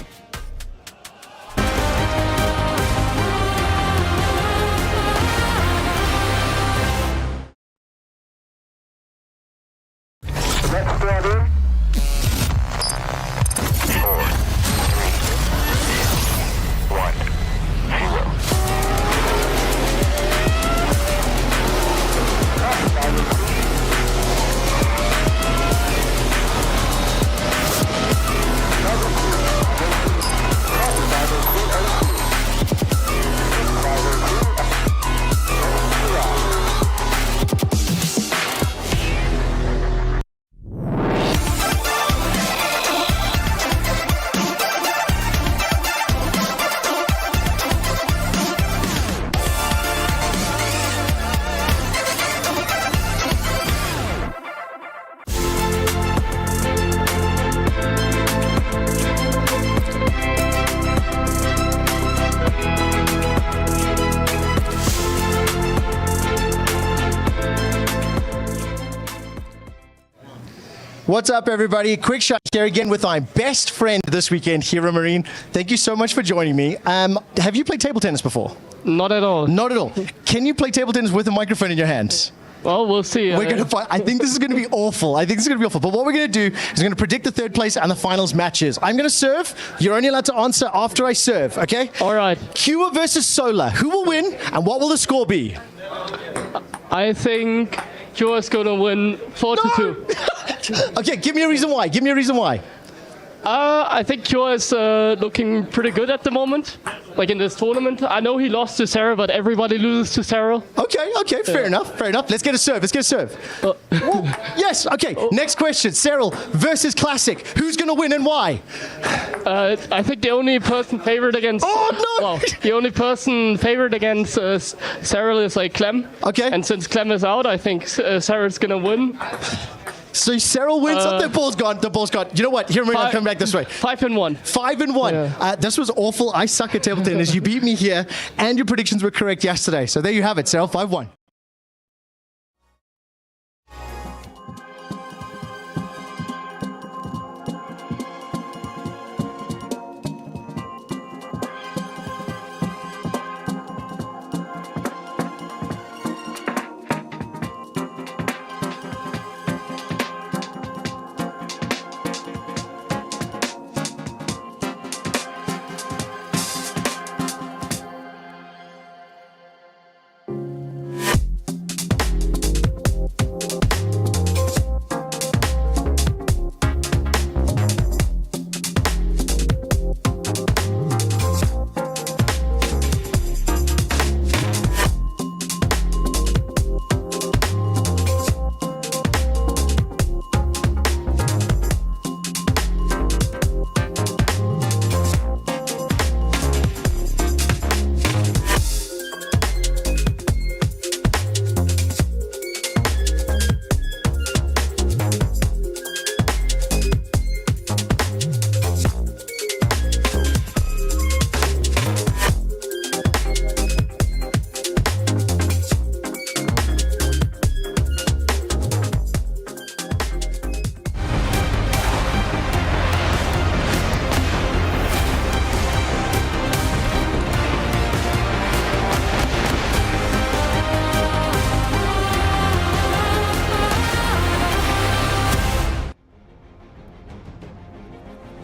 What's up, everybody? Quick shot here again with my best friend this weekend, Hero Marine. Thank you so much for joining me. Have you played table tennis before? Not at all. Not at all. Can you play table tennis with a microphone in your hands? Well, we'll see. We're going to find. I think this is going to be awful. But what we're going to do is we're going to predict the third place and the finals matches. I'm going to serve. You're only allowed to answer after I serve, okay? All right. Cure versus Solar. Who will win and what will the score be? I think Cure is going to win 4-2. Okay, give me a reason why. I think Cure is looking pretty good at the moment, like in this tournament. I know he lost to Serral, but everybody loses to Serral. Okay, fair enough. Let's get a serve. Yes, okay. Next question. Serral versus Classic. Who's going to win and why? I think the only person favored against... Oh, no! Well, the only person favored against Serral is like Clem. Okay. And since Clem is out, I think Serral's going to win. So Serral wins. The ball's gone. You know what? Here, I'm coming back this way. 5-1. 5-1. Yeah. This was awful. I suck at table tennis. You beat me here, and your predictions were correct yesterday. So there you have it, Serral. 5-1.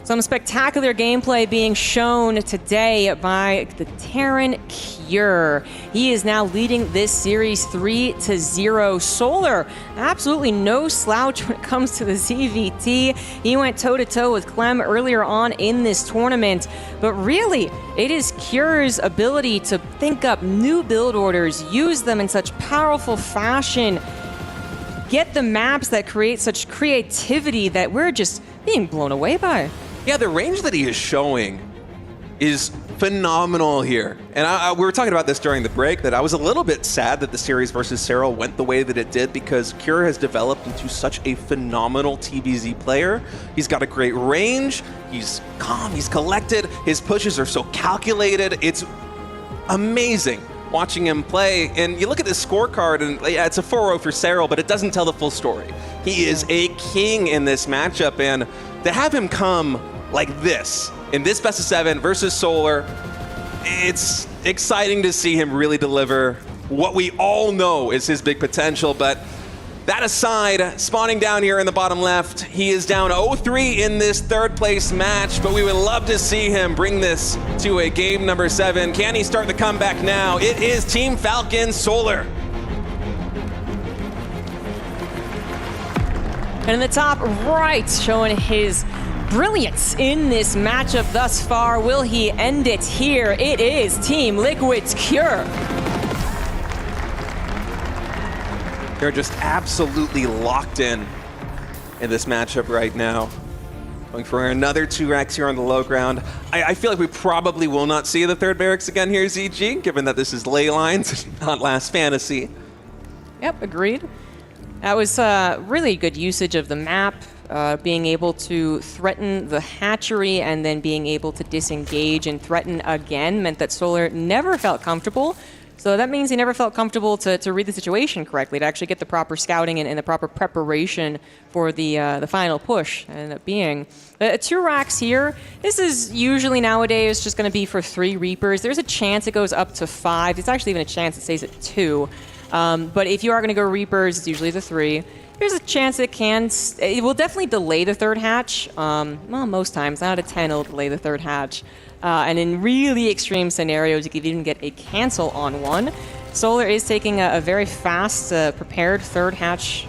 Some spectacular gameplay being shown today by the Terran Cure. He is now leading this series 3-0. Solar, absolutely no slouch when it comes to the ZVT. He went toe-to-toe with Clem earlier on in this tournament. But really, it is Cure's ability to think up new build orders, use them in such powerful fashion, get the maps that create such creativity that we're just being blown away by. Yeah, the range that he is showing is phenomenal here. And we were talking about this during the break, that I was a little bit sad that the series versus Serral went the way that it did, because Cure has developed into such a phenomenal TVZ player. He's got a great range, he's calm, he's collected, his pushes are so calculated. It's amazing watching him play. And you look at this scorecard, and yeah, it's a 4-0 for Serral, but it doesn't tell the full story. He is a king in this matchup, and to have him come like this in this best of 7 versus Solar, it's exciting to see him really deliver what we all know is his big potential. But that aside, spawning down here in the bottom left, he is down 0-3 in this third place match, but we would love to see him bring this to a game number 7. Can he start the comeback now? It is Team Falcon Solar. And in the top right, showing his brilliance in this matchup thus far. Will he end it here? It is Team Liquid's Cure. They're just absolutely locked in this matchup right now. Going for another 2 racks here on the low ground. I feel like we probably will not see the third barracks again here, ZG, given that this is ley lines, not Last Fantasy. Yep, agreed. That was really good usage of the map, being able to threaten the hatchery and then being able to disengage and threaten again meant that Solar never felt comfortable. So that means he never felt comfortable to read the situation correctly, to actually get the proper scouting and the proper preparation for the final push. Ended up being 2 racks here. This is usually nowadays just going to be for 3 Reapers. There's a chance it goes up to 5. It's actually even a chance it stays at 2. But if you are going to go Reapers, it's usually the 3. There's a chance it will definitely delay the third hatch. Well, most times, 9 out of 10 it'll delay the third hatch. And in really extreme scenarios, you could even get a cancel on one. Solar is taking a very fast, prepared third hatch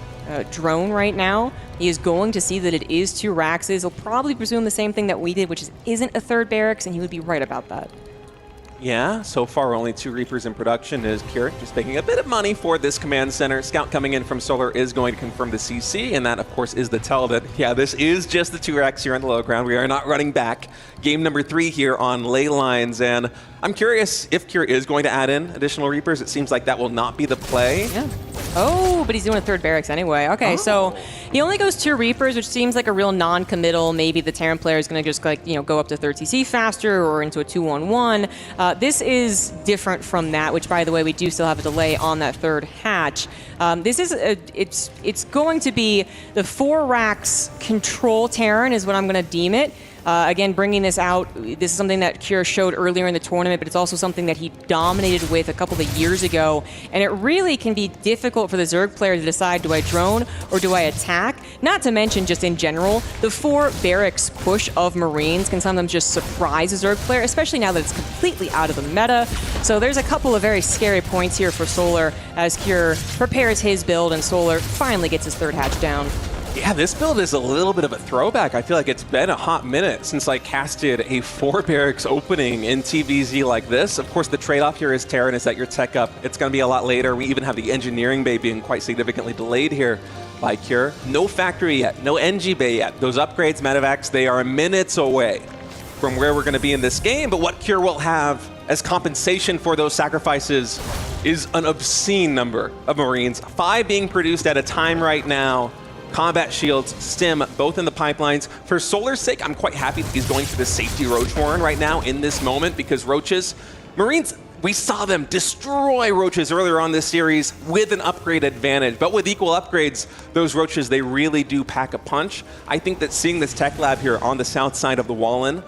drone right now. He is going to see that it is 2 racks. He'll probably presume the same thing that we did, which isn't a third barracks, and he would be right about that. Yeah, so far only 2 Reapers in production is Keurig just making a bit of money for this command center. Scout coming in from Solar is going to confirm the CC, and that, of course, is the tell that, yeah, this is just the 2 racks here on the low ground. We are not running back. Game number 3 here on ley lines, and I'm curious if Keurig is going to add in additional Reapers. It seems like that will not be the play. Yeah. Oh, but he's doing a third barracks anyway. Okay, so he only goes 2 Reapers, which seems like a real non-committal. Maybe the Terran player is going to just go up to 3rd CC faster or into a 2-1-1. This is different from that, which, by the way, we do still have a delay on that third hatch. This is it's going to be the 4 racks control Terran is what I'm going to deem it. Again, bringing this out, this is something that Cure showed earlier in the tournament, but it's also something that he dominated with a couple of years ago. And it really can be difficult for the Zerg player to decide, do I drone or do I attack? Not to mention, just in general, the 4 barracks push of Marines can sometimes just surprise a Zerg player, especially now that it's completely out of the meta. So there's a couple of very scary points here for Solar as Cure prepares his build and Solar finally gets his third hatch down. Yeah, this build is a little bit of a throwback. I feel like it's been a hot minute since I casted a 4 barracks opening in TVZ like this. Of course, the trade-off here is Terran is that your tech up, it's going to be a lot later. We even have the engineering bay being quite significantly delayed here by Cure. No factory yet, no NG bay yet. Those upgrades, medevacs, they are minutes away from where we're going to be in this game. But what Cure will have as compensation for those sacrifices is an obscene number of Marines. 5 being produced at a time right now. Combat shields, stim, both in the pipelines. For Solar's sake, I'm quite happy that he's going for the safety Roach Warren right now in this moment, because Roaches, Marines, we saw them destroy Roaches earlier on this series with an upgrade advantage. But with equal upgrades, those Roaches, they really do pack a punch. I think that seeing this tech lab here on the south side of the Wallen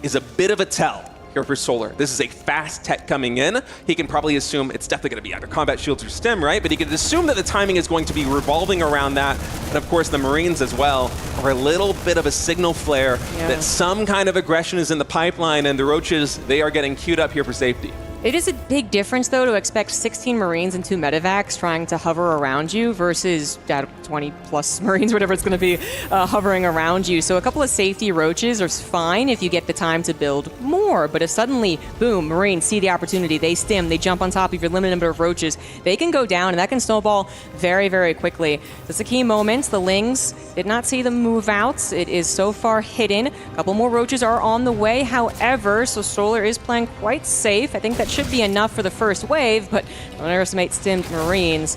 is a bit of a tell here for Solar. This is a fast tech coming in. He can probably assume it's definitely going to be either combat shields or stim, right? But he can assume that the timing is going to be revolving around that. And of course, the Marines as well are a little bit of a signal flare that some kind of aggression is in the pipeline, and the Roaches, they are getting queued up here for safety. It is a big difference, though, to expect 16 Marines and 2 medevacs trying to hover around you versus 20-plus Marines, whatever it's going to be, hovering around you. So a couple of safety roaches are fine if you get the time to build more. But if suddenly, boom, Marines see the opportunity, they stim, they jump on top of your limited number of roaches, they can go down, and that can snowball very, very quickly. That's a key moment. The Lings did not see them move out. It is so far hidden. A couple more roaches are on the way, however, so Solar is playing quite safe. I think that should be enough for the first wave, but don't underestimate stimmed Marines.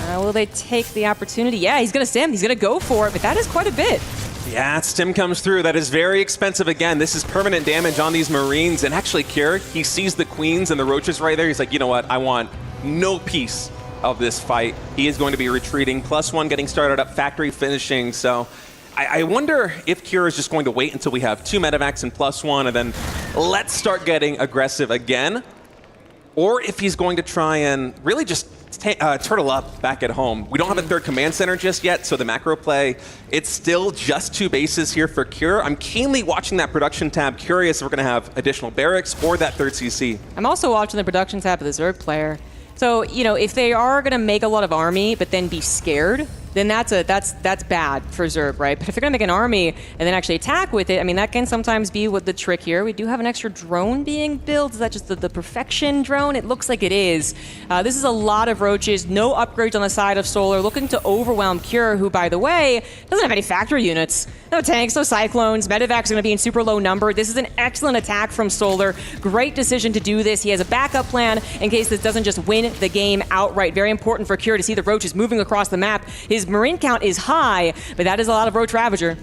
Will they take the opportunity? Yeah, he's going to stim. He's going to go for it, but that is quite a bit. Yeah, stim comes through. That is very expensive again. This is permanent damage on these Marines. And actually, Cure, he sees the Queens and the Roaches right there. He's like, you know what? I want no piece of this fight. He is going to be retreating. +1 getting started up, factory finishing. So I wonder if Cure is just going to wait until we have 2 medevacs and +1 and then let's start getting aggressive again. Or if he's going to try and really just turtle up back at home. We don't have a third command center just yet, so the macro play, it's still just 2 bases here for Cure. I'm keenly watching that production tab, curious if we're going to have additional barracks or that third CC. I'm also watching the production tab of the Zerg player. So, you know, if they are going to make a lot of army but then be scared, then that's bad for Zerg, right? But if they're going to make an army and then actually attack with it, I mean, that can sometimes be what the trick here. We do have an extra drone being built. Is that just the perfection drone? It looks like it is. This is a lot of roaches, no upgrades on the side of Solar, looking to overwhelm Cure, who, by the way, doesn't have any factory units. No tanks, no cyclones. Medevacs are going to be in super low number. This is an excellent attack from Solar. Great decision to do this. He has a backup plan in case this doesn't just win the game outright. Very important for Cure to see the roaches moving across the map. His Marine count is high, but that is a lot of Roach Ravager.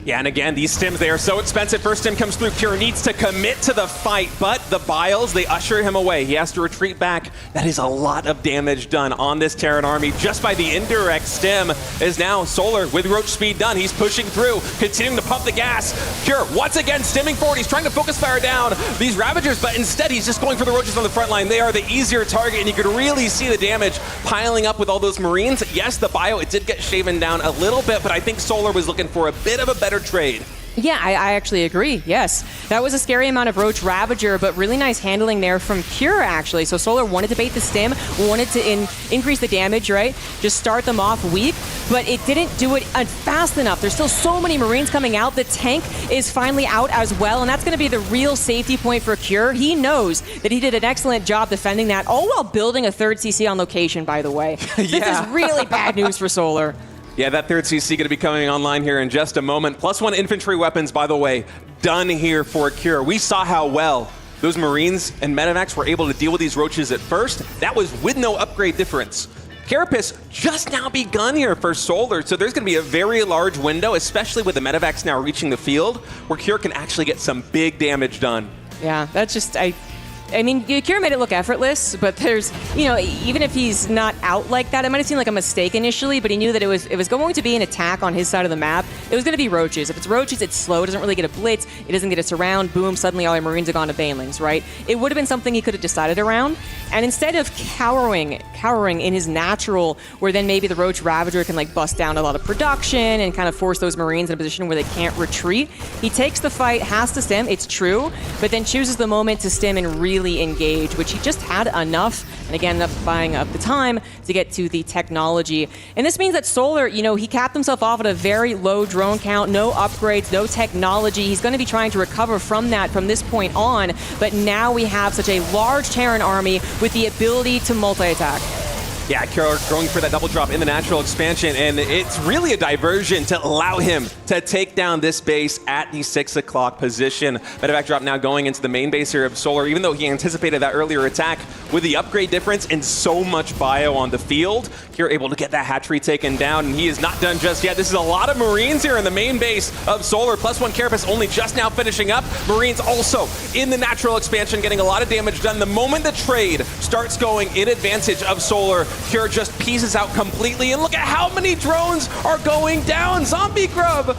Yeah, and again, these stims, they are so expensive. First stim comes through. Cure needs to commit to the fight, but the Biles, they usher him away. He has to retreat back. That is a lot of damage done on this Terran army just by the indirect stim. Is now Solar with Roach speed done. He's pushing through, continuing to pump the gas. Cure, once again, stimming forward. He's trying to focus fire down these Ravagers, but instead he's just going for the Roaches on the front line. They are the easier target, and you could really see the damage piling up with all those Marines. Yes, the bio, it did get shaven down a little bit, but I think Solar was looking for a bit of a better trade. Yeah, I actually agree. Yes, that was a scary amount of Roach Ravager, but really nice handling there from Cure, actually. So Solar wanted to bait the stim, wanted to increase the damage, right? Just start them off weak, but it didn't do it fast enough. There's still so many Marines coming out. The tank is finally out as well, and that's going to be the real safety point for Cure. He knows that he did an excellent job defending that, all while building a third CC on location, by the way. This is really bad news for Solar. Yeah, that third CC going to be coming online here in just a moment. +1 infantry weapons, by the way, done here for Cure. We saw how well those Marines and Medevacs were able to deal with these Roaches at first. That was with no upgrade difference. Carapace just now begun here for Solar, so there's going to be a very large window, especially with the Medevacs now reaching the field, where Cure can actually get some big damage done. Yeah, that's just... I mean, Cure made it look effortless, but there's, you know, even if he's not out like that, it might have seemed like a mistake initially, but he knew that it was going to be an attack on his side of the map. It was going to be Roaches. If it's Roaches, it's slow. It doesn't really get a blitz. It doesn't get a surround. Boom, suddenly all our Marines are gone to Banelings, right? It would have been something he could have decided around. And instead of cowering in his natural, where then maybe the Roach Ravager can like bust down a lot of production and kind of force those Marines in a position where they can't retreat, he takes the fight, has to stim, it's true, but then chooses the moment to stim and really engage, which he just had enough, and again, ended up buying up the time to get to the technology. And this means that Solar, you know, he capped himself off at a very low drone count, no upgrades, no technology. He's going to be trying to recover from that from this point on, but now we have such a large Terran army with the ability to multi-attack. Yeah, Cure going for that double drop in the natural expansion, and it's really a diversion to allow him to take down this base at the 6 o'clock position. Medevac drop now going into the main base here of Solar, even though he anticipated that earlier attack with the upgrade difference and so much bio on the field. Cure able to get that hatchery taken down, and he is not done just yet. This is a lot of Marines here in the main base of Solar. +1 Carapace only just now finishing up. Marines also in the natural expansion getting a lot of damage done. The moment the trade starts going in advantage of Solar, Cure just pieces out completely, and look at how many drones are going down. Zombie Grub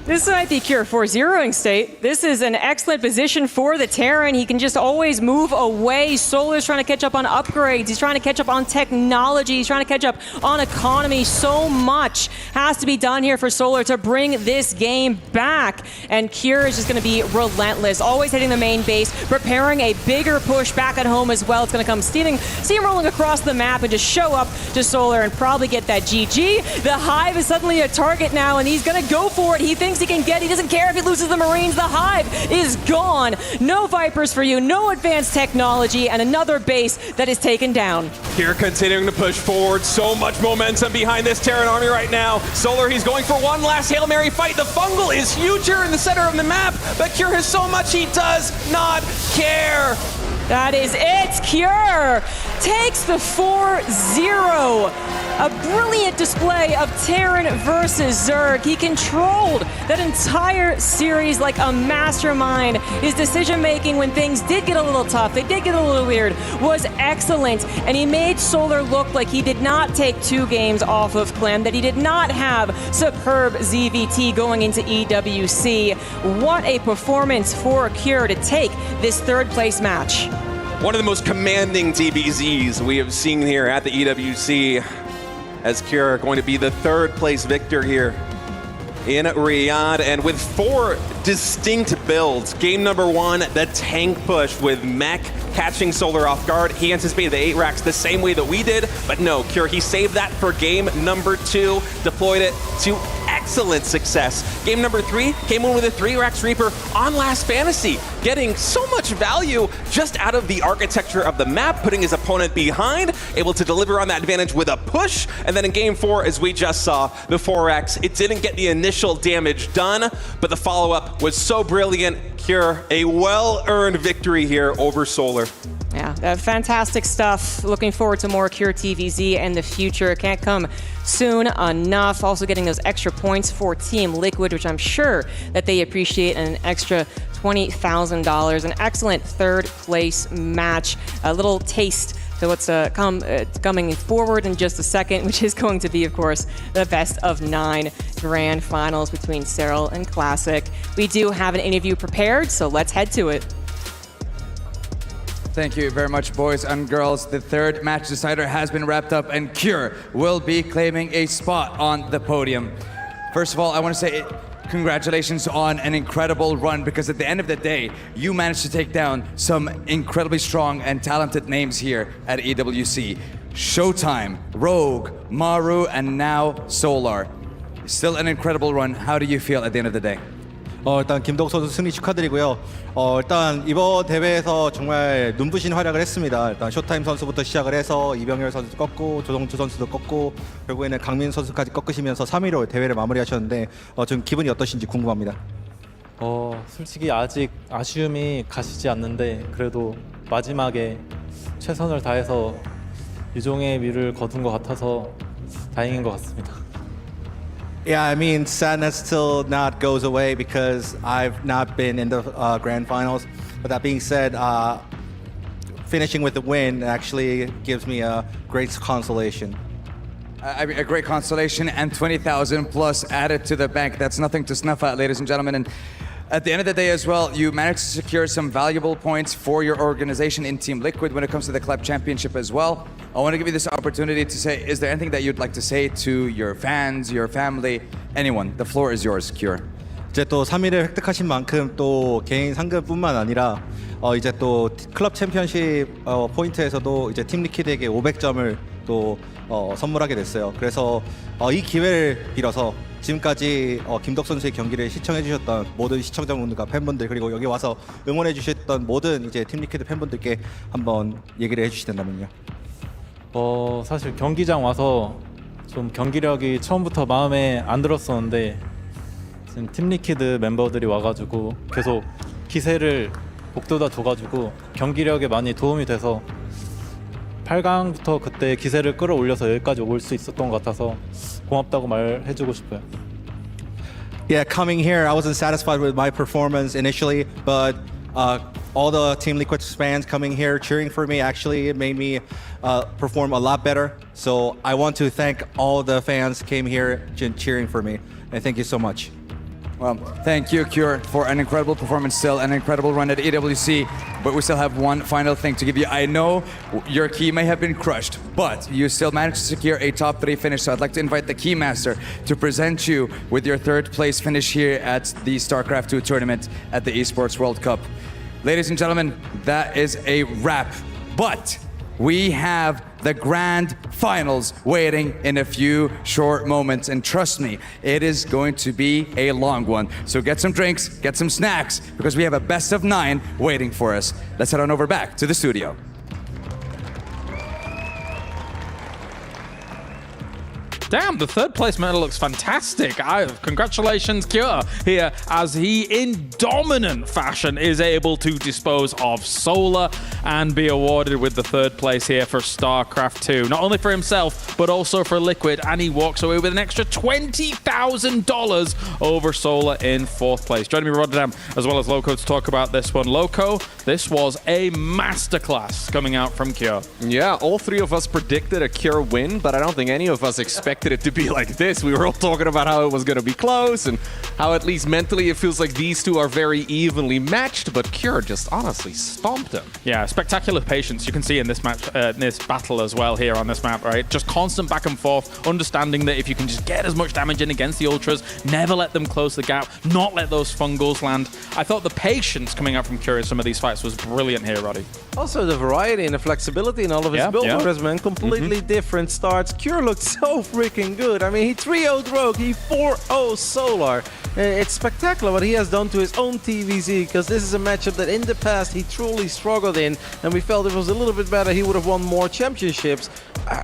This might be Cure 4-0ing state. This is an excellent position for the Terran. He can just always move away. Solar's trying to catch up on upgrades. He's trying to catch up on technology. He's trying to catch up on economy. So much has to be done here for Solar to bring this game back. And Cure is just going to be relentless, always hitting the main base, preparing a bigger push back at home as well. It's going to come steamrolling across the map and just show up to Solar and probably get that GG. The Hive is suddenly a target now, and he's going to go for it. He thinks he can get it. He doesn't care if he loses the Marines. The Hive is gone. No Vipers for you, no advanced technology, and another base that is taken down. Here continuing to push forward. So much momentum behind this Terran army right now. Solar, he's going for one last Hail Mary fight. The fungal is huge here in the center of the map, but Cure has so much he does not care. That is it. Cure takes the 4-0. A brilliant display of Terran versus Zerg. He controlled that entire series like a mastermind. His decision-making when things did get a little tough, they did get a little weird, was excellent. And he made Solar look like he did not take 2 games off of Clem, that he did not have superb ZVT going into EWC. What a performance for Cure to take this 3rd place match. One of the most commanding DBZs we have seen here at the EWC, as Cure going to be the 3rd place victor here in Riyadh, and with 4 distinct builds. Game number 1, the tank push with Mech catching Solar off guard. He anticipated the 8 racks the same way that we did, but no, Cure, he saved that for game number 2, deployed it to excellent success. Game number 3 came in with a 3 racks Reaper on Last Fantasy, getting so much value just out of the architecture of the map, putting his opponent behind, able to deliver on that advantage with a push. And then in game 4, as we just saw, the 4 racks, it didn't get the initial damage done, but the follow-up was so brilliant. Cure, a well-earned victory here over Solar. Yeah, fantastic stuff. Looking forward to more Cure TVZ in the future. Can't come soon enough. Also getting those extra points for Team Liquid, which I'm sure that they appreciate, and an extra $20,000. An excellent 3rd place match. A little taste to what's coming forward in just a second, which is going to be, of course, the best of 9 grand finals between Serral and Classic. We do have an interview prepared, so let's head to it. Thank you very much, boys and girls. The 3rd match decider has been wrapped up, and Cure will be claiming a spot on the podium. First of all, I want to say congratulations on an incredible run, because at the end of the day, you managed to take down some incredibly strong and talented names here at EWC. Showtime, Rogue, Maru, and now Solar. Still an incredible run. How do you feel at the end of the day? 일단 김덕 선수 승리 축하드리고요. 일단 이번 대회에서 정말 눈부신 활약을 했습니다. 일단 쇼타임 선수부터 시작을 해서 이병열 선수 꺾고 조동주 선수도 꺾고 결국에는 강민 선수까지 꺾으시면서 3위로 대회를 마무리하셨는데 좀 기분이 어떠신지 궁금합니다. 솔직히 아직 아쉬움이 가시지 않는데 그래도 마지막에 최선을 다해서 유종의 미를 거둔 것 같아서 다행인 것 같습니다. Yeah, I mean, sadness still not goes away because I've not been in the grand finals. But that being said, finishing with the win actually gives me a great consolation. I mean, a great consolation, and 20,000 plus added to the bank. That's nothing to snuff at, ladies and gentlemen. And at the end of the day as well, you managed to secure some valuable points for your organization in Team Liquid when it comes to the Club Championship as well. I want to give you this opportunity to say, is there anything that you'd like to say to your fans, your family, anyone? The floor is yours, Cure. 이제 또 3위를 획득하신 만큼 또 개인 상금뿐만 아니라 이제 또 클럽 챔피언십 포인트에서도 이제 팀 리퀴드에게 500점을 또 선물하게 됐어요. 그래서 이 기회를 빌어서 지금까지 김덕 선수의 경기를 시청해 주셨던 모든 시청자분들과 팬분들, 그리고 여기 와서 응원해 주셨던 모든 이제 팀 리퀴드 팬분들께 한번 얘기를 해 주시된다면요. 사실 경기장 와서 좀 경기력이 처음부터 마음에 안 들었었는데 지금 팀 리퀴드 멤버들이 와가지고 계속 기세를 복돋아 줘가지고 경기력에 많이 도움이 돼서 8강부터 그때 기세를 끌어올려서 여기까지 올 수 있었던 것 같아서 고맙다고 말해주고 싶어요. Yeah, coming here, I wasn't satisfied with my performance initially, but all the Team Liquid fans coming here cheering for me actually made me perform a lot better. So I want to thank all the fans came here cheering for me, and thank you so much. Well, thank you, Cure, for an incredible performance still, an incredible run at EWC. But we still have one final thing to give you. I know your key may have been crushed, but you still managed to secure a top 3 finish. So I'd like to invite the Keymaster to present you with your 3rd place finish here at the StarCraft II tournament at the Esports World Cup. Ladies and gentlemen, that is a wrap. But we have the grand finals waiting in a few short moments. And trust me, it is going to be a long one. So get some drinks, get some snacks, because we have a best of 9 waiting for us. Let's head on over back to the studio. Damn, the 3rd place medal looks fantastic. Congratulations, Cure, here, as he, in dominant fashion, is able to dispose of Solar and be awarded with the 3rd place here for StarCraft II. Not only for himself, but also for Liquid, and he walks away with an extra $20,000 over Solar in 4th place. Joining me, Rotterdam, as well as Loco, to talk about this one. Loco, this was a masterclass coming out from Cure. Yeah, all 3 of us predicted a Cure win, but I don't think any of us expected it to be like this. We were all talking about how it was going to be close and how at least mentally it feels like these 2 are very evenly matched, but Cure just honestly stomped them. Yeah, spectacular patience you can see in this match, this battle as well here on this map, right? Just constant back and forth, understanding that if you can just get as much damage in against the Ultras, never let them close the gap, not let those fungals land. I thought the patience coming out from Cure in some of these fights was brilliant here, Roddy. Also the variety and the flexibility in all of his build orders, man. Completely different starts. Cure looked so freaking good. I mean, he 3-0'd Rogue, he 4-0 Solar. It's spectacular what he has done to his own TVZ, because this is a matchup that in the past he truly struggled in, and we felt it was a little bit better, he would have won more championships.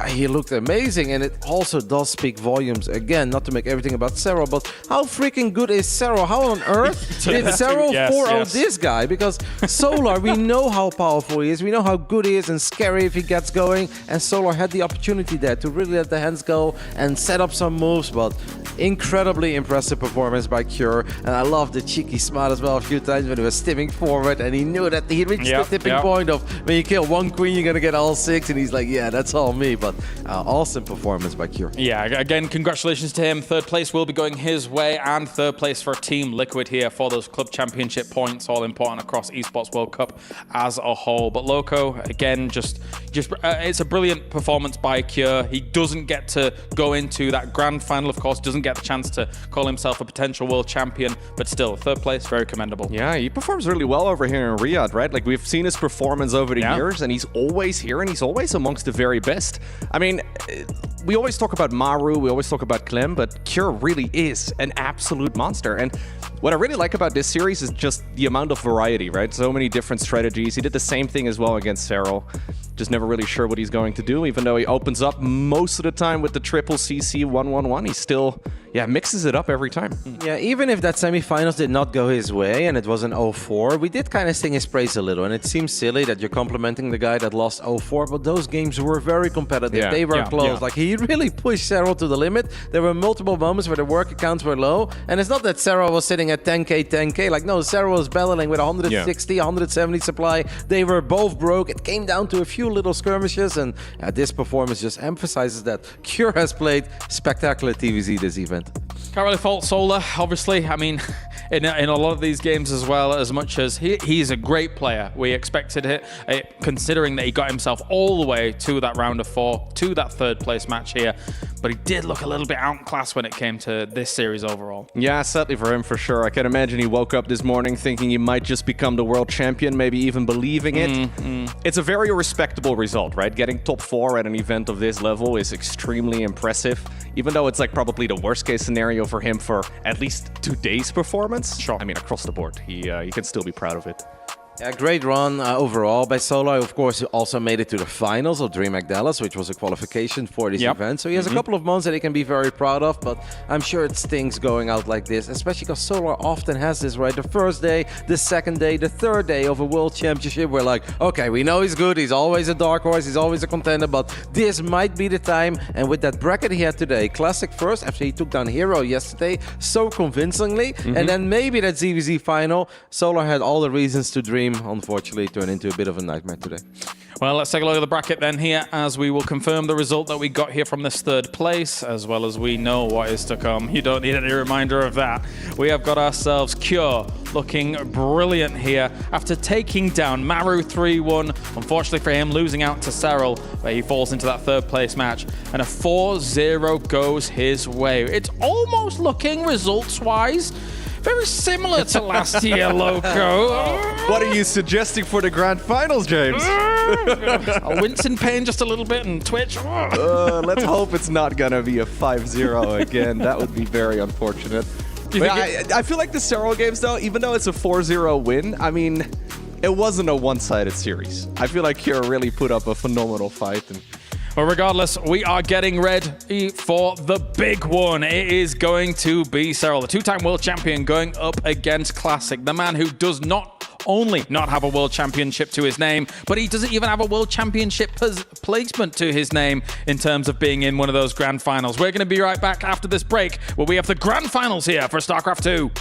He looked amazing, and it also does speak volumes. Again, not to make everything about Serral, but how freaking good is Serral? How on earth did Serral 4-0 this guy? Because Solar, we know how powerful he is, we know how good he is and scary if he gets going, and Solar had the opportunity there to really let the hands go and set up some moves, but incredibly impressive performance by Cure. And I love the cheeky smile as well a few times when he was stimming forward, and he knew that he reached the tipping point of when you kill 1 queen, you're gonna get all 6, and he's like, yeah, that's all me. But awesome performance by Cure. Yeah, again, congratulations to him. 3rd place will be going his way, and 3rd place for Team Liquid here for those club championship points, all important across Esports World Cup as a whole. But Loco, again, just it's a brilliant performance by Cure. He doesn't get to go into that grand final, of course, doesn't get the chance to call himself a potential world champion, but still, 3rd place, very commendable. Yeah, he performs really well over here in Riyadh, right? Like, we've seen his performance over the years, and he's always here, and he's always amongst the very best. I mean, we always talk about Maru, we always talk about Clem, but Cure really is an absolute monster. And what I really like about this series is just the amount of variety, right? So many different strategies. He did the same thing as well against Serral. Just never really sure what he's going to do, even though he opens up most of the time with the triple CC 1-1-1. He still, mixes it up every time. Yeah, even if that semifinals did not go his way and it was an 0-4, we did kind of sing his praise a little. And it seems silly that you're complimenting the guy that lost 0-4, but those games were very competitive. They were close. Like, he really pushed Serral to the limit. There were multiple moments where the work accounts were low. And it's not that Serral was sitting at 10k. Like, no, Serral was battling with 160, 170 supply. They were both broke. It came down to a few little skirmishes, and this performance just emphasizes that Cure has played spectacular TVZ this event. Can't really fault Solar, obviously. I mean, in a lot of these games as well, as much as he's a great player. We expected it, considering that he got himself all the way to that round of 4, to that 3rd place match here. But he did look a little bit outclassed when it came to this series overall. Yeah, sadly for him, for sure. I can imagine he woke up this morning thinking he might just become the world champion, maybe even believing it. It's a very respectable result, right? Getting top 4 at an event of this level is extremely impressive, even though it's like probably the worst case scenario for him for at least today's performance. Sure. I mean, across the board, he can still be proud of it. Yeah, great run overall by Solar. Of course, he also made it to the finals of DreamHack Dallas, which was a qualification for this event. So he has a couple of months that he can be very proud of, but I'm sure it stings going out like this, especially because Solar often has this, right? The first day, the second day, the third day of a world championship, we're like, okay, we know he's good, he's always a dark horse, he's always a contender, but this might be the time. And with that bracket he had today, Classic first, after he took down Hero yesterday, so convincingly, and then maybe that ZVZ final, Solar had all the reasons to dream. Unfortunately, turned into a bit of a nightmare today. Well, let's take a look at the bracket then here as we will confirm the result that we got here from this third place, as well as we know what is to come. You don't need any reminder of that. We have got ourselves Cure looking brilliant here after taking down Maru 3-1. Unfortunately for him, losing out to Serral, where he falls into that third place match, and a 4-0 goes his way. It's almost looking results-wise very similar to last year, Loco. What are you suggesting for the grand finals, James? I'll wince in pain just a little bit and twitch. Let's hope it's not going to be a 5-0 again. That would be very unfortunate. I feel like the Serral games, though, even though it's a 4-0 win, I mean, it wasn't a one-sided series. I feel like Kira really put up a phenomenal fight. Well, regardless, we are getting ready for the big one. It is going to be Serral, the two-time world champion, going up against Classic, the man who does not only not have a world championship to his name, but he doesn't even have a world championship placement to his name in terms of being in one of those grand finals. We're going to be right back after this break, where we have the grand finals here for StarCraft II.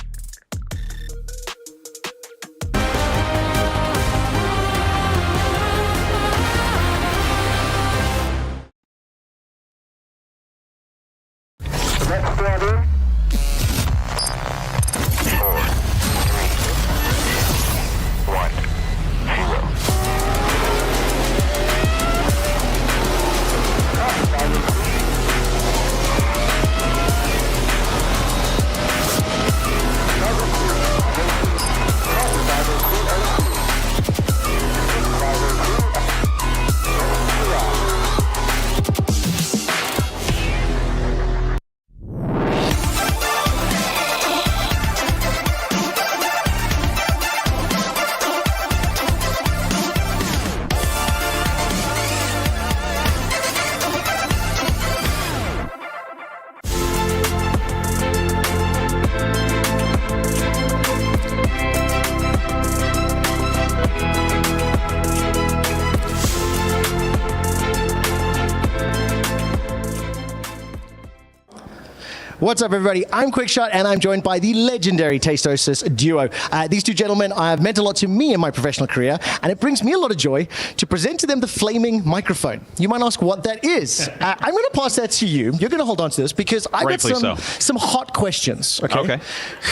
What's up, everybody? I'm Quickshot, and I'm joined by the legendary Tastosis duo. These two gentlemen have meant a lot to me in my professional career, and it brings me a lot of joy to present to them the flaming microphone. You might ask what that is. I'm going to pass that to you. You're going to hold on to this because I've got some hot questions. Okay.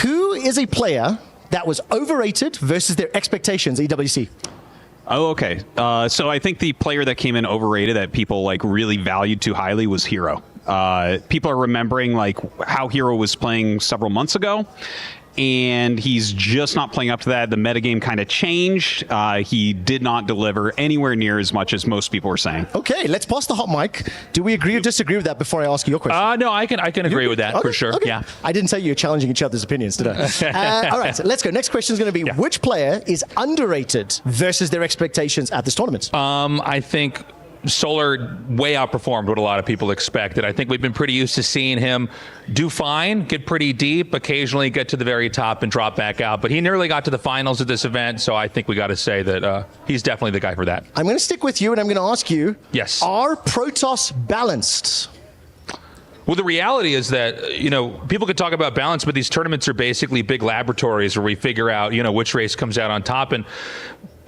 Who is a player that was overrated versus their expectations, EWC? Oh, okay. So I think the player that came in overrated that people like really valued too highly was Hero. People are remembering like how Hero was playing several months ago, and he's just not playing up to that. The metagame kind of changed. He did not deliver anywhere near as much as most people were saying. Okay, let's pass the hot mic. Do we agree or disagree with that before I ask you your question? No, I can agree with that for sure. Okay. Yeah. I didn't say you're challenging each other's opinions today. All right, so let's go. Next question is going to be which player is underrated versus their expectations at this tournament? I think Solar way outperformed what a lot of people expected. I think we've been pretty used to seeing him do fine, get pretty deep, occasionally get to the very top and drop back out. But he nearly got to the finals of this event, so I think we got to say that he's definitely the guy for that. I'm going to stick with you, and I'm going to ask you, yes, are Protoss balanced? Well, the reality is that, you know, people could talk about balance, but these tournaments are basically big laboratories where we figure out, you know, which race comes out on top. And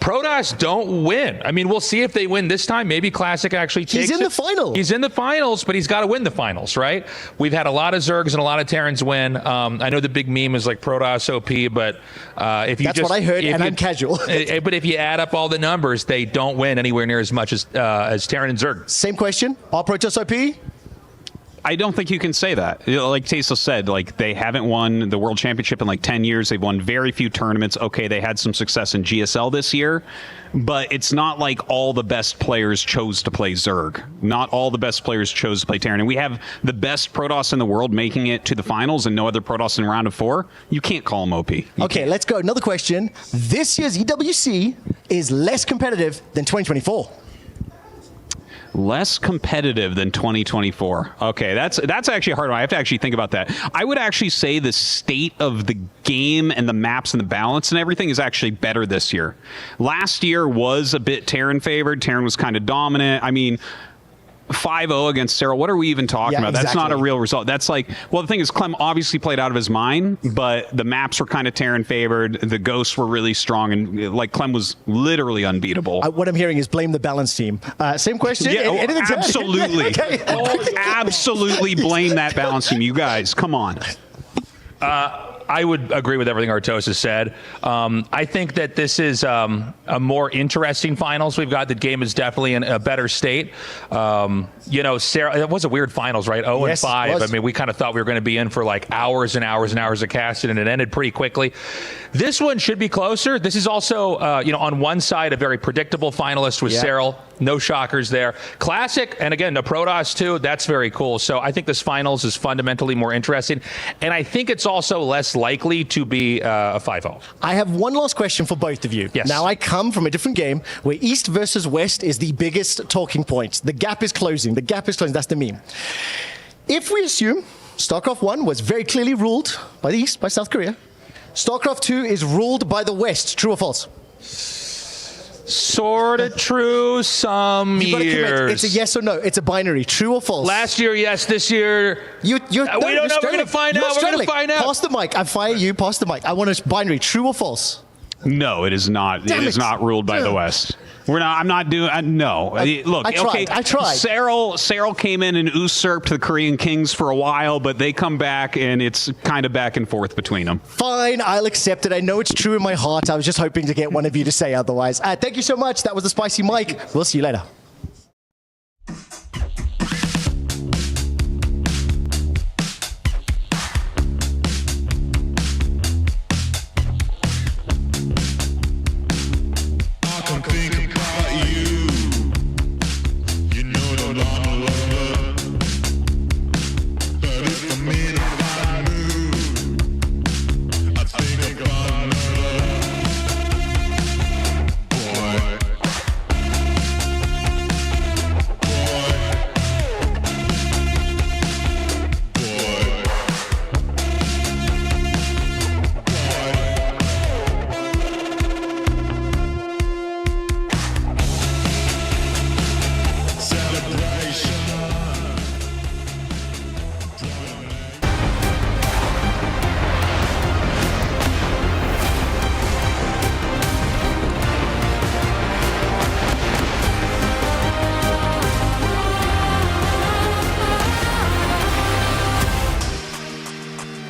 Protoss don't win. I mean, we'll see if they win this time. Maybe Classic actually takes He's in the final. He's in the finals, but he's got to win the finals, right? We've had a lot of Zergs and a lot of Terrans win. I know the big meme is like Protoss OP, but if you That's what I heard, and I'm casual. But if you add up all the numbers, they don't win anywhere near as much as Terran and Zerg. Same question. Are Protoss OP? I don't think you can say that. You know, like Tesa said, like they haven't won the World Championship in like 10 years. They've won very few tournaments. Okay, they had some success in GSL this year, but it's not like all the best players chose to play Zerg. Not all the best players chose to play Terran. And we have the best Protoss in the world making it to the finals and no other Protoss in round of 4. You can't call them OP. Okay, let's go. Another question. This year's EWC is less competitive than 2024. Less competitive than 2024. Okay, that's actually a hard one. I have to actually think about that. I would actually say the state of the game and the maps and the balance and everything is actually better this year. Last year was a bit Terran favored. Terran was kind of dominant. I mean, 5-0 against Serral. What are we even talking about? That's not a real result. That's like, well, the thing is, Clem obviously played out of his mind, but the maps were kind of Terran favored. The ghosts were really strong, and like Clem was literally unbeatable. What I'm hearing is blame the balance team. Same question. Yeah, Anything to add? absolutely. Okay. Absolutely blame that balance team. You guys, come on. I would agree with everything Artos has said. I think that this is a more interesting finals we've got. The game is definitely in a better state. You know, Serral, it was a weird finals, right? 0-5. I mean, we kind of thought we were going to be in for like hours and hours and hours of casting, and it ended pretty quickly. This one should be closer. This is also, you know, on one side, a very predictable finalist with Serral. No shockers there. Classic, and again, the Protoss too. That's very cool. So I think this finals is fundamentally more interesting, and I think it's also less likely to be a 5-0. I have one last question for both of you. Yes. Now, I come from a different game where East versus West is the biggest talking point. The gap is closing. The gap is closing. That's the meme. If we assume StarCraft 1 was very clearly ruled by the East, by South Korea, StarCraft 2 is ruled by the West. True or false? Sort of true some years. It's a yes or no. It's a binary. True or false? Last year, yes. This year, we don't know. We're going to find out. We're going to find out. Pass the mic. I fire you. Pass the mic. I want a binary. True or false? No, it is not. It is not ruled by the West. We're not. I'm not doing. No. Look. I tried. Okay. I tried. Serral came in and usurped the Korean kings for a while, but they come back, and it's kind of back and forth between them. Fine, I'll accept it. I know it's true in my heart. I was just hoping to get one of you to say otherwise. Thank you so much. That was the Spicy Mike. We'll see you later.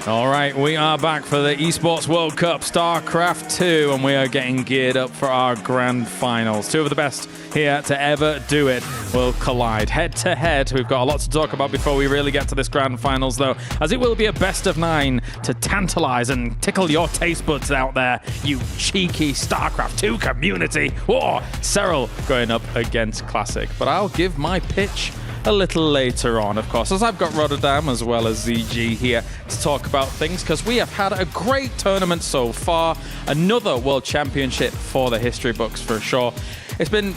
All right, we are back for the Esports World Cup StarCraft 2, and we are getting geared up for our grand finals. Two of the best here to ever do it will collide head to head. We've got a lot to talk about before we really get to this grand finals, though, as it will be a best of 9 to tantalize and tickle your taste buds out there, you cheeky StarCraft 2 community. Whoa, Serral going up against Classic, but I'll give my pitch a little later on, of course, as I've got Rotterdam as well as ZG here to talk about things, because we have had a great tournament so far. Another World Championship for the history books for sure. It's been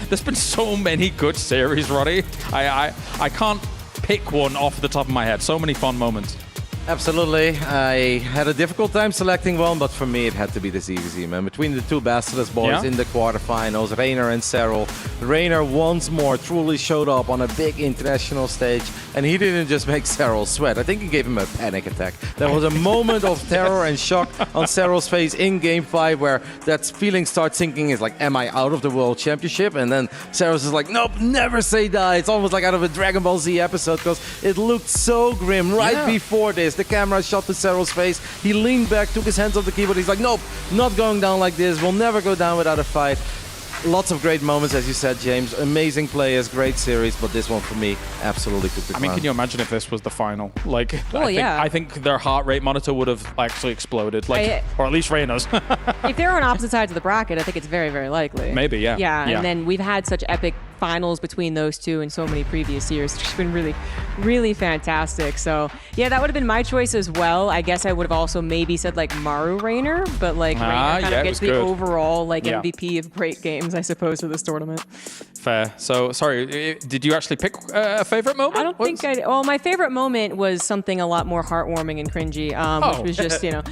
there's been so many good series, Roddy. I can't pick one off the top of my head. So many fun moments. Absolutely. I had a difficult time selecting one, but for me it had to be this easy, man. Between the two Basilisk boys in the quarterfinals, Raynor and Serral. Raynor once more truly showed up on a big international stage, and he didn't just make Serral sweat. I think he gave him a panic attack. There was a moment of terror and shock on Serral's face in Game 5 where that feeling starts sinking. It's like, am I out of the World Championship? And then Serral's just like, nope, never say die. It's almost like out of a Dragon Ball Z episode, because it looked so grim right before this. The camera shot to Serral's face. He leaned back, took his hands off the keyboard. He's like, nope, not going down like this. We'll never go down without a fight. Lots of great moments, as you said, James. Amazing players, great series, but this one for me absolutely took the crown. I mean, can you imagine if this was the final? Like, Well, I think their heart rate monitor would have actually exploded, like, or at least Reyna's. If they're on opposite sides of the bracket, I think it's very, very likely. Maybe, yeah. Yeah, and then we've had such epic finals between those two in so many previous years. It's just been really, really fantastic. So, yeah, that would have been my choice as well. I guess I would have also maybe said, like, Maru Raynor, but, like, Raynor kind of gets the overall, like, MVP of great games, I suppose, for this tournament. Fair. So, sorry, did you actually pick a favorite moment? I don't think I... Well, my favorite moment was something a lot more heartwarming and cringy, which was just, you know...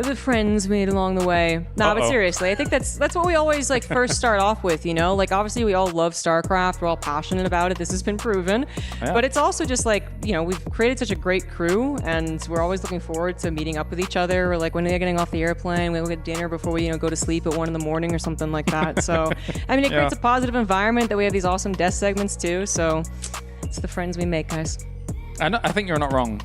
the friends made along the way. No, but seriously, I think that's what we always like first start off with, you know? Like obviously we all love StarCraft, we're all passionate about it, this has been proven. Yeah. But it's also just like, you know, we've created such a great crew and we're always looking forward to meeting up with each other, or like when they're getting off the airplane, we'll get dinner before we, you know, go to sleep at 1 a.m. or something like that. So, I mean, it creates a positive environment that we have these awesome desk segments too. So it's the friends we make, guys. I think you're not wrong.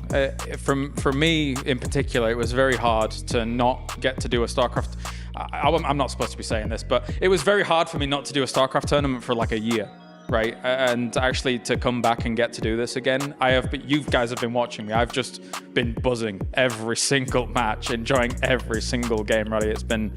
For me in particular, it was very hard to not get to do a StarCraft. I'm not supposed to be saying this, but it was very hard for me not to do a StarCraft tournament for like a year, right? And actually to come back and get to do this again, you guys have been watching me. I've just been buzzing every single match, enjoying every single game. Really, it's been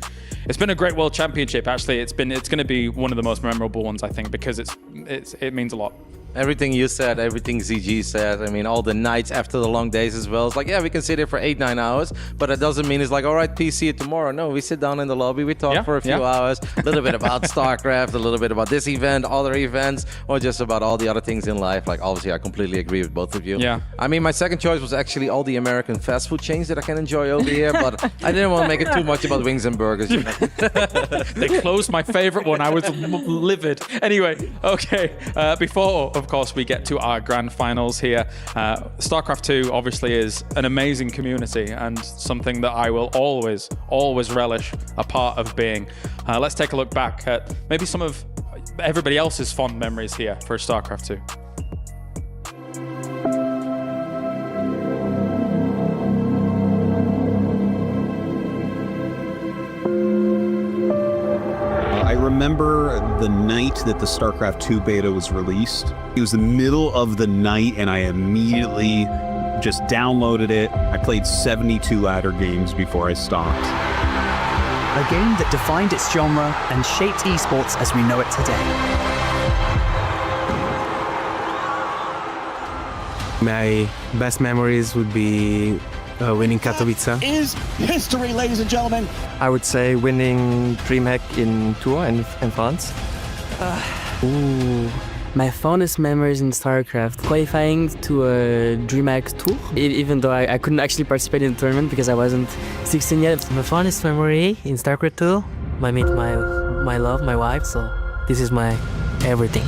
a great World Championship. Actually, it's going to be one of the most memorable ones, I think, because it means a lot. Everything you said, everything ZG said, I mean, all the nights after the long days as well. It's like, yeah, we can sit here for 8-9 hours, but it doesn't mean it's like, all right, PC it tomorrow. No, we sit down in the lobby, we talk for a few hours, a little bit about StarCraft, a little bit about this event, other events, or just about all the other things in life. Like, obviously, I completely agree with both of you. Yeah. I mean, my second choice was actually all the American fast food chains that I can enjoy over here, but I didn't want to make it too much about wings and burgers. You know? They closed my favorite one. I was livid. Anyway, okay. Before, of course, we get to our grand finals here, StarCraft 2 obviously is an amazing community and something that I will always relish a part of being. Let's take a look back at maybe some of everybody else's fond memories here for StarCraft 2. I remember the night that the StarCraft II beta was released. It was the middle of the night and I immediately just downloaded it. I played 72 ladder games before I stopped. A game that defined its genre and shaped esports as we know it today. My best memories would be winning Katowice. Is history, ladies and gentlemen. I would say winning DreamHack in Tours in France. My fondest memories in StarCraft, qualifying to a DreamHack Tour, even though I couldn't actually participate in the tournament because I wasn't 16 yet. My fondest memory in StarCraft 2, I met my love, my wife, so this is my everything.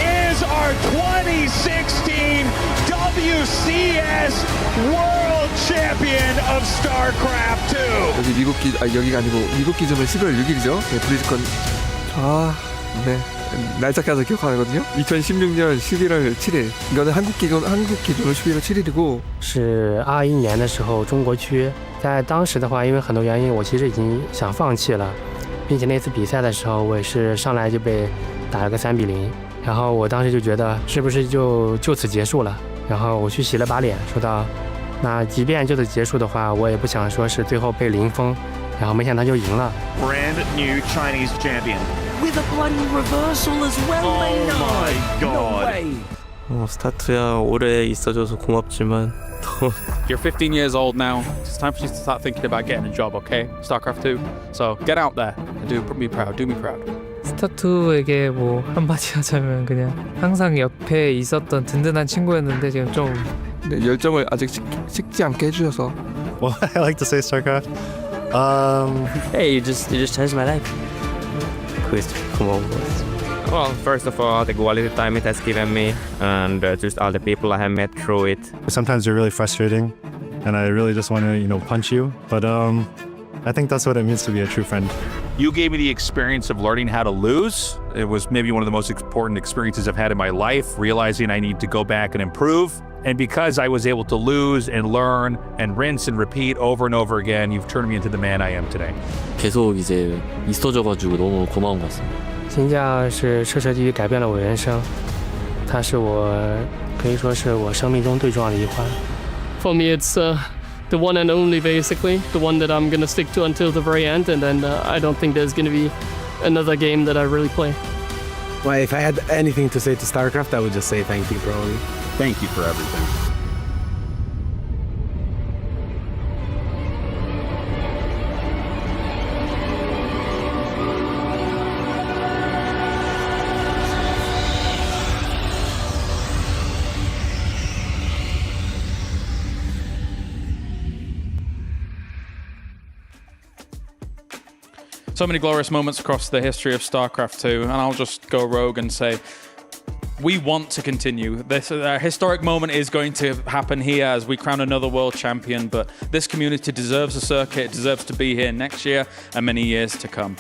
Is our 2016 WCS World Champion of StarCraft 2. 여기가 아니고 미국 기준으로 11월 6일이죠. 네, 브리즈컨. 네. 날짜 까서 기억하거든요. 2016년 11월 7일. 이거는 한국 기준으로 11월 7일이고. 是21年的时候中国区，在当时的话，因为很多原因，我其实已经想放弃了，并且那次比赛的时候，我也是上来就被打了个3-0，然后我当时就觉得是不是就此结束了。然后我去洗了把脸，说到，那即便就此结束的话，我也不想说是最后被零封，然后没想到就赢了。Brand new Chinese champion. With a bloody reversal as well, Oh my god. No way. 스타트야 오래 있어줘서 고맙지만 You're 15 years old now. It's time for you to start thinking about getting a job, okay? StarCraft 2. So get out there and do me proud. Do me proud. 스타2에게 뭐 한마디 하자면 그냥 항상 옆에 있었던 든든한 친구였는데 지금 좀 열정을 아직 식지 않게 해주셔서. Well, I like to say StarCraft. Hey, you just changed my life. Chris, come on. Well, first of all, the quality time it has given me, and just all the people I have met through it. Sometimes they're really frustrating, and I really just want to, punch you. But I think that's what it means to be a true friend. You gave me the experience of learning how to lose. It was maybe one of the most important experiences I've had in my life, realizing I need to go back and improve. And because I was able to lose and learn and rinse and repeat over and over again, you've turned me into the man I am today. 계속 이제 있어줘가지고 너무 고마운 것 같습니다. 金价是彻彻底底改变了我人生，它是我可以说是我生命中最重要的一环。For me, it's the one and only, basically, the one that I'm gonna stick to until the very end, and then I don't think there's gonna be another game that I really play. Well, if I had anything to say to StarCraft, I would just say thank you, probably. Thank you for everything. So many glorious moments across the history of StarCraft II, and I'll just go rogue and say, we want to continue. This historic moment is going to happen here as we crown another world champion, but this community deserves a circuit, deserves to be here next year and many years to come.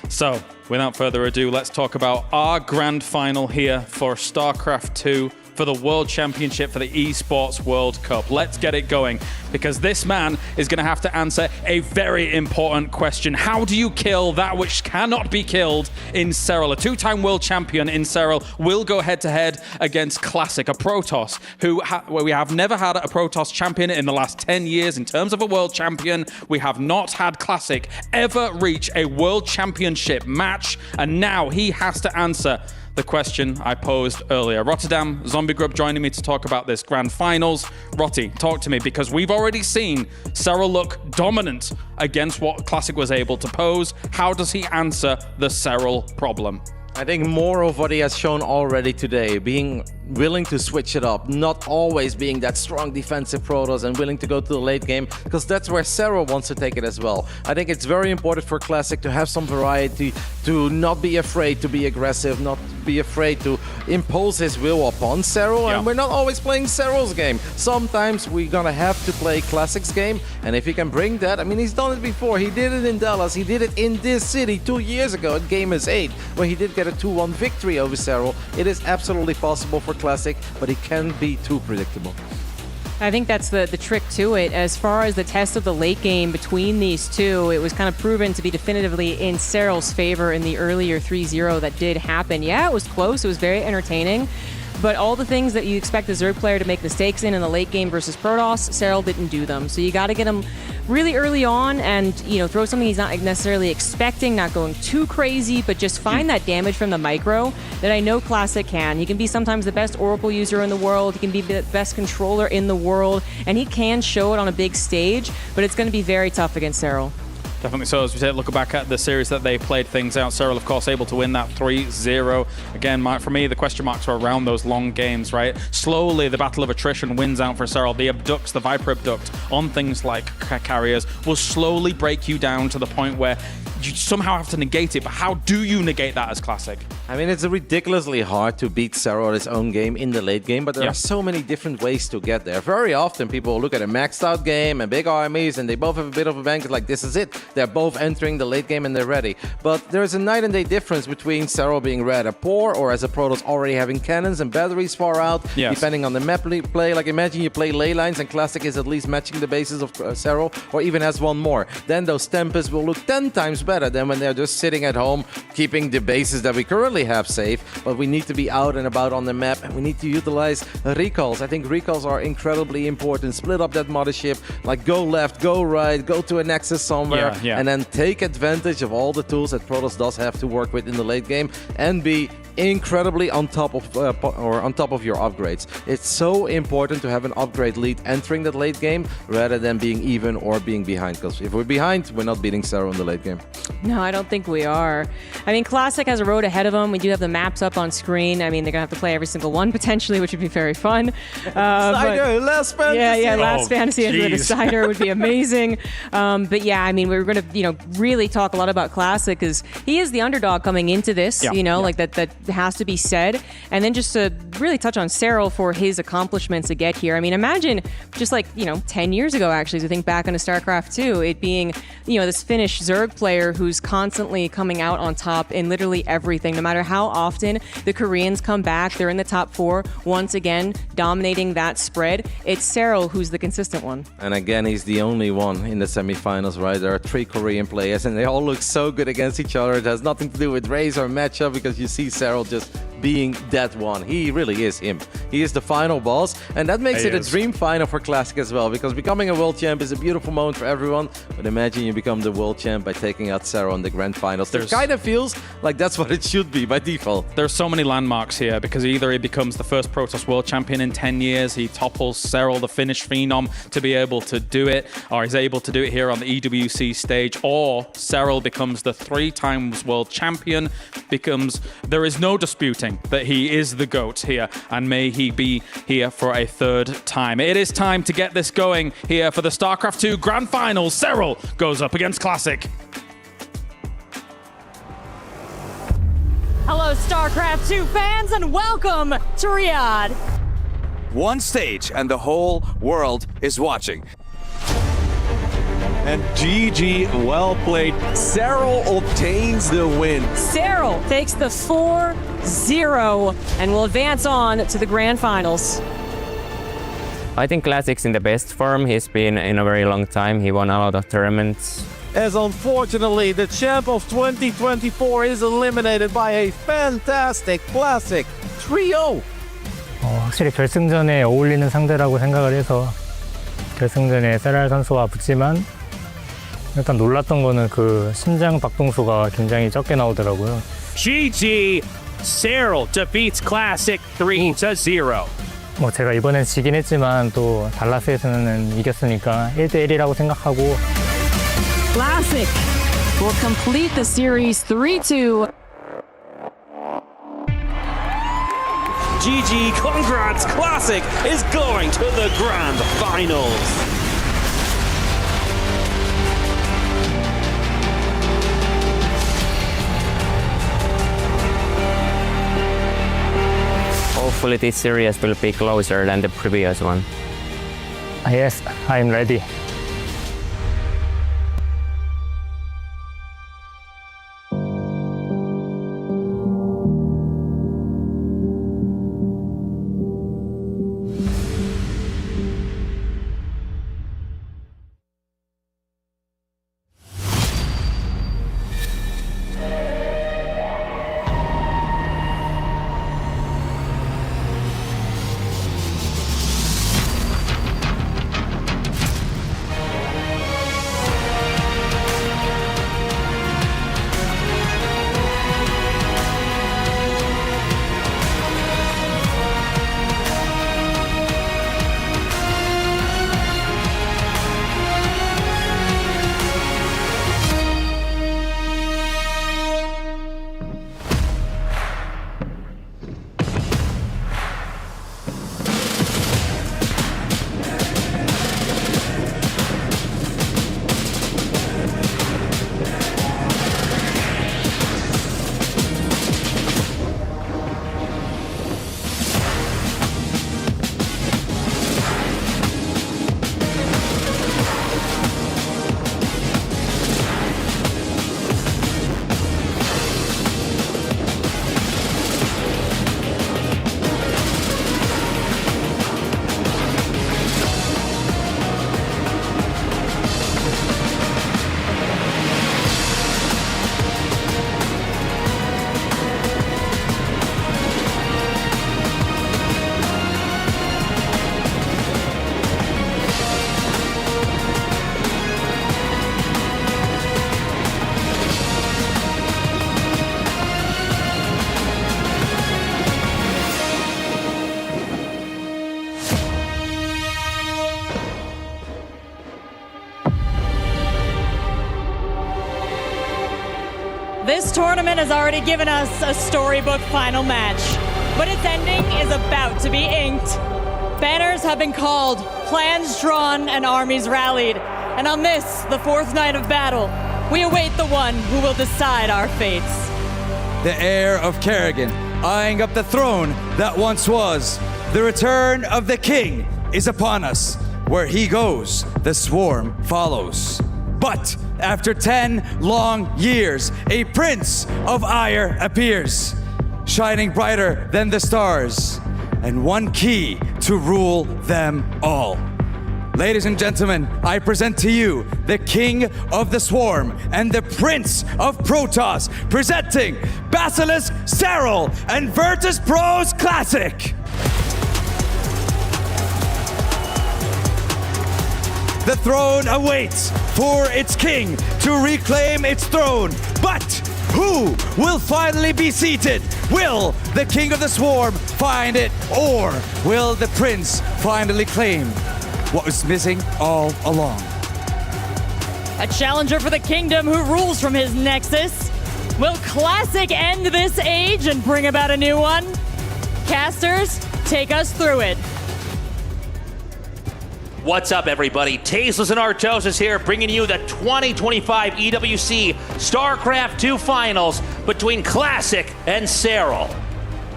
So, without further ado, let's talk about our grand final here for StarCraft II for the World Championship for the Esports World Cup. Let's get it going, because this man is going to have to answer a very important question. How do you kill that which cannot be killed in Serral? A two-time world champion in Serral will go head-to-head against Classic, a Protoss, who we have never had a Protoss champion in the last 10 years. In terms of a world champion, we have not had Classic ever reach a world championship match, and now he has to answer the question I posed earlier. Rotterdam, Zombie Grub joining me to talk about this grand finals. Rotti, talk to me, because we've already seen Serral look dominant against what Classic was able to pose. How does he answer the Serral problem? I think more of what he has shown already today, being willing to switch it up, not always being that strong defensive Protoss and willing to go to the late game, because that's where Serral wants to take it as well. I think it's very important for Classic to have some variety, to not be afraid to be aggressive, not be afraid to impose his will upon Serral, and we're not always playing Serral's game. Sometimes we're gonna have to play Classic's game, and if he can bring that, I mean, he's done it before. He did it in Dallas, he did it in this city 2 years ago at Gamers 8, where he did get a 2-1 victory over Serral. It is absolutely possible for Classic, but it can be too predictable. I think that's the trick to it. As far as the test of the late game between these two, it was kind of proven to be definitively in Serral's favor in the earlier 3-0 that did happen. Yeah, it was close. It was very entertaining. But all the things that you expect the Zerg player to make mistakes in the late game versus Protoss, Serral didn't do them. So you got to get him really early on and, you know, throw something he's not necessarily expecting, not going too crazy, but just find that damage from the micro that I know Classic can. He can be sometimes the best Oracle user in the world, he can be the best controller in the world, and he can show it on a big stage, but it's going to be very tough against Serral. Definitely so. As we take a look back at the series that they played things out, Serral, of course, able to win that 3-0. Again, for me, the question marks are around those long games, right? Slowly, the battle of attrition wins out for Serral. The abducts, the Viper abduct on things like carriers will slowly break you down to the point where you somehow have to negate it, but how do you negate that as Classic? I mean, it's ridiculously hard to beat Serral at his own game in the late game, but there are so many different ways to get there. Very often, people look at a maxed out game and big armies, and they both have a bit of a bank. It's like, this is it. They're both entering the late game and they're ready. But there's a night and day difference between Serral being red a poor or as a Protoss already having cannons and batteries far out, depending on the map play. Like, imagine you play ley lines and Classic is at least matching the bases of Serral, or even has one more. Then those Tempests will look 10 times better than when they're just sitting at home, keeping the bases that we currently have safe. But we need to be out and about on the map, and we need to utilize recalls. I think recalls are incredibly important. Split up that mothership, like go left, go right, go to a nexus somewhere, and then take advantage of all the tools that Protoss does have to work with in the late game, and be incredibly on top of your upgrades. It's so important to have an upgrade lead entering that late game rather than being even or being behind, because if we're behind, we're not beating Serral in the late game. No, I don't think we are. I mean, Classic has a road ahead of them. We do have the maps up on screen. I mean, they're gonna have to play every single one potentially, which would be very fun. Last Fantasy. Yeah, Last Fantasy as the decider would be amazing. But yeah, I mean, we're gonna really talk a lot about Classic, because he is the underdog coming into this. Like that has to be said. And then just to really touch on Serral for his accomplishments to get here. I mean, imagine just 10 years ago, actually, to think back into StarCraft II, it being, this Finnish Zerg player who's constantly coming out on top in literally everything. No matter how often the Koreans come back, they're in the top 4, once again, dominating that spread. It's Serral who's the consistent one. And again, he's the only one in the semifinals, right? There are 3 Korean players, and they all look so good against each other. It has nothing to do with race or matchup, because you see Serral just being that one. He really is him. He is the final boss, and that makes it a dream final for Classic as well, because becoming a world champ is a beautiful moment for everyone, but imagine you become the world champ by taking out Serral in the grand finals. It kind of feels like that's what it should be by default. There's so many landmarks here, because either he becomes the first Protoss world champion in 10 years, he topples Serral, the Finnish phenom, to be able to do it, or he's able to do it here on the EWC stage, or Serral becomes the 3 times world champion, there is no disputing that he is the GOAT here, and may he be here for a 3rd time. It is time to get this going here for the StarCraft II Grand Finals. Serral goes up against Classic. Hello, StarCraft II fans, and welcome to Riyadh. One stage, and the whole world is watching. And GG, well played. Serral obtains the win. Serral takes the 4-0 and will advance on to the grand finals. I think Classic's in the best form he's been in a very long time. He won a lot of tournaments. As unfortunately, the champ of 2024 is eliminated by a fantastic Classic 3-0. 확실히 결승전에 어울리는 상대라고 생각을 해서 결승전에 세랄 선수와 붙지만 일단 놀랐던 거는 그 심장 박동수가 굉장히 적게 나오더라고요. GG, Serral defeats Classic 3-0. 뭐 제가 이번엔 지긴 했지만 또 달라스에서는 이겼으니까 1대1이라고 생각하고 Classic will complete the series 3-2. GG, congrats, Classic is going to the grand finals. Hopefully this series will be closer than the previous one. Yes, I'm ready. This tournament has already given us a storybook final match, but its ending is about to be inked. Banners have been called, plans drawn, and armies rallied. And on this, the fourth night of battle, we await the one who will decide our fates. The heir of Kerrigan, eyeing up the throne that once was. The return of the king is upon us. Where he goes, the swarm follows. But after 10 long years, a prince of ire appears, shining brighter than the stars, and one key to rule them all. Ladies and gentlemen, I present to you the king of the swarm and the prince of Protoss, presenting Basilisk Serral and Virtus Pro's Classic. The throne awaits for its king to reclaim its throne. But who will finally be seated? Will the king of the swarm find it, or will the prince finally claim what was missing all along? A challenger for the kingdom who rules from his nexus. Will Classic end this age and bring about a new one? Casters, take us through it. What's up, everybody? Tasteless and Artosis here, bringing you the 2025 EWC StarCraft II Finals between Classic and Serral.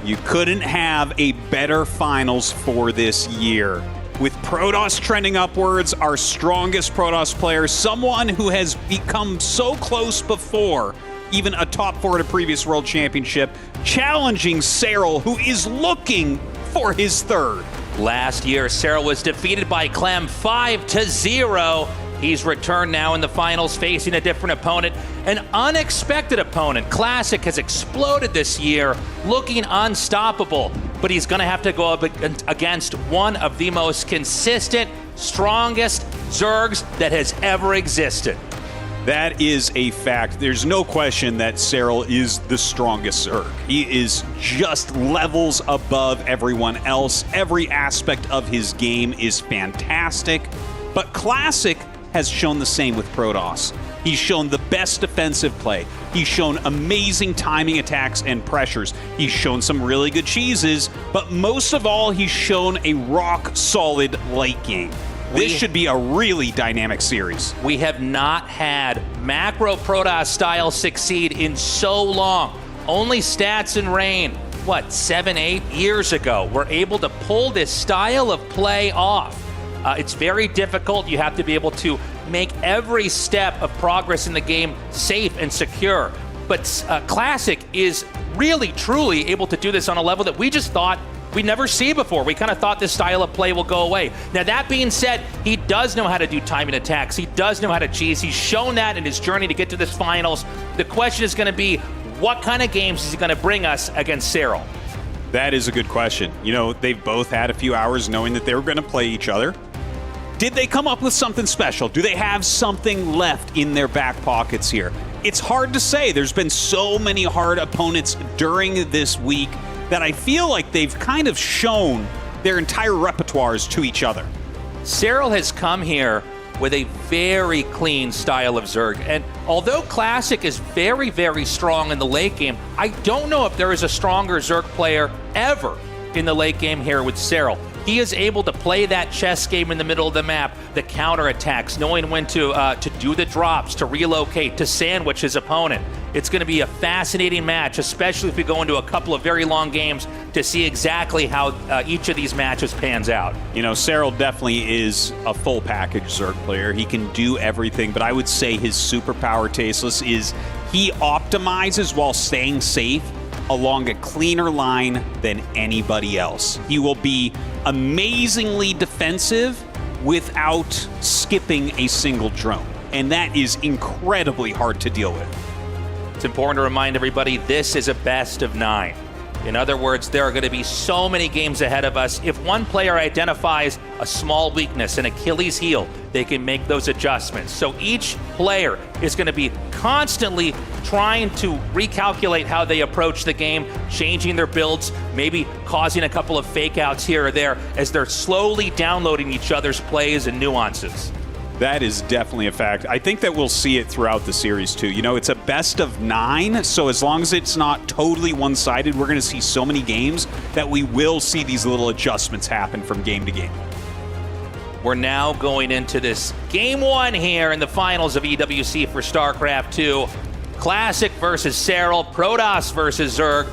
You couldn't have a better finals for this year. With Protoss trending upwards, our strongest Protoss player, someone who has become so close before, even a top 4 at a previous World Championship, challenging Serral, who is looking for his third. Last year, Serral was defeated by Clem 5-0. He's returned now in the finals, facing a different opponent, an unexpected opponent. Classic has exploded this year, looking unstoppable, but he's going to have to go up against one of the most consistent, strongest Zergs that has ever existed. That is a fact. There's no question that Serral is the strongest Zerg. He is just levels above everyone else. Every aspect of his game is fantastic, but Classic has shown the same with Protoss. He's shown the best defensive play. He's shown amazing timing attacks and pressures. He's shown some really good cheeses, but most of all, he's shown a rock-solid late game. This should be a really dynamic series. We have not had macro Protoss style succeed in so long. Only Stats and Rain, 7-8 years ago, were able to pull this style of play off. It's very difficult. You have to be able to make every step of progress in the game safe and secure. But Classic is really, truly able to do this on a level that we just thought we'd never see before. We kind of thought this style of play will go away. Now, that being said, he does know how to do timing attacks. He does know how to cheese. He's shown that in his journey to get to this finals. The question is going to be, what kind of games is he going to bring us against Serral? That is a good question. You know, they've both had a few hours knowing that they were going to play each other. Did they come up with something special? Do they have something left in their back pockets here? It's hard to say. There's been so many hard opponents during this week that I feel like they've kind of shown their entire repertoires to each other. Serral has come here with a very clean style of Zerg, and although Classic is very, very strong in the late game, I don't know if there is a stronger Zerg player ever in the late game here with Serral. He is able to play that chess game in the middle of the map, the counterattacks, knowing when to do the drops, to relocate, to sandwich his opponent. It's going to be a fascinating match, especially if we go into a couple of very long games to see exactly how each of these matches pans out. You know, Serral definitely is a full package Zerg player. He can do everything, but I would say his superpower, Tasteless, is he optimizes while staying safe along a cleaner line than anybody else. He will be amazingly defensive without skipping a single drone, and that is incredibly hard to deal with. It's important to remind everybody this is a best of 9. In other words, there are going to be so many games ahead of us. If one player identifies a small weakness, an Achilles heel, they can make those adjustments. So each player is going to be constantly trying to recalculate how they approach the game, changing their builds, maybe causing a couple of fake outs here or there as they're slowly downloading each other's plays and nuances. That is definitely a fact. I think that we'll see it throughout the series, too. You know, it's a best of 9, so as long as it's not totally one-sided, we're going to see so many games that we will see these little adjustments happen from game to game. We're now going into this Game 1 here in the finals of EWC for StarCraft II. Classic versus Serral, Protoss versus Zerg.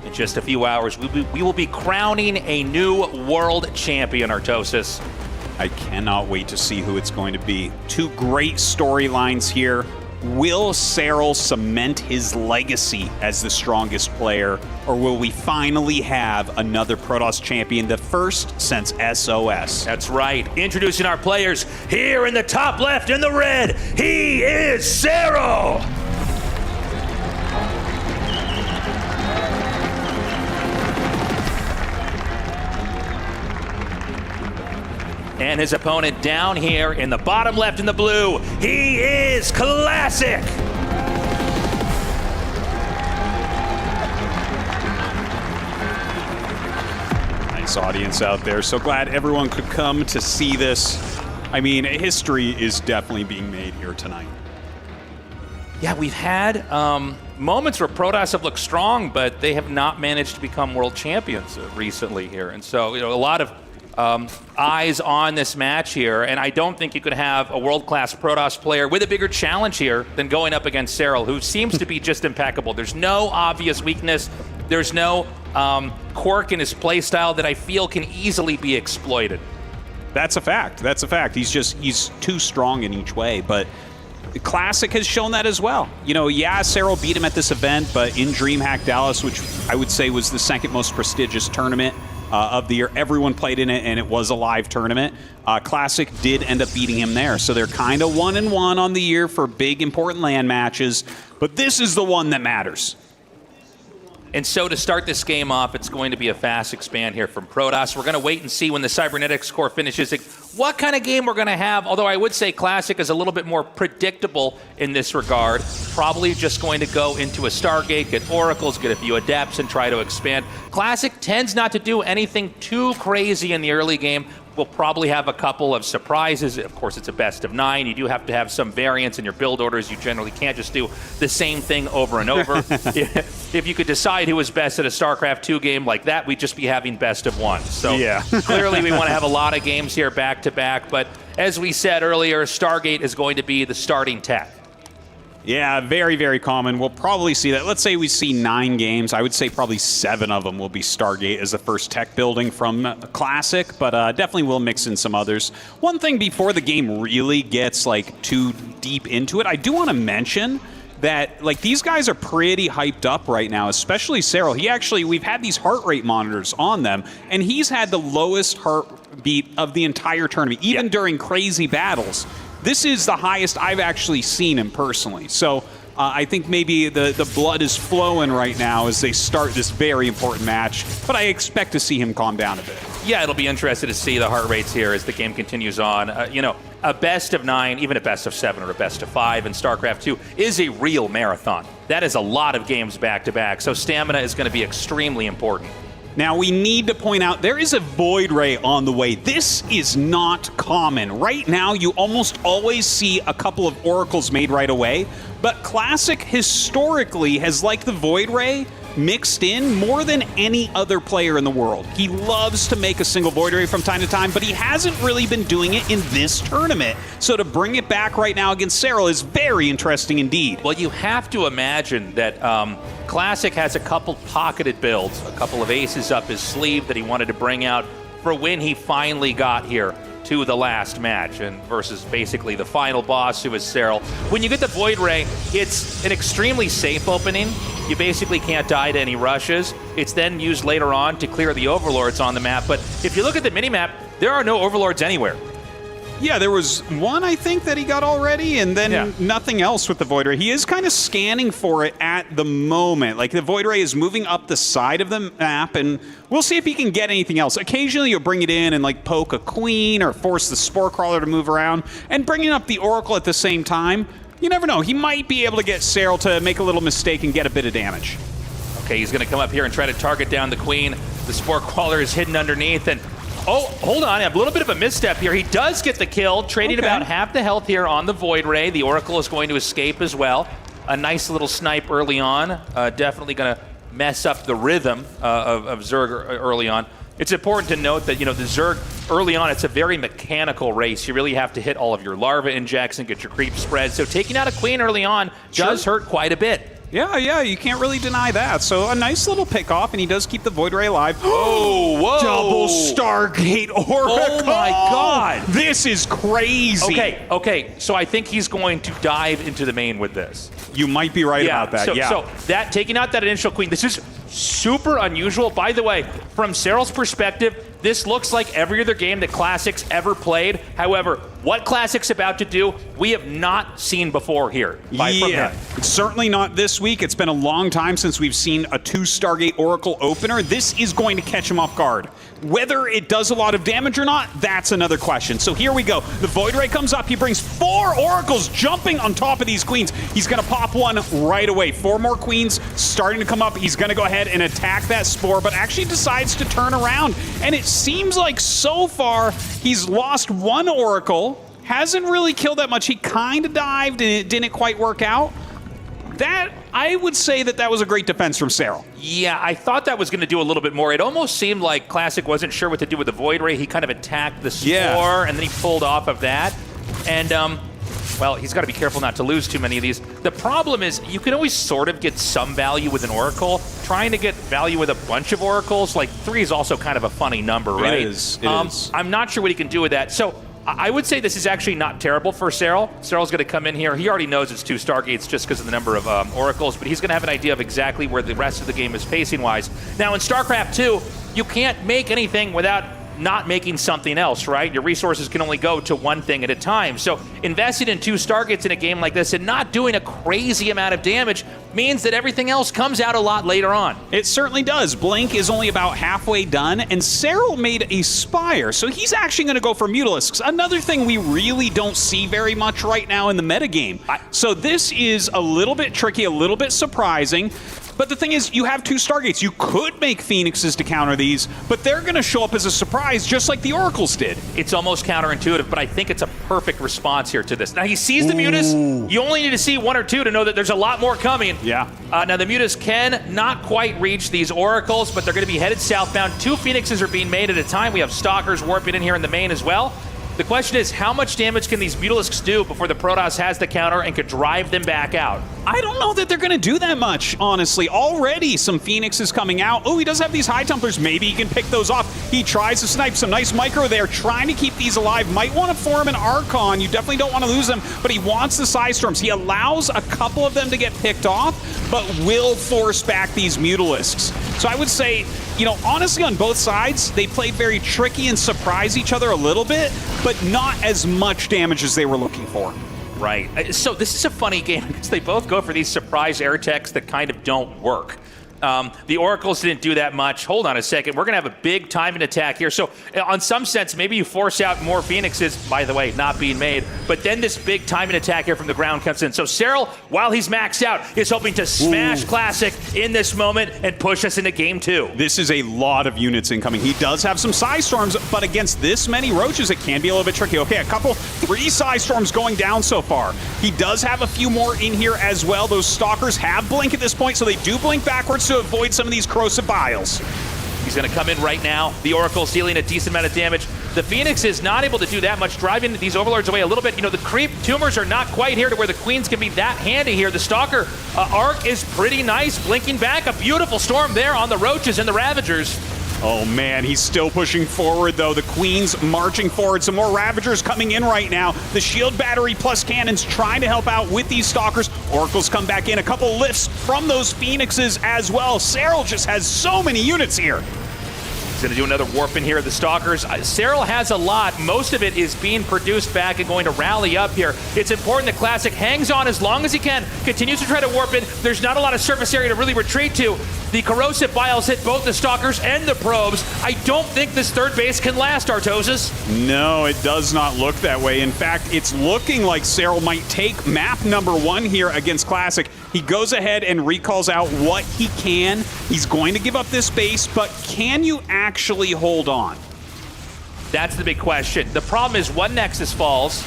In just a few hours, we will be crowning a new world champion, Artosis. I cannot wait to see who it's going to be. Two great storylines here. Will Serral cement his legacy as the strongest player, or will we finally have another Protoss champion, the first since SOS? That's right. Introducing our players here in the top left in the red. He is Serral. And his opponent down here in the bottom left in the blue, he is Classic. Nice audience out there. So glad everyone could come to see this. I mean, history is definitely being made here tonight. Yeah, we've had moments where Protoss have looked strong, but they have not managed to become world champions recently here. And so, you know, a lot of eyes on this match here, and I don't think you could have a world-class Protoss player with a bigger challenge here than going up against Serral, who seems to be just impeccable. There's no obvious weakness. There's no quirk in his playstyle that I feel can easily be exploited. That's a fact. That's a fact. He's too strong in each way, but Classic has shown that as well. You know, yeah, Serral beat him at this event, but in DreamHack Dallas, which I would say was the second most prestigious tournament of the year, everyone played in it, and it was a live tournament. Classic did end up beating him there, so they're kind of 1-1 on the year for big, important LAN matches, but this is the one that matters. And so to start this game off, it's going to be a fast expand here from Protoss. We're going to wait and see when the Cybernetics core finishes what kind of game we're going to have, although I would say Classic is a little bit more predictable in this regard. Probably just going to go into a Stargate, get Oracles, get a few Adepts, and try to expand. Classic tends not to do anything too crazy in the early game. We'll probably have a couple of surprises. Of course, it's a best of 9. You do have to have some variance in your build orders. You generally can't just do the same thing over and over. If you could decide who was best at a StarCraft II game like that, we'd just be having best of 1. So yeah. Clearly we want to have a lot of games here back to back. But as we said earlier, Stargate is going to be the starting tech. Yeah, very, very common. We'll probably see that. Let's say we see 9 games. I would say probably 7 of them will be Stargate as the first tech building from Classic, but definitely we'll mix in some others. One thing before the game really gets like too deep into it, I do want to mention that like these guys are pretty hyped up right now, especially Serral. We've had these heart rate monitors on them, and he's had the lowest heartbeat of the entire tournament, even during crazy battles. This is the highest I've actually seen him personally. So I think maybe the blood is flowing right now as they start this very important match, but I expect to see him calm down a bit. Yeah, it'll be interesting to see the heart rates here as the game continues on. You know, a best of 9, even a best of 7 or a best of 5 in StarCraft II is a real marathon. That is a lot of games back to back, so stamina is going to be extremely important. Now, we need to point out there is a Void Ray on the way. This is not common. Right now, you almost always see a couple of Oracles made right away, but Classic historically has liked the Void Ray mixed in more than any other player in the world. He loves to make a single Void Ray from time to time, but he hasn't really been doing it in this tournament. So to bring it back right now against Serral is very interesting indeed. Well, you have to imagine that Classic has a couple pocketed builds, a couple of aces up his sleeve that he wanted to bring out for when he finally got here to the last match and versus basically the final boss, who is Serral. When you get the Void Ray, it's an extremely safe opening. You basically can't die to any rushes. It's then used later on to clear the Overlords on the map. But if you look at the minimap, there are no Overlords anywhere. Yeah, there was one, I think, that he got already, and then nothing else with the Void Ray. He is kind of scanning for it at the moment. Like, the Void Ray is moving up the side of the map, and we'll see if he can get anything else. Occasionally, you'll bring it in and, like, poke a queen or force the Spore Crawler to move around, and bringing up the Oracle at the same time. You never know. He might be able to get Serral to make a little mistake and get a bit of damage. Okay, he's going to come up here and try to target down the queen. The Spore Crawler is hidden underneath, and oh, hold on, a little bit of a misstep here. He does get the kill, trading about half the health here on the Void Ray. The Oracle is going to escape as well. A nice little snipe early on. Definitely going to mess up the rhythm of Zerg early on. It's important to note that, you know, the Zerg early on, it's a very mechanical race. You really have to hit all of your larva injects and get your creep spread. So taking out a queen early on does hurt quite a bit. Yeah, you can't really deny that. So a nice little pick off, and he does keep the Void Ray alive. Oh, whoa! Double Stargate Oracle! Oh my God! This is crazy! Okay, so I think he's going to dive into the main with this. You might be right about that, So that, taking out that initial queen, this is super unusual. By the way, from Serral's perspective, this looks like every other game that Classic's ever played. However, what Classic's about to do, we have not seen before here. From him. It's certainly not this week. It's been a long time since we've seen a 2 Stargate Oracle opener. This is going to catch him off guard. Whether it does a lot of damage or not, that's another question. So here we go. The Void Ray comes up. He brings 4 Oracles jumping on top of these queens. He's going to pop one right away. 4 more queens starting to come up. He's going to go ahead and attack that Spore, but actually decides to turn around. And it seems like so far he's lost 1 Oracle. Hasn't really killed that much. He kind of dived and it didn't quite work out. That, I would say that was a great defense from Serral. Yeah, I thought that was going to do a little bit more. It almost seemed like Classic wasn't sure what to do with the Void Ray. He kind of attacked the score, and then he pulled off of that. And, well, he's got to be careful not to lose too many of these. The problem is you can always sort of get some value with an Oracle. Trying to get value with a bunch of Oracles, like 3 is also kind of a funny number, right? It is. It is. I'm not sure what he can do with that. So I would say this is actually not terrible for Serral. Serral's going to come in here. He already knows it's 2 Stargates just because of the number of Oracles, but he's going to have an idea of exactly where the rest of the game is pacing-wise. Now, in StarCraft II, you can't make anything without not making something else, right? Your resources can only go to one thing at a time. So investing in 2 Stargates in a game like this and not doing a crazy amount of damage means that everything else comes out a lot later on. It certainly does. Blink is only about halfway done, and Serral made a Spire, so he's actually going to go for Mutalisks. Another thing we really don't see very much right now in the metagame. So this is a little bit tricky, a little bit surprising. But the thing is, you have 2 Stargates. You could make Phoenixes to counter these, but they're going to show up as a surprise, just like the Oracles did. It's almost counterintuitive, but I think it's a perfect response here to this. Now, he sees the Mutas. You only need to see 1 or 2 to know that there's a lot more coming. Yeah. Now, the Mutas can not quite reach these Oracles, but they're going to be headed southbound. 2 Phoenixes are being made at a time. We have Stalkers warping in here in the main as well. The question is, how much damage can these Mutalisks do before the Protoss has the counter and could drive them back out? I don't know that they're going to do that much, honestly. Already some Phoenixes coming out. Oh, he does have these High Templars. Maybe he can pick those off. He tries to snipe some nice micro there, trying to keep these alive. Might want to form an Archon. You definitely don't want to lose them, but he wants the Psystorms. He allows a couple of them to get picked off, but will force back these Mutalisks. So I would say, you know, honestly, on both sides, they played very tricky and surprise each other a little bit, but not as much damage as they were looking for. Right. So this is a funny game because they both go for these surprise air techs that kind of don't work. The Oracles didn't do that much. Hold on a second. We're going to have a big timing attack here. So on some sense, maybe you force out more Phoenixes, by the way, not being made. But then this big timing attack here from the ground comes in. So Serral, while he's maxed out, is hoping to smash Classic in this moment and push us into game 2. This is a lot of units incoming. He does have some Psystorms, but against this many Roaches, it can be a little bit tricky. Okay, 3 Psystorms going down so far. He does have a few more in here as well. Those Stalkers have Blink at this point, so they do blink backwards to avoid some of these corrosive biles. He's going to come in right now. The Oracle's dealing a decent amount of damage. The Phoenix is not able to do that much, driving these Overlords away a little bit. You know, the creep tumors are not quite here to where the Queens can be that handy here. The Stalker arc is pretty nice, blinking back. A beautiful storm there on the Roaches and the Ravagers. Oh man, he's still pushing forward though. The Queen's marching forward. Some more Ravagers coming in right now. The shield battery plus cannons trying to help out with these Stalkers. Oracles come back in. A couple lifts from those Phoenixes as well. Serral just has so many units here. He's going to do another warp in here. The Stalkers, Serral has a lot. Most of it is being produced back and going to rally up here. It's important that Classic hangs on as long as he can, continues to try to warp in. There's not a lot of surface area to really retreat to. The corrosive biles hit both the Stalkers and the probes. I don't think this third base can last, Artosis. No, it does not look that way. In fact, it's looking like Serral might take map number 1 here against Classic. He goes ahead and recalls out what he can. He's going to give up this base, but can you actually hold on? That's the big question. The problem is 1 Nexus falls,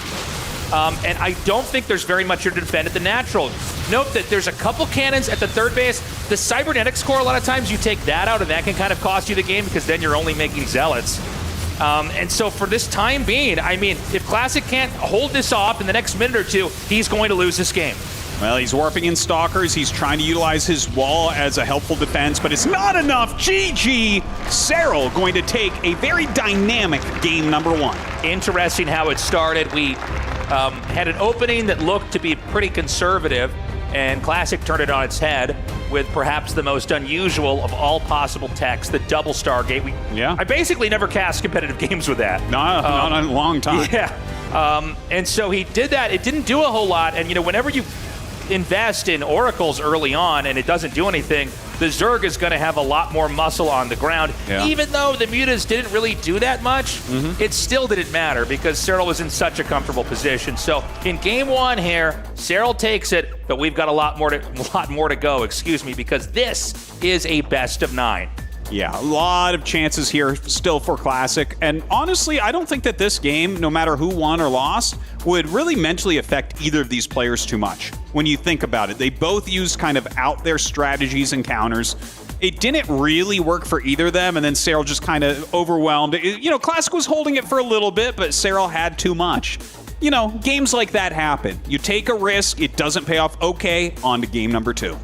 and I don't think there's very much here to defend at the natural. Note that there's a couple cannons at the third base. The Cybernetics core, a lot of times you take that out, and that can kind of cost you the game because then you're only making Zealots. And so for this time being, I mean, if Classic can't hold this off in the next minute or 2, he's going to lose this game. Well, he's warping in Stalkers. He's trying to utilize his wall as a helpful defense, but it's not enough. GG. Serral going to take a very dynamic game number 1. Interesting how it started. We had an opening that looked to be pretty conservative, and Classic turned it on its head with perhaps the most unusual of all possible techs, the double Stargate. I basically never cast competitive games with that. Not in a long time. Yeah. And so he did that. It didn't do a whole lot, and you know, whenever you invest in Oracles early on and it doesn't do anything, the Zerg is going to have a lot more muscle on the ground. Yeah. Even though the Mutas didn't really do that much, it still didn't matter because Serral was in such a comfortable position. So in game 1 here, Serral takes it, but we've got a lot more to go, because this is a best of 9. Yeah, a lot of chances here still for Classic. And honestly, I don't think that this game, no matter who won or lost, would really mentally affect either of these players too much. When you think about it, they both used kind of out there strategies and counters. It didn't really work for either of them, and then Serral just kind of overwhelmed. You know, Classic was holding it for a little bit, but Serral had too much. You know, games like that happen. You take a risk, it doesn't pay off. Okay, on to game number 2.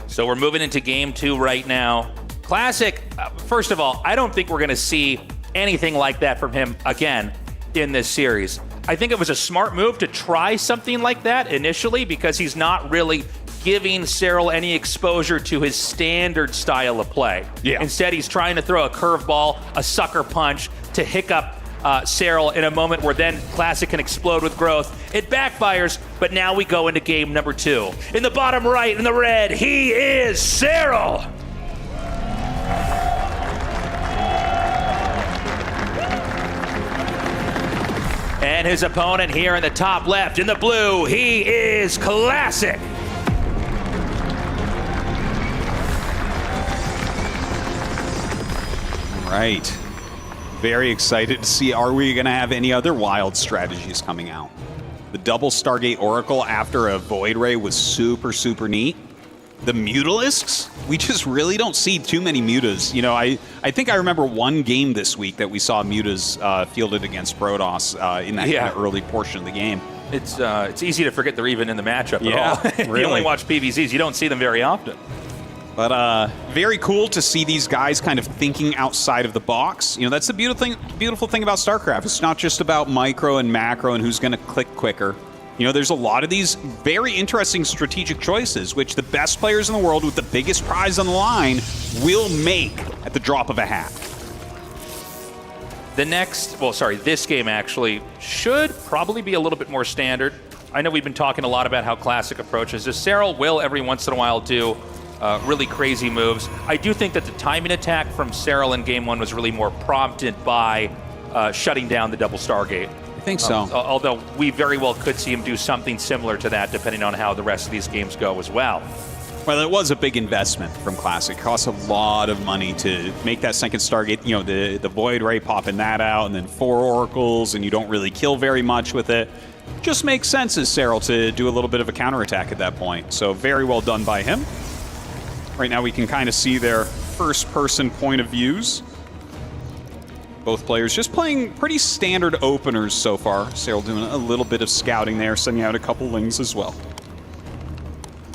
So we're moving into game 2 right now. Classic, first of all, I don't think we're going to see anything like that from him again in this series. I think it was a smart move to try something like that initially because he's not really giving Serral any exposure to his standard style of play. Yeah. Instead, he's trying to throw a curveball, a sucker punch to hiccup Serral in a moment where then Classic can explode with growth. It backfires, but now we go into game number 2. In the bottom right, in the red, he is Serral. And his opponent here in the top left, in the blue, he is Classic. Right. Very excited to see, are we going to have any other wild strategies coming out? The double Stargate Oracle after a Void Ray was super, super neat. The Mutalisks, we just really don't see too many Mutas. You know, I think I remember one game this week that we saw Mutas fielded against Protoss in that kind of early portion of the game. It's easy to forget they're even in the matchup at all. If Really. you only watch PVZs, you don't see them very often. But very cool to see these guys kind of thinking outside of the box. You know, that's the beautiful thing about StarCraft. It's not just about micro and macro and who's going to click quicker. You know, there's a lot of these very interesting strategic choices, which the best players in the world with the biggest prize on the line will make at the drop of a hat. This game actually should probably be a little bit more standard. I know we've been talking a lot about how Classic approaches this. Serral will every once in a while do really crazy moves. I do think that the timing attack from Serral in game 1 was really more prompted by shutting down the double Stargate. I think so. Although we very well could see him do something similar to that depending on how the rest of these games go as well. Well, it was a big investment from Classic. It cost a lot of money to make that second Stargate. You know, the Void Ray popping that out, and then 4 Oracles, and you don't really kill very much with it. Just makes sense as Serral to do a little bit of a counterattack at that point. So very well done by him. Right now we can kind of see their first-person point of views. Both players just playing pretty standard openers so far. Serral doing a little bit of scouting there, sending out a couple lings as well.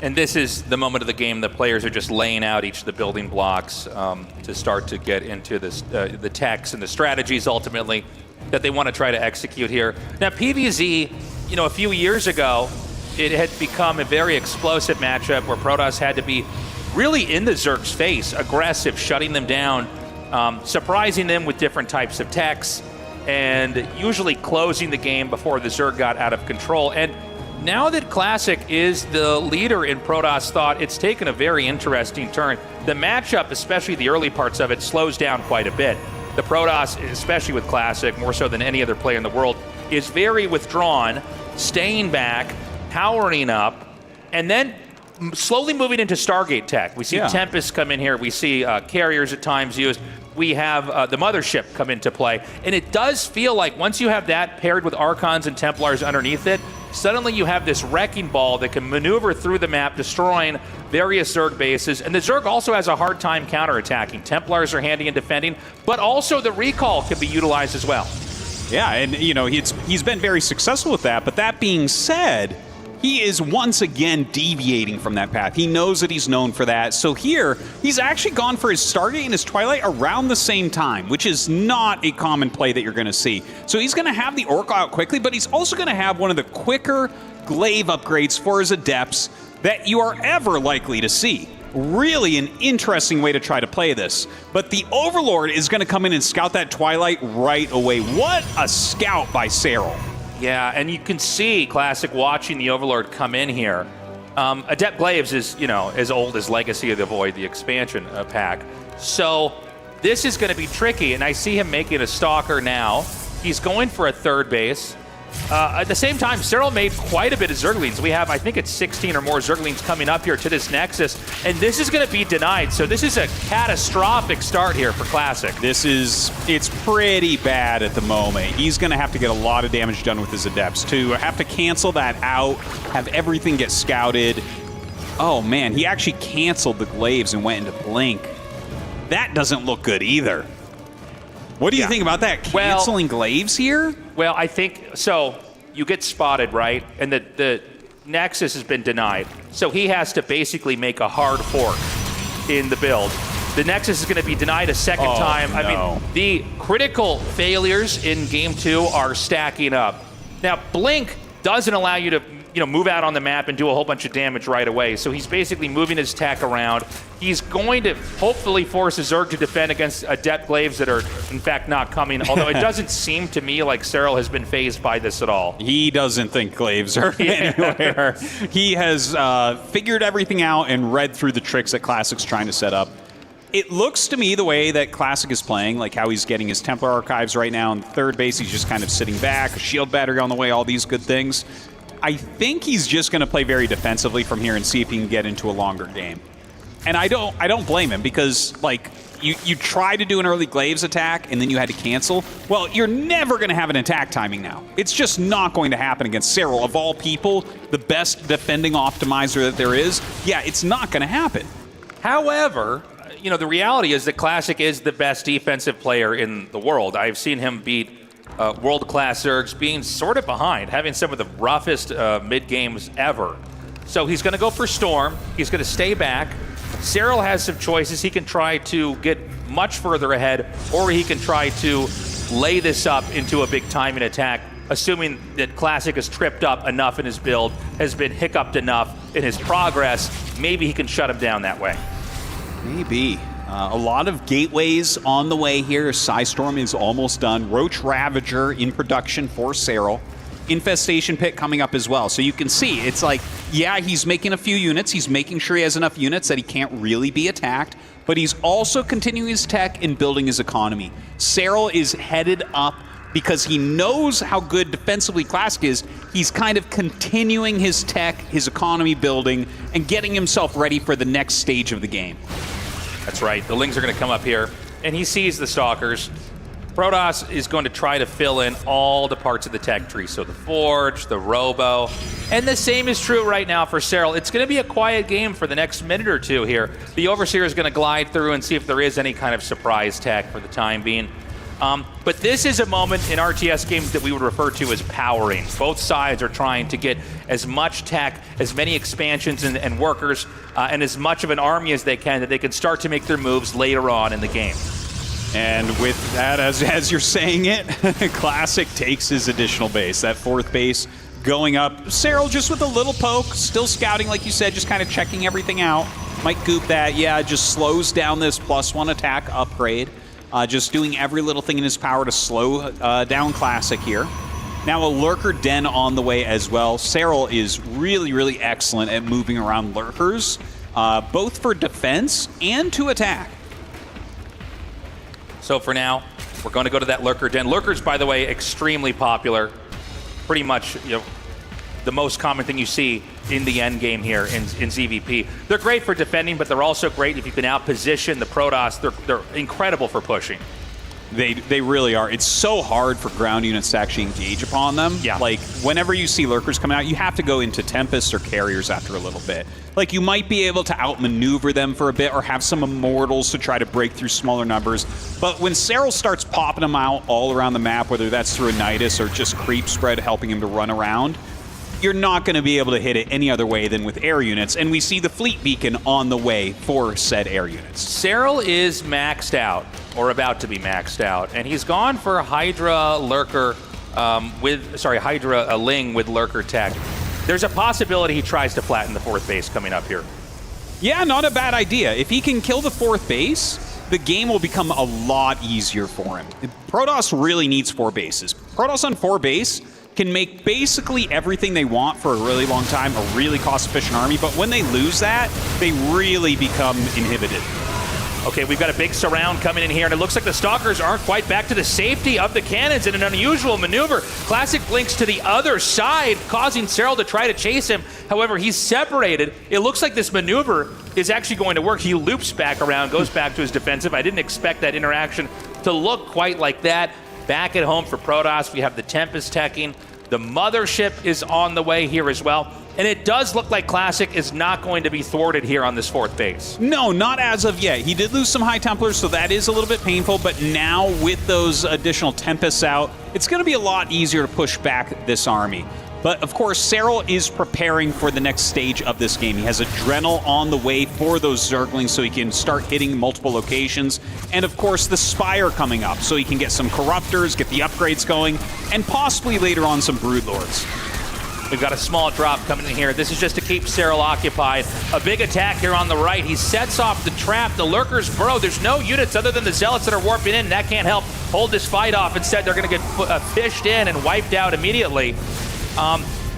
And this is the moment of the game that players are just laying out each of the building blocks to start to get into this, the techs and the strategies ultimately that they want to try to execute here. Now PVZ, you know, a few years ago, it had become a very explosive matchup where Protoss had to be really in the Zerg's face, aggressive, shutting them down, surprising them with different types of techs, and usually closing the game before the Zerg got out of control. And now that Classic is the leader in Protoss thought, it's taken a very interesting turn. The matchup, especially the early parts of it, slows down quite a bit. The Protoss, especially with Classic, more so than any other player in the world, is very withdrawn, staying back, powering up, and then slowly moving into Stargate tech. We see Tempest come in here. We see carriers at times used. We have the Mothership come into play. And it does feel like once you have that paired with Archons and Templars underneath it, suddenly you have this wrecking ball that can maneuver through the map, destroying various Zerg bases. And the Zerg also has a hard time counterattacking. Templars are handy in defending, but also the recall can be utilized as well. Yeah, and you know, he's been very successful with that. But that being said, he is once again deviating from that path. He knows that he's known for that. So here, he's actually gone for his Stargate and his Twilight around the same time, which is not a common play that you're going to see. So he's going to have the Oracle out quickly, but he's also going to have one of the quicker glaive upgrades for his Adepts that you are ever likely to see. Really an interesting way to try to play this. But the Overlord is going to come in and scout that Twilight right away. What a scout by Serral. Yeah, and you can see Classic watching the Overlord come in here. Adept Glaives is, you know, as old as Legacy of the Void, the expansion pack. So this is going to be tricky, and I see him making a Stalker now. He's going for a third base. At the same time, Serral made quite a bit of Zerglings. We have, I think it's 16 or more Zerglings coming up here to this Nexus, and this is going to be denied. So this is a catastrophic start here for Classic. It's pretty bad at the moment. He's going to have to get a lot of damage done with his Adepts. To have to cancel that out, have everything get scouted. Oh man, he actually canceled the Glaives and went into Blink. That doesn't look good either. What do you think about that? Canceling Glaives here? Well, I think, so you get spotted, right? And the Nexus has been denied. So he has to basically make a hard fork in the build. The Nexus is going to be denied a second time. No. I mean, the critical failures in Game 2 are stacking up. Now, Blink doesn't allow you to move out on the map and do a whole bunch of damage right away. So he's basically moving his tech around. He's going to hopefully force a Zerg to defend against Adept Glaives that are, in fact, not coming. Although it doesn't seem to me like Serral has been phased by this at all. He doesn't think Glaives are anywhere. He has figured everything out and read through the tricks that Classic's trying to set up. It looks to me the way that Classic is playing, like how he's getting his Templar Archives right now. In third base, he's just kind of sitting back, a shield battery on the way, all these good things. I think he's just going to play very defensively from here and see if he can get into a longer game. And I don't blame him because, like, you try to do an early Glaives attack and then you had to cancel. Well, you're never going to have an attack timing now. It's just not going to happen against Serral. Of all people, the best defending optimizer that there is, yeah, it's not going to happen. However, the reality is that Classic is the best defensive player in the world. I've seen him beat world-class Zergs being sort of behind, having some of the roughest mid-games ever. So he's going to go for Storm. He's going to stay back. Serral has some choices. He can try to get much further ahead, or he can try to lay this up into a big timing attack, assuming that Classic is tripped up enough in his build, has been hiccuped enough in his progress. Maybe he can shut him down that way. Maybe. A lot of gateways on the way here. Psystorm is almost done. Roach Ravager in production for Serral. Infestation Pit coming up as well. So you can see, it's like, yeah, he's making a few units. He's making sure he has enough units that he can't really be attacked, but he's also continuing his tech and building his economy. Serral is headed up because he knows how good defensively Classic is. He's kind of continuing his tech, his economy building, and getting himself ready for the next stage of the game. That's right. The Lings are going to come up here, and he sees the Stalkers. Protoss is going to try to fill in all the parts of the tech tree. So the Forge, the Robo, and the same is true right now for Serral. It's going to be a quiet game for the next minute or two here. The Overseer is going to glide through and see if there is any kind of surprise tech for the time being. But this is a moment in RTS games that we would refer to as powering. Both sides are trying to get as much tech, as many expansions and workers, and as much of an army as they can, that they can start to make their moves later on in the game. And with that, as you're saying it, Classic takes his additional base. That fourth base going up. Serral just with a little poke, still scouting, like you said, just kind of checking everything out. Might goop that. Yeah, it just slows down this +1 attack upgrade. Just doing every little thing in his power to slow down Classic here. Now a Lurker Den on the way as well. Serral is really, really excellent at moving around Lurkers, both for defense and to attack. So for now, we're going to go to that Lurker Den. Lurkers, by the way, extremely popular. Pretty much, the most common thing you see in the end game here in ZVP. They're great for defending, but they're also great if you can outposition the Protoss. They're incredible for pushing. They really are. It's so hard for ground units to actually engage upon them. Yeah. Like, whenever you see Lurkers coming out, you have to go into Tempests or Carriers after a little bit. Like, you might be able to outmaneuver them for a bit or have some Immortals to try to break through smaller numbers. But when Serral starts popping them out all around the map, whether that's through a Nidus or just creep spread helping him to run around, you're not going to be able to hit it any other way than with air units, and we see the Fleet Beacon on the way for said air units. Serral is maxed out, or about to be maxed out, and he's gone for Hydra Lurker Hydra Ling with Lurker tech. There's a possibility he tries to flatten the fourth base coming up here. Yeah, not a bad idea. If he can kill the fourth base, the game will become a lot easier for him. Protoss really needs 4 bases. Protoss on 4 base can make basically everything they want for a really long time, a really cost-efficient army, but when they lose that, they really become inhibited. Okay, we've got a big surround coming in here, and it looks like the Stalkers aren't quite back to the safety of the cannons in an unusual maneuver. Classic blinks to the other side, causing Serral to try to chase him. However, he's separated. It looks like this maneuver is actually going to work. He loops back around, goes back to his defensive. I didn't expect that interaction to look quite like that. Back at home for Protoss, we have the Tempest teching. The Mothership is on the way here as well. And it does look like Classic is not going to be thwarted here on this 4th base. No, not as of yet. He did lose some High Templars, so that is a little bit painful, but now with those additional Tempests out, it's going to be a lot easier to push back this army. But of course, Serral is preparing for the next stage of this game. He has Adrenal on the way for those Zerglings so he can start hitting multiple locations. And of course, the Spire coming up so he can get some Corruptors, get the upgrades going, and possibly later on some Broodlords. We've got a small drop coming in here. This is just to keep Serral occupied. A big attack here on the right. He sets off the trap. The Lurkers burrow. There's no units other than the Zealots that are warping in. That can't help hold this fight off. Instead, they're going to get fished in and wiped out immediately.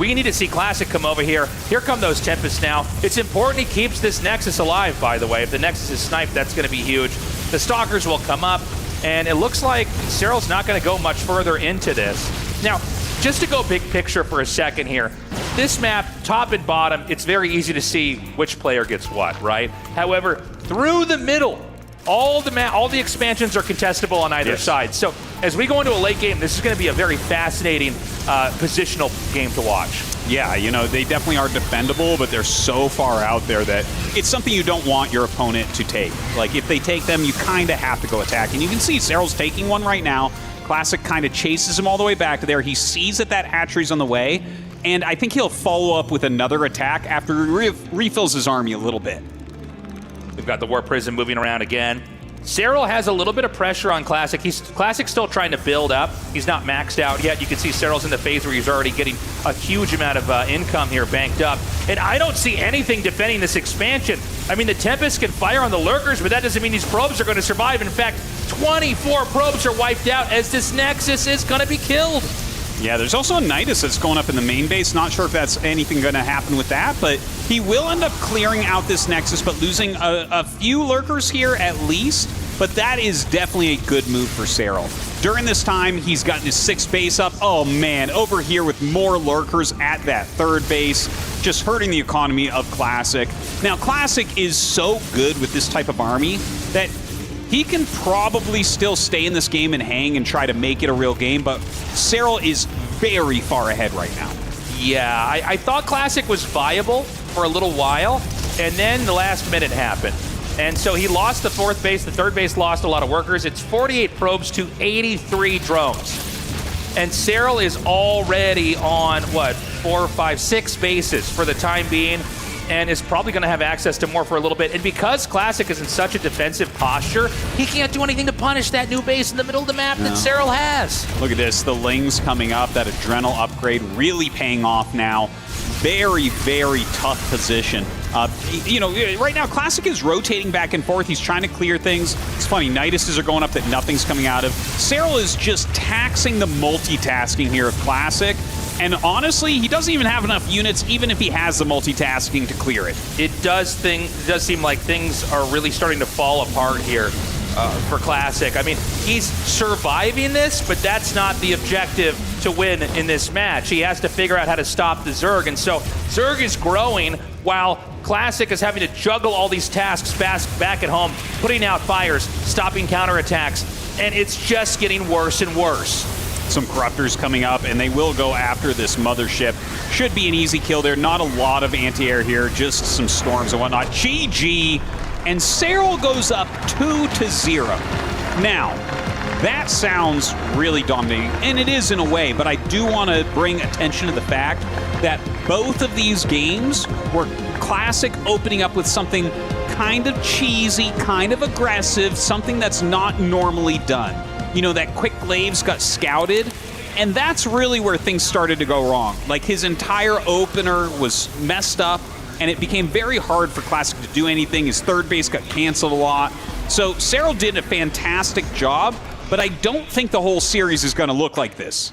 We need to see Classic come over here. Here come those Tempests now. It's important he keeps this Nexus alive, by the way. If the Nexus is sniped, that's going to be huge. The Stalkers will come up, and it looks like Serral's not going to go much further into this. Now, just to go big picture for a second here, this map, top and bottom, it's very easy to see which player gets what, right? However, through the middle, all the expansions are contestable on either side. So as we go into a late game, this is going to be a very fascinating positional game to watch. Yeah, you know, they definitely are defendable, but they're so far out there that it's something you don't want your opponent to take. Like, if they take them, you kind of have to go attack. And you can see Serral's taking one right now. Classic kind of chases him all the way back to there. He sees that hatchery's on the way, and I think he'll follow up with another attack after he refills his army a little bit. We've got the War Prison moving around again. Serral has a little bit of pressure on Classic. Classic's still trying to build up. He's not maxed out yet. You can see Serral's in the phase where he's already getting a huge amount of income here banked up. And I don't see anything defending this expansion. I mean, the Tempest can fire on the Lurkers, but that doesn't mean these probes are going to survive. In fact, 24 probes are wiped out as this Nexus is going to be killed. Yeah, there's also a Nidus that's going up in the main base. Not sure if that's anything going to happen with that, but he will end up clearing out this Nexus, but losing a few Lurkers here at least. But that is definitely a good move for Serral. During this time, he's gotten his 6th base up. Oh man, over here with more Lurkers at that 3rd base, just hurting the economy of Classic. Now, Classic is so good with this type of army that he can probably still stay in this game and hang and try to make it a real game, but Serral is very far ahead right now. Yeah, I thought Classic was viable for a little while, and then the last minute happened. And so he lost the 4th base. The 3rd base lost a lot of workers. It's 48 probes to 83 drones. And Serral is already on, what, 4, 5, 6 bases for the time being, and is probably going to have access to more for a little bit. And because Classic is in such a defensive posture, he can't do anything to punish that new base in the middle of the map that Serral has. Look at this, the Lings coming up, that Adrenal upgrade really paying off now. Very, very tough position. You know, right now, Classic is rotating back and forth. He's trying to clear things. It's funny, Niduses are going up that nothing's coming out of. Serral is just taxing the multitasking here of Classic. And honestly, he doesn't even have enough units, even if he has the multitasking to clear it. It does seem like things are really starting to fall apart here for Classic. I mean, he's surviving this, but that's not the objective to win in this match. He has to figure out how to stop the Zerg, and so Zerg is growing while Classic is having to juggle all these tasks back at home, putting out fires, stopping counterattacks, and it's just getting worse and worse. Some Corruptors coming up, and they will go after this Mothership. Should be an easy kill there. Not a lot of anti-air here, just some storms and whatnot. GG, and Serral goes up 2-0. Now, that sounds really daunting, and it is in a way, but I do want to bring attention to the fact that both of these games were Classic opening up with something kind of cheesy, kind of aggressive, something that's not normally done. You know, that quick glaives got scouted, and that's really where things started to go wrong. Like, his entire opener was messed up, and it became very hard for Classic to do anything. His 3rd base got canceled a lot. So Serral did a fantastic job, but I don't think the whole series is going to look like this.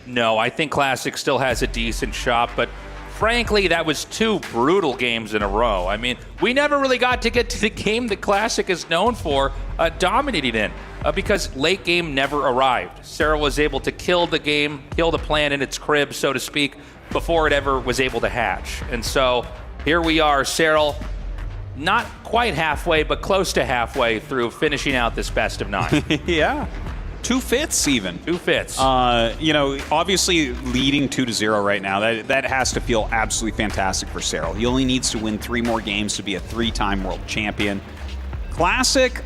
No, I think Classic still has a decent shot, but frankly, that was 2 brutal games in a row. I mean, we never really got to get to the game that Classic is known for dominating in because late game never arrived. Serral was able to kill the game, kill the plan in its crib, so to speak, before it ever was able to hatch. And so here we are, Serral, not quite halfway, but close to halfway through finishing out this best of 9. Yeah. 2 fits even. 2 fits. You know, obviously leading 2-0 right now, that has to feel absolutely fantastic for Serral. He only needs to win 3 more games to be a 3-time world champion. Classic,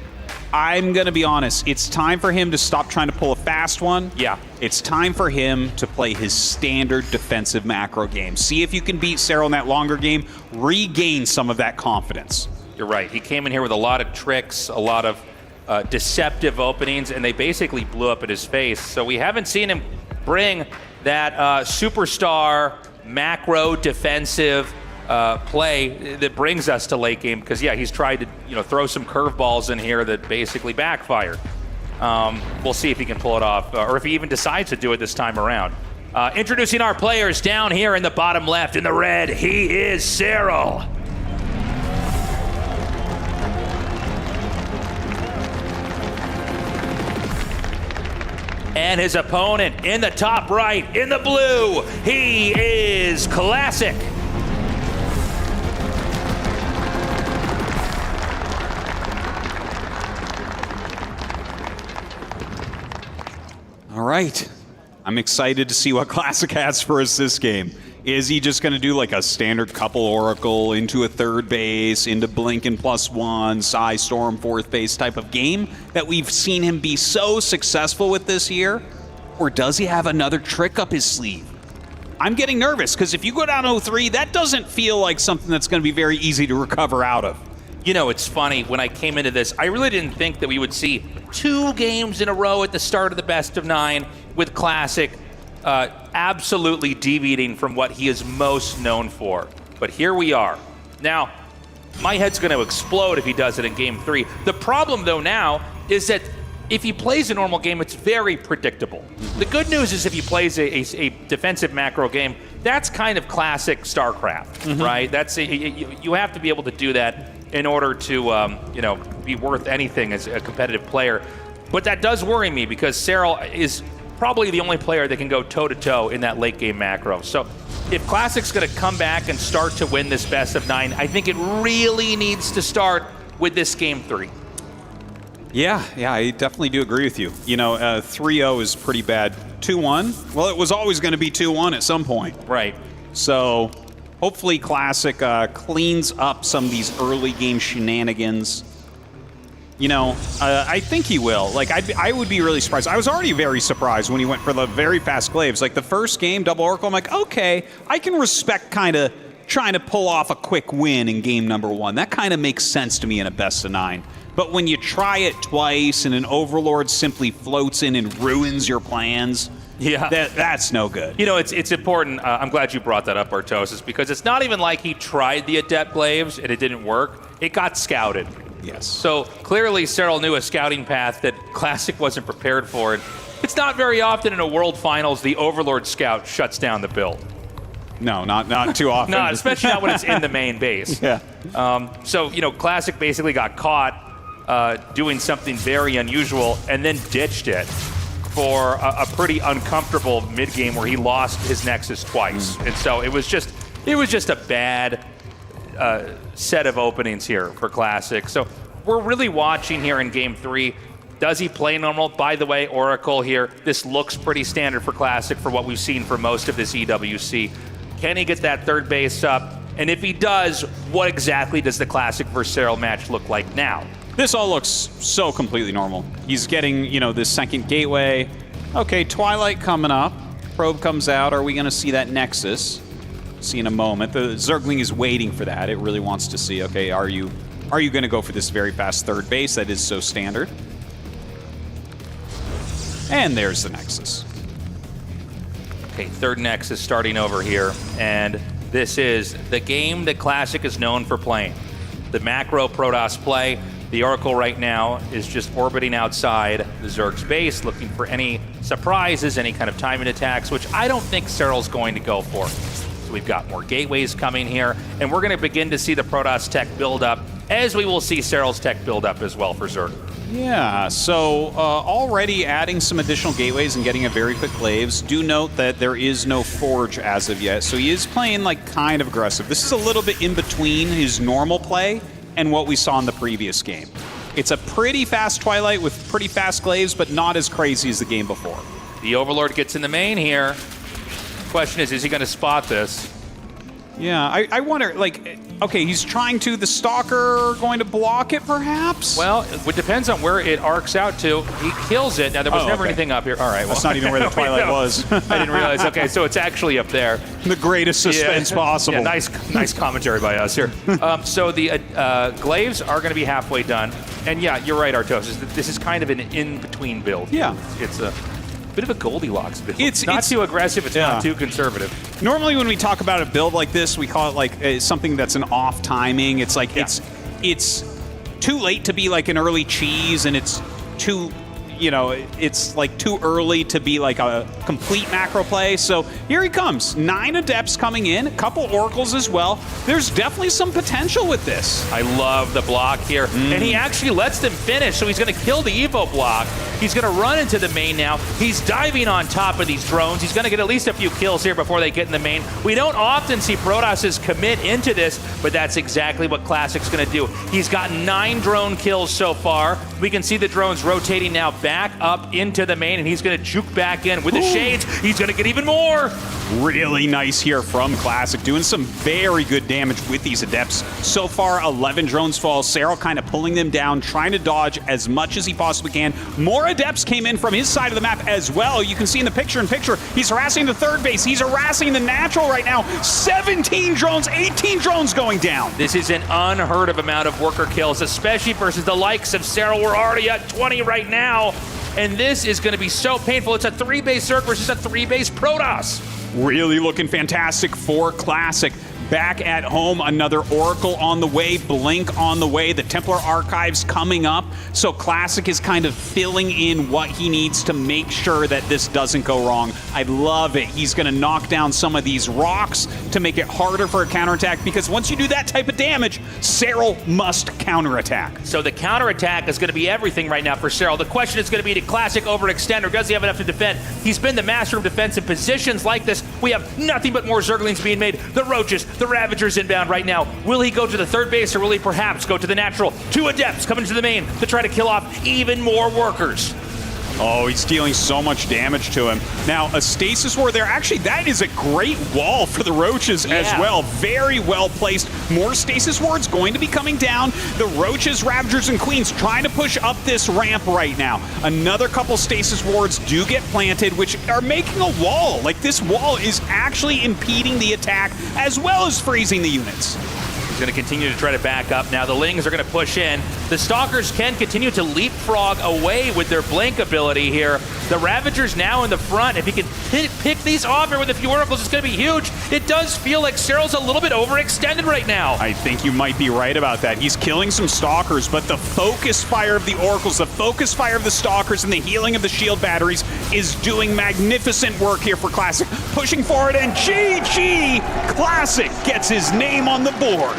I'm going to be honest, it's time for him to stop trying to pull a fast one. Yeah. It's time for him to play his standard defensive macro game. See if you can beat Serral in that longer game, regain some of that confidence. You're right. He came in here with a lot of tricks, a lot of deceptive openings, and they basically blew up in his face. So we haven't seen him bring that superstar macro defensive play that brings us to late game. Because yeah, he's tried to throw some curveballs in here that basically backfired. We'll see if he can pull it off, or if he even decides to do it this time around. Introducing our players down here in the bottom left in the red, he is Serral. And his opponent in the top right, in the blue, he is Classic. All right. I'm excited to see what Classic has for us this game. Is he just going to do like a standard couple Oracle into a third base, into Blinken +1, Psy Storm fourth base type of game that we've seen him be so successful with this year? Or does he have another trick up his sleeve? I'm getting nervous because if you go down 0-3, that doesn't feel like something that's going to be very easy to recover out of. You know, it's funny, when I came into this, I really didn't think that we would see 2 games in a row at the start of the best of 9 with Classic absolutely deviating from what he is most known for. But here we are. Now, my head's going to explode if he does it in game 3. The problem, though, now is that if he plays a normal game, it's very predictable. The good news is if he plays a defensive macro game, that's kind of classic StarCraft, right? That's you have to be able to do that in order to be worth anything as a competitive player. But that does worry me because Serral is probably the only player that can go toe-to-toe in that late game macro. So if Classic's going to come back and start to win this best of 9, I think it really needs to start with this game 3. Yeah, I definitely do agree with you. 3-0 is pretty bad. 2-1, well, it was always going to be 2-1 at some point. Right. So hopefully Classic cleans up some of these early game shenanigans. I think he will. Like, I would be really surprised. I was already very surprised when he went for the very fast glaives. Like, the first game, Double Oracle, I'm like, okay, I can respect kind of trying to pull off a quick win in game number 1. That kind of makes sense to me in a best of 9. But when you try it twice and an Overlord simply floats in and ruins your plans, that's no good. It's important. I'm glad you brought that up, Artosis, because it's not even like he tried the Adept Glaives and it didn't work. It got scouted. Yes. So clearly Serral knew a scouting path that Classic wasn't prepared for. And it's not very often in a World Finals the Overlord Scout shuts down the build. No, not too often. No, especially not when it's in the main base. Yeah. So Classic basically got caught doing something very unusual and then ditched it for a pretty uncomfortable mid-game where he lost his Nexus twice. And so it was just a bad set of openings here for Classic. So we're really watching here in game 3. Does he play normal? By the way, Oracle here, this looks pretty standard for Classic for what we've seen for most of this EWC. Can he get that third base up? And if he does, what exactly does the Classic versus Serral match look like now? This all looks so completely normal. He's getting, this second gateway. Okay, Twilight coming up. Probe comes out. Are we going to see that Nexus? See in a moment. The Zergling is waiting for that. It really wants to see, okay, are you going to go for this very fast third base that is so standard? And there's the Nexus. Okay, third Nexus starting over here. And this is the game that Classic is known for playing. The macro Protoss play. The Oracle right now is just orbiting outside the Zerg's base, looking for any surprises, any kind of timing attacks, which I don't think Serral's going to go for. So we've got more gateways coming here, and we're going to begin to see the Protoss tech build up, as we will see Serral's tech build up as well for Zerg. Yeah, so already adding some additional gateways and getting a very quick Glaives. Do note that there is no Forge as of yet, so he is playing like kind of aggressive. This is a little bit in between his normal play and what we saw in the previous game. It's a pretty fast Twilight with pretty fast Glaives, but not as crazy as the game before. The Overlord gets in the main here. Question is he going to spot this? Yeah, I wonder, like, okay, he's trying to, the Stalker going to block it perhaps? Well, it depends on where it arcs out to. He kills it. Now, there was never anything up here. All right, well. That's not even where the Twilight was. I didn't realize. Okay, so it's actually up there. The greatest suspense possible. Yeah, nice commentary by us here. So the Glaives are going to be halfway done. And yeah, you're right, Artos. This is kind of an in-between build. Yeah. It's a bit of a Goldilocks build. It's not too aggressive, it's not too conservative. Normally when we talk about a build like this, we call it like something that's an off timing. It's like it's too late to be like an early cheese, and it's too, you know, it's like too early to be like a complete macro play. So here he comes. 9 Adepts coming in, a couple Oracles as well. There's definitely some potential with this. I love the block here. And he actually lets them finish, so he's going to kill the Evo block. He's going to run into the main now. He's diving on top of these drones. He's going to get at least a few kills here before they get in the main. We don't often see Protosses commit into this, but that's exactly what Classic's going to do. He's got 9 drone kills so far. We can see the drones rotating now back up into the main, and he's going to juke back in with the shades. He's going to get even more. Really nice here from Classic, doing some very good damage with these Adepts. So far, 11 drones fall. Serral kind of pulling them down, trying to dodge as much as he possibly can. More Adepts came in from his side of the map as well. You can see in the picture-in-picture, he's harassing the third base. He's harassing the natural right now. 17 drones, 18 drones going down. This is an unheard of amount of worker kills, especially versus the likes of Serral. We're already at 20 right now. And this is going to be so painful. It's a 3-base Zerg versus a 3-base Protoss. Really looking fantastic for Classic. Back at home, another Oracle on the way, Blink on the way, the Templar Archives coming up. So Classic is kind of filling in what he needs to make sure that this doesn't go wrong. I love it. He's going to knock down some of these rocks to make it harder for a counterattack, because once you do that type of damage, Serral must counterattack. So the counterattack is going to be everything right now for Serral. The question is going to be, did Classic overextend, or does he have enough to defend? He's been the master of defense in positions like this. We have nothing but more Zerglings being made. The Roaches, the Ravagers inbound right now. Will he go to the third base, or will he perhaps go to the natural? 2 Adepts coming to the main to try to kill off even more workers. Oh, he's dealing so much damage to him. Now, a Stasis Ward there. Actually, that is a great wall for the Roaches as well. Very well placed. More Stasis Wards going to be coming down. The Roaches, Ravagers, and Queens trying to push up this ramp right now. Another couple Stasis Wards do get planted, which are making a wall. Like, this wall is actually impeding the attack as well as freezing the units. Going to continue to try to back up. Now the Lings are going to push in. The Stalkers can continue to leapfrog away with their Blink ability here. The Ravagers now in the front. If he can pick these off here with a few Oracles, it's going to be huge. It does feel like Serral's a little bit overextended right now. I think you might be right about that. He's killing some Stalkers, but the focus fire of the Oracles, the focus fire of the Stalkers, and the healing of the shield batteries is doing magnificent work here for Classic. Pushing forward, and GG! Classic gets his name on the board.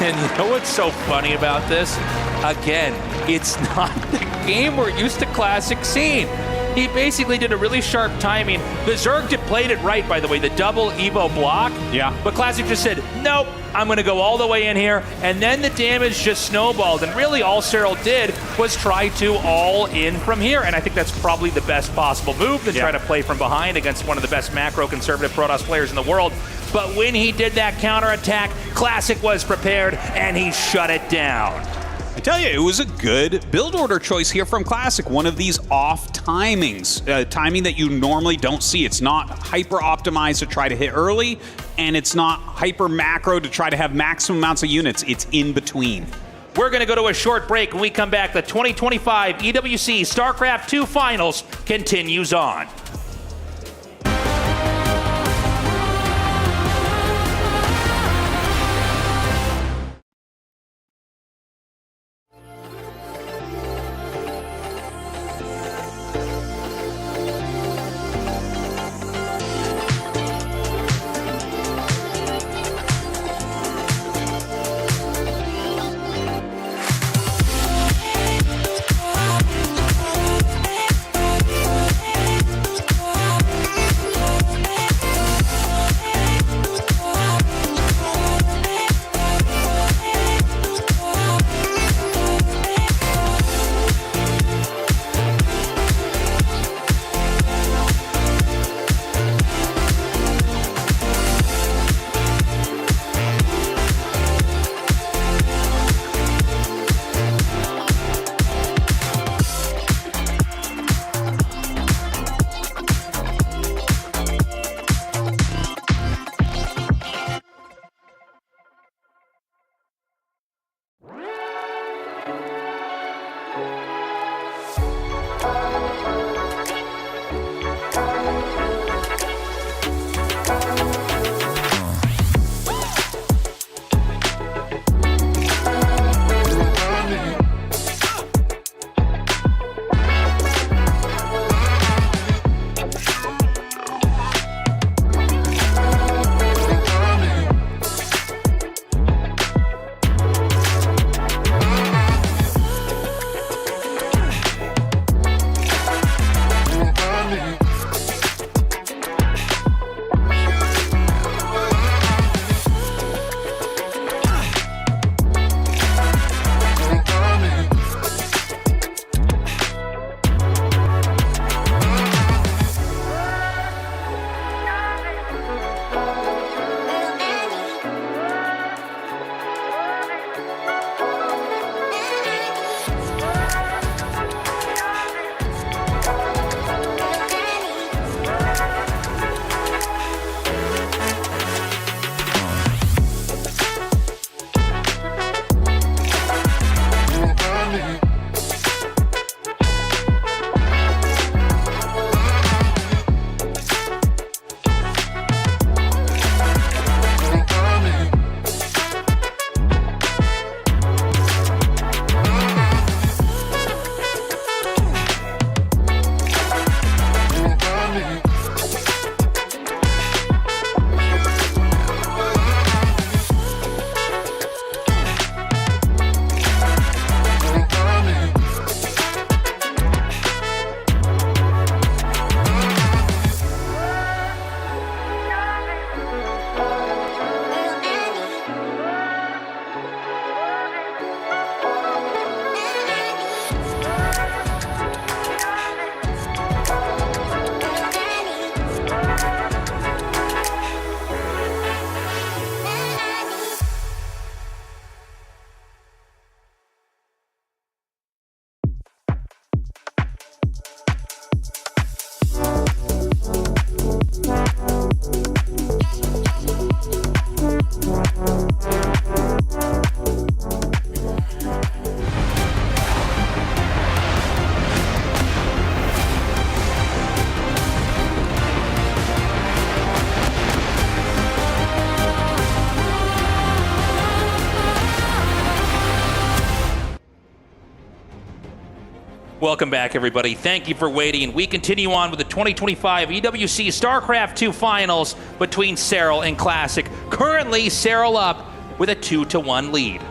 And you know what's so funny about this? Again, it's not the game we're used to Classic seeing. He basically did a really sharp timing. The Zerg played it right, by the way, the double Evo block. Yeah. But Classic just said, nope, I'm going to go all the way in here. And then the damage just snowballed. And really all Serral did was try to all in from here. And I think that's probably the best possible move, to try to play from behind against one of the best macro conservative Protoss players in the world. But when he did that counterattack, Classic was prepared, and he shut it down. I tell you, it was a good build order choice here from Classic. One of these off timings, timing that you normally don't see. It's not hyper optimized to try to hit early, and it's not hyper macro to try to have maximum amounts of units. It's in between. We're going to go to a short break. When we come back, the 2025 EWC StarCraft II Finals continues on. Welcome back, everybody. Thank you for waiting. We continue on with the 2025 EWC StarCraft II Finals between Serral and Classic. Currently, Serral up with a 2-1 lead.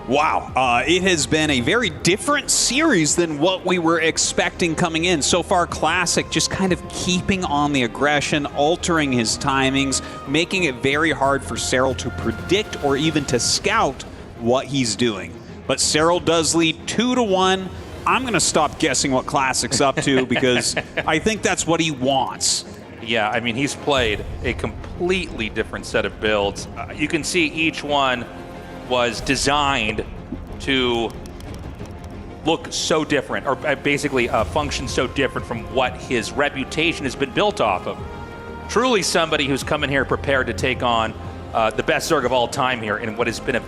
Wow, it has been a very different series than what we were expecting coming in. So far, Classic just kind of keeping on the aggression, altering his timings, making it very hard for Serral to predict or even to scout what he's doing. But Serral does lead 2-1. I'm going to stop guessing what Classic's up to because I think that's what he wants. Yeah, I mean, he's played a completely different set of builds. You can see each one was designed to look so different, or basically function so different from what his reputation has been built off of. Truly somebody who's coming here prepared to take on the best Zerg of all time here in what has been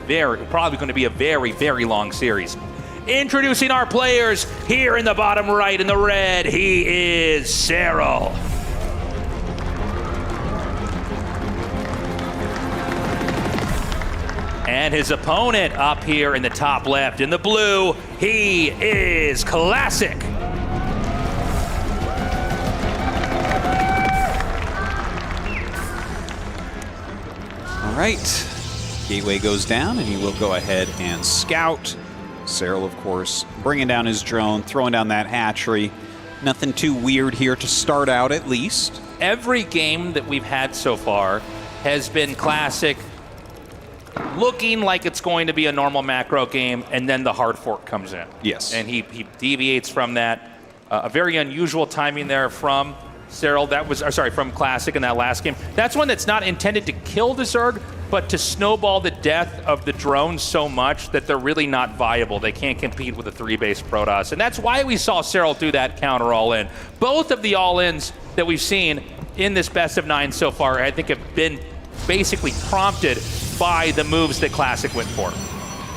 probably going to be a very, very long series. Introducing our players here in the bottom right in the red, he is Serral. And his opponent up here in the top left in the blue, he is Classic. All right, gateway goes down and he will go ahead and scout. Serral, of course, bringing down his drone, throwing down that hatchery. Nothing too weird here to start out, at least. Every game that we've had so far has been Classic looking like it's going to be a normal macro game, and then the hard fork comes in. Yes. And he deviates from that. A very unusual timing there from Serral. That was, from Classic in that last game. That's one that's not intended to kill the Zerg, but to snowball the death of the drones so much that they're really not viable. They can't compete with a 3-base Protoss. And that's why we saw Serral do that counter all-in. Both of the all-ins that we've seen in this best of 9 so far, I think have been basically prompted by the moves that Classic went for.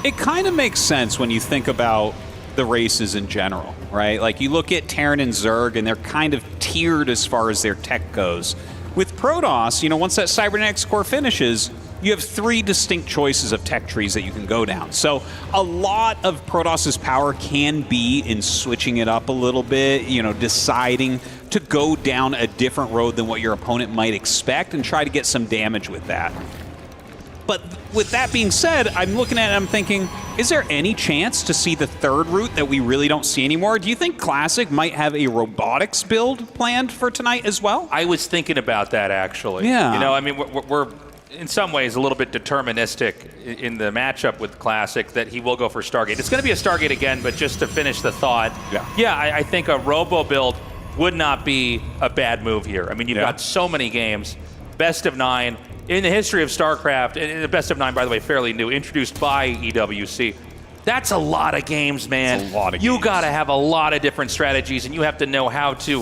It kind of makes sense when you think about the races in general, right? Like you look at Terran and Zerg and they're kind of tiered as far as their tech goes. With Protoss, you know, once that Cybernetics core finishes, you have 3 distinct choices of tech trees that you can go down. So a lot of Protoss's power can be in switching it up a little bit, you know, deciding to go down a different road than what your opponent might expect and try to get some damage with that. But with that being said, I'm looking at it and I'm thinking, is there any chance to see the third route that we really don't see anymore? Do you think Classic might have a robotics build planned for tonight as well? I was thinking about that, actually. Yeah. You know, I mean, we're in some ways a little bit deterministic in the matchup with Classic that he will go for Stargate. It's going to be a Stargate again, but just to finish the thought, I think a robo build would not be a bad move here. I mean, you've got so many games, best of 9, in the history of StarCraft, and the best of 9, by the way, fairly new, introduced by EWC. That's a lot of games, man. That's a lot of you games. got to have a lot of different strategies, and you have to know how to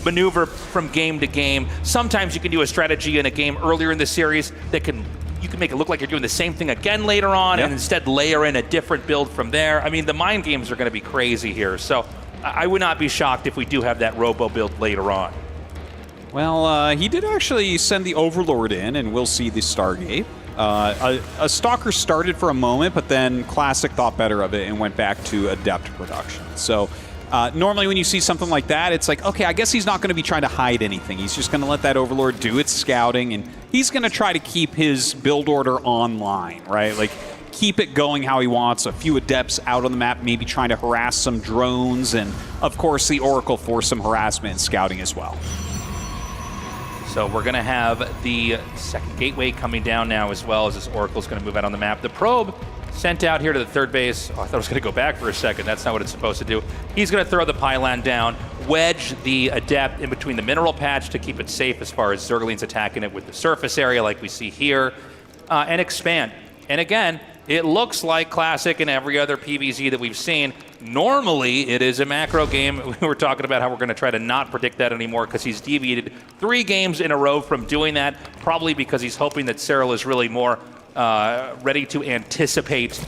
maneuver from game to game. Sometimes you can do a strategy in a game earlier in the series that you can make it look like you're doing the same thing again later on, and instead layer in a different build from there. I mean, the mind games are going to be crazy here, so I would not be shocked if we do have that robo build later on. Well, he did actually send the Overlord in, and we'll see the Stargate. A Stalker started for a moment, but then Classic thought better of it and went back to Adept production. So normally when you see something like that, it's like, okay, I guess he's not going to be trying to hide anything. He's just going to let that Overlord do its scouting, and he's going to try to keep his build order online, right? Like, keep it going how he wants. A few Adepts out on the map, maybe trying to harass some drones, and of course the Oracle for some harassment and scouting as well. So we're going to have the second gateway coming down now, as well as this Oracle's going to move out on the map. The probe sent out here to the third base. Oh, I thought it was going to go back for a second. That's not what it's supposed to do. He's going to throw the pylon down, wedge the Adept in between the mineral patch to keep it safe as far as Zergling's attacking it with the surface area like we see here, and expand. And again, it looks like Classic and every other PvZ that we've seen. Normally, it is a macro game. We were talking about how we're going to try to not predict that anymore because he's deviated 3 games in a row from doing that, probably because he's hoping that Serral is really more ready to anticipate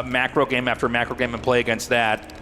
macro game after macro game and play against that.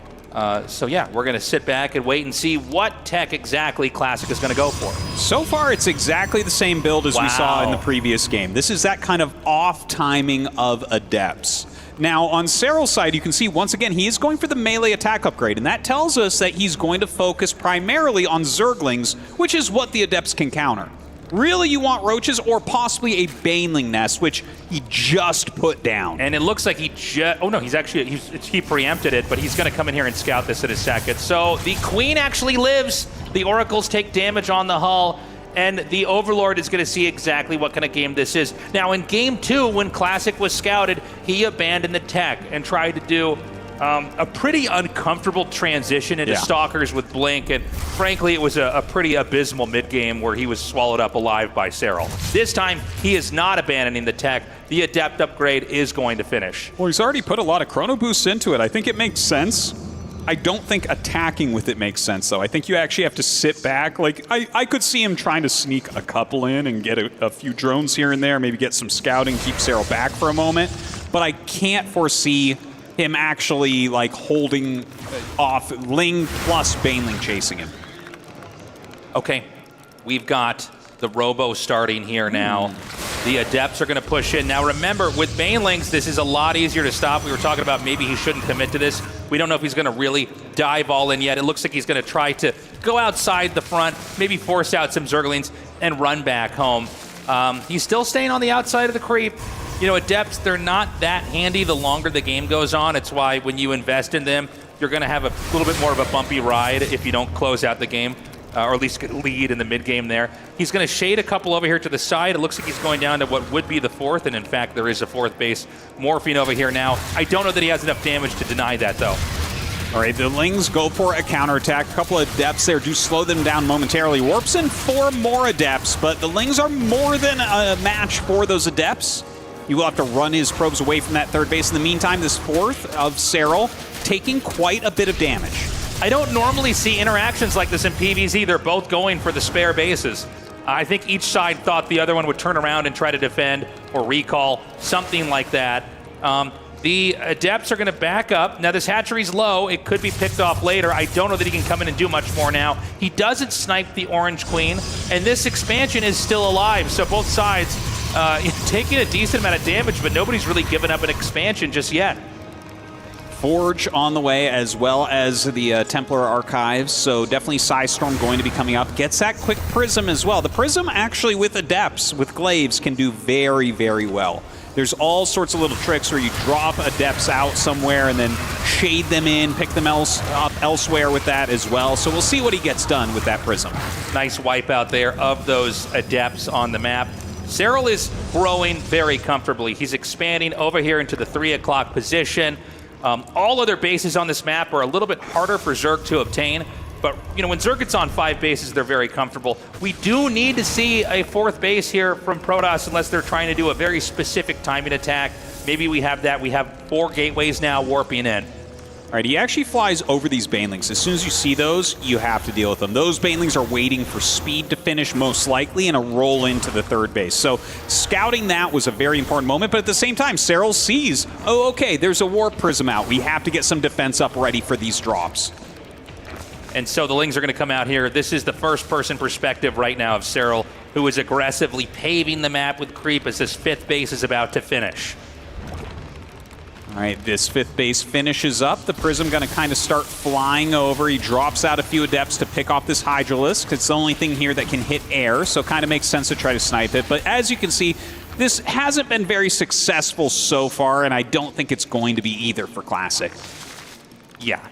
So yeah, we're going to sit back and wait and see what tech exactly Classic is going to go for. So far, it's exactly the same build as we saw in the previous game. This is that kind of off timing of Adepts. Now, on Serral's side, you can see, once again, he is going for the melee attack upgrade, and that tells us that he's going to focus primarily on Zerglings, which is what the Adepts can counter. Really, you want Roaches or possibly a Baneling Nest, which he just put down. And it looks like he just... Oh, no, he preempted it, but he's going to come in here and scout this in a second. So the Queen actually lives. The Oracles take damage on the hull, and the Overlord is going to see exactly what kind of game this is. Now, in Game 2, when Classic was scouted, he abandoned the tech and tried to do a pretty uncomfortable transition into Stalkers with Blink, and frankly, it was a pretty abysmal mid-game where he was swallowed up alive by Serral. This time, he is not abandoning the tech. The Adept upgrade is going to finish. Well, he's already put a lot of Chrono Boosts into it. I think it makes sense. I don't think attacking with it makes sense, though. I think you actually have to sit back. Like, I could see him trying to sneak a couple in and get a few drones here and there, maybe get some scouting, keep Serral back for a moment. But I can't foresee him actually, like, holding off Ling plus Baneling chasing him. Okay, we've got the Robo starting here now. The Adepts are going to push in. Now remember, with Banelings, this is a lot easier to stop. We were talking about maybe he shouldn't commit to this. We don't know if he's going to really dive all in yet. It looks like he's going to try to go outside the front, maybe force out some Zerglings and run back home. He's still staying on the outside of the creep. You know, Adepts, they're not that handy the longer the game goes on. It's why when you invest in them, you're going to have a little bit more of a bumpy ride if you don't close out the game. Or at least lead in the mid-game there. He's going to shade a couple over here to the side. It looks like he's going down to what would be the fourth, and in fact, there is a fourth base morphing over here now. I don't know that he has enough damage to deny that, though. All right, the Lings go for a counterattack. A couple of Adepts there do slow them down momentarily. Warps in 4 more Adepts, but the Lings are more than a match for those Adepts. You will have to run his probes away from that third base. In the meantime, this fourth of Serral taking quite a bit of damage. I don't normally see interactions like this in PvZ. They're both going for the spare bases. I think each side thought the other one would turn around and try to defend or recall, something like that. The Adepts are going to back up. Now, this hatchery's low. It could be picked off later. I don't know that he can come in and do much more now. He doesn't snipe the Orange Queen, and this expansion is still alive. So both sides taking a decent amount of damage, but nobody's really given up an expansion just yet. Forge on the way, as well as the Templar Archives, so definitely Psystorm going to be coming up. Gets that quick Prism as well. The Prism actually with Adepts, with Glaives, can do very, very well. There's all sorts of little tricks where you drop Adepts out somewhere and then shade them in, pick them up elsewhere with that as well. So we'll see what he gets done with that Prism. Nice wipe out there of those Adepts on the map. Serral is growing very comfortably. He's expanding over here into the 3 o'clock position. All other bases on this map are a little bit harder for Zerg to obtain, but you know, when Zerg gets on 5 bases, they're very comfortable. We do need to see a 4th base here from Protoss unless they're trying to do a very specific timing attack. Maybe we have that. We have 4 gateways now warping in. All right, he actually flies over these Banelings. As soon as you see those, you have to deal with them. Those Banelings are waiting for speed to finish, most likely, and a roll into the 3rd base. So scouting that was a very important moment, but at the same time, Serral sees, oh, okay, there's a Warp Prism out. We have to get some defense up ready for these drops. And so the Lings are going to come out here. This is the first-person perspective right now of Serral, who is aggressively paving the map with creep as this 5th base is about to finish. All right, this 5th base finishes up. The Prism going to kind of start flying over. He drops out a few Adepts to pick off this Hydralisk. It's the only thing here that can hit air, so it kind of makes sense to try to snipe it. But as you can see, this hasn't been very successful so far, and I don't think it's going to be either for Classic. Yeah.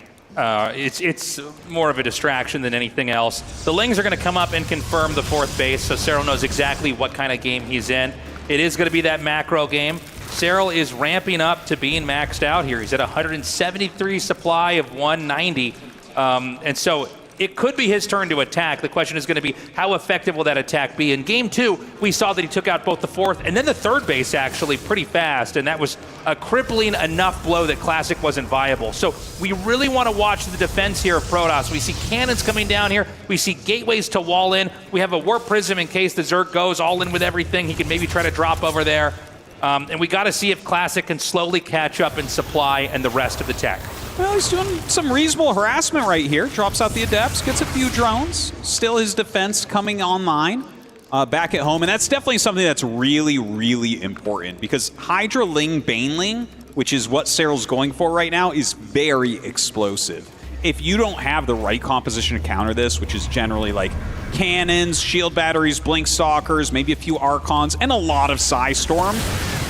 It's more of a distraction than anything else. The Lings are going to come up and confirm the 4th base, so Serral knows exactly what kind of game he's in. It is going to be that macro game. Serral is ramping up to being maxed out here. He's at 173 supply of 190. And so it could be his turn to attack. The question is going to be, how effective will that attack be? In Game 2, we saw that he took out both the 4th and then the 3rd base actually pretty fast, and that was a crippling enough blow that Classic wasn't viable. So we really want to watch the defense here of Protoss. We see cannons coming down here. We see gateways to wall in. We have a Warp Prism in case the Zerg goes all in with everything. He can maybe try to drop over there. And we got to see if Classic can slowly catch up in supply and the rest of the tech. Well, he's doing some reasonable harassment right here. Drops out the Adepts, gets a few drones. Still his defense coming online. back at home, and that's definitely something that's really, really important because Hydra Ling Baneling, which is what Serral's going for right now, is very explosive. If you don't have the right composition to counter this, which is generally like cannons, shield batteries, blink stalkers, maybe a few Archons, and a lot of Psystorm,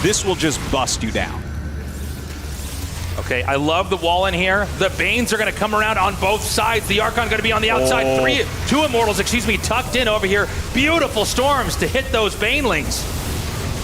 this will just bust you down. Okay, I love the wall in here. The Banes are going to come around on both sides. The Archon going to be on the outside. Two Immortals, tucked in over here. Beautiful storms to hit those Banelings.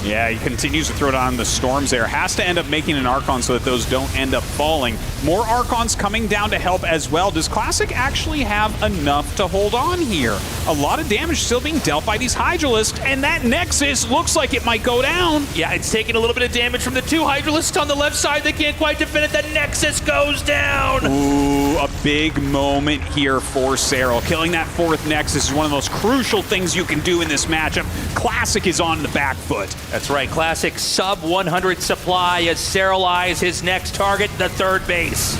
Yeah, he continues to throw down the storms there. Has to end up making an Archon so that those don't end up falling. More Archons coming down to help as well. Does Classic actually have enough to hold on here? A lot of damage still being dealt by these Hydralisks, and that Nexus looks like it might go down. Yeah, it's taking a little bit of damage from the two Hydralisks on the left side. They can't quite defend it. The Nexus goes down. Ooh, a big moment here for Serral. Killing that fourth Nexus is one of the most crucial things you can do in this matchup. Classic is on the back foot. That's right, Classic sub 100 supply as Serral eyes his next target, the third base.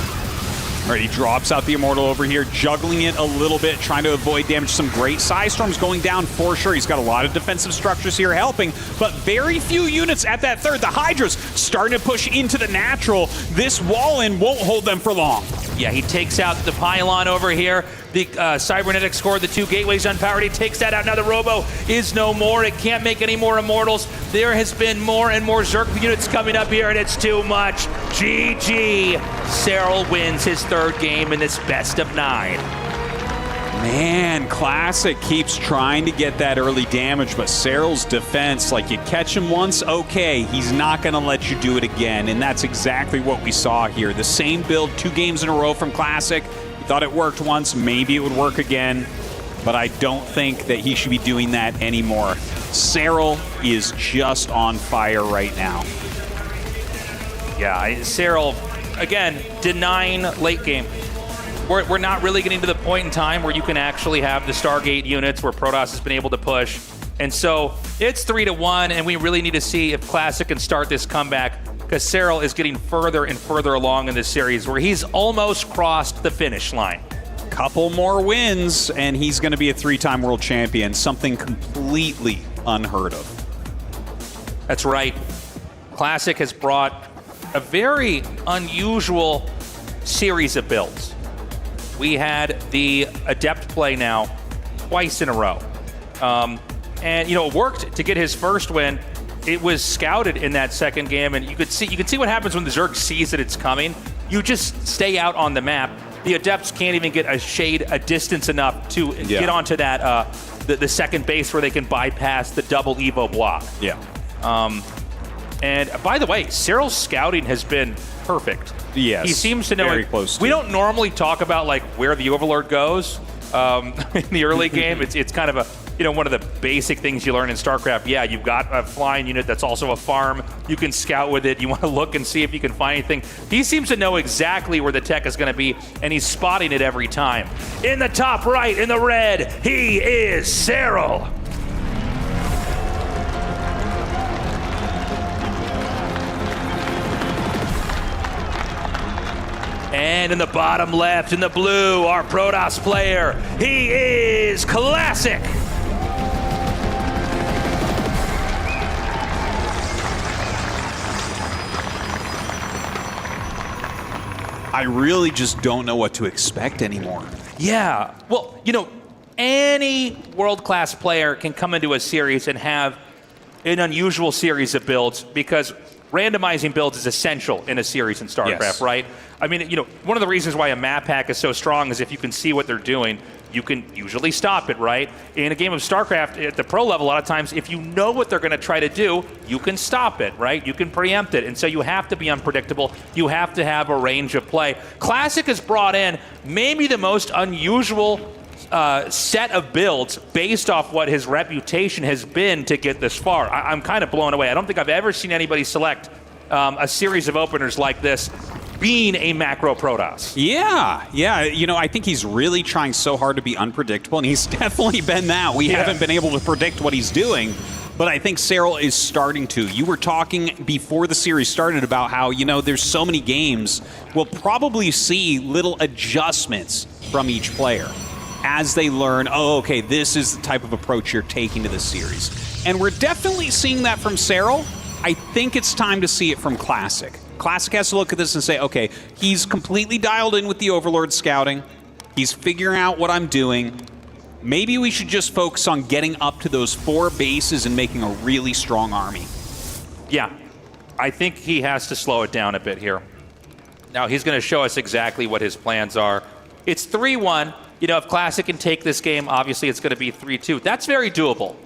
All right, he drops out the Immortal over here, juggling it a little bit, trying to avoid damage. Some great Psystorms going down for sure. He's got a lot of defensive structures here helping, but very few units at that third. The Hydra's starting to push into the natural. This wall-in won't hold them for long. Yeah, he takes out the pylon over here. The Cybernetics scored the two gateways unpowered. He takes that out. Now the Robo is no more. It can't make any more Immortals. There has been more and more Zerg units coming up here, and it's too much. GG. Serral wins his third game in this best of 9. Man, Classic keeps trying to get that early damage, but Serral's defense, like you catch him once, okay, he's not going to let you do it again, and that's exactly what we saw here. The same build 2 games in a row from Classic. We thought it worked once, maybe it would work again, but I don't think that he should be doing that anymore. Serral is just on fire right now. Yeah, Serral, again, denying late game. We're not really getting to the point in time where you can actually have the Stargate units where Protoss has been able to push. And so it's 3-1, and we really need to see if Classic can start this comeback because Serral is getting further and further along in this series where he's almost crossed the finish line. Couple more wins, and he's going to be a 3-time world champion, something completely unheard of. That's right. Classic has brought a very unusual series of builds. We had the Adept play now twice in a row. And it worked to get his first win. It was scouted in that second game, and you could see what happens when the Zerg sees that it's coming. You just stay out on the map. The Adepts can't even get a distance enough to get onto that the second base where they can bypass the double Evo block. Yeah. And by the way, Serral's scouting has been perfect. Yes. He seems to know very it. Close to. We don't normally talk about like where the Overlord goes in the early game. It's kind of a one of the basic things you learn in StarCraft. Yeah, you've got a flying unit that's also a farm. You can scout with it. You want to look and see if you can find anything. He seems to know exactly where the tech is going to be, and he's spotting it every time. In the top right, in the red, he is Serral. And in the bottom left, in the blue, our Protoss player, he is Classic. I really just don't know what to expect anymore. Yeah, well, any world-class player can come into a series and have an unusual series of builds because randomizing builds is essential in a series in StarCraft, yes. Right? I mean, one of the reasons why a map hack is so strong is if you can see what they're doing, you can usually stop it, right? In a game of StarCraft, at the pro level, a lot of times, if you know what they're going to try to do, you can stop it, right? You can preempt it. And so you have to be unpredictable. You have to have a range of play. Classic has brought in maybe the most unusual set of builds based off what his reputation has been to get this far. I'm kind of blown away. I don't think I've ever seen anybody select a series of openers like this being a macro Protoss. Yeah. I think he's really trying so hard to be unpredictable, and he's definitely been that. We haven't been able to predict what he's doing, but I think Serral is starting to. You were talking before the series started about how, there's so many games, we'll probably see little adjustments from each player. as they learn, oh, okay, this is the type of approach you're taking to the series. And we're definitely seeing that from Serral. I think it's time to see it from Classic. Classic has to look at this and say, okay, he's completely dialed in with the Overlord scouting. He's figuring out what I'm doing. Maybe we should just focus on getting up to those 4 bases and making a really strong army. Yeah, I think he has to slow it down a bit here. Now, he's going to show us exactly what his plans are. It's 3-1. You know, if Classic can take this game, obviously it's going to be 3-2. That's very doable.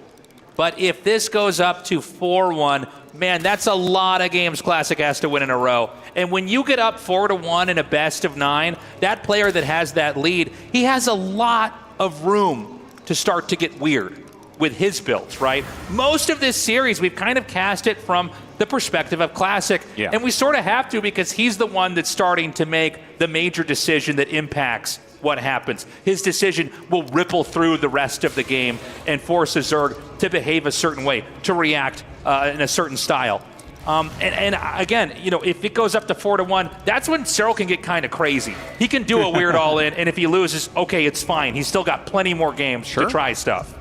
But if this goes up to 4-1, man, that's a lot of games Classic has to win in a row. And when you get up 4-1 in a best of 9, that player that has that lead, he has a lot of room to start to get weird with his builds, right? Most of this series, we've kind of cast it from the perspective of Classic. Yeah. And we sort of have to, because he's the one that's starting to make the major decision that impacts what happens. His decision will ripple through the rest of the game and force a Zerg to behave a certain way, to react in a certain style. And again, you know, if it goes up to 4-1, that's when Serral can get kind of crazy. He can do a weird all-in, and if he loses, okay, it's fine. He's still got plenty more games to try stuff.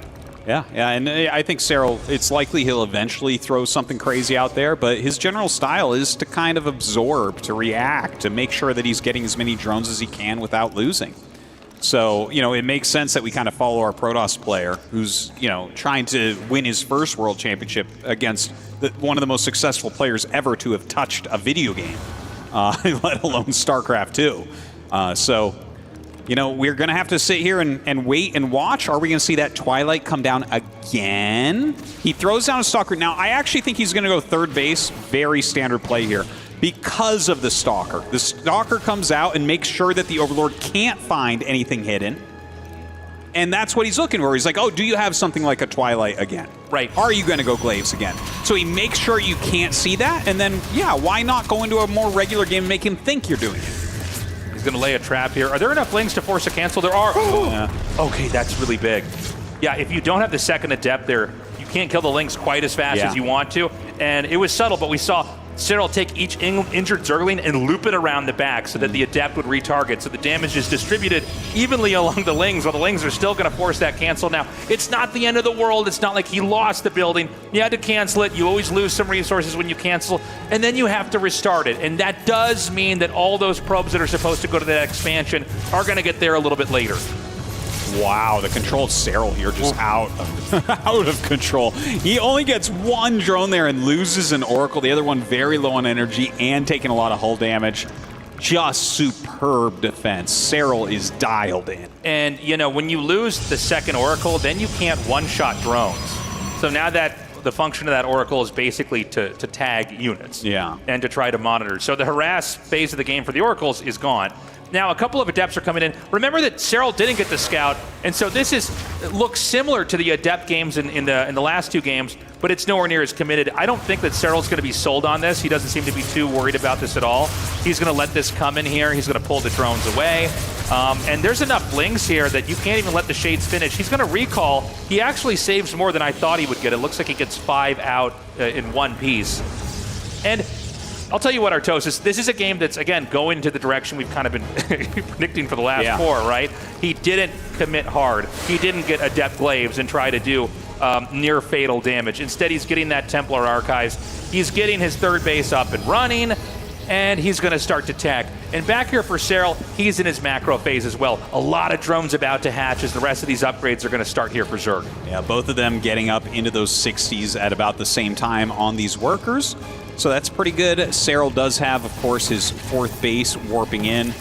Yeah, and I think Serral, it's likely he'll eventually throw something crazy out there, but his general style is to kind of absorb, to react, to make sure that he's getting as many drones as he can without losing. So, you know, it makes sense that we kind of follow our Protoss player who's, you know, trying to win his first World Championship against one of the most successful players ever to have touched a video game, let alone StarCraft II. So, you know, we're going to have to sit here and wait and watch. Are we going to see that Twilight come down again? He throws down a Stalker. Now, I actually think he's going to go third base. Very standard play here because of the Stalker. The Stalker comes out and makes sure that the Overlord can't find anything hidden. And that's what he's looking for. He's like, oh, do you have something like a Twilight again? Right. Are you going to go Glaives again? So he makes sure you can't see that. And then, yeah, why not go into a more regular game and make him think you're doing it? He's going to lay a trap here. Are there enough Lings to force a cancel? There are. Yeah. Okay, that's really big. Yeah, if you don't have the second Adept there, you can't kill the Lings quite as fast as you want to. And it was subtle, but we saw Serral take each injured Zergling and loop it around the back so that the Adept would retarget. So the damage is distributed evenly along the Lings, while the Lings are still going to force that cancel. Now, it's not the end of the world. It's not like he lost the building. You had to cancel it. You always lose some resources when you cancel, and then you have to restart it. And that does mean that all those probes that are supposed to go to that expansion are going to get there a little bit later. Wow, the controlled Serral here just out of control. He only gets one drone there and loses an Oracle. The other one very low on energy and taking a lot of hull damage. Just superb defense. Serral is dialed in. And, you know, when you lose the second Oracle, then you can't one-shot drones. So now that the function of that Oracle is basically to tag units. Yeah. And to try to monitor. So the harass phase of the game for the Oracles is gone. Now, a couple of Adepts are coming in. Remember that Serral didn't get the Scout, and so this looks similar to the Adept games in the last 2 games, but it's nowhere near as committed. I don't think that Serral's going to be sold on this. He doesn't seem to be too worried about this at all. He's going to let this come in here. He's going to pull the drones away. And there's enough Lings here that you can't even let the Shades finish. He's going to recall. He actually saves more than I thought he would get. It looks like he gets 5 out in one piece. And I'll tell you what, Artosis, this is a game that's, again, going to the direction we've kind of been predicting for the last 4, right? He didn't commit hard. He didn't get Adept Glaives and try to do near fatal damage. Instead, he's getting that Templar Archives. He's getting his third base up and running, and he's going to start to tag. And back here for Serral, he's in his macro phase as well. A lot of drones about to hatch as the rest of these upgrades are going to start here for Zerg. Yeah, both of them getting up into those 60s at about the same time on these workers. So that's pretty good. Serral does have, of course, his 4th base warping in.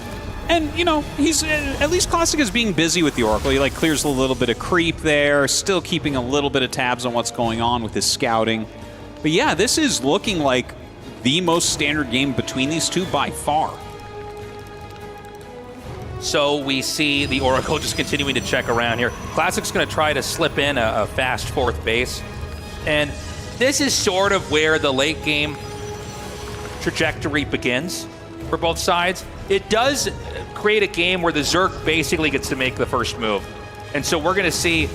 And, you know, he's at least Classic is being busy with the Oracle. He, like, clears a little bit of creep there, still keeping a little bit of tabs on what's going on with his scouting. But, yeah, this is looking like the most standard game between these two by far. So we see the Oracle just continuing to check around here. Classic's going to try to slip in a fast 4th base. And this is sort of where the late game trajectory begins for both sides. It does create a game where the Zerg basically gets to make the first move. And so we're going to see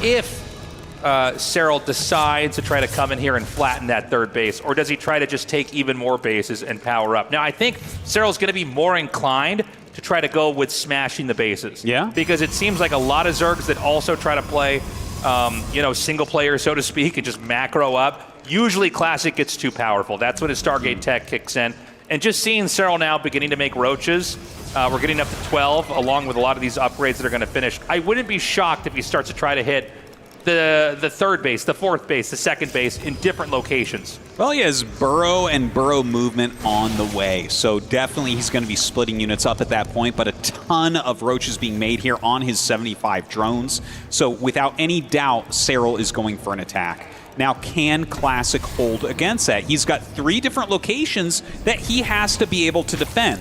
if Serral decides to try to come in here and flatten that third base, or does he try to just take even more bases and power up? Now, I think Serral's going to be more inclined to try to go with smashing the bases. Yeah. Because it seems like a lot of Zergs that also try to play, single player, so to speak, and just macro up. Usually Classic gets too powerful. That's when his Stargate tech kicks in. And just seeing Serral now beginning to make roaches, we're getting up to 12, along with a lot of these upgrades that are going to finish. I wouldn't be shocked if he starts to try to hit the third base, the fourth base, the second base in different locations. Well, he has burrow and burrow movement on the way, so definitely he's going to be splitting units up at that point, but a ton of roaches being made here on his 75 drones. So without any doubt, Serral is going for an attack. Now, can Classic hold against that? He's got 3 different locations that he has to be able to defend.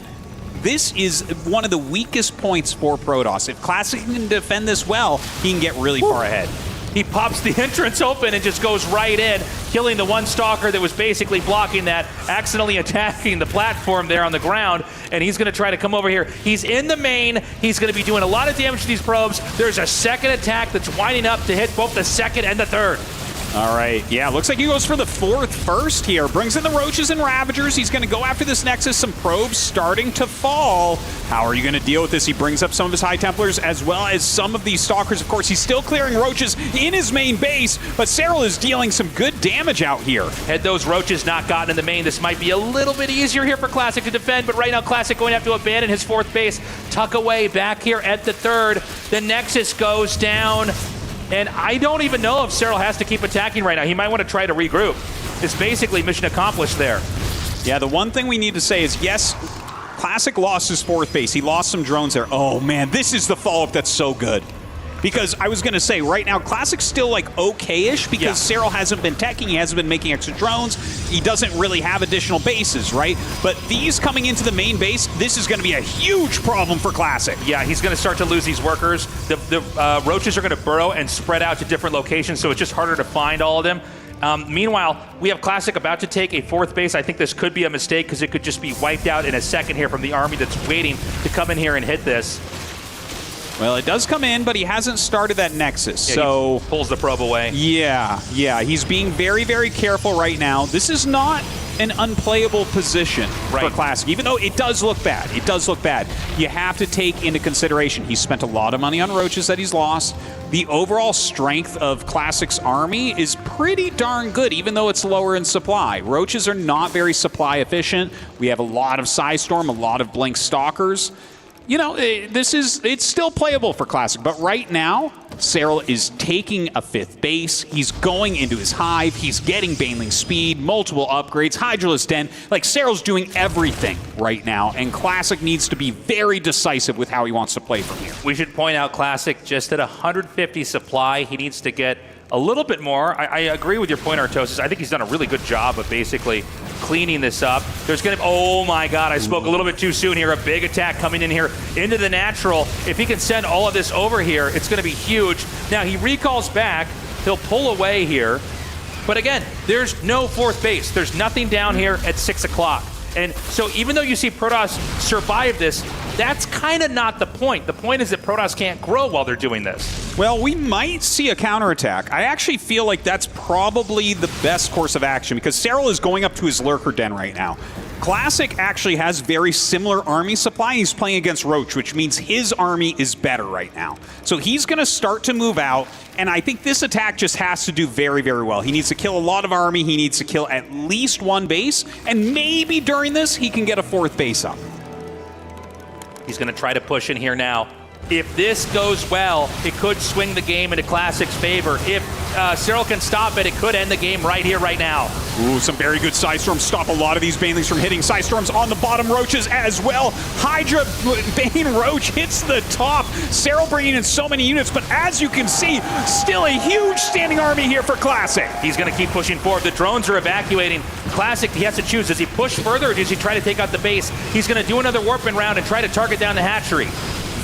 This is one of the weakest points for Protoss. If Classic can defend this well, he can get really far ahead. He pops the entrance open and just goes right in, killing the one stalker that was basically blocking that, accidentally attacking the platform there on the ground, and he's going to try to come over here. He's in the main. He's going to be doing a lot of damage to these probes. There's a second attack that's winding up to hit both the second and the third. All right, yeah, looks like he goes for the 4th first here. Brings in the Roaches and Ravagers. He's going to go after this Nexus. Some probes starting to fall. How are you going to deal with this? He brings up some of his High Templars as well as some of these Stalkers. Of course, he's still clearing Roaches in his main base, but Serral is dealing some good damage out here. Had those Roaches not gotten in the main, this might be a little bit easier here for Classic to defend, but right now Classic going to have to abandon his 4th base, tuck away back here at the 3rd. The Nexus goes down. And I don't even know if Serral has to keep attacking right now. He might want to try to regroup. It's basically mission accomplished there. Yeah, the one thing we need to say is, yes, Classic lost his 4th base. He lost some drones there. Oh, man, this is the follow-up that's so good. Because I was going to say, right now, Classic's still, like, okay-ish because Serral hasn't been teching. He hasn't been making extra drones. He doesn't really have additional bases, right? But these coming into the main base, this is going to be a huge problem for Classic. Yeah, he's going to start to lose these workers. The Roaches are going to burrow and spread out to different locations, so it's just harder to find all of them. Meanwhile, we have Classic about to take a 4th base. I think this could be a mistake because it could just be wiped out in a second here from the army that's waiting to come in here and hit this. Well, it does come in, but he hasn't started that Nexus, yeah, so... He pulls the probe away. Yeah, he's being very, very careful right now. This is not an unplayable position for Classic, even though it does look bad. It does look bad. You have to take into consideration he's spent a lot of money on Roaches that he's lost. The overall strength of Classic's army is pretty darn good, even though it's lower in supply. Roaches are not very supply efficient. We have a lot of Psystorm, a lot of Blink Stalkers. You know, it's still playable for Classic, but right now, Serral is taking a 5th base. He's going into his hive. He's getting Baneling speed, multiple upgrades, Hydralisk Den. Like, Serral's doing everything right now, and Classic needs to be very decisive with how he wants to play from here. We should point out Classic just at 150 supply. He needs to get a little bit more. I agree with your point, Artosis. I think he's done a really good job of basically cleaning this up. There's going to, oh my God, I spoke a little bit too soon here. A big attack coming in here into the natural. If he can send all of this over here, it's going to be huge. Now he recalls back. He'll pull away here. But again, there's no 4th base. There's nothing down here at 6 o'clock. And so even though you see Protoss survive this, that's kind of not the point. The point is that Protoss can't grow while they're doing this. Well, we might see a counterattack. I actually feel like that's probably the best course of action because Serral is going up to his Lurker Den right now. Classic actually has very similar army supply. He's playing against Roach, which means his army is better right now. So he's going to start to move out, and I think this attack just has to do very, very well. He needs to kill a lot of army. He needs to kill at least 1 base, and maybe during this, he can get a 4th base up. He's going to try to push in here now. If this goes well, it could swing the game into Classic's favor. If Serral can stop it, it could end the game right here, right now. Ooh, some very good Psystorms. Stop a lot of these Banelings from hitting. Psystorms on the bottom, Roaches as well. Hydra Bane Roach hits the top. Serral bringing in so many units, but as you can see, still a huge standing army here for Classic. He's going to keep pushing forward. The drones are evacuating. Classic, he has to choose. Does he push further or does he try to take out the base? He's going to do another warping round and try to target down the hatchery.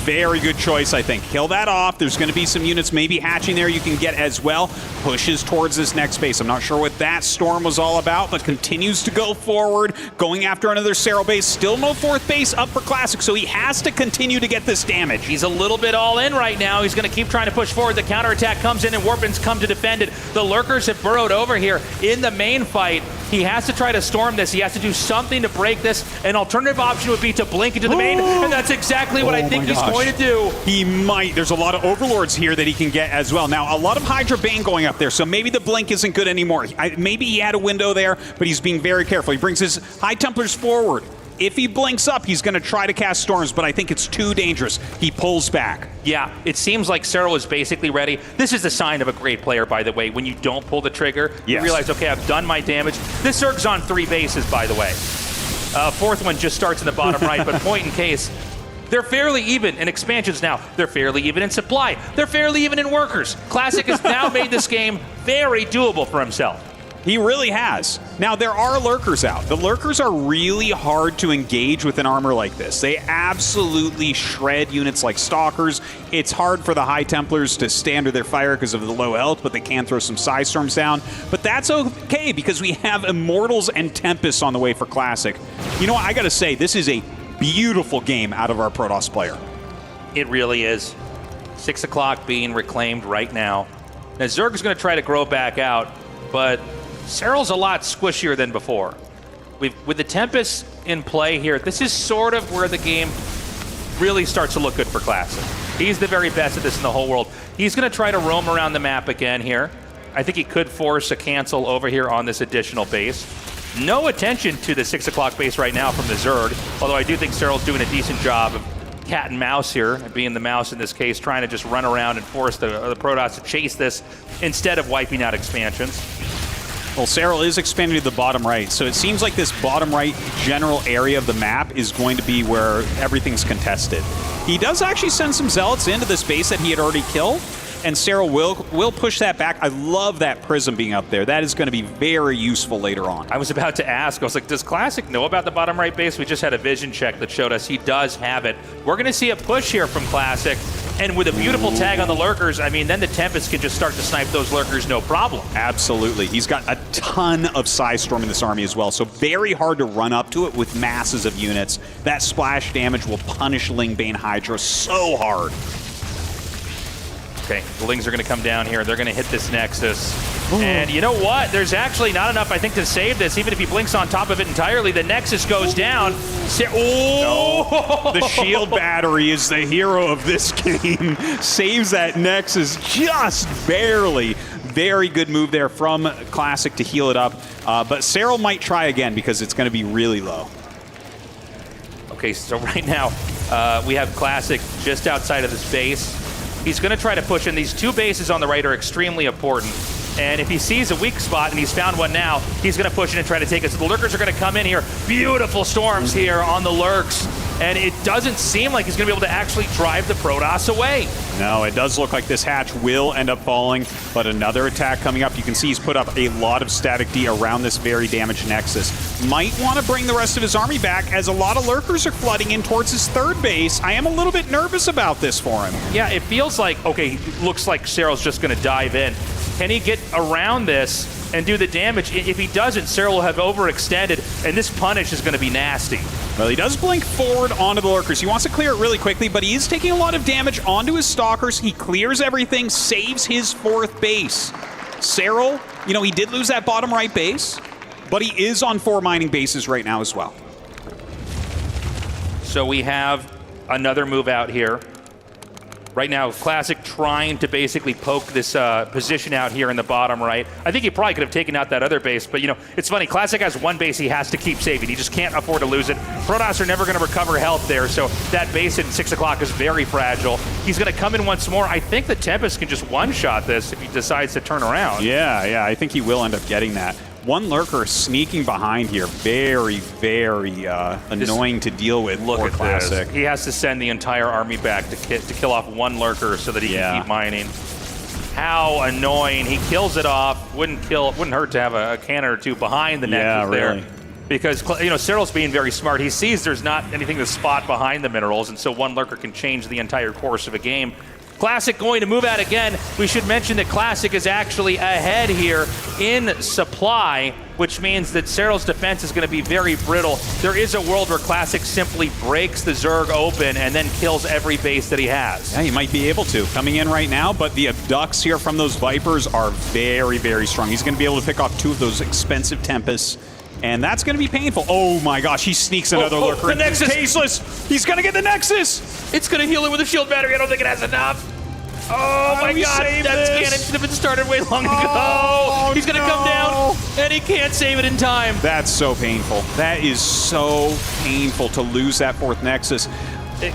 Very good choice, I think. Kill that off. There's going to be some units maybe hatching there you can get as well. Pushes towards this next base. I'm not sure what that storm was all about, but continues to go forward, going after another Serral base. Still no fourth base up for Classic, so he has to continue to get this damage. He's a little bit all in right now. He's going to keep trying to push forward. The counterattack comes in and Warpins come to defend it. The Lurkers have burrowed over here in the main fight. He has to try to storm this. He has to do something to break this. An alternative option would be to blink into the main, and that's exactly what I think he's going to do. He might. There's a lot of Overlords here that he can get as well. Now, a lot of Hydra Bane going up there, so maybe the blink isn't good anymore. Maybe he had a window there, but he's being very careful. He brings his High Templars forward. If he blinks up, he's going to try to cast Storms, but I think it's too dangerous. He pulls back. Yeah, it seems like Serral is basically ready. This is a sign of a great player, by the way. When you don't pull the trigger, you realize, okay, I've done my damage. This Zerg's on 3 bases, by the way. Fourth one just starts in the bottom right, but point in case, they're fairly even in expansions now. They're fairly even in supply. They're fairly even in workers. Classic has now made this game very doable for himself. He really has. Now, there are Lurkers out. The Lurkers are really hard to engage with an armor like this. They absolutely shred units like Stalkers. It's hard for the High Templars to stay under their fire because of the low health, but they can throw some Psy Storms down. But that's okay because we have Immortals and Tempests on the way for Classic. You know what? I got to say, this is a beautiful game out of our Protoss player. It really is. 6 o'clock being reclaimed right now. Now, Zerg is going to try to grow back out, but Serral's a lot squishier than before. With the Tempest in play here, this is sort of where the game really starts to look good for Classic. He's the very best at this in the whole world. He's going to try to roam around the map again here. I think he could force a cancel over here on this additional base. No attention to the 6 o'clock base right now from the Zerg, although I do think Serral's doing a decent job of cat and mouse here, being the mouse in this case, trying to just run around and force the Protoss to chase this instead of wiping out expansions. Well, Serral is expanding to the bottom right, so it seems like this bottom right general area of the map is going to be where everything's contested. He does actually send some Zealots into this base that he had already killed, and Serral will push that back. I love that Prism being up there. That is going to be very useful later on. I was about to ask, I was like, does Classic know about the bottom right base? We just had a vision check that showed us he does have it. We're going to see a push here from Classic, and with a beautiful tag on the Lurkers, I mean, then the Tempest can just start to snipe those Lurkers, no problem. Absolutely. He's got a ton of Psy Storm in this army as well, so very hard to run up to it with masses of units. That splash damage will punish Lingbane Hydra so hard. Okay, the Lings are going to come down here. They're going to hit this Nexus. Ooh. And you know what? There's actually not enough, I think, to save this. Even if he blinks on top of it entirely, the Nexus goes down. No. The shield battery is the hero of this game. Saves that Nexus just barely. Very good move there from Classic to heal it up. But Serral might try again because it's going to be really low. Okay, so right now we have Classic just outside of this base. He's going to try to push in. These 2 bases on the right are extremely important. And if he sees a weak spot, and he's found one now, he's going to push in and try to take it. So the Lurkers are going to come in here. Beautiful storms here on the Lurks. And it doesn't seem like he's going to be able to actually drive the Protoss away. No, it does look like this hatch will end up falling, but another attack coming up. You can see he's put up a lot of static D around this very damaged Nexus. Might want to bring the rest of his army back as a lot of Lurkers are flooding in towards his 3rd base. I am a little bit nervous about this for him. Yeah, it feels like, okay, looks like Serral's just going to dive in. Can he get around this and do the damage? If he doesn't, Serral will have overextended, and this punish is going to be nasty. Well, he does blink forward onto the Lurkers. He wants to clear it really quickly, but he is taking a lot of damage onto his Stalkers. He clears everything, saves his 4th base. Serral, you know, he did lose that bottom right base, but he is on 4 mining bases right now as well. So we have another move out here. Right now, Classic trying to basically poke this position out here in the bottom right. I think he probably could have taken out that other base, but you know, it's funny. Classic has 1 base he has to keep saving. He just can't afford to lose it. Protoss are never going to recover health there, so that base at 6 o'clock is very fragile. He's going to come in once more. I think the Tempest can just one-shot this if he decides to turn around. Yeah, I think he will end up getting that. 1 Lurker sneaking behind here. Very, very annoying to deal with. Look at Classic. this. He has to send the entire army back to kill off 1 Lurker so that he can keep mining. How annoying. He kills it off. Wouldn't hurt to have a cannon or 2 behind the Nexus there. because Serral's being very smart. He sees there's not anything to spot behind the minerals, and so one lurker can change the entire course of a game. Classic going to move out again. We should mention that Classic is actually ahead here in supply, which means that Serral's defense is going to be very brittle. There is a world where Classic simply breaks the Zerg open and then kills every base that he has. Yeah, he might be able to. Coming in right now, but the abducts here from those Vipers are very, very strong. He's going to be able to pick off 2 of those expensive Tempests, and that's going to be painful. Oh my gosh, he sneaks another lurker. The Nexus! Tasteless! He's going to get the Nexus! It's going to heal it with a shield battery. I don't think it has enough. Oh my god, that cannon should have been started way long ago. He's going to come down, and he can't save it in time. That's so painful. That is so painful to lose that 4th Nexus.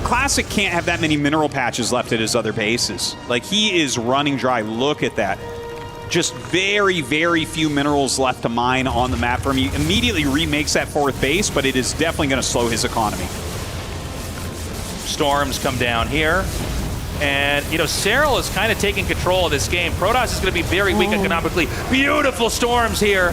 Classic can't have that many mineral patches left at his other bases. Like, he is running dry. Look at that. Just very, very few minerals left to mine on the map for him. He immediately remakes that 4th base, but it is definitely going to slow his economy. Storms come down here. And, Serral is kind of taking control of this game. Protoss is going to be very weak economically. Beautiful storms here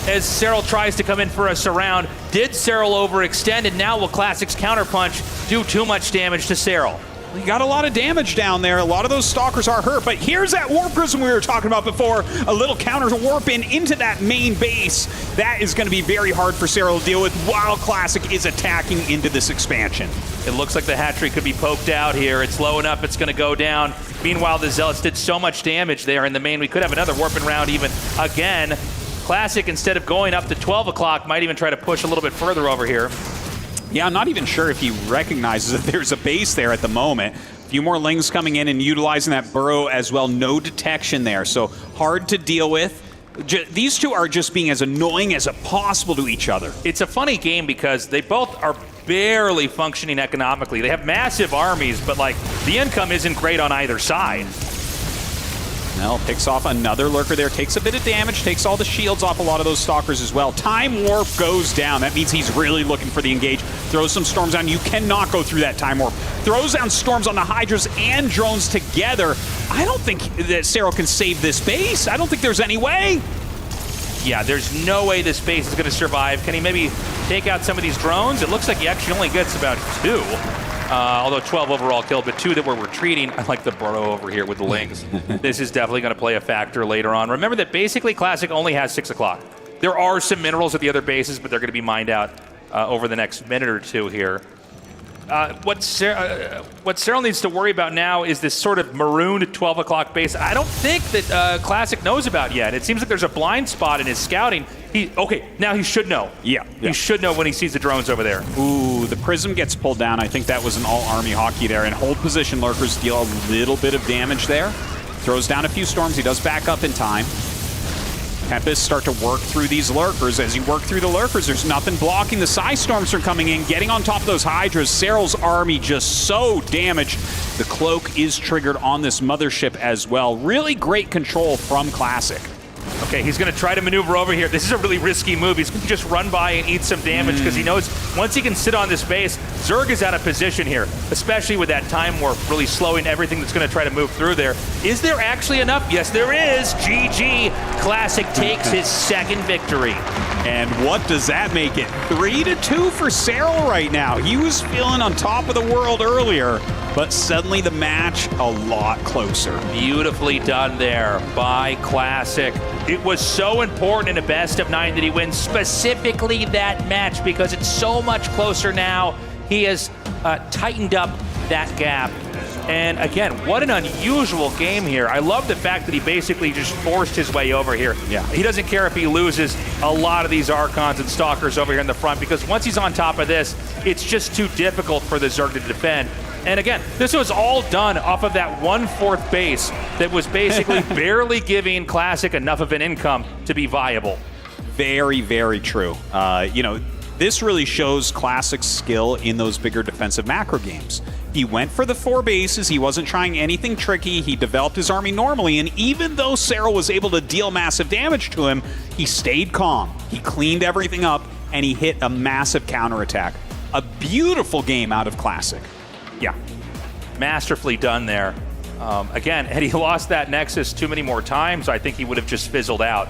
as Serral tries to come in for a surround. Did Serral overextend, and now will Classic's counterpunch do too much damage to Serral? You got a lot of damage down there. A lot of those stalkers are hurt, but here's that warp prism we were talking about before. A little counter to warp into that main base. That is going to be very hard for Serral to deal with while Classic is attacking into this expansion. It looks like the hatchery could be poked out here. It's low enough, it's going to go down. Meanwhile, the Zealots did so much damage there in the main. We could have another warping round even again. Classic, instead of going up to 12 o'clock, might even try to push a little bit further over here. Yeah, I'm not even sure if he recognizes that there's a base there at the moment. A few more Lings coming in and utilizing that burrow as well. No detection there, so hard to deal with. These two are just being as annoying as possible to each other. It's a funny game because they both are barely functioning economically. They have massive armies, but the income isn't great on either side. Well, picks off another lurker there, takes a bit of damage, takes all the shields off a lot of those stalkers as well. Time warp goes down. That means he's really looking for the engage. Throws some storms down. You cannot go through that time warp. Throws down storms on the Hydras and drones together. I don't think that Serral can save this base. I don't think there's any way. Yeah, there's no way this base is going to survive. Can he maybe take out some of these drones? It looks like he actually only gets about 2. Although 12 overall killed, but 2 that were retreating. I like the burrow over here with the Lings. This is definitely going to play a factor later on. Remember that basically Classic only has 6 o'clock. There are some minerals at the other bases, but they're going to be mined out over the next minute or 2 here. What Serral needs to worry about now is this sort of marooned 12 o'clock base. I don't think that Classic knows about yet. It seems like there's a blind spot in his scouting. Now he should know. Yeah. He should know when he sees the drones over there. Ooh, the prism gets pulled down. I think that was an all-army hockey there. And hold position lurkers deal a little bit of damage there. Throws down a few storms. He does back up in time. Tempests start to work through these lurkers. As you work through the lurkers, there's nothing blocking the Psy Storms from coming in, getting on top of those Hydras. Serral's army just so damaged. The cloak is triggered on this mothership as well. Really great control from Classic. Okay, he's going to try to maneuver over here. This is a really risky move. He's going to just run by and eat some damage because he knows once he can sit on this base, Zerg is out of position here, especially with that time warp really slowing everything that's going to try to move through there. Is there actually enough? Yes, there is. GG. Classic takes his 2nd victory. And what does that make it? 3-2 for Serral right now. He was feeling on top of the world earlier, but suddenly the match a lot closer. Beautifully done there by Classic. It was so important in a best of 9 that he wins specifically that match because it's so much closer now. He has tightened up that gap. And again, what an unusual game here. I love the fact that he basically just forced his way over here. Yeah. He doesn't care if he loses a lot of these Archons and Stalkers over here in the front because once he's on top of this, it's just too difficult for the Zerg to defend. And again, this was all done off of that 1/4 base that was basically barely giving Classic enough of an income to be viable. Very, very true. This really shows Classic's skill in those bigger defensive macro games. He went for the 4 bases. He wasn't trying anything tricky. He developed his army normally, and even though Serral was able to deal massive damage to him, he stayed calm. He cleaned everything up, and he hit a massive counterattack. A beautiful game out of Classic. Yeah, masterfully done there. Again, had he lost that Nexus too many more times, I think he would have just fizzled out.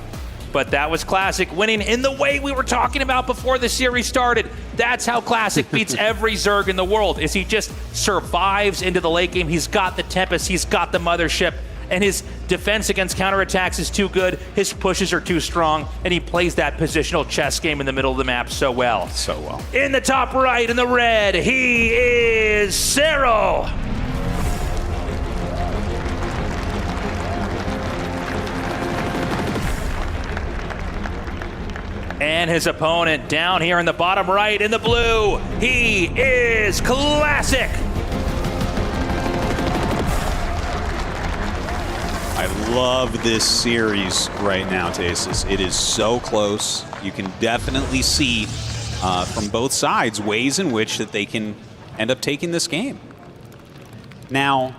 But that was Classic winning in the way we were talking about before the series started. That's how Classic beats every Zerg in the world, is he just survives into the late game. He's got the Tempest, he's got the Mothership, and his defense against counterattacks is too good, his pushes are too strong, and he plays that positional chess game in the middle of the map so well. So well. In the top right, in the red, he is Serral. And his opponent down here in the bottom right in the blue, he is Classic. I love this series right now, Tasis. It is so close. You can definitely see from both sides ways in which that they can end up taking this game. Now,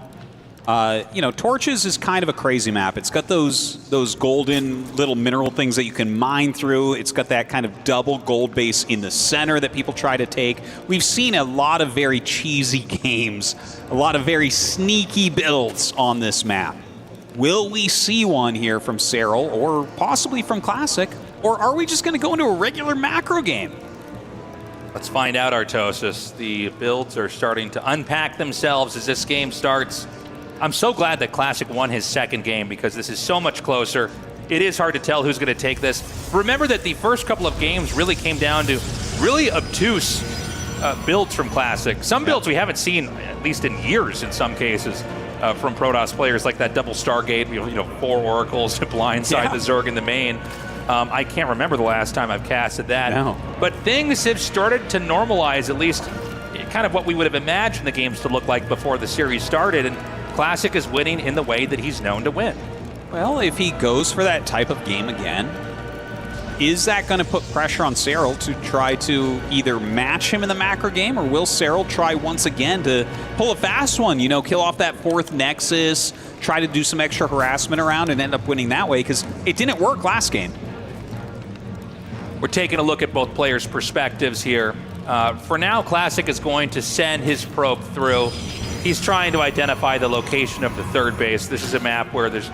you know, Torches is kind of a crazy map. It's got those golden little mineral things that you can mine through. It's got that kind of double gold base in the center that people try to take. We've seen a lot of very cheesy games, a lot of very sneaky builds on this map. Will we see one here from Serral or possibly from Classic? Or are we just going to go into a regular macro game? Let's find out, Artosis. The builds are starting to unpack themselves as this game starts. I'm so glad that Classic won his second game because this is so much closer. It is hard to tell who's going to take this. Remember that the first couple of games really came down to really obtuse builds from Classic. Some builds we haven't seen, at least in years in some cases, from Protoss players, like that double Stargate, you know, 4 Oracles to blindside the Zerg in the main. I can't remember the last time I've casted that. No. But things have started to normalize, at least kind of what we would have imagined the games to look like before the series started. And Classic is winning in the way that he's known to win. Well, if he goes for that type of game again, is that going to put pressure on Serral to try to either match him in the macro game, or will Serral try once again to pull a fast one, you know, kill off that 4th Nexus, try to do some extra harassment around and end up winning that way, because it didn't work last game. We're taking a look at both players' perspectives here. For now, Classic is going to send his probe through. He's trying to identify the location of the third base. This is a map where there's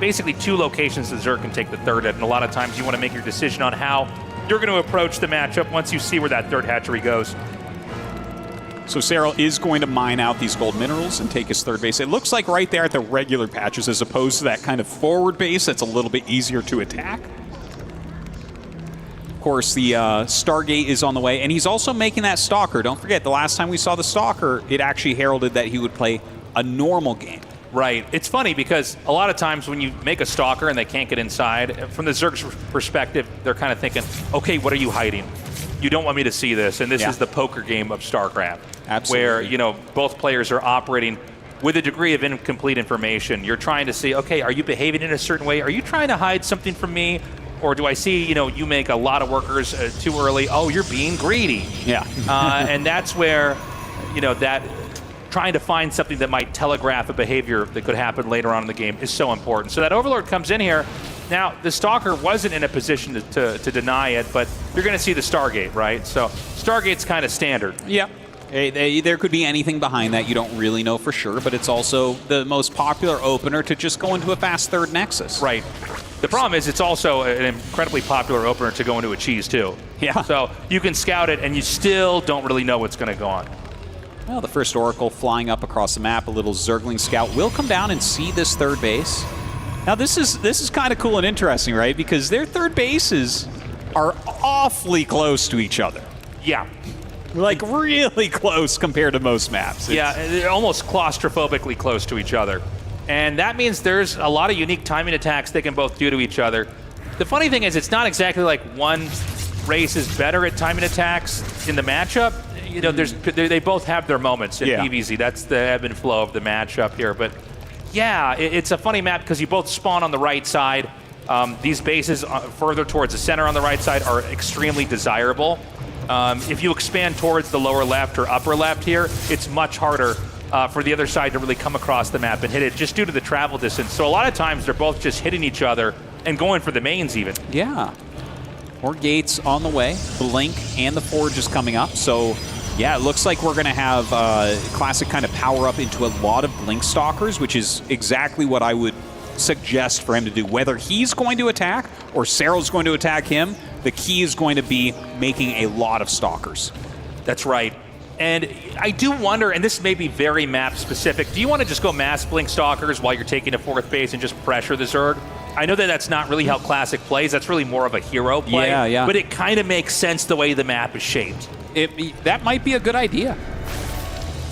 basically 2 locations the Zerg can take the third at, and a lot of times you want to make your decision on how you're going to approach the matchup once you see where that third hatchery goes. So Serral is going to mine out these gold minerals and take his third base. It looks like right there at the regular patches, as opposed to that kind of forward base that's a little bit easier to attack. Of course, the Stargate is on the way, and he's also making that Stalker. Don't forget, the last time we saw the Stalker, it actually heralded that he would play a normal game. Right. It's funny because a lot of times when you make a Stalker and they can't get inside, from the Zerg's perspective, they're kind of thinking, okay, what are you hiding? You don't want me to see this, and this is the poker game of StarCraft. Absolutely. Where, you know, both players are operating with a degree of incomplete information. You're trying to see, okay, are you behaving in a certain way? Are you trying to hide something from me? Or do I see, you know, you make a lot of workers too early? Oh, you're being greedy. Yeah. And that's where, you know, that trying to find something that might telegraph a behavior that could happen later on in the game is so important. So that Overlord comes in here. Now, the Stalker wasn't in a position to deny it, but you're going to see the Stargate, right? So Stargate's kind of standard. Yeah. There could be anything behind that. You don't really know for sure, but it's also the most popular opener to just go into a fast third Nexus. Right. The problem is it's also an incredibly popular opener to go into a cheese, too. Yeah. So you can scout it, and you still don't really know what's going to go on. Well, the first Oracle flying up across the map, a little Zergling scout will come down and see this third base. Now, this is kind of cool and interesting, right? Because their third bases are awfully close to each other. Yeah. Like, really close compared to most maps. Yeah, they're almost claustrophobically close to each other. And that means there's a lot of unique timing attacks they can both do to each other. The funny thing is, it's not exactly like one race is better at timing attacks in the matchup. You know, they both have their moments in PvZ. That's the ebb and flow of the matchup here. But yeah, it's a funny map because you both spawn on the right side. These bases further towards the center on the right side are extremely desirable. If you expand towards the lower left or upper left here, it's much harder for the other side to really come across the map and hit it just due to the travel distance. So a lot of times they're both just hitting each other and going for the mains even. Yeah. More gates on the way. Blink and the Forge is coming up. So yeah, it looks like we're going to have Classic kind of power up into a lot of Blink Stalkers, which is exactly what I would suggest for him to do. Whether he's going to attack or Serral's going to attack him, the key is going to be making a lot of stalkers. That's right. And I do wonder, and this may be very map specific, do you want to just go mass blink stalkers while you're taking a 4th base and just pressure the Zerg? I know that that's not really how Classic plays. That's really more of a hero play. Yeah. But it kind of makes sense the way the map is shaped. That might be a good idea.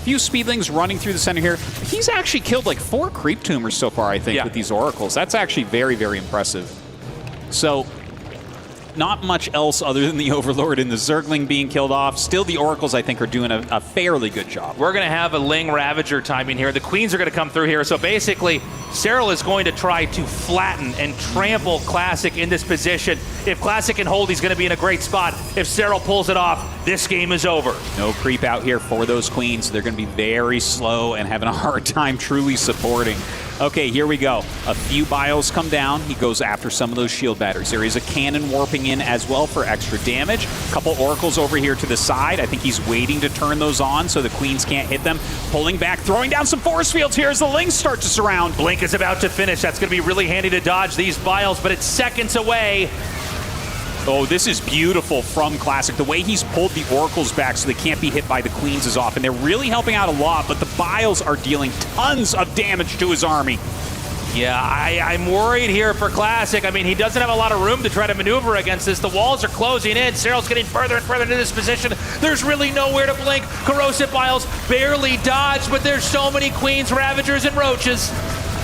Few speedlings running through the center here. He's actually killed like 4 creep tumors so far, I think, with these oracles. That's actually very, very impressive. So, not much else other than the Overlord and the Zergling being killed off. Still, the oracles, I think, are doing a fairly good job. We're going to have a Ling Ravager timing here. The Queens are going to come through here. So basically, Serral is going to try to flatten and trample Classic in this position. If Classic can hold, he's going to be in a great spot. If Serral pulls it off, this game is over. No creep out here for those Queens. They're going to be very slow and having a hard time truly supporting. Okay, here we go. A few bios come down. He goes after some of those shield batteries. There is a cannon warping in as well for extra damage. A couple oracles over here to the side. I think he's waiting to turn those on so the Queens can't hit them. Pulling back, throwing down some force fields here as the Lings start to surround. Blink is about to finish. That's going to be really handy to dodge these bios, but it's seconds away. Oh, this is beautiful from Classic. The way he's pulled the oracles back so they can't be hit by the Queens is off, and they're really helping out a lot, but the bios are dealing tons of damage to his army. Yeah, I'm worried here for Classic. I mean, he doesn't have a lot of room to try to maneuver against this. The walls are closing in. Serral's getting further and further into this position. There's really nowhere to blink. Corrosive bios barely dodged, but there's so many Queens, Ravagers, and Roaches.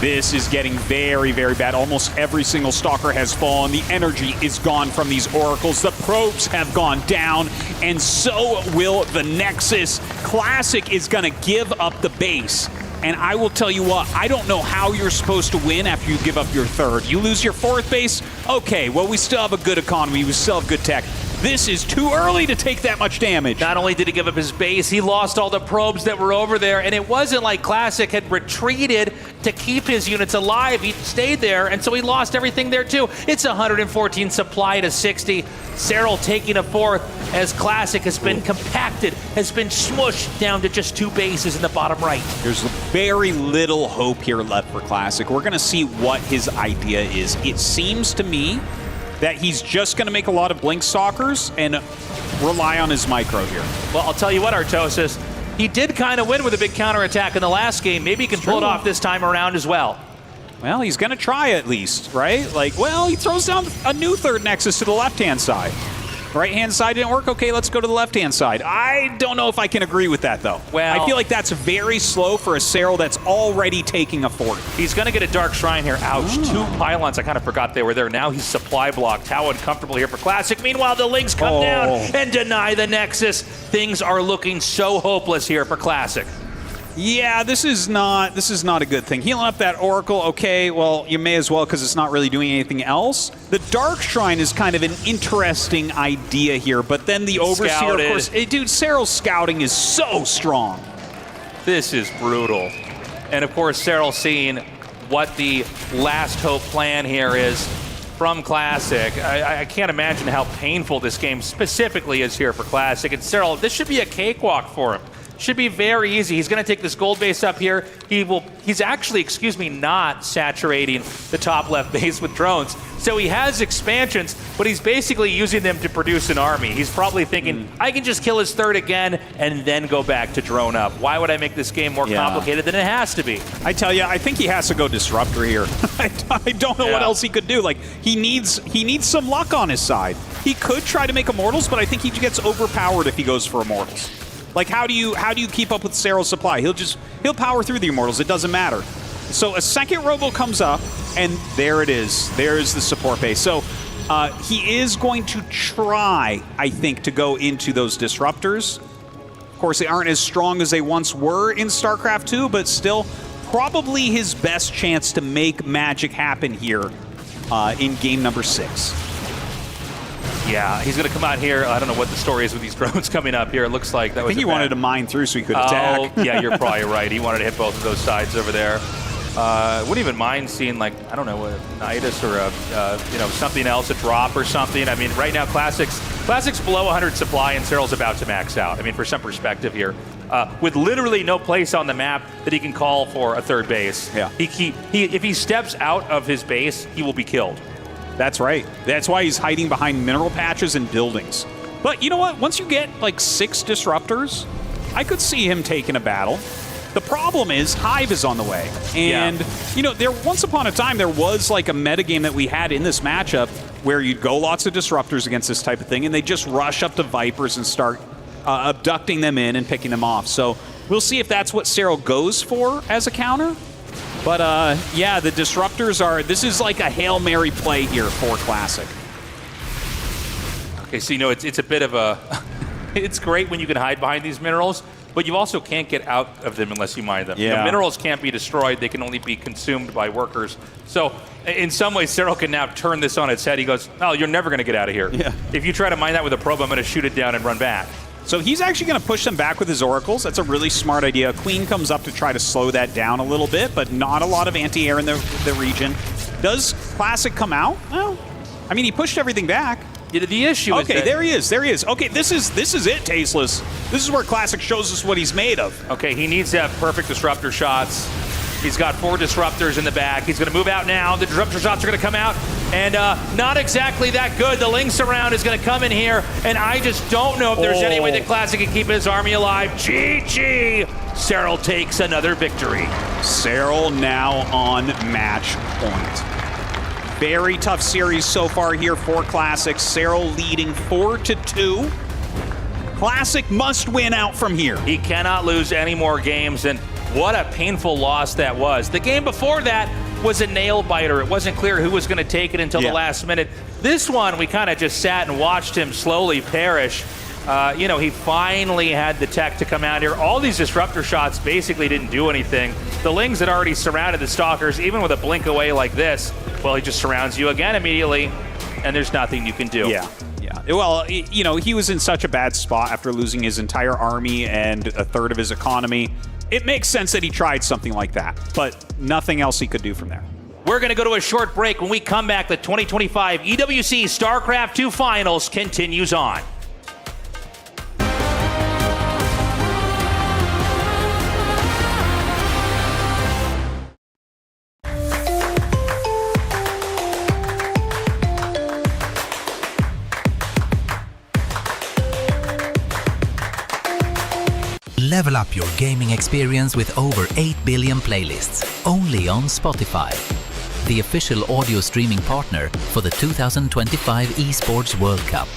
This is getting very, very bad. Almost every single Stalker has fallen. The energy is gone from these Oracles. The probes have gone down, and so will the Nexus. Classic is going to give up the base. And I will tell you what, I don't know how you're supposed to win after you give up your 3rd. You lose your 4th base? Okay, well, we still have a good economy. We still have good tech. This is too early to take that much damage. Not only did he give up his base, he lost all the probes that were over there, and it wasn't like Classic had retreated to keep his units alive. He stayed there, and so he lost everything there too. It's 114 supply to 60. Serral taking a 4th as Classic has been compacted, has been smushed down to just 2 bases in the bottom right. There's very little hope here left for Classic. We're going to see what his idea is. It seems to me that he's just going to make a lot of Blink Stalkers and rely on his micro here. Well, I'll tell you what, Artosis, he did kind of win with a big counterattack in the last game. Maybe he can pull it off this time around as well. Well, he's going to try at least, right? Like, well, he throws down a new 3rd Nexus to the left-hand side. Right-hand side didn't work. Okay, let's go to the left-hand side. I don't know if I can agree with that, though. Well, I feel like that's very slow for a Serral that's already taking a 4th. He's going to get a Dark Shrine here. Ouch. 2 pylons. I kind of forgot they were there. Now he's supply blocked. How uncomfortable here for Classic. Meanwhile, the Lings come down and deny the Nexus. Things are looking so hopeless here for Classic. Yeah, this is not a good thing. Healing up that Oracle, okay, well, you may as well because it's not really doing anything else. The Dark Shrine is kind of an interesting idea here, but then the Overseer, of course, dude, Serral's scouting is so strong. This is brutal. And of course, Serral seeing what the last hope plan here is from Classic. I can't imagine how painful this game specifically is here for Classic. And Serral, this should be a cakewalk for him. Should be very easy. He's going to take this gold base up here. He's actually, not saturating the top left base with drones. So he has expansions, but he's basically using them to produce an army. He's probably thinking, I can just kill his 3rd again and then go back to drone up. Why would I make this game more complicated than it has to be? I tell you, I think he has to go Disruptor here. I don't know what else he could do. Like, he needs some luck on his side. He could try to make Immortals, but I think he gets overpowered if he goes for Immortals. Like, how do you keep up with Serral's supply? He'll power through the Immortals. It doesn't matter. So a second Robo comes up, and there it is. There's the support base. So he is going to try, I think, to go into those Disruptors. Of course, they aren't as strong as they once were in StarCraft II, but still probably his best chance to make magic happen here in game number 6. Yeah, he's going to come out here. I don't know what the story is with these drones coming up here. It looks like that was. I think he wanted to mine through so he could attack. Oh, yeah, you're probably right. He wanted to hit both of those sides over there. Wouldn't even mind seeing, like, I don't know, a Nidus or a something else, a drop or something. I mean, right now, Classic's below 100 supply, and Serral's about to max out. I mean, for some perspective here, with literally no place on the map that he can call for a third base. Yeah. If he steps out of his base, he will be killed. That's right. That's why he's hiding behind mineral patches and buildings. But you know what? Once you get like 6 disruptors, I could see him taking a battle. The problem is Hive is on the way. And, you know, once upon a time, there was like a metagame that we had in this matchup where you'd go lots of disruptors against this type of thing, and they just rush up to Vipers and start abducting them in and picking them off. So we'll see if that's what Serral goes for as a counter. But, yeah, the disruptors this is like a Hail Mary play here for Classic. Okay, so, you know, it's a bit of a... It's great when you can hide behind these minerals, but you also can't get out of them unless you mine them. Yeah. The minerals can't be destroyed. They can only be consumed by workers. So in some ways, Serral can now turn this on its head. He goes, oh, you're never going to get out of here. Yeah. If you try to mine that with a probe, I'm going to shoot it down and run back. So he's actually going to push them back with his oracles. That's a really smart idea. Queen comes up to try to slow that down a little bit, but not a lot of anti-air in the region. Does Classic come out? Well, I mean, he pushed everything back. Yeah, the issue is okay, there he is. There he is. Okay, this is it, Tasteless. This is where Classic shows us what he's made of. Okay, he needs to have perfect disruptor shots. He's got 4 disruptors in the back. He's going to move out now. The disruptor shots are going to come out, and not exactly that good. The Lynx around is going to come in here, and I just don't know if there's any way that Classic can keep his army alive. GG! Serral takes another victory. Serral now on match point. Very tough series so far here for Classic. Serral leading 4-2. Classic must win out from here. He cannot lose any more games, and what a painful loss that was. The game before that was a nail-biter. It wasn't clear who was going to take it until the last minute. This one, we kind of just sat and watched him slowly perish. You know, he finally had the tech to come out here. All these disruptor shots basically didn't do anything. The Lings had already surrounded the Stalkers, even with a blink away like this. Well, he just surrounds you again immediately, and there's nothing you can do. Yeah. Well, you know, he was in such a bad spot after losing his entire army and a third of his economy. It makes sense that he tried something like that, but nothing else he could do from there. We're going to go to a short break. When we come back, the 2025 EWC StarCraft II Finals continues on. Level up your gaming experience with over 8 billion playlists, only on Spotify, the official audio streaming partner for the 2025 Esports World Cup.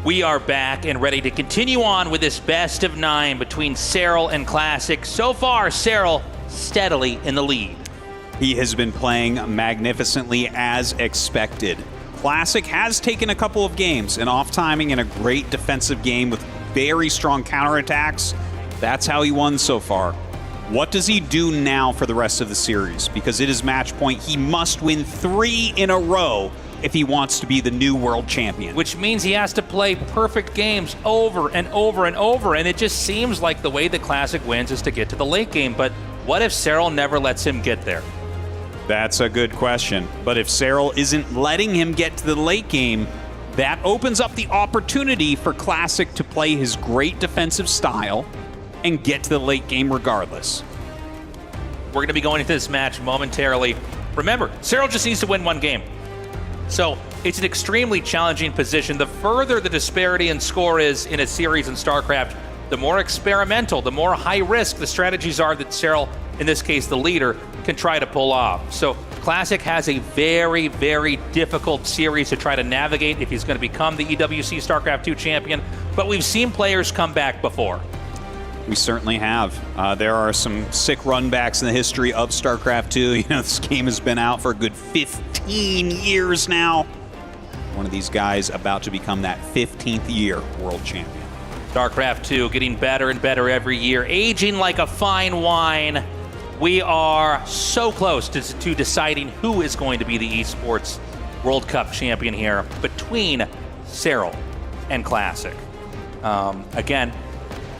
We are back and ready to continue on with this best of 9 between Serral and Classic. So far, Serral steadily in the lead. He has been playing magnificently as expected. Classic has taken a couple of games, an off-timing and a great defensive game with very strong counterattacks. That's how he won so far. What does he do now for the rest of the series? Because it is match point. He must win 3 in a row if he wants to be the new world champion. Which means he has to play perfect games over and over and over, and it just seems like the way the Classic wins is to get to the late game. But what if Serral never lets him get there? That's a good question. But if Serral isn't letting him get to the late game, that opens up the opportunity for Classic to play his great defensive style and get to the late game regardless. We're going to be going into this match momentarily. Remember, Serral just needs to win 1 game. So it's an extremely challenging position. The further the disparity in score is in a series in StarCraft, the more experimental, the more high risk the strategies are that Serral, in this case the leader, can try to pull off. So Classic has a very, very difficult series to try to navigate if he's going to become the EWC StarCraft II champion. But we've seen players come back before. We certainly have. There are some sick runbacks in the history of StarCraft II. You know, this game has been out for a good 15 years now. One of these guys about to become that 15th year world champion. StarCraft II getting better and better every year, aging like a fine wine. We are so close to deciding who is going to be the Esports World Cup champion here between Serral and Classic. Again,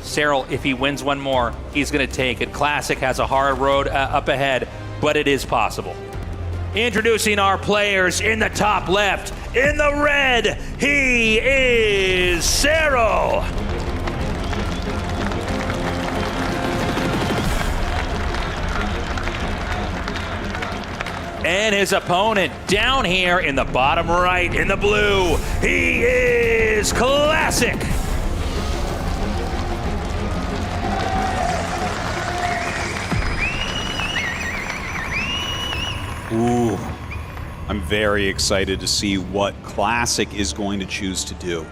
Serral, if he wins 1 more, he's going to take it. Classic has a hard road up ahead, but it is possible. Introducing our players in the top left. In the red, he is Serral. And his opponent down here in the bottom right, in the blue, he is Classic. Ooh, I'm very excited to see what Classic is going to choose to do.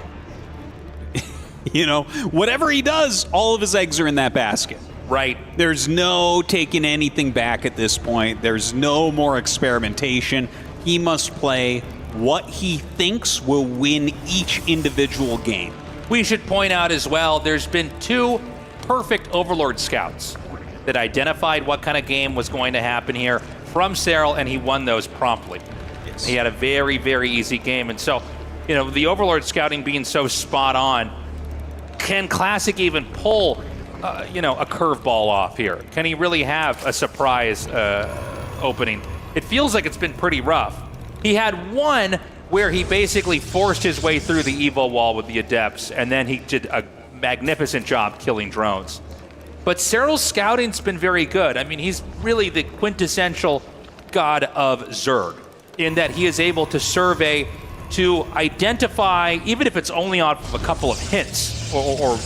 You know, whatever he does, all of his eggs are in that basket. Right. There's no taking anything back at this point. There's no more experimentation. He must play what he thinks will win each individual game. We should point out as well, there's been 2 perfect Overlord scouts that identified what kind of game was going to happen here from Serral, and he won those promptly. Yes. He had a very, very easy game. And so, you know, the Overlord scouting being so spot on, can Classic even pull, you know, a curveball off here? Can he really have a surprise opening? It feels like it's been pretty rough. He had one where he basically forced his way through the Evo wall with the Adepts, and then he did a magnificent job killing drones. But Serral's scouting's been very good. I mean, he's really the quintessential god of Zerg, in that he is able to survey, to identify, even if it's only off of a couple of hints or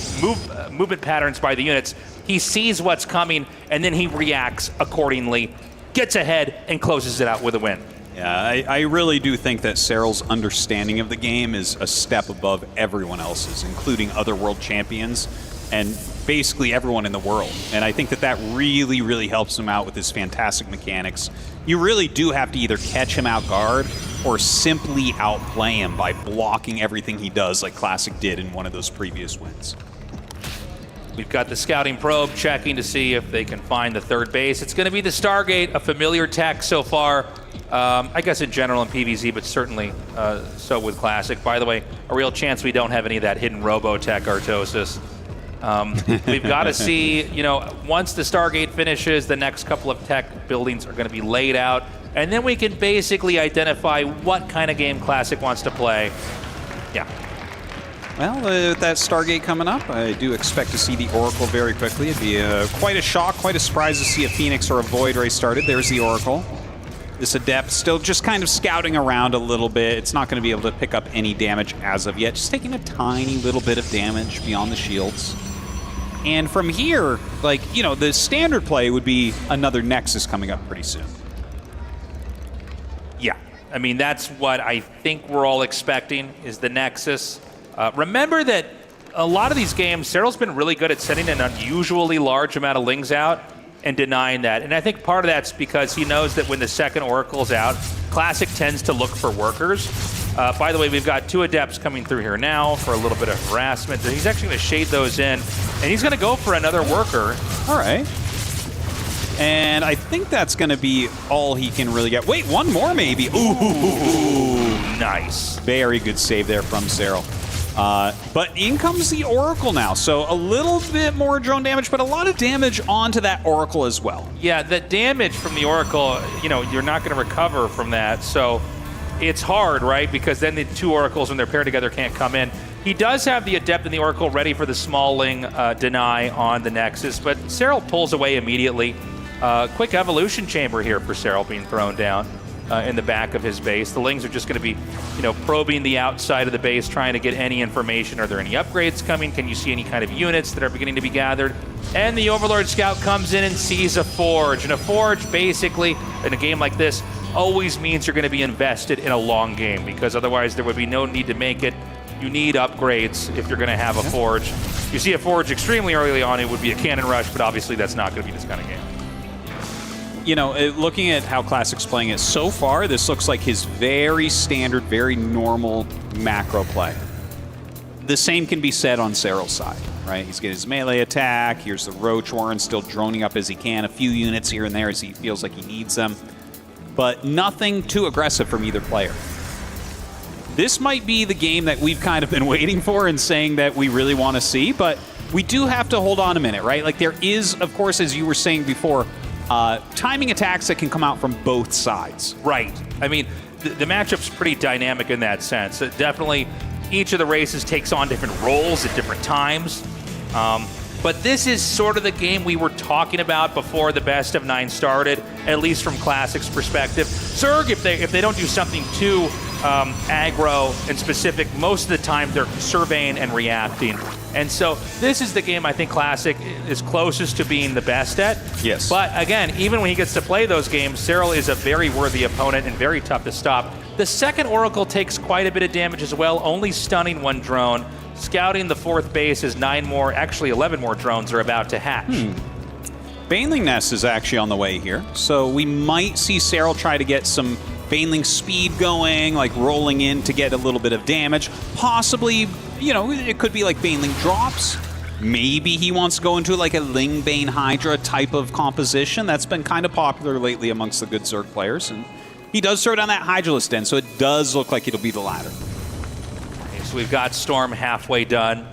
movement patterns by the units, he sees what's coming and then he reacts accordingly, gets ahead, and closes it out with a win. Yeah, I really do think that Serral's understanding of the game is a step above everyone else's, including other world champions and basically everyone in the world. And I think that that really, really helps him out with his fantastic mechanics. You really do have to either catch him out guard or simply outplay him by blocking everything he does, like Classic did in one of those previous wins. We've got the scouting probe checking to see if they can find the 3rd base. It's going to be the Stargate, a familiar tech so far, I guess in general in PvZ, but certainly so with Classic. By the way, a real chance we don't have any of that hidden robo-tech Artosis. We've got to see, you know, once the Stargate finishes, the next couple of tech buildings are going to be laid out, and then we can basically identify what kind of game Classic wants to play. Yeah. Well, with that Stargate coming up, I do expect to see the Oracle very quickly. It'd be quite a shock, quite a surprise to see a Phoenix or a Void Ray started. There's the Oracle. This Adept still just kind of scouting around a little bit. It's not going to be able to pick up any damage as of yet. Just taking a tiny little bit of damage beyond the shields. And from here, like, you know, the standard play would be another Nexus coming up pretty soon. Yeah. I mean, that's what I think we're all expecting, is the Nexus. Remember that a lot of these games, Serral's been really good at sending an unusually large amount of Lings out and denying that. And I think part of that's because he knows that when the second Oracle's out, Classic tends to look for workers. By the way, we've got 2 Adepts coming through here now for a little bit of harassment. He's actually going to shade those in, and he's going to go for another worker. All right. And I think that's going to be all he can really get. Wait, one more maybe. Ooh, nice. Very good save there from Serral. But in comes the Oracle now. So a little bit more drone damage, but a lot of damage onto that Oracle as well. Yeah, the damage from the Oracle, you're not going to recover from that. So it's hard, right? Because then the 2 Oracles, when they're paired together, can't come in. He does have the Adept and the Oracle ready for the small Ling deny on the Nexus, but Serral pulls away immediately. Quick Evolution Chamber here for Serral being thrown down in the back of his base. The Lings are just going to be, probing the outside of the base, trying to get any information. Are there any upgrades coming? Can you see any kind of units that are beginning to be gathered? And the Overlord Scout comes in and sees a Forge. And a Forge, basically, in a game like this, always means you're going to be invested in a long game, because otherwise there would be no need to make it. You need upgrades if you're going to have a Forge. You see a Forge extremely early on, it would be a Cannon Rush, but obviously that's not going to be this kind of game. Looking at how Classic's playing it so far, this looks like his very standard, very normal macro play. The same can be said on Serral's side, right? He's getting his melee attack. Here's the Roach Warren still droning up as he can. A few units here and there as he feels like he needs them. But nothing too aggressive from either player. This might be the game that we've kind of been waiting for and saying that we really want to see, but we do have to hold on a minute, right? Like there is, of course, as you were saying before, timing attacks that can come out from both sides. Right. I mean, the matchup's pretty dynamic in that sense. Definitely, each of the races takes on different roles at different times. But this is sort of the game we were talking about before the best of 9 started, at least from Classic's perspective. Zerg, if they don't do something too aggro and specific, most of the time they're surveying and reacting. And so this is the game I think Classic is closest to being the best at. Yes. But again, even when he gets to play those games, Serral is a very worthy opponent and very tough to stop. The second Oracle takes quite a bit of damage as well, only stunning 1 drone. Scouting the 4th base as 9 more, actually 11 more drones are about to hatch. Baneling Nest is actually on the way here, so we might see Serral try to get some Baneling speed going, like rolling in to get a little bit of damage. Possibly, it could be like Baneling drops. Maybe he wants to go into like a Ling Bane Hydra type of composition. That's been kind of popular lately amongst the good Zerg players, and he does throw down that Hydralisk Den, so it does look like it'll be the latter. So we've got Storm halfway done.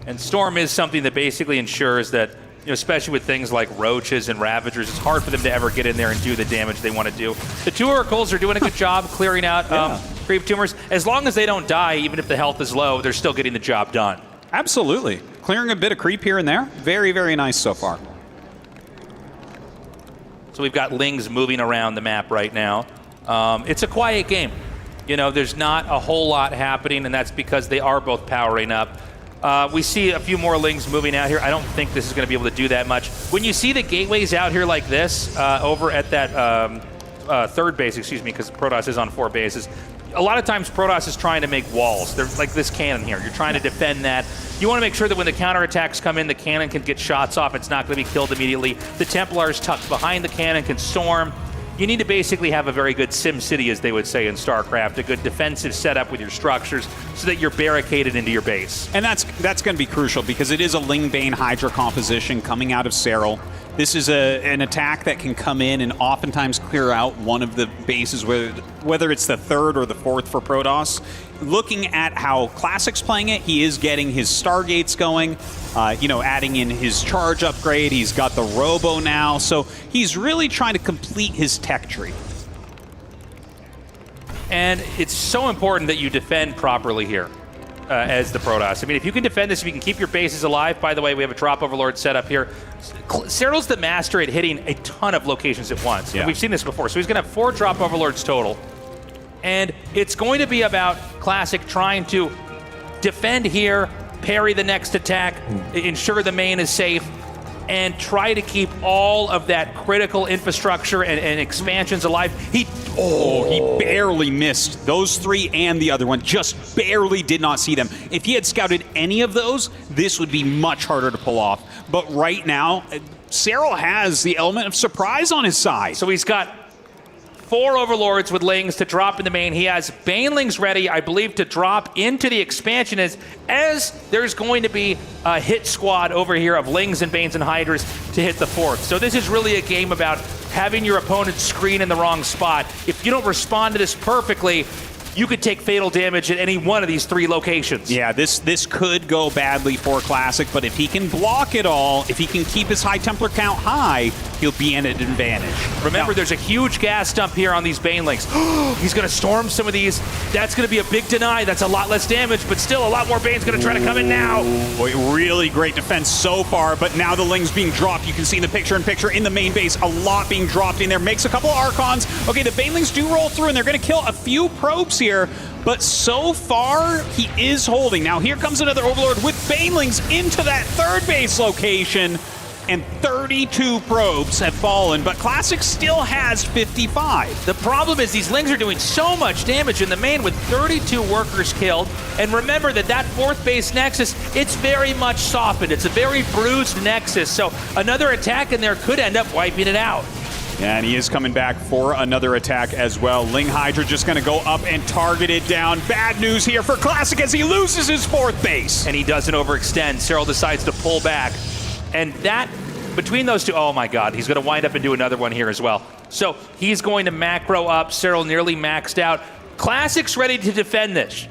And Storm is something that basically ensures that, especially with things like Roaches and Ravagers, it's hard for them to ever get in there and do the damage they want to do. The 2 Oracles are doing a good job clearing out creep tumors. As long as they don't die, even if the health is low, they're still getting the job done. Absolutely. Clearing a bit of creep here and there. Very, very nice so far. So we've got Lings moving around the map right now. It's a quiet game. There's not a whole lot happening, and that's because they are both powering up. We see a few more Lings moving out here. I don't think this is going to be able to do that much. When you see the gateways out here like this, over at that 3rd base, because Protoss is on 4 bases, a lot of times Protoss is trying to make walls. They're like this cannon here. You're trying to defend that. You want to make sure that when the counterattacks come in, the cannon can get shots off. It's not going to be killed immediately. The Templars tucked behind the cannon can storm. You need to basically have a very good sim city, as they would say in StarCraft, a good defensive setup with your structures so that you're barricaded into your base. And that's going to be crucial because it is a Ling Bane Hydra composition coming out of Serral. This is an attack that can come in and oftentimes clear out one of the bases, whether it's the 3rd or the 4th for Protoss. Looking at how Classic's playing it, he is getting his Stargates going, adding in his charge upgrade. He's got the Robo now, so he's really trying to complete his tech tree. And it's so important that you defend properly here as the Protoss. I mean, if you can defend this, if you can keep your bases alive. By the way, we have a drop overlord set up here. Serral's the master at hitting a ton of locations at once. Yeah. And we've seen this before. So he's going to have 4 drop overlords total. And it's going to be about Classic trying to defend here, parry the next attack, ensure the main is safe, and try to keep all of that critical infrastructure and expansions alive. He Oh, he barely missed those 3 and the other one. Just barely did not see them. If he had scouted any of those, this would be much harder to pull off. But right now, Serral has the element of surprise on his side. So he's got 4 Overlords with Lings to drop in the main. He has Banelings ready, I believe, to drop into the expansion as there's going to be a hit squad over here of Lings and Banes and Hydras to hit the 4th. So this is really a game about having your opponent screen in the wrong spot. If you don't respond to this perfectly, you could take fatal damage at any one of these 3 locations. Yeah, this could go badly for Classic, but if he can block it all, if he can keep his High Templar count high, he'll be in an advantage. Remember, there's a huge gas dump here on these Banelings. He's going to storm some of these. That's going to be a big deny. That's a lot less damage, but still a lot more Bane's going to try to come in now. Boy, really great defense so far, but now the Lings being dropped. You can see in the picture-in-picture in the main base, a lot being dropped in there. Makes a couple of Archons. Okay, the Banelings do roll through, and they're going to kill a few probes here, but so far, he is holding. Now, here comes another Overlord with Banelings into that 3rd base location, and 32 probes have fallen, but Classic still has 55. The problem is these Lings are doing so much damage in the main with 32 workers killed, and remember that 4th base Nexus, it's very much softened. It's a very bruised Nexus, so another attack in there could end up wiping it out. Yeah, and he is coming back for another attack as well. Ling Hydra just going to go up and target it down. Bad news here for Classic as he loses his 4th base. And he doesn't overextend. Serral decides to pull back. And that, between those two, oh my god, he's going to wind up and do another one here as well. So he's going to macro up. Serral nearly maxed out. Classic's ready to defend this,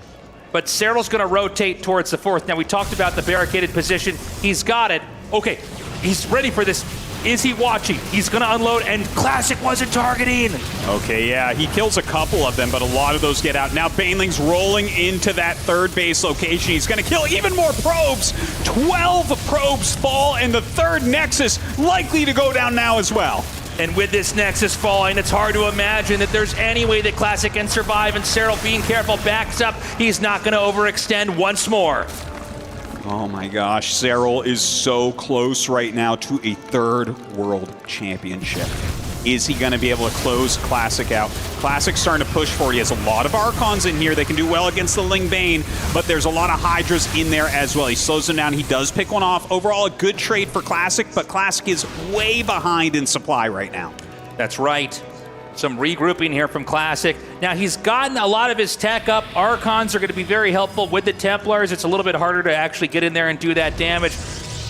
but Serral's going to rotate towards the 4th. Now, we talked about the barricaded position. He's got it. Okay, he's ready for this. Is he watching? He's going to unload, and Classic wasn't targeting. Okay, yeah, he kills a couple of them, but a lot of those get out. Now Banelings rolling into that 3rd base location. He's going to kill even more probes. 12 probes fall, and the 3rd Nexus likely to go down now as well. And with this Nexus falling, it's hard to imagine that there's any way that Classic can survive, and Serral, being careful, backs up. He's not going to overextend once more. Oh my gosh, Serral is so close right now to a 3rd World Championship. Is he going to be able to close Classic out? Classic's starting to push forward. He has a lot of Archons in here. They can do well against the Ling Bane, but there's a lot of Hydras in there as well. He slows them down. He does pick one off. Overall, a good trade for Classic, but Classic is way behind in supply right now. That's right. Some regrouping here from Classic. Now, he's gotten a lot of his tech up. Archons are going to be very helpful with the Templars. It's a little bit harder to actually get in there and do that damage.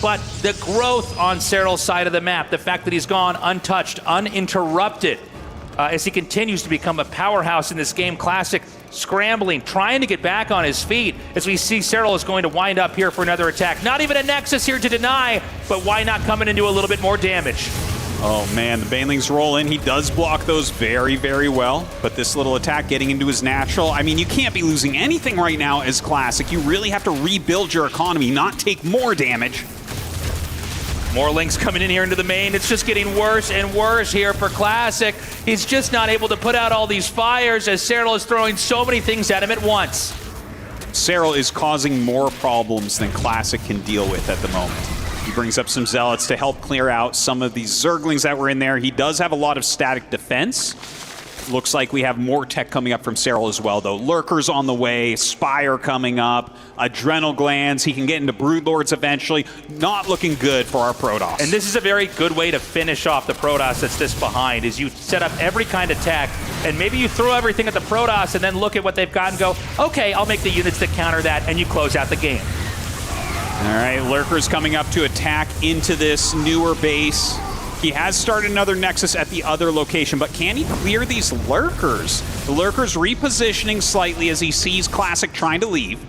But the growth on Serral's side of the map, the fact that he's gone untouched, uninterrupted, as he continues to become a powerhouse in this game. Classic scrambling, trying to get back on his feet, as we see Serral is going to wind up here for another attack. Not even a Nexus here to deny, but why not come in and do a little bit more damage? Oh man, the Banelings roll in. He does block those very, very well, but this little attack getting into his natural, I mean, you can't be losing anything right now as Classic. You really have to rebuild your economy, not take more damage. More Lings coming in here into the main. It's just getting worse and worse here for Classic. He's just not able to put out all these fires as Serral is throwing so many things at him at once. Serral is causing more problems than Classic can deal with at the moment. He brings up some Zealots to help clear out some of these Zerglings that were in there. He does have a lot of static defense. Looks like we have more tech coming up from Serral as well, though. Lurkers on the way, Spire coming up, Adrenal Glands. He can get into Broodlords eventually. Not looking good for our Protoss. And this is a very good way to finish off the Protoss that's this behind, is you set up every kind of tech, and maybe you throw everything at the Protoss and then look at what they've got and go, okay, I'll make the units that counter that, and you close out the game. All right, Lurkers coming up to attack into this newer base. He has started another Nexus at the other location, but can he clear these Lurkers? The Lurkers repositioning slightly as he sees Classic trying to leave.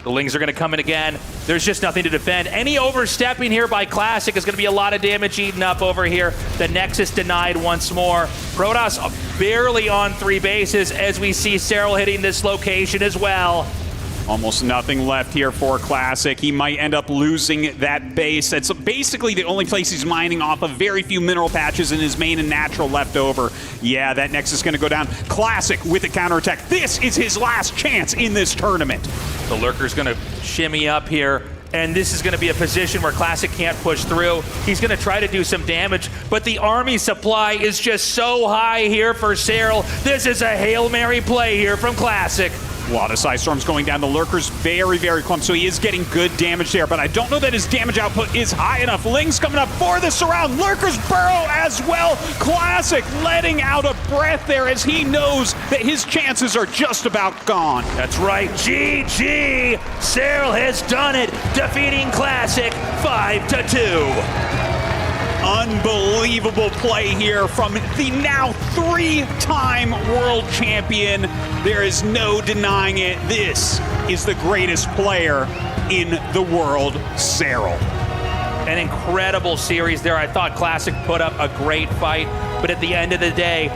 The Lings are going to come in again. There's just nothing to defend. Any overstepping here by Classic is going to be a lot of damage eaten up over here. The Nexus denied once more. Protoss barely on 3 bases as we see Serral hitting this location as well. Almost nothing left here for Classic. He might end up losing that base. That's basically the only place he's mining off of. Very few mineral patches in his main and natural left over. Yeah, that Nexus is going to go down. Classic with the counterattack. This is his last chance in this tournament. The Lurker's going to shimmy up here. and this is going to be a position where Classic can't push through. He's going to try to do some damage, but the army supply is just so high here for Serral. This is a Hail Mary play here from Classic. A lot of Side Storms going down. The Lurker's very, very clumsy, so he is getting good damage there, but I don't know that his damage output is high enough. Ling's coming up for the surround. Lurker's burrow as well. Classic letting out a breath there as he knows that his chances are just about gone. That's right, GG! Serral has done it, defeating Classic 5-2. Unbelievable play here from the now 3-time world champion. There is no denying it. This is the greatest player in the world, Serral. An incredible series there. I thought Classic put up a great fight, but at the end of the day,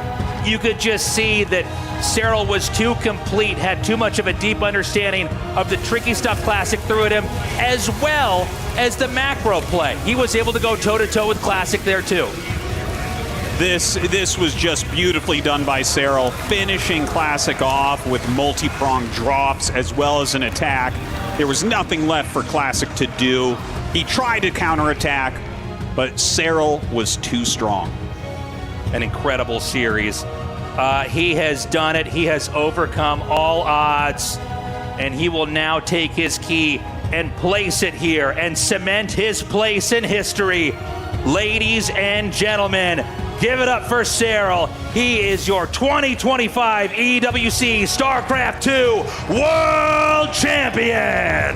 you could just see that Serral was too complete, had too much of a deep understanding of the tricky stuff Classic threw at him, as well as the macro play. He was able to go toe-to-toe with Classic there too. This was just beautifully done by Serral, finishing Classic off with multi-pronged drops as well as an attack. There was nothing left for Classic to do. He tried to counterattack, but Serral was too strong. An incredible series. He has done it. He has overcome all odds, and he will now take his key and place it here and cement his place in history. Ladies and gentlemen, give it up for Serral. He is your 2025 EWC StarCraft II World Champion.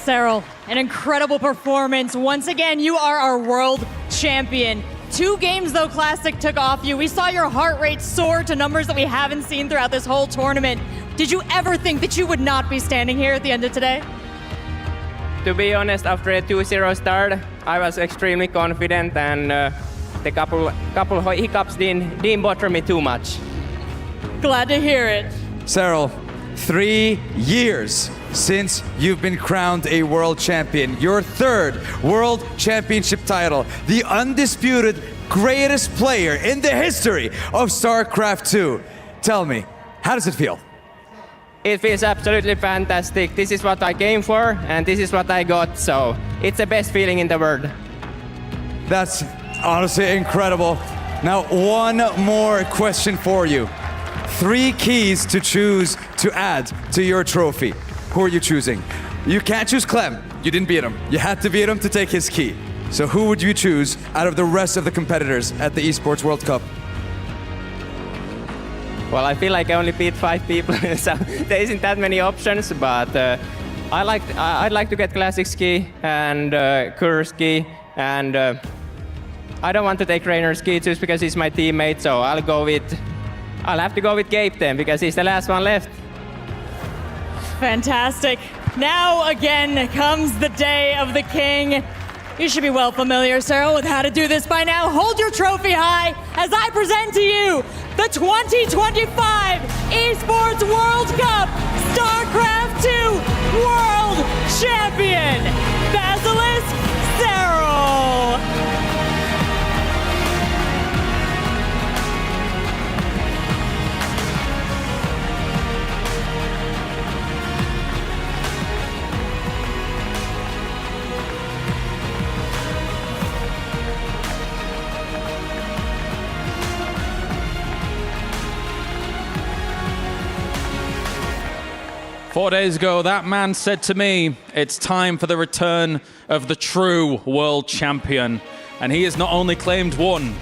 Serral, an incredible performance. Once again, you are our world champion. 2 games, though, Classic took off you. We saw your heart rate soar to numbers that we haven't seen throughout this whole tournament. Did you ever think that you would not be standing here at the end of today? To be honest, after a 2-0 start, I was extremely confident, and the couple hiccups didn't bother me too much. Glad to hear it. Serral, 3 years since you've been crowned a world champion. Your 3rd world championship title. The undisputed greatest player in the history of StarCraft II. Tell me, how does it feel? It feels absolutely fantastic. This is what I came for, and this is what I got, so it's the best feeling in the world. That's honestly incredible. Now, one more question for you. 3 keys to choose to add to your trophy. Who are you choosing? You can't choose Clem. You didn't beat him. You had to beat him to take his key. So who would you choose out of the rest of the competitors at the Esports World Cup? Well, I feel like I only beat 5 people, so there isn't that many options, but I'd like to get Classic's key and Kur's key, and I don't want to take Rainer's key just because he's my teammate, so I'll have to go with Gabe then, because he's the last one left. Fantastic. Now again comes the day of the king. You should be well familiar, Serral, with how to do this by now. Hold your trophy high as I present to you the 2025 Esports World Cup StarCraft II World Champion, Basilisk Serral. Four days ago, that man said to me, it's time for the return of the true world champion. And he has not only claimed 1,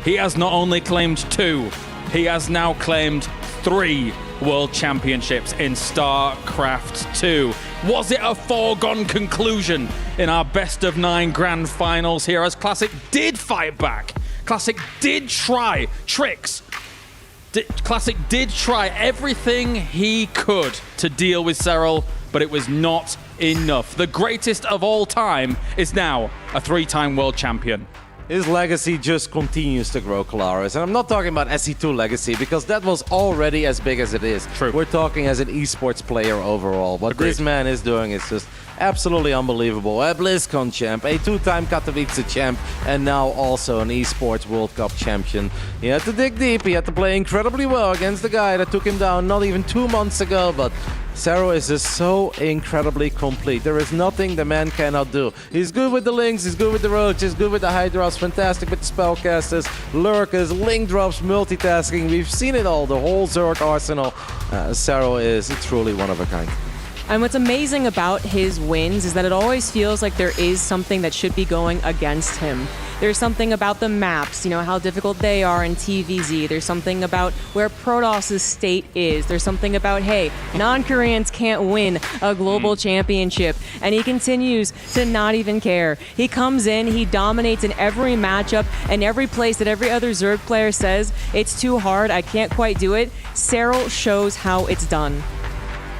he has not only claimed 2, he has now claimed 3 world championships in StarCraft II. Was it a foregone conclusion in our best of 9 grand finals here, as Classic did fight back? Classic did try tricks Classic did try everything he could to deal with Serral, but it was not enough. The greatest of all time is now a 3-time world champion. His legacy just continues to grow, Kalaris. And I'm not talking about SE2 legacy, because that was already as big as it is. True. We're talking as an esports player overall. What this man is doing is just absolutely unbelievable. A BlizzCon champ, a 2-time Katowice champ, and now also an Esports World Cup champion. He had to dig deep, he had to play incredibly well against the guy that took him down not even 2 months ago, but Serral is just so incredibly complete. There is nothing the man cannot do. He's good with the links, he's good with the roaches, he's good with the hydras, fantastic with the spellcasters, lurkers, link drops, multitasking. We've seen it all, the whole Zerg arsenal. Serral is truly one of a kind. And what's amazing about his wins is that it always feels like there is something that should be going against him. There's something about the maps, you know, how difficult they are in TVZ. There's something about where Protoss' state is. There's something about, hey, non-Koreans can't win a global championship. And he continues to not even care. He comes in, he dominates in every matchup and every place that every other Zerg player says, it's too hard, I can't quite do it. Serral shows how it's done.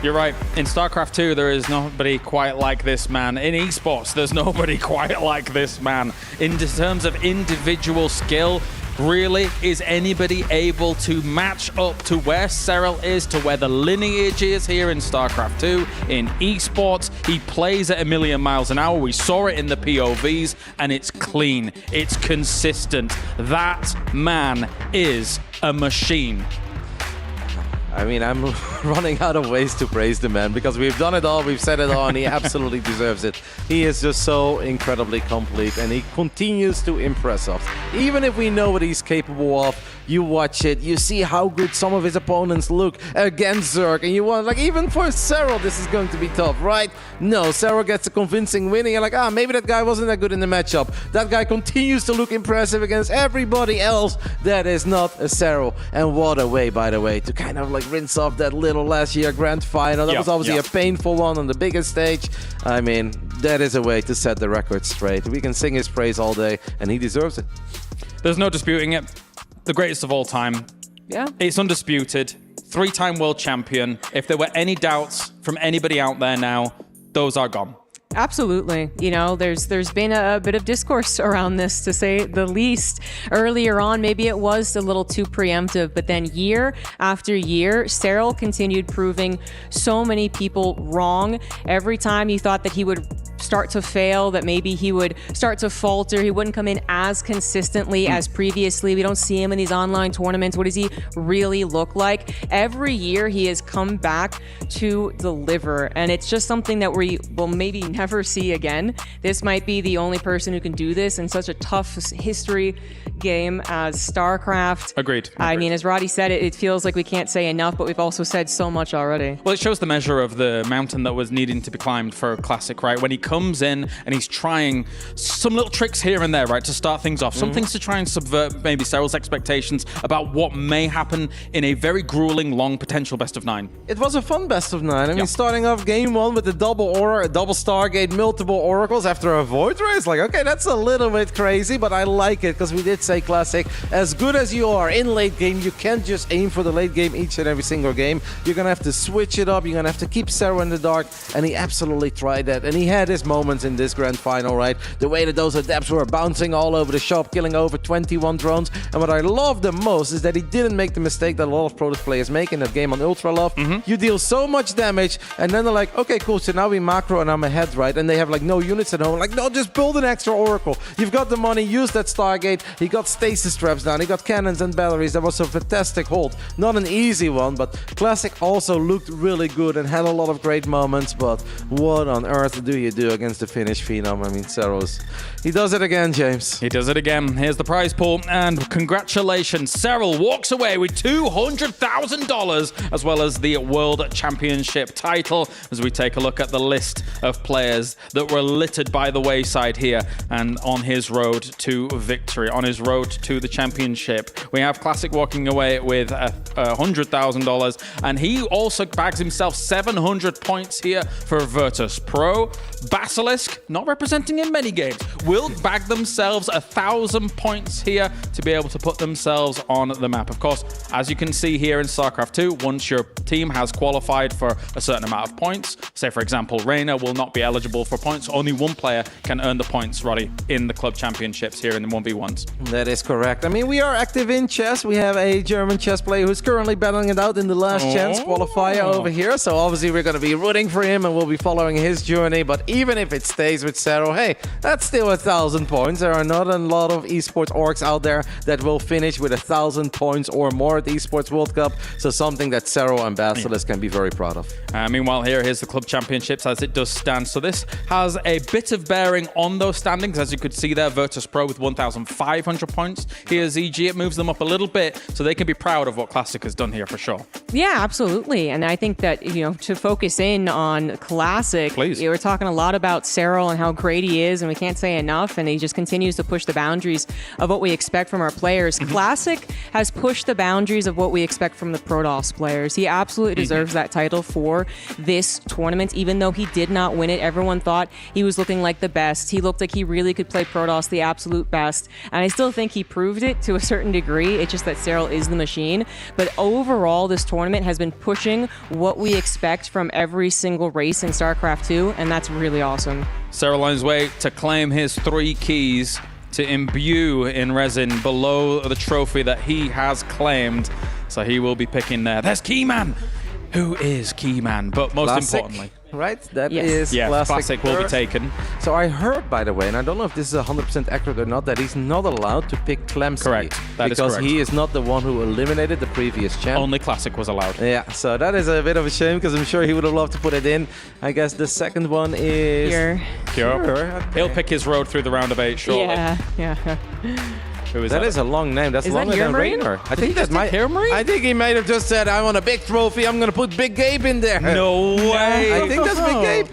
You're right. In StarCraft II, there is nobody quite like this man. In esports, there's nobody quite like this man. In terms of individual skill, really, is anybody able to match up to where Serral is, to where the lineage is here in StarCraft II? In esports, he plays at 1,000,000 miles an hour. We saw it in the POVs, and it's clean. It's consistent. That man is a machine. I mean, I'm running out of ways to praise the man, because we've done it all, we've said it all, and he absolutely deserves it. He is just so incredibly complete, and he continues to impress us. Even if we know what he's capable of, you watch it, you see how good some of his opponents look against Zerg, and you want, like, even for Serral, this is going to be tough, right? No, Serral gets a convincing win, and you're like, maybe that guy wasn't that good in the matchup. That guy continues to look impressive against everybody else that is not a Serral. And what a way, by the way, to kind of like rinse off that little last year grand final. That was obviously a painful one on the biggest stage. I mean, that is a way to set the record straight. We can sing his praise all day, and he deserves it. There's no disputing it. The greatest of all time. Yeah. It's undisputed. 3-time world champion. If there were any doubts from anybody out there now, those are gone. Absolutely. You know, there's been a bit of discourse around this, to say the least. Earlier on, maybe it was a little too preemptive, but then year after year, Serral continued proving so many people wrong. Every time you thought that he would start to fail, that maybe he would start to falter, he wouldn't come in as consistently as previously. We don't see him in these online tournaments. What does he really look like? Every year he has come back to deliver, and it's just something that we will maybe never see again. This might be the only person who can do this in such a tough history game as StarCraft. Agreed. I mean, as Roddy said, it feels like we can't say enough, but we've also said so much already. Well, it shows the measure of the mountain that was needing to be climbed for Classic, right? When he comes in and he's trying some little tricks here and there, right, to start things off. Some things to try and subvert maybe Serral's expectations about what may happen in a very grueling, long potential best of 9. It was a fun best of 9. I mean, starting off game 1 with the double Stargate, multiple oracles after a Void Race. Like, okay, that's a little bit crazy, but I like it, because we did say, Classic, as good as you are in late game, you can't just aim for the late game each and every single game. You're gonna have to switch it up. You're gonna have to keep Serral in the dark, and he absolutely tried that. And he had his moments in this grand final, right? The way that those adepts were bouncing all over the shop, killing over 21 drones. And what I love the most is that he didn't make the mistake that a lot of Protoss players make in that game on Ultra Love. You deal so much damage, and then they're like, okay, cool, so now we macro and I'm ahead, right? And they have like no units at home. Like, no, just build an extra Oracle. You've got the money, use that Stargate. He got stasis traps down, he got cannons and batteries. That was a fantastic hold. Not an easy one, but Classic also looked really good and had a lot of great moments. But what on earth do you do against the Finnish phenom? I mean, Serral's, he does it again, James. He does it again. Here's the prize pool, and congratulations, Serral walks away with $200,000 as well as the World Championship title, as we take a look at the list of players players that were littered by the wayside here and on his road to victory, on his road to the championship. We have Classic walking away with $100,000, and he also bags himself 700 points here for Virtus Pro. Basilisk, not representing in many games, will bag themselves 1,000 points here to be able to put themselves on the map. Of course, as you can see here in StarCraft 2, once your team has qualified for a certain amount of points, say for example, Reina will not be eligible for points. Only one player can earn the points, Roddy, in the club championships here in the 1v1s. That is correct. I mean, we are active in chess. We have a German chess player who's currently battling it out in the last chance qualifier over here. So obviously we're going to be rooting for him and we'll be following his journey. But even if it stays with Serral, hey, that's still 1,000 points. There are not a lot of esports orgs out there that will finish with 1,000 points or more at the Esports World Cup. So something that Serral and Basilisk can be very proud of. Meanwhile, here's the club championships as it does stand. So this has a bit of bearing on those standings. As you could see there, Virtus Pro with 1,500 points. Here's EG. It moves them up a little bit, so they can be proud of what Classic has done here for sure. Yeah, absolutely. And I think that, to focus in on Classic, please. We're talking a lot about Serral and how great he is, and we can't say enough, and he just continues to push the boundaries of what we expect from our players. Classic has pushed the boundaries of what we expect from the Protoss players. He absolutely deserves that title for this tournament, even though he did not win it. Everyone thought he was looking like the best. He looked like he really could play Protoss the absolute best, and I still think he proved it to a certain degree. It's just that Serral is the machine. But overall, this tournament has been pushing what we expect from every single race in StarCraft II, and that's really awesome. Serral on his way to claim his 3 keys to imbue in resin below the trophy that he has claimed. So he will be picking there. There's Keyman! Who is Keyman? But most importantly... Right? That is Classic will be taken. So I heard, by the way, and I don't know if this is 100% accurate or not, that he's not allowed to pick Clemson. Correct. That is because correct. he is not the one who eliminated the previous champ. Only Classic was allowed. Yeah, so that is a bit of a shame because I'm sure he would have loved to put it in. I guess the second one is... Pure. Okay. He'll pick his road through the round of 8 shortly. Yeah. Who is that is a long name. That's longer than Rainer. I think that might. I think he might have just said, "I want a big trophy. I'm gonna put Big Gabe in there." No way. I think that's Big Gabe.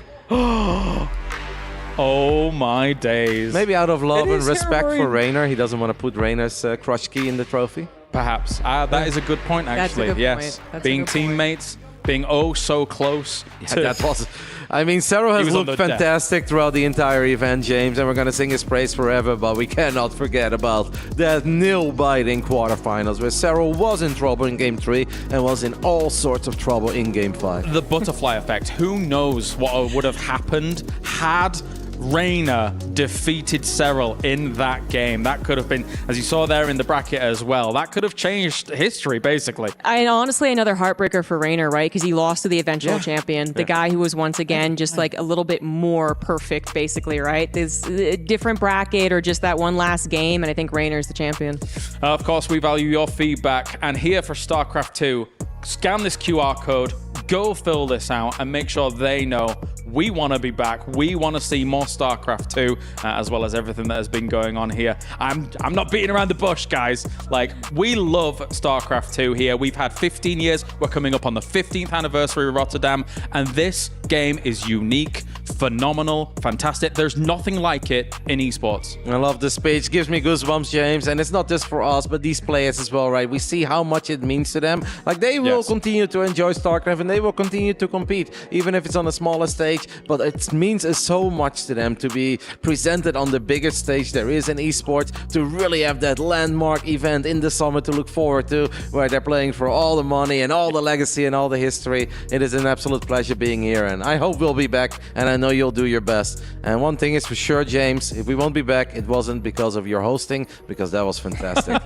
Oh my days. Maybe out of love and respect for Rainer, he doesn't want to put Rainer's crush key in the trophy. Perhaps. That is a good point, actually. That's a good yes. point. Being teammates, being oh so close. That was. I mean, Serral has looked fantastic throughout the entire event, James, and we're going to sing his praise forever, but we cannot forget about that nail-biting quarterfinals where Serral was in trouble in Game 3 and was in all sorts of trouble in Game 5. The butterfly effect. Who knows what would have happened had Reina defeated Serral in that game. That could have been, as you saw there in the bracket as well, that could have changed history, basically. And honestly, another heartbreaker for Reina, right? Because he lost to the eventual champion, the guy who was once again just like a little bit more perfect, basically, right? There's a different bracket or just that one last game, and I think Reina's the champion. Of course, we value your feedback, and here for StarCraft 2, scan this QR code, go fill this out, and make sure they know we want to be back. We want to see more StarCraft 2, as well as everything that has been going on here. I'm not beating around the bush, guys. Like, we love StarCraft 2 here. We've had 15 years. We're coming up on the 15th anniversary of Rotterdam, and this game is unique, phenomenal, fantastic. There's nothing like it in esports. I love this page. Gives me goosebumps, James. And it's not just for us, but these players as well, right? We see how much it means to them. Like, they will continue to enjoy StarCraft, and they will continue to compete, even if it's on a smaller stage. But it means so much to them to be presented on the biggest stage there is in esports, to really have that landmark event in the summer to look forward to, where they're playing for all the money and all the legacy and all the history. It is an absolute pleasure being here, and I hope we'll be back, and I know you'll do your best. And one thing is for sure, James, if we won't be back, it wasn't because of your hosting, because that was fantastic.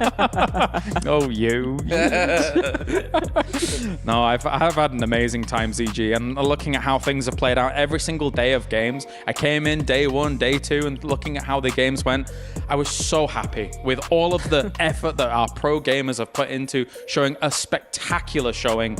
Oh, you. No, I've had an amazing time, ZG, and looking at how things have played out every single day of games. I came in day 1, day 2, and looking at how the games went, I was so happy with all of the effort that our pro gamers have put into showing a spectacular showing.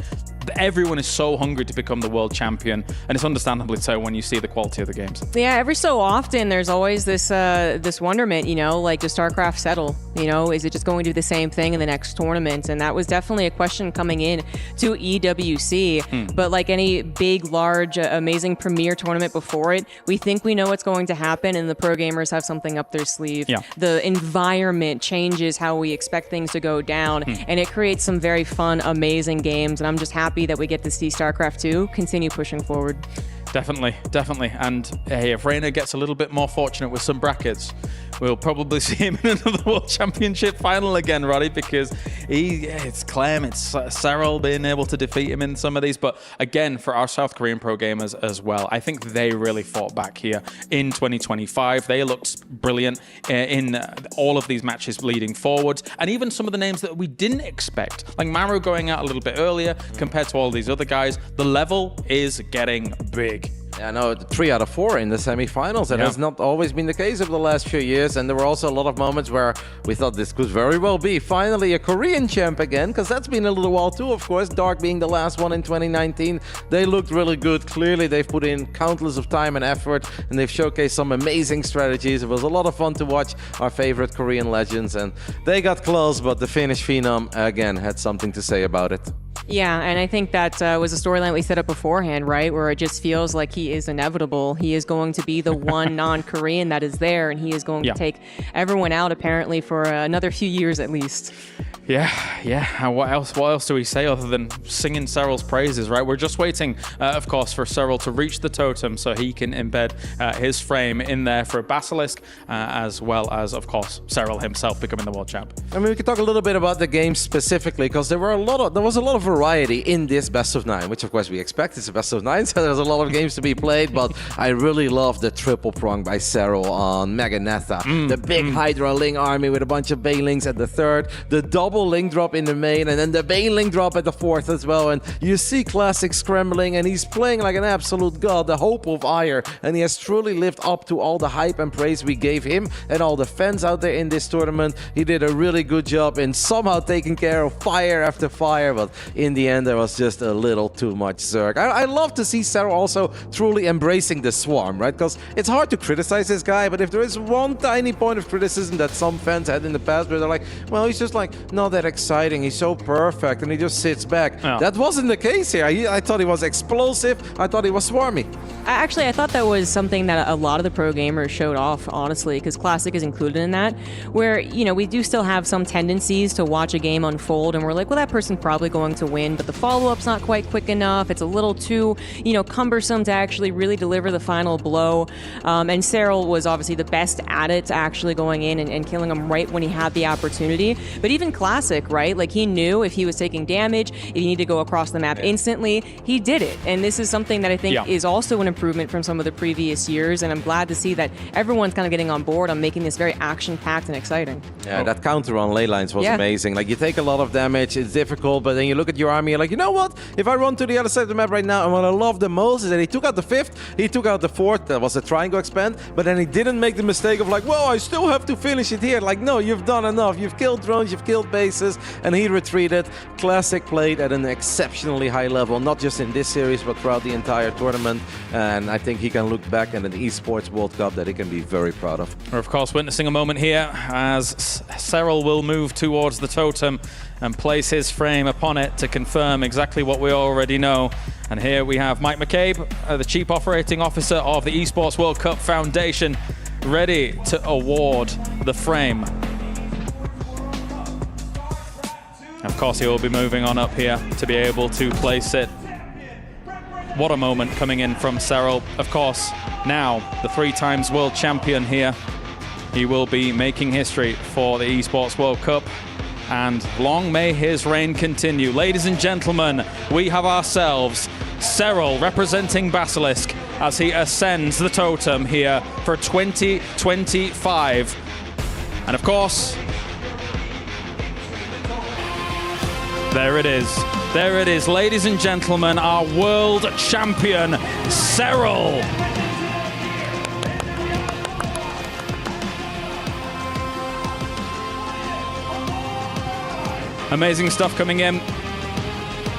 everyone is so hungry to become the world champion, and it's understandably so when you see the quality of the games. Yeah, every so often there's always this this wonderment, like does StarCraft settle? Is it just going to do the same thing in the next tournament? And that was definitely a question coming in to EWC. But like any big, large, amazing premier tournament before it, we think we know what's going to happen, and the pro gamers have something up their sleeve. Yeah. The environment changes how we expect things to go down, and it creates some very fun, amazing games. And I'm just happy that we get to see StarCraft II continue pushing forward. Definitely. And hey, if Reina gets a little bit more fortunate with some brackets, we'll probably see him in another World Championship final again, Roddy, because it's Clem, it's Serral being able to defeat him in some of these. But again, for our South Korean pro gamers as well, I think they really fought back here in 2025. They looked brilliant in all of these matches leading forward. And even some of the names that we didn't expect, like Maru going out a little bit earlier compared to all these other guys, the level is getting big. Yeah, no, 3 out of 4 in the semifinals. That has not always been the case over the last few years. And there were also a lot of moments where we thought this could very well be finally a Korean champ again, because that's been a little while too, of course. Dark being the last one in 2019. They looked really good. Clearly, they've put in countless of time and effort, and they've showcased some amazing strategies. It was a lot of fun to watch our favorite Korean legends, and they got close, but the Finnish phenom, again, had something to say about it. Yeah, and I think that was a storyline we set up beforehand, right? Where it just feels like he is inevitable. He is going to be the one non-Korean that is there, and he is going to take everyone out, apparently, for another few years at least. Yeah. And what else do we say other than singing Serral's praises, right? We're just waiting, of course, for Serral to reach the totem so he can embed his frame in there for Basilisk, as well as, of course, Serral himself becoming the world champ. I mean, we could talk a little bit about the game specifically, because there was a lot of variety in this best of 9, which of course we expect. It's a best of 9, so there's a lot of games to be played, but I really love the triple prong by Serral on Meganetha. The big Hydra Ling army with a bunch of Banelings at the 3rd, the double Ling drop in the main, and then the Baneling drop at the 4th as well. And you see Classic scrambling, and he's playing like an absolute god, the hope of Ire, and he has truly lived up to all the hype and praise we gave him and all the fans out there in this tournament. He did a really good job in somehow taking care of fire after fire, but in the end there was just a little too much Zerg. I love to see Serral also truly embracing the swarm, right? Because it's hard to criticize this guy, but if there is one tiny point of criticism that some fans had in the past where they're like, well, he's just like not that exciting, he's so perfect, and he just sits back. That wasn't the case here. I thought he was explosive, I thought he was swarmy. Actually, I thought that was something that a lot of the pro gamers showed off, honestly, because Classic is included in that, where, we do still have some tendencies to watch a game unfold, and we're like, well, that person's probably going to win, but the follow-up's not quite quick enough. It's a little too, cumbersome to actually really deliver the final blow. And Serral was obviously the best at it, actually going in and killing him right when he had the opportunity. But even Classic, right? Like, he knew if he was taking damage, if he needed to go across the map instantly, he did it. And this is something that I think is also an improvement from some of the previous years. And I'm glad to see that everyone's kind of getting on board on making this very action-packed and exciting. Yeah, that counter on ley lines was amazing. Like, you take a lot of damage, it's difficult, but then you look at your army, you're like, you know what? If I run to the other side of the map right now, and what I love the most is that he took out the 5th, he took out the 4th, that was a triangle expand, but then he didn't make the mistake of like, well, I still have to finish it here. Like, no, you've done enough. You've killed drones, you've killed bases, and he retreated. Classic played at an exceptionally high level, not just in this series, but throughout the entire tournament, and I think he can look back at an Esports World Cup that he can be very proud of. We're, of course, witnessing a moment here as Serral will move towards the totem and place his frame upon it to confirm exactly what we already know. And here we have Mike McCabe, the Chief Operating Officer of the Esports World Cup Foundation, ready to award the frame. Of course, he will be moving on up here to be able to place it. What a moment coming in from Serral. Of course, now the 3-times world champion here. He will be making history for the Esports World Cup, and long may his reign continue. Ladies and gentlemen, we have ourselves Serral representing Basilisk as he ascends the totem here for 2025. And of course, there it is. There it is, ladies and gentlemen, our world champion, Serral. Amazing stuff coming in.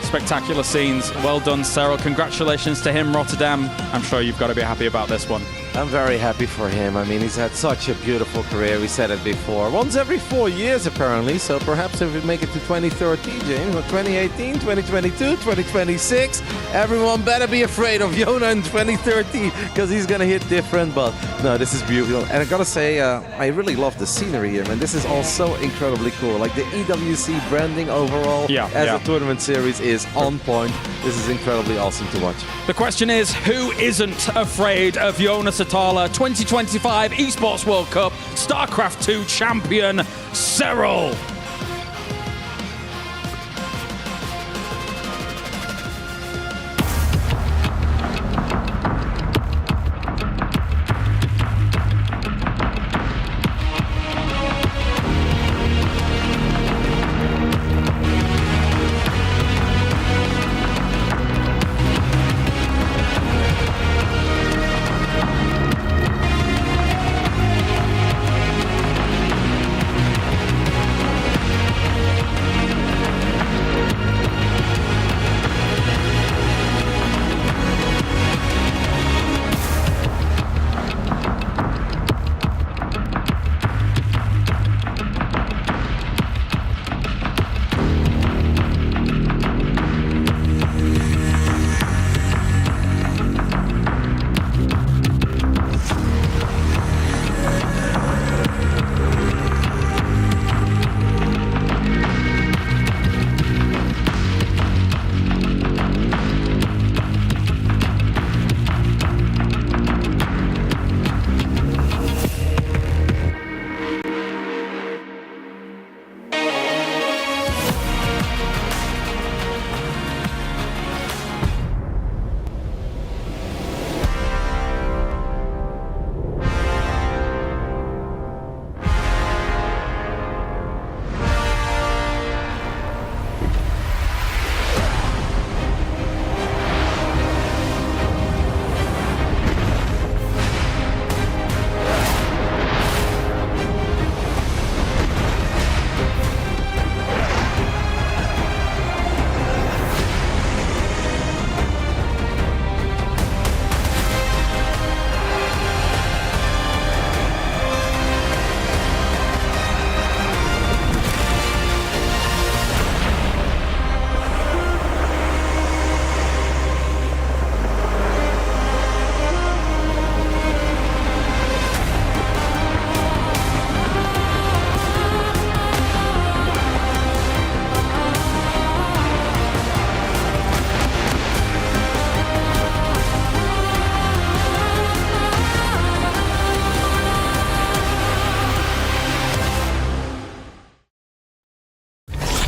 Spectacular scenes. Well done, Serral. Congratulations to him, Rotterdam. I'm sure you've got to be happy about this one. I'm very happy for him. I mean, he's had such a beautiful career. We said it before. Once every 4 years, apparently. So perhaps if we make it to 2030, James, or 2018, 2022, 2026, everyone better be afraid of Yona in 2030 because he's going to hit different. But no, this is beautiful. And I got to say, I really love the scenery here, man. This is all so incredibly cool. Like the EWC branding overall as a tournament series is on point. This is incredibly awesome to watch. The question is, who isn't afraid of Jonas Atala, 2025 Esports World Cup StarCraft II champion, Serral?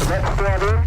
Let's